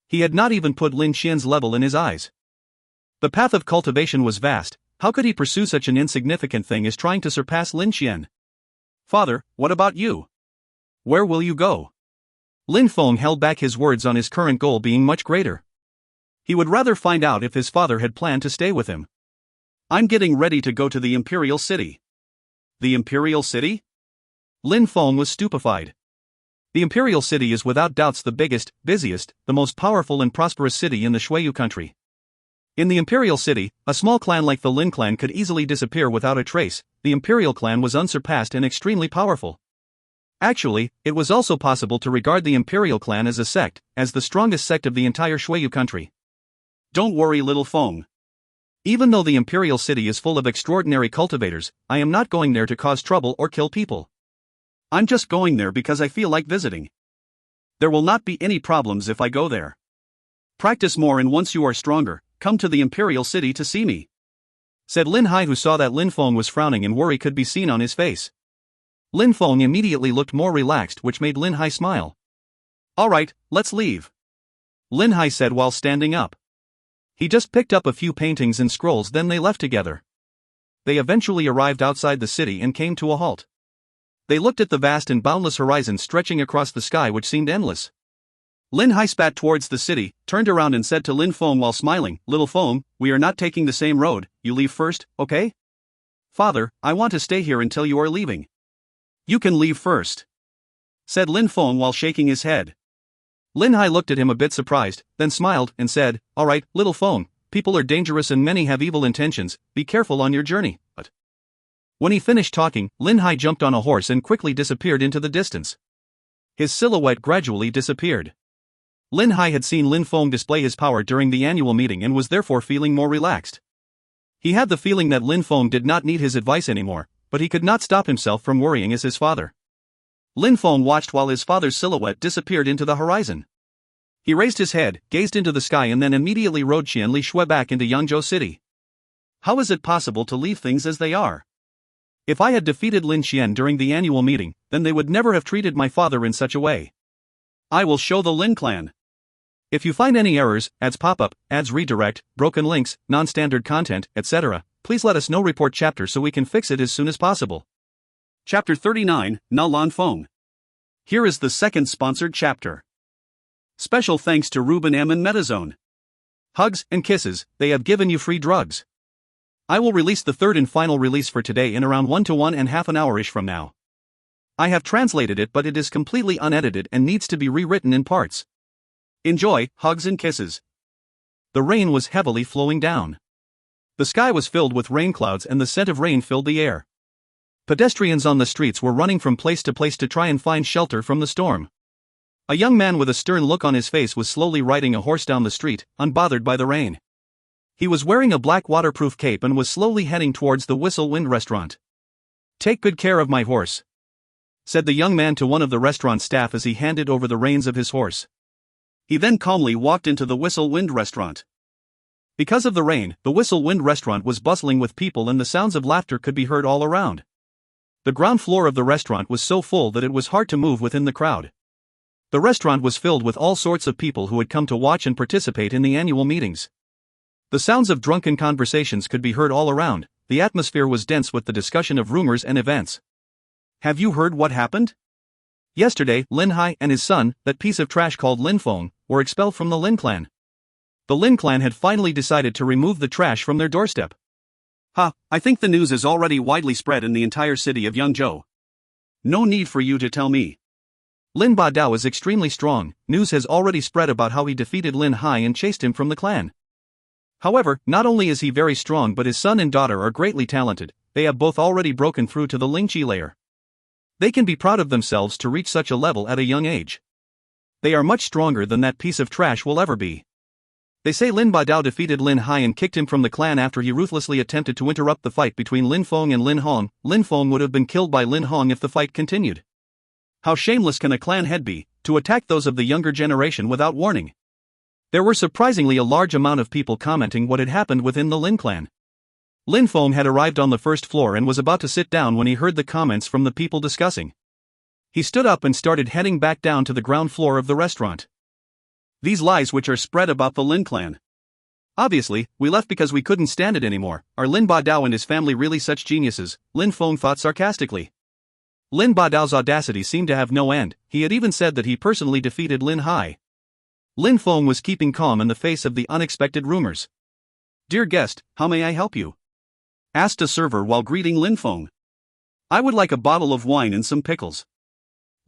He had not even put Lin Qian's level in his eyes. The path of cultivation was vast. How could he pursue such an insignificant thing as trying to surpass Lin Qian? "Father, what about you? Where will you go?" Lin Feng held back his words on his current goal being much greater. He would rather find out if his father had planned to stay with him. "I'm getting ready to go to the Imperial City." "The Imperial City?" Lin Feng was stupefied. The Imperial City is without doubts the biggest, busiest, the most powerful and prosperous city in the Shuyu country. In the Imperial City, a small clan like the Lin clan could easily disappear without a trace. The Imperial clan was unsurpassed and extremely powerful. Actually, it was also possible to regard the Imperial clan as a sect, as the strongest sect of the entire Shuyu country. "Don't worry, little Feng. Even though the Imperial City is full of extraordinary cultivators, I am not going there to cause trouble or kill people. I'm just going there because I feel like visiting. There will not be any problems if I go there. Practice more, and once you are stronger, come to the Imperial City to see me," said Lin Hai, who saw that Lin Feng was frowning and worry could be seen on his face. Lin Feng immediately looked more relaxed, which made Lin Hai smile. "All right, let's leave," Lin Hai said while standing up. He just picked up a few paintings and scrolls, then they left together. They eventually arrived outside the city and came to a halt. They looked at the vast and boundless horizon stretching across the sky, which seemed endless. Lin Hai spat towards the city, turned around and said to Lin Feng while smiling, "Little Feng, we are not taking the same road, you leave first, okay?" "Father, I want to stay here until you are leaving." "You can leave first," said Lin Feng while shaking his head. Lin Hai looked at him a bit surprised, then smiled and said, "All right, Little Feng, people are dangerous and many have evil intentions, be careful on your journey." But when he finished talking, Lin Hai jumped on a horse and quickly disappeared into the distance. His silhouette gradually disappeared. Lin Hai had seen Lin Feng display his power during the annual meeting and was therefore feeling more relaxed. He had the feeling that Lin Feng did not need his advice anymore, but he could not stop himself from worrying as his father. Lin Feng watched while his father's silhouette disappeared into the horizon. He raised his head, gazed into the sky, and then immediately rode Qian Li Shui back into Yangzhou City. How is it possible to leave things as they are? If I had defeated Lin Qian during the annual meeting, then they would never have treated my father in such a way. I will show the Lin clan. If you find any errors, ads pop up, ads redirect, broken links, non-standard content, etc., please let us know. Report chapter so we can fix it as soon as possible. Chapter 39, Nalan Feng. Here is the second sponsored chapter. Special thanks to Ruben M and Metazone. Hugs and kisses, they have given you free drugs. I will release the third and final release for today in around 1 to 1.5 hours from now. I have translated it, but it is completely unedited and needs to be rewritten in parts. Enjoy, hugs and kisses. The rain was heavily flowing down. The sky was filled with rain clouds and the scent of rain filled the air. Pedestrians on the streets were running from place to place to try and find shelter from the storm. A young man with a stern look on his face was slowly riding a horse down the street, unbothered by the rain. He was wearing a black waterproof cape and was slowly heading towards the Whistle Wind restaurant. "Take good care of my horse," said the young man to one of the restaurant staff as he handed over the reins of his horse. He then calmly walked into the Whistle Wind restaurant. Because of the rain, the Whistle Wind restaurant was bustling with people and the sounds of laughter could be heard all around. The ground floor of the restaurant was so full that it was hard to move within the crowd. The restaurant was filled with all sorts of people who had come to watch and participate in the annual meetings. The sounds of drunken conversations could be heard all around. The atmosphere was dense with the discussion of rumors and events. "Have you heard what happened? Yesterday, Lin Hai and his son, that piece of trash called Lin Feng, were expelled from the Lin clan. The Lin clan had finally decided to remove the trash from their doorstep." I think the news is already widely spread in the entire city of Yangzhou. No need for you to tell me. Lin Badao is extremely strong. News has already spread about how he defeated Yunhai and chased him from the clan. However, not only is he very strong but his son and daughter are greatly talented. They have both already broken through to the Lingqi layer. They can be proud of themselves to reach such a level at a young age. They are much stronger than that piece of trash will ever be. They say Lin Badao defeated Lin Hai and kicked him from the clan after he ruthlessly attempted to interrupt the fight between Lin Feng and Lin Hong. Lin Feng would have been killed by Lin Hong if the fight continued. How shameless can a clan head be, to attack those of the younger generation without warning? There were surprisingly a large amount of people commenting what had happened within the Lin clan. Lin Feng had arrived on the first floor and was about to sit down when he heard the comments from the people discussing. He stood up and started heading back down to the ground floor of the restaurant. These lies which are spread about the Lin clan. Obviously, we left because we couldn't stand it anymore. Are Lin Badao and his family really such geniuses? Lin Feng thought sarcastically. Lin Badao's audacity seemed to have no end. He had even said that he personally defeated Lin Hai. Lin Feng was keeping calm in the face of the unexpected rumors. "Dear guest, how may I help you?" asked a server while greeting Lin Feng. "I would like a bottle of wine and some pickles,"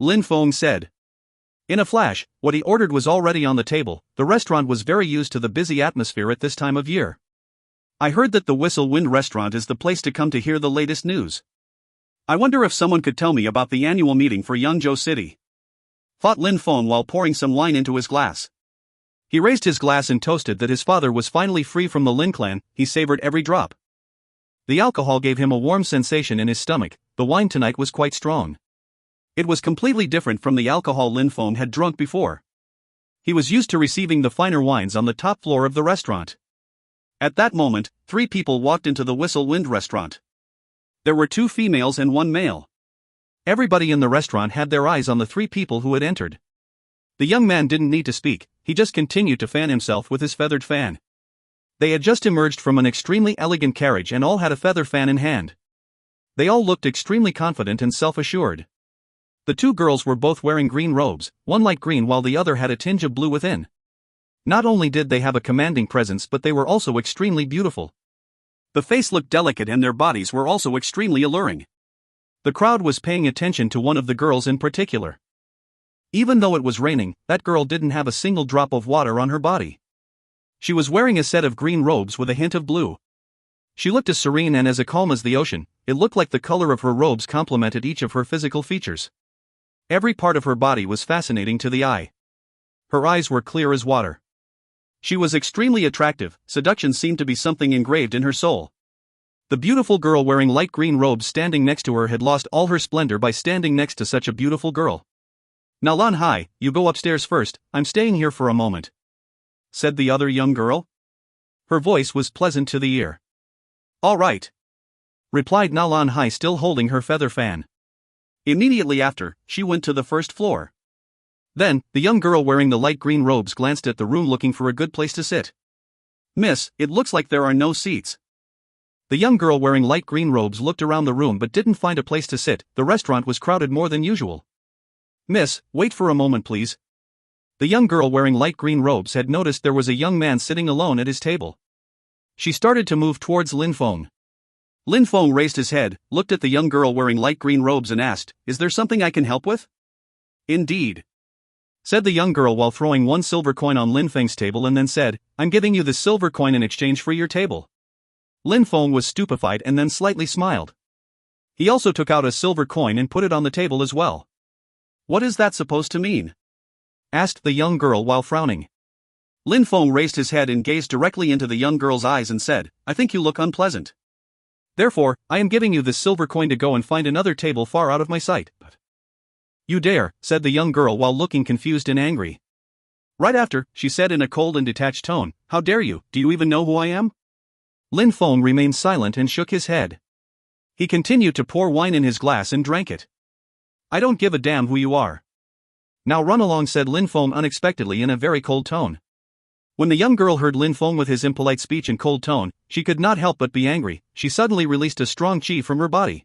Lin Feng said. In a flash, what he ordered was already on the table. The restaurant was very used to the busy atmosphere at this time of year. "I heard that the Whistle Wind restaurant is the place to come to hear the latest news. I wonder if someone could tell me about the annual meeting for Yangzhou City," thought Lin Feng while pouring some wine into his glass. He raised his glass and toasted that his father was finally free from the Lin clan. He savored every drop. The alcohol gave him a warm sensation in his stomach. The wine tonight was quite strong. It was completely different from the alcohol Lin Feng had drunk before. He was used to receiving the finer wines on the top floor of the restaurant. At that moment, 3 people walked into the Whistle Wind restaurant. There were 2 females and 1 male. Everybody in the restaurant had their eyes on the 3 people who had entered. The young man didn't need to speak, he just continued to fan himself with his feathered fan. They had just emerged from an extremely elegant carriage and all had a feather fan in hand. They all looked extremely confident and self-assured. The 2 girls were both wearing green robes, one light green while the other had a tinge of blue within. Not only did they have a commanding presence but they were also extremely beautiful. The face looked delicate and their bodies were also extremely alluring. The crowd was paying attention to one of the girls in particular. Even though it was raining, that girl didn't have a single drop of water on her body. She was wearing a set of green robes with a hint of blue. She looked as serene and as calm as the ocean. It looked like the color of her robes complemented each of her physical features. Every part of her body was fascinating to the eye. Her eyes were clear as water. She was extremely attractive. Seduction seemed to be something engraved in her soul. The beautiful girl wearing light green robes standing next to her had lost all her splendor by standing next to such a beautiful girl. "Nalan Hai, you go upstairs first, I'm staying here for a moment," said the other young girl. Her voice was pleasant to the ear. "All right," replied Nalan Hai, still holding her feather fan. Immediately after, she went to the first floor. Then, the young girl wearing the light green robes glanced at the room looking for a good place to sit. "Miss, it looks like there are no seats." The young girl wearing light green robes looked around the room but didn't find a place to sit. The restaurant was crowded more than usual. "Miss, wait for a moment please." The young girl wearing light green robes had noticed there was a young man sitting alone at his table. She started to move towards Lin Feng. Lin Feng raised his head, looked at the young girl wearing light green robes and asked, "Is there something I can help with?" "Indeed," said the young girl while throwing 1 silver coin on Lin Feng's table and then said, "I'm giving you this silver coin in exchange for your table." Lin Feng was stupefied and then slightly smiled. He also took out a silver coin and put it on the table as well. "What is that supposed to mean?" asked the young girl while frowning. Lin Feng raised his head and gazed directly into the young girl's eyes and said, "I think you look unpleasant. Therefore, I am giving you this silver coin to go and find another table far out of my sight." "You dare," said the young girl while looking confused and angry. Right after, she said in a cold and detached tone, "How dare you, do you even know who I am?" Lin Feng remained silent and shook his head. He continued to pour wine in his glass and drank it. "I don't give a damn who you are. Now run along," said Lin Feng unexpectedly in a very cold tone. When the young girl heard Lin Feng with his impolite speech and cold tone, she could not help but be angry. She suddenly released a strong chi from her body.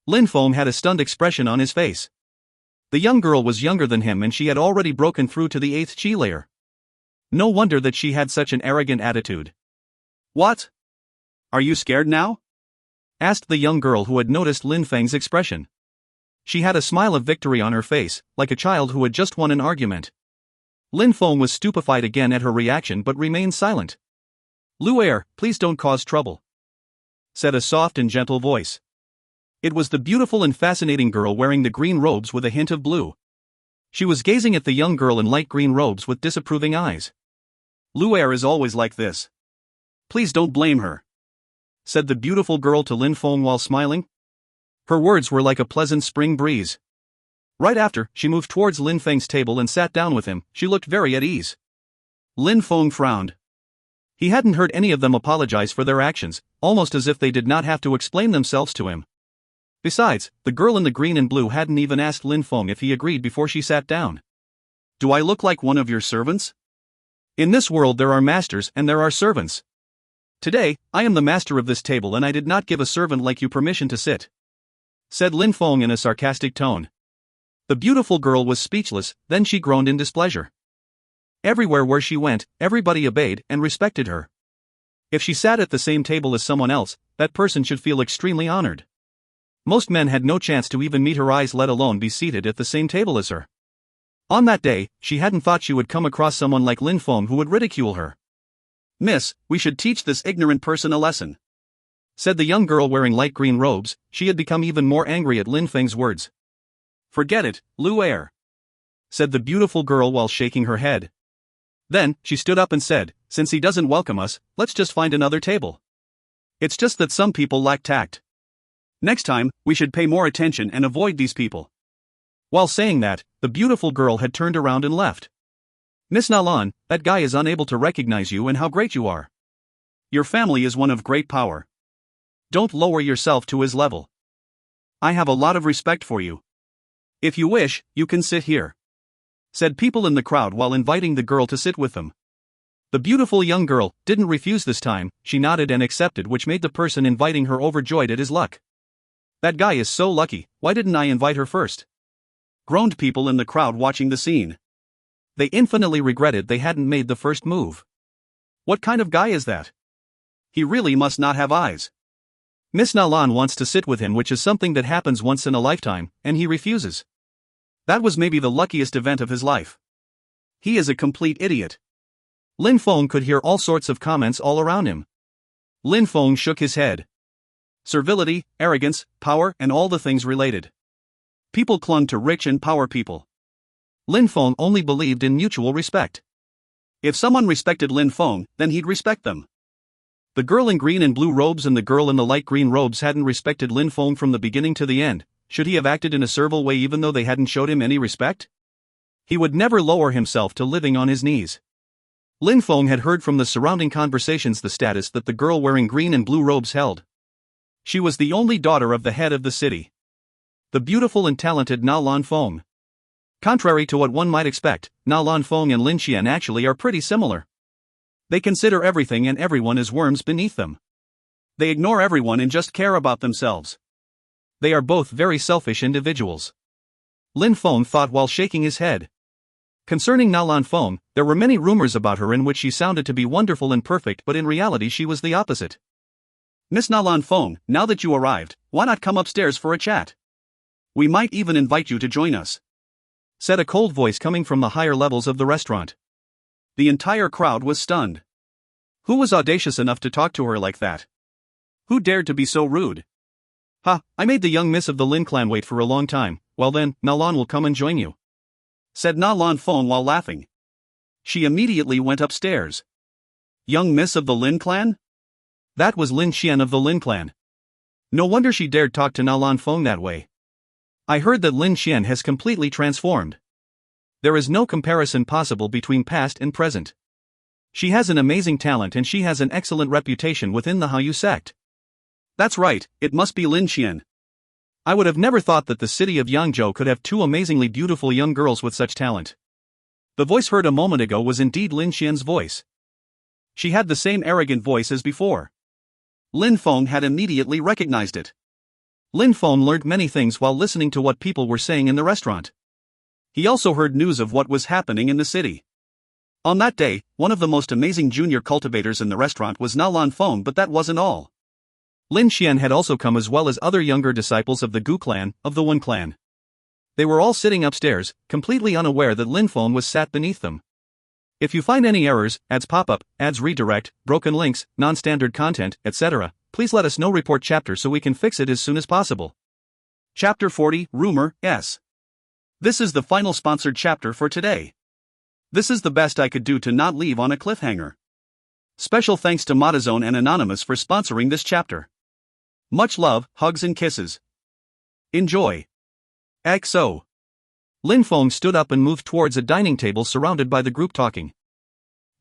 Lin Feng had a stunned expression on his face. The young girl was younger than him and she had already broken through to the 8th chi layer. No wonder that she had such an arrogant attitude. "What? Are you scared now?" asked the young girl who had noticed Lin Feng's expression. She had a smile of victory on her face, like a child who had just won an argument. Lin Feng was stupefied again at her reaction but remained silent. "Lu'er, please don't cause trouble," said a soft and gentle voice. It was the beautiful and fascinating girl wearing the green robes with a hint of blue. She was gazing at the young girl in light green robes with disapproving eyes. "Lu'er is always like this. Please don't blame her," said the beautiful girl to Lin Feng while smiling. Her words were like a pleasant spring breeze. Right after, she moved towards Lin Feng's table and sat down with him. She looked very at ease. Lin Feng frowned. He hadn't heard any of them apologize for their actions, almost as if they did not have to explain themselves to him. Besides, the girl in the green and blue hadn't even asked Lin Feng if he agreed before she sat down. "Do I look like one of your servants? In this world there are masters and there are servants. Today, I am the master of this table and I did not give a servant like you permission to sit," said Lin Feng in a sarcastic tone. The beautiful girl was speechless, then she groaned in displeasure. Everywhere where she went, everybody obeyed and respected her. If she sat at the same table as someone else, that person should feel extremely honored. Most men had no chance to even meet her eyes, let alone be seated at the same table as her. On that day, she hadn't thought she would come across someone like Lin Feng who would ridicule her. "Miss, we should teach this ignorant person a lesson," said the young girl wearing light green robes. She had become even more angry at Lin Feng's words. "Forget it, Lu'er," said the beautiful girl while shaking her head. Then, she stood up and said, "Since he doesn't welcome us, let's just find another table. It's just that some people lack tact. Next time, we should pay more attention and avoid these people." While saying that, the beautiful girl had turned around and left. "Miss Nalan, that guy is unable to recognize you and how great you are. Your family is one of great power. Don't lower yourself to his level. I have a lot of respect for you. If you wish, you can sit here," said people in the crowd while inviting the girl to sit with them. The beautiful young girl didn't refuse this time. She nodded and accepted, which made the person inviting her overjoyed at his luck. "That guy is so lucky, why didn't I invite her first?" groaned people in the crowd watching the scene. They infinitely regretted they hadn't made the first move. What kind of guy is that? He really must not have eyes. Miss Nalan wants to sit with him, which is something that happens once in a lifetime, and he refuses. That was maybe the luckiest event of his life. He is a complete idiot. Lin Feng could hear all sorts of comments all around him. Lin Feng shook his head. Servility, arrogance, power, and all the things related. People clung to rich and power people. Lin Feng only believed in mutual respect. If someone respected Lin Feng, then he'd respect them. The girl in green and blue robes and the girl in the light green robes hadn't respected Lin Feng from the beginning to the end. Should he have acted in a servile way even though they hadn't showed him any respect? He would never lower himself to living on his knees. Lin Feng had heard from the surrounding conversations the status that the girl wearing green and blue robes held. She was the only daughter of the head of the city, the beautiful and talented Nalan Feng. Contrary to what one might expect, Nalan Feng and Lin Xian actually are pretty similar. They consider everything and everyone as worms beneath them. They ignore everyone and just care about themselves. They are both very selfish individuals. Lin Feng thought while shaking his head. Concerning Nalan Feng, there were many rumors about her in which she sounded to be wonderful and perfect, but in reality she was the opposite. "Miss Nalan Feng, now that you arrived, why not come upstairs for a chat? We might even invite you to join us," said a cold voice coming from the higher levels of the restaurant. The entire crowd was stunned. Who was audacious enough to talk to her like that? Who dared to be so rude? "Ha, I made the young miss of the Lin clan wait for a long time. Well then, Nalan will come and join you," said Nalan Feng while laughing. She immediately went upstairs. Young miss of the Lin clan? That was Lin Xian of the Lin clan. No wonder she dared talk to Nalan Feng that way. I heard that Lin Xian has completely transformed. There is no comparison possible between past and present. She has an amazing talent and she has an excellent reputation within the Hao sect. That's right, it must be Lin Xian. I would have never thought that the city of Yangzhou could have two amazingly beautiful young girls with such talent. The voice heard a moment ago was indeed Lin Xian's voice. She had the same arrogant voice as before. Lin Feng had immediately recognized it. Lin Feng learned many things while listening to what people were saying in the restaurant. He also heard news of what was happening in the city. On that day, one of the most amazing junior cultivators in the restaurant was Nalan Feng, but that wasn't all. Lin Xian had also come as well as other younger disciples of the Gu clan, of the Wen clan. They were all sitting upstairs, completely unaware that Lin Feng was sat beneath them. If you find any errors, ads pop up, ads redirect, broken links, non-standard content, etc., please let us know. Report chapter so we can fix it as soon as possible. Chapter 40, Rumor, S. This is the final sponsored chapter for today. This is the best I could do to not leave on a cliffhanger. Special thanks to Modazone and Anonymous for sponsoring this chapter. Much love, hugs and kisses. Enjoy. XO. Lin Feng stood up and moved towards a dining table surrounded by the group talking.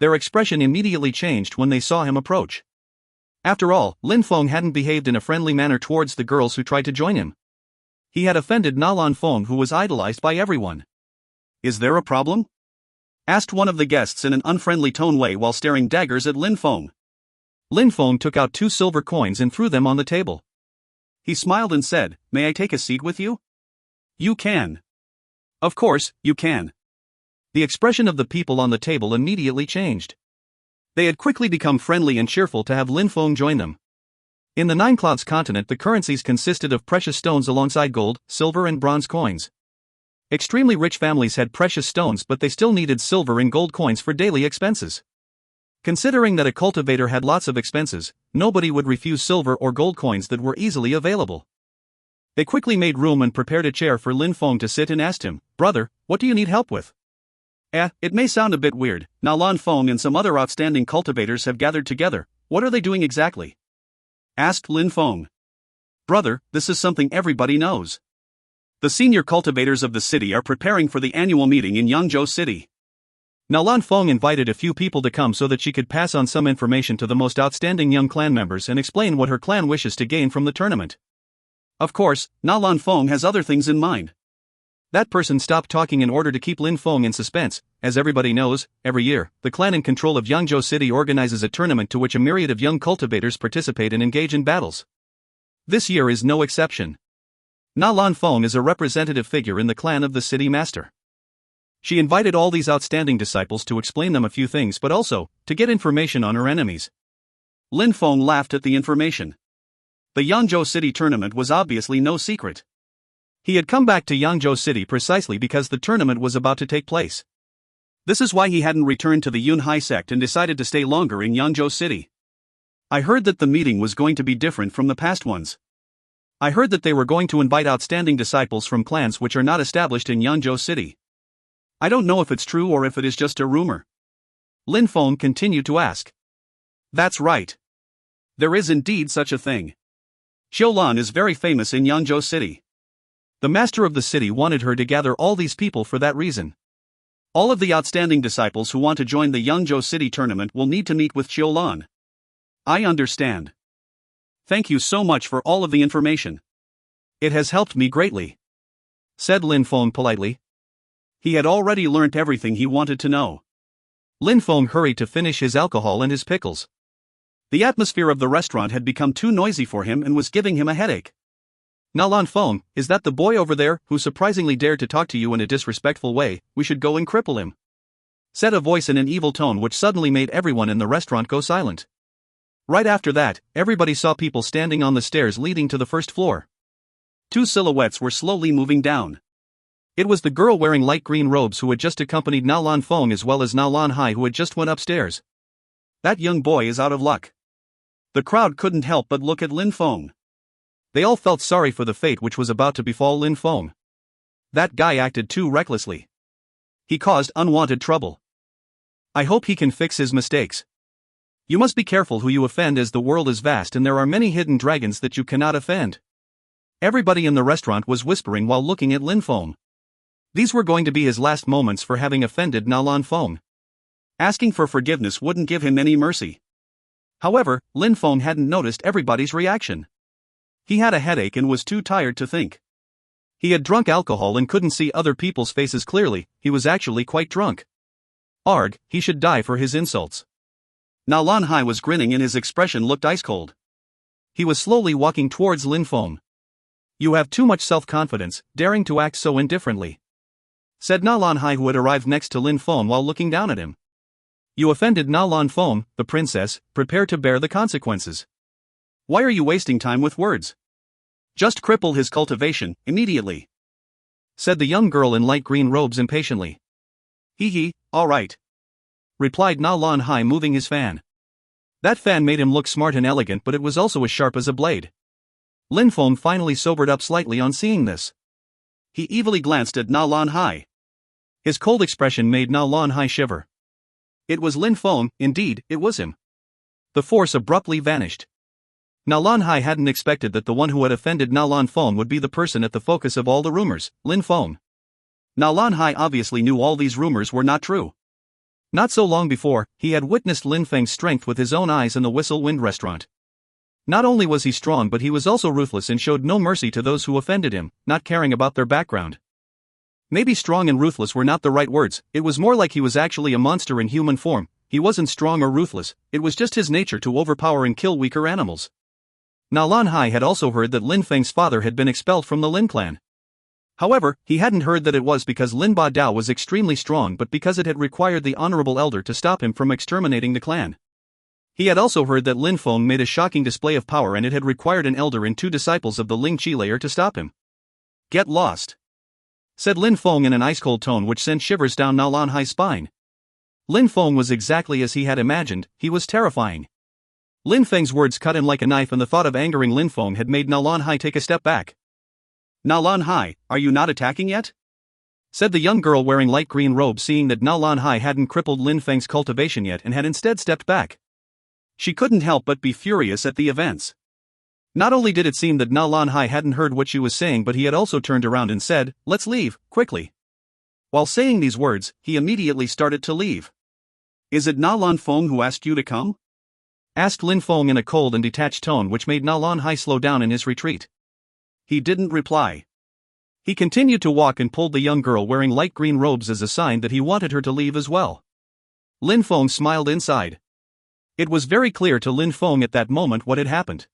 Their expression immediately changed when they saw him approach. After all, Lin Feng hadn't behaved in a friendly manner towards the girls who tried to join him. He had offended Nalan Feng, who was idolized by everyone. Is there a problem? Asked one of the guests in an unfriendly tone way while staring daggers at Lin Feng. Lin Feng took out 2 silver coins and threw them on the table. He smiled and said, "May I take a seat with you?" "You can." "Of course, you can." The expression of the people on the table immediately changed. They had quickly become friendly and cheerful to have Lin Feng join them. In the Nine Clouds continent, the currencies consisted of precious stones alongside gold, silver and bronze coins. Extremely rich families had precious stones, but they still needed silver and gold coins for daily expenses. Considering that a cultivator had lots of expenses, nobody would refuse silver or gold coins that were easily available. They quickly made room and prepared a chair for Lin Feng to sit and asked him, "Brother, what do you need help with?" It may sound a bit weird. Nalan Feng and some other outstanding cultivators have gathered together. What are they doing exactly? Asked Lin Feng. "Brother, this is something everybody knows. The senior cultivators of the city are preparing for the annual meeting in Yangzhou City." Nalan Feng invited a few people to come so that she could pass on some information to the most outstanding young clan members and explain what her clan wishes to gain from the tournament. Of course, Nalan Feng has other things in mind. That person stopped talking in order to keep Lin Feng in suspense. As everybody knows, every year, the clan in control of Yangzhou City organizes a tournament to which a myriad of young cultivators participate and engage in battles. This year is no exception. Nalan Feng is a representative figure in the clan of the city master. She invited all these outstanding disciples to explain them a few things, but also to get information on her enemies. Lin Feng laughed at the information. The Yangzhou City tournament was obviously no secret. He had come back to Yangzhou City precisely because the tournament was about to take place. This is why he hadn't returned to the Yunhai Sect and decided to stay longer in Yangzhou City. I heard that the meeting was going to be different from the past ones. I heard that they were going to invite outstanding disciples from clans which are not established in Yangzhou City. I don't know if it's true or if it is just a rumor. Lin Feng continued to ask. That's right. There is indeed such a thing. Xiulan is very famous in Yangzhou City. The master of the city wanted her to gather all these people for that reason. All of the outstanding disciples who want to join the Yangzhou City tournament will need to meet with Xiulan. I understand. Thank you so much for all of the information. It has helped me greatly, said Lin Feng politely. He had already learnt everything he wanted to know. Lin Feng hurried to finish his alcohol and his pickles. The atmosphere of the restaurant had become too noisy for him and was giving him a headache. Nalan Feng, is that the boy over there who surprisingly dared to talk to you in a disrespectful way? We should go and cripple him, said a voice in an evil tone which suddenly made everyone in the restaurant go silent. Right after that, everybody saw people standing on the stairs leading to the first floor. 2 silhouettes were slowly moving down. It was the girl wearing light green robes who had just accompanied Nalan Feng as well as Nalan Hai who had just went upstairs. That young boy is out of luck. The crowd couldn't help but look at Lin Feng. They all felt sorry for the fate which was about to befall Lin Feng. That guy acted too recklessly. He caused unwanted trouble. I hope he can fix his mistakes. You must be careful who you offend, as the world is vast and there are many hidden dragons that you cannot offend. Everybody in the restaurant was whispering while looking at Lin Feng. These were going to be his last moments for having offended Nalan Feng. Asking for forgiveness wouldn't give him any mercy. However, Lin Feng hadn't noticed everybody's reaction. He had a headache and was too tired to think. He had drunk alcohol and couldn't see other people's faces clearly. He was actually quite drunk. Arg, he should die for his insults. Nalan Hai was grinning and his expression looked ice cold. He was slowly walking towards Lin Feng. You have too much self-confidence, daring to act so indifferently, said Nalan Hai, who had arrived next to Lin Feng while looking down at him. You offended Nalan Feng, the princess. Prepare to bear the consequences. Why are you wasting time with words? Just cripple his cultivation, immediately. said the young girl in light green robes impatiently. Hee, all right, replied Nalan Feng, moving his fan. That fan made him look smart and elegant, but it was also as sharp as a blade. Lin Feng finally sobered up slightly on seeing this. He evilly glanced at Nalan Feng. His cold expression made Nalan Feng shiver. It was Lin Feng, indeed, it was him. The force abruptly vanished. Nalan Feng hadn't expected that the one who had offended Nalan Feng would be the person at the focus of all the rumors, Lin Feng. Nalan Feng obviously knew all these rumors were not true. Not so long before, he had witnessed Lin Feng's strength with his own eyes in the Whistle Wind restaurant. Not only was he strong, but he was also ruthless and showed no mercy to those who offended him, not caring about their background. Maybe strong and ruthless were not the right words, it was more like he was actually a monster in human form. He wasn't strong or ruthless, it was just his nature to overpower and kill weaker animals. Nalan Feng had also heard that Lin Feng's father had been expelled from the Lin clan. However, he hadn't heard that it was because Lin Ba Dao was extremely strong, but because it had required the honorable elder to stop him from exterminating the clan. He had also heard that Lin Feng made a shocking display of power and it had required an elder and 2 disciples of the Ling Qi layer to stop him. Get lost, said Lin Feng in an ice-cold tone which sent shivers down Nalan Feng's spine. Lin Feng was exactly as he had imagined, he was terrifying. Lin Feng's words cut him like a knife, and the thought of angering Lin Feng had made Nalan Feng take a step back. Nalan Feng, are you not attacking yet? Said the young girl wearing light green robes, seeing that Nalan Feng hadn't crippled Lin Feng's cultivation yet and had instead stepped back. She couldn't help but be furious at the events. Not only did it seem that Nalan Feng hadn't heard what she was saying, but he had also turned around and said, "Let's leave, quickly." While saying these words, he immediately started to leave. Is it Nalan Feng who asked you to come? Asked Lin Feng in a cold and detached tone which made Nalan Feng slow down in his retreat. He didn't reply. He continued to walk and pulled the young girl wearing light green robes as a sign that he wanted her to leave as well. Lin Feng smiled inside. It was very clear to Lin Feng at that moment what had happened.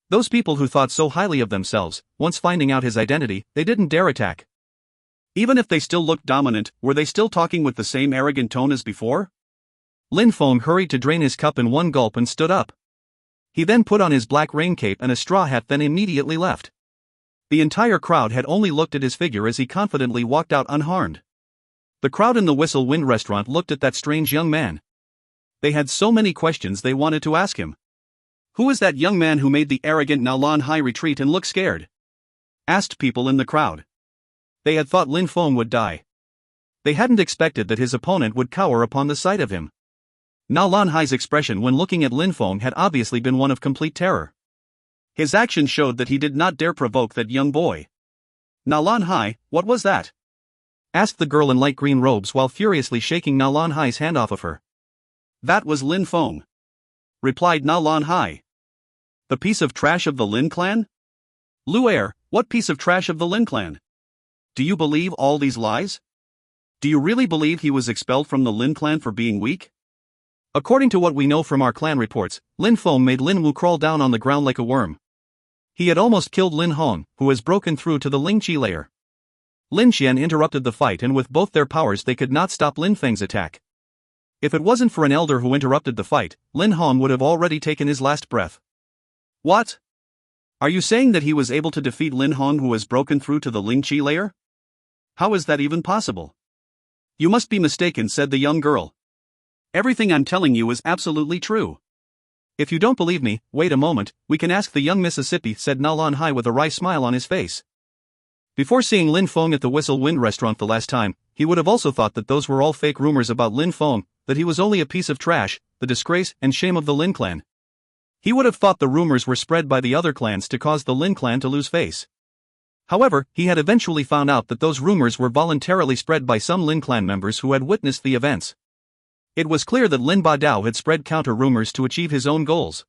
Those people who thought so highly of themselves, once finding out his identity, they didn't dare attack. Even if they still looked dominant, were they still talking with the same arrogant tone as before? Lin Feng hurried to drain his cup in one gulp and stood up. He then put on his black rain cape and a straw hat, then immediately left. The entire crowd had only looked at his figure as he confidently walked out unharmed. The crowd in the Whistle Wind restaurant looked at that strange young man. They had so many questions they wanted to ask him. Who is that young man who made the arrogant Nalan Feng retreat and look scared? Asked people in the crowd. They had thought Lin Feng would die. They hadn't expected that his opponent would cower upon the sight of him. Nalan Feng's expression when looking at Lin Feng had obviously been one of complete terror. His actions showed that he did not dare provoke that young boy. Nalan Feng, what was that? Asked the girl in light green robes while furiously shaking Nalan Feng's hand off of her. That was Lin Feng, replied Nalan Feng. The piece of trash of the Lin clan? Lu'er, what piece of trash of the Lin clan? Do you believe all these lies? Do you really believe he was expelled from the Lin clan for being weak? According to what we know from our clan reports, Lin Feng made Lin Wu crawl down on the ground like a worm. He had almost killed Lin Hong, who has broken through to the Ling Qi layer. Lin Xian interrupted the fight, and with both their powers they could not stop Lin Feng's attack. If it wasn't for an elder who interrupted the fight, Lin Hong would have already taken his last breath. What? Are you saying that he was able to defeat Lin Hong, who has broken through to the Ling Qi layer? How is that even possible? You must be mistaken, said the young girl. Everything I'm telling you is absolutely true. If you don't believe me, wait a moment, we can ask the young Mississippi, said Nalan Feng with a wry smile on his face. Before seeing Lin Feng at the Whistle Wind restaurant the last time, he would have also thought that those were all fake rumors about Lin Feng, that he was only a piece of trash, the disgrace and shame of the Lin clan. He would have thought the rumors were spread by the other clans to cause the Lin clan to lose face. However, he had eventually found out that those rumors were voluntarily spread by some Lin clan members who had witnessed the events. It was clear that Lin Ba Dao had spread counter-rumors to achieve his own goals.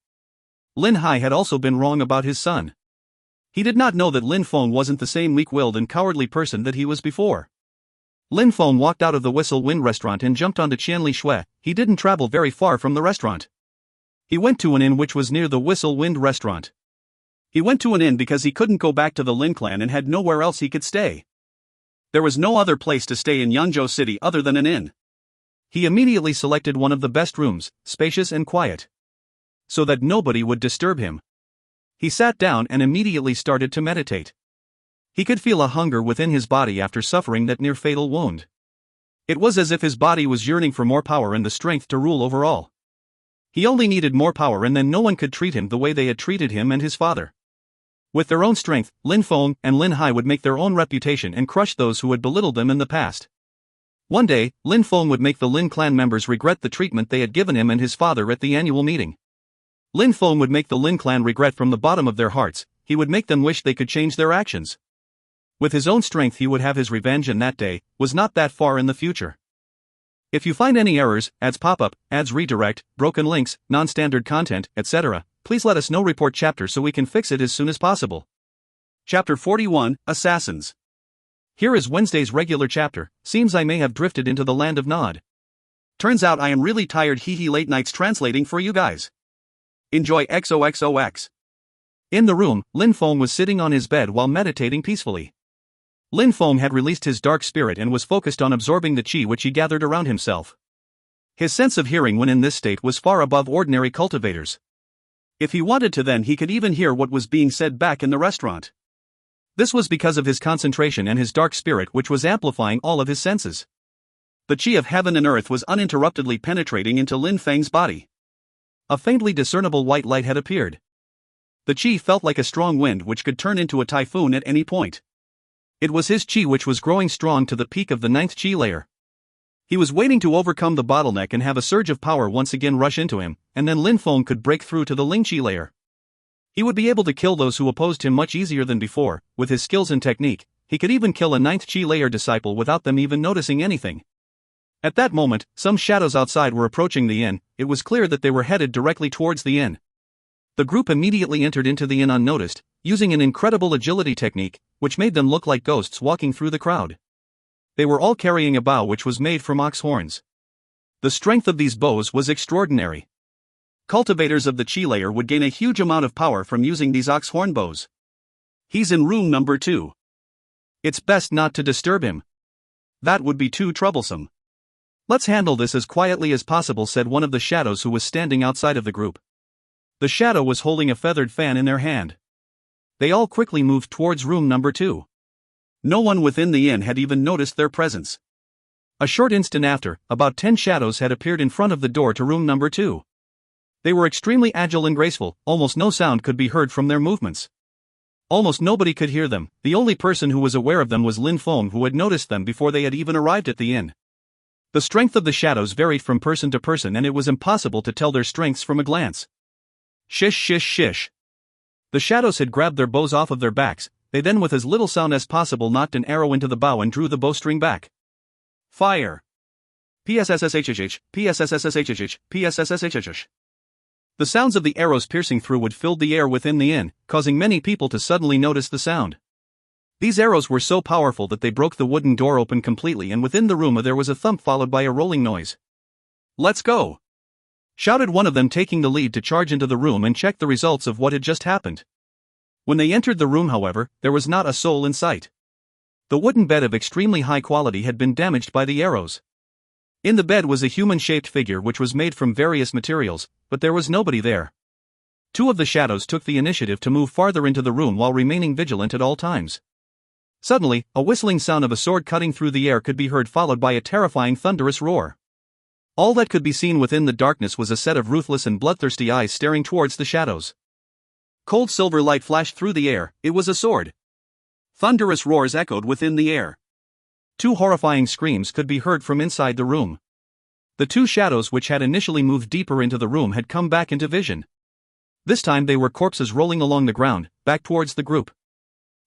Yunhai had also been wrong about his son. He did not know that Lin Feng wasn't the same weak-willed and cowardly person that he was before. Lin Feng walked out of the Whistle Wind restaurant and jumped onto Qianli Shui. He didn't travel very far from the restaurant. He went to an inn which was near the Whistle Wind restaurant. He went to an inn because he couldn't go back to the Lin clan and had nowhere else he could stay. There was no other place to stay in Yanzhou City other than an inn. He immediately selected one of the best rooms, spacious and quiet, so that nobody would disturb him. He sat down and immediately started to meditate. He could feel a hunger within his body after suffering that near-fatal wound. It was as if his body was yearning for more power and the strength to rule over all. He only needed more power, and then no one could treat him the way they had treated him and his father. With their own strength, Lin Feng and Yunhai would make their own reputation and crush those who had belittled them in the past. One day, Lin Feng would make the Lin clan members regret the treatment they had given him and his father at the annual meeting. Lin Feng would make the Lin clan regret from the bottom of their hearts. He would make them wish they could change their actions. With his own strength he would have his revenge, and that day was not that far in the future. If you find any errors, ads pop up, ads redirect, broken links, non-standard content, etc., please let us know. Report chapter so we can fix it as soon as possible. Chapter 41, Assassins. Here is Wednesday's regular chapter. Seems I may have drifted into the land of Nod. Turns out I am really tired. Late nights translating for you guys. Enjoy XOXOX. In the room, Lin Feng was sitting on his bed while meditating peacefully. Lin Feng had released his dark spirit and was focused on absorbing the qi which he gathered around himself. His sense of hearing when in this state was far above ordinary cultivators. If he wanted to, then he could even hear what was being said back in the restaurant. This was because of his concentration and his dark spirit, which was amplifying all of his senses. The qi of heaven and earth was uninterruptedly penetrating into Lin Feng's body. A faintly discernible white light had appeared. The qi felt like a strong wind which could turn into a typhoon at any point. It was his qi which was growing strong to the peak of the 9th qi layer. He was waiting to overcome the bottleneck and have a surge of power once again rush into him, and then Lin Feng could break through to the Ling qi layer. He would be able to kill those who opposed him much easier than before. With his skills and technique, he could even kill a 9th qi layer disciple without them even noticing anything. At that moment, some shadows outside were approaching the inn. It was clear that they were headed directly towards the inn. The group immediately entered into the inn unnoticed, using an incredible agility technique, which made them look like ghosts walking through the crowd. They were all carrying a bow which was made from ox horns. The strength of these bows was extraordinary. Cultivators of the qi layer would gain a huge amount of power from using these ox horn bows. He's in room number 2. It's best not to disturb him. That would be too troublesome. Let's handle this as quietly as possible, said one of the shadows who was standing outside of the group. The shadow was holding a feathered fan in their hand. They all quickly moved towards room number 2. No one within the inn had even noticed their presence. A short instant after, about 10 shadows had appeared in front of the door to room number 2. They were extremely agile and graceful. Almost no sound could be heard from their movements. Almost nobody could hear them. The only person who was aware of them was Lin Feng, who had noticed them before they had even arrived at the inn. The strength of the shadows varied from person to person, and it was impossible to tell their strengths from a glance. Shish shish shish. The shadows had grabbed their bows off of their backs. They then, with as little sound as possible, knocked an arrow into the bow and drew the bowstring back. Fire! PSSSHHH, PSSSHHH, PSSSHHH. The sounds of the arrows piercing through wood filled the air within the inn, causing many people to suddenly notice the sound. These arrows were so powerful that they broke the wooden door open completely, and within the room there was a thump followed by a rolling noise. Let's go! Shouted one of them, taking the lead to charge into the room and check the results of what had just happened. When they entered the room, however, there was not a soul in sight. The wooden bed of extremely high quality had been damaged by the arrows. In the bed was a human-shaped figure which was made from various materials, but there was nobody there. 2 of the shadows took the initiative to move farther into the room while remaining vigilant at all times. Suddenly, a whistling sound of a sword cutting through the air could be heard, followed by a terrifying thunderous roar. All that could be seen within the darkness was a set of ruthless and bloodthirsty eyes staring towards the shadows. Cold silver light flashed through the air. It was a sword. Thunderous roars echoed within the air. 2 horrifying screams could be heard from inside the room. The 2 shadows which had initially moved deeper into the room had come back into vision. This time they were corpses rolling along the ground, back towards the group.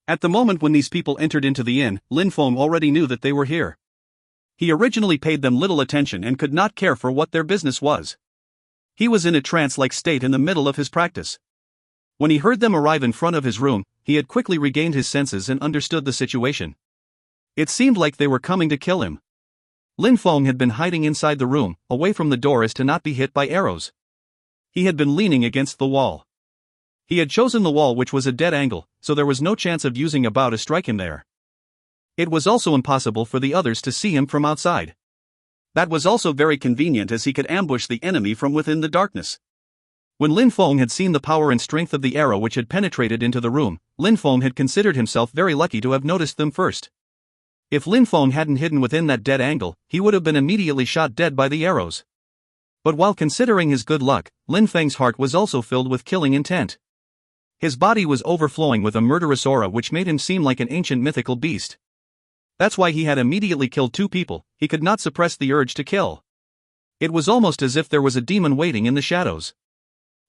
At the moment when these people entered into the inn, Lin Feng already knew that they were here. He originally paid them little attention and could not care for what their business was. He was in a trance-like state in the middle of his practice. When he heard them arrive in front of his room, he had quickly regained his senses and understood the situation. It seemed like they were coming to kill him. Lin Feng had been hiding inside the room, away from the door as to not be hit by arrows. He had been leaning against the wall. He had chosen the wall, which was a dead angle, so there was no chance of using a bow to strike him there. It was also impossible for the others to see him from outside. That was also very convenient, as he could ambush the enemy from within the darkness. When Lin Feng had seen the power and strength of the arrow which had penetrated into the room, Lin Feng had considered himself very lucky to have noticed them first. If Lin Feng hadn't hidden within that dead angle, he would have been immediately shot dead by the arrows. But while considering his good luck, Lin Feng's heart was also filled with killing intent. His body was overflowing with a murderous aura which made him seem like an ancient mythical beast. That's why he had immediately killed 2 people. He could not suppress the urge to kill. It was almost as if there was a demon waiting in the shadows.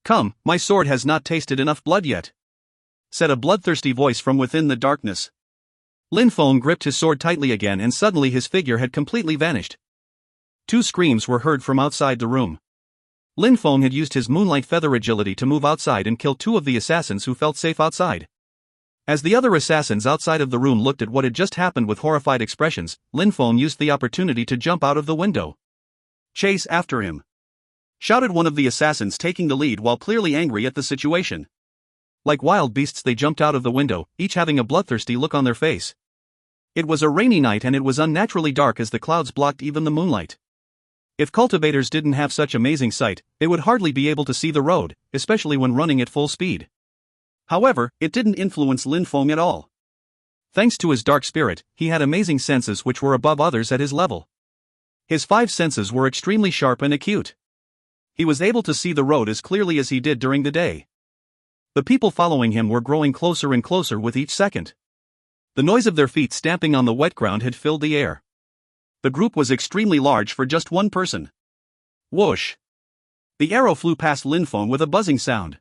"Come, my sword has not tasted enough blood yet," said a bloodthirsty voice from within the darkness. Lin Feng gripped his sword tightly again and suddenly his figure had completely vanished. 2 screams were heard from outside the room. Lin Feng had used his moonlight feather agility to move outside and kill 2 of the assassins who felt safe outside. As the other assassins outside of the room looked at what had just happened with horrified expressions, Lin Feng used the opportunity to jump out of the window. "Chase after him!" shouted one of the assassins, taking the lead while clearly angry at the situation. Like wild beasts they jumped out of the window, each having a bloodthirsty look on their face. It was a rainy night and it was unnaturally dark as the clouds blocked even the moonlight. If cultivators didn't have such amazing sight, they would hardly be able to see the road, especially when running at full speed. However, it didn't influence Lin Feng at all. Thanks to his dark spirit, he had amazing senses which were above others at his level. His 5 senses were extremely sharp and acute. He was able to see the road as clearly as he did during the day. The people following him were growing closer and closer with each second. The noise of their feet stamping on the wet ground had filled the air. The group was extremely large for just one person. Whoosh! The arrow flew past Lin Feng with a buzzing sound.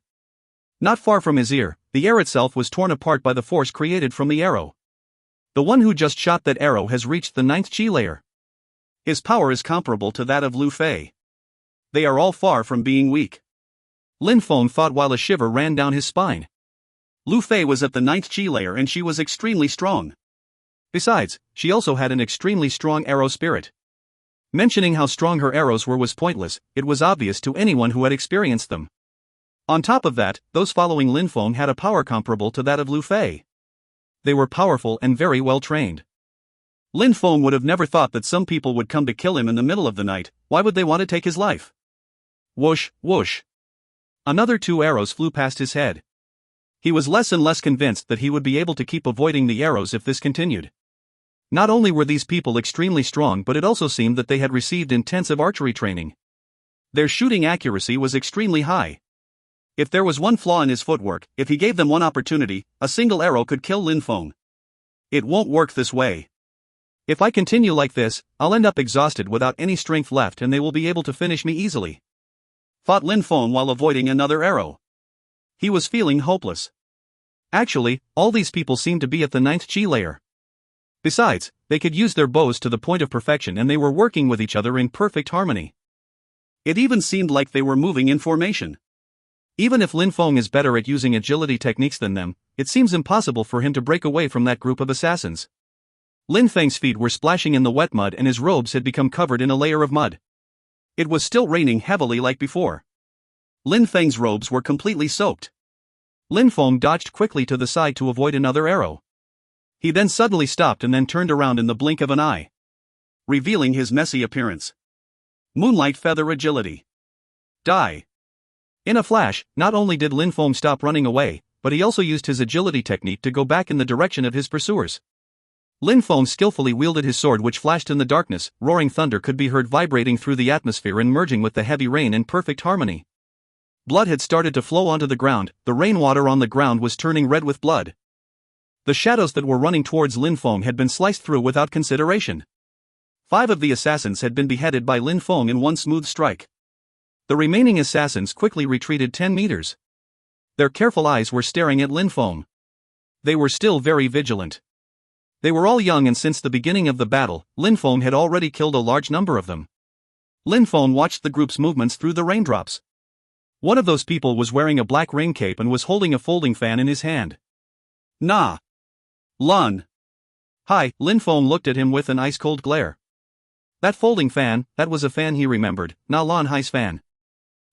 Not far from his ear, the air itself was torn apart by the force created from the arrow. The one who just shot that arrow has reached the 9th chi layer. His power is comparable to that of Lu Fei. They are all far from being weak. Lin Feng thought while a shiver ran down his spine. Lu Fei was at the 9th chi layer and she was extremely strong. Besides, she also had an extremely strong arrow spirit. Mentioning how strong her arrows were was pointless, it was obvious to anyone who had experienced them. On top of that, those following Lin Feng had a power comparable to that of Lu Fei. They were powerful and very well trained. Lin Feng would have never thought that some people would come to kill him in the middle of the night. Why would they want to take his life? Whoosh, whoosh. Another 2 arrows flew past his head. He was less and less convinced that he would be able to keep avoiding the arrows if this continued. Not only were these people extremely strong, but it also seemed that they had received intensive archery training. Their shooting accuracy was extremely high. If there was one flaw in his footwork, if he gave them one opportunity, a single arrow could kill Lin Feng. It won't work this way. If I continue like this, I'll end up exhausted without any strength left and they will be able to finish me easily, thought Lin Feng while avoiding another arrow. He was feeling hopeless. Actually, all these people seemed to be at the 9th chi layer. Besides, they could use their bows to the point of perfection and they were working with each other in perfect harmony. It even seemed like they were moving in formation. Even if Lin Feng is better at using agility techniques than them, it seems impossible for him to break away from that group of assassins. Lin Feng's feet were splashing in the wet mud and his robes had become covered in a layer of mud. It was still raining heavily like before. Lin Feng's robes were completely soaked. Lin Feng dodged quickly to the side to avoid another arrow. He then suddenly stopped and then turned around in the blink of an eye, revealing his messy appearance. Moonlight feather agility. Die. In a flash, not only did Lin Feng stop running away, but he also used his agility technique to go back in the direction of his pursuers. Lin Feng skillfully wielded his sword which flashed in the darkness, roaring thunder could be heard vibrating through the atmosphere and merging with the heavy rain in perfect harmony. Blood had started to flow onto the ground, the rainwater on the ground was turning red with blood. The shadows that were running towards Lin Feng had been sliced through without consideration. 5 of the assassins had been beheaded by Lin Feng in one smooth strike. The remaining assassins quickly retreated 10 meters. Their careful eyes were staring at Lin Feng. They were still very vigilant. They were all young and since the beginning of the battle, Lin Feng had already killed a large number of them. Lin Feng watched the group's movements through the raindrops. One of those people was wearing a black rain cape and was holding a folding fan in his hand. Nah. Lun. Hi, Lin Feng looked at him with an ice-cold glare. That folding fan, that was a fan he remembered, Nalan Feng's fan.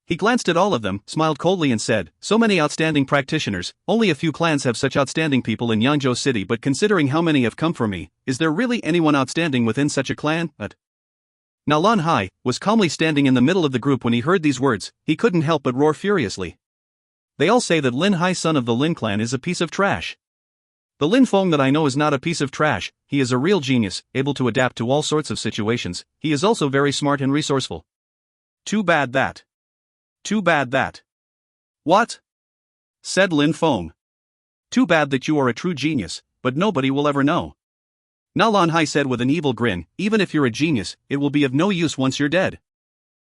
He glanced at all of them, smiled coldly and said, so many outstanding practitioners, only a few clans have such outstanding people in Yangzhou City, but considering how many have come for me, is there really anyone outstanding within such a clan? Nalan was calmly standing in the middle of the group when he heard these words. He couldn't help but roar furiously. They all say that Lin Hai, son of the Lin clan, is a piece of trash. The Lin Feng that I know is not a piece of trash. He is a real genius, able to adapt to all sorts of situations. He is also very smart and resourceful. Too bad that. What? Said Lin Feng. Too bad that you are a true genius, but nobody will ever know. Nalan said with an evil grin, even if you're a genius, it will be of no use once you're dead.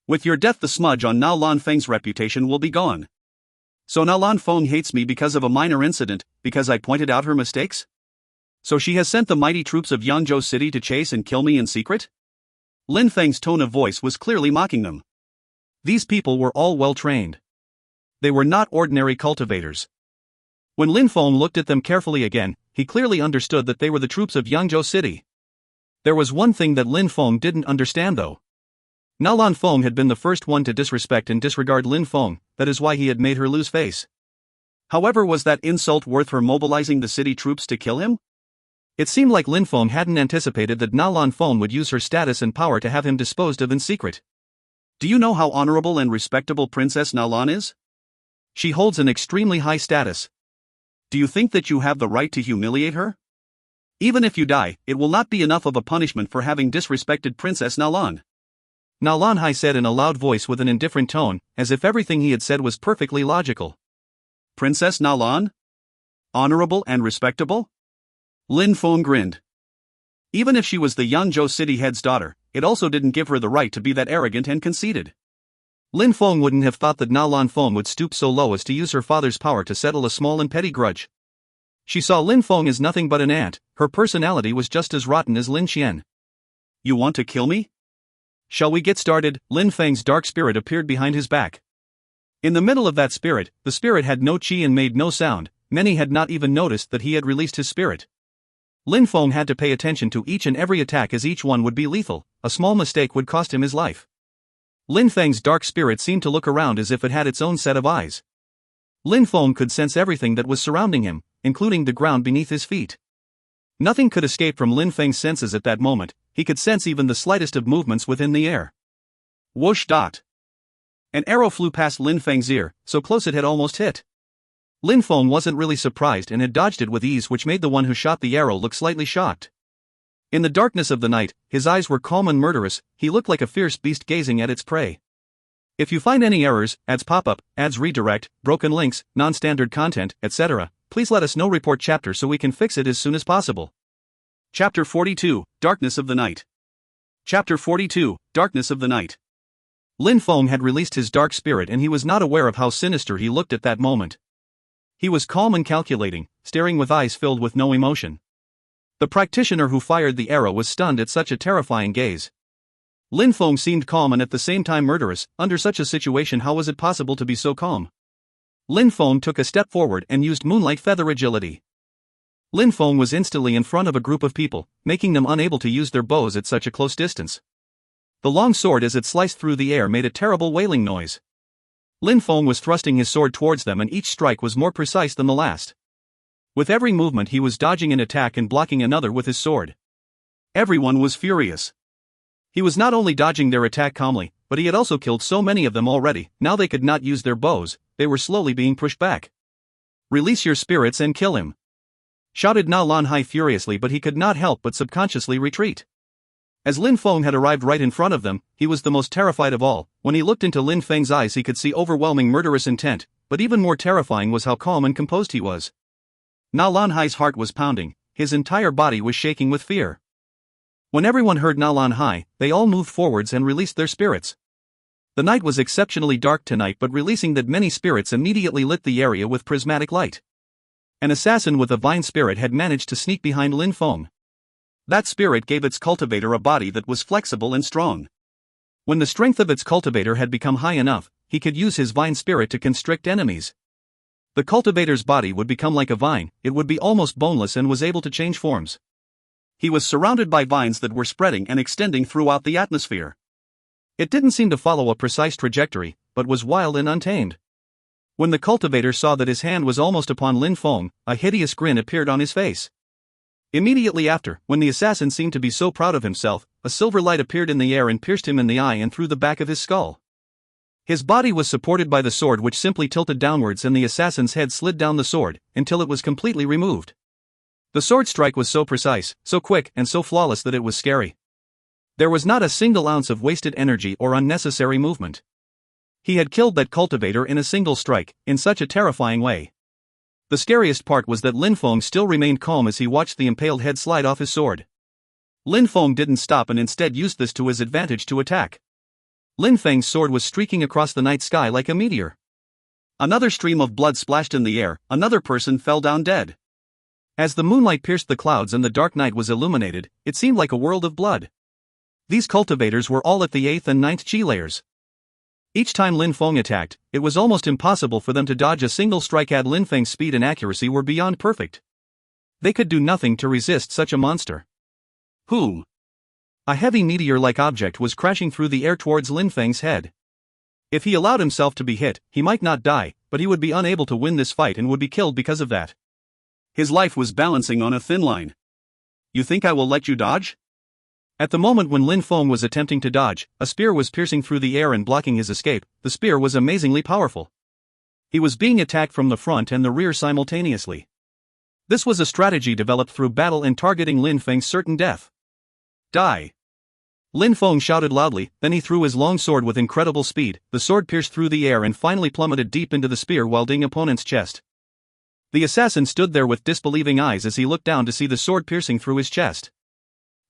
With your death, the smudge on Nalan Feng's reputation will be gone. So Nalan Feng hates me because of a minor incident, because I pointed out her mistakes? So she has sent the mighty troops of Yangzhou City to chase and kill me in secret? Lin Feng's tone of voice was clearly mocking them. These people were all well trained. They were not ordinary cultivators. When Lin Feng looked at them carefully again, he clearly understood that they were the troops of Yangzhou City. There was one thing that Lin Feng didn't understand though. Nalan Feng had been the first one to disrespect and disregard Lin Feng, that is why he had made her lose face. However, was that insult worth her mobilizing the city troops to kill him? It seemed like Lin Feng hadn't anticipated that Nalan Feng would use her status and power to have him disposed of in secret. Do you know how honorable and respectable Princess Nalan is? She holds an extremely high status. Do you think that you have the right to humiliate her? Even if you die, it will not be enough of a punishment for having disrespected Princess Nalan. Nalan said in a loud voice with an indifferent tone, as if everything he had said was perfectly logical. Princess Nalan? Honorable and respectable? Lin Feng grinned. Even if she was the Yangzhou city head's daughter, it also didn't give her the right to be that arrogant and conceited. Lin Feng wouldn't have thought that Nalan Feng would stoop so low as to use her father's power to settle a small and petty grudge. She saw Lin Feng as nothing but an ant. Her personality was just as rotten as Lin Qian. You want to kill me? Shall we get started? Lin Feng's dark spirit appeared behind his back. In the middle of that spirit, the spirit had no qi and made no sound. Many had not even noticed that he had released his spirit. Lin Feng had to pay attention to each and every attack as each one would be lethal. A small mistake would cost him his life. Lin Feng's dark spirit seemed to look around as if it had its own set of eyes. Lin Feng could sense everything that was surrounding him, including the ground beneath his feet. Nothing could escape from Lin Feng's senses at that moment. He could sense even the slightest of movements within the air. Whoosh! An arrow flew past Lin Feng's ear, so close it had almost hit. Lin Feng wasn't really surprised and had dodged it with ease, which made the one who shot the arrow look slightly shocked. In the darkness of the night, his eyes were calm and murderous. He looked like a fierce beast gazing at its prey. If you find any errors, ads pop up, ads redirect, broken links, non-standard content, etc., please let us know. Report chapter so we can fix it as soon as possible. Chapter 42, Darkness of the Night. Chapter 42, Darkness of the Night. Lin Feng had released his dark spirit and he was not aware of how sinister he looked at that moment. He was calm and calculating, staring with eyes filled with no emotion. The practitioner who fired the arrow was stunned at such a terrifying gaze. Lin Feng seemed calm and at the same time murderous. Under such a situation, how was it possible to be so calm? Lin Feng took a step forward and used moonlight feather agility. Lin Feng was instantly in front of a group of people, making them unable to use their bows at such a close distance. The long sword as it sliced through the air made a terrible wailing noise. Lin Feng was thrusting his sword towards them and each strike was more precise than the last. With every movement he was dodging an attack and blocking another with his sword. Everyone was furious. He was not only dodging their attack calmly, but he had also killed so many of them already. Now they could not use their bows, they were slowly being pushed back. Release your spirits and kill him! Shouted Nalan furiously, but he could not help but subconsciously retreat. As Lin Feng had arrived right in front of them, he was the most terrified of all. When he looked into Lin Feng's eyes he could see overwhelming murderous intent, but even more terrifying was how calm and composed he was. Nalan heart was pounding, his entire body was shaking with fear. When everyone heard Nalan, they all moved forwards and released their spirits. The night was exceptionally dark tonight, but releasing that many spirits immediately lit the area with prismatic light. An assassin with a vine spirit had managed to sneak behind Lin Feng. That spirit gave its cultivator a body that was flexible and strong. When the strength of its cultivator had become high enough, he could use his vine spirit to constrict enemies. The cultivator's body would become like a vine, it would be almost boneless and was able to change forms. He was surrounded by vines that were spreading and extending throughout the atmosphere. It didn't seem to follow a precise trajectory, but was wild and untamed. When the cultivator saw that his hand was almost upon Lin Feng, a hideous grin appeared on his face. Immediately after, when the assassin seemed to be so proud of himself, a silver light appeared in the air and pierced him in the eye and through the back of his skull. His body was supported by the sword, which simply tilted downwards, and the assassin's head slid down the sword until it was completely removed. The sword strike was so precise, so quick, and so flawless that it was scary. There was not a single ounce of wasted energy or unnecessary movement. He had killed that cultivator in a single strike, in such a terrifying way. The scariest part was that Lin Feng still remained calm as he watched the impaled head slide off his sword. Lin Feng didn't stop and instead used this to his advantage to attack. Lin Feng's sword was streaking across the night sky like a meteor. Another stream of blood splashed in the air, another person fell down dead. As the moonlight pierced the clouds and the dark night was illuminated, it seemed like a world of blood. These cultivators were all at the 8th and 9th Chi layers. Each time Lin Feng attacked, it was almost impossible for them to dodge a single strike, as Lin Feng's speed and accuracy were beyond perfect. They could do nothing to resist such a monster. Whom? A heavy meteor-like object was crashing through the air towards Lin Feng's head. If he allowed himself to be hit, he might not die, but he would be unable to win this fight and would be killed because of that. His life was balancing on a thin line. You think I will let you dodge? At the moment when Lin Feng was attempting to dodge, a spear was piercing through the air and blocking his escape. The spear was amazingly powerful. He was being attacked from the front and the rear simultaneously. This was a strategy developed through battle and targeting Lin Feng's certain death. Die! Lin Feng shouted loudly, then he threw his long sword with incredible speed. The sword pierced through the air and finally plummeted deep into the spear-wielding opponent's chest. The assassin stood there with disbelieving eyes as he looked down to see the sword piercing through his chest.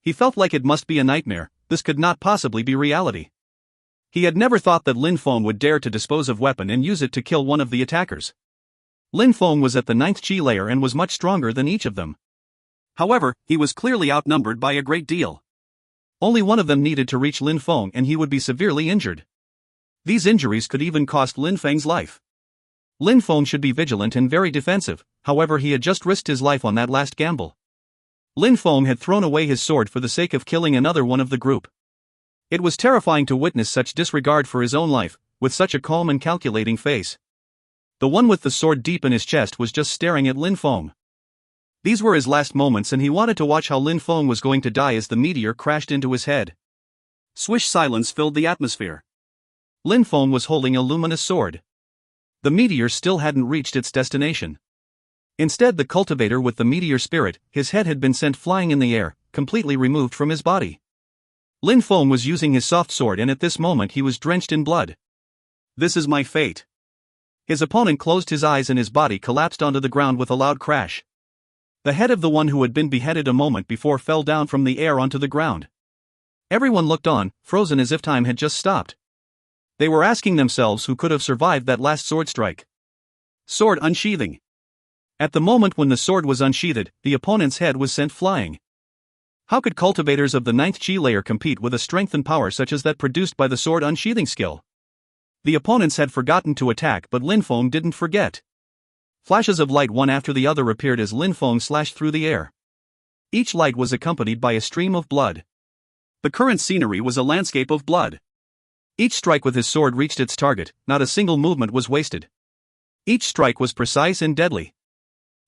He felt like it must be a nightmare. This could not possibly be reality. He had never thought that Lin Feng would dare to dispose of weapon and use it to kill one of the attackers. Lin Feng was at the 9th Chi layer and was much stronger than each of them. However, he was clearly outnumbered by a great deal. Only one of them needed to reach Lin Feng and he would be severely injured. These injuries could even cost Lin Feng's life. Lin Feng should be vigilant and very defensive, however he had just risked his life on that last gamble. Lin Feng had thrown away his sword for the sake of killing another one of the group. It was terrifying to witness such disregard for his own life, with such a calm and calculating face. The one with the sword deep in his chest was just staring at Lin Feng. These were his last moments and he wanted to watch how Lin Feng was going to die as the meteor crashed into his head. Swish silence filled the atmosphere. Lin Feng was holding a luminous sword. The meteor still hadn't reached its destination. Instead, the cultivator with the meteor spirit, his head had been sent flying in the air, completely removed from his body. Lin Feng was using his soft sword and at this moment he was drenched in blood. This is my fate. His opponent closed his eyes and his body collapsed onto the ground with a loud crash. The head of the one who had been beheaded a moment before fell down from the air onto the ground. Everyone looked on, frozen as if time had just stopped. They were asking themselves who could have survived that last sword strike. Sword unsheathing. At the moment when the sword was unsheathed, the opponent's head was sent flying. How could cultivators of the 9th Chi layer compete with a strength and power such as that produced by the sword unsheathing skill? The opponents had forgotten to attack, but Lin Feng didn't forget. Flashes of light one after the other appeared as Lin Feng slashed through the air. Each light was accompanied by a stream of blood. The current scenery was a landscape of blood. Each strike with his sword reached its target, not a single movement was wasted. Each strike was precise and deadly.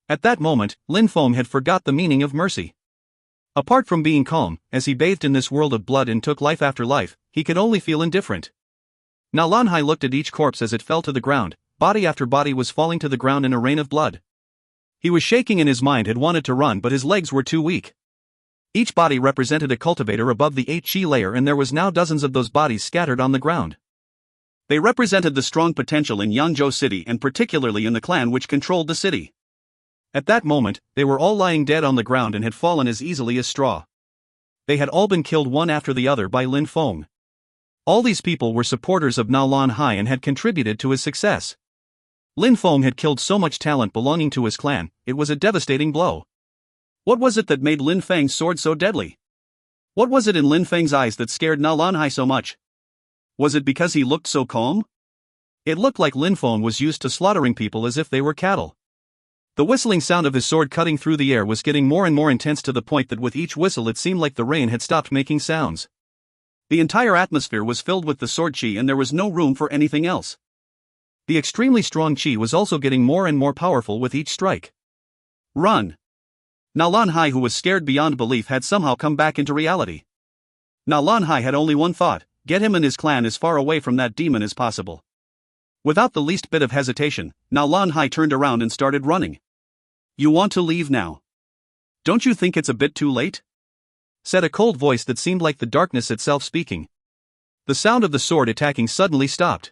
At that moment, Lin Feng had forgot the meaning of mercy. Apart from being calm, as he bathed in this world of blood and took life after life, he could only feel indifferent. Nalan Feng looked at each corpse as it fell to the ground. Body after body was falling to the ground in a rain of blood. He was shaking and his mind had wanted to run, but his legs were too weak. Each body represented a cultivator above the 8th Chi layer and there was now dozens of those bodies scattered on the ground. They represented the strong potential in Yanzhou City and particularly in the clan which controlled the city. At that moment, they were all lying dead on the ground and had fallen as easily as straw. They had all been killed one after the other by Lin Feng. All these people were supporters of Nalan Feng and had contributed to his success. Lin Feng had killed so much talent belonging to his clan, it was a devastating blow. What was it that made Lin Feng's sword so deadly? What was it in Lin Feng's eyes that scared Nalan Feng so much? Was it because he looked so calm? It looked like Lin Feng was used to slaughtering people as if they were cattle. The whistling sound of his sword cutting through the air was getting more and more intense to the point that with each whistle it seemed like the rain had stopped making sounds. The entire atmosphere was filled with the sword chi and there was no room for anything else. The extremely strong chi was also getting more and more powerful with each strike. Run! Nalan Feng, who was scared beyond belief, had somehow come back into reality. Nalan Feng had only one thought: get him and his clan as far away from that demon as possible. Without the least bit of hesitation, Nalan Feng turned around and started running. You want to leave now? Don't you think it's a bit too late? Said a cold voice that seemed like the darkness itself speaking. The sound of the sword attacking suddenly stopped.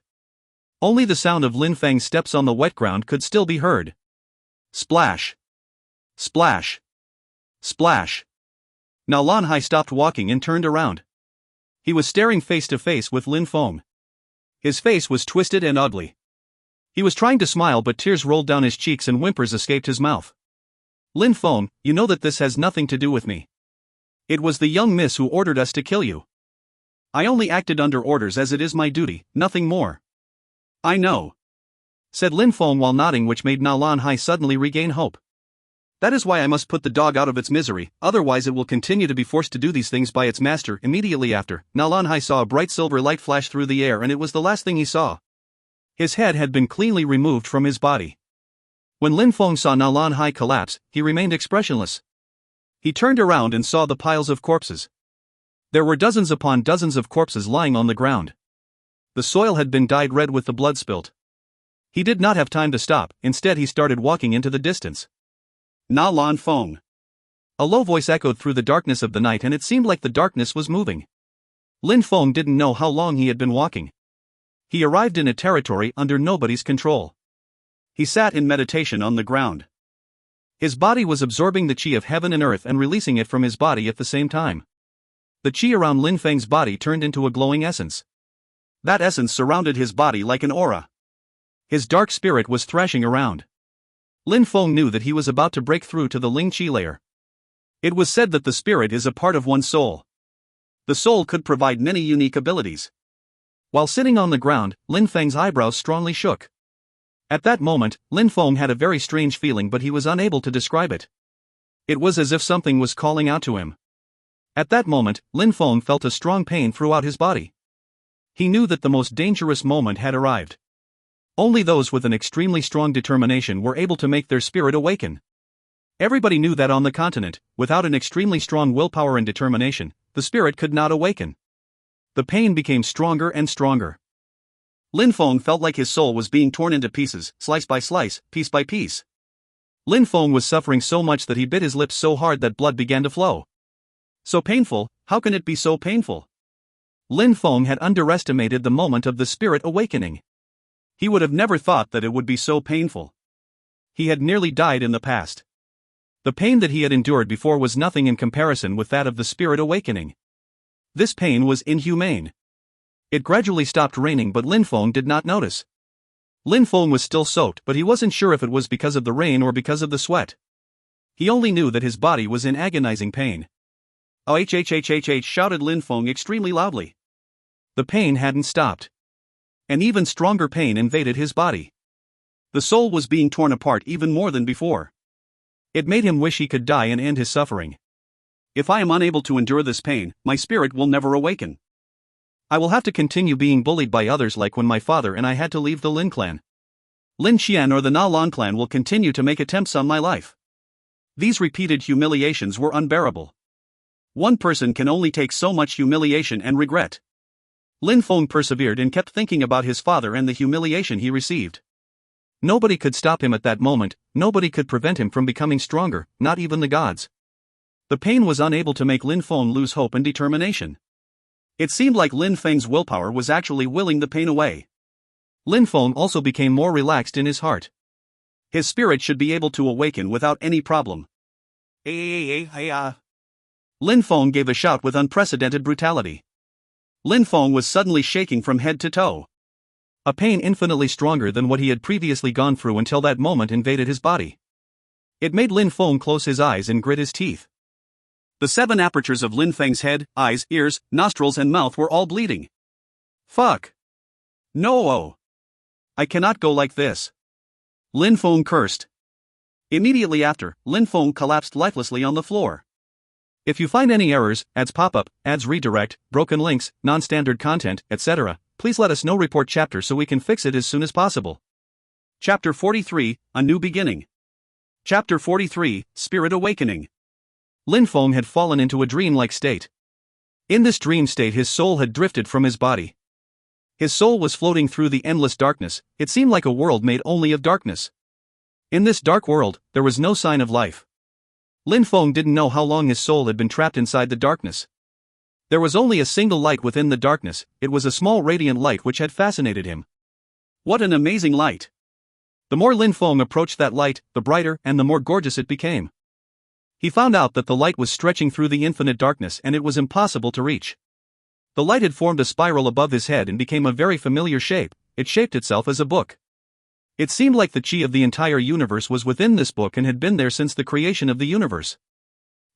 Only the sound of Lin Feng's steps on the wet ground could still be heard. Splash! Splash! Splash! Nalan Feng stopped walking and turned around. He was staring face to face with Lin Feng. His face was twisted and ugly. He was trying to smile, but tears rolled down his cheeks and whimpers escaped his mouth. Lin Feng, you know that this has nothing to do with me. It was the young miss who ordered us to kill you. I only acted under orders as it is my duty, nothing more. I know, said Lin Feng while nodding, which made Nalan Feng suddenly regain hope. That is why I must put the dog out of its misery, otherwise it will continue to be forced to do these things by its master. Immediately after, Nalan Feng saw a bright silver light flash through the air, and it was the last thing he saw. His head had been cleanly removed from his body. When Lin Feng saw Nalan Feng collapse, he remained expressionless. He turned around and saw the piles of corpses. There were dozens upon dozens of corpses lying on the ground. The soil had been dyed red with the blood spilt. He did not have time to stop, instead he started walking into the distance. Nalan Feng. A low voice echoed through the darkness of the night, and it seemed like the darkness was moving. Lin Feng didn't know how long he had been walking. He arrived in a territory under nobody's control. He sat in meditation on the ground. His body was absorbing the chi of heaven and earth and releasing it from his body at the same time. The chi around Lin Feng's body turned into a glowing essence. That essence surrounded his body like an aura. His dark spirit was thrashing around. Lin Feng knew that he was about to break through to the Ling Chi layer. It was said that the spirit is a part of one's soul. The soul could provide many unique abilities. While sitting on the ground, Lin Feng's eyebrows strongly shook. At that moment, Lin Feng had a very strange feeling, but he was unable to describe it. It was as if something was calling out to him. At that moment, Lin Feng felt a strong pain throughout his body. He knew that the most dangerous moment had arrived. Only those with an extremely strong determination were able to make their spirit awaken. Everybody knew that on the continent, without an extremely strong willpower and determination, the spirit could not awaken. The pain became stronger and stronger. Lin Feng felt like his soul was being torn into pieces, slice by slice, piece by piece. Lin Feng was suffering so much that he bit his lips so hard that blood began to flow. So painful, how can it be so painful? Lin Feng had underestimated the moment of the spirit awakening. He would have never thought that it would be so painful. He had nearly died in the past. The pain that he had endured before was nothing in comparison with that of the spirit awakening. This pain was inhumane. It gradually stopped raining, but Lin Feng did not notice. Lin Feng was still soaked, but he wasn't sure if it was because of the rain or because of the sweat. He only knew that his body was in agonizing pain. Oh, shouted Lin Feng extremely loudly. The pain hadn't stopped. An even stronger pain invaded his body. The soul was being torn apart even more than before. It made him wish he could die and end his suffering. If I am unable to endure this pain, my spirit will never awaken. I will have to continue being bullied by others, like when my father and I had to leave the Lin clan. Lin Qian or the Nalan clan will continue to make attempts on my life. These repeated humiliations were unbearable. One person can only take so much humiliation and regret. Lin Feng persevered and kept thinking about his father and the humiliation he received. Nobody could stop him at that moment, nobody could prevent him from becoming stronger, not even the gods. The pain was unable to make Lin Feng lose hope and determination. It seemed like Lin Feng's willpower was actually willing the pain away. Lin Feng also became more relaxed in his heart. His spirit should be able to awaken without any problem. Lin Feng gave a shout with unprecedented brutality. Lin Feng was suddenly shaking from head to toe. A pain infinitely stronger than what he had previously gone through until that moment invaded his body. It made Lin Feng close his eyes and grit his teeth. The 7 apertures of Lin Feng's head, eyes, ears, nostrils and mouth were all bleeding. Fuck. No. I cannot go like this. Lin Feng cursed. Immediately after, Lin Feng collapsed lifelessly on the floor. If you find any errors, ads pop-up, ads redirect, broken links, non-standard content, etc., please let us know. Report chapter so we can fix it as soon as possible. Chapter 43, A New Beginning. Chapter 43, Spirit Awakening. Lin Feng had fallen into a dream-like state. In this dream state his soul had drifted from his body. His soul was floating through the endless darkness. It seemed like a world made only of darkness. In this dark world, there was no sign of life. Lin Feng didn't know how long his soul had been trapped inside the darkness. There was only a single light within the darkness. It was a small radiant light which had fascinated him. What an amazing light! The more Lin Feng approached that light, the brighter and the more gorgeous it became. He found out that the light was stretching through the infinite darkness and it was impossible to reach. The light had formed a spiral above his head and became a very familiar shape. It shaped itself as a book. It seemed like the chi of the entire universe was within this book and had been there since the creation of the universe.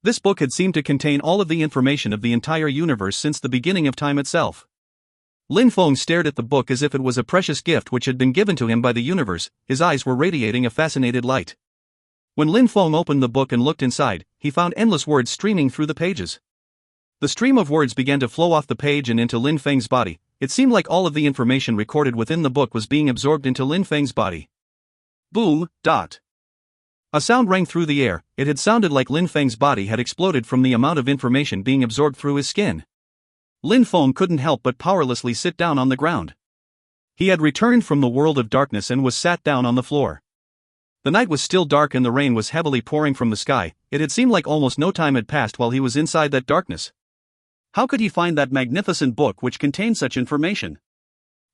This book had seemed to contain all of the information of the entire universe since the beginning of time itself. Lin Feng stared at the book as if it was a precious gift which had been given to him by the universe. His eyes were radiating a fascinated light. When Lin Feng opened the book and looked inside, he found endless words streaming through the pages. The stream of words began to flow off the page and into Lin Feng's body. It seemed like all of the information recorded within the book was being absorbed into Lin Feng's body. Boom, dot. A sound rang through the air. It had sounded like Lin Feng's body had exploded from the amount of information being absorbed through his skin. Lin Feng couldn't help but powerlessly sit down on the ground. He had returned from the world of darkness and was sat down on the floor. The night was still dark and the rain was heavily pouring from the sky. It had seemed like almost no time had passed while he was inside that darkness. How could he find that magnificent book which contained such information?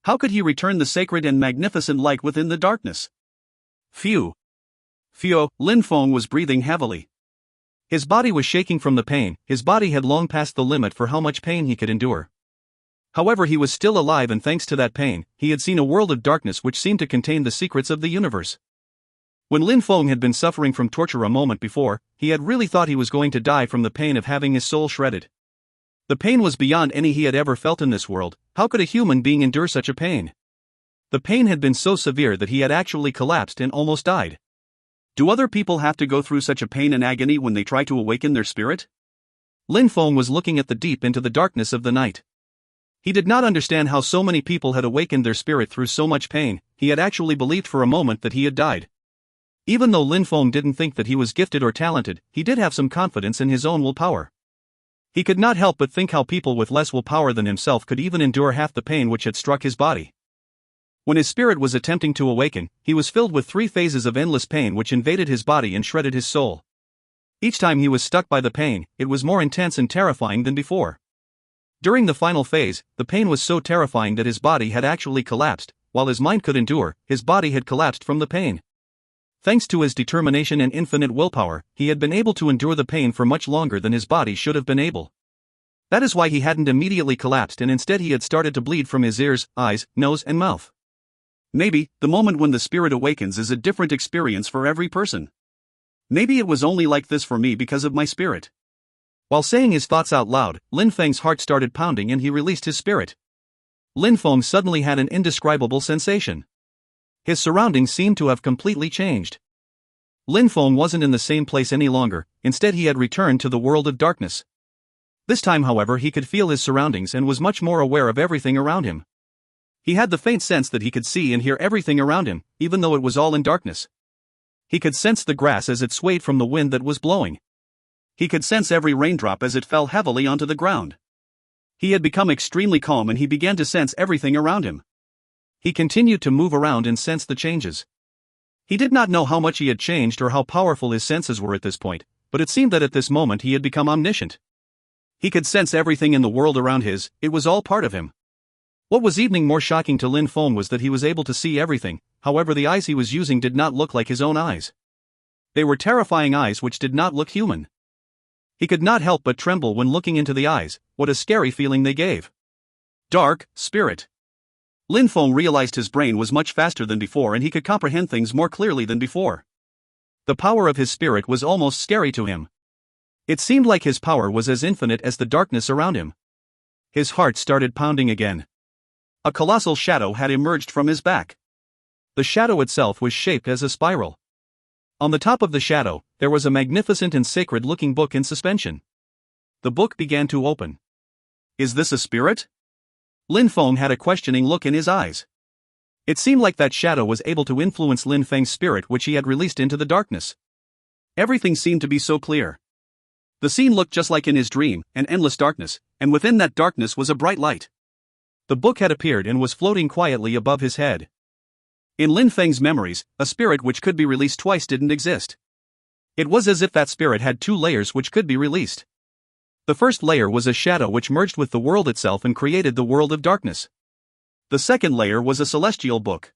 How could he return the sacred and magnificent light within the darkness? Phew. Phew, Lin Feng was breathing heavily. His body was shaking from the pain. His body had long passed the limit for how much pain he could endure. However, he was still alive and thanks to that pain, he had seen a world of darkness which seemed to contain the secrets of the universe. When Lin Feng had been suffering from torture a moment before, he had really thought he was going to die from the pain of having his soul shredded. The pain was beyond any he had ever felt in this world. How could a human being endure such a pain? The pain had been so severe that he had actually collapsed and almost died. Do other people have to go through such a pain and agony when they try to awaken their spirit? Lin Feng was looking at the deep into the darkness of the night. He did not understand how so many people had awakened their spirit through so much pain. He had actually believed for a moment that he had died. Even though Lin Feng didn't think that he was gifted or talented, he did have some confidence in his own willpower. He could not help but think how people with less willpower than himself could even endure half the pain which had struck his body. When his spirit was attempting to awaken, he was filled with 3 phases of endless pain which invaded his body and shredded his soul. Each time he was stuck by the pain, it was more intense and terrifying than before. During the final phase, the pain was so terrifying that his body had actually collapsed. While his mind could endure, his body had collapsed from the pain. Thanks to his determination and infinite willpower, he had been able to endure the pain for much longer than his body should have been able. That is why he hadn't immediately collapsed and instead he had started to bleed from his ears, eyes, nose and mouth. Maybe, the moment when the spirit awakens is a different experience for every person. Maybe it was only like this for me because of my spirit. While saying his thoughts out loud, Lin Feng's heart started pounding and he released his spirit. Lin Feng suddenly had an indescribable sensation. His surroundings seemed to have completely changed. Lin Feng wasn't in the same place any longer, instead he had returned to the world of darkness. This time however he could feel his surroundings and was much more aware of everything around him. He had the faint sense that he could see and hear everything around him, even though it was all in darkness. He could sense the grass as it swayed from the wind that was blowing. He could sense every raindrop as it fell heavily onto the ground. He had become extremely calm and he began to sense everything around him. He continued to move around and sense the changes. He did not know how much he had changed or how powerful his senses were at this point, but it seemed that at this moment he had become omniscient. He could sense everything in the world around his, it was all part of him. What was even more shocking to Lin Feng was that he was able to see everything. However, the eyes he was using did not look like his own eyes. They were terrifying eyes which did not look human. He could not help but tremble when looking into the eyes. What a scary feeling they gave. Dark spirit. Lin Feng realized his brain was much faster than before and he could comprehend things more clearly than before. The power of his spirit was almost scary to him. It seemed like his power was as infinite as the darkness around him. His heart started pounding again. A colossal shadow had emerged from his back. The shadow itself was shaped as a spiral. On the top of the shadow, there was a magnificent and sacred-looking book in suspension. The book began to open. Is this a spirit? Lin Feng had a questioning look in his eyes. It seemed like that shadow was able to influence Lin Feng's spirit which he had released into the darkness. Everything seemed to be so clear. The scene looked just like in his dream, an endless darkness, and within that darkness was a bright light. The book had appeared and was floating quietly above his head. In Lin Feng's memories, a spirit which could be released twice didn't exist. It was as if that spirit had two layers which could be released. The first layer was a shadow which merged with the world itself and created the world of darkness. The second layer was a celestial book.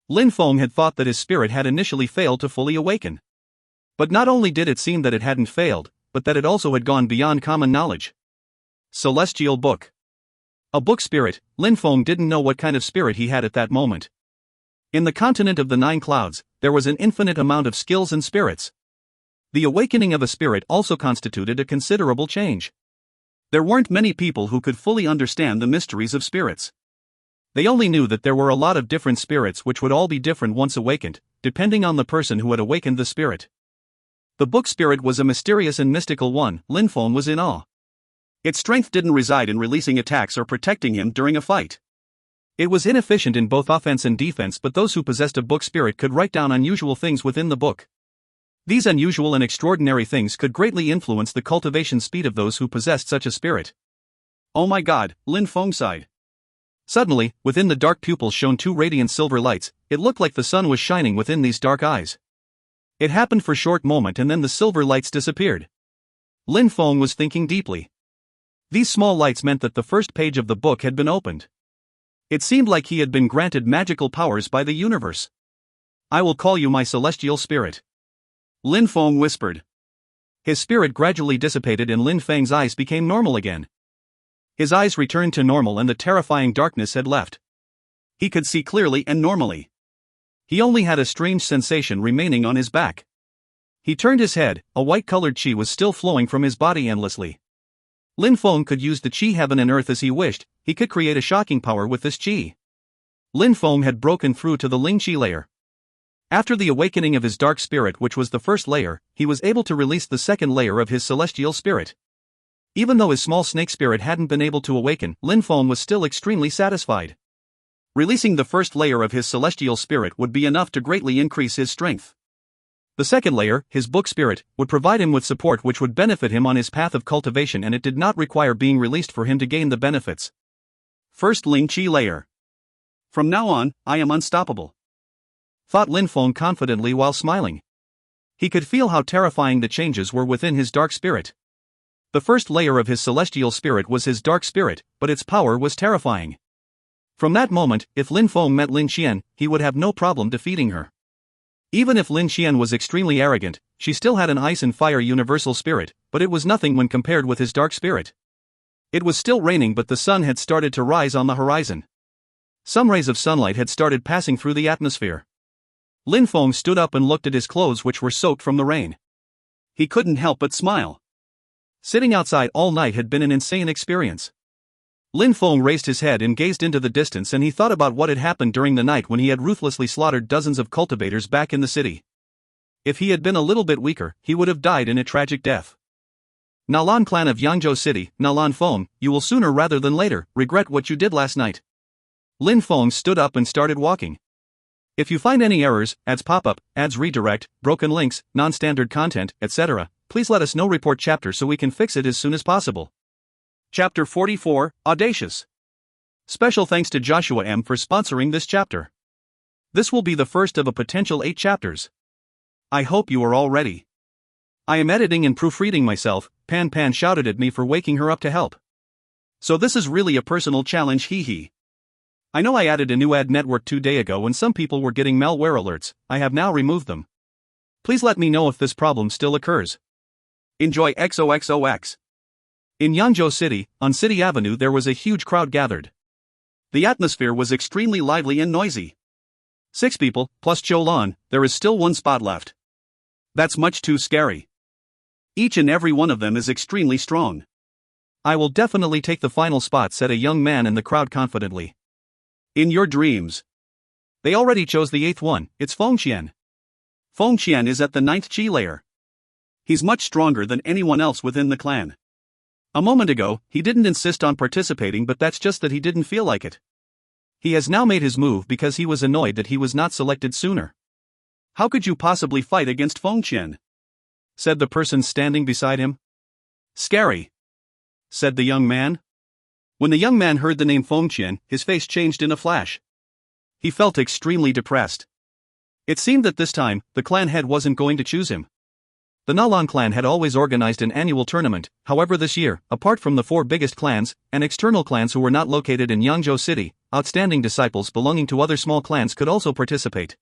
Lin Feng had thought that his spirit had initially failed to fully awaken. But not only did it seem that it hadn't failed, but that it also had gone beyond common knowledge. Celestial book. A book spirit. Lin Feng didn't know what kind of spirit he had at that moment. In the continent of the 9 clouds, there was an infinite amount of skills and spirits. The awakening of a spirit also constituted a considerable change. There weren't many people who could fully understand the mysteries of spirits. They only knew that there were a lot of different spirits which would all be different once awakened, depending on the person who had awakened the spirit. The book spirit was a mysterious and mystical one. Lin Feng was in awe. Its strength didn't reside in releasing attacks or protecting him during a fight. It was inefficient in both offense and defense, but those who possessed a book spirit could write down unusual things within the book. These unusual and extraordinary things could greatly influence the cultivation speed of those who possessed such a spirit. Oh my god, Lin Feng sighed. Suddenly, within the dark pupils shone 2 radiant silver lights. It looked like the sun was shining within these dark eyes. It happened for a short moment and then the silver lights disappeared. Lin Feng was thinking deeply. These small lights meant that the first page of the book had been opened. It seemed like he had been granted magical powers by the universe. I will call you my celestial spirit, Lin Feng whispered. His spirit gradually dissipated and Lin Feng's eyes became normal again. His eyes returned to normal and the terrifying darkness had left. He could see clearly and normally. He only had a strange sensation remaining on his back. He turned his head. A white-colored chi was still flowing from his body endlessly. Lin Feng could use the chi heaven and earth as he wished. He could create a shocking power with this chi. Lin Feng had broken through to the Ling Chi layer. After the awakening of his dark spirit, which was the first layer, he was able to release the second layer of his celestial spirit. Even though his small snake spirit hadn't been able to awaken, Lin Feng was still extremely satisfied. Releasing the first layer of his celestial spirit would be enough to greatly increase his strength. The second layer, his book spirit, would provide him with support which would benefit him on his path of cultivation, and it did not require being released for him to gain the benefits. First Ling Chi layer. From now on, I am unstoppable, thought Lin Feng confidently while smiling. He could feel how terrifying the changes were within his dark spirit. The first layer of his celestial spirit was his dark spirit, but its power was terrifying. From that moment, if Lin Feng met Lin Qian, he would have no problem defeating her. Even if Lin Qian was extremely arrogant, she still had an ice and fire universal spirit, but it was nothing when compared with his dark spirit. It was still raining, but the sun had started to rise on the horizon. Some rays of sunlight had started passing through the atmosphere. Lin Feng stood up and looked at his clothes which were soaked from the rain. He couldn't help but smile. Sitting outside all night had been an insane experience. Lin Feng raised his head and gazed into the distance, and he thought about what had happened during the night when he had ruthlessly slaughtered dozens of cultivators back in the city. If he had been a little bit weaker, he would have died in a tragic death. Nalan clan of Yangzhou City, Nalan Feng, you will sooner rather than later regret what you did last night. Lin Feng stood up and started walking. If you find any errors, ads pop up, ads redirect, broken links, non-standard content, etc., please let us know. Report chapter so we can fix it as soon as possible. Chapter 44, Audacious. Special thanks to Joshua M. for sponsoring this chapter. This will be the first of a potential 8 chapters. I hope you are all ready. I am editing and proofreading myself. Pan Pan shouted at me for waking her up to help. So this is really a personal challenge, hee hee. I know I added a new ad network 2 days ago and some people were getting malware alerts. I have now removed them. Please let me know if this problem still occurs. Enjoy XOXOX. In Yangzhou City, on City Avenue there was a huge crowd gathered. The atmosphere was extremely lively and noisy. 6 people, plus Cholan, there is still 1 spot left. That's much too scary. Each and every one of them is extremely strong. I will definitely take the final spot, said a young man in the crowd confidently. In your dreams. They already chose the 8th one, it's Feng Qian. Feng Qian is at the 9th chi layer. He's much stronger than anyone else within the clan. A moment ago, he didn't insist on participating, but that's just that he didn't feel like it. He has now made his move because he was annoyed that he was not selected sooner. How could you possibly fight against Feng Qian? said the person standing beside him. Scary, said the young man. When the young man heard the name Fengqian, his face changed in a flash. He felt extremely depressed. It seemed that this time, the clan head wasn't going to choose him. The Nalan clan had always organized an annual tournament, however this year, apart from the 4 biggest clans, and external clans who were not located in Yangzhou City, outstanding disciples belonging to other small clans could also participate.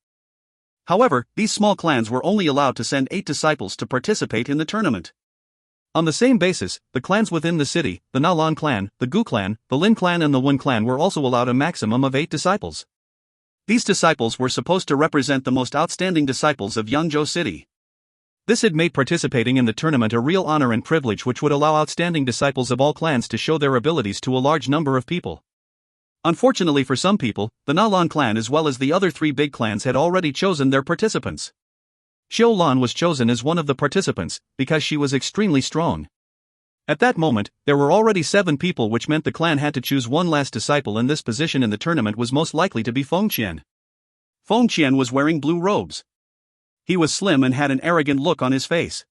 However, these small clans were only allowed to send 8 disciples to participate in the tournament. On the same basis, the clans within the city, the Nalan clan, the Gu clan, the Lin clan and the Wen clan were also allowed a maximum of 8 disciples. These disciples were supposed to represent the most outstanding disciples of Yangzhou City. This had made participating in the tournament a real honor and privilege which would allow outstanding disciples of all clans to show their abilities to a large number of people. Unfortunately for some people, the Nalan clan as well as the other 3 big clans had already chosen their participants. Xiao Lan was chosen as one of the participants, because she was extremely strong. At that moment, there were already 7 people, which meant the clan had to choose one last disciple, and this position in the tournament was most likely to be Fengqian. Fengqian was wearing blue robes. He was slim and had an arrogant look on his face.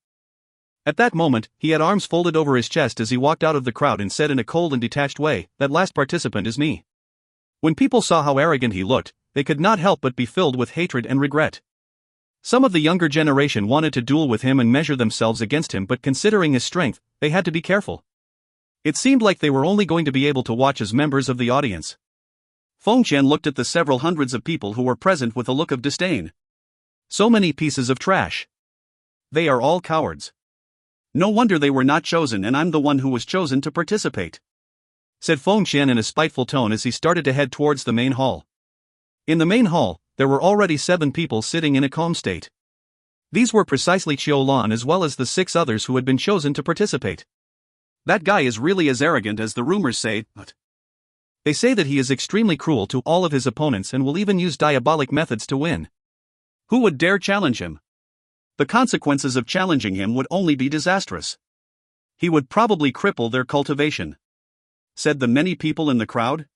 At that moment, he had arms folded over his chest as he walked out of the crowd and said in a cold and detached way, "That last participant is me." When people saw how arrogant he looked, they could not help but be filled with hatred and regret. Some of the younger generation wanted to duel with him and measure themselves against him, but considering his strength, they had to be careful. It seemed like they were only going to be able to watch as members of the audience. Fengqian looked at the several hundreds of people who were present with a look of disdain. So many pieces of trash. They are all cowards. No wonder they were not chosen, and I'm the one who was chosen to participate, said Fengqian in a spiteful tone as he started to head towards the main hall. In the main hall, there were already 7 people sitting in a calm state. These were precisely Xiao Lan as well as the 6 others who had been chosen to participate. That guy is really as arrogant as the rumors say, but they say that he is extremely cruel to all of his opponents and will even use diabolic methods to win. Who would dare challenge him? The consequences of challenging him would only be disastrous. He would probably cripple their cultivation, said the many people in the crowd.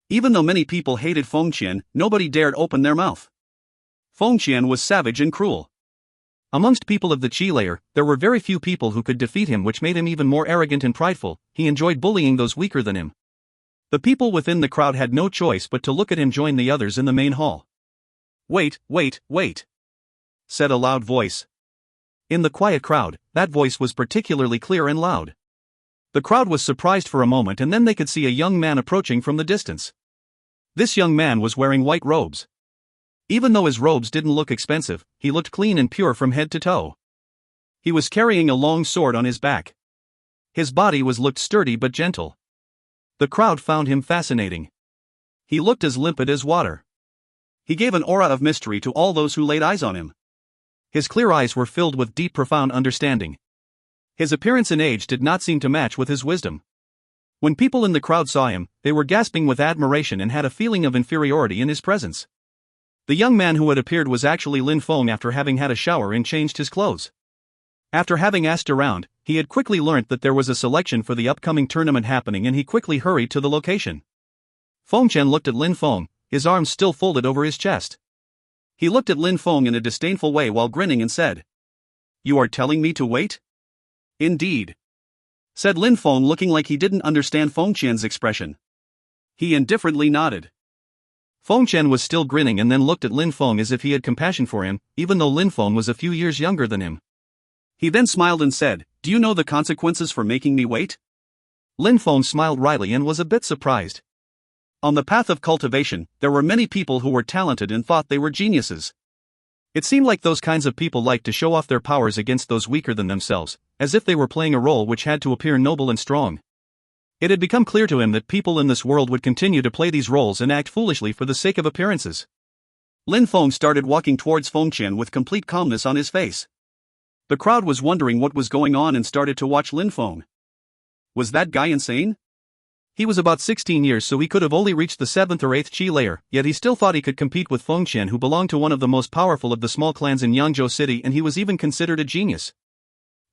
Even though many people hated Fengqian, nobody dared open their mouth. Fengqian was savage and cruel. Amongst people of the Qi layer, there were very few people who could defeat him, which made him even more arrogant and prideful. He enjoyed bullying those weaker than him. The people within the crowd had no choice but to look at him join the others in the main hall. "Wait, said a loud voice. In the quiet crowd, that voice was particularly clear and loud. The crowd was surprised for a moment, and then they could see a young man approaching from the distance. This young man was wearing white robes. Even though his robes didn't look expensive, he looked clean and pure from head to toe. He was carrying a long sword on his back. His body looked sturdy but gentle. The crowd found him fascinating. He looked as limpid as water. He gave an aura of mystery to all those who laid eyes on him. His clear eyes were filled with deep, profound understanding. His appearance and age did not seem to match with his wisdom. When people in the crowd saw him, they were gasping with admiration and had a feeling of inferiority in his presence. The young man who had appeared was actually Lin Feng after having had a shower and changed his clothes. After having asked around, he had quickly learnt that there was a selection for the upcoming tournament happening, and he quickly hurried to the location. Fengqian looked at Lin Feng, his arms still folded over his chest. He looked at Lin Feng in a disdainful way while grinning and said, "You are telling me to wait?" "Indeed," said Lin Feng, looking like he didn't understand Fengqian's expression. He indifferently nodded. Fengqian was still grinning and then looked at Lin Feng as if he had compassion for him, even though Lin Feng was a few years younger than him. He then smiled and said, "Do you know the consequences for making me wait?" Lin Feng smiled wryly and was a bit surprised. On the path of cultivation, there were many people who were talented and thought they were geniuses. It seemed like those kinds of people liked to show off their powers against those weaker than themselves, as if they were playing a role which had to appear noble and strong. It had become clear to him that people in this world would continue to play these roles and act foolishly for the sake of appearances. Lin Feng started walking towards Fengqian with complete calmness on his face. The crowd was wondering what was going on and started to watch Lin Feng. Was that guy insane? He was about 16 years, so he could have only reached the 7th or 8th Qi layer, yet he still thought he could compete with Fengqian, who belonged to one of the most powerful of the small clans in Yangzhou City, and he was even considered a genius.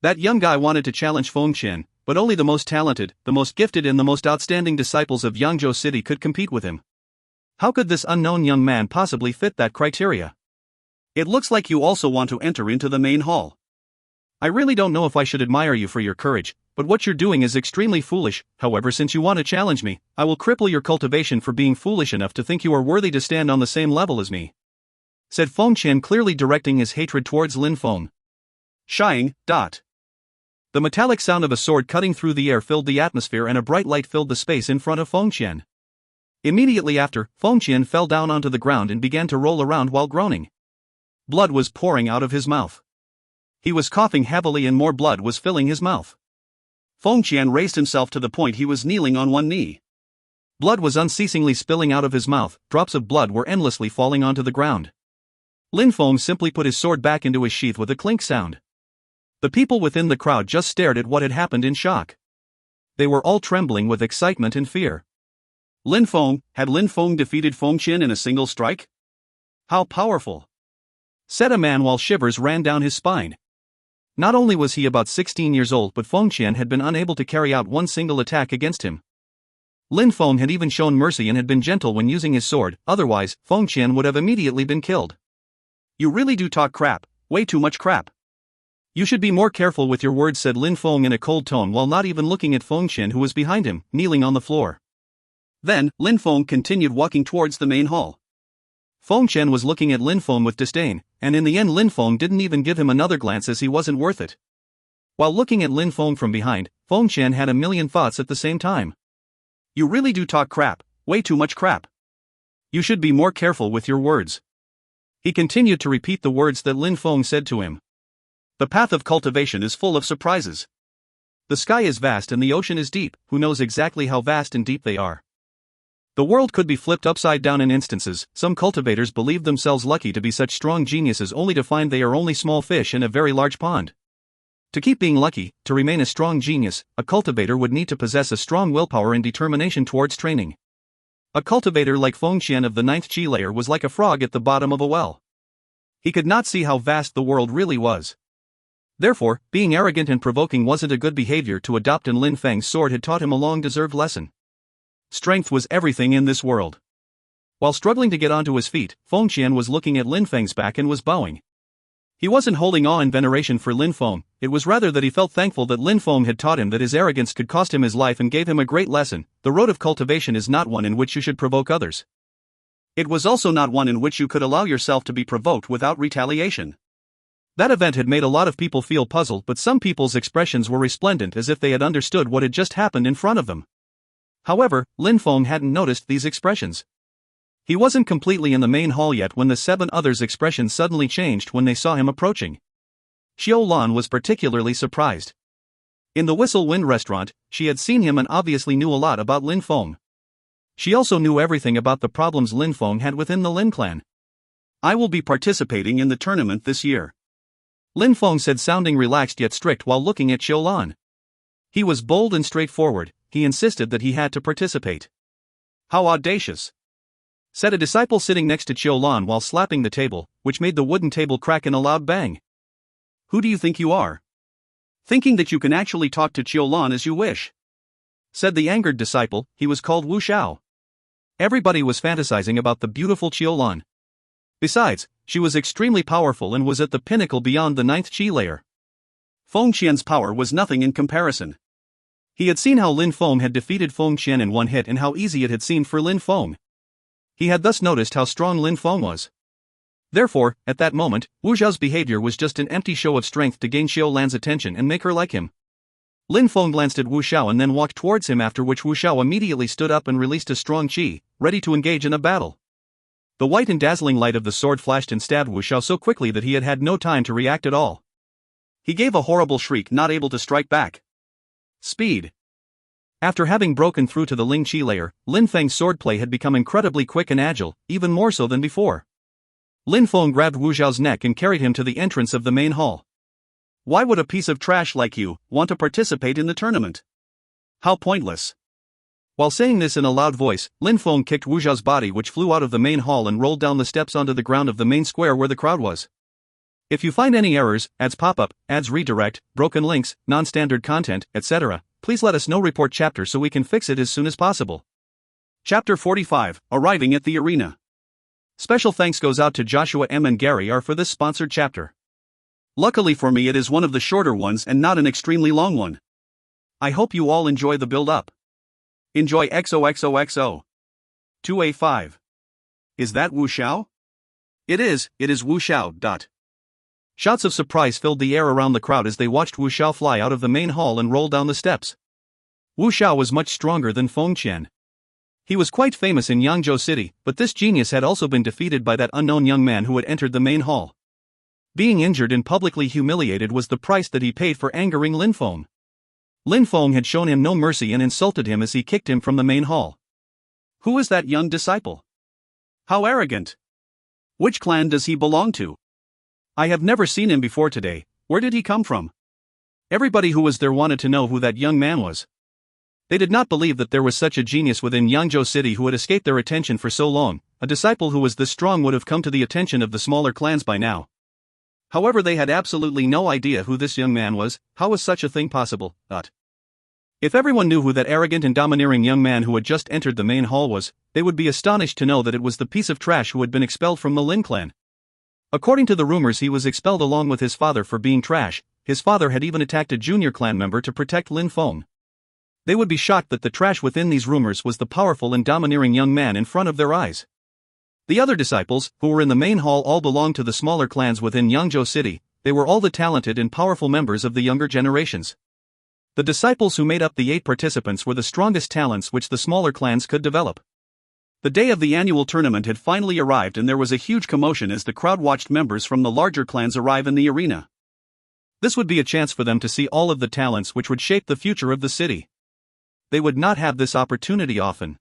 That young guy wanted to challenge Fengqian, but only the most talented, the most gifted and the most outstanding disciples of Yangzhou City could compete with him. How could this unknown young man possibly fit that criteria? It looks like you also want to enter into the main hall. I really don't know if I should admire you for your courage, but what you're doing is extremely foolish. However, since you want to challenge me, I will cripple your cultivation for being foolish enough to think you are worthy to stand on the same level as me," said Feng Qian, clearly directing his hatred towards Lin Feng. Shying. The metallic sound of a sword cutting through the air filled the atmosphere, and a bright light filled the space in front of Feng Qian. Immediately after, Feng Qian fell down onto the ground and began to roll around while groaning. Blood was pouring out of his mouth. He was coughing heavily and more blood was filling his mouth. Feng Qian raised himself to the point he was kneeling on one knee. Blood was unceasingly spilling out of his mouth, drops of blood were endlessly falling onto the ground. Lin Feng simply put his sword back into his sheath with a clink sound. The people within the crowd just stared at what had happened in shock. They were all trembling with excitement and fear. Had Lin Feng defeated Feng Qian in a single strike? How powerful! Said a man while shivers ran down his spine. Not only was he about 16 years old, but Feng Qian had been unable to carry out one single attack against him. Lin Feng had even shown mercy and had been gentle when using his sword, otherwise, Feng Qian would have immediately been killed. You really do talk crap, way too much crap. You should be more careful with your words, said Lin Feng in a cold tone while not even looking at Feng Qian, who was behind him, kneeling on the floor. Then, Lin Feng continued walking towards the main hall. Feng Qian was looking at Lin Feng with disdain, and in the end Lin Feng didn't even give him another glance as he wasn't worth it. While looking at Lin Feng from behind, Feng Qian had a million thoughts at the same time. You really do talk crap, way too much crap. You should be more careful with your words. He continued to repeat the words that Lin Feng said to him. The path of cultivation is full of surprises. The sky is vast and the ocean is deep, who knows exactly how vast and deep they are. The world could be flipped upside down in instances. Some cultivators believe themselves lucky to be such strong geniuses only to find they are only small fish in a very large pond. To keep being lucky, to remain a strong genius, a cultivator would need to possess a strong willpower and determination towards training. A cultivator like Feng Qian of the 9th Qi layer was like a frog at the bottom of a well. He could not see how vast the world really was. Therefore, being arrogant and provoking wasn't a good behavior to adopt, and Lin Feng's sword had taught him a long-deserved lesson. Strength was everything in this world. While struggling to get onto his feet, Feng Qian was looking at Lin Feng's back and was bowing. He wasn't holding awe and veneration for Lin Feng, it was rather that he felt thankful that Lin Feng had taught him that his arrogance could cost him his life and gave him a great lesson. The road of cultivation is not one in which you should provoke others. It was also not one in which you could allow yourself to be provoked without retaliation. That event had made a lot of people feel puzzled, but some people's expressions were resplendent as if they had understood what had just happened in front of them. However, Lin Feng hadn't noticed these expressions. He wasn't completely in the main hall yet when the 7 others' expressions suddenly changed when they saw him approaching. Xiao Lan was particularly surprised. In the Whistle Wind restaurant, she had seen him and obviously knew a lot about Lin Feng. She also knew everything about the problems Lin Feng had within the Lin clan. I will be participating in the tournament this year, Lin Feng said, sounding relaxed yet strict while looking at Xiao Lan. He was bold and straightforward. He insisted that he had to participate. How audacious, said a disciple sitting next to Xiao Lan while slapping the table, which made the wooden table crack in a loud bang. Who do you think you are? Thinking that you can actually talk to Xiao Lan as you wish, said the angered disciple. He was called Wu Xiao. Everybody was fantasizing about the beautiful Xiao Lan. Besides, she was extremely powerful and was at the pinnacle beyond the 9th Qi layer. Feng Qian's power was nothing in comparison. He had seen how Lin Feng had defeated Feng Qian in one hit and how easy it had seemed for Lin Feng. He had thus noticed how strong Lin Feng was. Therefore, at that moment, Wu Xiao's behavior was just an empty show of strength to gain Xiao Lan's attention and make her like him. Lin Feng glanced at Wu Xiao and then walked towards him, after which Wu Xiao immediately stood up and released a strong qi, ready to engage in a battle. The white and dazzling light of the sword flashed and stabbed Wu Xiao so quickly that he had had no time to react at all. He gave a horrible shriek, not able to strike back. Speed. After having broken through to the Ling Qi layer, Lin Feng's swordplay had become incredibly quick and agile, even more so than before. Lin Feng grabbed Wu Xiao's neck and carried him to the entrance of the main hall. Why would a piece of trash like you want to participate in the tournament? How pointless. While saying this in a loud voice, Lin Feng kicked Wu Xiao's body, which flew out of the main hall and rolled down the steps onto the ground of the main square where the crowd was. If you find any errors, ads pop-up, ads redirect, broken links, non-standard content, etc., please let us know. Report chapter so we can fix it as soon as possible. Chapter 45, Arriving at the Arena. Special thanks goes out to Joshua M. and Gary R. for this sponsored chapter. Luckily for me, it is one of the shorter ones and not an extremely long one. I hope you all enjoy the build-up. Enjoy XOXOXO. 2A5. Is that Wu Xiao? It is Wu Xiao. Shouts of surprise filled the air around the crowd as they watched Wu Xiao fly out of the main hall and roll down the steps. Wu Xiao was much stronger than Feng Qian. He was quite famous in Yangzhou City, but this genius had also been defeated by that unknown young man who had entered the main hall. Being injured and publicly humiliated was the price that he paid for angering Lin Feng. Lin Feng had shown him no mercy and insulted him as he kicked him from the main hall. Who is that young disciple? How arrogant! Which clan does he belong to? I have never seen him before today. Where did he come from? Everybody who was there wanted to know who that young man was. They did not believe that there was such a genius within Yangzhou City who had escaped their attention for so long. A disciple who was this strong would have come to the attention of the smaller clans by now. However, they had absolutely no idea who this young man was. How was such a thing possible? If everyone knew who that arrogant and domineering young man who had just entered the main hall was, they would be astonished to know that it was the piece of trash who had been expelled from the Lin clan. According to the rumors, he was expelled along with his father for being trash. His father had even attacked a junior clan member to protect Lin Feng. They would be shocked that the trash within these rumors was the powerful and domineering young man in front of their eyes. The other disciples, who were in the main hall, all belonged to the smaller clans within Yangzhou City. They were all the talented and powerful members of the younger generations. The disciples who made up the 8 participants were the strongest talents which the smaller clans could develop. The day of the annual tournament had finally arrived and there was a huge commotion as the crowd watched members from the larger clans arrive in the arena. This would be a chance for them to see all of the talents which would shape the future of the city. They would not have this opportunity often.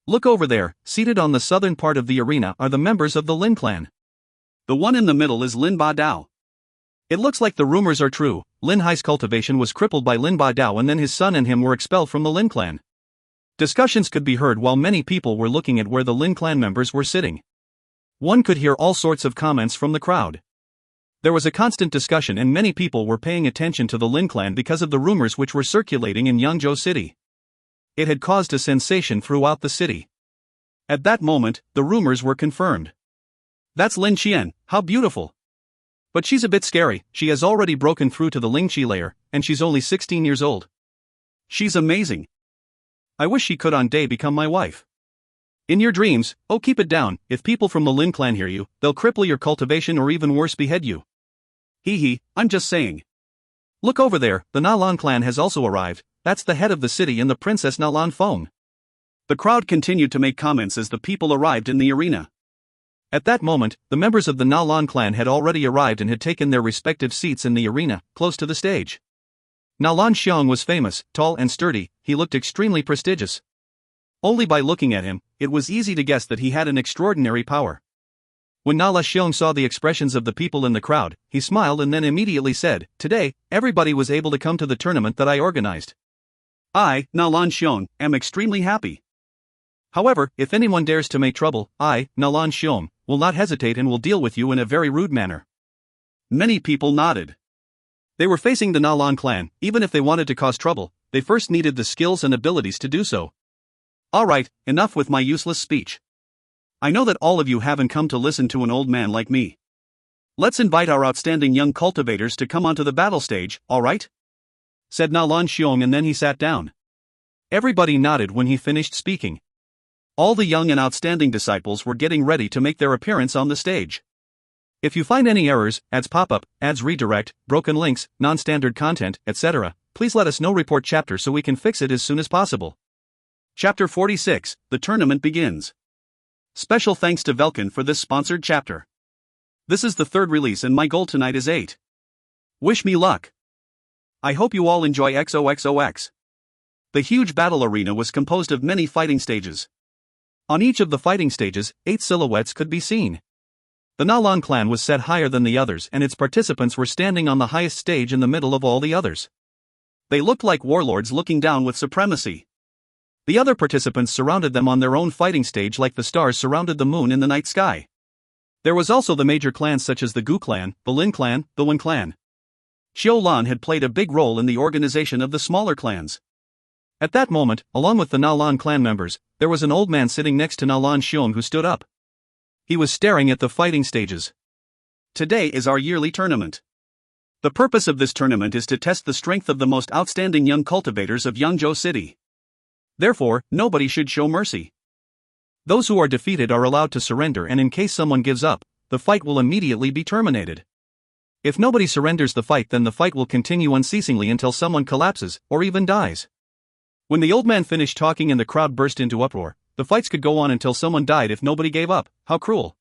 Look over there, seated on the southern part of the arena are the members of the Lin clan. The one in the middle is Lin Ba Dao. It looks like the rumors are true. Yunhai's cultivation was crippled by Lin Ba Dao and then his son and him were expelled from the Lin clan. Discussions could be heard while many people were looking at where the Lin clan members were sitting. One could hear all sorts of comments from the crowd. There was a constant discussion and many people were paying attention to the Lin clan because of the rumors which were circulating in Yangzhou City. It had caused a sensation throughout the city. At that moment, the rumors were confirmed. That's Lin Qian, how beautiful! But she's a bit scary. She has already broken through to the Lingqi layer, and she's only 16 years old. She's amazing. I wish she could one day become my wife. In your dreams, oh keep it down, if people from the Lin clan hear you, they'll cripple your cultivation or even worse behead you. Hee, I'm just saying. Look over there, the Nalan clan has also arrived. That's the head of the city and the Princess Nalan Feng. The crowd continued to make comments as the people arrived in the arena. At that moment, the members of the Nalan clan had already arrived and had taken their respective seats in the arena, close to the stage. Nalan Xiong was famous, tall and sturdy. He looked extremely prestigious. Only by looking at him, it was easy to guess that he had an extraordinary power. When Nalan Xiong saw the expressions of the people in the crowd, he smiled and then immediately said, "Today, everybody was able to come to the tournament that I organized. I, Nalan Xiong, am extremely happy. However, if anyone dares to make trouble, I, Nalan Xiong, will not hesitate and will deal with you in a very rude manner." Many people nodded. They were facing the Nalan clan. Even if they wanted to cause trouble, they first needed the skills and abilities to do so. Alright, enough with my useless speech. I know that all of you haven't come to listen to an old man like me. Let's invite our outstanding young cultivators to come onto the battle stage, alright? Said Nalan Xiong and then he sat down. Everybody nodded when he finished speaking. All the young and outstanding disciples were getting ready to make their appearance on the stage. If you find any errors, ads pop up, ads redirect, broken links, non-standard content, etc., please let us know. Report chapter so we can fix it as soon as possible. Chapter 46, The Tournament Begins. Special thanks to Velkin for this sponsored chapter. This is the 3rd release and my goal tonight is 8. Wish me luck. I hope you all enjoy XOXOX. The huge battle arena was composed of many fighting stages. On each of the fighting stages, 8 silhouettes could be seen. The Nalan clan was set higher than the others and its participants were standing on the highest stage in the middle of all the others. They looked like warlords looking down with supremacy. The other participants surrounded them on their own fighting stage like the stars surrounded the moon in the night sky. There was also the major clans such as the Gu clan, the Lin clan, the Wen clan. Xiao Lan had played a big role in the organization of the smaller clans. At that moment, along with the Nalan clan members, there was an old man sitting next to Nalan Xiong who stood up. He was staring at the fighting stages. Today is our yearly tournament. The purpose of this tournament is to test the strength of the most outstanding young cultivators of Yangzhou City. Therefore, nobody should show mercy. Those who are defeated are allowed to surrender, and in case someone gives up, the fight will immediately be terminated. If nobody surrenders the fight, then the fight will continue unceasingly until someone collapses, or even dies. When the old man finished talking and the crowd burst into uproar, the fights could go on until someone died if nobody gave up. How cruel.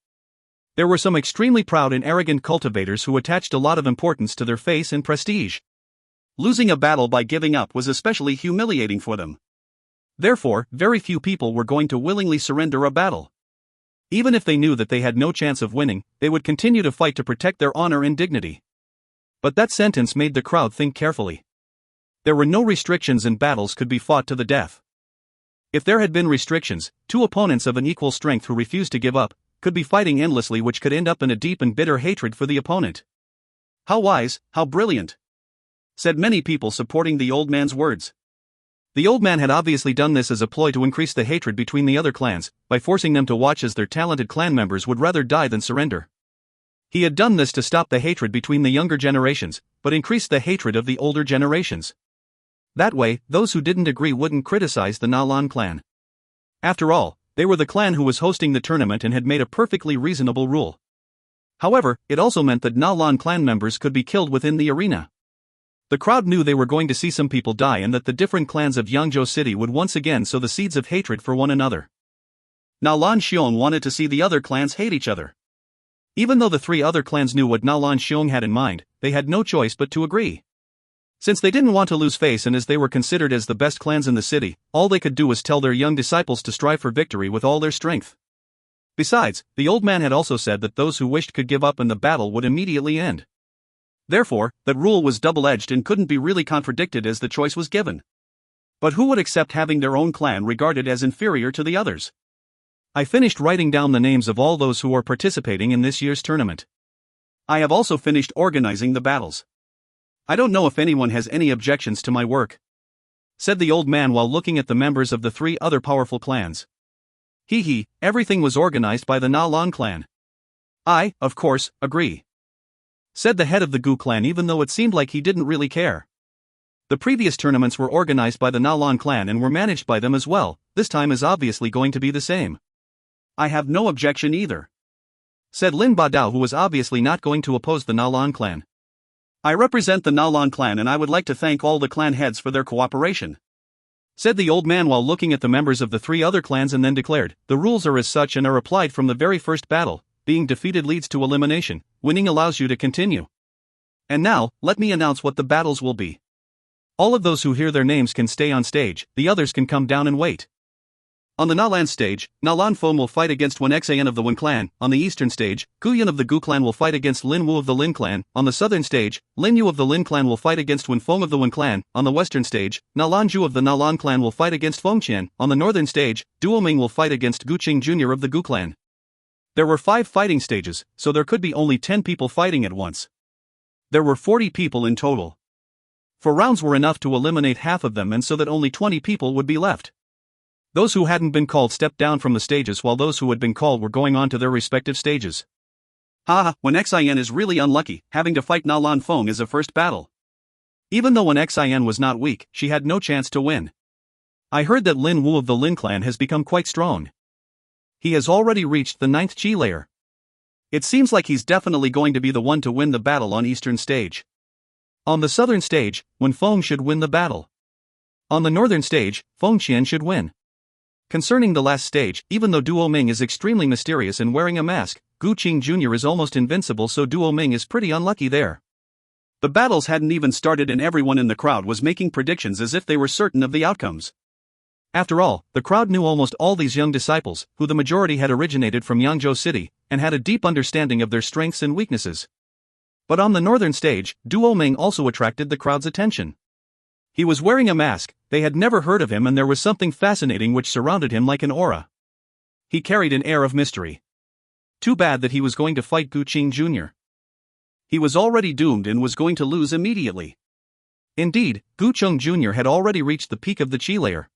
There were some extremely proud and arrogant cultivators who attached a lot of importance to their face and prestige. Losing a battle by giving up was especially humiliating for them. Therefore, very few people were going to willingly surrender a battle. Even if they knew that they had no chance of winning, they would continue to fight to protect their honor and dignity. But that sentence made the crowd think carefully. There were no restrictions and battles could be fought to the death. If there had been restrictions, two opponents of an equal strength who refused to give up could be fighting endlessly, which could end up in a deep and bitter hatred for the opponent. How wise, how brilliant, said many people supporting the old man's words. The old man had obviously done this as a ploy to increase the hatred between the other clans, by forcing them to watch as their talented clan members would rather die than surrender. He had done this to stop the hatred between the younger generations, but increase the hatred of the older generations. That way, those who didn't agree wouldn't criticize the Nalan clan. After all, they were the clan who was hosting the tournament and had made a perfectly reasonable rule. However, it also meant that Nalan clan members could be killed within the arena. The crowd knew they were going to see some people die and that the different clans of Yangzhou City would once again sow the seeds of hatred for one another. Nalan Xiong wanted to see the other clans hate each other. Even though the three other clans knew what Nalan Xiong had in mind, they had no choice but to agree. Since they didn't want to lose face and as they were considered as the best clans in the city, all they could do was tell their young disciples to strive for victory with all their strength. Besides, the old man had also said that those who wished could give up and the battle would immediately end. Therefore, that rule was double-edged and couldn't be really contradicted as the choice was given. But who would accept having their own clan regarded as inferior to the others? I finished writing down the names of all those who are participating in this year's tournament. I have also finished organizing the battles. I don't know if anyone has any objections to my work, said the old man while looking at the members of the three other powerful clans. Everything was organized by the Nalan clan. I, of course, agree, said the head of the Gu clan, even though it seemed like he didn't really care. The previous tournaments were organized by the Nalan clan and were managed by them as well. This time is obviously going to be the same. I have no objection either, said Lin Badao, who was obviously not going to oppose the Nalan clan. I represent the Nalan clan and I would like to thank all the clan heads for their cooperation, said the old man while looking at the members of the three other clans, and then declared, the rules are as such and are applied from the very first battle. Being defeated leads to elimination, winning allows you to continue. And now, let me announce what the battles will be. All of those who hear their names can stay on stage, the others can come down and wait. On the Nalan stage, Nalan Feng will fight against Wen Xian of the Wen clan. On the eastern stage, Gu Yan of the Gu clan will fight against Lin Wu of the Lin clan. On the southern stage, Lin Yu of the Lin clan will fight against Wen Feng of the Wen clan. On the western stage, Nalan Zhu of the Nalan clan will fight against Feng Qian. On the northern stage, Duelling will fight against Gu Qing Jr. of the Gu clan. There were 5 fighting stages, so there could be only 10 people fighting at once. There were 40 people in total. 4 rounds were enough to eliminate half of them, and so that only 20 people would be left. Those who hadn't been called stepped down from the stages, while those who had been called were going on to their respective stages. Wen Xian is really unlucky, having to fight Nalan Feng as a first battle. Even though Wen Xian was not weak, she had no chance to win. I heard that Lin Wu of the Lin clan has become quite strong. He has already reached the 9th Qi layer. It seems like he's definitely going to be the one to win the battle on eastern stage. On the southern stage, Wen Feng should win the battle. On the northern stage, Feng Qian should win. Concerning the last stage, even though Duo Ming is extremely mysterious and wearing a mask, Gu Qing Jr. is almost invincible, so Duo Ming is pretty unlucky there. The battles hadn't even started and everyone in the crowd was making predictions as if they were certain of the outcomes. After all, the crowd knew almost all these young disciples, who the majority had originated from Yangzhou City, and had a deep understanding of their strengths and weaknesses. But on the northern stage, Duo Ming also attracted the crowd's attention. He was wearing a mask, they had never heard of him, and there was something fascinating which surrounded him like an aura. He carried an air of mystery. Too bad that he was going to fight Gu Qing Jr. He was already doomed and was going to lose immediately. Indeed, Gu Qing Jr. had already reached the peak of the Qi layer.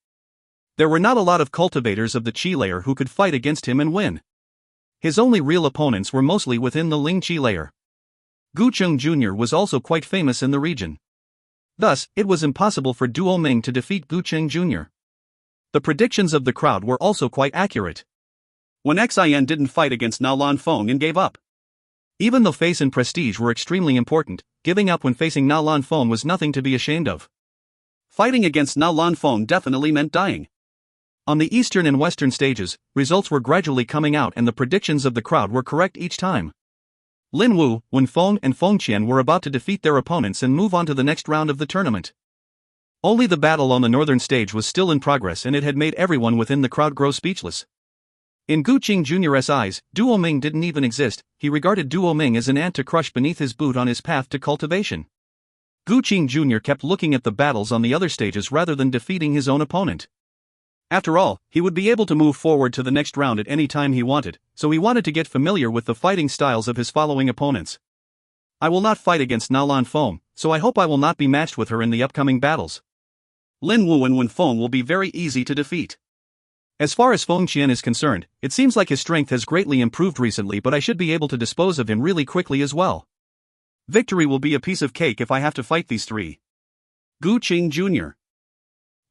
There were not a lot of cultivators of the Qi layer who could fight against him and win. His only real opponents were mostly within the Ling Qi layer. Gu Cheng Jr. was also quite famous in the region. Thus, it was impossible for Duelling to defeat Gu Cheng Jr. The predictions of the crowd were also quite accurate. When Xin didn't fight against Nalan Feng and gave up. Even though face and prestige were extremely important, giving up when facing Nalan Feng was nothing to be ashamed of. Fighting against Nalan Feng definitely meant dying. On the eastern and western stages, results were gradually coming out and the predictions of the crowd were correct each time. Lin Wu, Wen Feng and Feng Qian were about to defeat their opponents and move on to the next round of the tournament. Only the battle on the northern stage was still in progress and it had made everyone within the crowd grow speechless. In Gu Qing Jr.'s eyes, Duelling didn't even exist. He regarded Duelling as an ant to crush beneath his boot on his path to cultivation. Gu Qing Jr. kept looking at the battles on the other stages rather than defeating his own opponent. After all, he would be able to move forward to the next round at any time he wanted, so he wanted to get familiar with the fighting styles of his following opponents. I will not fight against Nalan Feng, so I hope I will not be matched with her in the upcoming battles. Lin Wu and Wen Feng will be very easy to defeat. As far as Feng Qian is concerned, it seems like his strength has greatly improved recently, but I should be able to dispose of him really quickly as well. Victory will be a piece of cake if I have to fight these three. Gu Qing Jr.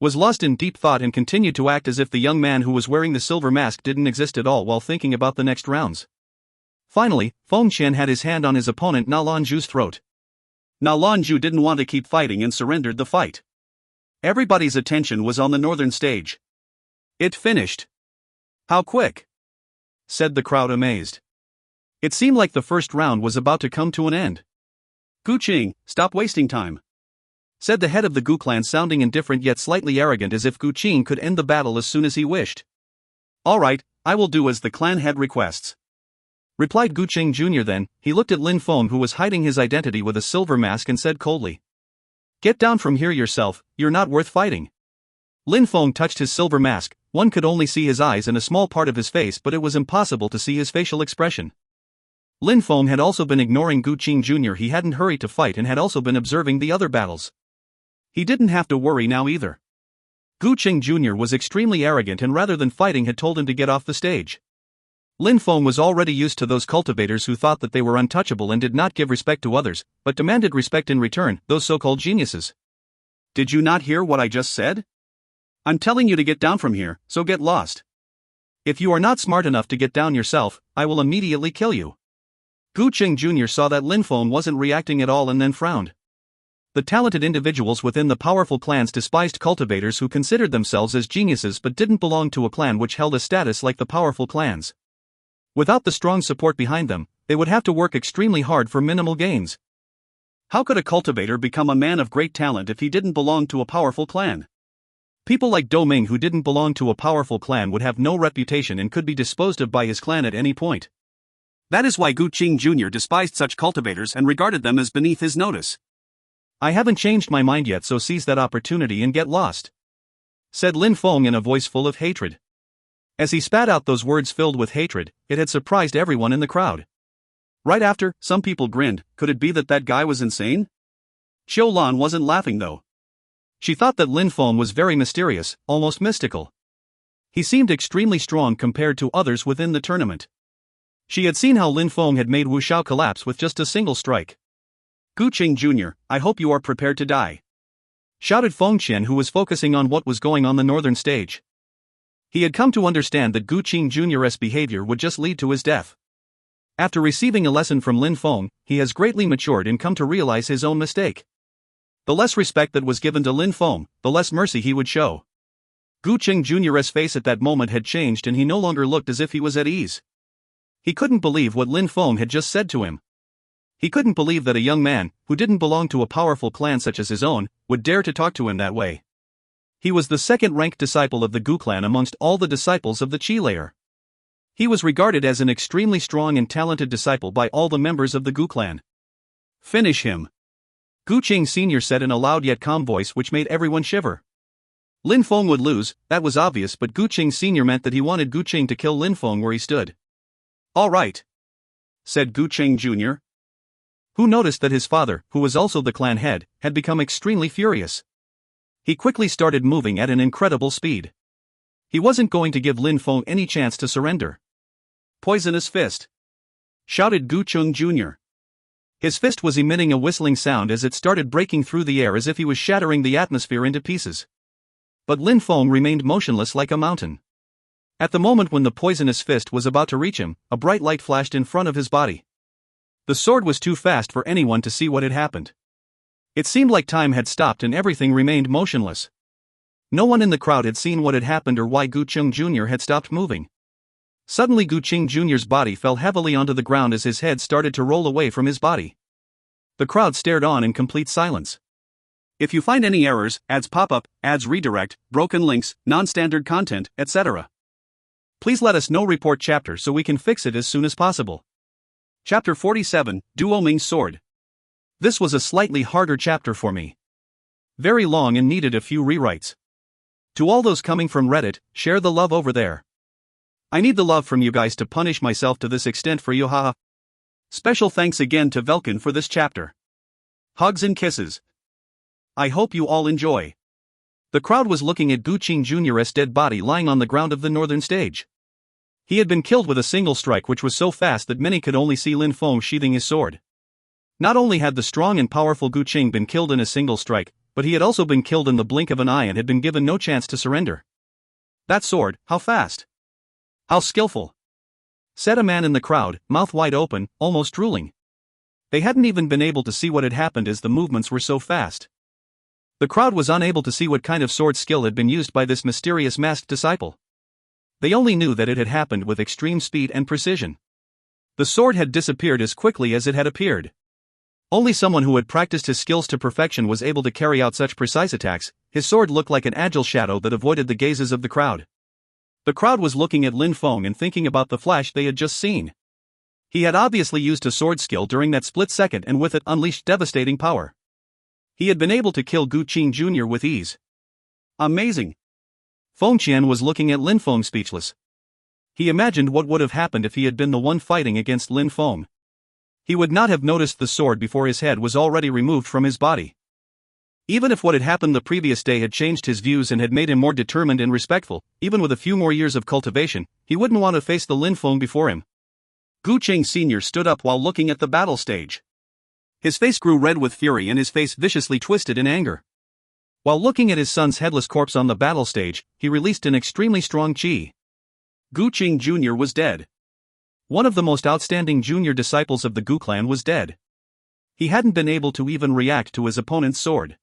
was lost in deep thought and continued to act as if the young man who was wearing the silver mask didn't exist at all while thinking about the next rounds. Finally, Feng Qian had his hand on his opponent Nalan Ju's throat. Nalan Ju didn't want to keep fighting and surrendered the fight. Everybody's attention was on the northern stage. It finished. How quick? Said the crowd amazed. It seemed like the first round was about to come to an end. Gu Qing, stop wasting time. Said the head of the Gu clan, sounding indifferent yet slightly arrogant, as if Gu Qing could end the battle as soon as he wished. Alright, I will do as the clan head requests. Replied Gu Qing Jr. Then, he looked at Lin Feng, who was hiding his identity with a silver mask, and said coldly. Get down from here yourself, you're not worth fighting. Lin Feng touched his silver mask. One could only see his eyes and a small part of his face, but it was impossible to see his facial expression. Lin Feng had also been ignoring Gu Qing Jr. He hadn't hurried to fight and had also been observing the other battles. He didn't have to worry now either. Gu Qing Jr. was extremely arrogant and rather than fighting had told him to get off the stage. Lin Feng was already used to those cultivators who thought that they were untouchable and did not give respect to others, but demanded respect in return, those so-called geniuses. Did you not hear what I just said? I'm telling you to get down from here, so get lost. If you are not smart enough to get down yourself, I will immediately kill you. Gu Qing Jr. saw that Lin Feng wasn't reacting at all and then frowned. The talented individuals within the powerful clans despised cultivators who considered themselves as geniuses but didn't belong to a clan which held a status like the powerful clans. Without the strong support behind them, they would have to work extremely hard for minimal gains. How could a cultivator become a man of great talent if he didn't belong to a powerful clan? People like Do Ming who didn't belong to a powerful clan would have no reputation and could be disposed of by his clan at any point. That is why Gu Qing Jr. despised such cultivators and regarded them as beneath his notice. I haven't changed my mind yet, so seize that opportunity and get lost. Said Lin Feng in a voice full of hatred. As he spat out those words filled with hatred, it had surprised everyone in the crowd. Right after, some people grinned. Could it be that that guy was insane? Qiu Lan wasn't laughing though. She thought that Lin Feng was very mysterious, almost mystical. He seemed extremely strong compared to others within the tournament. She had seen how Lin Feng had made Wu Xiao collapse with just a single strike. Gu Qing Jr., I hope you are prepared to die. Shouted Feng Qian, who was focusing on what was going on the northern stage. He had come to understand that Gu Qing Jr.'s behavior would just lead to his death. After receiving a lesson from Lin Feng, he has greatly matured and come to realize his own mistake. The less respect that was given to Lin Feng, the less mercy he would show. Gu Qing Jr.'s face at that moment had changed and he no longer looked as if he was at ease. He couldn't believe what Lin Feng had just said to him. He couldn't believe that a young man, who didn't belong to a powerful clan such as his own, would dare to talk to him that way. He was the second-ranked disciple of the Gu clan amongst all the disciples of the Qi layer. He was regarded as an extremely strong and talented disciple by all the members of the Gu clan. Finish him. Gu Qing Sr. said in a loud yet calm voice which made everyone shiver. Lin Feng would lose, that was obvious, but Gu Qing Sr. meant that he wanted Gu Qing to kill Lin Feng where he stood. All right, said Gu Qing Jr., who noticed that his father, who was also the clan head, had become extremely furious. He quickly started moving at an incredible speed. He wasn't going to give Lin Feng any chance to surrender. Poisonous fist, shouted Gu Qing Jr. His fist was emitting a whistling sound as it started breaking through the air as if he was shattering the atmosphere into pieces. But Lin Feng remained motionless like a mountain. At the moment when the poisonous fist was about to reach him, a bright light flashed in front of his body. The sword was too fast for anyone to see what had happened. It seemed like time had stopped and everything remained motionless. No one in the crowd had seen what had happened or why Gu Cheng Jr. had stopped moving. Suddenly Gu Cheng Jr.'s body fell heavily onto the ground as his head started to roll away from his body. The crowd stared on in complete silence. If you find any errors, ads pop up, ads redirect, broken links, non-standard content, etc., please let us know. Report chapter so we can fix it as soon as possible. Chapter 47, Dueling's Sword. This was a slightly harder chapter for me. Very long and needed a few rewrites. To all those coming from Reddit, share the love over there. I need the love from you guys to punish myself to this extent for you, haha. Special thanks again to Velkin for this chapter. Hugs and kisses. I hope you all enjoy. The crowd was looking at Gu Cheng Jr.'s dead body lying on the ground of the northern stage. He had been killed with a single strike which was so fast that many could only see Lin Feng sheathing his sword. Not only had the strong and powerful Gu Cheng been killed in a single strike, but he had also been killed in the blink of an eye and had been given no chance to surrender. That sword, how fast! How skillful! Said a man in the crowd, mouth wide open, almost drooling. They hadn't even been able to see what had happened as the movements were so fast. The crowd was unable to see what kind of sword skill had been used by this mysterious masked disciple. They only knew that it had happened with extreme speed and precision. The sword had disappeared as quickly as it had appeared. Only someone who had practiced his skills to perfection was able to carry out such precise attacks. His sword looked like an agile shadow that avoided the gazes of the crowd. The crowd was looking at Lin Feng and thinking about the flash they had just seen. He had obviously used a sword skill during that split second and with it unleashed devastating power. He had been able to kill Gu Cheng Jr. with ease. Amazing! Feng Qian was looking at Lin Feng speechless. He imagined what would have happened if he had been the one fighting against Lin Feng. He would not have noticed the sword before his head was already removed from his body. Even if what had happened the previous day had changed his views and had made him more determined and respectful, even with a few more years of cultivation, he wouldn't want to face the Lin Feng before him. Gu Cheng Sr. stood up while looking at the battle stage. His face grew red with fury and his face viciously twisted in anger. While looking at his son's headless corpse on the battle stage, he released an extremely strong qi. Gu Cheng Jr. was dead. One of the most outstanding junior disciples of the Gu clan was dead. He hadn't been able to even react to his opponent's sword.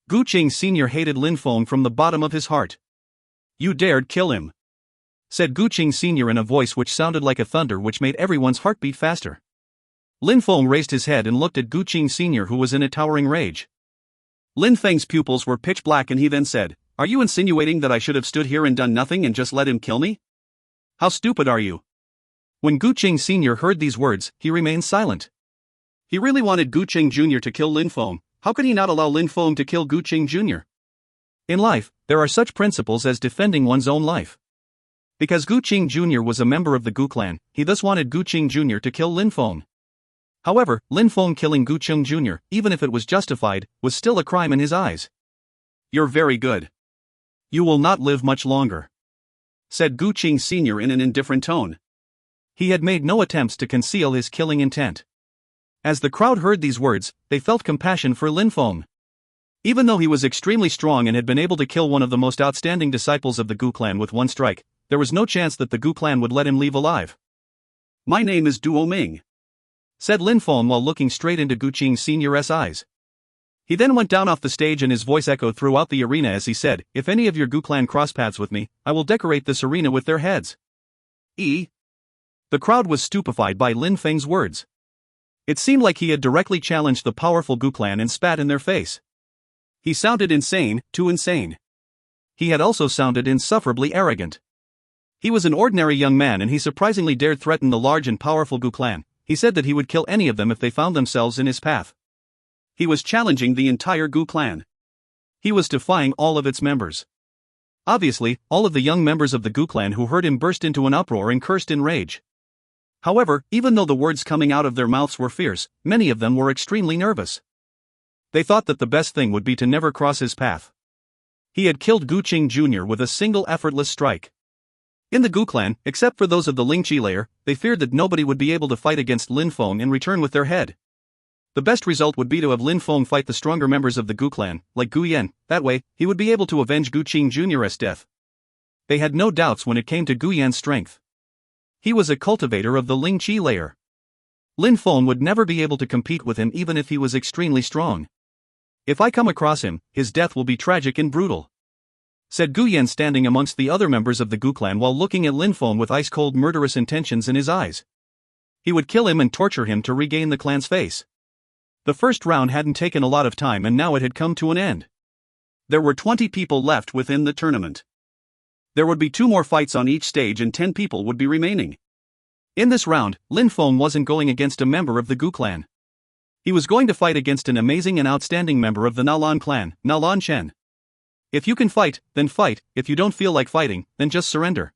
Gu Cheng Sr. hated Lin Feng from the bottom of his heart. "You dared kill him," said Gu Cheng Sr. in a voice which sounded like a thunder which made everyone's heart beat faster. Lin Feng raised his head and looked at Gu Cheng Sr. who was in a towering rage. Lin Feng's pupils were pitch black and he then said, "Are you insinuating that I should have stood here and done nothing and just let him kill me? How stupid are you?" When Gu Cheng Sr. heard these words, he remained silent. He really wanted Gu Cheng Jr. to kill Lin Feng. How could he not allow Lin Feng to kill Gu Cheng Jr.? In life, there are such principles as defending one's own life. Because Gu Cheng Jr. was a member of the Gu clan, he thus wanted Gu Cheng Jr. to kill Lin Feng. However, Lin Feng killing Gu Cheng Jr., even if it was justified, was still a crime in his eyes. "You're very good. You will not live much longer," said Gu Cheng Sr. in an indifferent tone. He had made no attempts to conceal his killing intent. As the crowd heard these words, they felt compassion for Lin Feng. Even though he was extremely strong and had been able to kill one of the most outstanding disciples of the Gu clan with one strike, there was no chance that the Gu clan would let him leave alive. "My name is Duelling," said Lin Feng while looking straight into Gu Cheng Sr.'s eyes. He then went down off the stage and his voice echoed throughout the arena as he said, "If any of your Gu clan cross paths with me, I will decorate this arena with their heads." The crowd was stupefied by Lin Feng's words. It seemed like he had directly challenged the powerful Gu clan and spat in their face. He sounded insane, too insane. He had also sounded insufferably arrogant. He was an ordinary young man and he surprisingly dared threaten the large and powerful Gu clan. He said that he would kill any of them if they found themselves in his path. He was challenging the entire Gu clan. He was defying all of its members. Obviously, all of the young members of the Gu clan who heard him burst into an uproar and cursed in rage. However, even though the words coming out of their mouths were fierce, many of them were extremely nervous. They thought that the best thing would be to never cross his path. He had killed Gu Cheng Jr. with a single effortless strike. In the Gu clan, except for those of the Ling Chi layer, they feared that nobody would be able to fight against Lin Feng in return with their head. The best result would be to have Lin Feng fight the stronger members of the Gu clan, like Gu Yan. That way, he would be able to avenge Gu Qing Jr.'s death. They had no doubts when it came to Gu Yan's strength. He was a cultivator of the Ling Qi layer. Lin Feng would never be able to compete with him even if he was extremely strong. If I come across him, his death will be tragic and brutal, said Gu Yan, standing amongst the other members of the Gu clan while looking at Lin Feng with ice-cold murderous intentions in his eyes. He would kill him and torture him to regain the clan's face. The first round hadn't taken a lot of time and now it had come to an end. There were 20 people left within the tournament. There would be 2 more fights on each stage and 10 people would be remaining. In this round, Lin Feng wasn't going against a member of the Gu clan. He was going to fight against an amazing and outstanding member of the Nalan clan, Nalan Chen. If you can fight, then fight. If you don't feel like fighting, then just surrender,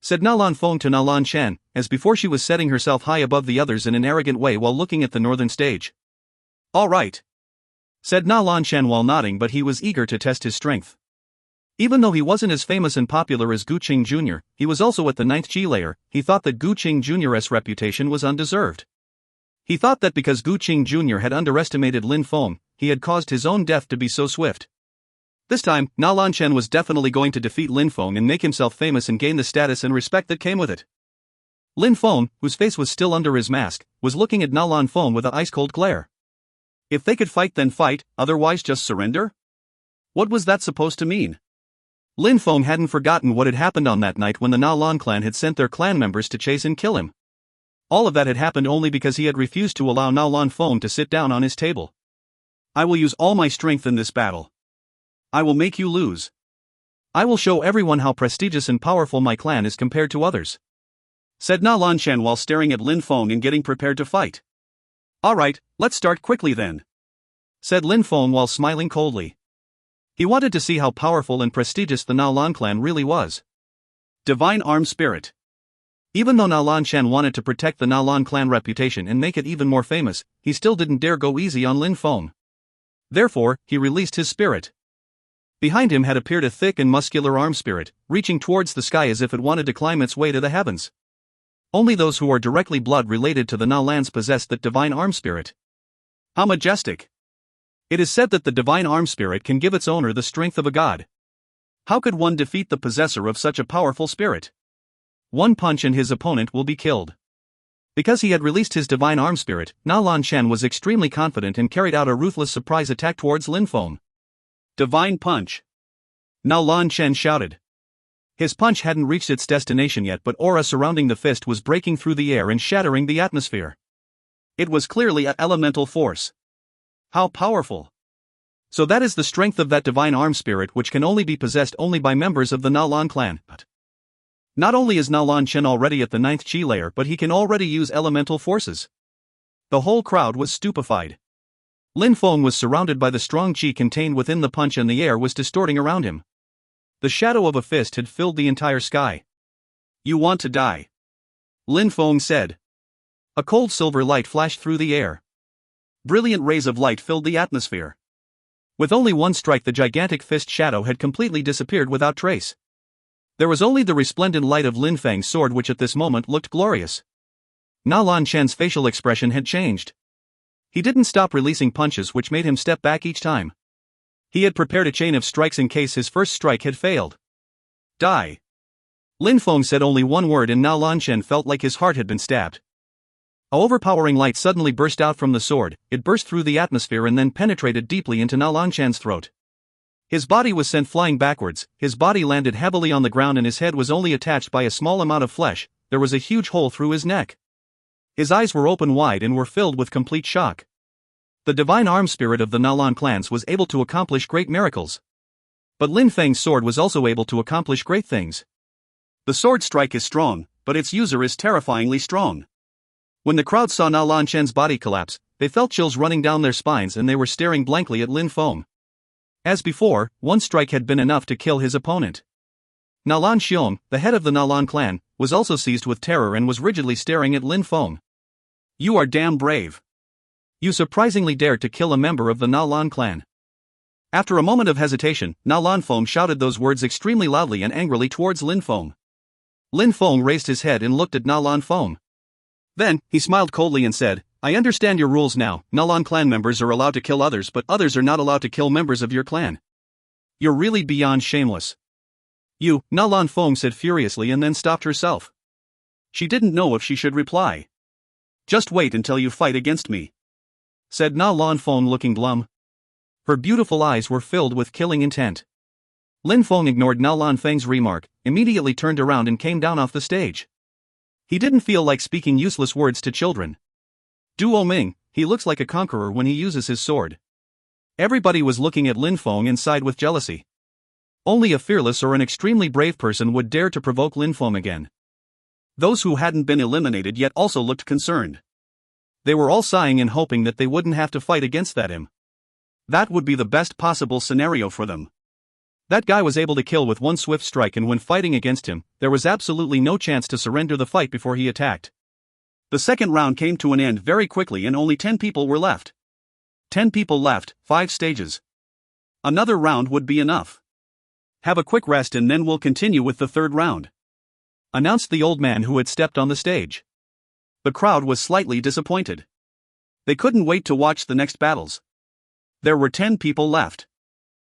said Nalan Feng to Nalan Chen, as before she was setting herself high above the others in an arrogant way while looking at the northern stage. All right, said Nalan Chen while nodding, but he was eager to test his strength. Even though he wasn't as famous and popular as Gu Qing Jr., he was also at the 9th G layer. He thought that Gu Qing Jr.'s reputation was undeserved. He thought that because Gu Qing Jr. had underestimated Lin Feng, he had caused his own death to be so swift. This time, Nalan Chen was definitely going to defeat Lin Feng and make himself famous and gain the status and respect that came with it. Lin Feng, whose face was still under his mask, was looking at Nalan Feng with an ice-cold glare. If they could fight, then fight, otherwise just surrender? What was that supposed to mean? Lin Feng hadn't forgotten what had happened on that night when the Nalan clan had sent their clan members to chase and kill him. All of that had happened only because he had refused to allow Nalan Feng to sit down on his table. I will use all my strength in this battle. I will make you lose. I will show everyone how prestigious and powerful my clan is compared to others, said Nalan Chen while staring at Lin Feng and getting prepared to fight. Alright, let's start quickly then, said Lin Feng while smiling coldly. He wanted to see how powerful and prestigious the Nalan clan really was. Divine Arm Spirit. Even though Nalan Chen wanted to protect the Nalan clan reputation and make it even more famous, he still didn't dare go easy on Lin Feng. Therefore, he released his spirit. Behind him had appeared a thick and muscular arm spirit, reaching towards the sky as if it wanted to climb its way to the heavens. Only those who are directly blood related to the Nalans possessed that divine arm spirit. How majestic! It is said that the divine arm spirit can give its owner the strength of a god. How could one defeat the possessor of such a powerful spirit? One punch and his opponent will be killed. Because he had released his divine arm spirit, Nalan Chen was extremely confident and carried out a ruthless surprise attack towards Lin Feng. Divine Punch! Nalan Chen shouted. His punch hadn't reached its destination yet, but aura surrounding the fist was breaking through the air and shattering the atmosphere. It was clearly an elemental force. How powerful! So that is the strength of that divine arm spirit, which can only be possessed only by members of the Nalan clan. But not only is Nalan Chen already at the 9th Qi layer, but he can already use elemental forces. The whole crowd was stupefied. Lin Feng was surrounded by the strong qi contained within the punch and the air was distorting around him. The shadow of a fist had filled the entire sky. You want to die? Lin Feng said. A cold silver light flashed through the air. Brilliant rays of light filled the atmosphere. With only one strike, the gigantic fist shadow had completely disappeared without trace. There was only the resplendent light of Lin Feng's sword, which at this moment looked glorious. Nalan Chen's facial expression had changed. He didn't stop releasing punches, which made him step back each time. He had prepared a chain of strikes in case his first strike had failed. Die! Lin Feng said only one word and Nalan Chen felt like his heart had been stabbed. A overpowering light suddenly burst out from the sword. It burst through the atmosphere and then penetrated deeply into Nalan Chen's throat. His body was sent flying backwards, his body landed heavily on the ground and his head was only attached by a small amount of flesh. There was a huge hole through his neck. His eyes were open wide and were filled with complete shock. The divine arm spirit of the Nalan clans was able to accomplish great miracles. But Lin Feng's sword was also able to accomplish great things. The sword strike is strong, but its user is terrifyingly strong. When the crowd saw Nalan Chen's body collapse, they felt chills running down their spines and they were staring blankly at Lin Feng. As before, one strike had been enough to kill his opponent. Nalan Xiong, the head of the Nalan clan, was also seized with terror and was rigidly staring at Lin Feng. You are damn brave. You surprisingly dared to kill a member of the Nalan clan. After a moment of hesitation, Nalan Feng shouted those words extremely loudly and angrily towards Lin Feng. Lin Feng raised his head and looked at Nalan Feng. Then, he smiled coldly and said, I understand your rules now. Nalan clan members are allowed to kill others, but others are not allowed to kill members of your clan. You're really beyond shameless. You, Nalan Feng said furiously and then stopped herself. She didn't know if she should reply. Just wait until you fight against me, said Nalan Feng looking glum. Her beautiful eyes were filled with killing intent. Lin Feng ignored Nalan Feng's remark, immediately turned around and came down off the stage. He didn't feel like speaking useless words to children. Duelling, he looks like a conqueror when he uses his sword. Everybody was looking at Lin Feng and sighed with jealousy. Only a fearless or an extremely brave person would dare to provoke Lin Feng again. Those who hadn't been eliminated yet also looked concerned. They were all sighing and hoping that they wouldn't have to fight against him. That would be the best possible scenario for them. That guy was able to kill with one swift strike, and when fighting against him, there was absolutely no chance to surrender the fight before he attacked. The second round came to an end very quickly and only 10 people were left. 10 people left, 5 stages. Another round would be enough. Have a quick rest and then we'll continue with the third round, announced the old man who had stepped on the stage. The crowd was slightly disappointed. They couldn't wait to watch the next battles. There were 10 people left.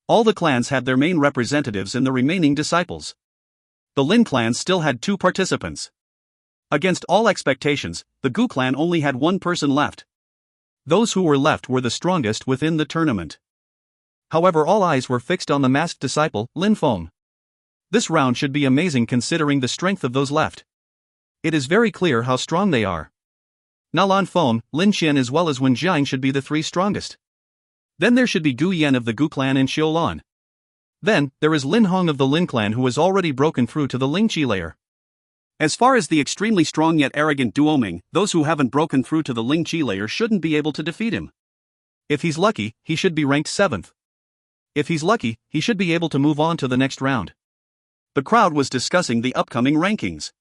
All the clans had their main representatives and the remaining disciples. The Lin clan still had 2 participants. Against all expectations, the Gu clan only had 1 person left. Those who were left were the strongest within the tournament. However, all eyes were fixed on the masked disciple, Lin Feng. This round should be amazing considering the strength of those left. It is very clear how strong they are. Nalan Feng, Lin Qian as well as Wen Jiang should be the 3 strongest. Then there should be Gu Yan of the Gu clan and Xiu Lan. Then, there is Lin Hong of the Lin clan who has already broken through to the Ling Qi layer. As far as the extremely strong yet arrogant Duelling, those who haven't broken through to the Ling Qi layer shouldn't be able to defeat him. If he's lucky, he should be ranked 7th. If he's lucky, he should be able to move on to the next round. The crowd was discussing the upcoming rankings.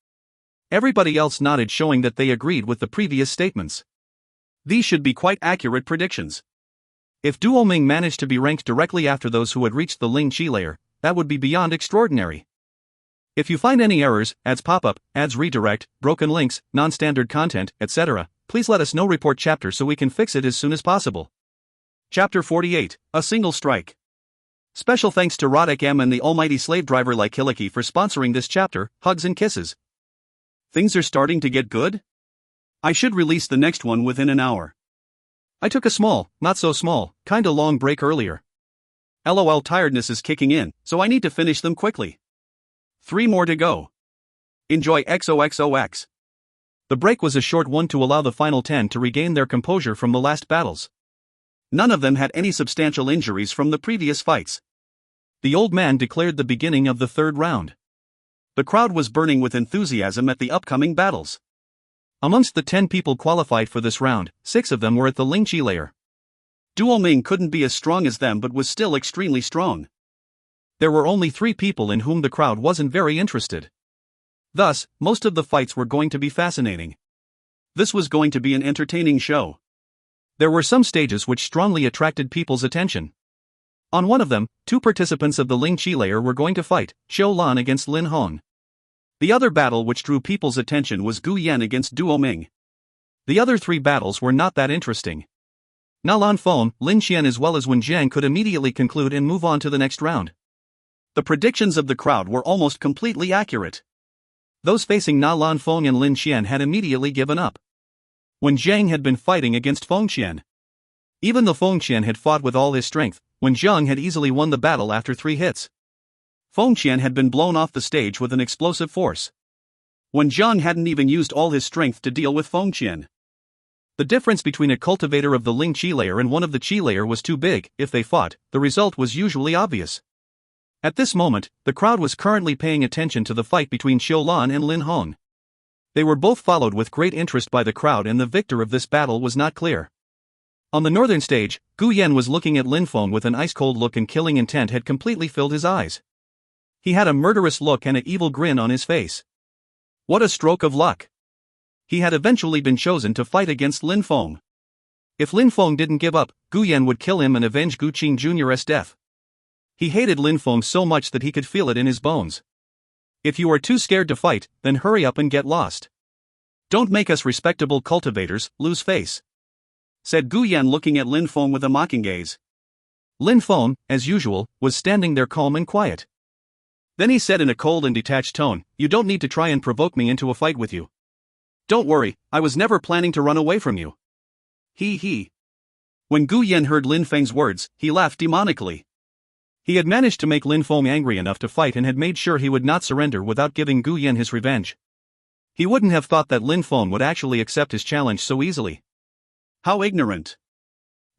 Everybody else nodded, showing that they agreed with the previous statements. These should be quite accurate predictions. If Duelling managed to be ranked directly after those who had reached the Ling Qi layer, that would be beyond extraordinary. If you find any errors, ads pop up, ads redirect, broken links, non-standard content, etc., please let us know. Report chapter so we can fix it as soon as possible. Chapter 48, A Single Strike. Special thanks to Roddick M and the almighty slave driver like Hiliki for sponsoring this chapter. Hugs and kisses. Things are starting to get good? I should release the next one within an hour. I took a small, not so small, kinda long break earlier. LOL, tiredness is kicking in, so I need to finish them quickly. 3 more to go. Enjoy XOXOX. The break was a short one to allow the final 10 to regain their composure from the last battles. None of them had any substantial injuries from the previous fights. The old man declared the beginning of the third round. The crowd was burning with enthusiasm at the upcoming battles. Amongst the 10 people qualified for this round, 6 of them were at the Ling Qi layer. Duelling couldn't be as strong as them but was still extremely strong. There were only 3 people in whom the crowd wasn't very interested. Thus, most of the fights were going to be fascinating. This was going to be an entertaining show. There were some stages which strongly attracted people's attention. On one of them, 2 participants of the Ling Qi layer were going to fight, Xiu Lan against Lin Hong. The other battle which drew people's attention was Gu Yan against Duelling. The other 3 battles were not that interesting. Nalan Feng, Lin Qian as well as Wen Jiang could immediately conclude and move on to the next round. The predictions of the crowd were almost completely accurate. Those facing Nalan Feng and Lin Qian had immediately given up. Wen Jiang had been fighting against Feng Qian. Even though Feng Qian had fought with all his strength, Wen Jiang had easily won the battle after 3 hits. Feng Qian had been blown off the stage with an explosive force. Wen Jiang hadn't even used all his strength to deal with Feng Qian. The difference between a cultivator of the Ling Qi layer and one of the Qi layer was too big. If they fought, the result was usually obvious. At this moment, the crowd was currently paying attention to the fight between Xiu Lan and Lin Hong. They were both followed with great interest by the crowd, and the victor of this battle was not clear. On the northern stage, Gu Yan was looking at Lin Feng with an ice-cold look, and killing intent had completely filled his eyes. He had a murderous look and an evil grin on his face. What a stroke of luck! He had eventually been chosen to fight against Lin Feng. If Lin Feng didn't give up, Gu Yan would kill him and avenge Gu Qing Jr.'s death. He hated Lin Feng so much that he could feel it in his bones. If you are too scared to fight, then hurry up and get lost. Don't make us respectable cultivators lose face. said Gu Yan looking at Lin Feng with a mocking gaze. Lin Feng, as usual, was standing there calm and quiet. Then he said in a cold and detached tone, "You don't need to try and provoke me into a fight with you. Don't worry, I was never planning to run away from you." He. When Gu Yan heard Lin Feng's words, he laughed demonically. He had managed to make Lin Feng angry enough to fight and had made sure he would not surrender without giving Gu Yan his revenge. He wouldn't have thought that Lin Feng would actually accept his challenge so easily. How ignorant.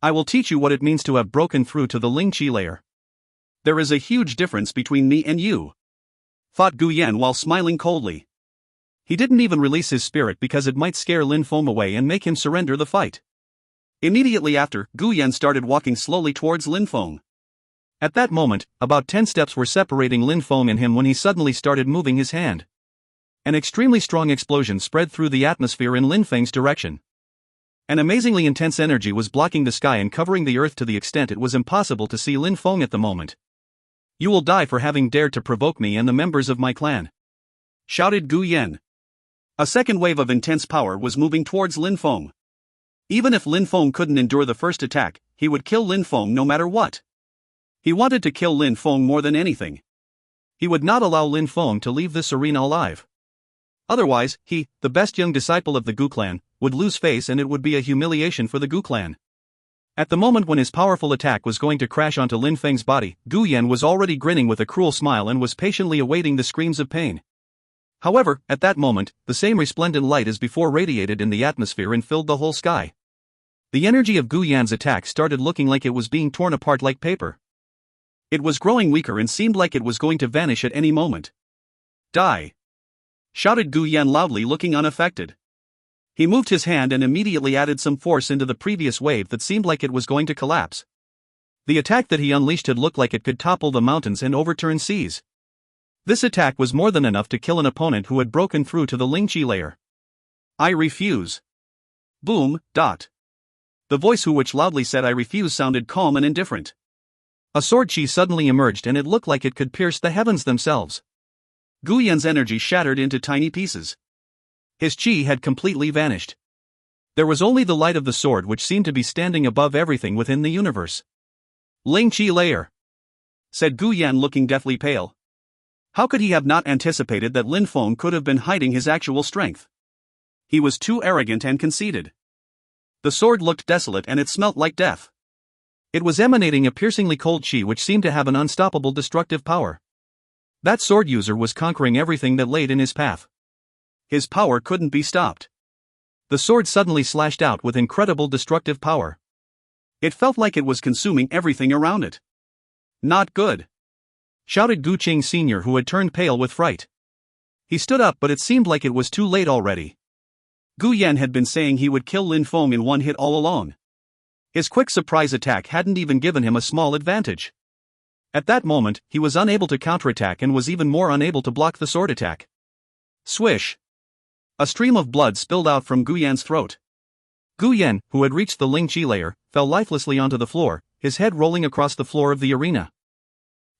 I will teach you what it means to have broken through to the Ling Qi layer. There is a huge difference between me and you, thought Gu Yan while smiling coldly. He didn't even release his spirit because it might scare Lin Feng away and make him surrender the fight. Immediately after, Gu Yan started walking slowly towards Lin Feng. At that moment, about 10 steps were separating Lin Feng and him when he suddenly started moving his hand. An extremely strong explosion spread through the atmosphere in Lin Feng's direction. An amazingly intense energy was blocking the sky and covering the earth to the extent it was impossible to see Lin Feng at the moment. "You will die for having dared to provoke me and the members of my clan," shouted Gu Yan. A second wave of intense power was moving towards Lin Feng. Even if Lin Feng couldn't endure the first attack, he would kill Lin Feng no matter what. He wanted to kill Lin Feng more than anything. He would not allow Lin Feng to leave this arena alive. Otherwise, he, the best young disciple of the Gu clan, would lose face and it would be a humiliation for the Gu clan. At the moment when his powerful attack was going to crash onto Lin Feng's body, Gu Yan was already grinning with a cruel smile and was patiently awaiting the screams of pain. However, at that moment, the same resplendent light as before radiated in the atmosphere and filled the whole sky. The energy of Gu Yan's attack started looking like it was being torn apart like paper. It was growing weaker and seemed like it was going to vanish at any moment. "Die!" shouted Gu Yan loudly, looking unaffected. He moved his hand and immediately added some force into the previous wave that seemed like it was going to collapse. The attack that he unleashed had looked like it could topple the mountains and overturn seas. This attack was more than enough to kill an opponent who had broken through to the Ling Qi layer. "I refuse." Boom. The voice which loudly said "I refuse" sounded calm and indifferent. A sword chi suddenly emerged and it looked like it could pierce the heavens themselves. Gu Yan's energy shattered into tiny pieces. His chi had completely vanished. There was only the light of the sword which seemed to be standing above everything within the universe. "Ling Qi layer," said Gu Yan, looking deathly pale. How could he have not anticipated that Lin Feng could have been hiding his actual strength? He was too arrogant and conceited. The sword looked desolate and it smelt like death. It was emanating a piercingly cold chi which seemed to have an unstoppable destructive power. That sword user was conquering everything that laid in his path. His power couldn't be stopped. The sword suddenly slashed out with incredible destructive power. It felt like it was consuming everything around it. "Not good!" shouted Gu Qing Sr., who had turned pale with fright. He stood up, but it seemed like it was too late already. Gu Yan had been saying he would kill Lin Feng in one hit all along. His quick surprise attack hadn't even given him a small advantage. At that moment, he was unable to counterattack and was even more unable to block the sword attack. Swish! A stream of blood spilled out from Gu Yan's throat. Gu Yan, who had reached the Ling Qi layer, fell lifelessly onto the floor, his head rolling across the floor of the arena.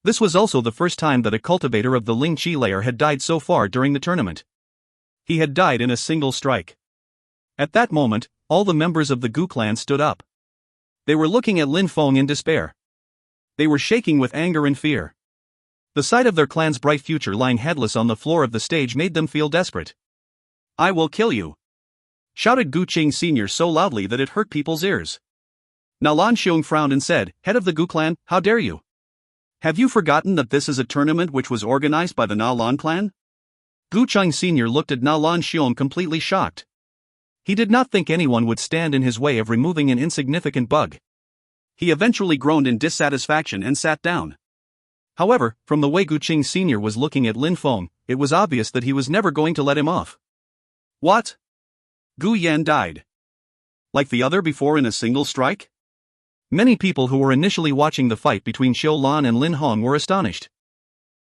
This was also the first time that a cultivator of the Ling Qi layer had died so far during the tournament. He had died in a single strike. At that moment, all the members of the Gu clan stood up. They were looking at Lin Feng in despair. They were shaking with anger and fear. The sight of their clan's bright future lying headless on the floor of the stage made them feel desperate. "I will kill you!" shouted Gu Qing Sr. so loudly that it hurt people's ears. Nalan Feng frowned and said, "Head of the Gu clan, how dare you? Have you forgotten that this is a tournament which was organized by the Nalan clan?" Gu Qing Sr. looked at Nalan Feng completely shocked. He did not think anyone would stand in his way of removing an insignificant bug. He eventually groaned in dissatisfaction and sat down. However, from the way Gu Qing Sr. was looking at Lin Feng, it was obvious that he was never going to let him off. "What? Gu Yan died? Like the other before in a single strike?" Many people who were initially watching the fight between Xiu Lan and Lin Hong were astonished.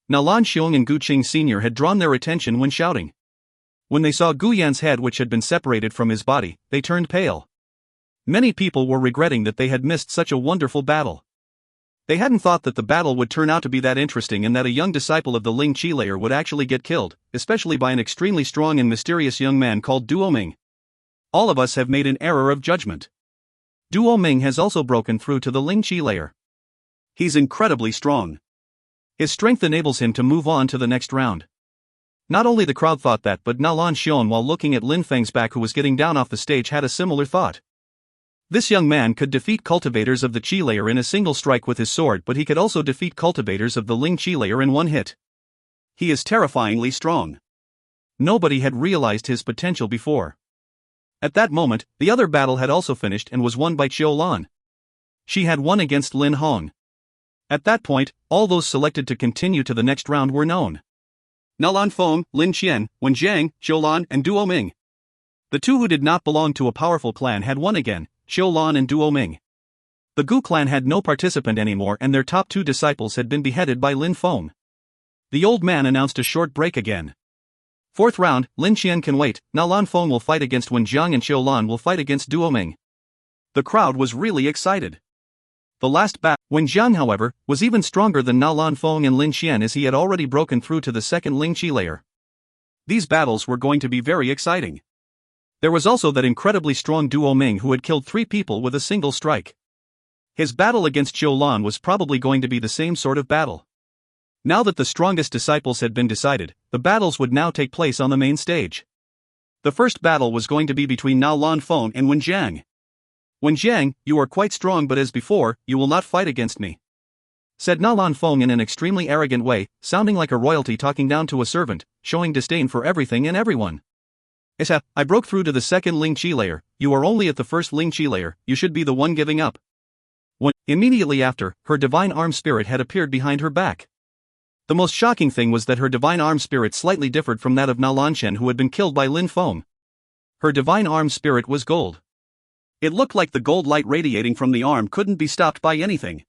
Nalan Feng and Gu Qing Sr. had drawn their attention when shouting. When they saw Gu Yan's head which had been separated from his body, they turned pale. Many people were regretting that they had missed such a wonderful battle. They hadn't thought that the battle would turn out to be that interesting and that a young disciple of the Ling Qi layer would actually get killed, especially by an extremely strong and mysterious young man called Duelling. All of us have made an error of judgment. Duelling has also broken through to the Ling Qi layer. He's incredibly strong. His strength enables him to move on to the next round. Not only the crowd thought that, but Nalan Feng, while looking at Lin Feng's back, who was getting down off the stage, had a similar thought. This young man could defeat cultivators of the Qi layer in a single strike with his sword, but he could also defeat cultivators of the Ling Qi layer in one hit. He is terrifyingly strong. Nobody had realized his potential before. At that moment, the other battle had also finished and was won by Lan. She had won against Lin Hong. At that point, all those selected to continue to the next round were known. Nalan Feng, Lin Qian, Wen Jiang, Lan, and Duelling. The two who did not belong to a powerful clan had won again, Lan and Duelling. The Gu clan had no participant anymore, and their top two disciples had been beheaded by Lin Feng. The old man announced a short break again. Fourth round, Lin Qian can wait. Nalan Feng will fight against Wen Jiang and Lan will fight against Duelling. The crowd was really excited. The last battle, Wen Jiang, however, was even stronger than Nalan Feng and Lin Qian, as he had already broken through to the second Ling Qi layer. These battles were going to be very exciting. There was also that incredibly strong Duelling who had killed 3 people with a single strike. His battle against Lan was probably going to be the same sort of battle. Now that the strongest disciples had been decided, the battles would now take place on the main stage. The first battle was going to be between Nalan Feng and Wen Jiang. Wen Jiang, you are quite strong, but as before, you will not fight against me, said Nalan Feng in an extremely arrogant way, sounding like a royalty talking down to a servant, showing disdain for everything and everyone. I broke through to the second Ling Qi layer, you are only at the first Ling Qi layer, you should be the one giving up. Immediately after, her divine arm spirit had appeared behind her back. The most shocking thing was that her divine arm spirit slightly differed from that of Nalan Feng, who had been killed by Lin Feng. Her divine arm spirit was gold. It looked like the gold light radiating from the arm couldn't be stopped by anything.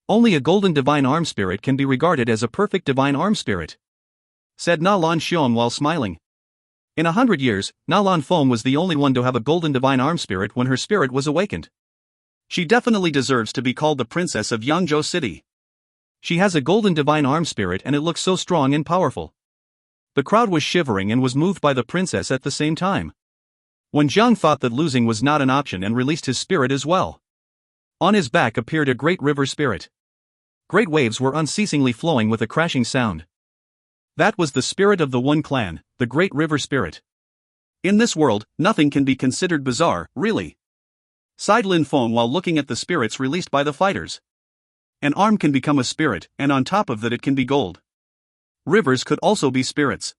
Only a golden divine arm spirit can be regarded as a perfect divine arm spirit, said Nalan Feng while smiling. In 100 years, Nalan Feng was the only one to have a golden divine arm spirit when her spirit was awakened. She definitely deserves to be called the princess of Yangzhou City. She has a golden divine arm spirit and it looks so strong and powerful. The crowd was shivering and was moved by the princess at the same time. Wen Jiang thought that losing was not an option and released his spirit as well. On his back appeared a great river spirit. Great waves were unceasingly flowing with a crashing sound. That was the spirit of the One clan, the great river spirit. In this world, nothing can be considered bizarre, really, sighed Lin Feng while looking at the spirits released by the fighters. An arm can become a spirit, and on top of that it can be gold. Rivers could also be spirits.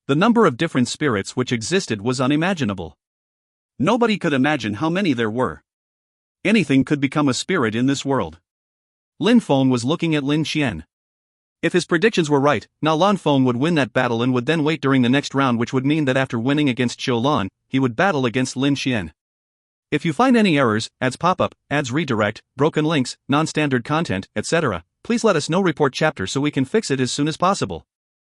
The number of different spirits which existed was unimaginable. Nobody could imagine how many there were. Anything could become a spirit in this world. Lin Feng was looking at Lin Qian. If his predictions were right, Nalan Feng would win that battle and would then wait during the next round, which would mean that after winning against Lan, he would battle against Lin Qian. If you find any errors, ads pop up, ads redirect, broken links, non-standard content, etc., please let us know. Report chapter so we can fix it as soon as possible.